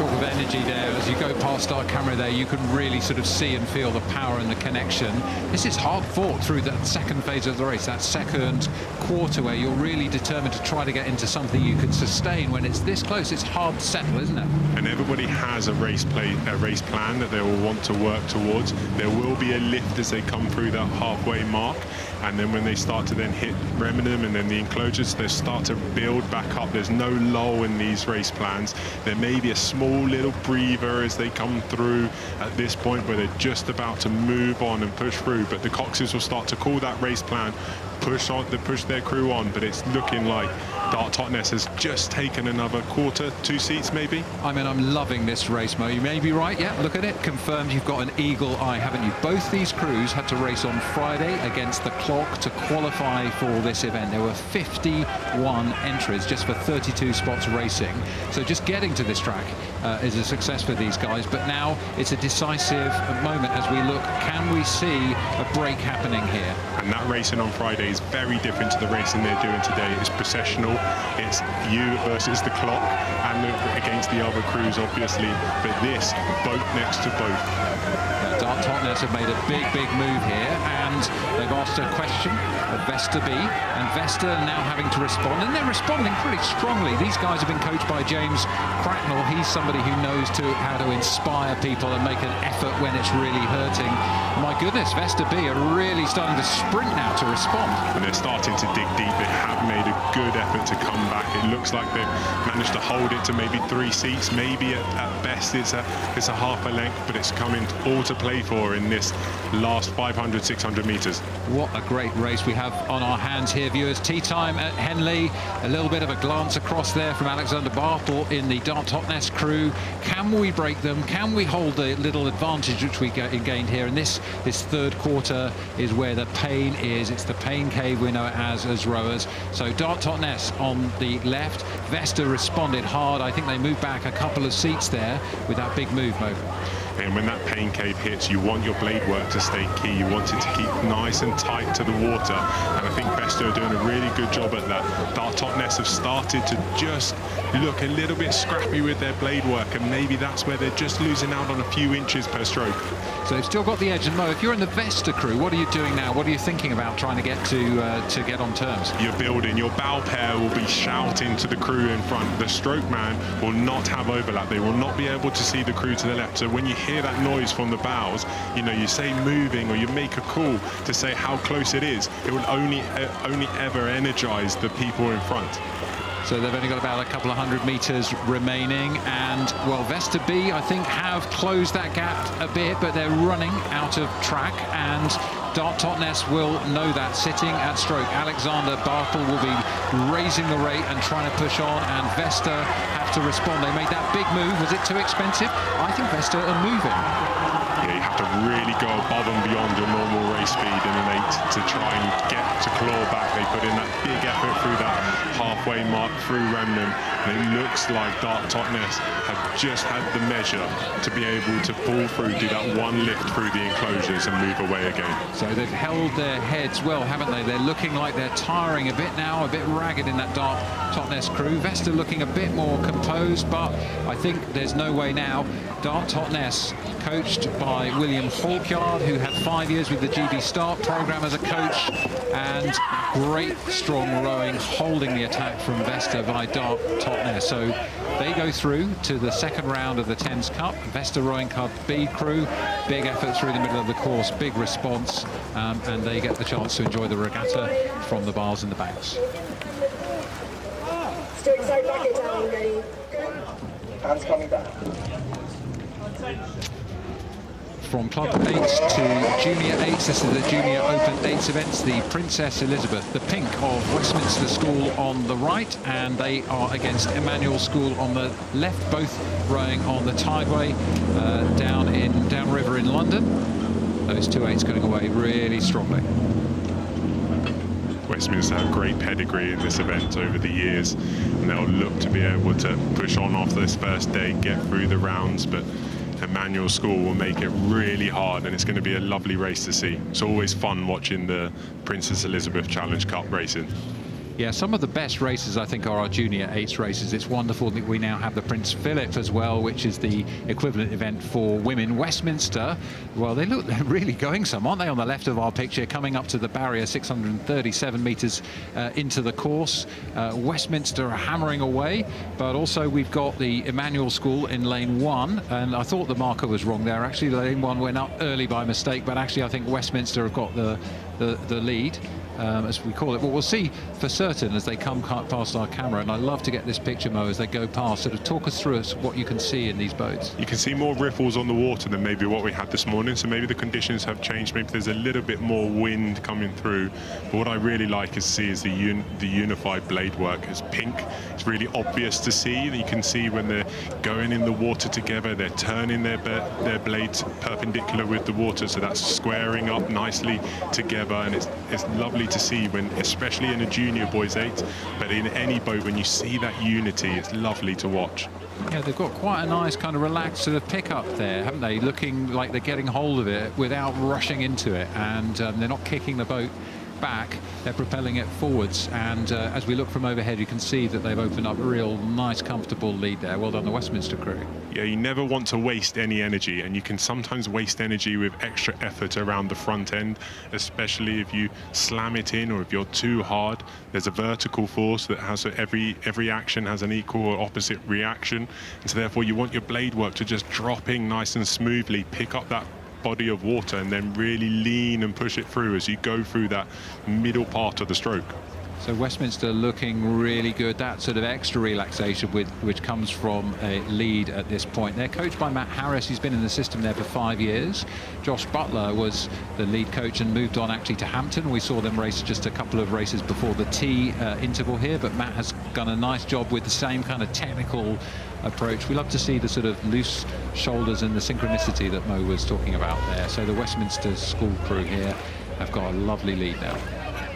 stroke of energy there. As you go past our camera there, you can really sort of see and feel the power and the connection. This is hard fought through that second phase of the race, that second quarter, where you're really determined to try to get into something you can sustain. When it's this close, it's hard to settle, isn't it? And everybody has a race plan that they will want to work towards. There will be a lift as they come through that halfway mark, and then when they start to then hit Birmingham and then the enclosures, they start to build back up. There's no lull in these race plans. There may be a small little breather as they come through at this point where they're just about to move on and push through, but the Coxes will start to call that race plan, push their crew on. But it's looking like Dart Totnes has just taken another quarter, 2 seats maybe. I mean, I'm loving this race, Mo. You may be right. Yeah, look at it. Confirmed you've got an eagle eye, haven't you? Both these crews had to race on Friday against the clock to qualify for this event. There were 51 entries just for 32 spots racing. So just getting to this track is a success for these guys. But now it's a decisive moment as we look. Can we see a break happening here? And that racing on Friday is very different to the racing they're doing today. It's processional. It's you versus the clock and against the other crews, obviously. But this, boat next to boat. Dart Totnes have made a big move here, and they've asked a question of Vesta B, and Vesta now having to respond, and they're responding pretty strongly. These guys have been coached by James Cracknell. He's somebody who knows how to inspire people and make an effort when it's really hurting. My goodness, Vesta B are really starting to sprint now to respond. And they're starting to dig deep. They have made a good effort to come back. It looks like they've managed to hold it to maybe 3 seats. Maybe at best it's a half a length, but it's coming all to play for in this last 500, 600 metres. What a great race we have on our hands here, viewers. Tea time at Henley. A little bit of a glance across there from Alexander Bartle in the Dart Totnes crew. Can we break them? Can we hold the little advantage which we gained here? And this third quarter is where the pain is. It's the pain cave we know it as rowers. So Dart Totnes on the left. Vesta responded hard. I think they moved back a couple of seats there with that big move, Mo. And when that pain cave hits, you want your blade work to stay key. You want it to keep nice and tight to the water. And I think Vesta are doing a really good job at that. Dart Totnes have started to just look a little bit scrappy with their blade work, and maybe that's where they're just losing out on a few inches per stroke. So they've still got the edge. And Mo, if you're in the Vesta crew, what are you doing now? What are you thinking about trying to get get on terms? You're building. Your bow pair will be shouting to the crew in front. The stroke man will not have overlap. They will not be able to see the crew to the left. So when you hear that noise from the bows, you know, you say moving, or you make a call to say how close it is. It will only ever energize the people in front. So they've only got about a couple of 100 metres remaining, and well, Vesta B I think have closed that gap a bit, but they're running out of track, and Dart Totnes will know that sitting at stroke. Alexander Bartle will be raising the rate and trying to push on, and Vesta have to respond. They made that big move. Was it too expensive? I think Vesta are moving. Yeah, you have to really go above and beyond your normal race speed in an 8 to try and get to claw back. They put in that big effort through that halfway mark through Remnant, and it looks like Dart Totnes have just had the measure to be able to pull through, do that one lift through the enclosures and move away again. So they've held their heads well, haven't they? They're looking like they're tiring a bit now, a bit ragged in that Dart Totnes crew. Vesta looking a bit more composed, but I think there's no way now. Dart Totnes, coached by William Hawkyard, who had 5 years with the GB Start programme as a coach, and great strong rowing, holding the attack from Vesta by Dart Totnes. So they go through to the second round of the Thames Cup. Vesta Rowing Club B crew, big effort through the middle of the course, big response, and they get the chance to enjoy the regatta from the bars and the banks. Straight side back it down, ready. Hands coming back. From Club 8s to Junior 8s, this is the Junior Open 8s events. The Princess Elizabeth, the pink of Westminster School on the right, and they are against Emanuel School on the left, both rowing on the Tideway downriver in London. Those 2 8s going away really strongly. Westminster have great pedigree in this event over the years, and they'll look to be able to push on after this first day, get through the rounds, but Emanuel School will make it really hard, and it's going to be a lovely race to see. It's always fun watching the Princess Elizabeth Challenge Cup racing. Yeah, some of the best races, I think, are our junior 8s races. It's wonderful that we now have the Prince Philip as well, which is the equivalent event for women. Westminster, well, they're really going some, aren't they, on the left of our picture, coming up to the barrier, 637 metres into the course. Westminster are hammering away, but also we've got the Emanuel School in lane 1, and I thought the marker was wrong there. Actually, lane 1 went up early by mistake, but actually I think Westminster have got the lead. As we call it, but we'll see for certain as they come past our camera. And I love to get this picture, Mo, as they go past. Sort of talk us through what you can see in these boats. You can see more ripples on the water than maybe what we had this morning, so maybe the conditions have changed. Maybe there's a little bit more wind coming through, but what I really like is the unified blade work. It's pink. It's really obvious to see. You can see when they're going in the water together, they're turning their blades perpendicular with the water, so that's squaring up nicely together, and it's lovely to see, when, especially in a junior boys 8, but in any boat, when you see that unity, it's lovely to watch. Yeah, they've got quite a nice kind of relaxed sort of pick up there, haven't they? Looking like they're getting hold of it without rushing into it, and they're not kicking the boat back, they're propelling it forwards, and as we look from overhead, you can see that they've opened up a real nice comfortable lead there. Well done, the Westminster crew. Yeah, you never want to waste any energy, and you can sometimes waste energy with extra effort around the front end, especially if you slam it in or if you're too hard. There's a vertical force that has every action has an equal or opposite reaction, and so therefore you want your blade work to just drop in nice and smoothly, pick up that body of water, and then really lean and push it through as you go through that middle part of the stroke. So Westminster looking really good. That sort of extra relaxation which comes from a lead at this point. They're coached by Matt Harris. He's been in the system there for 5 years. Josh Butler was the lead coach and moved on actually to Hampton. We saw them race just a couple of races before the tea interval here, but Matt has done a nice job with the same kind of technical approach. We love to see the sort of loose shoulders and the synchronicity that Mo was talking about there. So the Westminster school crew here have got a lovely lead now.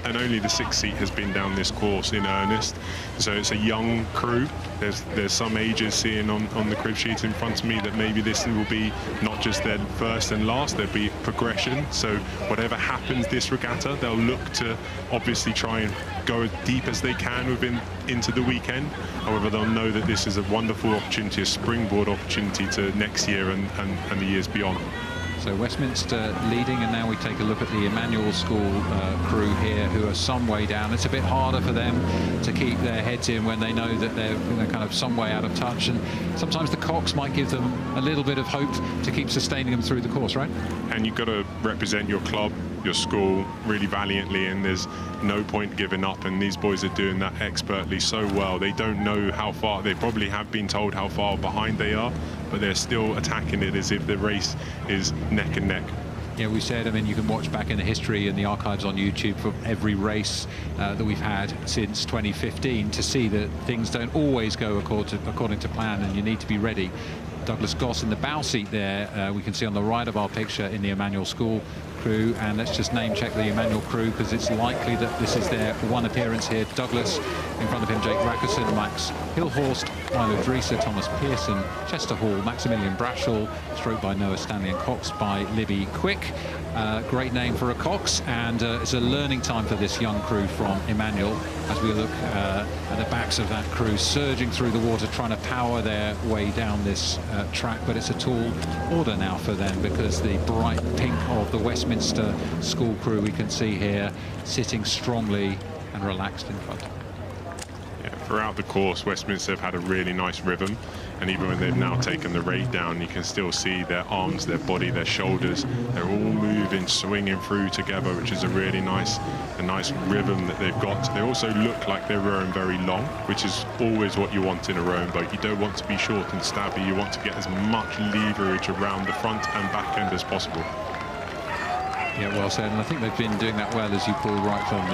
And only the 6th seat has been down this course in earnest, so it's a young crew. There's some ages seen on the crib sheet in front of me that maybe this will be not just their first and last, there'll be progression. So whatever happens this regatta, they'll look to obviously try and go as deep as they can into the weekend. However, they'll know that this is a wonderful opportunity, a springboard opportunity to next year and the years beyond. So Westminster leading, and now we take a look at the Emanuel School crew here, who are some way down. It's a bit harder for them to keep their heads in when they know that they're kind of some way out of touch, and sometimes the cocks might give them a little bit of hope to keep sustaining them through the course, right? And you've got to represent your club, your school, really valiantly, and there's no point giving up, and these boys are doing that expertly so well. They don't know how far, they probably have been told how far behind they are, but they're still attacking it as if the race is neck and neck. Yeah, we said, I mean, you can watch back in the history and the archives on YouTube from every race that we've had since 2015 to see that things don't always go according to plan, and you need to be ready. Douglas Goss in the bow seat there, we can see on the right of our picture in the Emanuel School crew, and let's just name check the Emanuel crew because it's likely that this is their one appearance here. Douglas, in front of him Jake Rackerson, Max Hillhorst, Milo Dreeser, Thomas Pearson, Chester Hall, Maximilian Brashall, stroke by Noah Stanley, and Cox by Libby Quick. Great name for a Cox, and it's a learning time for this young crew from Emanuel as we look at the backs of that crew surging through the water, trying to power their way down this track. But it's a tall order now for them because the bright pink of the Westminster school crew we can see here sitting strongly and relaxed in front. Yeah, throughout the course, Westminster have had a really nice rhythm, and even when they've now taken the rate down, you can still see their arms, their body, their shoulders, they're all moving, swinging through together, which is a really nice rhythm that they've got. They also look like they're rowing very long, which is always what you want in a rowing boat. You don't want to be short and stabby, you want to get as much leverage around the front and back end as possible. Yeah, well said, and I think they've been doing that well, as you pull right from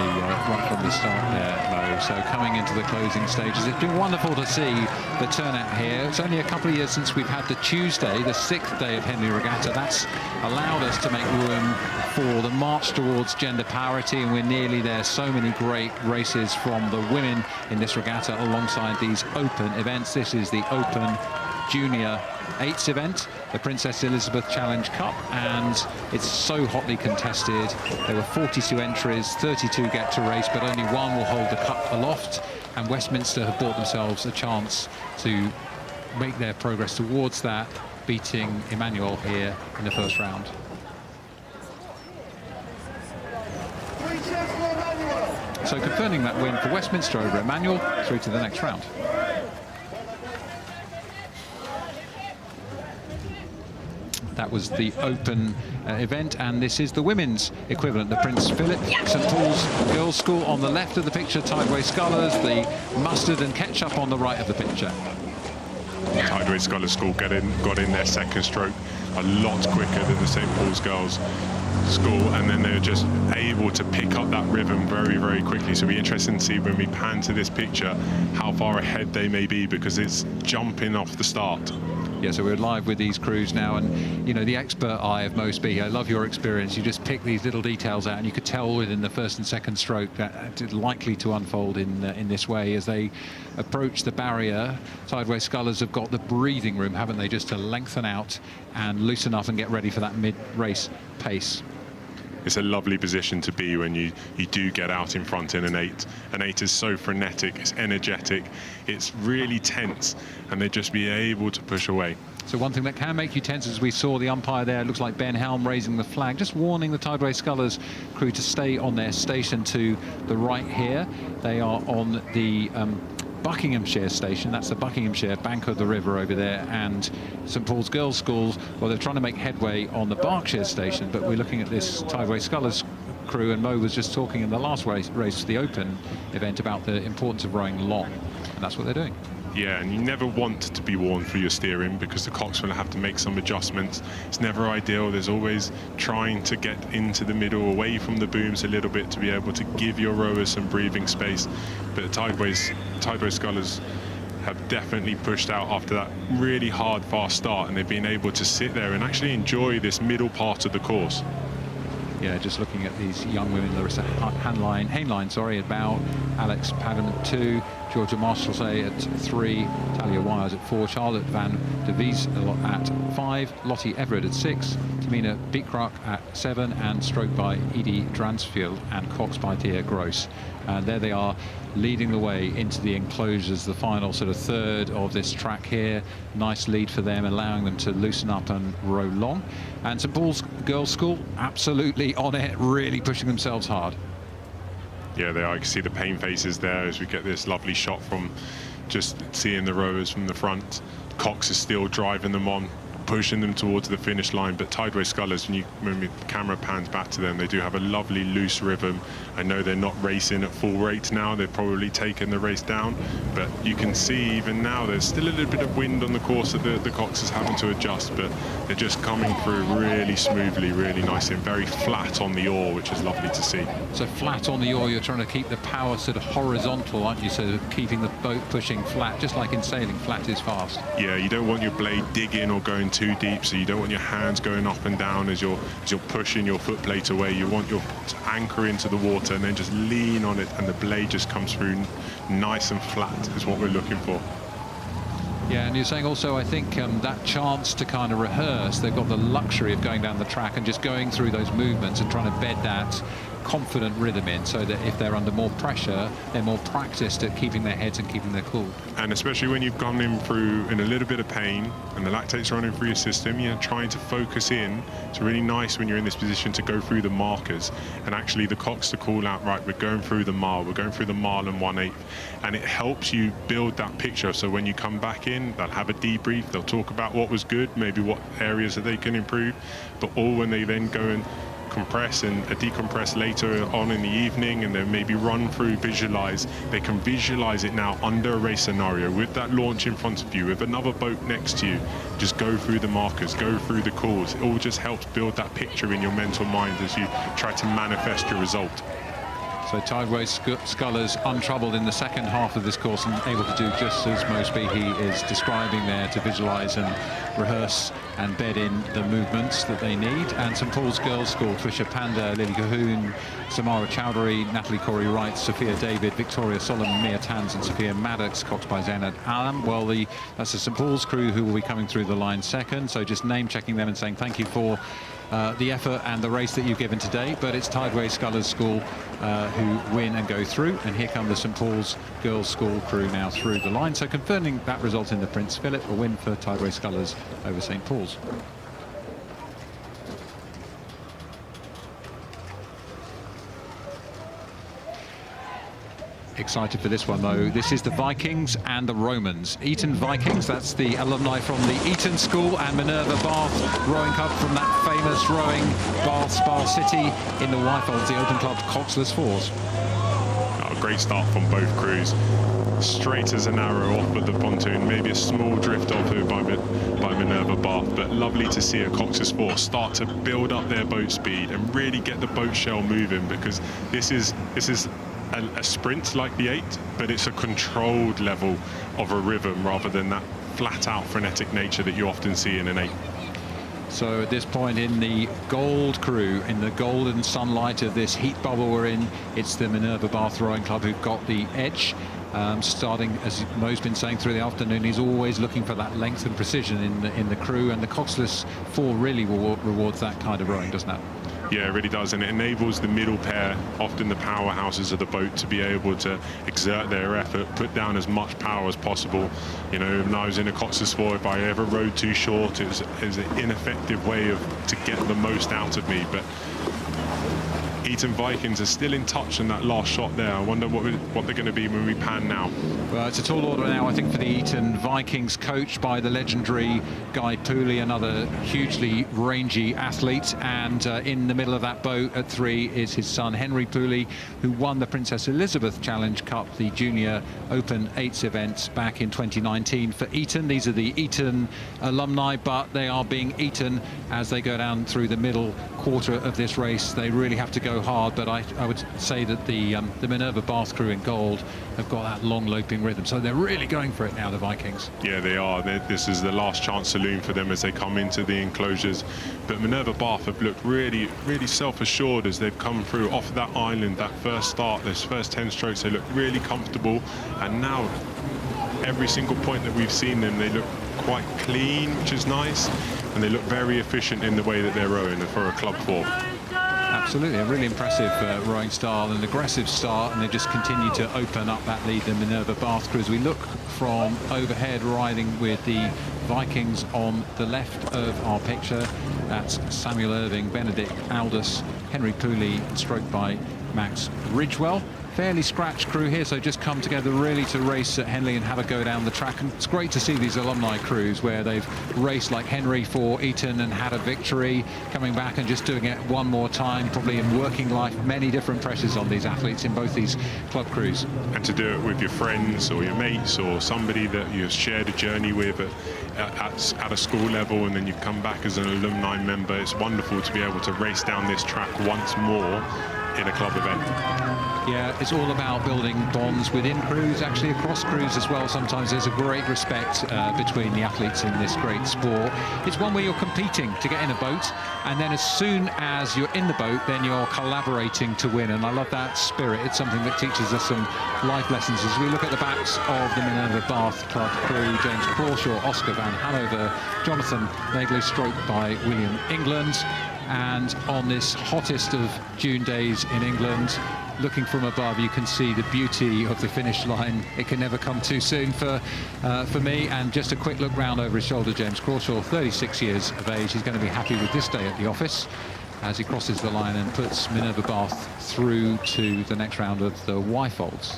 the start there, Mo. So coming into the closing stages, it's been wonderful to see the turnout here. It's only a couple of years since we've had the Tuesday, the 6th day of Henley Regatta. That's allowed us to make room for the march towards gender parity, and we're nearly there. So many great races from the women in this regatta alongside these open events. This is the Open Junior 8s event. the Princess Elizabeth Challenge Cup, and it's so hotly contested. There were 42 entries, 32 get to race, but only one will hold the cup aloft, and Westminster have bought themselves a chance to make their progress towards that, beating Emanuel here in the first round. So confirming that win for Westminster over Emanuel, through to the next round. That was the open event, and this is the women's equivalent, the Prince Philip St Paul's Girls' School on the left of the picture, Tideway Scullers, the mustard and ketchup on the right of the picture. Tideway Scullers School got in their second stroke a lot quicker than the St Paul's Girls' School, and then they're just able to pick up that rhythm very, very quickly. So it'll be interesting to see when we pan to this picture how far ahead they may be, because it's jumping off the start. Yeah, so we're live with these crews now, and you know, the expert eye of Molesey B, I love your experience. You just pick these little details out, and you could tell within the first and second stroke that it's likely to unfold in this way as they approach the barrier. Tideway Scullers have got the breathing room, haven't they, just to lengthen out and loosen up and get ready for that mid-race pace. It's a lovely position to be when you do get out in front in an 8. An 8 is so frenetic, it's energetic, it's really tense, and they just be able to push away. So one thing that can make you tense, as we saw the umpire there, looks like Ben Helm raising the flag, just warning the Tideway Scullers crew to stay on their station to the right here. They are on the Buckinghamshire station, that's the Buckinghamshire bank of the river over there, and St Paul's Girls' Schools, well, they're trying to make headway on the Berkshire station, but we're looking at this Tideway Scullers crew, and Mo was just talking in the last race, the open event, about the importance of rowing long, and that's what they're doing. Yeah, and you never want to be warned for your steering, because the cocks will have to make some adjustments. It's never ideal. There's always trying to get into the middle, away from the booms a little bit, to be able to give your rowers some breathing space. But Tideway Scullers have definitely pushed out after that really hard, fast start, and they've been able to sit there and actually enjoy this middle part of the course. Yeah, just looking at these young women, Larissa Hainline, sorry, at bow, Alex Padden at 2, Georgia Marshalsea at 3, Talia Wires at 4, Charlotte Van de Vries at 5, Lottie Everett at 6, Tamina Beekruk at 7, and stroke by Edie Dransfield and Cox by Thea Gross. And there they are, leading the way into the enclosures, the final sort of third of this track here. Nice lead for them, allowing them to loosen up and row long. And St Paul's Girls' School, absolutely on it, really pushing themselves hard. Yeah, they are. You can see the pain faces there as we get this lovely shot from just seeing the rowers from the front. Cox is still driving them on, pushing them towards the finish line, but Tideway Scullers, when the camera pans back to them, they do have a lovely loose rhythm. I know they're not racing at full rate now, they've probably taken the race down, but you can see even now there's still a little bit of wind on the course that the Cox is having to adjust, but they're just coming through really smoothly, really nice, and very flat on the oar, which is lovely to see. So flat on the oar, you're trying to keep the power sort of horizontal, aren't you? So keeping the boat pushing flat, just like in sailing, flat is fast. Yeah, you don't want your blade digging or going too deep, so you don't want your hands going up and down as you're pushing your foot plate away. You want your to anchor into the water and then just lean on it, and the blade just comes through nice and flat is what we're looking for. Yeah, and you're saying also, I think that chance to kind of rehearse, they've got the luxury of going down the track and just going through those movements and trying to bed that confident rhythm in, so that if they're under more pressure, they're more practiced at keeping their heads and keeping their cool. And especially when you've gone in through in a little bit of pain and the lactate's running through your system, you're trying to focus in. It's really nice when you're in this position to go through the markers and actually the cocks to call out, right, we're going through the mile, we're going through the mile and 1/8, and it helps you build that picture. So when you come back in, they'll have a debrief, they'll talk about what was good, maybe what areas that they can improve, but all when they then go and compress and decompress later on in the evening, and then maybe run through, visualize. They can visualize it now under a race scenario with that launch in front of you, with another boat next to you. Just go through the markers, go through the calls. It all just helps build that picture in your mental mind as you try to manifest your result. So Tideway Scullers untroubled in the second half of this course and able to do just as Mosby he is describing there, to visualise and rehearse and bed in the movements that they need. And St Paul's Girls' School, Trisha Panda, Lily Cahoon, Samara Chowdhury, Natalie Corey Wright, Sophia David, Victoria Solomon, Mia Tans and Sophia Maddox, coxed by Zainab Alam. Well, that's the St Paul's crew who will be coming through the line second. So just name-checking them and saying thank you for the effort and the race that you've given today. But it's Tideway Scullers School who win and go through, and here come the St Paul's Girls' School crew now through the line. So confirming that result in the Prince Philip, a win for Tideway Scullers over St Paul's. Excited for this one though. This is the Vikings and the Romans. Eton Vikings, that's the alumni from the Eton School, and Minerva Bath Rowing Club from that famous rowing Bath Spa City in the Whitefolds, the Open Club Coxless Fours. Oh, great start from both crews. Straight as an arrow off of the pontoon, maybe a small drift off here by Minerva Bath, but lovely to see a Coxless Four start to build up their boat speed and really get the boat shell moving, because this is a sprint like the 8, but it's a controlled level of a rhythm rather than that flat-out frenetic nature that you often see in an 8. So at this point in the gold crew, in the golden sunlight of this heat bubble we're in, it's the Minerva Bath Rowing Club who've got the edge. Starting, as Mo's been saying through the afternoon, he's always looking for that length and precision in the crew, and the Coxless Four really rewards that kind of rowing, doesn't it? Yeah, it really does, and it enables the middle pair, often the powerhouses of the boat, to be able to exert their effort, put down as much power as possible. You know, when I was in a Coxless Four, if I ever rode too short, it was an ineffective way to get the most out of me. But Eton Vikings are still in touch in that last shot there. I wonder what they're going to be when we pan now. Well, it's a tall order now, I think, for the Eton Vikings, coached by the legendary Guy Pooley, another hugely rangy athlete. And in the middle of that boat at 3 is his son, Henry Pooley, who won the Princess Elizabeth Challenge Cup, the Junior Open 8s event back in 2019 for Eton. These are the Eton alumni, but they are being Eton as they go down through the middle quarter of this race. They really have to go hard, but I would say that the Minerva Bath crew in gold have got that long loping rhythm, so they're really going for it now, the Vikings. Yeah, they are. This is the last chance saloon for them as they come into the enclosures. But Minerva Bath have looked really, really self-assured as they've come through off that island, that first start, those first 10 strokes. They look really comfortable, and now every single point that we've seen them, they look quite clean, which is nice, and they look very efficient in the way that they're rowing for a Club 4. Absolutely, a really impressive rowing style, an aggressive start, and they just continue to open up that lead, the Minerva Bath crew. As we look from overhead, riding with the Vikings on the left of our picture, that's Samuel Irving, Benedict Aldous, Henry Pooley, stroked by Max Ridgewell. Fairly scratched crew here, so just come together really to race at Henley and have a go down the track. And it's great to see these alumni crews where they've raced, like Henry for Eton and had a victory, coming back and just doing it one more time, probably in working life. Many different pressures on these athletes in both these club crews. And to do it with your friends or your mates or somebody that you've shared a journey with at a school level, and then you come back as an alumni member, it's wonderful to be able to race down this track once more in a club event. Yeah, it's all about building bonds within crews, actually across crews as well. Sometimes there's a great respect between the athletes in this great sport. It's one where you're competing to get in a boat, and then as soon as you're in the boat, then you're collaborating to win. And I love that spirit. It's something that teaches us some life lessons. As we look at the backs of the Minerva Bath Club crew, James Crawshaw, Oscar Van Hanover, Jonathan Nagley, stroked by William England. And on this hottest of June days in England, looking from above, you can see the beauty of the finish line. It can never come too soon for me. And just a quick look round over his shoulder, James Crawshaw, 36 years of age. He's going to be happy with this day at the office as he crosses the line and puts Minerva Bath through to the next round of the Whitefolds.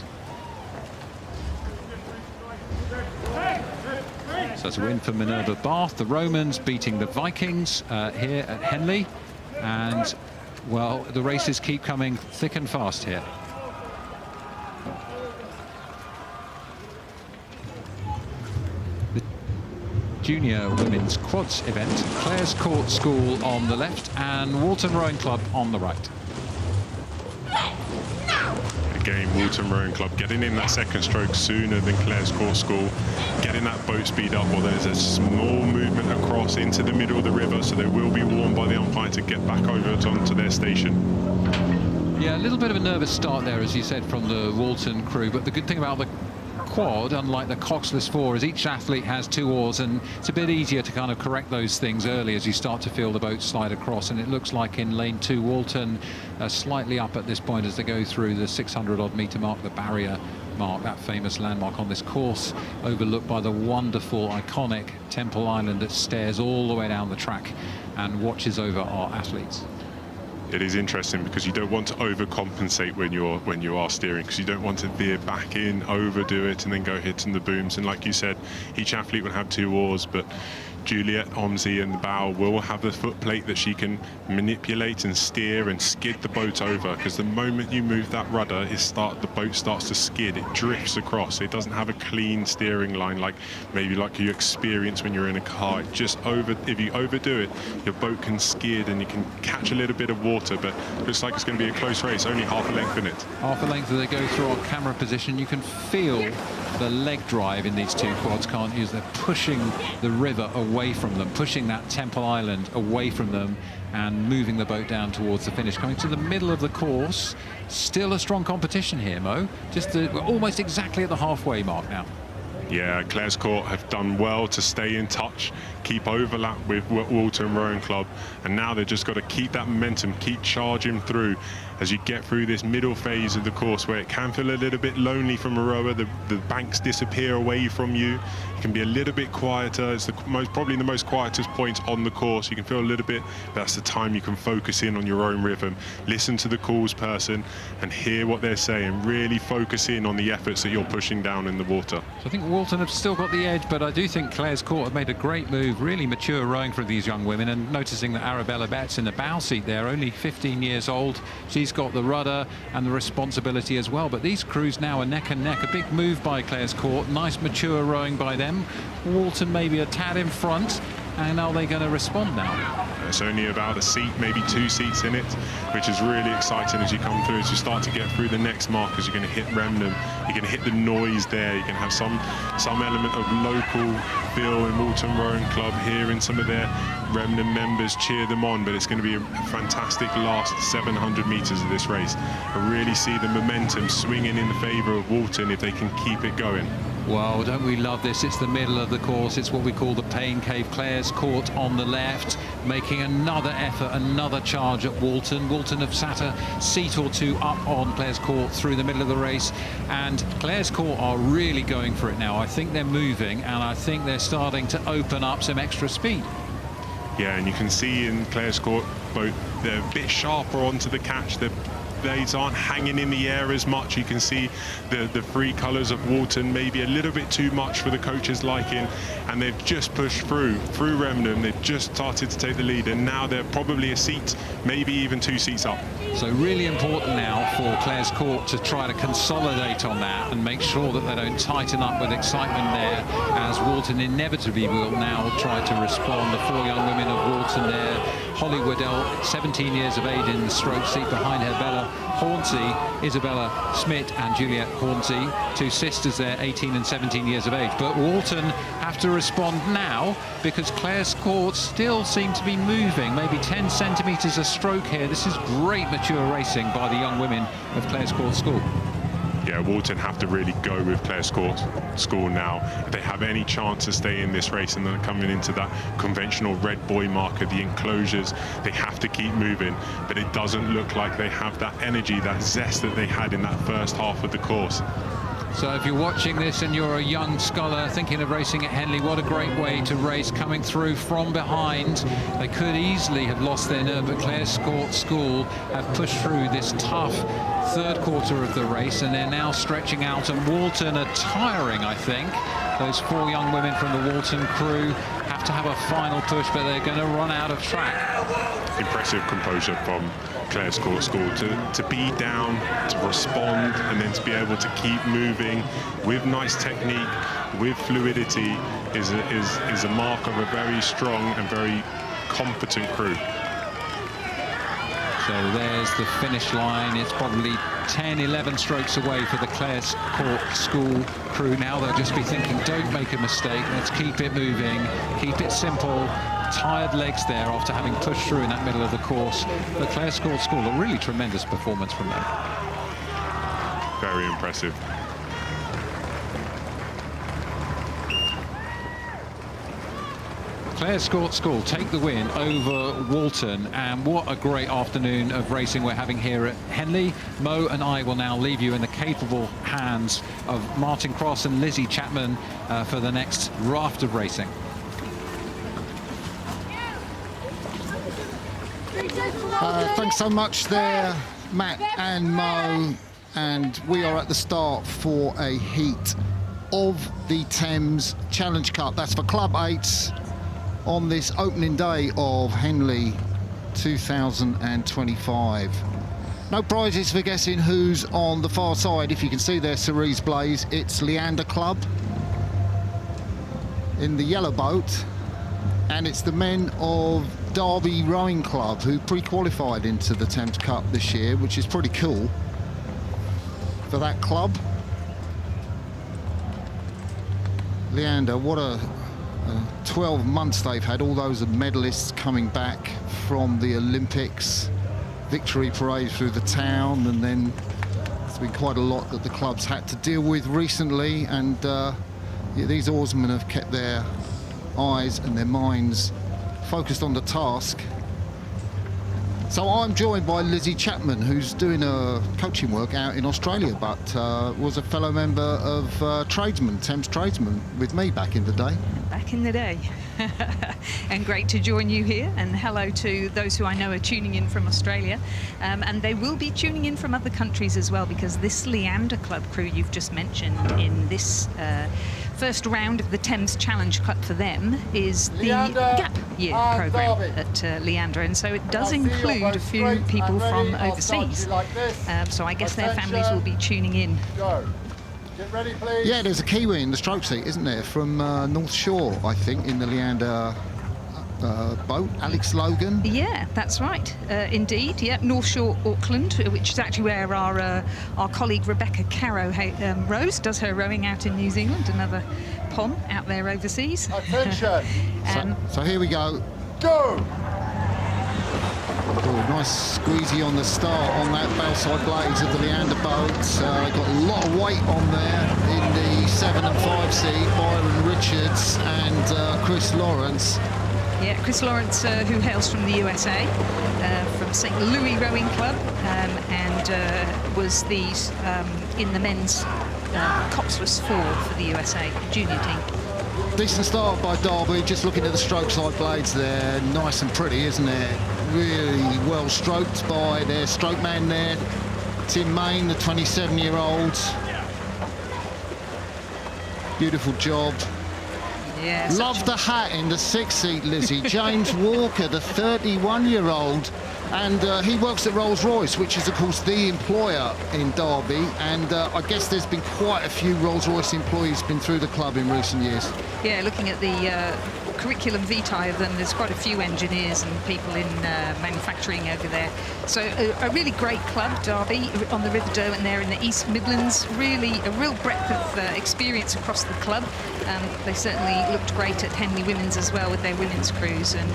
So it's a win for Minerva Bath. The Romans beating the Vikings here at Henley. And, well, the races keep coming thick and fast here. The Junior Women's Quads event, Clare's Court School on the left and Walton Rowing Club on the right. game, Walton Rowing Club getting in that second stroke sooner than Clare's Court School, getting that boat speed up, or there's a small movement across into the middle of the river, so they will be warned by the umpire to get back over onto their station. Yeah, a little bit of a nervous start there, as you said, from the Walton crew, but the good thing about the quad, unlike the coxless 4, is each athlete has 2 oars, and it's a bit easier to kind of correct those things early as you start to feel the boat slide across. And it looks like in lane 2, Walton slightly up at this point as they go through the 600-odd metre mark, the barrier mark, that famous landmark on this course, overlooked by the wonderful, iconic Temple Island that stares all the way down the track and watches over our athletes. It is interesting because you don't want to overcompensate when you are steering, because you don't want to veer back in, overdo it, and then go hitting the booms. And like you said, each athlete will have 2 oars, but Juliet Omsey in the bow will have the foot plate that she can manipulate and steer and skid the boat over, because the moment you move that rudder, the boat starts to skid. It drifts across. It doesn't have a clean steering line like you experience when you're in a car. If you overdo it, your boat can skid and you can catch a little bit of water, but it looks like it's going to be a close race, only half a length in it. Half a length as they go through our camera position. You can feel the leg drive in these 2 quads, can't you? They're pushing the river away from them, pushing that Temple Island away from them and moving the boat down towards the finish. Coming to the middle of the course, still a strong competition here, Mo. We're almost exactly at the halfway mark now. Yeah, Clare's Court have done well to stay in touch, keep overlap with Walton Rowing Club, and now they've just got to keep that momentum, keep charging through as you get through this middle phase of the course where it can feel a little bit lonely from a rower. The banks disappear away from you. It can be a little bit quieter. It's probably the most quietest point on the course. You can feel a little bit, but that's the time you can focus in on your own rhythm, listen to the calls person and hear what they're saying, really focus in on the efforts that you're pushing down in the water. So I think Walton have still got the edge, but I do think Clare's Court have made a great move, really mature rowing for these young women, and noticing that Arabella Betts in the bow seat there, only 15 years old. She's got the rudder and the responsibility as well, but these crews now are neck and neck. A big move by Clare's Court, nice mature rowing by them. Walton maybe a tad in front, and are they going to respond now? It's only about a seat, maybe 2 seats in it, which is really exciting as you come through. As you start to get through the next markers, you're going to hit Remnham, you're going to hit the noise there, you can have some element of local feel in Walton Rowing Club, hearing some of their Remnham members cheer them on, but it's going to be a fantastic last 700 metres of this race. I really see the momentum swinging in the favour of Walton if they can keep it going. Well, don't we love this? It's the middle of the course. It's what we call the pain cave. Clare's Court on the left, making another effort, another charge at Walton. Walton have sat a seat or 2 up on Clare's Court through the middle of the race, and Clare's Court are really going for it now. I think they're moving, and I think they're starting to open up some extra speed. Yeah, and you can see in Clare's Court boat, they're a bit sharper onto the catch. The blades aren't hanging in the air as much. You can see the 3 colours of Walton maybe a little bit too much for the coach's liking, and they've just pushed through Remnham. They've just started to take the lead, and now they're probably a seat, maybe even 2 seats up. So really important now for Clare's Court to try to consolidate on that and make sure that they don't tighten up with excitement there, as Walton inevitably will now try to respond. The 4 young women of Walton there, Holly Waddell, 17 years of age, in the stroke seat. Behind her, Bella Hornsey, Isabella Schmidt and Juliet Hornsey, 2 sisters there, 18 and 17 years of age. But Walton have to respond now, because Clare's Court still seem to be moving, maybe 10 centimetres a stroke here. This is great mature racing by the young women of Clare's Court School. Yeah, Walton have to really go with Clare's Court School now. If they have any chance to stay in this race and then coming into that conventional red buoy marker, the enclosures, they have to keep moving. But it doesn't look like they have that energy, that zest that they had in that first half of the course. So if you're watching this and you're a young sculler thinking of racing at Henley, what a great way to race, coming through from behind. They could easily have lost their nerve, but Clare's Court School have pushed through this tough 3rd quarter of the race, and they're now stretching out, and Walton are tiring, I think. Those 4 young women from the Walton crew have to have a final push, but they're going to run out of track. Impressive composure from Clare's Court School to be down, to respond, and then to be able to keep moving with nice technique, with fluidity is a mark of a very strong and very competent crew. So there's the finish line. It's probably 10, 11 strokes away for the Clares Court School crew. Now they'll just be thinking, don't make a mistake. Let's keep it moving, keep it simple. Tired legs there after having pushed through in that middle of the course. The Clares Court School, a really tremendous performance from them. Very impressive. Clares Court School take the win over Walton, and what a great afternoon of racing we're having here at Henley. Mo and I will now leave you in the capable hands of Martin Cross and Lizzie Chapman for the next raft of racing. Thanks so much there, Matt and Mo, and we are at the start for a heat of the Thames Challenge Cup. That's for Club 8s on this opening day of Henley 2025. No prizes for guessing who's on the far side. If you can see there, Cerise Blaze, it's Leander Club in the yellow boat, and it's the men of Derby Rowing Club who pre-qualified into the Thames Cup this year, which is pretty cool for that club. Leander, what a 12 months they've had, all those medalists coming back from the Olympics, victory parade through the town, and then there's been quite a lot that the club's had to deal with recently, and yeah, these oarsmen have kept their eyes and their minds focused on the task. So I'm joined by Lizzie Chapman, who's doing a coaching work out in Australia, but was a fellow member of Thames Tradesmen with me back in the day. Back in the day. And great to join you here, and hello to those who I know are tuning in from Australia, and they will be tuning in from other countries as well, because this Leander Club crew you've just mentioned in this first round of the Thames Challenge Cup for them is the Gap Year programme at Leander, and so it does include a few people from overseas, so I guess their families will be tuning in. Get ready, please. Yeah, there's a Kiwi in the stroke seat, isn't there, from North Shore, I think, in the Leander boat, Alex Logan. Yeah, that's right, indeed. Yeah, North Shore, Auckland, which is actually where our colleague Rebecca Carrow Rose does her rowing out in New Zealand, another pond out there overseas. Attention! So here we go. Go! Oh, nice squeezy on the start on that bowside blades of the Leander boat. Got a lot of weight on there in the 7 and 5 seat. Byron Richards and Chris Lawrence. Yeah, Chris Lawrence, who hails from the USA, from St. Louis Rowing Club, and was in the men's Coxless 4 for the USA junior team. Decent start by Derby, just looking at the stroke side blades there. Nice and pretty, isn't it? Really well stroked by their stroke man there, Tim Main, the 27-year-old. Beautiful job. Yeah, love the hat in the 6th seat, Lizzie. James Walker, the 31-year-old, and he works at Rolls-Royce, which is, of course, the employer in Derby, and I guess there's been quite a few Rolls-Royce employees been through the club in recent years. Yeah, looking at the curriculum vitae of them, there's quite a few engineers and people in manufacturing over there. So a really great club, Derby, on the River Derwent there in the East Midlands. Really a real breadth of experience across the club. They certainly looked great at Henley Women's as well with their women's crews, and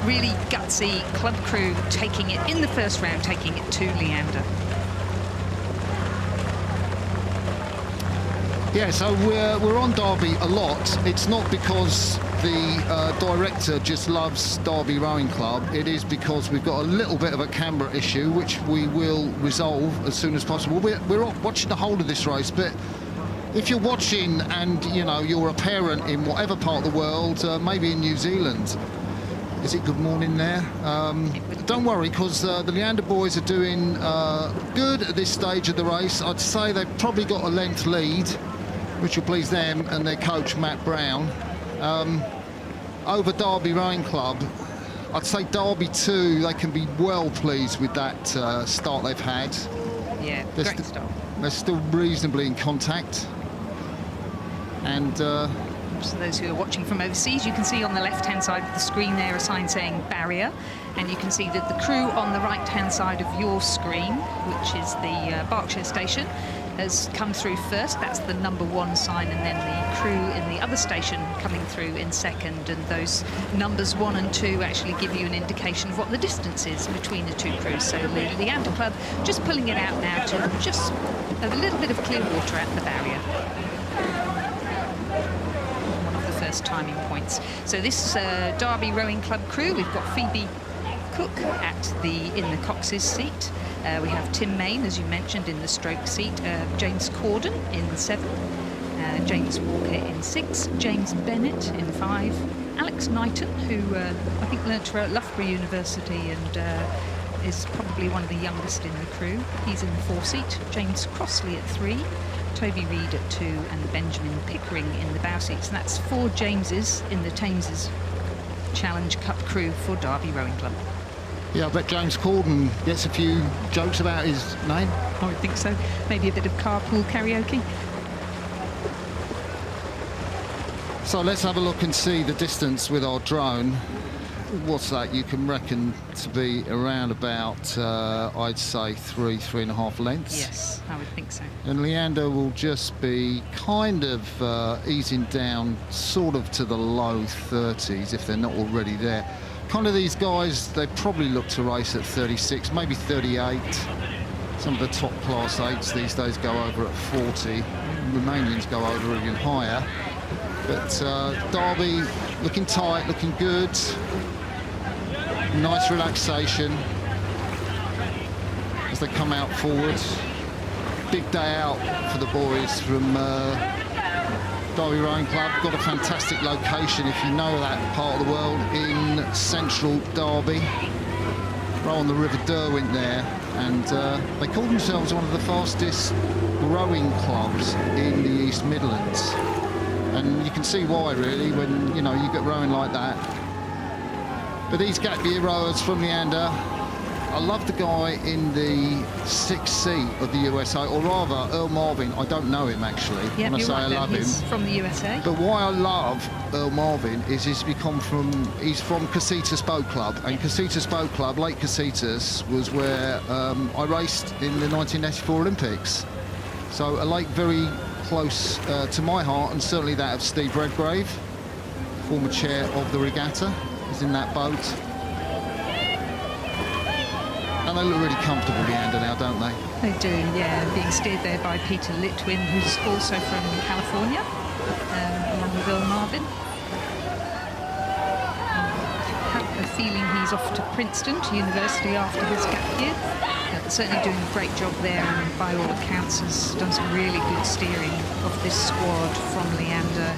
really gutsy club crew taking it in the first round, taking it to Leander. Yeah, so we're on Derby a lot. It's not because the director just loves Derby Rowing Club. It is because we've got a little bit of a camera issue, which we will resolve as soon as possible. We're watching the whole of this race, but if you're watching and, you know, you're a parent in whatever part of the world, maybe in New Zealand, is it good morning there? Don't worry, because the Leander boys are doing good at this stage of the race. I'd say they've probably got a length lead, which will please them and their coach, Matt Brown. Over Derby Rowing Club, I'd say Derby 2, they can be well pleased with that start they've had. Yeah, great start. They're still reasonably in contact. And perhaps for those who are watching from overseas, you can see on the left-hand side of the screen there a sign saying barrier, and you can see that the crew on the right-hand side of your screen, which is the Berkshire station, has come through first. That's the number 1 sign, and then the crew in the other station coming through in second, and those numbers 1 and 2 actually give you an indication of what the distance is between the 2 crews. So the Leander Club just pulling it out now to just a little bit of clear water at the barrier. One of the first timing points. So this Derby Rowing Club crew, we've got Phoebe Cook in the cox's seat. We have Tim Main, as you mentioned, in the stroke seat. James Corden in 7. James Walker in 6. James Bennett in 5. Alex Knighton, who I think learnt her at Loughborough University and is probably one of the youngest in the crew. He's in the 4 seat. James Crossley at 3. Toby Reed at 2. And Benjamin Pickering in the bow seats. And that's 4 Jameses in the Thames Challenge Cup crew for Derby Rowing Club. Yeah, I bet James Corden gets a few jokes about his name. I would think so. Maybe a bit of carpool karaoke. So let's have a look and see the distance with our drone. What's that? You can reckon to be around about, I'd say, 3.5 lengths. Yes, I would think so. And Leander will just be kind of easing down sort of to the low 30s if they're not already there. Kind of these guys, they probably look to race at 36, maybe 38. Some of the top class 8s these days go over at 40. Romanians go over even higher. But Derby looking tight, looking good. Nice relaxation as they come out forward. Big day out for the boys from Derby Rowing Club. Got a fantastic location, if you know that part of the world, in central Derby. Row on the River Derwent there, and they call themselves one of the fastest rowing clubs in the East Midlands. And you can see why, really, when, you know, you get rowing like that. But these gap year rowers from Leander, I love the guy in the 6th seat of the USA, or rather Earl Marvin. I don't know him, actually, when I say I love him. He's from the USA. But why I love Earl Marvin is he's from Casitas Boat Club, and Casitas Boat Club, Lake Casitas, was where I raced in the 1984 Olympics. So a lake very close to my heart, and certainly that of Steve Redgrave, former chair of the regatta, is in that boat. And they look really comfortable, Leander, now, don't they? They do, yeah. Being steered there by Peter Litwin, who's also from California, along with Earl Marvin. I have a feeling he's off to Princeton, to university after his gap year. Certainly doing a great job there, and by all accounts has done some really good steering of this squad from Leander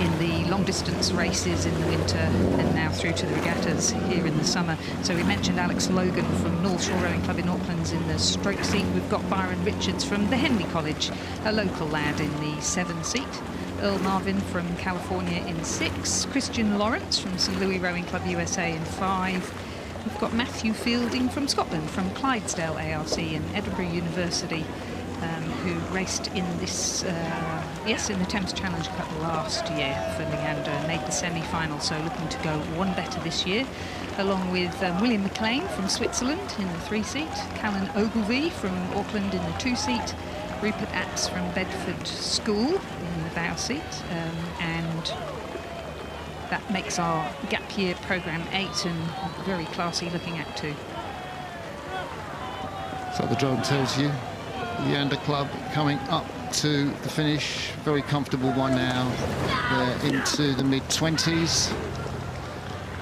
in the long-distance races in the winter and now through to the regattas here in the summer. So we mentioned Alex Logan from North Shore Rowing Club in Auckland's in the stroke seat. We've got Byron Richards from the Henley College, a local lad, in the 7 seat. Earl Marvin from California in 6. Christian Lawrence from St Louis Rowing Club USA in 5. We've got Matthew Fielding from Scotland, from Clydesdale ARC and Edinburgh University, who raced in this, in the Thames Challenge Cup last year for Leander, made the semi-final, so looking to go one better this year, along with William McLean from Switzerland in the 3 seat, Callan Ogilvie from Auckland in the 2 seat, Rupert Atts from Bedford School in the bow seat, and that makes our gap year programme 8, and very classy looking at 2. So the drone tells you Leander Club coming up to the finish, very comfortable by now. They're into the mid-20s.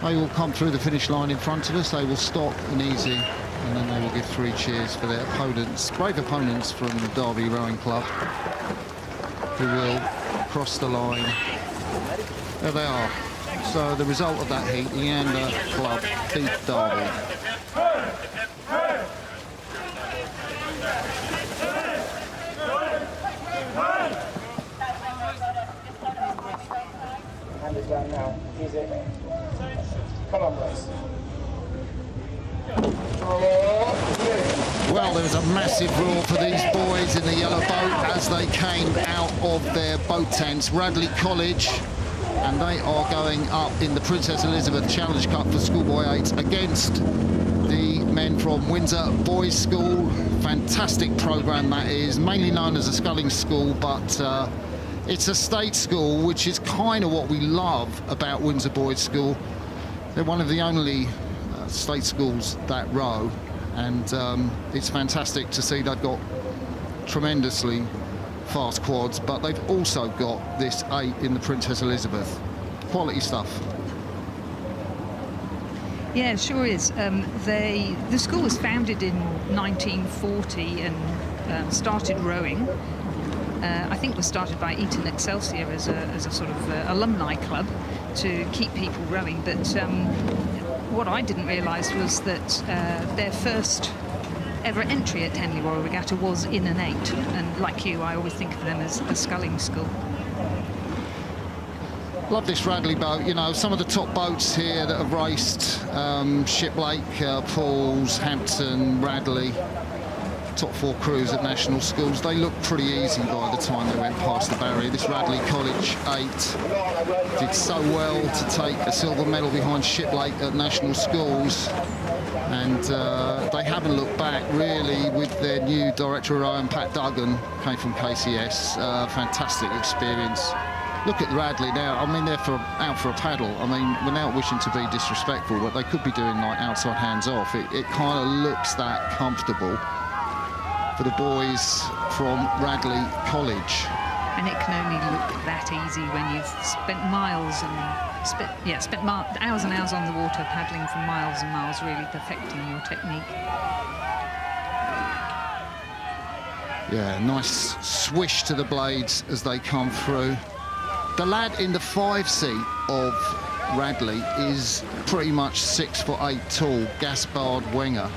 They will come through the finish line in front of us. They will stop and easy, and then they will give 3 cheers for their opponents, brave opponents from the Derby Rowing Club, who will cross the line. There they are. So the result of that heat, Leander Club beat Derby. Hand it down now. Easy. Come on, boys. Well, there was a massive roar for these boys in the yellow boat as they came out of their boat tents. Radley College and they are going up in the Princess Elizabeth Challenge Cup for Schoolboy 8 against the men from Windsor Boys School. Fantastic programme that is, mainly known as a sculling school, but it's a state school, which is kind of what we love about Windsor Boys School. They're one of the only state schools that row, and it's fantastic to see they've got tremendously fast quads, but they've also got this 8 in the Princess Elizabeth. Quality stuff. Yeah, it sure is. The school was founded in 1940 and started rowing. I think was started by Eton Excelsior as a sort of alumni club to keep people rowing. But what I didn't realise was that their first ever entry at Henley Royal Regatta was in an 8, and like you, I always think of them as a sculling school. Love this Radley boat. You know, some of the top boats here that have raced, Shiplake, Paul's, Hampton, Radley, top 4 crews at national schools, they looked pretty easy by the time they went past the barrier. This Radley College 8 did so well to take a silver medal behind Shiplake at national schools, and they haven't looked back really with their new director of rowing, Pat Duggan, came from KCS. Fantastic experience. Look at Radley now. I mean, they're out for a paddle. I mean, without wishing to be disrespectful, but they could be doing like outside hands off. It kind of looks that comfortable for the boys from Radley College. And it can only look that easy when you've spent miles and spent hours and hours on the water, paddling for miles and miles, really perfecting your technique. Yeah, nice swish to the blades as they come through. The lad in the 5 seat of Radley is pretty much 6'8" tall, Gaspard Wenger.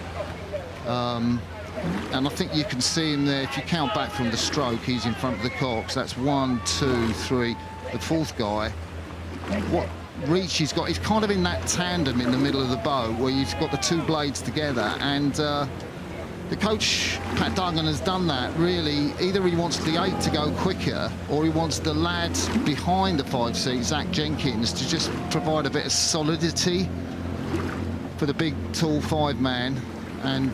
And I think you can see him there. If you count back from the stroke, he's in front of the cocks. That's 1, 2, 3. The 4th guy, what reach he's got, he's kind of in that tandem in the middle of the boat where you've got the 2 blades together, and the coach, Pat Duggan, has done that really. Either he wants the 8 to go quicker, or he wants the lad behind the 5 seat, Zach Jenkins, to just provide a bit of solidity for the big, tall 5 man. And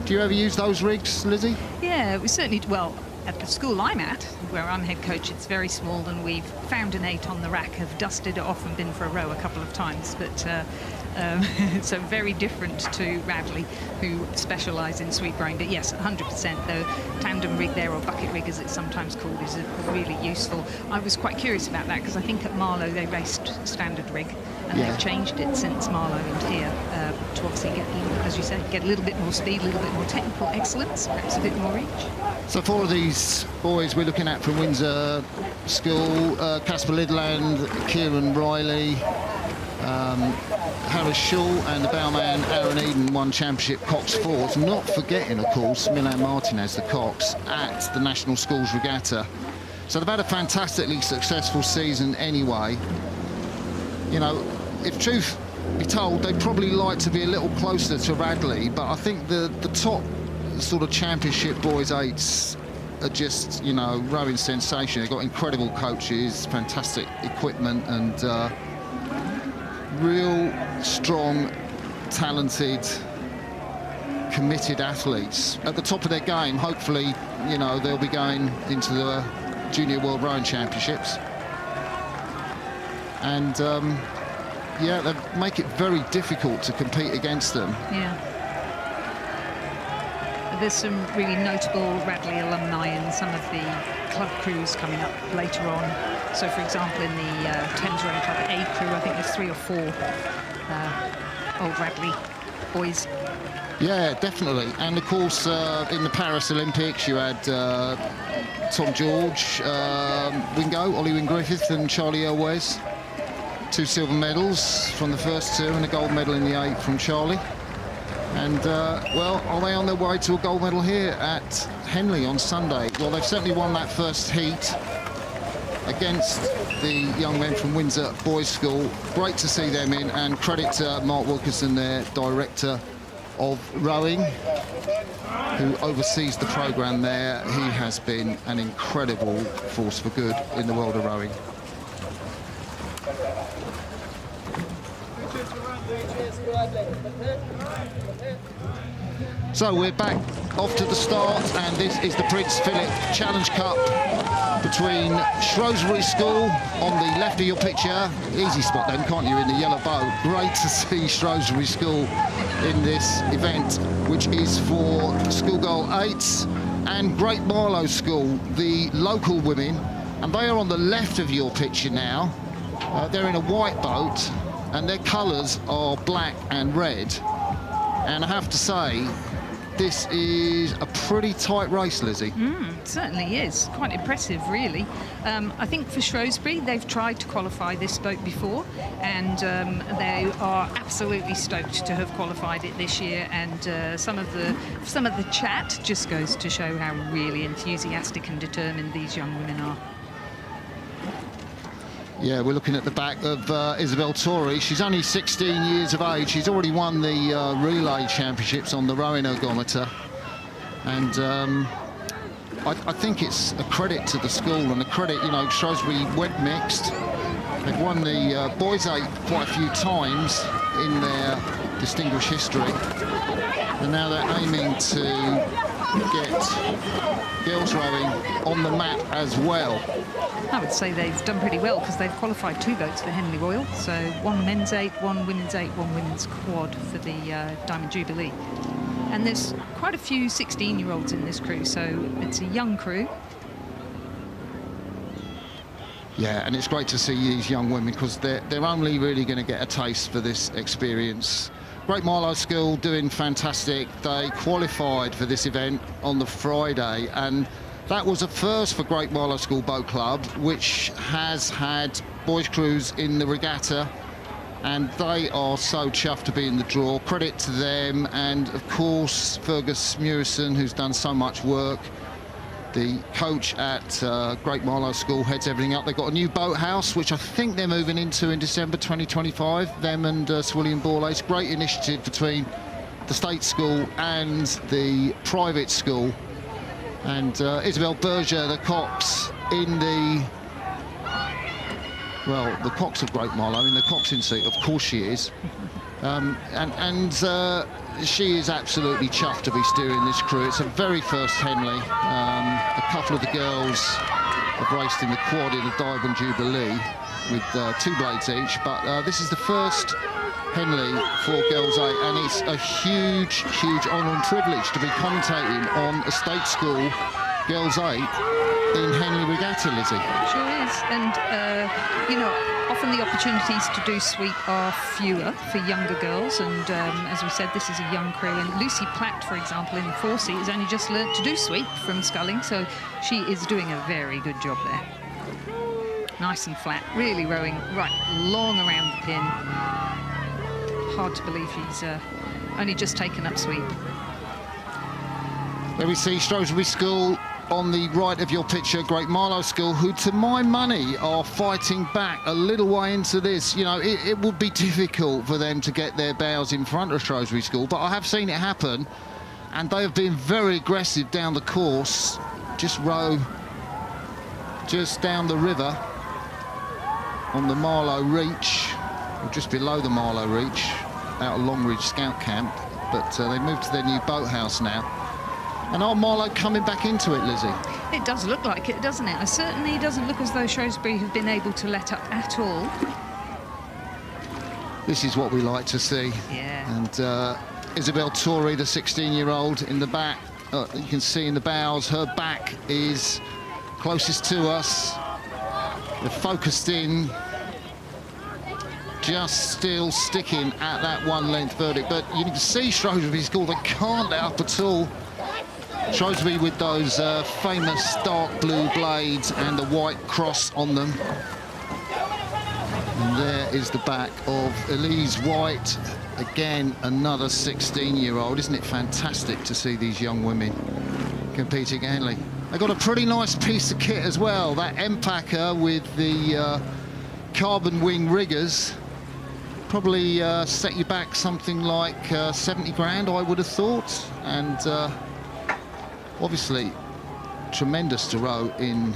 do you ever use those rigs, Lizzie? Yeah, we certainly, well, at the school I'm at, where I'm head coach, it's very small, and we've found an 8 on the rack, have dusted it off and been for a row a couple of times, but so very different to Radley, who specialise in sweep rowing. But yes, 100%, the tandem rig there, or bucket rig as it's sometimes called, is really useful. I was quite curious about that, because I think at Marlow they raced standard rig, and they've changed it since Marlow and here to obviously get, as you say, get a little bit more speed, a little bit more technical excellence, perhaps a bit more reach. So 4 of these boys we're looking at from Windsor School: Casper Lidland, Kieran Riley, Harris Shaw, and the bowman Aaron Eden won championship Cox 4s. Not forgetting, of course, Milan Martinez, the Cox, at the National Schools Regatta. So they've had a fantastically successful season anyway. You know, if truth be told, they'd probably like to be a little closer to Radley, but I think the top sort of championship boys 8s are just, you know, rowing sensation. They've got incredible coaches, fantastic equipment, and real strong, talented, committed athletes at the top of their game. Hopefully, you know, they'll be going into the Junior World Rowing Championships. And yeah, they make it very difficult to compete against them. Yeah. There's some really notable Radley alumni in some of the club crews coming up later on. So, for example, in the Thames Rowing Club A crew, I think there's 3 or 4 old Radley boys. Yeah, definitely. And of course, in the Paris Olympics, you had Tom George, Ollie Wynne-Griffith, and Charlie Elwes. 2 silver medals from the first 2, and a gold medal in the 8 from Charlie. And, well, are they on their way to a gold medal here at Henley on Sunday? Well, they've certainly won that first heat against the young men from Windsor Boys School. Great to see them in, and credit to Mark Wilkinson, their director of rowing, who oversees the programme there. He has been an incredible force for good in the world of rowing. So we're back off to the start, and this is the Prince Philip Challenge Cup between Shrewsbury School on the left of your picture. Easy spot then, can't you, in the yellow bow. Great to see Shrewsbury School in this event, which is for schoolgirl 8s, and Great Marlow School, the local women, and they are on the left of your picture now. They're in a white boat, and their colours are black and red. And I have to say, this is a pretty tight race, Lizzie. Certainly is. Quite impressive, really. I think for Shrewsbury, they've tried to qualify this boat before, and they are absolutely stoked to have qualified it this year. And some of the chat just goes to show how really enthusiastic and determined these young women are. Yeah, we're looking at the back of Isabel Torrey. She's only 16 years of age. She's already won the relay championships on the rowing ergometer. And I think it's a credit to the school and a credit, you know, Shrewsbury went mixed. They've won the boys 8 quite a few times in their distinguished history. And now they're aiming to get girls rowing on the mat as well. I would say they've done pretty well because they've qualified 2 boats for Henley Royal. So 1 men's 8, 1 women's 8, 1 women's quad for the Diamond Jubilee. And there's quite a few 16-year-olds in this crew, so it's a young crew. Yeah, and it's great to see these young women because they're only really going to get a taste for this experience. Great Marlow School doing fantastic. They qualified for this event on the Friday, and that was a first for Great Marlow School Boat Club, which has had boys' crews in the regatta, and they are so chuffed to be in the draw. Credit to them, and of course Fergus Murison, who's done so much work. The coach at Great Marlow School heads everything up. They've got a new boathouse, which I think they're moving into in December 2025, them and Sir William Borlase. Great initiative between the state school and the private school. And Isabel Berger, the Cox in the... Well, the Cox of Great Marlow, in the coxswain seat, of course she is. She is absolutely chuffed to be steering this crew. It's a very first Henley. A couple of the girls have raced in the quad in the Diamond Jubilee with 2 blades each, but this is the first Henley for Girls 8, and it's a huge, huge honour and privilege to be commentating on a state school Girls 8 in Henley Regatta, Lizzie. Sure is, and you know, often the opportunities to do sweep are fewer for younger girls, and as we said, this is a young crew, and Lucy Platt, for example, in the 4C has only just learnt to do sweep from sculling, so she is doing a very good job there. Nice and flat, really rowing right long around the pin. Hard to believe she's only just taken up sweep. There we see Shrewsbury School on the right of your picture, Great Marlow School, who, to my money, are fighting back a little way into this. You know, it would be difficult for them to get their bows in front of Shrewsbury School, but I have seen it happen, and they have been very aggressive down the course. Just row just down the river on the Marlow Reach, or just below the Marlow Reach, out of Longridge Scout Camp, but they moved to their new boathouse now. And are Marlow coming back into it, Lizzie? It does look like it, doesn't it? It certainly doesn't look as though Shrewsbury have been able to let up at all. This is what we like to see. Yeah. And Isabel Torrey, the 16-year-old in the back, you can see in the bows, her back is closest to us. They're focused in, just still sticking at that 1-length verdict. But you can see Shrewsbury School, they can't let up at all. Shrewsbury with those famous dark blue blades and the white cross on them. And there is the back of Elise White. Again, another 16-year-old. Isn't it fantastic to see these young women competing at Henley? They've got a pretty nice piece of kit as well. That M-Packer with the carbon wing riggers probably set you back something like 70 grand, I would have thought. And obviously tremendous to row in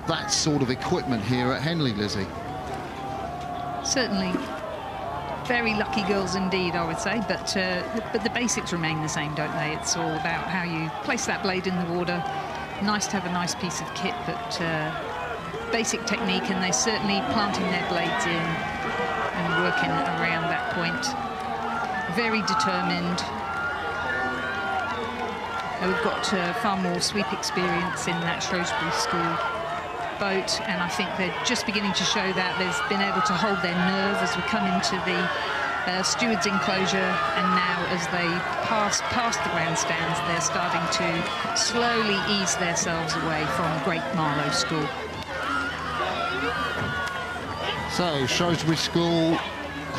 that sort of equipment here at Henley, Lizzie. Certainly Very lucky girls indeed, I would say, but the basics remain the same, don't they? It's all about how you place that blade in the water. Nice to have a nice piece of kit, but basic technique, and they're certainly planting their blades in and working around that point. Very determined. We've got far more sweep experience in that Shrewsbury School boat, and I think they're just beginning to show that. They've been able to hold their nerve as we come into the steward's enclosure, and now as they pass past the grandstands, they're starting to slowly ease themselves away from Great Marlow School. So Shrewsbury School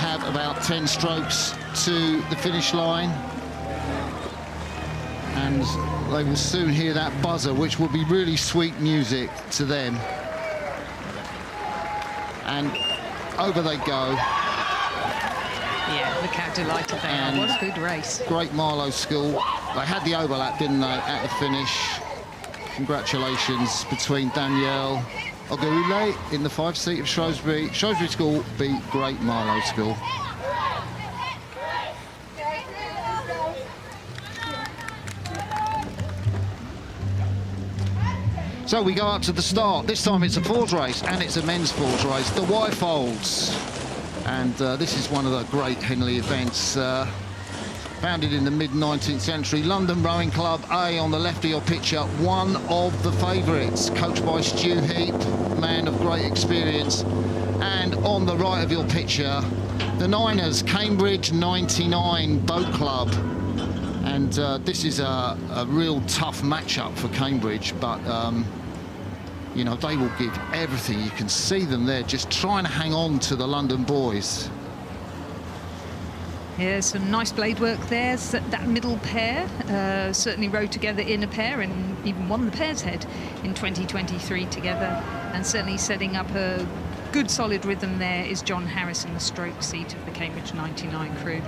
have about 10 strokes to the finish line, and they will soon hear that buzzer, which will be really sweet music to them. And over they go. Yeah, look how delighted they are. What a good race. Great Marlow School. They had the overlap, didn't they, at the finish. Congratulations between Danielle Ogule in the 5-seat of Shrewsbury. Shrewsbury School beat Great Marlow School. So we go up to the start. This time it's a fours race, and it's a men's fours race, the Y-Folds. And this is one of the great Henley events. Founded in the mid-19th century, London Rowing Club A on the left of your picture, one of the favourites, coached by Stu Heap, man of great experience. And on the right of your picture, the Niners, Cambridge 99 Boat Club. And this is a real tough matchup for Cambridge, but you know, they will give everything. You can see them there just trying to hang on to the London boys. Yeah, some nice blade work there. So that middle pair certainly rode together in a pair and even won the pairs head in 2023 together, and certainly setting up a good solid rhythm there is John Harris in the stroke seat of the Cambridge 99 crew.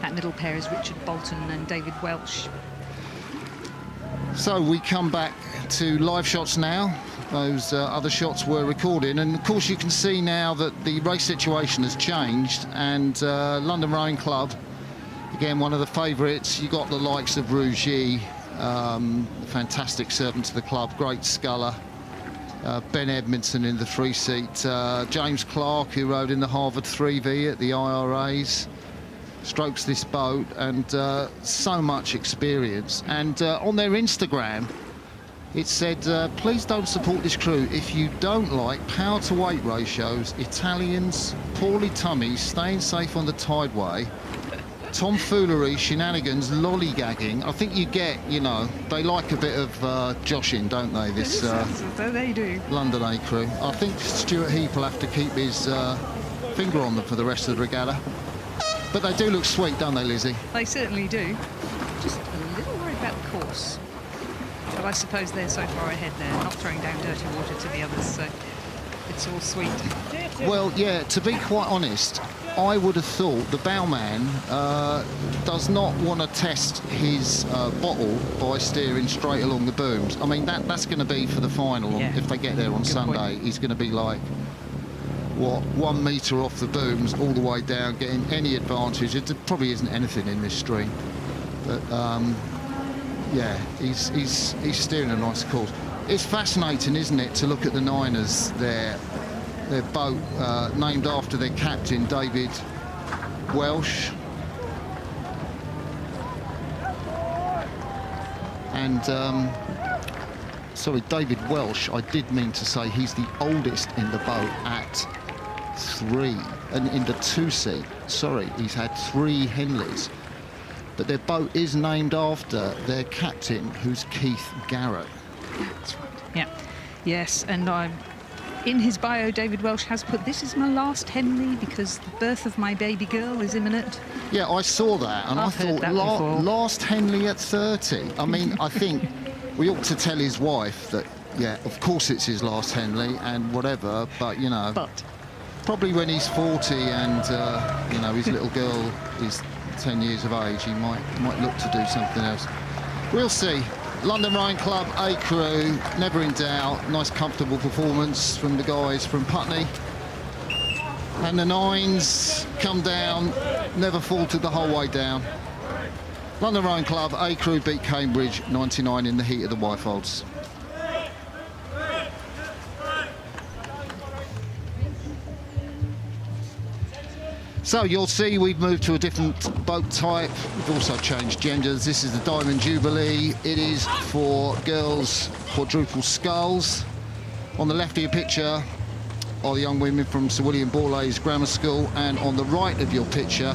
That middle pair is Richard Bolton and David Welsh. So we come back to live shots now. Those other shots were recorded, and of course you can see now that the race situation has changed, and London Rowing Club, again one of the favourites. You got the likes of Rougy, fantastic servant to the club, great sculler, Ben Edmondson in the 3-seat, James Clark, who rode in the Harvard 3V at the IRAs, strokes this boat, and so much experience. And on their Instagram it said, please don't support this crew if you don't like power to weight ratios, Italians, poorly tummies, staying safe on the tideway, tomfoolery, shenanigans, lollygagging. I think you get, you know, they like a bit of joshing, don't they, this they do. London A crew. I think Stuart Heap will have to keep his finger on them for the rest of the regatta. But they do look sweet, don't they, Lizzie? They certainly do. Just a little worried about the course. But I suppose they're so far ahead there, not throwing down dirty water to the others, so it's all sweet. Well, yeah, to be quite honest, I would have thought the bowman does not want to test his bottle by steering straight along the booms. I mean, that's going to be for the final. Yeah. If they get there on Good Sunday. Point. He's going to be like, what, 1 metre off the booms all the way down, getting any advantage. It probably isn't anything in this stream, but yeah, he's steering a nice course. It's fascinating, isn't it, to look at the Niners, their boat named after their captain, David Welsh. And sorry, David Welsh, I did mean to say he's the oldest in the boat at 3, and in the 2-seat. Sorry, he's had 3 Henleys. But their boat is named after their captain, who's Keith Garrett. That's right. Yeah. Yes, and in his bio, David Welsh has put, "This is my last Henley because the birth of my baby girl is imminent." Yeah, I saw that, and I thought, last Henley at 30. I mean, I think we ought to tell his wife that, yeah, of course it's his last Henley and whatever, but, you know, probably when he's 40 and, you know, his little girl is 10 years of age, he might look to do something else. We'll see. London Rowing Club A crew, never in doubt. Nice comfortable performance from the guys from Putney. And the 9s come down, never faltered the whole way down. London Rowing Club, A crew beat Cambridge 99 in the heat of the Whitefolds. So you'll see we've moved to a different boat type. We've also changed genders. This is the Diamond Jubilee. It is for girls' quadruple sculls. On the left of your picture are the young women from Sir William Borlase Grammar School, and on the right of your picture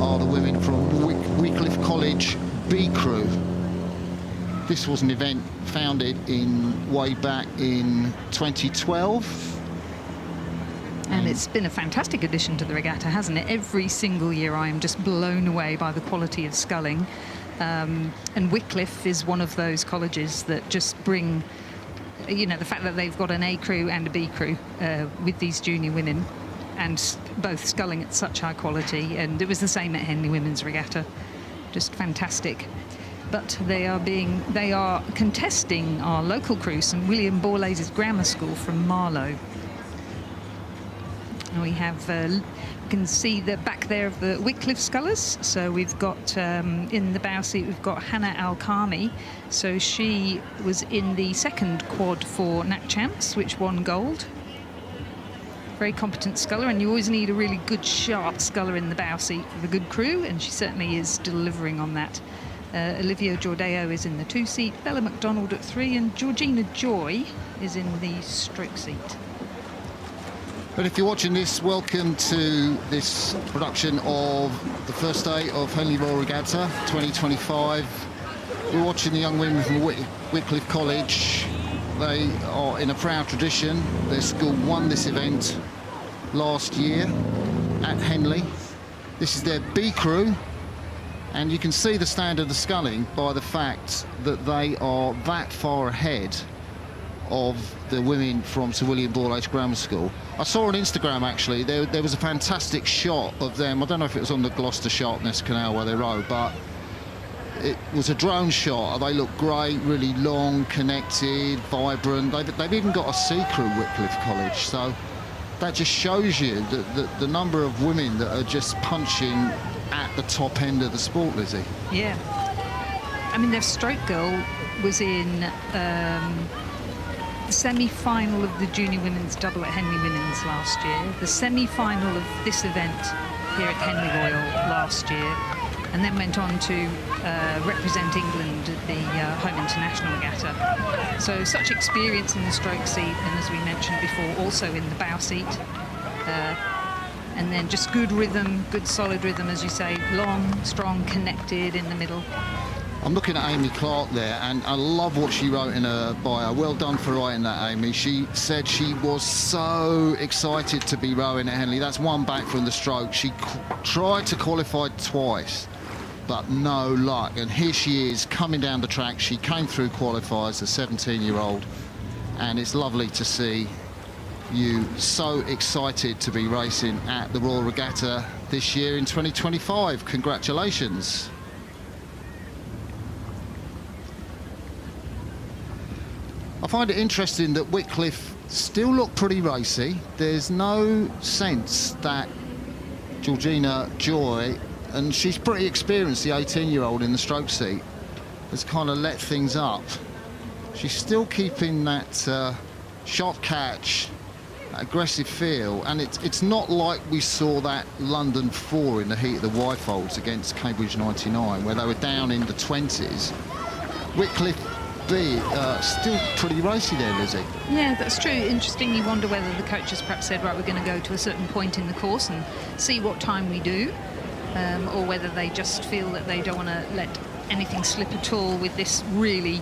are the women from Wycliffe College B crew. This was an event founded way back in 2012. And it's been a fantastic addition to the regatta, hasn't it? Every single year I am just blown away by the quality of sculling. And Wycliffe is one of those colleges that just bring, you know, the fact that they've got an A crew and a B crew with these junior women, and both sculling at such high quality. And it was the same at Henley Women's Regatta. Just fantastic. But they are contesting our local crew, St William Borlase's Grammar School from Marlow. We have, you can see the back there of the Wycliffe scullers. So we've got, in the bow seat, we've got Hannah Al-Kami. So she was in the second quad for Nat Champs, which won gold. Very competent sculler, and you always need a really good, sharp sculler in the bow seat with a good crew, and she certainly is delivering on that. Olivia Jordeo is in the 2 seat, Bella MacDonald at 3, and Georgina Joy is in the stroke seat. But if you're watching this, welcome to this production of the first day of Henley Royal Regatta 2025. We're watching the young women from Wycliffe College. They are in a proud tradition. Their school won this event last year at Henley. This is their B crew, and you can see the standard of sculling by the fact that they are that far ahead of the women from Sir William Borlase Grammar School. I saw on Instagram, actually, there was a fantastic shot of them. I don't know if it was on the Gloucester Sharpness Canal where they row, but it was a drone shot. They look great, really long, connected, vibrant. They've even got a C crew, Wycliffe College, so that just shows you the number of women that are just punching at the top end of the sport, Lizzie. Yeah. I mean, their stroke girl was in the semi-final of the junior women's double at Henley Women's last year, the semi-final of this event here at Henley Royal last year, and then went on to represent England at the Home International Regatta. So such experience in the stroke seat, and as we mentioned before, also in the bow seat. And then just good rhythm, good solid rhythm, as you say, long, strong, connected in the middle. I'm looking at Amy Clark there, and I love what she wrote in her bio. Well done for writing that, Amy. She said she was so excited to be rowing at Henley. That's one back from the stroke. She tried to qualify twice, but no luck. And here she is coming down the track. She came through qualifiers, the 17-year-old, and it's lovely to see you so excited to be racing at the Royal Regatta this year in 2025. Congratulations. I find it interesting that Wycliffe still look pretty racy. There's no sense that Georgina Joy, and she's pretty experienced, the 18-year-old in the stroke seat, has kind of let things up. She's still keeping that sharp catch, that aggressive feel, and it's not like we saw that London 4 in the heat of the Whitefolds against Cambridge 99, where they were down in the 20s. Wycliffe B, still pretty racy there, Lizzie. Yeah, that's true. Interesting, you wonder whether the coaches perhaps said, right, we're going to go to a certain point in the course and see what time we do, or whether they just feel that they don't want to let anything slip at all with this really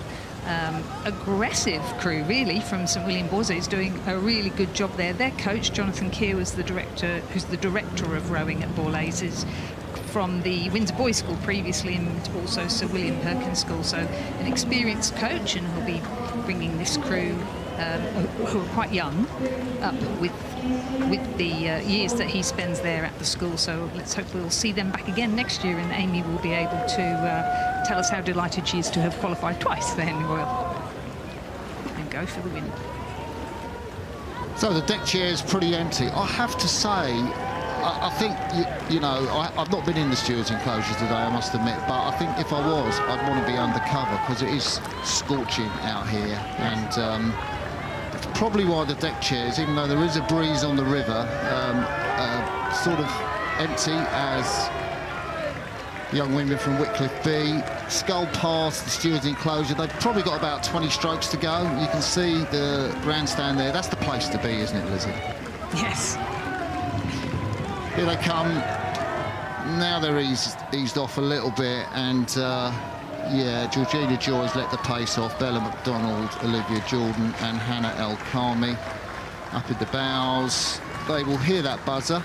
aggressive crew, really, from St William Borlase, is doing a really good job there. Their coach, Jonathan Keir, was the director, who's the director of rowing at Borlase, is from the Windsor Boys School previously, and also Sir William Perkins School, so an experienced coach, and he'll be bringing this crew, who are quite young, up with the years that he spends there at the school. So let's hope we'll see them back again next year, and Amy will be able to tell us how delighted she is to have qualified twice for Henley Royal and go for the win. So the deck chair is pretty empty. I have to say, I think, you know, I've not been in the stewards' enclosure today, I must admit, but I think if I was, I'd want to be undercover because it is scorching out here, and it's probably why the deck chairs, even though there is a breeze on the river, sort of empty as young women from Wycliffe B scull past the stewards' enclosure. They've probably got about 20 strokes to go. You can see the grandstand there. That's the place to be, isn't it, Lizzie? Yes. Here they come. Now they're eased off a little bit, and yeah, Georgina Joy's let the pace off. Bella McDonald, Olivia Jordan and Hannah El Kami up in the bows. They will hear that buzzer.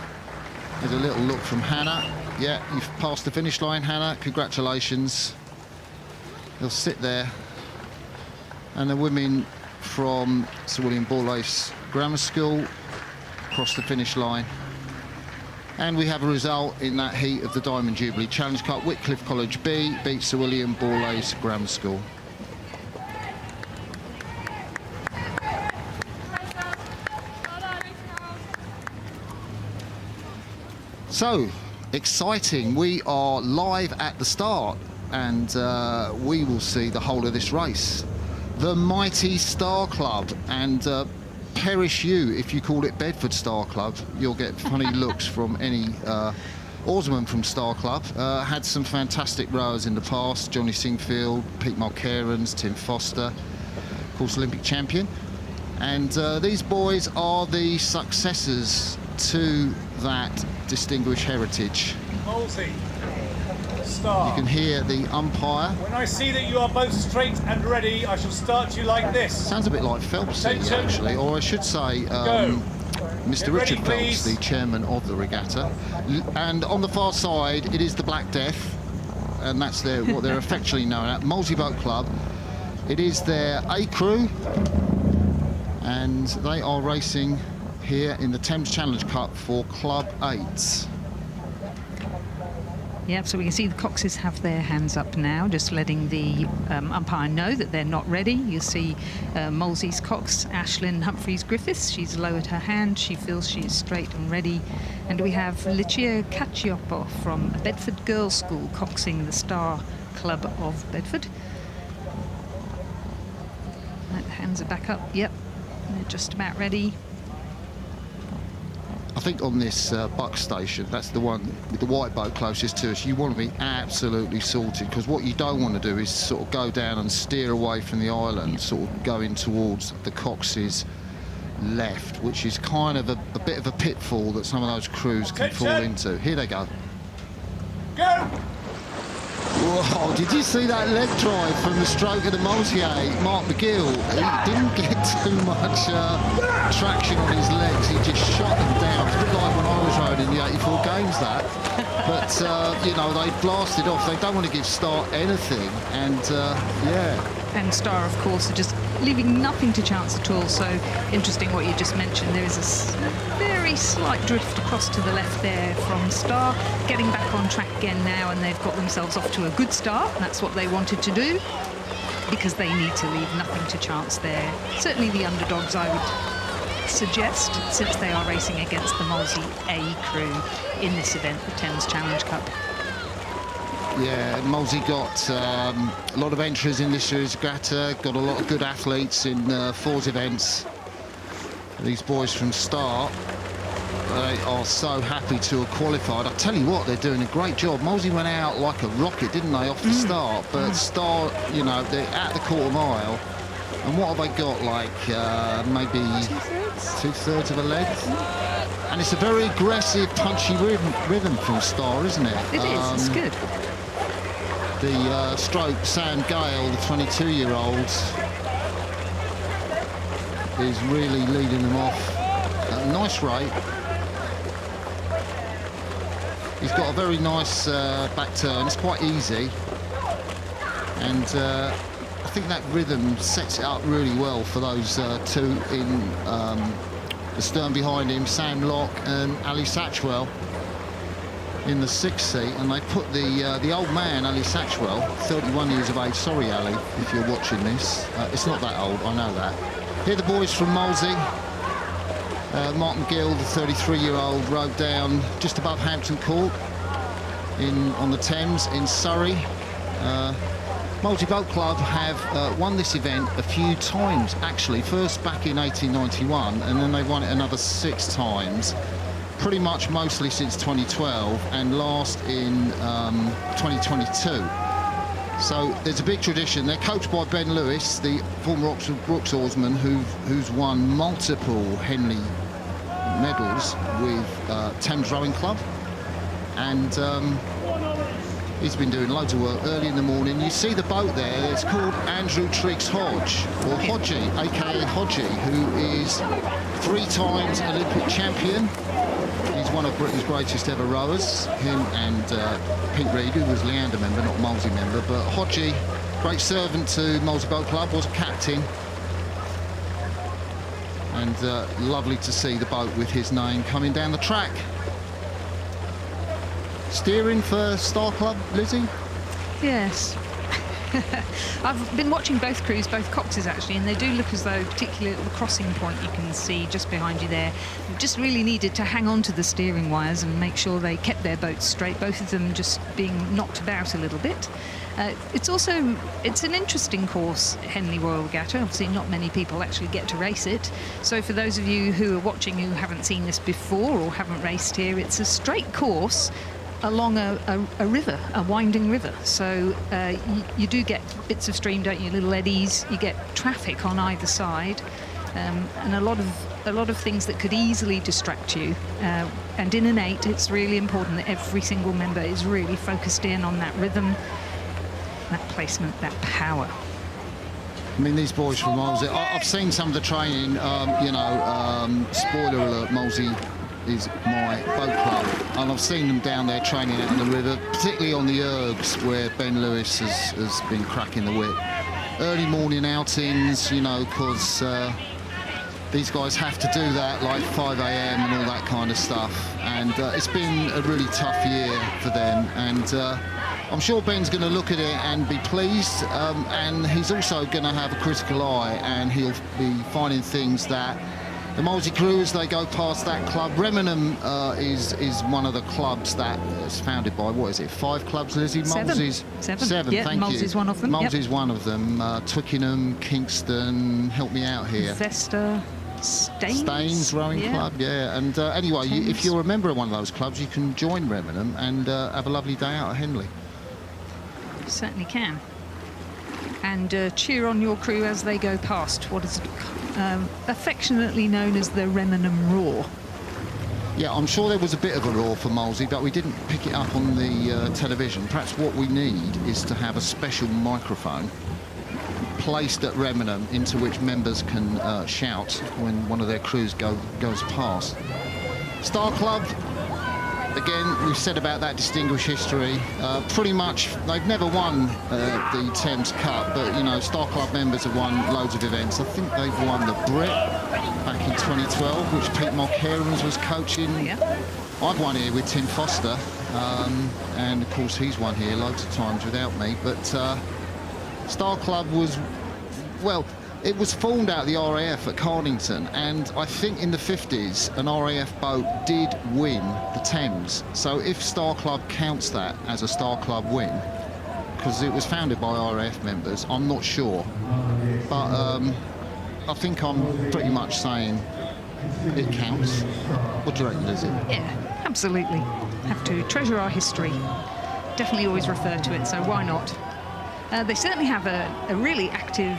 There's a little look from Hannah. Yeah, you've passed the finish line, Hannah. Congratulations. They'll sit there. And the women from Sir William Borlase Grammar School cross the finish line. And we have a result in that heat of the Diamond Jubilee Challenge Cup. Wycliffe College B beats Sir William Borlase Grammar School. So, exciting. We are live at the start, and we will see the whole of this race. The mighty Star Club, and perish you if you call it Bedford Star Club. You'll get funny looks from any oarsman from Star Club. Had some fantastic rowers in the past. Johnny Singfield, Pete Mulcairns, Tim Foster, of course Olympic champion. And these boys are the successors to that distinguished heritage. Molesey, Star. You can hear the umpire. When I see that you are both straight and ready, I shall start you like this. Sounds a bit like Phelps, actually, or I should say Mr. Richard Phelps, the chairman of the regatta. And on the far side, it is the Black Death, and that's what they're affectionately known at, Molesey Boat Club. It is their A crew, and they are racing here in the Thames Challenge Cup for Club 8. Yeah, so we can see the coxes have their hands up now, just letting the umpire know that they're not ready. You'll see Molesey's cox, Ashlyn Humphreys Griffiths. She's lowered her hand. She feels she is straight and ready. And we have Lucia Caccioppo from Bedford Girls' School coxing the Star Club of Bedford. Right, the hands are back up. Yep, they're just about ready. I think on this buck station, that's the one with the white boat closest to us, you want to be absolutely sorted, because what you don't want to do is sort of go down and steer away from the island, sort of going towards the cox's left, which is kind of a bit of a pitfall that some of those crews can fall into. Here they go. Go! Whoa, did you see that leg drive from the stroke of the Molesey, Mark McGill? He didn't get too much traction on his legs. He just shot them down. It's a bit like when I was rowing in the 84 games, that. But, you know, they blasted off. They don't want to give Star anything. And, yeah. And Star, of course, are just leaving nothing to chance at all. So interesting what you just mentioned. There is a very slight drift across to the left there from Star, getting back on track again now, and they've got themselves off to a good start. That's what they wanted to do, because they need to leave nothing to chance there. Certainly the underdogs, I would suggest, since they are racing against the Molesey A crew in this event, the Thames Challenge Cup. Yeah, Molesey got a lot of entries in this year's regatta, got a lot of good athletes in Fours events. These boys from Star, they are so happy to have qualified. I tell you what, they're doing a great job. Molesey went out like a rocket, didn't they, off the start? But Star, you know, they're at the quarter mile. And what have they got, like maybe two-thirds of a leg? And it's a very aggressive, punchy rhythm from Star, isn't it? It is, it's good. The stroke, Sam Gale, the 22-year-old, is really leading them off at a nice rate. He's got a very nice back turn. It's quite easy. And I think that rhythm sets it up really well for those two in the stern behind him, Sam Locke and Ali Satchwell, in the 6th seat, and they put the old man, Ali Satchwell, 31 years of age. Sorry, Ali, if you're watching this. It's not that old, I know that. Here are the boys from Molesey. Martin Gill, the 33-year-old, rode down just above Hampton Court on the Thames in Surrey. Molesey Boat Club have won this event a few times, actually. First back in 1891, and then they've won it another 6 times. Pretty much mostly since 2012, and last in 2022. So there's a big tradition. They're coached by Ben Lewis, the former Brooks oarsman who's won multiple Henley medals with Thames Rowing Club. And he's been doing loads of work early in the morning. You see the boat there, it's called Andrew Triggs Hodge, or Hodgie, aka Hodgie, who is 3 times Olympic champion. He's one of Britain's greatest ever rowers, him and Pete Reed, who was Leander member, not Molesey member. But Hodgie, great servant to Molesey Boat Club, was captain. And lovely to see the boat with his name coming down the track. Steering for Star Club, Lizzie? Yes. I've been watching both crews, both coxes actually, and they do look as though, particularly at the crossing point you can see just behind you there, just really needed to hang on to the steering wires and make sure they kept their boats straight, both of them just being knocked about a little bit. It's an interesting course, Henley Royal Regatta. Obviously not many people actually get to race it, so for those of you who are watching who haven't seen this before or haven't raced here, it's a straight course along a river, a winding river. So you do get bits of stream, don't you? Little eddies. You get traffic on either side, and a lot of things that could easily distract you. And in an 8, it's really important that every single member is really focused in on that rhythm, that placement, that power. I mean, these boys from Molesey, I've seen some of the training. Spoiler alert: Molesey is my boat club, and I've seen them down there training out on the river, particularly on the ergs where Ben Lewis has been cracking the whip. Early morning outings, you know, because these guys have to do that, like 5 a.m. and all that kind of stuff, and it's been a really tough year for them, and I'm sure Ben's going to look at it and be pleased, and he's also going to have a critical eye, and he'll be finding things that the Molesey crew, as they go past that club. Remenham is one of the clubs that is founded by, what is it, 5 clubs, Lizzie? Seven. Seven, yeah, thank you. Molesey's one of them. Molesey's Yep. one of them. Twickenham, Kingston, help me out here. Vesta, Staines Rowing Club, yeah. And anyway, if you're a member of one of those clubs, you can join Remenham and have a lovely day out at Henley. You certainly can. And cheer on your crew as they go past what is affectionately known as the Remenham Roar. Yeah, I'm sure there was a bit of a roar for Molesey, but we didn't pick it up on the television. Perhaps what we need is to have a special microphone placed at Remenham into which members can shout when one of their crews goes past. Star Club, again, we've said about that distinguished history. Pretty much, they've never won the Thames Cup, but, you know, Star Club members have won loads of events. I think they've won the Brit back in 2012, which Pete McCarron was coaching. I've won here with Tim Foster, and, of course, he's won here loads of times without me. But Star Club was, well, it was formed out of the RAF at Cardington, and I think in the 50s an RAF boat did win the Thames. So if Star Club counts that as a Star Club win, because it was founded by RAF members, I'm not sure. But I think I'm pretty much saying it counts. What do you reckon, Lizzie? Yeah, absolutely. Have to treasure our history. Definitely always refer to it, so why not? They certainly have a really active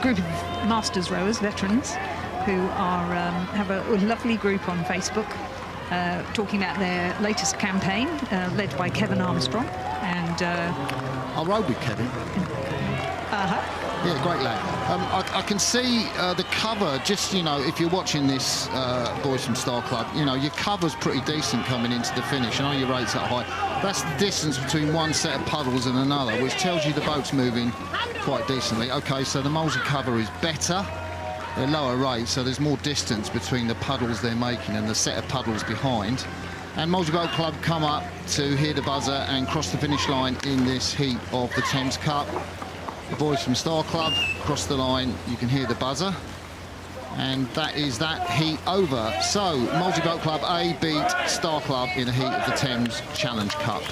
group of masters rowers, veterans, who are have a lovely group on Facebook talking about their latest campaign, led by Kevin Armstrong. And I rode with Kevin. Yeah, great lad. I can see the cover, just, you know, if you're watching this, boys from Star Club, you know, your cover's pretty decent coming into the finish. I know your rate's that high. That's the distance between one set of puddles and another, which tells you the boat's moving quite decently. OK, so the Molesey cover is better. They're lower rate, so there's more distance between the puddles they're making and the set of puddles behind. And Molesey Boat Club come up to hear the buzzer and cross the finish line in this heat of the Thames Cup. The boys from Star Club cross the line, you can hear the buzzer. And that is that heat over. So, Multi-Boat Club A beat Star Club in a heat of the Thames Challenge Cup.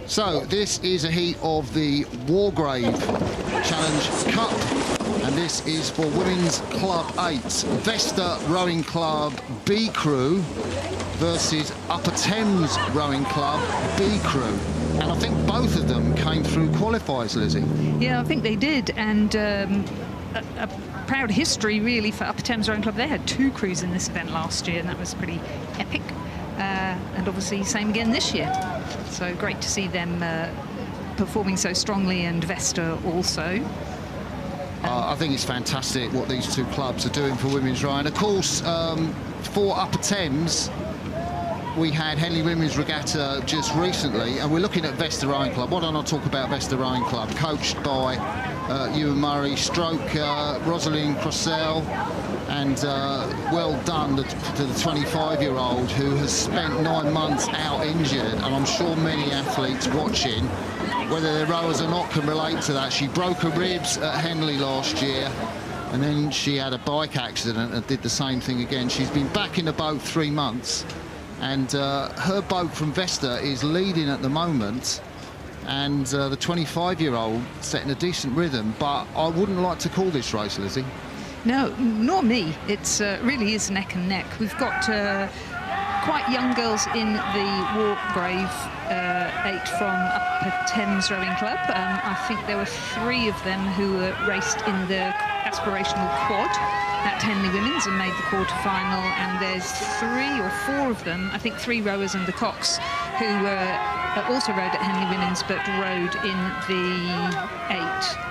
So, this is a heat of the Wargrave Challenge Cup. And this is for Women's Club 8. Vesta Rowing Club B crew versus Upper Thames Rowing Club B crew. And I think both of them came through qualifiers, Lizzie. Yeah, I think they did. And a proud history, really, for Upper Thames Rowing Club. They had 2 crews in this event last year, and that was pretty epic. And obviously, same again this year. So great to see them performing so strongly, and Vesta also. I think it's fantastic what these 2 clubs are doing for women's rowing. Of course, for Upper Thames, we had Henley Women's Regatta just recently, and we're looking at Vesta Rowing Club. Why don't I talk about Vesta Rowing Club, coached by Ewan Murray, Rosalind Crossell, and well done to the 25-year-old who has spent 9 months out injured, and I'm sure many athletes watching, whether they're rowers or not, can relate to that. She broke her ribs at Henley last year, and then she had a bike accident and did the same thing again. She's been back in the boat 3 months, and her boat from Vesta is leading at the moment, and the 25-year-old setting a decent rhythm, but I wouldn't like to call this race, Lizzie. No, nor me. It's really is neck and neck. We've got quite young girls in the Wargrave 8 from Upper Thames Rowing Club. I think there were 3 of them who raced in the aspirational quad at Henley Women's and made the quarter-final, and there's 3 or 4 of them, I think 3 rowers and the cocks, who also rowed at Henley Women's but rowed in the 8.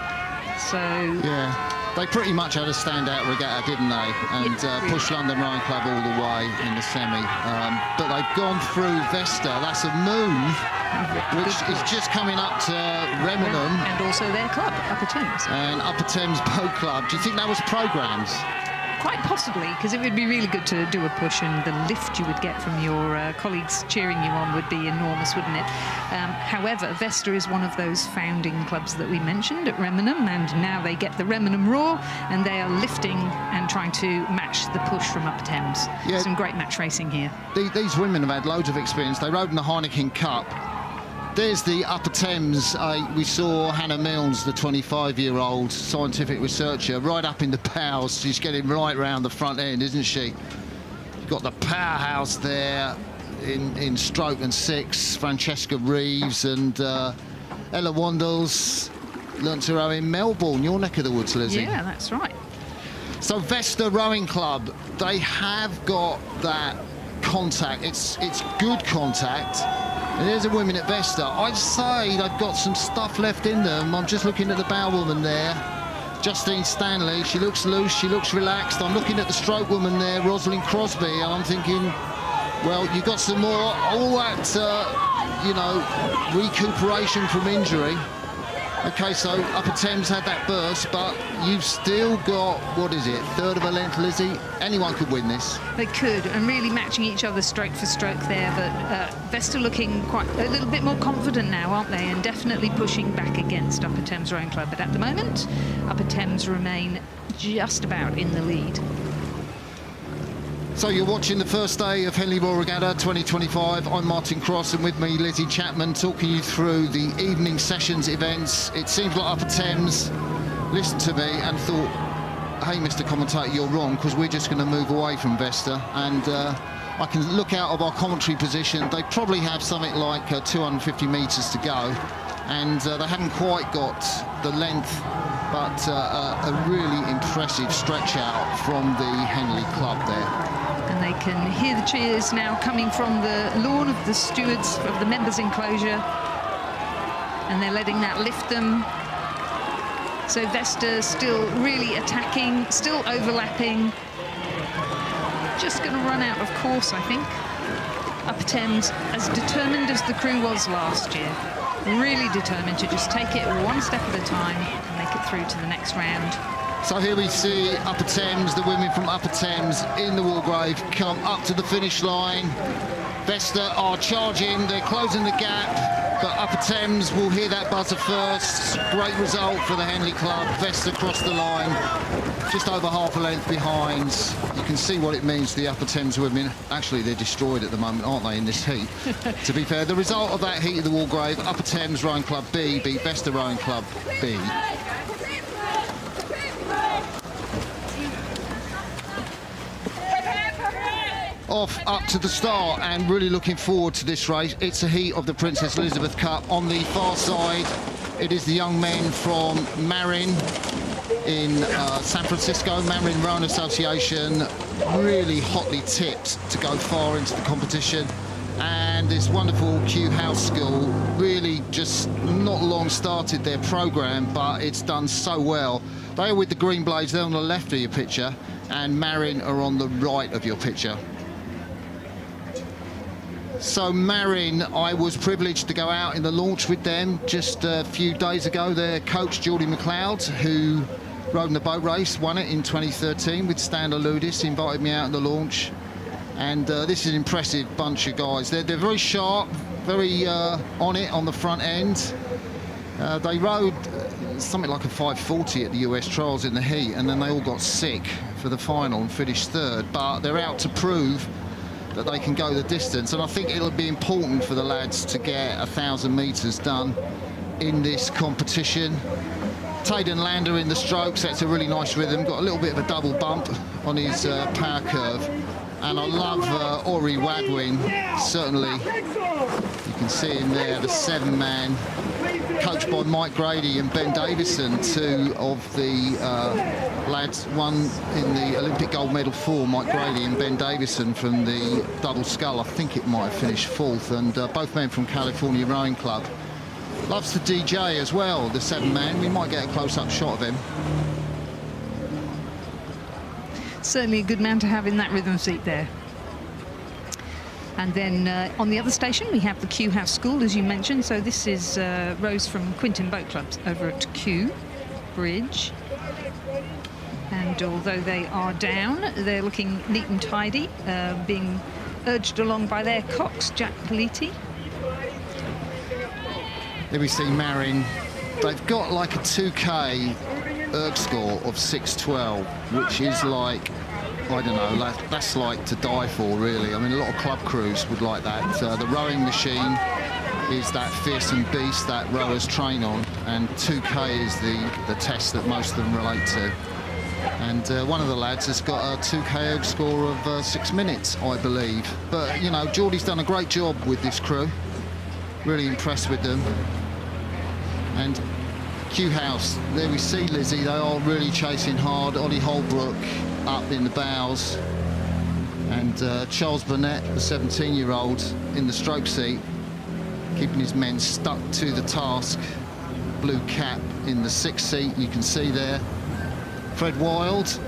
So yeah, they pretty much had a standout regatta, didn't they? And pushed London Rowing Club all the way in the semi. But they've gone through Vesta. That's a move, which is just coming up to Remenham. And also their club, Upper Thames. And Upper Thames Boat Club. Do you think that was programmed? Quite possibly, because it would be really good to do a push, and the lift you would get from your colleagues cheering you on would be enormous, wouldn't it? However, Vesta is one of those founding clubs that we mentioned at Remenham, and now they get the Remenham Roar, and they are lifting and trying to match the push from Upper Thames. Yeah. Some great match racing here. These women have had loads of experience. They rode in the Heineken Cup. There's the Upper Thames. We saw Hannah Milnes, the 25-year-old scientific researcher, right up in the bows. She's getting right round the front end, isn't she? You've got the powerhouse there in stroke and 6, Francesca Reeves, and Ella Wandels learnt to row in Melbourne, your neck of the woods, Lizzie. Yeah, that's right. So Vesta Rowing Club, they have got that contact. It's good contact. And there's a women at Vesta. I'd say they've got some stuff left in them. I'm just looking at the bow woman there, Justine Stanley. She looks loose, she looks relaxed. I'm looking at the stroke woman there, Rosalind Crosby, and I'm thinking, well, you've got some more, all that, you know, recuperation from injury. Okay, so Upper Thames had that burst, but you've still got, what is it, third of a length, Lizzie? Anyone could win this. They could, and really matching each other stroke for stroke there, but Vesta looking quite a little bit more confident now, aren't they? And definitely pushing back against Upper Thames Rowing Club. But at the moment, Upper Thames remain just about in the lead. So you're watching the first day of Henley Royal Regatta 2025. I'm Martin Cross, and with me Lizzie Chapman, talking you through the evening sessions events. It seems like Upper Thames listened to me and thought, hey, Mr. Commentator, you're wrong, because we're just going to move away from Vesta. And I can look out of our commentary position. They probably have something like 250 metres to go, and they haven't quite got the length, but a really impressive stretch out from the Henley Club there. And they can hear the cheers now coming from the lawn of the stewards of the members' enclosure, and they're letting that lift them. So Vesta still really attacking, still overlapping. Just going to run out of course, I think. Upper Thames, as determined as the crew was last year, really determined to just take it one step at a time and make it through to the next round. So here we see Upper Thames, the women from Upper Thames in the Wargrave come up to the finish line. Vesta are charging, they're closing the gap. but Upper Thames will hear that buzzer first. Great result for the Henley club. Vesta crossed the line, just over half a length behind. You can see what it means to the Upper Thames women. Actually, they're destroyed at the moment, aren't they, in this heat? To be fair, the result of that heat of the Walgrave, Upper Thames Rowing Club B beat Vesta Rowing Club B. Off up to the start, and really looking forward to this race. It's a heat of the Princess Elizabeth Cup. On the far side, it is the young men from Marin in San Francisco, Marin Rowing Association, really hotly tipped to go far into the competition. And this wonderful Kew House School really just not long started their programme, but it's done so well. They are with the green blades, they're on the left of your picture, and Marin are on the right of your picture. So Marin, I was privileged to go out in the launch with them just a few days ago. Their coach, Geordie McLeod, who rode in the boat race, won it in 2013 with Stan Ludis, invited me out in the launch. And this is an impressive bunch of guys. They're very sharp, very on it on the front end. They rode something like a 5:40 at the US Trials in the heat, and then they all got sick for the final and finished third. But they're out to prove that they can go the distance, and I think it'll be important for the lads to get 1,000 metres done in this competition. Tayden Lander in the strokes, that's a really nice rhythm, got a little bit of a double bump on his power curve, and I love Ori Wadwin, certainly. You can see him there, the 7-man, coached by Mike Grady and Ben Davison, two of the lads, one in the Olympic gold medal for Mike Grady and Ben Davison from the double scull. I think it might have finished 4th, and both men from California Rowing Club. Loves to DJ as well, the 7-man. We might get a close-up shot of him. Certainly a good man to have in that rhythm seat there. And then on the other station, we have the Kew House School, as you mentioned. So this is rows from Quinton Boat Clubs over at Kew Bridge. And although they are down, they're looking neat and tidy, being urged along by their cox, Jack Politi. There we see Marin. They've got like a 2K erg score of 6:12, which is like, I don't know, that's like to die for, really. I mean, a lot of club crews would like that. The rowing machine is that fearsome beast that rowers train on, and 2K is the test that most of them relate to. And one of the lads has got a 2K erg score of 6 minutes, I believe. But, you know, Geordie's done a great job with this crew. Really impressed with them. And Kew House, there we see Lizzie, they are really chasing hard. Ollie Holbrook up in the bows, and Charles Burnett, the 17-year-old, in the stroke seat, keeping his men stuck to the task. Blue cap in the 6th seat, you can see there. Fred Wild.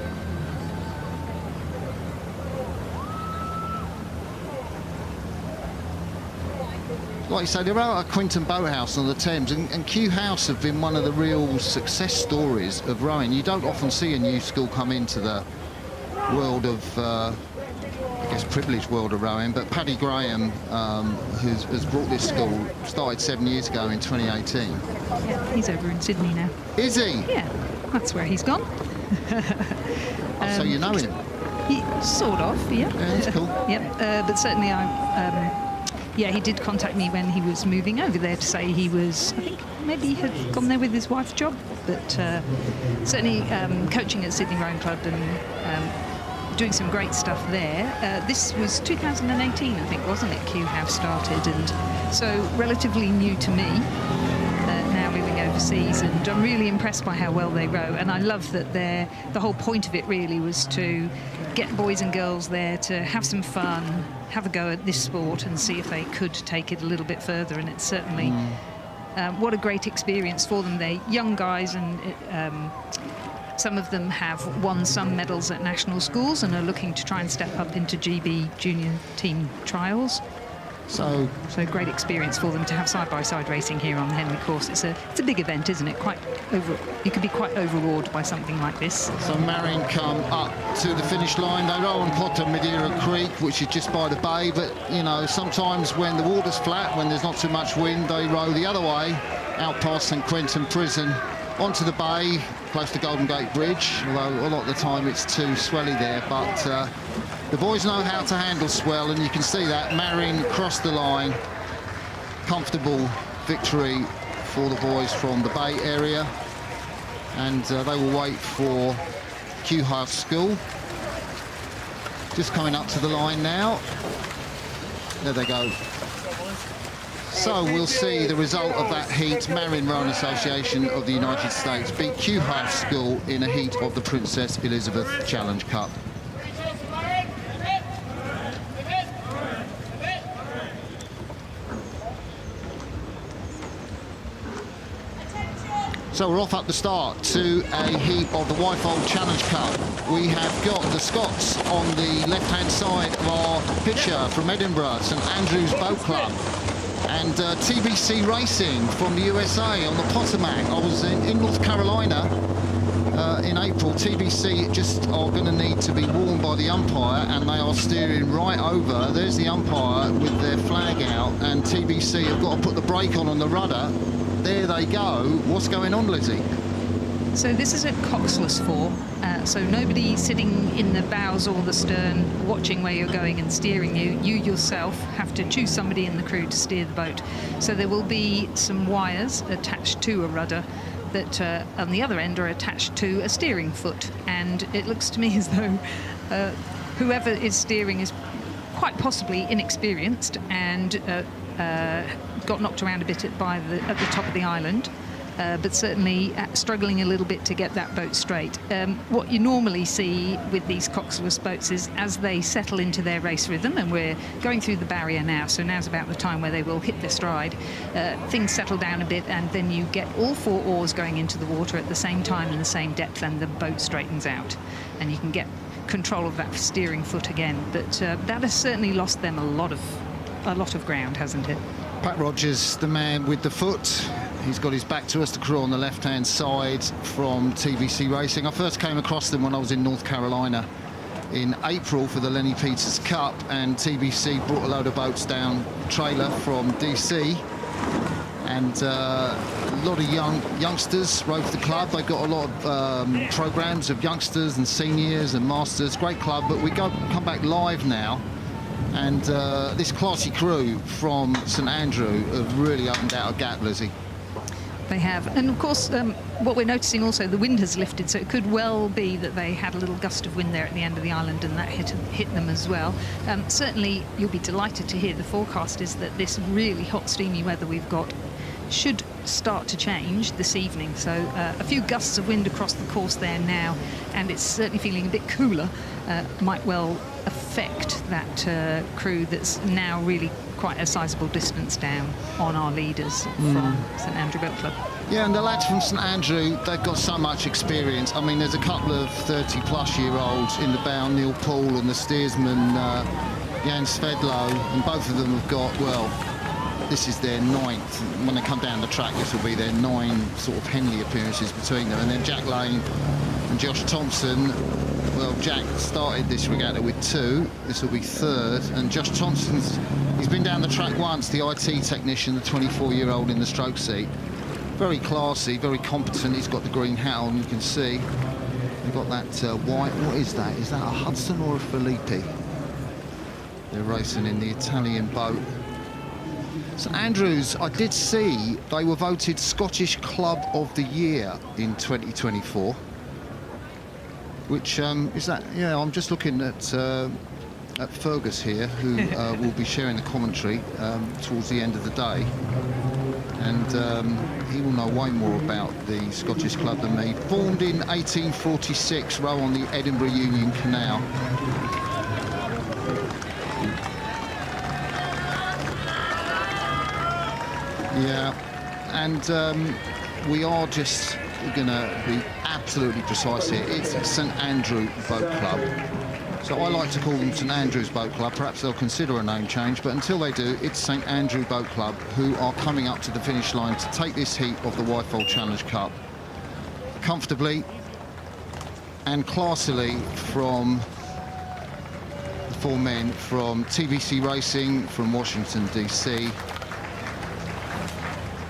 Like you say, they're out at Quinton Boathouse on the Thames, and Kew House have been one of the real success stories of rowing. You don't often see a new school come into the world of, I guess, privileged world of rowing, but Paddy Graham, has brought this school, started 7 years ago in 2018. Yeah, he's over in Sydney now. Is he? Yeah, that's where he's gone. So you know him? Sort of, yeah. Yeah, that's cool. Yep, but certainly yeah, he did contact me when he was moving over there to say he was, I think maybe he had gone there with his wife's job, but certainly coaching at Sydney Rowing Club and doing some great stuff there. This was 2018, I think, wasn't it? Kew House started, and so relatively new to me, now living overseas, and I'm really impressed by how well they row. And I love that the whole point of it really was to get boys and girls there to have some fun, have a go at this sport and see if they could take it a little bit further. And it's certainly what a great experience for them. They're young guys, and some of them have won some medals at national schools and are looking to try and step up into GB junior team trials. So great experience for them to have side-by-side racing here on the Henley course. It's a big event, isn't it? You could be quite overawed by something like this. So Marin come up to the finish line. They row on Potter Madeira Creek, which is just by the bay. But, you know, sometimes when the water's flat, when there's not too much wind, they row the other way, out past St Quentin Prison, onto the bay, close to Golden Gate Bridge, although a lot of the time it's too swelly there. But the boys know how to handle swell, and you can see that. Marin crossed the line. Comfortable victory for the boys from the Bay area. And they will wait for Kew House Sch. Just coming up to the line now. There they go. So we'll see the result of that heat. Marin Rowing Association of the United States beat Kew House Sch in a heat of the Princess Elizabeth Challenge Cup. So we're off at the start to a heat of the Whitefold Challenge Cup. We have got the Scots on the left-hand side of our picture from Edinburgh, St Andrew's Boat Club, and TBC Racing from the USA on the Potomac. I was in North Carolina in April. TBC just are going to need to be warned by the umpire, and they are steering right over. There's the umpire with their flag out, and TBC have got to put the brake on the rudder. There they go. What's going on, Lizzie? So this is a coxless 4, so nobody sitting in the bows or the stern watching where you're going and steering you. You yourself have to choose somebody in the crew to steer the boat. So there will be some wires attached to a rudder that on the other end are attached to a steering foot, and it looks to me as though whoever is steering is quite possibly inexperienced and got knocked around a bit at the top of the island, but certainly struggling a little bit to get that boat straight. What you normally see with these coxless boats is as they settle into their race rhythm, and we're going through the barrier now, so now's about the time where they will hit their stride, things settle down a bit, and then you get all 4 oars going into the water at the same time and the same depth, and the boat straightens out, and you can get control of that steering foot again. But that has certainly lost them a lot of ground, hasn't it? Pat Rogers, the man with the foot. He's got his back to us, the crew on the left-hand side from TBC Racing. I first came across them when I was in North Carolina in April for the Lenny Peters Cup, and TBC brought a load of boats down trailer from DC, and a lot of youngsters rode for the club. They've got a lot of programs of youngsters and seniors and masters. Great club, but we come back live now. And this classy crew from St Andrew have really opened out a gap, Lizzie. They have. And of course, what we're noticing also, the wind has lifted, so it could well be that they had a little gust of wind there at the end of the island, and that hit them as well. Certainly, you'll be delighted to hear the forecast is that this really hot, steamy weather we've got should start to change this evening. So a few gusts of wind across the course there now, and it's certainly feeling a bit cooler. Might well affect that crew that's now really quite a sizable distance down on our leaders from St Andrew Boat Club. Yeah, and the lads from St Andrew, they've got so much experience. I mean, there's a couple of 30-plus-year-olds in the bow, Neil Paul, and the steersman Jan Svedlo, and both of them have got, well, this is their 9th. When they come down the track, this will be their 9 sort of Henley appearances between them. And then Jack Lane and Josh Thompson. Well, Jack started this regatta with 2. This will be 3rd. And Josh Thompson's, he's been down the track once, the IT technician, the 24-year-old in the stroke seat. Very classy, very competent. He's got the green hat on, you can see. They've got that white, what is that? Is that a Hudson or a Felipe? They're racing in the Italian boat. St Andrews, I did see they were voted Scottish Club of the Year in 2024. Which is that? Yeah, I'm just looking at Fergus here, who will be sharing the commentary towards the end of the day, and he will know way more about the Scottish Club than me. Formed in 1846, row on the Edinburgh Union Canal. Yeah, and we are just going to be absolutely precise here. It's St Andrew Boat Club. So I like to call them St Andrew's Boat Club. Perhaps they'll consider a name change, but until they do, it's St Andrew Boat Club who are coming up to the finish line to take this heat of the Wyfold Challenge Cup comfortably and classily from the 4 men from TBC Racing from Washington DC.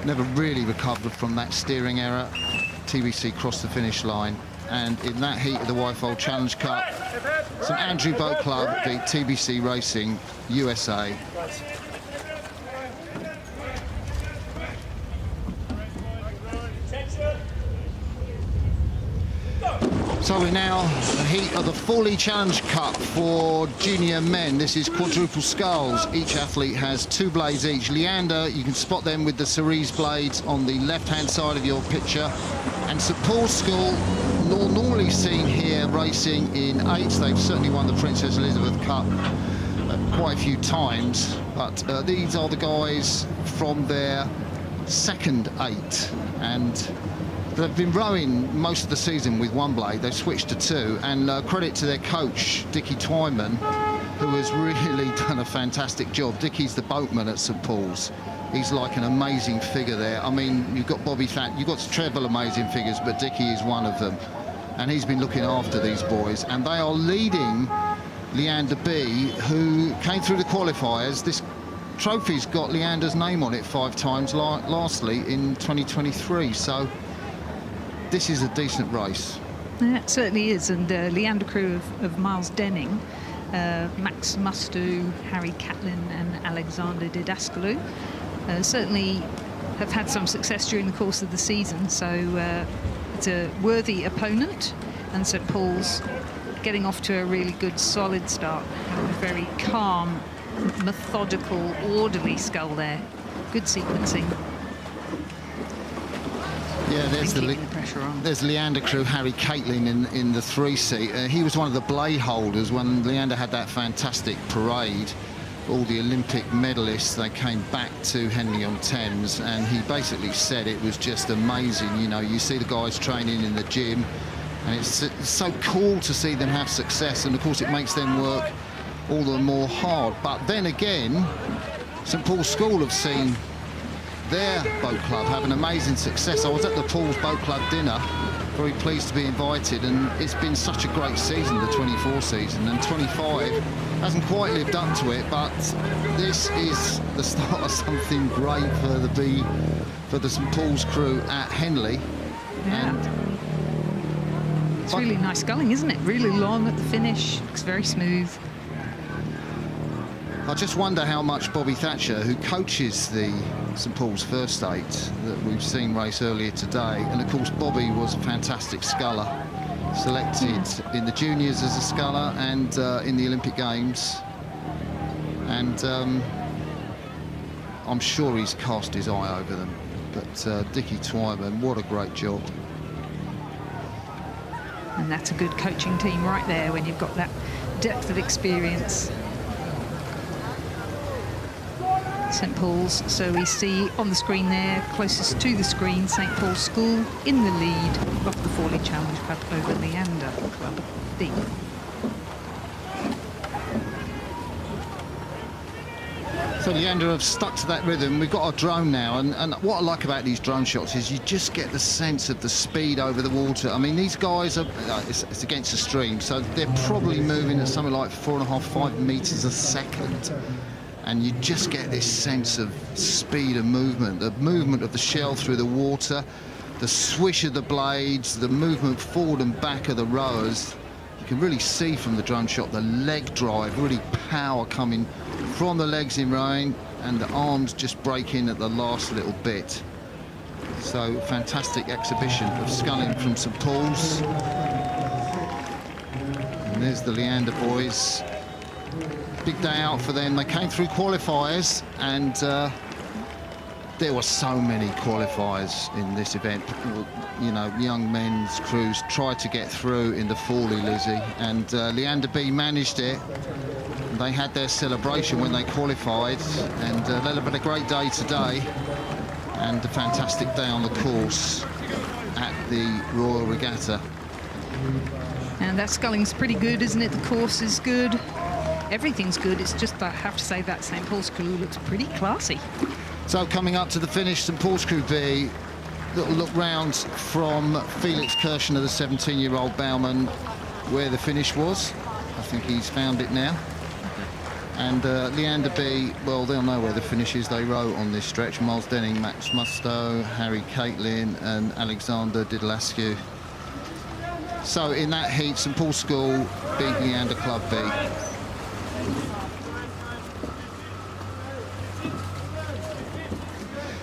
Never really recovered from that steering error. TBC crossed the finish line, and in that heat of the Wyfold Challenge Cup, St Andrew Boat Club beat TBC Racing USA. So we're now the heat of the Forley Challenge Cup for junior men. This is quadruple sculls. Each athlete has 2 blades each. Leander, you can spot them with the cerise blades on the left-hand side of your picture. And St Paul's School, normally seen here racing in 8s. They've certainly won the Princess Elizabeth Cup quite a few times. But these are the guys from their second 8. And they've been rowing most of the season with 1 blade. They've switched to 2, and credit to their coach, Dickie Twyman, who has really done a fantastic job. Dickie's the boatman at St Paul's. He's like an amazing figure there. I mean, you've got Bobby Thatcher, you've got several amazing figures, but Dickie is one of them. And he's been looking after these boys, and they are leading Leander B, who came through the qualifiers. This trophy's got Leander's name on it 5 times, lastly in 2023. So this is a decent race. Yeah, it certainly is, and Leander crew of Miles Denning, Max Mustu, Harry Catlin and Alexander Didascalou certainly have had some success during the course of the season, so it's a worthy opponent, and St Paul's getting off to a really good solid start. A very calm, methodical, orderly scull there. Good sequencing. Yeah, there's Leander crew, Harry Catlin in the 3-seat. He was one of the blade holders when Leander had that fantastic parade. All the Olympic medalists, they came back to Henley on Thames, and he basically said it was just amazing. You know, you see the guys training in the gym, and it's so cool to see them have success, and of course it makes them work all the more hard. But then again, St Paul's School have seen their boat club have an amazing success. I was at the Paul's Boat Club dinner, very pleased to be invited, and it's been such a great season, the 24 season, and 25 hasn't quite lived up to it, but this is the start of something great for the St Paul's crew at Henley. Yeah. And it's really nice sculling, isn't it? Really long at the finish, looks very smooth. I just wonder how much Bobby Thatcher, who coaches the St Paul's First 8 that we've seen race earlier today, and of course Bobby was a fantastic sculler, selected in the juniors as a sculler and in the Olympic Games, and I'm sure he's cast his eye over them. But Dickie Twyman, what a great job. And that's a good coaching team right there when you've got that depth of experience. St Paul's, so we see on the screen there, closest to the screen, St Paul's School in the lead of the Forley Challenge Cup over Leander Club B. So Leander have stuck to that rhythm. We've got our drone now, and what I like about these drone shots is you just get the sense of the speed over the water. I mean, these guys are, it's against the stream, so they're probably moving at something like 4.5, 5 meters a second. And you just get this sense of speed and movement, the movement of the shell through the water, the swish of the blades, the movement forward and back of the rowers. You can really see from the drone shot the leg drive, really power coming from the legs in rowing, and the arms just break in at the last little bit. So fantastic exhibition of sculling from St Paul's. And there's the Leander boys. Big day out for them. They came through qualifiers, and there were so many qualifiers in this event. You know, young men's crews tried to get through in the Forley, Lizzie, and Leander B managed it. They had their celebration when they qualified, and they'll have had a great day today, and a fantastic day on the course at the Royal Regatta. And And that sculling's pretty good, isn't it? The course is good. Everything's good. It's just, I have to say, that St Paul's crew looks pretty classy. So coming up to the finish, St Paul's crew B, little look round from Felix Kirshner, the 17-year-old bowman, where the finish was. I think he's found it now. And Leander B, well, they'll know where the finish is. They row on this stretch. Miles Denning, Max Mustow, Harry Caitlin and Alexander Didlascu. So in that heat, St Paul's School beat Leander Club B.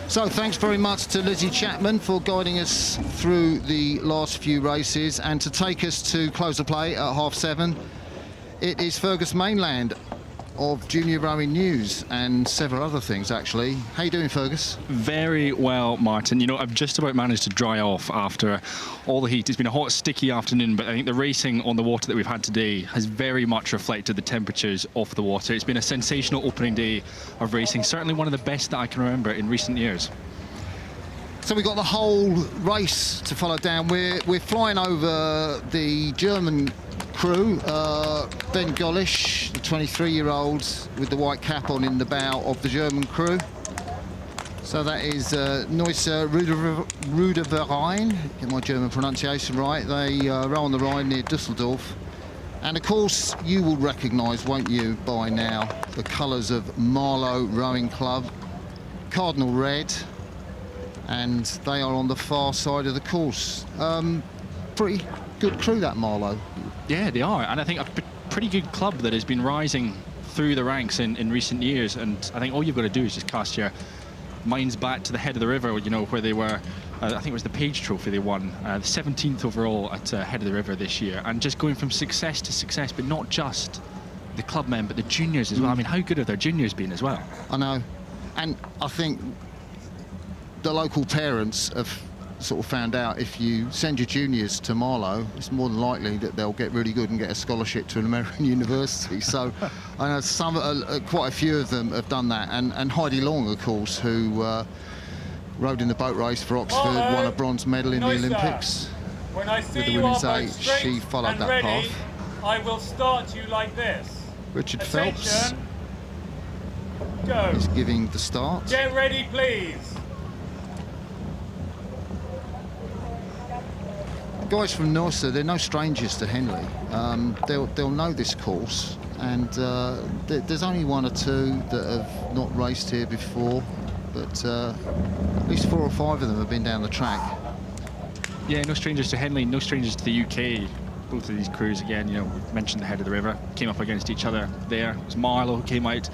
So thanks very much to Lizzie Chapman for guiding us through the last few races, and to take us to close of play at 7:30, it is Fergus Mainland of Junior Rowing News and several other things, actually. How you doing, Fergus? Very well, Martin. You know, I've just about managed to dry off after all the heat. It's been a hot, sticky afternoon, but I think the racing on the water that we've had today has very much reflected the temperatures of the water. It's been a sensational opening day of racing, certainly one of the best that I can remember in recent years. So we've got the whole race to follow down. We're flying over the German crew, Ben Gollish, the 23-year-old with the white cap on in the bow of the German crew. So that is Neusser Rv, get my German pronunciation right. They row on the Rhine near Dusseldorf. And of course, you will recognise, won't you, by now, the colours of Marlow Rowing Club, Cardinal Red, and they are on the far side of the course. Pretty good crew, that Marlow. Yeah, they are, and I think a pretty good club that has been rising through the ranks in recent years, and I think all you've got to do is just cast your minds back to the head of the river, you know, where they were, I think it was the Page Trophy they won, the 17th overall at Head of the River this year, and just going from success to success, but not just the club men, but the juniors as well. I mean, how good have their juniors been as well? I know, and I think the local parents have sort of found out if you send your juniors to Marlow, it's more than likely that they'll get really good and get a scholarship to an American university. So I know quite a few of them have done that, and Heidi Long, of course, who rowed in the boat race for Oxford, won a bronze medal in the Olympics. When I see with the you women's are eight, both straight she followed and that ready, path. I will start you like this. Richard Attention. Phelps Go. is giving the start. Get ready, please. Guys from Neusser, they're no strangers to Henley. They'll know this course, and there's only one or two that have not raced here before, but at least 4 or 5 of them have been down the track. Yeah, no strangers to Henley, no strangers to the UK. Both of these crews, again, you know, we've mentioned the Head of the River, came up against each other there. It was Marlow who came out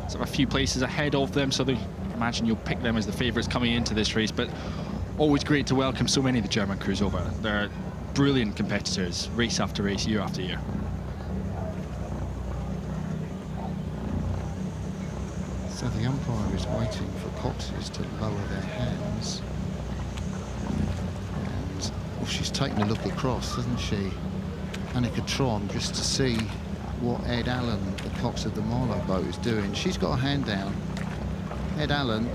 sort of a few places ahead of them, so they imagine you'll pick them as the favourites coming into this race, but always great to welcome so many of the German crews over. They're brilliant competitors, race after race, year after year. So the umpire is waiting for coxes to lower their hands. And well, she's taken a look across, hasn't she, Annika Tron, just to see what Ed Allen, the cox of the Marlow boat, is doing. She's got a hand down. Ed Allen,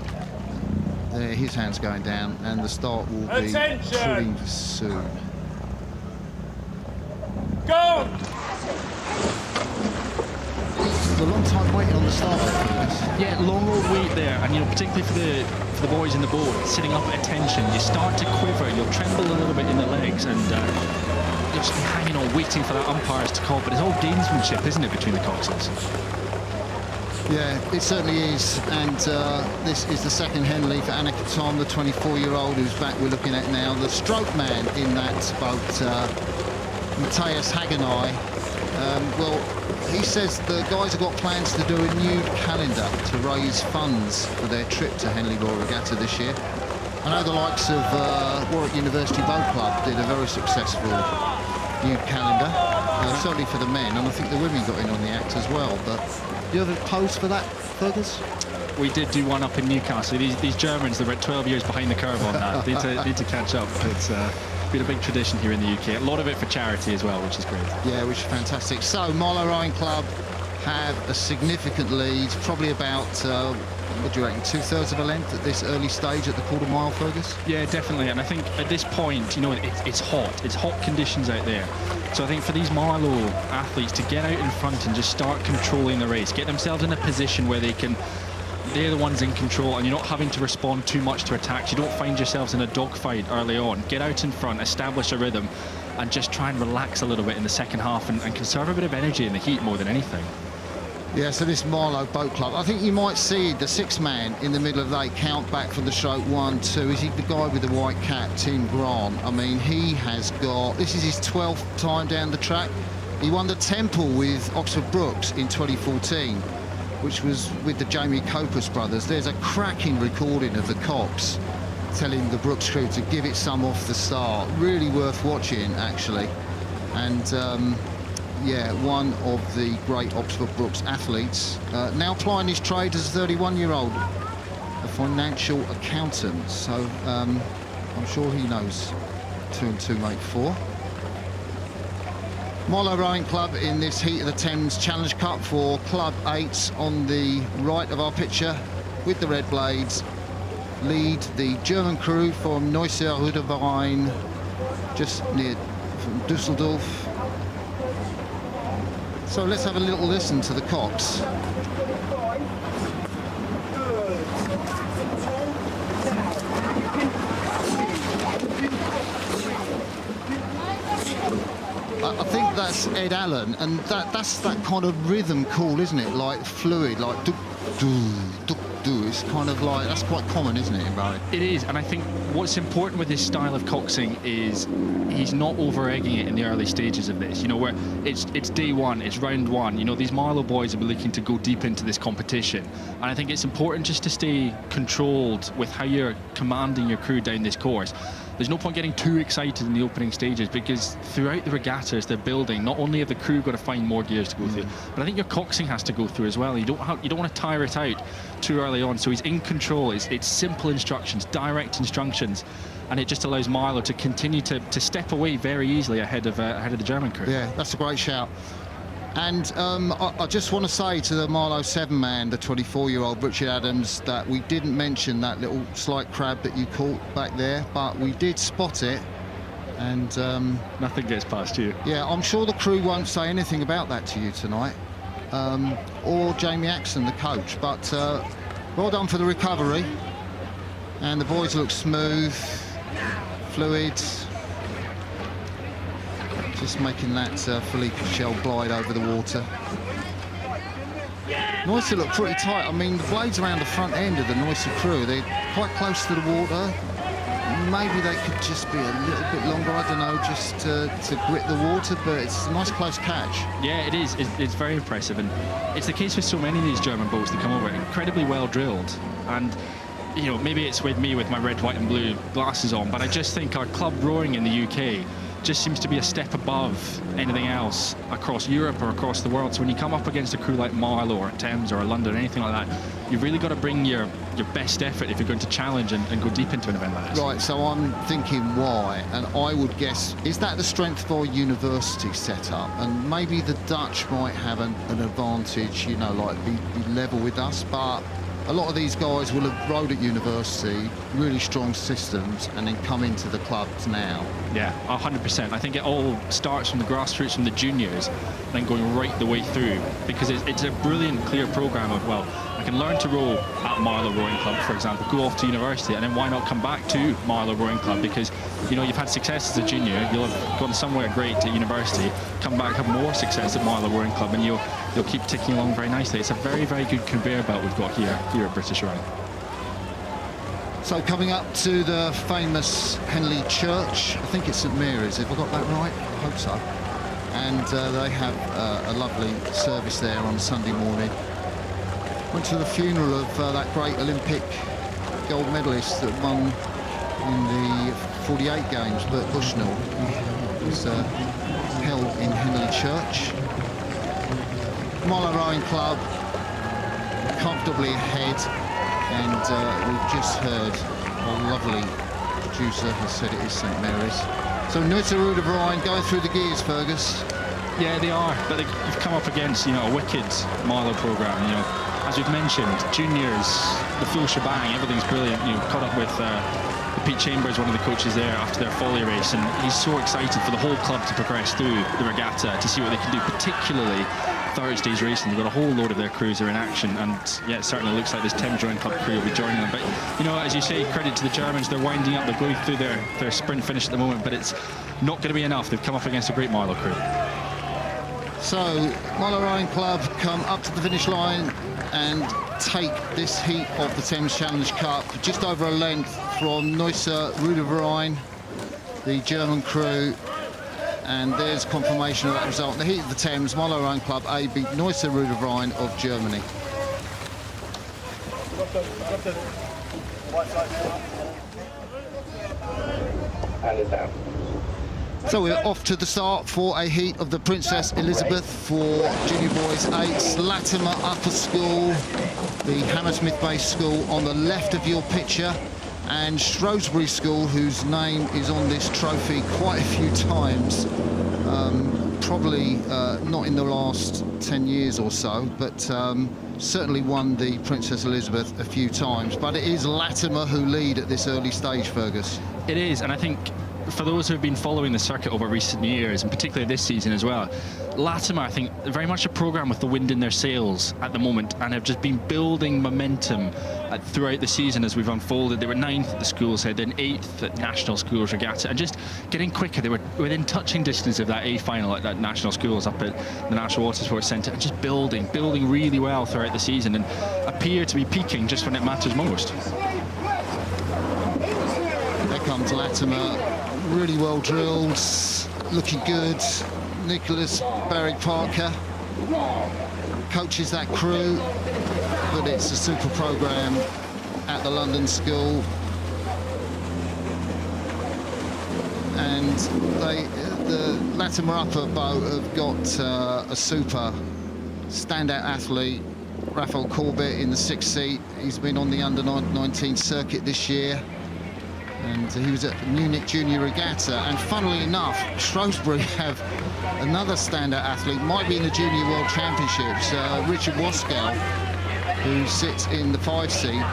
there, his hand's going down, and the start will be pretty soon. Go! There's a long time waiting on the start there for this. Yeah, long old wait there, and you know, particularly for the boys in the boat, sitting up at attention, you start to quiver, you'll tremble a little bit in the legs, and you'll just be hanging on, waiting for that umpires to call. But it's all gamesmanship, isn't it, between the coxes? Yeah, it certainly is, and this is the second Henley for Annika Tom, the 24-year-old who's back we're looking at now. The stroke man in that boat, Matthias Hagenai, well, he says the guys have got plans to do a new calendar to raise funds for their trip to Henley Royal Regatta this year. I know the likes of Warwick University Boat Club did a very successful new calendar, certainly for the men, and I think the women got in on the act as well. But do you have a pose for that, Fergus? We did do one up in Newcastle. These Germans, they're about 12 years behind the curve on that. need to catch up. It's been a big tradition here in the UK. A lot of it for charity as well, which is great. Yeah, which is fantastic. So, Marlow Rowing Club have a significant lead, probably about, what do you reckon, 2/3 of a length at this early stage at the quarter mile, Fergus? Yeah, definitely. And I think at this point, you know, it's hot. It's hot conditions out there. So I think for these Marlow athletes to get out in front and just start controlling the race, get themselves in a position where they're the ones in control and you're not having to respond too much to attacks. You don't find yourselves in a dogfight early on. Get out in front, establish a rhythm, and just try and relax a little bit in the second half and conserve a bit of energy in the heat more than anything. Yeah, so this Marlow Boat Club, I think you might see the sixth man in the middle of the day count back from the stroke 1, 2. Is he the guy with the white cap, Tim Grant? I mean, he has got, this is his 12th time down the track. He won the Temple with Oxford Brooks in 2014, which was with the Jamie Copus brothers. There's a cracking recording of the cops telling the Brooks crew to give it some off the start. Really worth watching, actually. And yeah, one of the great Oxford Brooks athletes, now plying his trade as a 31-year-old, a financial accountant. So I'm sure he knows 2 and 2 make 4. Marlow Rowing Club in this Heat of the Thames Challenge Cup for Club 8 on the right of our picture with the red blades. Lead the German crew from Neusser Rv, just near from Dusseldorf. So let's have a little listen to the cops. I think that's Ed Allen, and that's that kind of rhythm call, isn't it? Like fluid, like do do do do. It's kind of like, that's quite common, isn't it, in rowing? It is, and I think what's important with his style of coxing is he's not over-egging it in the early stages of this. You know, where it's day 1, it's round 1. You know, these Marlow boys will be looking to go deep into this competition, and I think it's important just to stay controlled with how you're commanding your crew down this course. There's no point getting too excited in the opening stages, because throughout the regatta as they're building, not only have the crew got to find more gears to go through, but I think your coxing has to go through as well. You don't want to tire it out too early on. So he's in control. It's simple instructions, direct instructions, and it just allows Marlow to continue to step away very easily ahead of the German crew. Yeah, that's a great shout. And I just want to say to the Marlow 7-man, the 24-year-old Richard Adams, that we didn't mention that little slight crab that you caught back there, but we did spot it. And nothing gets past you. Yeah, I'm sure the crew won't say anything about that to you tonight, or Jamie Axon, the coach. But well done for the recovery. And the boys look smooth, fluid. Just making that Philippe shell glide over the water. Neusser look pretty tight. I mean, the blades around the front end of the Neusser crew, they're quite close to the water. Maybe they could just be a little bit longer, I don't know, just to grit the water, but it's a nice close catch. Yeah, it is. It's very impressive, and it's the case with so many of these German boats that come over, incredibly well drilled. And you know, maybe it's with me with my red, white and blue glasses on, but I just think our club rowing in the UK just seems to be a step above anything else across Europe or across the world. So when you come up against a crew like Marlow or Thames or London or anything like that, you've really got to bring your best effort if you're going to challenge and go deep into an event like this. Right, so I'm thinking why, and I would guess, is that the strength of our university setup? And maybe the Dutch might have an advantage, you know, like be level with us, but a lot of these guys will have rowed at university, really strong systems, and then come into the clubs now. Yeah, 100%. I think it all starts from the grassroots, from the juniors, and then going right the way through, because it's a brilliant, clear programme of, well, I can learn to row at Marlow Rowing Club, for example, go off to university, and then why not come back to Marlow Rowing Club? Because, you know, you've had success as a junior, you'll have gone somewhere great at university, come back, have more success at Marlow Rowing Club, and you'll keep ticking along very nicely. It's a very, very good conveyor belt we've got here at British Rowing. So coming up to the famous Henley Church, I think it's St Mary's, have I got that right? I hope so. And they have a lovely service there on Sunday morning. Went to the funeral of that great Olympic gold medalist that won in the 48 games, Bert Bushnell. It was held in Henley Church. Marlow Rowing Club comfortably ahead, and we've just heard a lovely producer has said it is St Mary's. So Neusser Rv going through the gears, Fergus. Yeah, they are, but you've come up against, you know, a wicked Marlow programme, you know. As we've mentioned, juniors, the full shebang, everything's brilliant. You know, caught up with Pete Chambers, one of the coaches there, after their folly race, and he's so excited for the whole club to progress through the regatta to see what they can do, particularly Thursday's racing. They've got a whole load of their crews are in action, and yeah, it certainly looks like this Thames Rowing Club crew will be joining them. But you know, as you say, credit to the Germans, they're winding up, they're going through their sprint finish at the moment, but it's not going to be enough. They've come up against a great Marlow crew. So Marlow Rowing Club come up to the finish line and take this heat of the Thames Challenge Cup just over a length from Neusser Rv, the German crew. And there's confirmation of that result. The heat of the Thames, Marlow Rowing Club A beat Neusser Rv of Germany. So we're off to the start for a heat of the Princess Elizabeth for junior boys 8s. Latimer Upper School, the Hammersmith-based school on the left of your picture, and Shrewsbury School, whose name is on this trophy quite a few times. Probably not in the last 10 years or so, but certainly won the Princess Elizabeth a few times. But it is Latimer who lead at this early stage, Fergus. It is, and I think for those who have been following the circuit over recent years, and particularly this season as well, Latimer, I think, very much a programme with the wind in their sails at the moment, and have just been building momentum throughout the season as we've unfolded. They were 9th at the schools head, then 8th at National Schools Regatta, and just getting quicker. They were within touching distance of that A final at that National Schools up at the National Water Sports Centre, and just building really well throughout the season, and appear to be peaking just when it matters most. There comes Latimer, really well drilled, looking good. Nicholas Barrick-Parker coaches that crew, but it's a super programme at the London school, and the Latimer Upper boat have got a super standout athlete, Raphael Corbett, in the 6th seat. He's been on the under-19 circuit this year, and he was at Munich Junior Regatta. And funnily enough, Shrewsbury have another standout athlete, might be in the Junior World Championships, Richard Waskow, who sits in the 5 seat.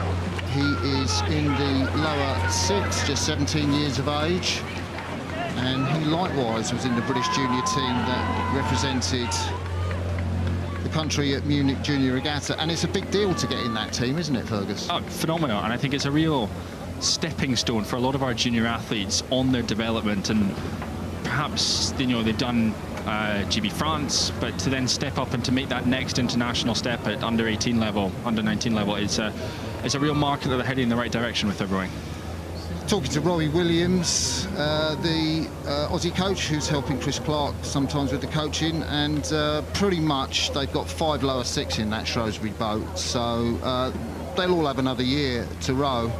He is in the lower 6, just 17 years of age, and he likewise was in the British junior team that represented the country at Munich Junior Regatta. And it's a big deal to get in that team, isn't it, Fergus? Oh, phenomenal, and I think it's a real stepping stone for a lot of our junior athletes on their development, and perhaps, you know, they've done GB France, but to then step up and to make that next international step at under 18 level, under 19 level, it's a real marker that they're heading in the right direction with their rowing. Talking to Robbie Williams, the Aussie coach, who's helping Chris Clark sometimes with the coaching, and pretty much they've got 5 lower 6 in that Shrewsbury boat, so they'll all have another year to row.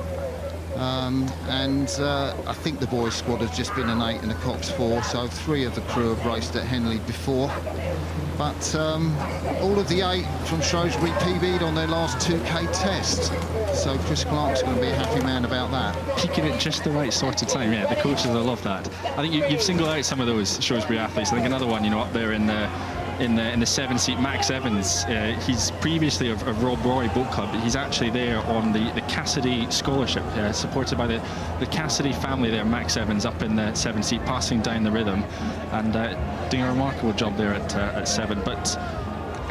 I think the boys' squad has just been an 8 and a Cox 4, so 3 of the crew have raced at Henley before. But all of the 8 from Shrewsbury PB'd on their last 2K test, so Chris Clark's going to be a happy man about that. Peaking at just the right sort of time, yeah, the coaches will love that. I think you've singled out some of those Shrewsbury athletes. I think another one, you know, up there in the 7-seat, Max Evans, he's previously of Rob Roy Boat Club, but he's actually there on the Cassidy Scholarship, supported by the Cassidy family there. Max Evans up in the 7-seat, passing down the rhythm, and doing a remarkable job there at 7. But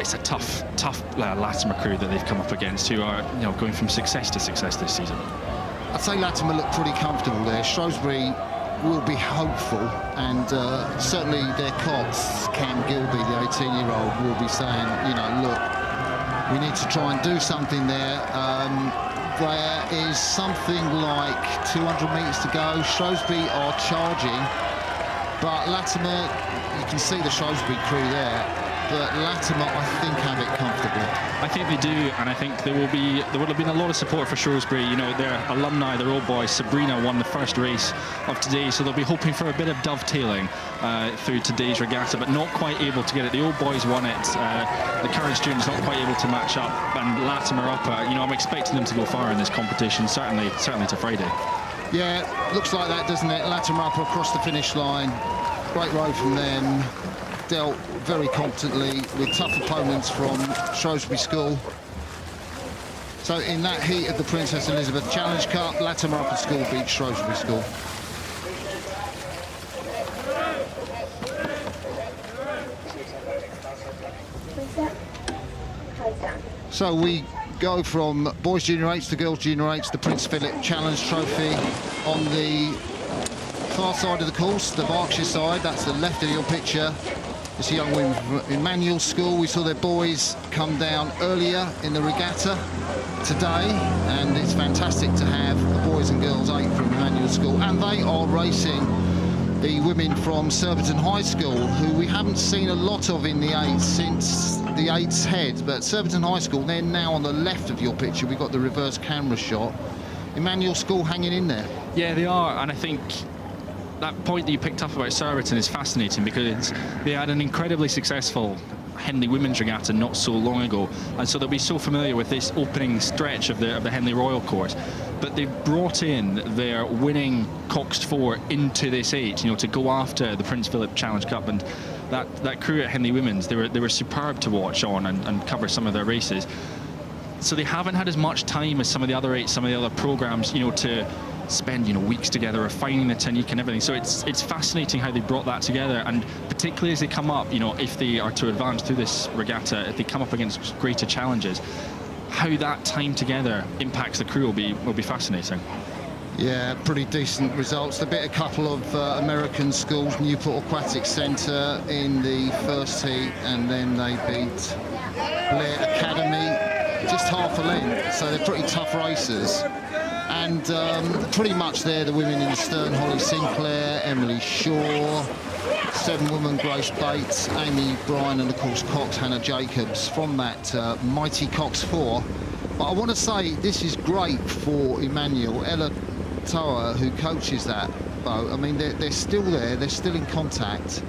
it's a tough Latimer crew that they've come up against, who are, you know, going from success to success this season. I'd say Latimer look pretty comfortable there. Shrewsbury will be hopeful, and certainly their cox, Cam Gilby, the 18-year-old, will be saying, you know, look, we need to try and do something there. There is something like 200 metres to go. Shrewsbury are charging, but Latimer, you can see the Shrewsbury crew there, but Latimer, I think, have it comfortably. I think they do, and I think there would have been a lot of support for Shrewsbury. You know, their alumni, their old boy Sabrina, won the first race of today, so they'll be hoping for a bit of dovetailing through today's regatta, but not quite able to get it. The old boys won it. The current students not quite able to match up, and Latimer Upper, you know, I'm expecting them to go far in this competition, certainly to Friday. Yeah, looks like that, doesn't it? Latimer Upper across the finish line. Great row from them. dealt very competently with tough opponents from Shrewsbury School. So in that heat of the Princess Elizabeth Challenge Cup, Latimer Upper School beat Shrewsbury School. So we go from boys junior 8s to girls junior 8s, the Prince Philip Challenge Trophy on the far side of the course, the Berkshire side. That's the left of your picture. It's the young women from Emanuel School. We saw their boys come down earlier in the regatta today, and it's fantastic to have the boys and girls 8 from Emanuel School, and they are racing the women from Surbiton High School, who we haven't seen a lot of in the 8s since the 8's head. But Surbiton High School, they're now on the left of your picture. We've got the reverse camera shot. Emanuel School hanging in there. Yeah, they are, and I think that point that you picked up about Surbiton is fascinating, because they had an incredibly successful Henley Women's Regatta not so long ago, and so they'll be so familiar with this opening stretch of the Henley Royal course. But they brought in their winning Coxed 4 into this 8, you know, to go after the Prince Philip Challenge Cup, and that crew at Henley Women's, they were superb to watch on and cover some of their races. So they haven't had as much time as some of the other 8s, some of the other programs, you know, to spend, you know, weeks together refining the technique and everything. So it's fascinating how they brought that together, and particularly as they come up, you know, if they are to advance through this regatta, if they come up against greater challenges, how that time together impacts the crew will be fascinating. Yeah, pretty decent results. They beat a couple of American schools, Newport Aquatic Centre in the first heat, and then they beat Lea Academy just half a length, so they're pretty tough racers. And pretty much there, the women in the stern, Holly Sinclair, Emily Shaw, 7-woman Grace Bates, Amy Bryan, and of course Cox, Hannah Jacobs from that mighty Cox 4. But I want to say this is great for Emanuel. Ella Toa, who coaches that boat, I mean, they're still there, they're still in contact.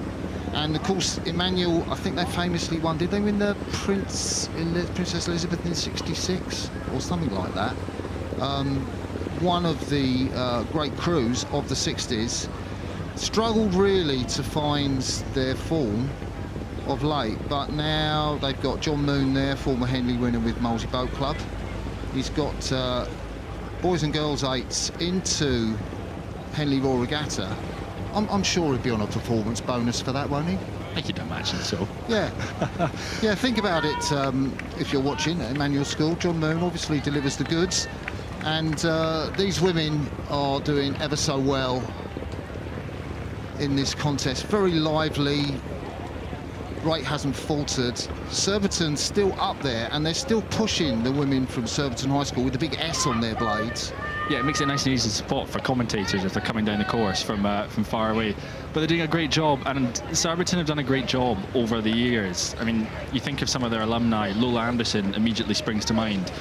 And of course, Emanuel, I think they famously won, did they win the Princess Elizabeth in '66 or something like that? One of the great crews of the 60s, struggled really to find their form of late, but now they've got John Moon there, former Henley winner with Molesey Boat Club. He's got boys and girls 8s into Henley Royal Regatta. I'm sure he'd be on a performance bonus for that, won't he? I could imagine so. Yeah. Yeah, think about it if you're watching at Emanuel School. John Moon obviously delivers the goods, and these women are doing ever so well in this contest. Very lively. Rate hasn't faltered. Surbiton's still up there, and they're still pushing the women from Surbiton High School with a big S on their blades. Yeah, it makes it nice and easy to spot for commentators if they're coming down the course from far away. But they're doing a great job, and Surbiton have done a great job over the years. I mean, you think of some of their alumni. Lola Anderson immediately springs to mind.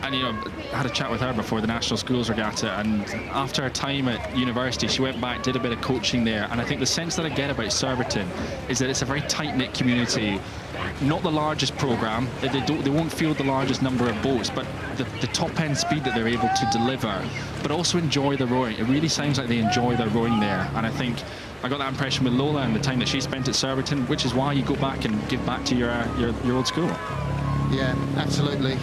And, you know, I had a chat with her before the National Schools Regatta, and after her time at university, she went back, did a bit of coaching there, and I think the sense that I get about Surbiton is that it's a very tight-knit community. Not the largest program, they won't field the largest number of boats, but the top-end speed that they're able to deliver, but also enjoy the rowing. It really sounds like they enjoy their rowing there, and I think I got that impression with Lola and the time that she spent at Surbiton, which is why you go back and give back to your old school. Yeah, absolutely.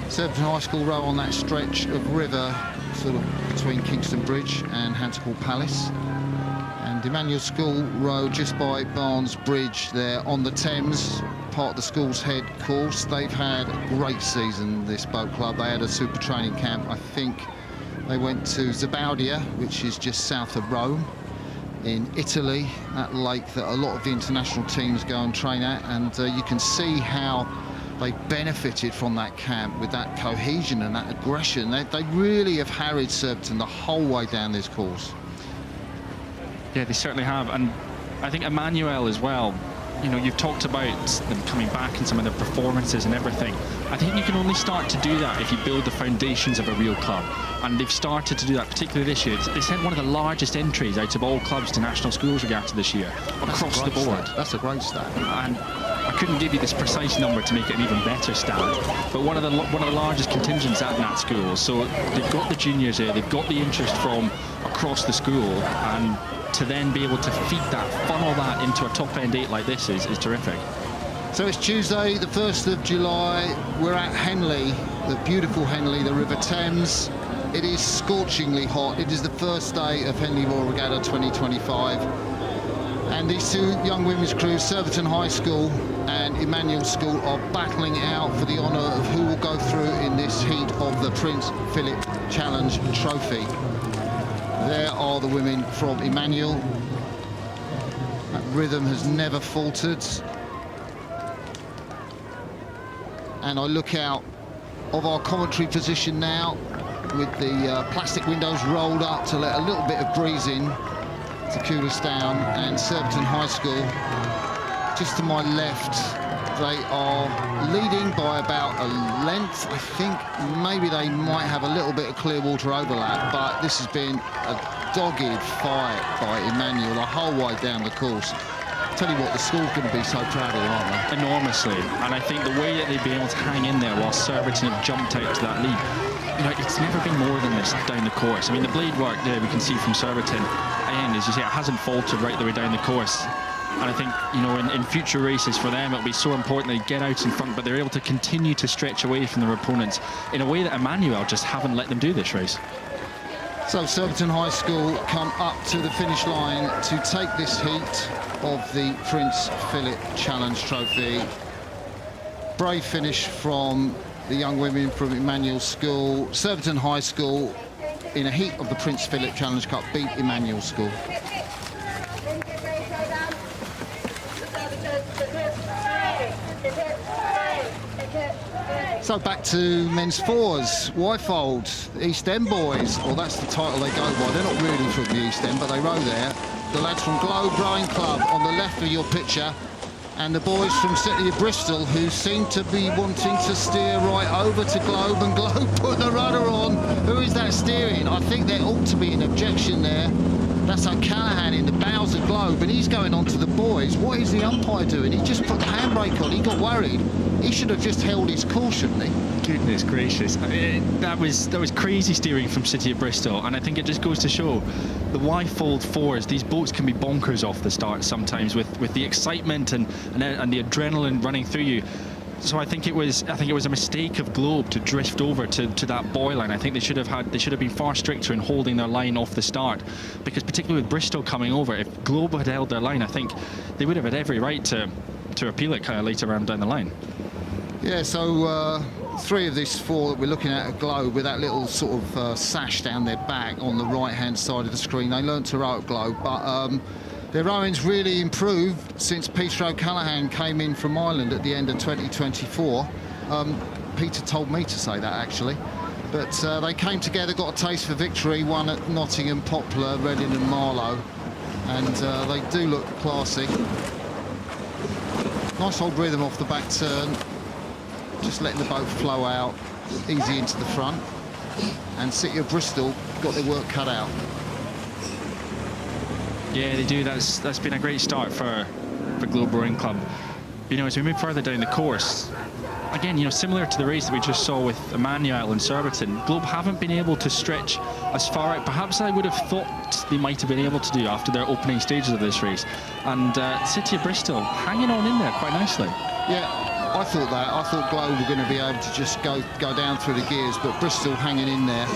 Surbiton High School row on that stretch of river, sort of between Kingston Bridge and Hanscourt Palace. And Emanuel School row just by Barnes Bridge there on the Thames, part of the school's head course. They've had a great season, this boat club. They had a super training camp. I think they went to Zabaudia, which is just south of Rome in Italy, that lake that a lot of the international teams go and train at. And you can see how they benefited from that camp with that cohesion and that aggression. They really have harried Surbiton the whole way down this course. Yeah, they certainly have, and I think Emanuel as well. You know, you've talked about them coming back and some of their performances and everything. I think you can only start to do that if you build the foundations of a real club, and they've started to do that, particularly this year. They sent one of the largest entries out of all clubs to National Schools Regatta this year, across the board. That's a great stat. And I couldn't give you this precise number to make it an even better stand, but one of the largest contingents at that school. So they've got the juniors here, they've got the interest from across the school, and to then be able to feed that, funnel that into a top end 8 like this is terrific. So it's Tuesday, the 1st of July. We're at Henley, the beautiful Henley, the River Thames. It is scorchingly hot. It is the first day of Henley Royal Regatta 2025. And these two young women's crews, Surbiton High School and Emanuel School, are battling it out for the honour of who will go through in this heat of the Prince Philip Challenge Trophy. There are the women from Emanuel. That rhythm has never faltered. And I look out of our commentary position now with the plastic windows rolled up to let a little bit of breeze in to cool us down, and Surbiton High School just to my left. They are leading by about a length. I think maybe they might have a little bit of clear water overlap, but this has been a dogged fight by Emanuel the whole way down the course. Tell you what, the school's going to be so proud of them, aren't they? Enormously, and I think the way that they've been able to hang in there while Surbiton have jumped out to that lead, you know, it's never been more than this down the course. I mean, the blade work there we can see from Surbiton, and as you say, it hasn't faltered right the way down the course. And I think, you know, in future races for them, it'll be so important they get out in front, but they're able to continue to stretch away from their opponents in a way that Emanuel just haven't let them do this race. So Surbiton High School come up to the finish line to take this heat of the Prince Philip Challenge Trophy. Brave finish from the young women from Emanuel School. Surbiton High School, in a heat of the Prince Philip Challenge Cup, beat Emanuel School. So back to men's fours. Wyfold, East End boys. Well, that's the title they go by. They're not really from the East End, but they row there. The lads from Globe Rowing Club on the left of your picture, and the boys from City of Bristol, who seem to be wanting to steer right over to Globe, and Globe put the rudder on. Who is that steering? I think there ought to be an objection there. That's O'Callaghan in the bows of Globe, and he's going on to the boys. What is the umpire doing? He just put the handbrake on. He got worried. He should have just held his course, shouldn't he? Goodness gracious. I mean, that was crazy steering from City of Bristol, and I think it just goes to show the Wyfold fours, these boats can be bonkers off the start sometimes with the excitement and the adrenaline running through you. So I think it was a mistake of Globe to drift over to that buoy line. I think they should have been far stricter in holding their line off the start, because particularly with Bristol coming over, if Globe had held their line, I think they would have had every right to appeal it kind of later on down the line. Yeah, so three of these four that we're looking at Globe with that little sort of sash down their back on the right-hand side of the screen. They learned to row at Globe, but their rowing's really improved since Peter O'Callaghan came in from Ireland at the end of 2024. Peter told me to say that, actually. But they came together, got a taste for victory, won at Nottingham, Poplar, Reading and Marlow. And they do look classy. Nice old rhythm off the back turn. Just letting the boat flow out, easy into the front. And City of Bristol got their work cut out. Yeah, they do. That's been a great start for Globe Rowing Club. You know, as we move further down the course, again, you know, similar to the race that we just saw with Emanuel and Surbiton, Globe haven't been able to stretch as far out perhaps I would have thought they might have been able to do after their opening stages of this race. And City of Bristol hanging on in there quite nicely. Yeah. I thought that. I thought Globe were going to be able to just go down through the gears, but Bristol hanging in there.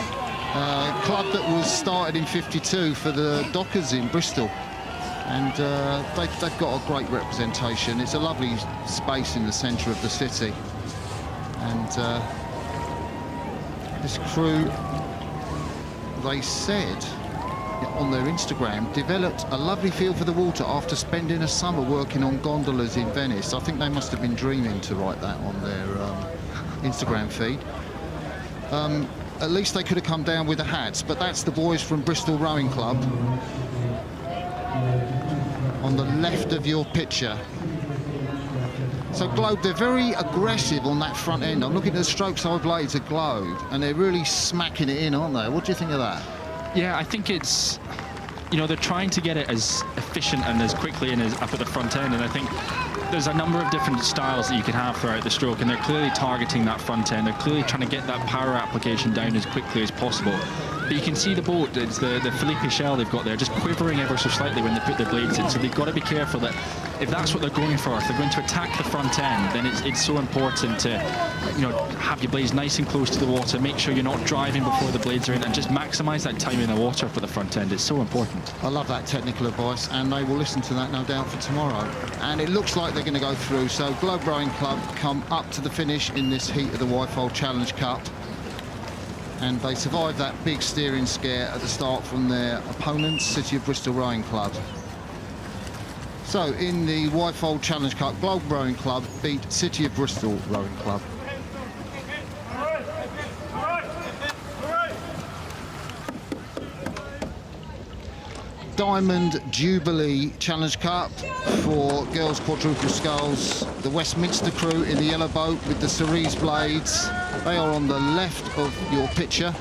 Club that was started in '52 for the Dockers in Bristol, and they've got a great representation. It's a lovely space in the centre of the city, and this crew, they said on their Instagram, developed a lovely feel for the water after spending a summer working on gondolas in Venice. I think they must have been dreaming to write that on their Instagram feed. At least they could have come down with the hats, but that's the boys from Bristol Rowing Club on the left of your picture. So Globe, they're very aggressive on that front end. I'm looking at the stroke side blades of Globe, and they're really smacking it in, aren't they? What do you think of that? Yeah, I think it's, you know, they're trying to get it as efficient and as quickly and as up at the front end, and I think there's a number of different styles that you can have throughout the stroke, and they're clearly targeting that front end. They're clearly trying to get that power application down as quickly as possible. But you can see the boat, it's the Philippe shell they've got there, just quivering ever so slightly when they put their blades in. So they've got to be careful that if that's what they're going for, if they're going to attack the front end, then it's so important to, you know, have your blades nice and close to the water, make sure you're not driving before the blades are in, and just maximise that time in the water for the front end. It's so important. I love that technical advice, and they will listen to that, no doubt, for tomorrow. And it looks like they're going to go through. So Globe Rowing Club come up to the finish in this heat of the Wyfold Challenge Cup. And they survived that big steering scare at the start from their opponents, City of Bristol Rowing Club. So in the Wyfold Challenge Cup, Globe Rowing Club beat City of Bristol Rowing Club. Diamond Jubilee Challenge Cup for girls quadruple sculls. The Westminster crew in the yellow boat with the cerise blades. They are on the left of your picture,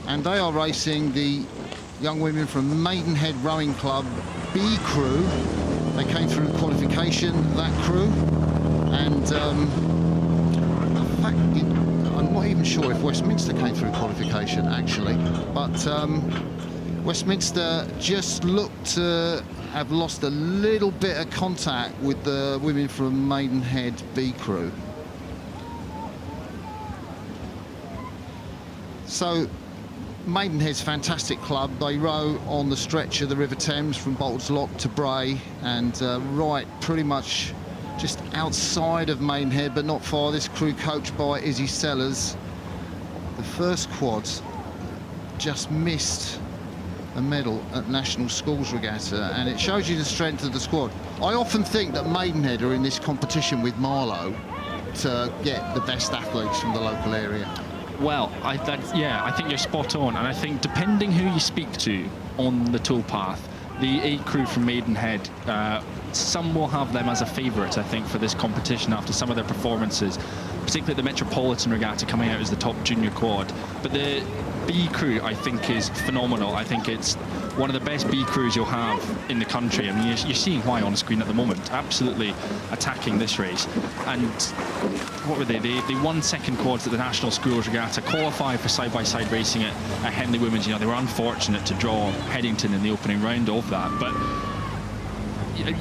and they are racing the young women from Maidenhead Rowing Club B crew. They came through qualification, that crew, and in fact, I'm not even sure if Westminster came through qualification actually, but Westminster just looked to have lost a little bit of contact with the women from Maidenhead B crew. So Maidenhead's a fantastic club. They row on the stretch of the River Thames from Bolton's Lock to Bray, and right pretty much just outside of Maidenhead, but not far. This crew coached by Izzy Sellers. The first quads just missed a medal at National Schools Regatta, and it shows you the strength of the squad. I often think that Maidenhead are in this competition with Marlow to get the best athletes from the local area. Well, I think you're spot on, and I think depending who you speak to on the towpath, the 8 crew from Maidenhead, some will have them as a favourite, I think, for this competition after some of their performances, particularly the Metropolitan Regatta coming out as the top junior quad. But the B crew, I think, is phenomenal. I think it's one of the best B crews you'll have in the country. I mean, you're seeing why on the screen at the moment, absolutely attacking this race. And what were they? They won second quads at the National Schools Regatta, qualified for side-by-side racing at Henley Women's. You know, they were unfortunate to draw Headington in the opening round of that, but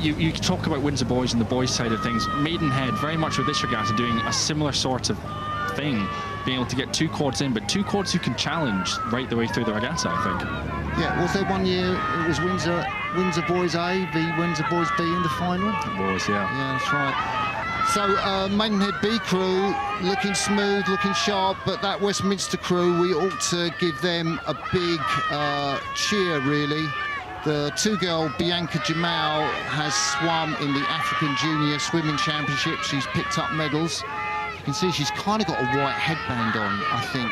you talk about Windsor Boys and the boys' side of things. Maidenhead, very much with this regatta, doing a similar sort of thing, being able to get 2 quads in, but 2 quads who can challenge right the way through the regatta, I think. Yeah, was there one year it was Windsor Boys A v Windsor Boys B in the final? It was, yeah. Yeah, that's right. So Maidenhead B crew looking smooth, looking sharp, but that Westminster crew, we ought to give them a big cheer, really. The 2-girl Bianca Jamal has swum in the African Junior Swimming Championship. She's picked up medals. You can see she's kind of got a white headband on, I think,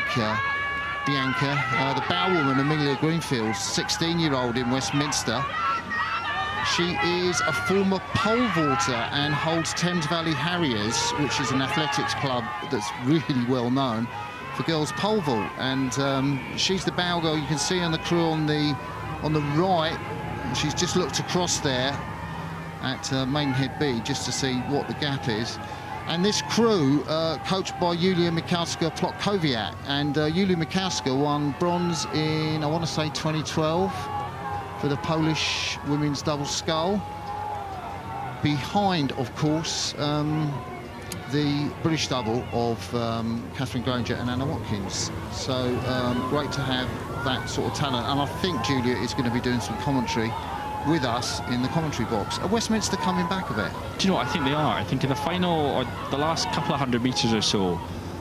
Bianca. The bowwoman, Amelia Greenfield, 16-year-old in Westminster. She is a former pole vaulter and holds Thames Valley Harriers, which is an athletics club that's really well known for girls pole vault. And she's the bow girl. You can see on the crew on the right. She's just looked across there at Maidenhead B just to see what the gap is. And this crew, coached by Julia Mikowska-Plotkowiak, and Julia Mikowska won bronze in, I want to say, 2012 for the Polish women's double scull. Behind, of course, the British double of Catherine Granger and Anna Watkins. So great to have that sort of talent, and I think Julia is going to be doing some commentary with us in the commentary box. Are Westminster coming back a bit? Do you know what? I think they are. I think in the final, or the last couple of 100 metres or so,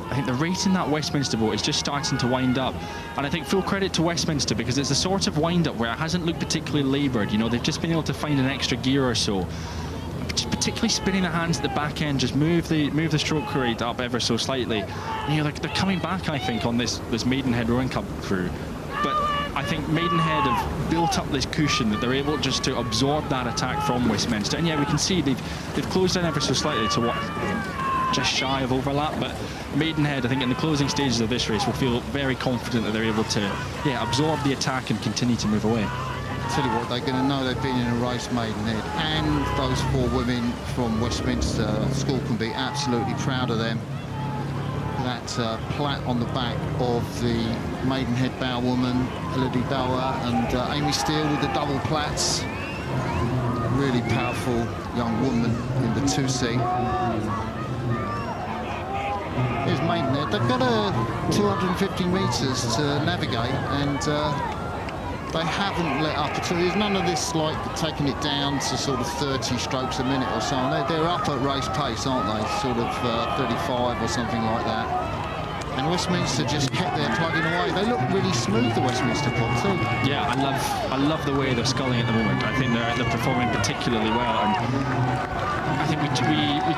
I think the rate in that Westminster boat is just starting to wind up. And I think full credit to Westminster, because it's the sort of wind up where it hasn't looked particularly laboured. You know, they've just been able to find an extra gear or so. Just particularly spinning the hands at the back end, just move the stroke rate up ever so slightly. And, you know, they're coming back, I think, on this Maidenhead Rowing Club crew. But I think Maidenhead have built up this cushion that they're able just to absorb that attack from Westminster. And yeah, we can see they've closed down ever so slightly to what, just shy of overlap. But Maidenhead, I think, in the closing stages of this race will feel very confident that they're able to, absorb the attack and continue to move away. tell you what, they're going to know they've been in a race, Maidenhead, and those 4 women from Westminster School can be absolutely proud of them. That plait on the back of the Maidenhead bowwoman, Elodie Dower, and Amy Steele with the double plaits. Really powerful young woman in the 2C. Here's Maidenhead. They've got 250 metres to navigate, and they haven't let up at all. There's none of this like taking it down to sort of 30 strokes a minute or so. They're up at race pace, aren't they? Sort of 35 or something like that. And Westminster just kept their plugging away. They look really smooth, the Westminster club too. Yeah, I love the way they're sculling at the moment. I think they're performing particularly well, and I think we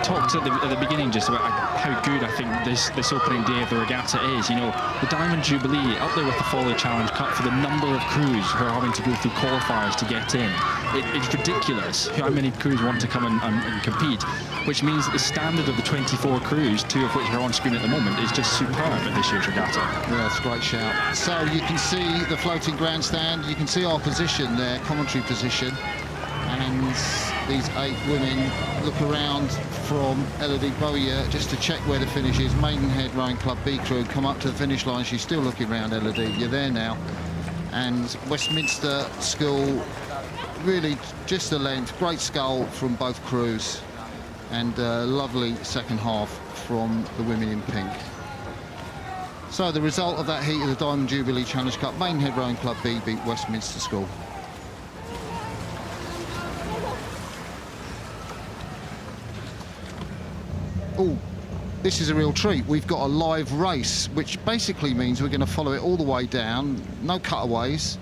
talked at the beginning just about how good I think this opening day of the regatta is. You know, the Diamond Jubilee up there with the Follow Challenge Cup for the number of crews who are having to go through qualifiers to get in. It's ridiculous how many crews want to come and compete, which means that the standard of the 24 crews, 2 of which are on screen at the moment, is just superb at this year's regatta. Yeah, it's a great shout. So you can see the floating grandstand, you can see our position there, commentary position, and these 8 women look around from Elodie Bowyer just to check where the finish is. Maidenhead Rowing Club B crew come up to the finish line. She's still looking around, Elodie. You're there now. And Westminster School, really just the length. Great scull from both crews, and a lovely second half from the women in pink. So the result of that heat of the Diamond Jubilee Challenge Cup, Maidenhead Rowing Club B beat Westminster School. Oh, this is a real treat. We've got a live race, which basically means we're going to follow it all the way down. No cutaways.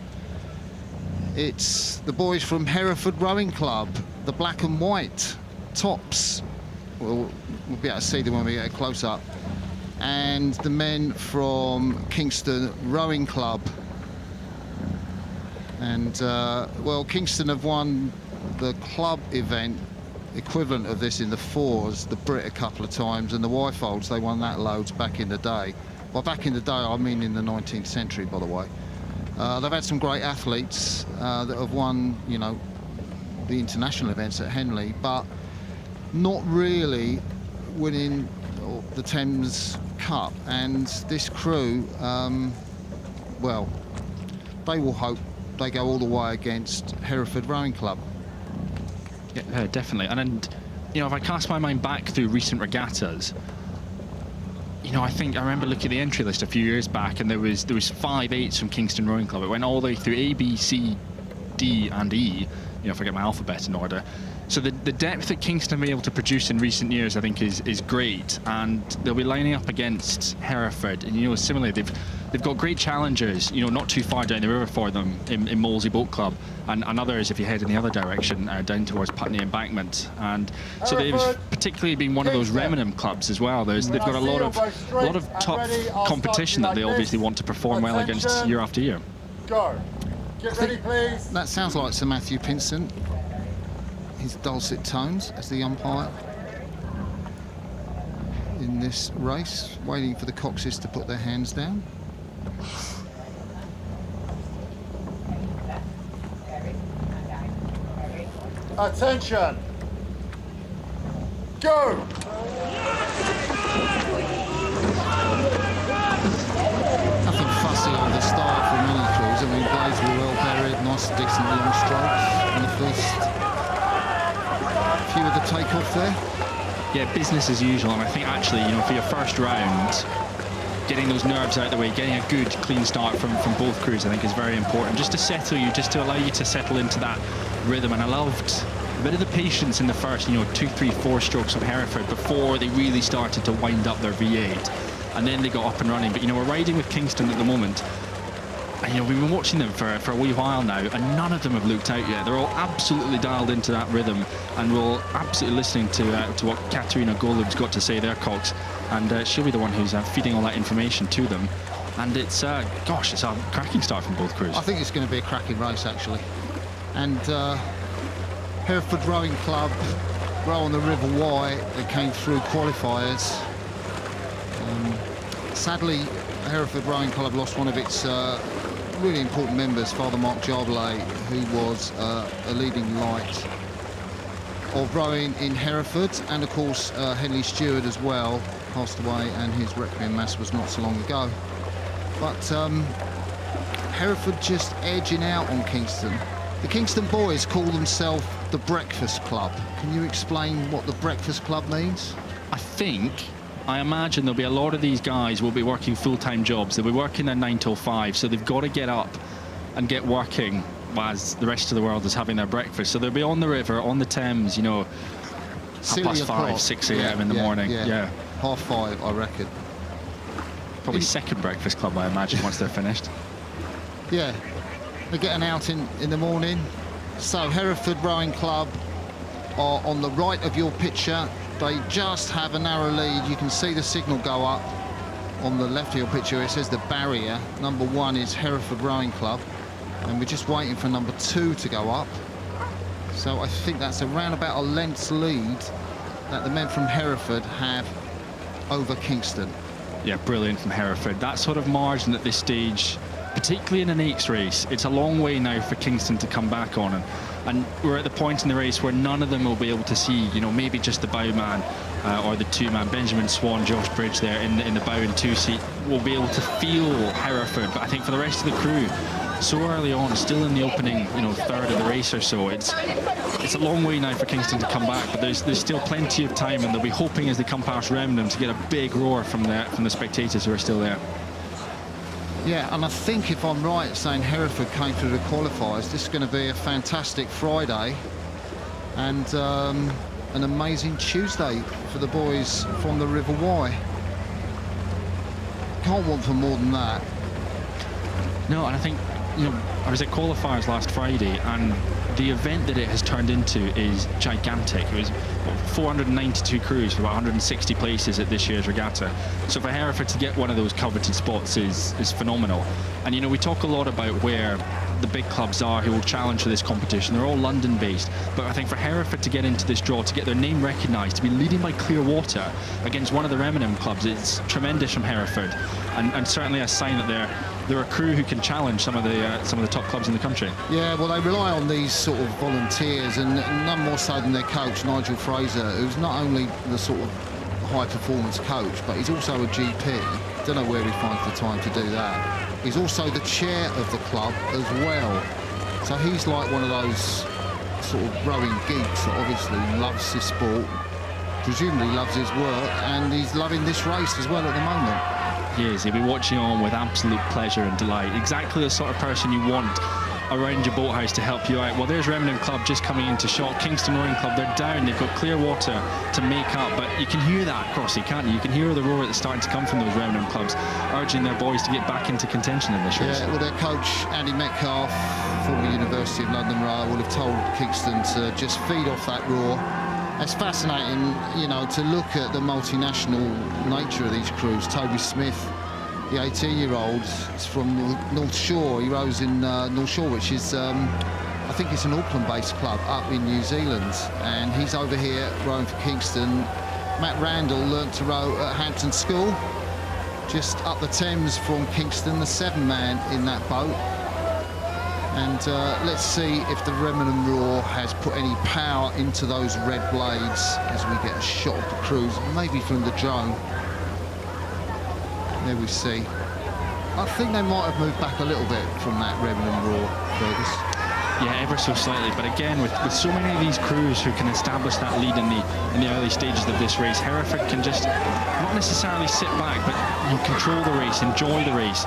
It's the boys from Hereford Rowing Club, the black and white tops. We'll be able to see them when we get a close-up. And the men from Kingston Rowing Club. And, well, Kingston have won the club event equivalent of this in the 4s, the Brit a couple of times, and the Wyfolds, they won that loads back in the day. Well, back in the day, I mean in the 19th century, by the way. They've had some great athletes that have won, you know, the international events at Henley, but not really winning the Thames Cup. And this crew, well, they will hope they go all the way against Hereford Rowing Club. Yeah, definitely. And you know, if I cast my mind back through recent regattas, you know, I remember looking at the entry list a few years back, and there was 5 8s from Kingston Rowing Club. It went all the way through A, B, C, D, and E. You know, if I get my alphabet in order. So the depth that Kingston have been able to produce in recent years, I think, is great, and they'll be lining up against Hereford. And you know, similarly, they've got great challengers, you know, not too far down the river for them in Molesey Boat Club, and others if you head in the other direction down towards Putney Embankment. And so they've particularly been one of those remnant clubs as well. They've got a lot of tough competition that they obviously want to perform well against year after year. Go. Get ready, please. That sounds like Sir Matthew Pinson. His dulcet tones as the umpire in this race, waiting for the coxes to put their hands down. Attention! Go! Nothing fussy on the start from any crews. I mean, blades were well buried, nice decent long strokes in the first few of the takeoff there. Yeah, business as usual, and I think actually, you know, for your first round, getting those nerves out of the way, getting a good clean start from both crews, I think is very important, just to settle you, just to allow you to settle into that rhythm. And I loved a bit of the patience in the first, you know, 2, 3, 4 strokes from Hereford before they really started to wind up their V8, and then they got up and running. But you know, we're riding with Kingston at the moment, and you know, we've been watching them for a wee while now, and none of them have looked out yet. They're all absolutely dialed into that rhythm, and we're all absolutely listening to what Katerina Golub's got to say there, Cox, and she'll be the one who's feeding all that information to them. And it's gosh, it's a cracking start from both crews. I think it's going to be a cracking race actually. And Hereford Rowing Club row on the River Wye. They came through qualifiers. Sadly, Hereford Rowing Club lost one of its really important members, Father Mark Jarblay, who was a leading light of rowing in Hereford, and of course Henley Stewart as well, passed away, and his requiem mass was not so long ago. But Hereford just edging out on Kingston. The Kingston boys call themselves the Breakfast Club. Can you explain what the Breakfast Club means? I imagine there'll be a lot of these guys will be working full-time jobs. They'll be working their 9 till 5, so they've got to get up and get working as the rest of the world is having their breakfast. So they'll be on the river, on the Thames, you know, Silly 5:30, 6 a.m. in the morning. Yeah. 5:30, I reckon. Probably second Breakfast Club, I imagine, once they're finished. Yeah, they're getting out in the morning. So Hereford Rowing Club are on the right of your picture. They just have a narrow lead. You can see the signal go up on the left of your picture. It says the barrier. Number 1 is Hereford Rowing Club, and we're just waiting for number 2 to go up. So I think that's around about a length's lead that the men from Hereford have over Kingston. Yeah, brilliant from Hereford. That sort of margin at this stage, particularly in an 8s race, it's a long way now for Kingston to come back on. And we're at the point in the race where none of them will be able to see, you know, maybe just the bowman or the 2-man, Benjamin Swan, Josh Bridge there in the bow and 2 seat, will be able to feel Hereford. But I think for the rest of the crew, so early on, still in the opening, you know, third of the race or so, it's a long way now for Kingston to come back, but there's still plenty of time, and they'll be hoping as they come past Remnham to get a big roar from the spectators who are still there. Yeah, and I think if I'm right saying Hereford came through the qualifiers, this is going to be a fantastic Friday and an amazing Tuesday for the boys from the River Wye. Can't want for more than that. No, and I think, you know, I was at qualifiers last Friday, and the event that it has turned into is gigantic. It was 492 crews for about 160 places at this year's regatta. So for Hereford to get one of those coveted spots is phenomenal. And, you know, we talk a lot about where the big clubs are who will challenge for this competition. They're all London based, but I think for Hereford to get into this draw, to get their name recognised, to be leading by clear water against one of the Remnham clubs, it's tremendous from Hereford, and certainly a sign that they're a crew who can challenge some of the top clubs in the country. Yeah, well, they rely on these sort of volunteers, and none more so than their coach, Nigel Fraser, who's not only the sort of high-performance coach, but he's also a GP. Don't know where he finds the time to do that. He's also the chair of the club as well. So he's like one of those sort of rowing geeks that obviously loves his sport, presumably loves his work, and he's loving this race as well at the moment. He is. He'll be watching on with absolute pleasure and delight. Exactly the sort of person you want around your boathouse to help you out. Well, there's Remnham Club just coming into shot. Kingston Rowing Club, they're down. They've got clear water to make up, but you can hear that, Crossy, can't you? You can hear the roar that's starting to come from those Remnham clubs, urging their boys to get back into contention in this race. Yeah, well, their coach, Andy Metcalf, former University of London rower, will have told Kingston to just feed off that roar. It's fascinating, you know, to look at the multinational nature of these crews. Toby Smith, the 18-year-old, is from North Shore. He rows in North Shore, which is, I think it's an Auckland-based club up in New Zealand. And he's over here rowing for Kingston. Matt Randall learnt to row at Hampton School, just up the Thames from Kingston, the 7-man in that boat. And let's see if the Remnham Roar has put any power into those red blades as we get a shot of the crews, maybe from the drone. There we see. I think they might have moved back a little bit from that Remnham Roar, Fergus. Yeah, ever so slightly, but again, with so many of these crews who can establish that lead in the early stages of this race, Hereford can just not necessarily sit back, but, you know, control the race, enjoy the race,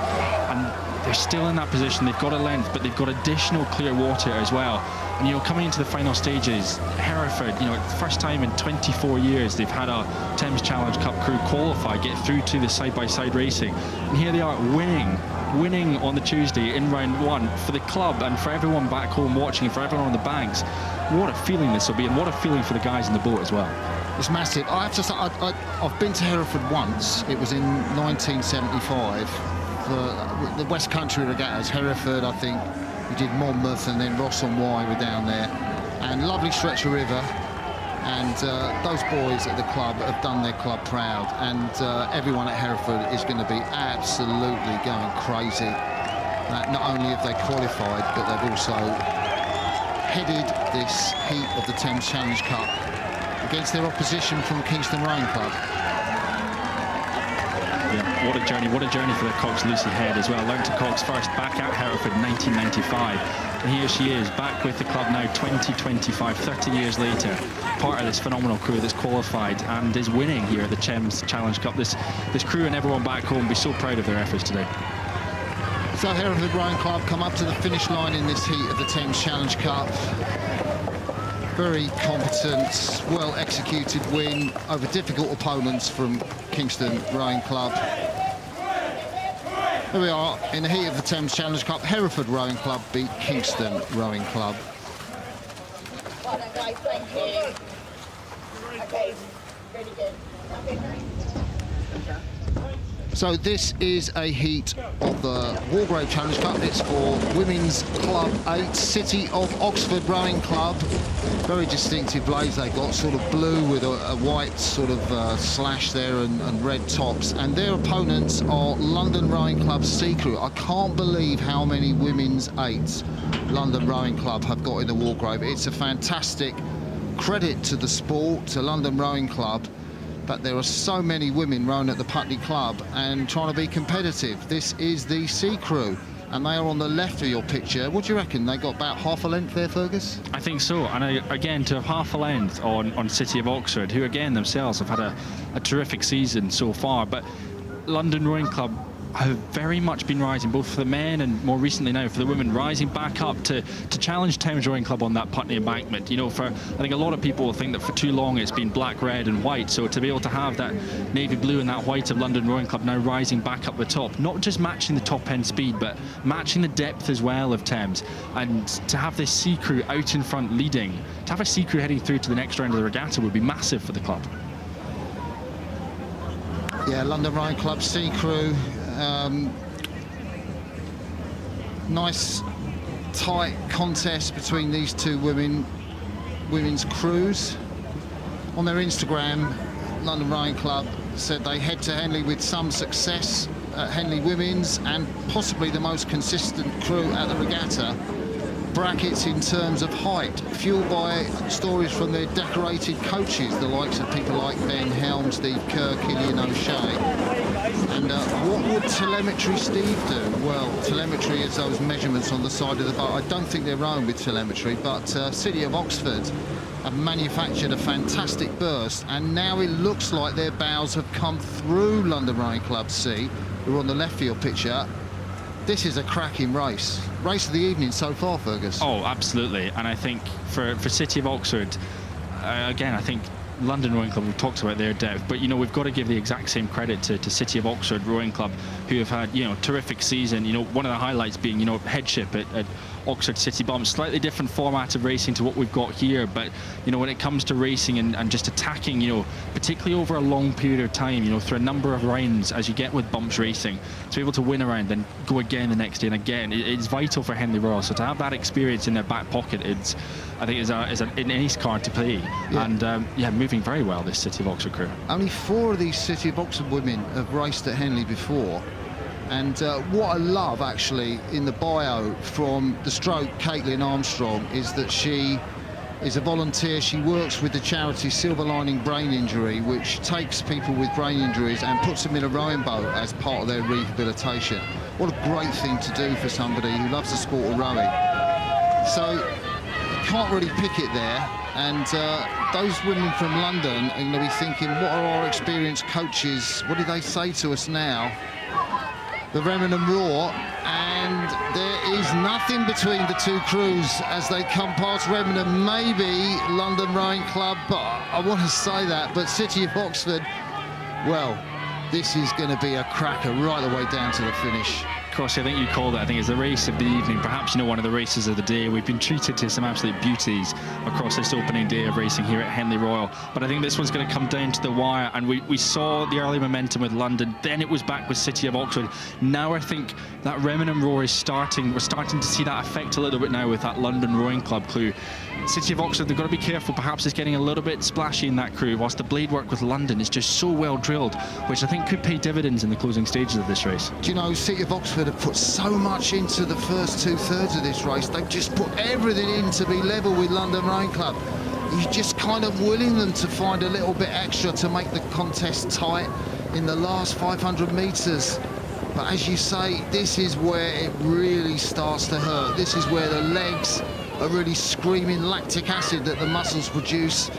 and they're still in that position. They've got a length, but they've got additional clear water as well. And, you know, coming into the final stages, Hereford, you know, first time in 24 years they've had a Thames Challenge Cup crew qualify, get through to the side-by-side racing, and here they are winning on the Tuesday in round 1 for the club and for everyone back home watching, and for everyone on the banks. What a feeling this will be, and what a feeling for the guys in the boat as well. It's massive. I have to say, I've been to Hereford once. It was in 1975 for the West Country Regattas. Hereford, I think, we did Monmouth, and then Ross on Wye were down there, and lovely stretch of river. And those boys at the club have done their club proud, and everyone at Hereford is going to be absolutely going crazy that not only have they qualified, but they've also headed this heat of the Thames Challenge Cup against their opposition from Kingston Rowing Club. Yeah, what a journey for the Cox Lucy Head as well. Learned to Cox first back at Hereford in 1995. And here she is, back with the club now 2025, 30 years later, part of this phenomenal crew that's qualified and is winning here at the Thames Challenge Cup. This crew and everyone back home will be so proud of their efforts today. So Hereford Rowing Club come up to the finish line in this heat of the Thames Challenge Cup. Very competent, well-executed win over difficult opponents from Kingston Rowing Club. Here we are in the heat of the Thames Challenge Cup. Hereford Rowing Club beat Kingston Rowing Club. Well done, guys. Thank you. Okay, really good. So this is a heat of the Wargrave Challenge Cup. It's for Women's Club 8, City of Oxford Rowing Club. Very distinctive blades they got, sort of blue with a white sort of slash there and red tops. And their opponents are London Rowing Club C Crew. I can't believe how many Women's 8s London Rowing Club have got in the Wargrave. It's a fantastic credit to the sport, to London Rowing Club. But there are so many women rowing at the Putney Club and trying to be competitive. This is the C Crew, and they are on the left of your picture. What do you reckon? They got about half a length there, Fergus? I think so, and again, to have half a length on City of Oxford, who again themselves have had a terrific season so far, but London Rowing Club have very much been rising, both for the men and more recently now for the women, rising back up to challenge Thames Rowing Club on that Putney embankment. You know, I think a lot of people think that for too long it's been black, red and white, so to be able to have that navy blue and that white of London Rowing Club now rising back up the top, not just matching the top end speed, but matching the depth as well of Thames, and to have this C Crew out in front leading, to have a C Crew heading through to the next round of the regatta would be massive for the club. Yeah, London Rowing Club C Crew. Nice tight contest between these two women's crews. On their Instagram, London Rowing Club said they head to Henley with some success at Henley Women's and possibly the most consistent crew at the regatta. Brackets in terms of height, fueled by stories from their decorated coaches, the likes of people like Ben Helm, Steve Kerr, Killian O'Shea. And what would telemetry Steve do? Well, telemetry is those measurements on the side of the boat. I don't think they're rowing with telemetry, but City of Oxford have manufactured a fantastic burst, and now it looks like their bows have come through London Rowing Club C, who are on the left of your picture. This is a cracking race. Race of the evening so far, Fergus. Oh, absolutely. And I think for City of Oxford, again, I think London Rowing Club, we've talked about their depth, but, you know, we've got to give the exact same credit to City of Oxford Rowing Club, who have had, you know, terrific season. You know, one of the highlights being, you know, headship at Oxford City Bump. Slightly different format of racing to what we've got here, but, you know, when it comes to racing and just attacking, you know, particularly over a long period of time, you know, through a number of rounds, as you get with bumps racing, to be able to win a round, then go again the next day and again, it's vital for Henley Royal. So to have that experience in their back pocket, I think is an ace card to play. Yeah. And yeah, moving very well, this City of Oxford crew. Only 4 of these City of Oxford women have raced at Henley before. And what I love, actually, in the bio from the stroke Caitlin Armstrong is that she is a volunteer. She works with the charity Silver Lining Brain Injury, which takes people with brain injuries and puts them in a rowing boat as part of their rehabilitation. What a great thing to do for somebody who loves the sport of rowing. So you can't really pick it there. And those women from London are going to be thinking, what are our experienced coaches? What do they say to us now? The Remenham roar, and there is nothing between the two crews as they come past Remenham. Maybe London Rowing Club, but I want to say that, but City of Oxford, well, this is going to be a cracker right the way down to the finish. Of course, I think you called it. I think it's the race of the evening, perhaps, you know, one of the races of the day. We've been treated to some absolute beauties across this opening day of racing here at Henley Royal, but I think this one's going to come down to the wire, and we saw the early momentum with London, then it was back with City of Oxford. Now I think that Remenham roar is starting. We're starting to see that effect a little bit now with that London Rowing Club crew. City of Oxford, they've got to be careful. Perhaps it's getting a little bit splashy in that crew, whilst the blade work with London is just so well drilled, which I think could pay dividends in the closing stages of this race. Do you know, City of Oxford Oxford have put so much into the first 2/3 of this race. They've just put everything in to be level with London Rowing Club. You're just kind of willing them to find a little bit extra to make the contest tight in the last 500 metres. But as you say, this is where it really starts to hurt. This is where the legs are really screaming lactic acid that the muscles produce,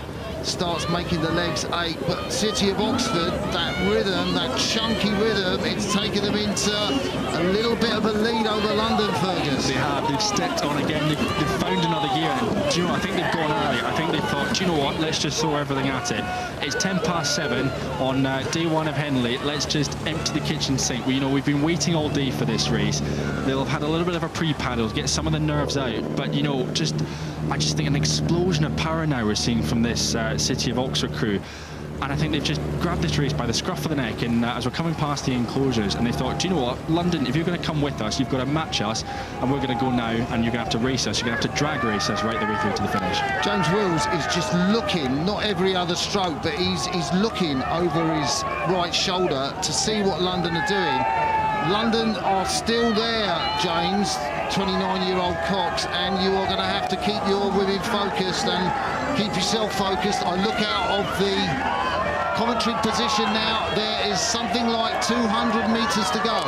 starts making the legs ache. But City of Oxford, that rhythm, that chunky rhythm, it's taken them into a little bit of a lead over London, Fergus. They have. They've stepped on again. They've found another gear. And do you know, I think they've gone early. I think they thought, do you know what, let's just throw everything at it. It's 7:10 on day one of Henley. Let's just empty the kitchen sink. You know, we've been waiting all day for this race. They'll have had a little bit of a pre-paddle, get some of the nerves out. But, you know, I just think an explosion of power now we're seeing from this City of Oxford crew. And I think they've just grabbed this race by the scruff of the neck, and as we're coming past the enclosures, and they thought, do you know what, London, if you're going to come with us, you've got to match us, and we're going to go now, and you're going to have to race us, you're going to have to drag race us right the way through to the finish. James Wills is just looking, not every other stroke, but he's looking over his right shoulder to see what London are doing. London are still there, James, 29-year-old Cox, and you are going to have to keep your women focused and keep yourself focused. I look out of the commentary position now. There is something like 200 metres to go.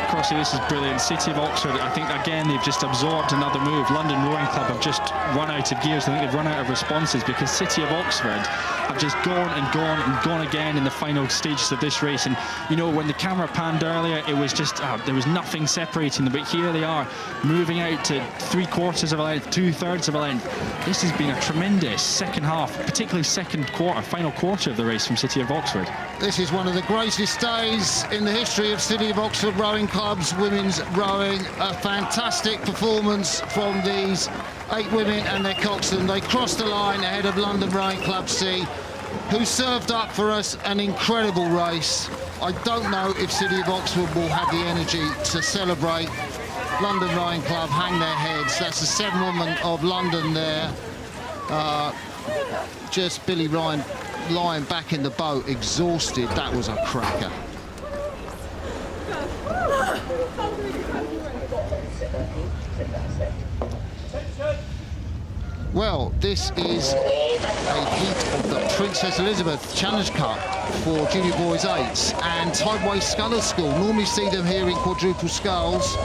Crossy, this is brilliant. City of Oxford, I think, again, they've just absorbed another move. London Rowing Club have just run out of gears. I think they've run out of responses because City of Oxford have just gone and gone and gone again in the final stages of this race. And, you know, when the camera panned earlier, it was just, there was nothing separating them. But here they are, moving out to 3/4 of a length, 2/3 of a length. This has been a tremendous second half, particularly second quarter, final quarter of the race from City of Oxford. This is one of the greatest days in the history of City of Oxford Rowing Club's women's rowing. A fantastic performance from these 8 women and their coxswain. They crossed the line ahead of London Rowing Club C, who served up for us an incredible race. I don't know if City of Oxford will have the energy to celebrate. London Rowing Club hang their heads. That's the 7 women of London there. Just Billy Ryan lying back in the boat, exhausted. That was a cracker. Well, this is a heat of the Princess Elizabeth Challenge Cup for junior boys 8s, and Tideway Scullers School. Normally see them here in quadruple sculls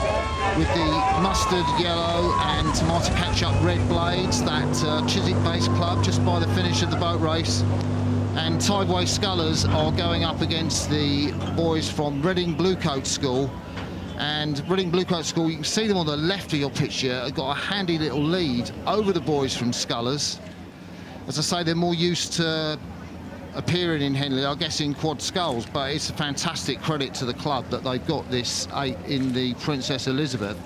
with the mustard yellow and tomato ketchup red blades, that Chiswick-based club just by the finish of the boat race. And Tideway Scullers are going up against the boys from Reading Bluecoat School. And Reading Bluecoat School, you can see them on the left of your picture, have got a handy little lead over the boys from Scullers. As I say, they're more used to appearing in Henley, I guess, in quad sculls, but it's a fantastic credit to the club that they've got this 8 in the Princess Elizabeth.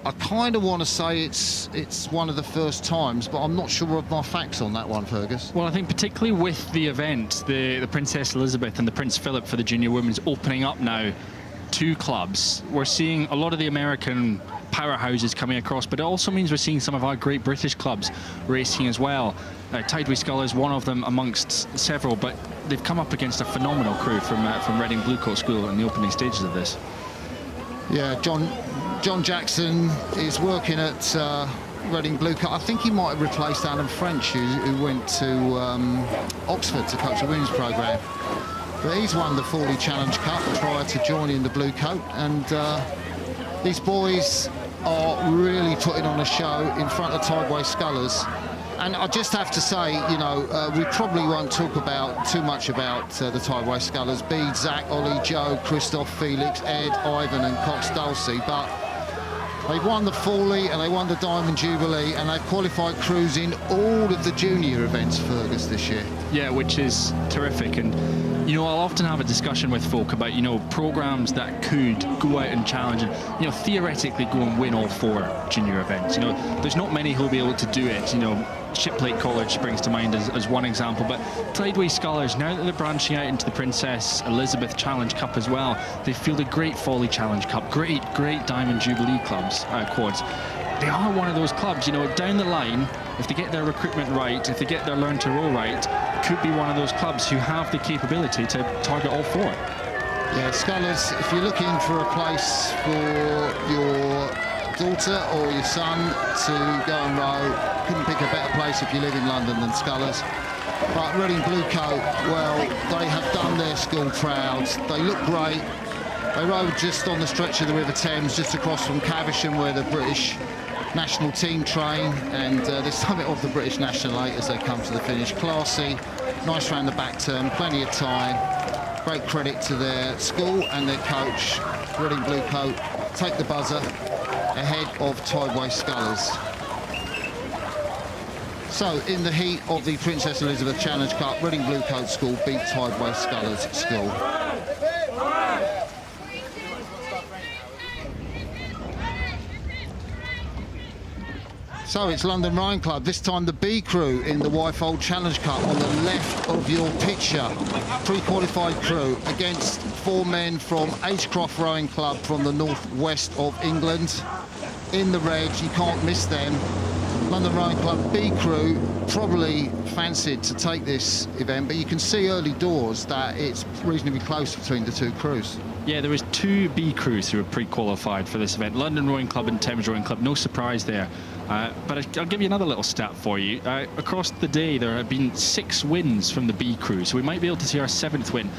I kind of want to say it's one of the first times, but I'm not sure of my facts on that one, Fergus. Well, I think particularly with the event, the Princess Elizabeth and the Prince Philip for the junior women's opening up now, 2 clubs. We're seeing a lot of the American powerhouses coming across, but it also means we're seeing some of our great British clubs racing as well. Tideway Scullers, one of them amongst several, but they've come up against a phenomenal crew from Reading Bluecoat School in the opening stages of this. Yeah, John Jackson is working at Reading Bluecoat. I think he might have replaced Alan French, who went to Oxford to coach the women's programme. But he's won the Forley Challenge Cup prior to joining the Bluecoat, and these boys are really putting on a show in front of Tideway Scullers. And I just have to say, you know, we probably won't talk too much about the Tideway Scullers. Bede, Zach, Ollie, Joe, Christoph, Felix, Ed, Ivan and Cox Dulcie, but they've won the Forley and they won the Diamond Jubilee, and they've qualified crews in all of the junior events, Fergus, this year. Yeah, which is terrific. And you know, I'll often have a discussion with folk about, you know, programmes that could go out and challenge and, you know, theoretically go and win all 4 junior events. You know, there's not many who'll be able to do it. You know, Shiplake College springs to mind as one example, but Tideway Scullers, now that they're branching out into the Princess Elizabeth Challenge Cup as well, they fielded great Foley Challenge Cup, great Diamond Jubilee clubs, quads. They are one of those clubs, you know, down the line, if they get their recruitment right, if they get their learn to row right, could be one of those clubs who have the capability to target all 4. Yeah, Scullers, if you're looking for a place for your daughter or your son to go and row, couldn't pick a better place if you live in London than Scullers. But Reading Bluecoat, well, they have done their school proud. They look great. They rode just on the stretch of the River Thames, just across from Caversham, where the British national team train, and there's something of the British national 8 as they come to the finish. Classy, nice round the back turn, plenty of time. Great credit to their school and their coach. Reading Bluecoat take the buzzer ahead of Tideway Scullers. So, in the heat of the Princess Elizabeth Challenge Cup, Reading Bluecoat School beat Tideway Scullers School. So it's London Rowing Club, this time the B crew in the Wyfold Challenge Cup on the left of your picture. Pre-qualified crew against 4 men from Agecroft Rowing Club from the northwest of England. In the red, you can't miss them. London Rowing Club B crew probably fancied to take this event, but you can see early doors that it's reasonably close between the two crews. Yeah, there was 2 B crews who were pre-qualified for this event, London Rowing Club and Thames Rowing Club, no surprise there. But I'll give you another little stat for you. Across the day, there have been 6 wins from the B crew, so we might be able to see our 7th win.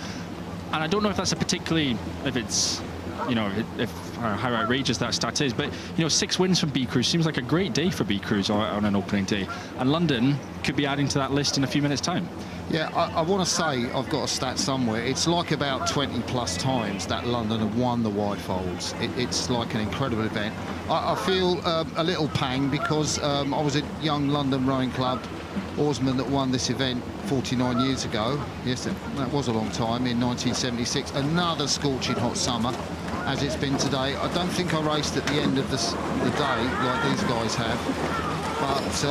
And I don't know if that's a particularly, if it's, you know, how outrageous that stat is, but, you know, 6 wins from B crews seems like a great day for B crews on an opening day. And London could be adding to that list in a few minutes' time. Yeah, I want to say, I've got a stat somewhere, it's like about 20 plus times that London have won the Wyfolds. It's like an incredible event. I feel a little pang because I was at Young London Rowing Club oarsman that won this event 49 years ago. Yes, that was a long time, in 1976. Another scorching hot summer, as it's been today. I don't think I raced at the end of the day like these guys have, but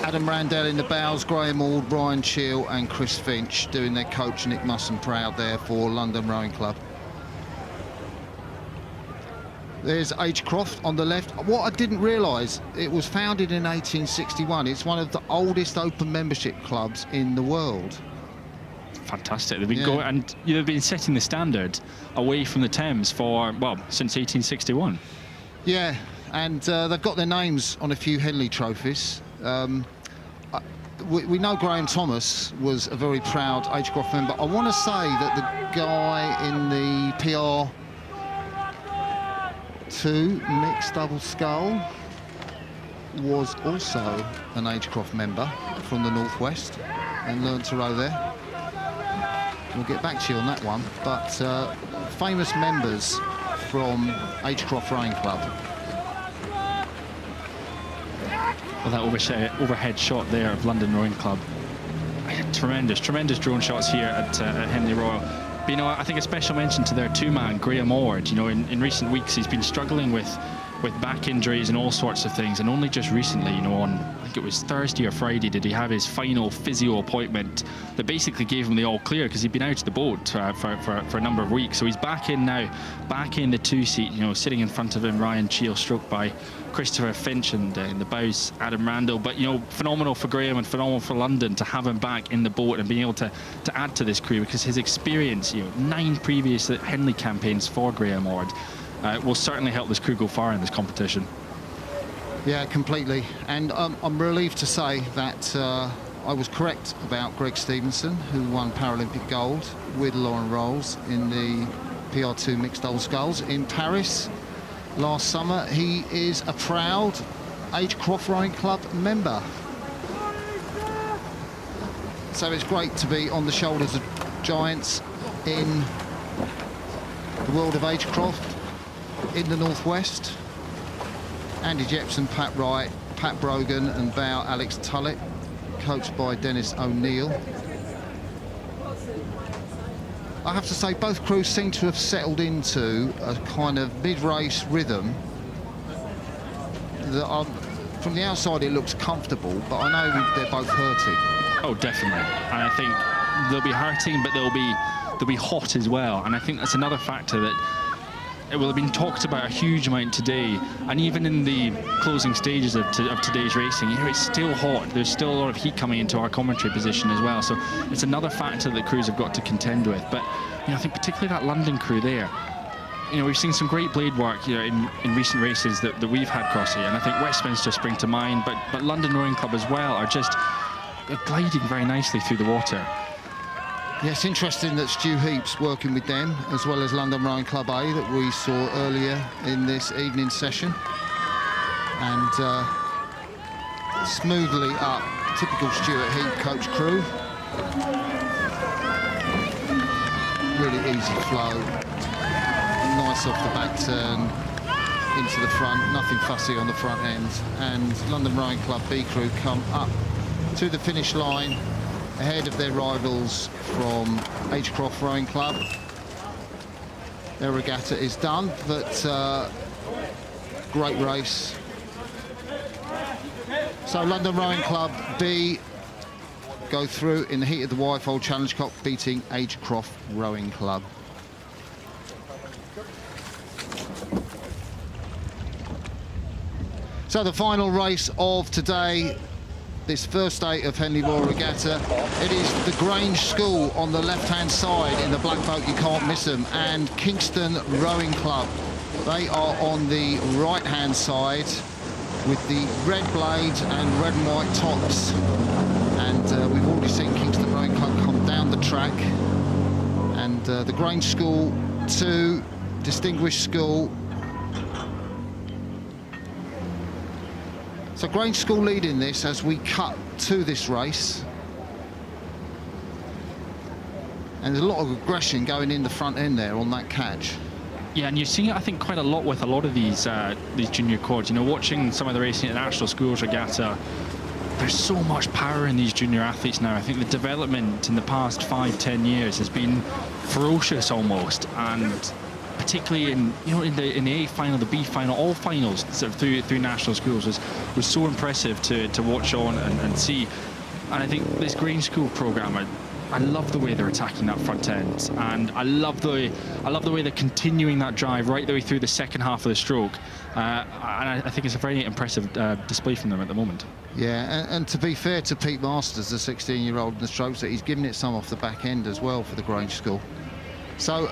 Adam Randell in the bows, Graham Ord, Brian Cheel and Chris Finch doing their coach Nick Musson proud there for London Rowing Club. There's Agecroft on the left. What I didn't realise, it was founded in 1861. It's one of the oldest open membership clubs in the world. Fantastic. They've been going, and they've been setting the standard away from the Thames for, well, since 1861. Yeah, and they've got their names on a few Henley trophies. We know Graham Thomas was a very proud Agecroft member. I want to say that the guy in the PR2 mixed double scull was also an Agecroft member from the northwest and learned to row there. We'll get back to you on that one, but famous members from Agecroft Rowing Club. Well, that overhead shot there of London Rowing Club. Tremendous drone shots here at Henley Royal. But, you know, I think a special mention to their 2-man, Graham Ord. You know, in recent weeks, he's been struggling with back injuries and all sorts of things. And only just recently, you know, on, I think it was Thursday or Friday, did he have his final physio appointment that basically gave him the all clear because he'd been out of the boat for a number of weeks. So he's back in now, back in the 2-seat, you know, sitting in front of him, Ryan Cheel, stroked by Christopher Finch, and in the bows, Adam Randall. But, you know, phenomenal for Graham and phenomenal for London to have him back in the boat and being able to add to this crew, because his experience, you know, 9 previous Henley campaigns for Graham Ord, will certainly help this crew go far in this competition. Yeah, completely. And I'm relieved to say that I was correct about Greg Stevenson, who won Paralympic gold with Lauren Rolls in the PR2 mixed double sculls in Paris last summer. He is a proud Agecroft Rowing Club member. So it's great to be on the shoulders of giants in the world of Agecroft in the northwest. Andy Jepson, Pat Wright, Pat Brogan and bow Alex Tullett, coached by Dennis O'Neill. I have to say both crews seem to have settled into a kind of mid-race rhythm that from the outside it looks comfortable, but I know they're both hurting. Oh, definitely. And I think they'll be hurting, but they'll be hot as well. And I think that's another factor that it will have been talked about a huge amount today, and even in the closing stages of today's racing, you know, it's still hot. There's still a lot of heat coming into our commentary position as well, so it's another factor that crews have got to contend with. But you know, I think particularly that London crew there. You know, we've seen some great blade work, you know, in recent races that we've had across here, and I think Westminster spring to mind, but London Rowing Club as well are just gliding very nicely through the water. Yeah, it's interesting that Stu Heap's working with them, as well as London Rowing Club A that we saw earlier in this evening session. And smoothly up, typical Stuart Heap coach crew. Really easy flow. Nice off the back turn into the front, nothing fussy on the front end, and London Rowing Club B crew come up to the finish line ahead of their rivals from Agecroft Rowing Club. Their regatta is done, but great race. So London Rowing Club B go through in the heat of the Wirefold Challenge Cup, beating Agecroft Rowing Club. So the final race of today, this first day of Henley Royal Regatta, it is the Grange School on the left-hand side in the black boat, you can't miss them, and Kingston Rowing Club. They are on the right-hand side with the red blades and red and white tops. And we've already seen Kingston Rowing Club come down the track. And the Grange School 2, Distinguished School. So Grange School leading this as we cut to this race. And there's a lot of aggression going in the front end there on that catch. Yeah, and you're seeing it, I think, quite a lot with a lot of these junior quads. You know, watching some of the racing at the National Schools Regatta, there's so much power in these junior athletes now. I think the development in the past 5-10 years has been ferocious almost, and particularly in, you know, in the A final, the B final, all finals sort of through national schools was so impressive to watch on and see. And I think this Grange School programme, I love the way they're attacking that front end, and I love the way they're continuing that drive right the way through the second half of the stroke. And I think it's a very impressive display from them at the moment. Yeah, and to be fair to Pete Masters, the 16-year-old in the strokes, that he's given it some off the back end as well for the Grange School. So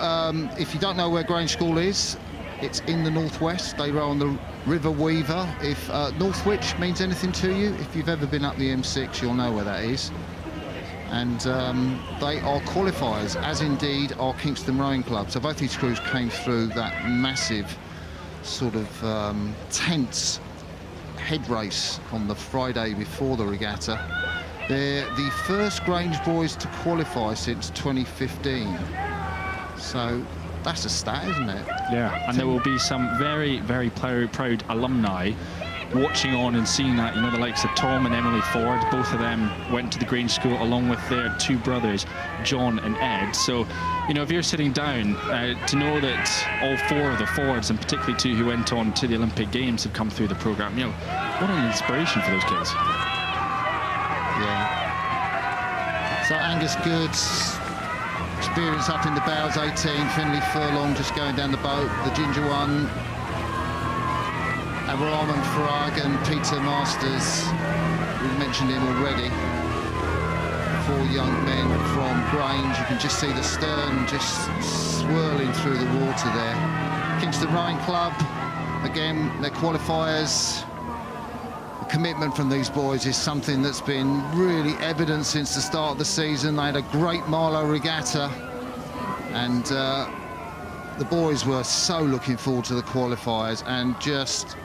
if you don't know where Grange School is, it's in the northwest. They row on the River Weaver. If Northwich means anything to you, if you've ever been up the M6, you'll know where that is. And they are qualifiers, as indeed are Kingston Rowing Club. So both these crews came through that massive sort of tense head race on the Friday before the regatta. They're the first Grange boys to qualify since 2015. So that's a stat, isn't it? Yeah, and there will be some very, very proud alumni watching on and seeing that. You know, the likes of Tom and Emily Ford, both of them went to the Grange School along with their two brothers, John and Ed. So, you know, if you're sitting down, to know that all four of the Fords, and particularly two who went on to the Olympic Games, have come through the programme, you know, what an inspiration for those kids. Yeah. So Angus Goods, experience up in the bows, 18, Finley Furlong just going down the boat, the ginger one, Abraham Farag and Peter Masters, we've mentioned him already. 4 young men from Grange. You can just see the stern just swirling through the water there. Kingston Rowing Club, again, their qualifiers. The commitment from these boys is something that's been really evident since the start of the season. They had a great Marlow regatta, and the boys were so looking forward to the qualifiers and just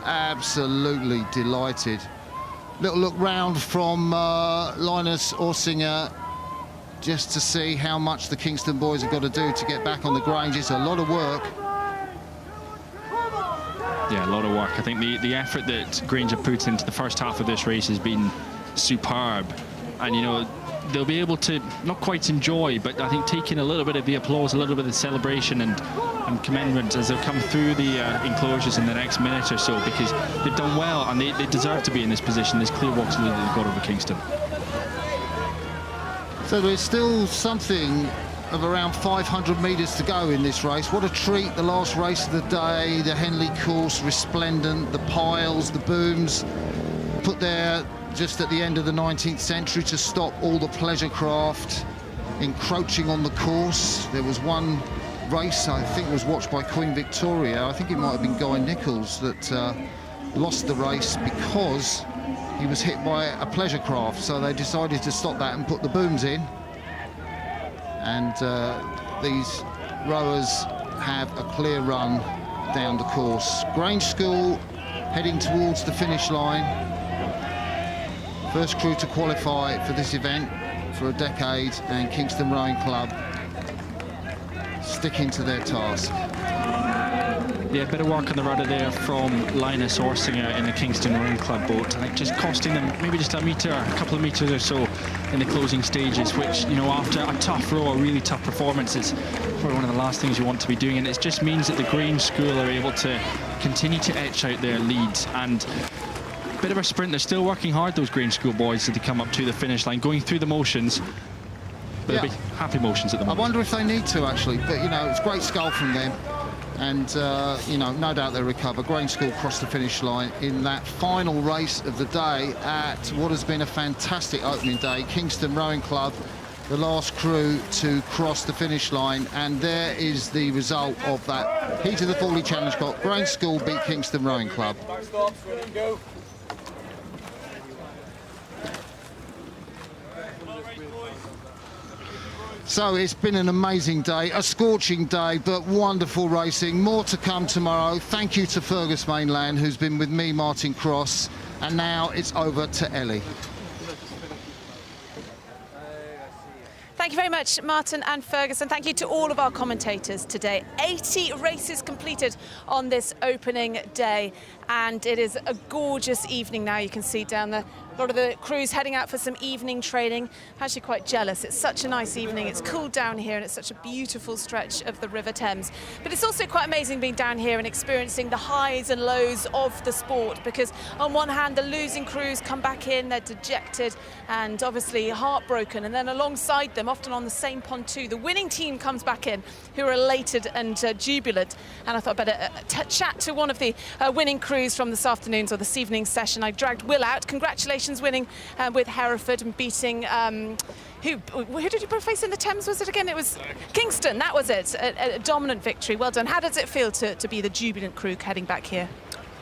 absolutely delighted. Little look round from Linus Orsinger just to see how much the Kingston boys have got to do to get back on the Grange. It's a lot of work. Yeah, a lot of work. I think the effort that Grange have put into the first half of this race has been superb. And, you know, they'll be able to not quite enjoy, but I think taking a little bit of the applause, a little bit of the celebration and commendment as they'll come through the enclosures in the next minute or so, because they've done well and they deserve to be in this position, this clear walks lead that they've got over Kingston. So there's still something of around 500 metres to go in this race. What a treat, the last race of the day, the Henley course, resplendent, the piles, the booms, put there just at the end of the 19th century to stop all the pleasure craft encroaching on the course. There was one race, I think, was watched by Queen Victoria. I think it might have been Guy Nichols that lost the race because he was hit by a pleasure craft. So they decided to stop that and put the booms in. And these rowers have a clear run down the course. Grange School heading towards the finish line. First crew to qualify for this event for a decade, and Kingston Rowing Club sticking to their task. Yeah, a bit of work on the rudder there from Linus Orsinger in the Kingston Rowing Club boat. I think just costing them maybe just a couple of metres or so in the closing stages, which, you know, after a tough row, a really tough performance, is probably one of the last things you want to be doing. And it just means that the Grange School are able to continue to etch out their leads. And a bit of a sprint. They're still working hard, those Grange School boys, as they come up to the finish line, going through the motions. But Yeah. they'll be happy motions at the I moment. wonder if they need to, actually, but, you know, it's great scull from them. And, you know, no doubt they'll recover. Grange School crossed the finish line in that final race of the day at what has been a fantastic opening day. Kingston Rowing Club, the last crew to cross the finish line. And there is the result of that Heat of the Forley Challenge Cup. Grange School beat Kingston Rowing Club. So it's been an amazing day, a scorching day, but wonderful racing. More to come tomorrow. Thank you to Fergus Mainland, who's been with me, Martin Cross. And now it's over to Ellie. Thank you very much, Martin and Fergus, and thank you to all of our commentators today. 80 races completed on this opening day, and it is a gorgeous evening now. You can see down there a lot of the crews heading out for some evening training. I'm actually quite jealous. It's such a nice evening. It's cooled down here, and it's such a beautiful stretch of the River Thames. But it's also quite amazing being down here and experiencing the highs and lows of the sport, because on one hand, the losing crews come back in, they're dejected and obviously heartbroken, and then alongside them, often on the same pond too, the winning team comes back in, who are elated and jubilant. And I thought I'd better chat to one of the winning crews from this afternoon's or this evening's session. I dragged Will out. Congratulations winning with Hereford and beating who did you face in the Thames, was it again? It was Kingston, that was it. A dominant victory. Well done. How does it feel to be the jubilant crew heading back here?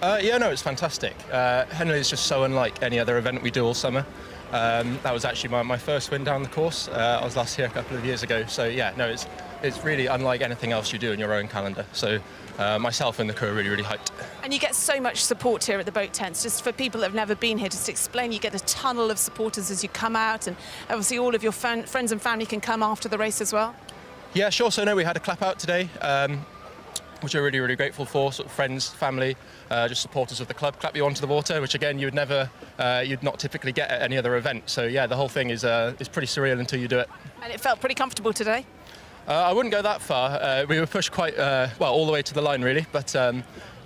Yeah, no, it's fantastic. Henley is just so unlike any other event we do all summer. That was actually my first win down the course. I was last here a couple of years ago. So yeah, no, it's really unlike anything else you do in your own calendar. So myself and the crew are really, really hyped. And you get so much support here at the boat tents. Just for people that have never been here, just to explain, you get a tunnel of supporters as you come out, and obviously all of your friends and family can come after the race as well. Yeah, sure. So no, we had a clap out today, which we're really, really grateful for. Sort of friends, family, just supporters of the club clap you onto the water, which again you'd not typically get at any other event. So yeah, the whole thing is pretty surreal until you do it. And it felt pretty comfortable today. I wouldn't go that far. We were pushed quite well all the way to the line, really. But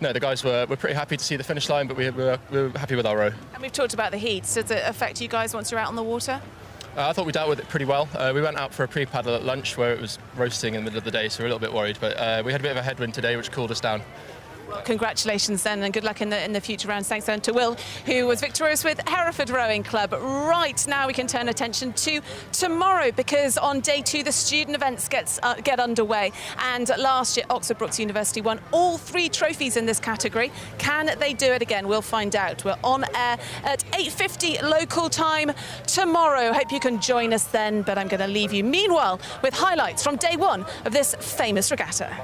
no, the guys were pretty happy to see the finish line, but we were happy with our row. And we've talked about the heat. Does it affect you guys once you're out on the water? I thought we dealt with it pretty well. We went out for a pre-paddle at lunch where it was roasting in the middle of the day, so we're a little bit worried. But we had a bit of a headwind today, which cooled us down. Congratulations then, and good luck in the future rounds. Thanks then to Will, who was victorious with Hereford Rowing Club. Right, now we can turn attention to tomorrow, because on day 2 the student events get underway, and last year Oxford Brookes University won all 3 trophies in this category. Can they do it again? We'll find out. We're on air at 8:50 local time tomorrow. Hope you can join us then, but I'm going to leave you meanwhile with highlights from day 1 of this famous regatta.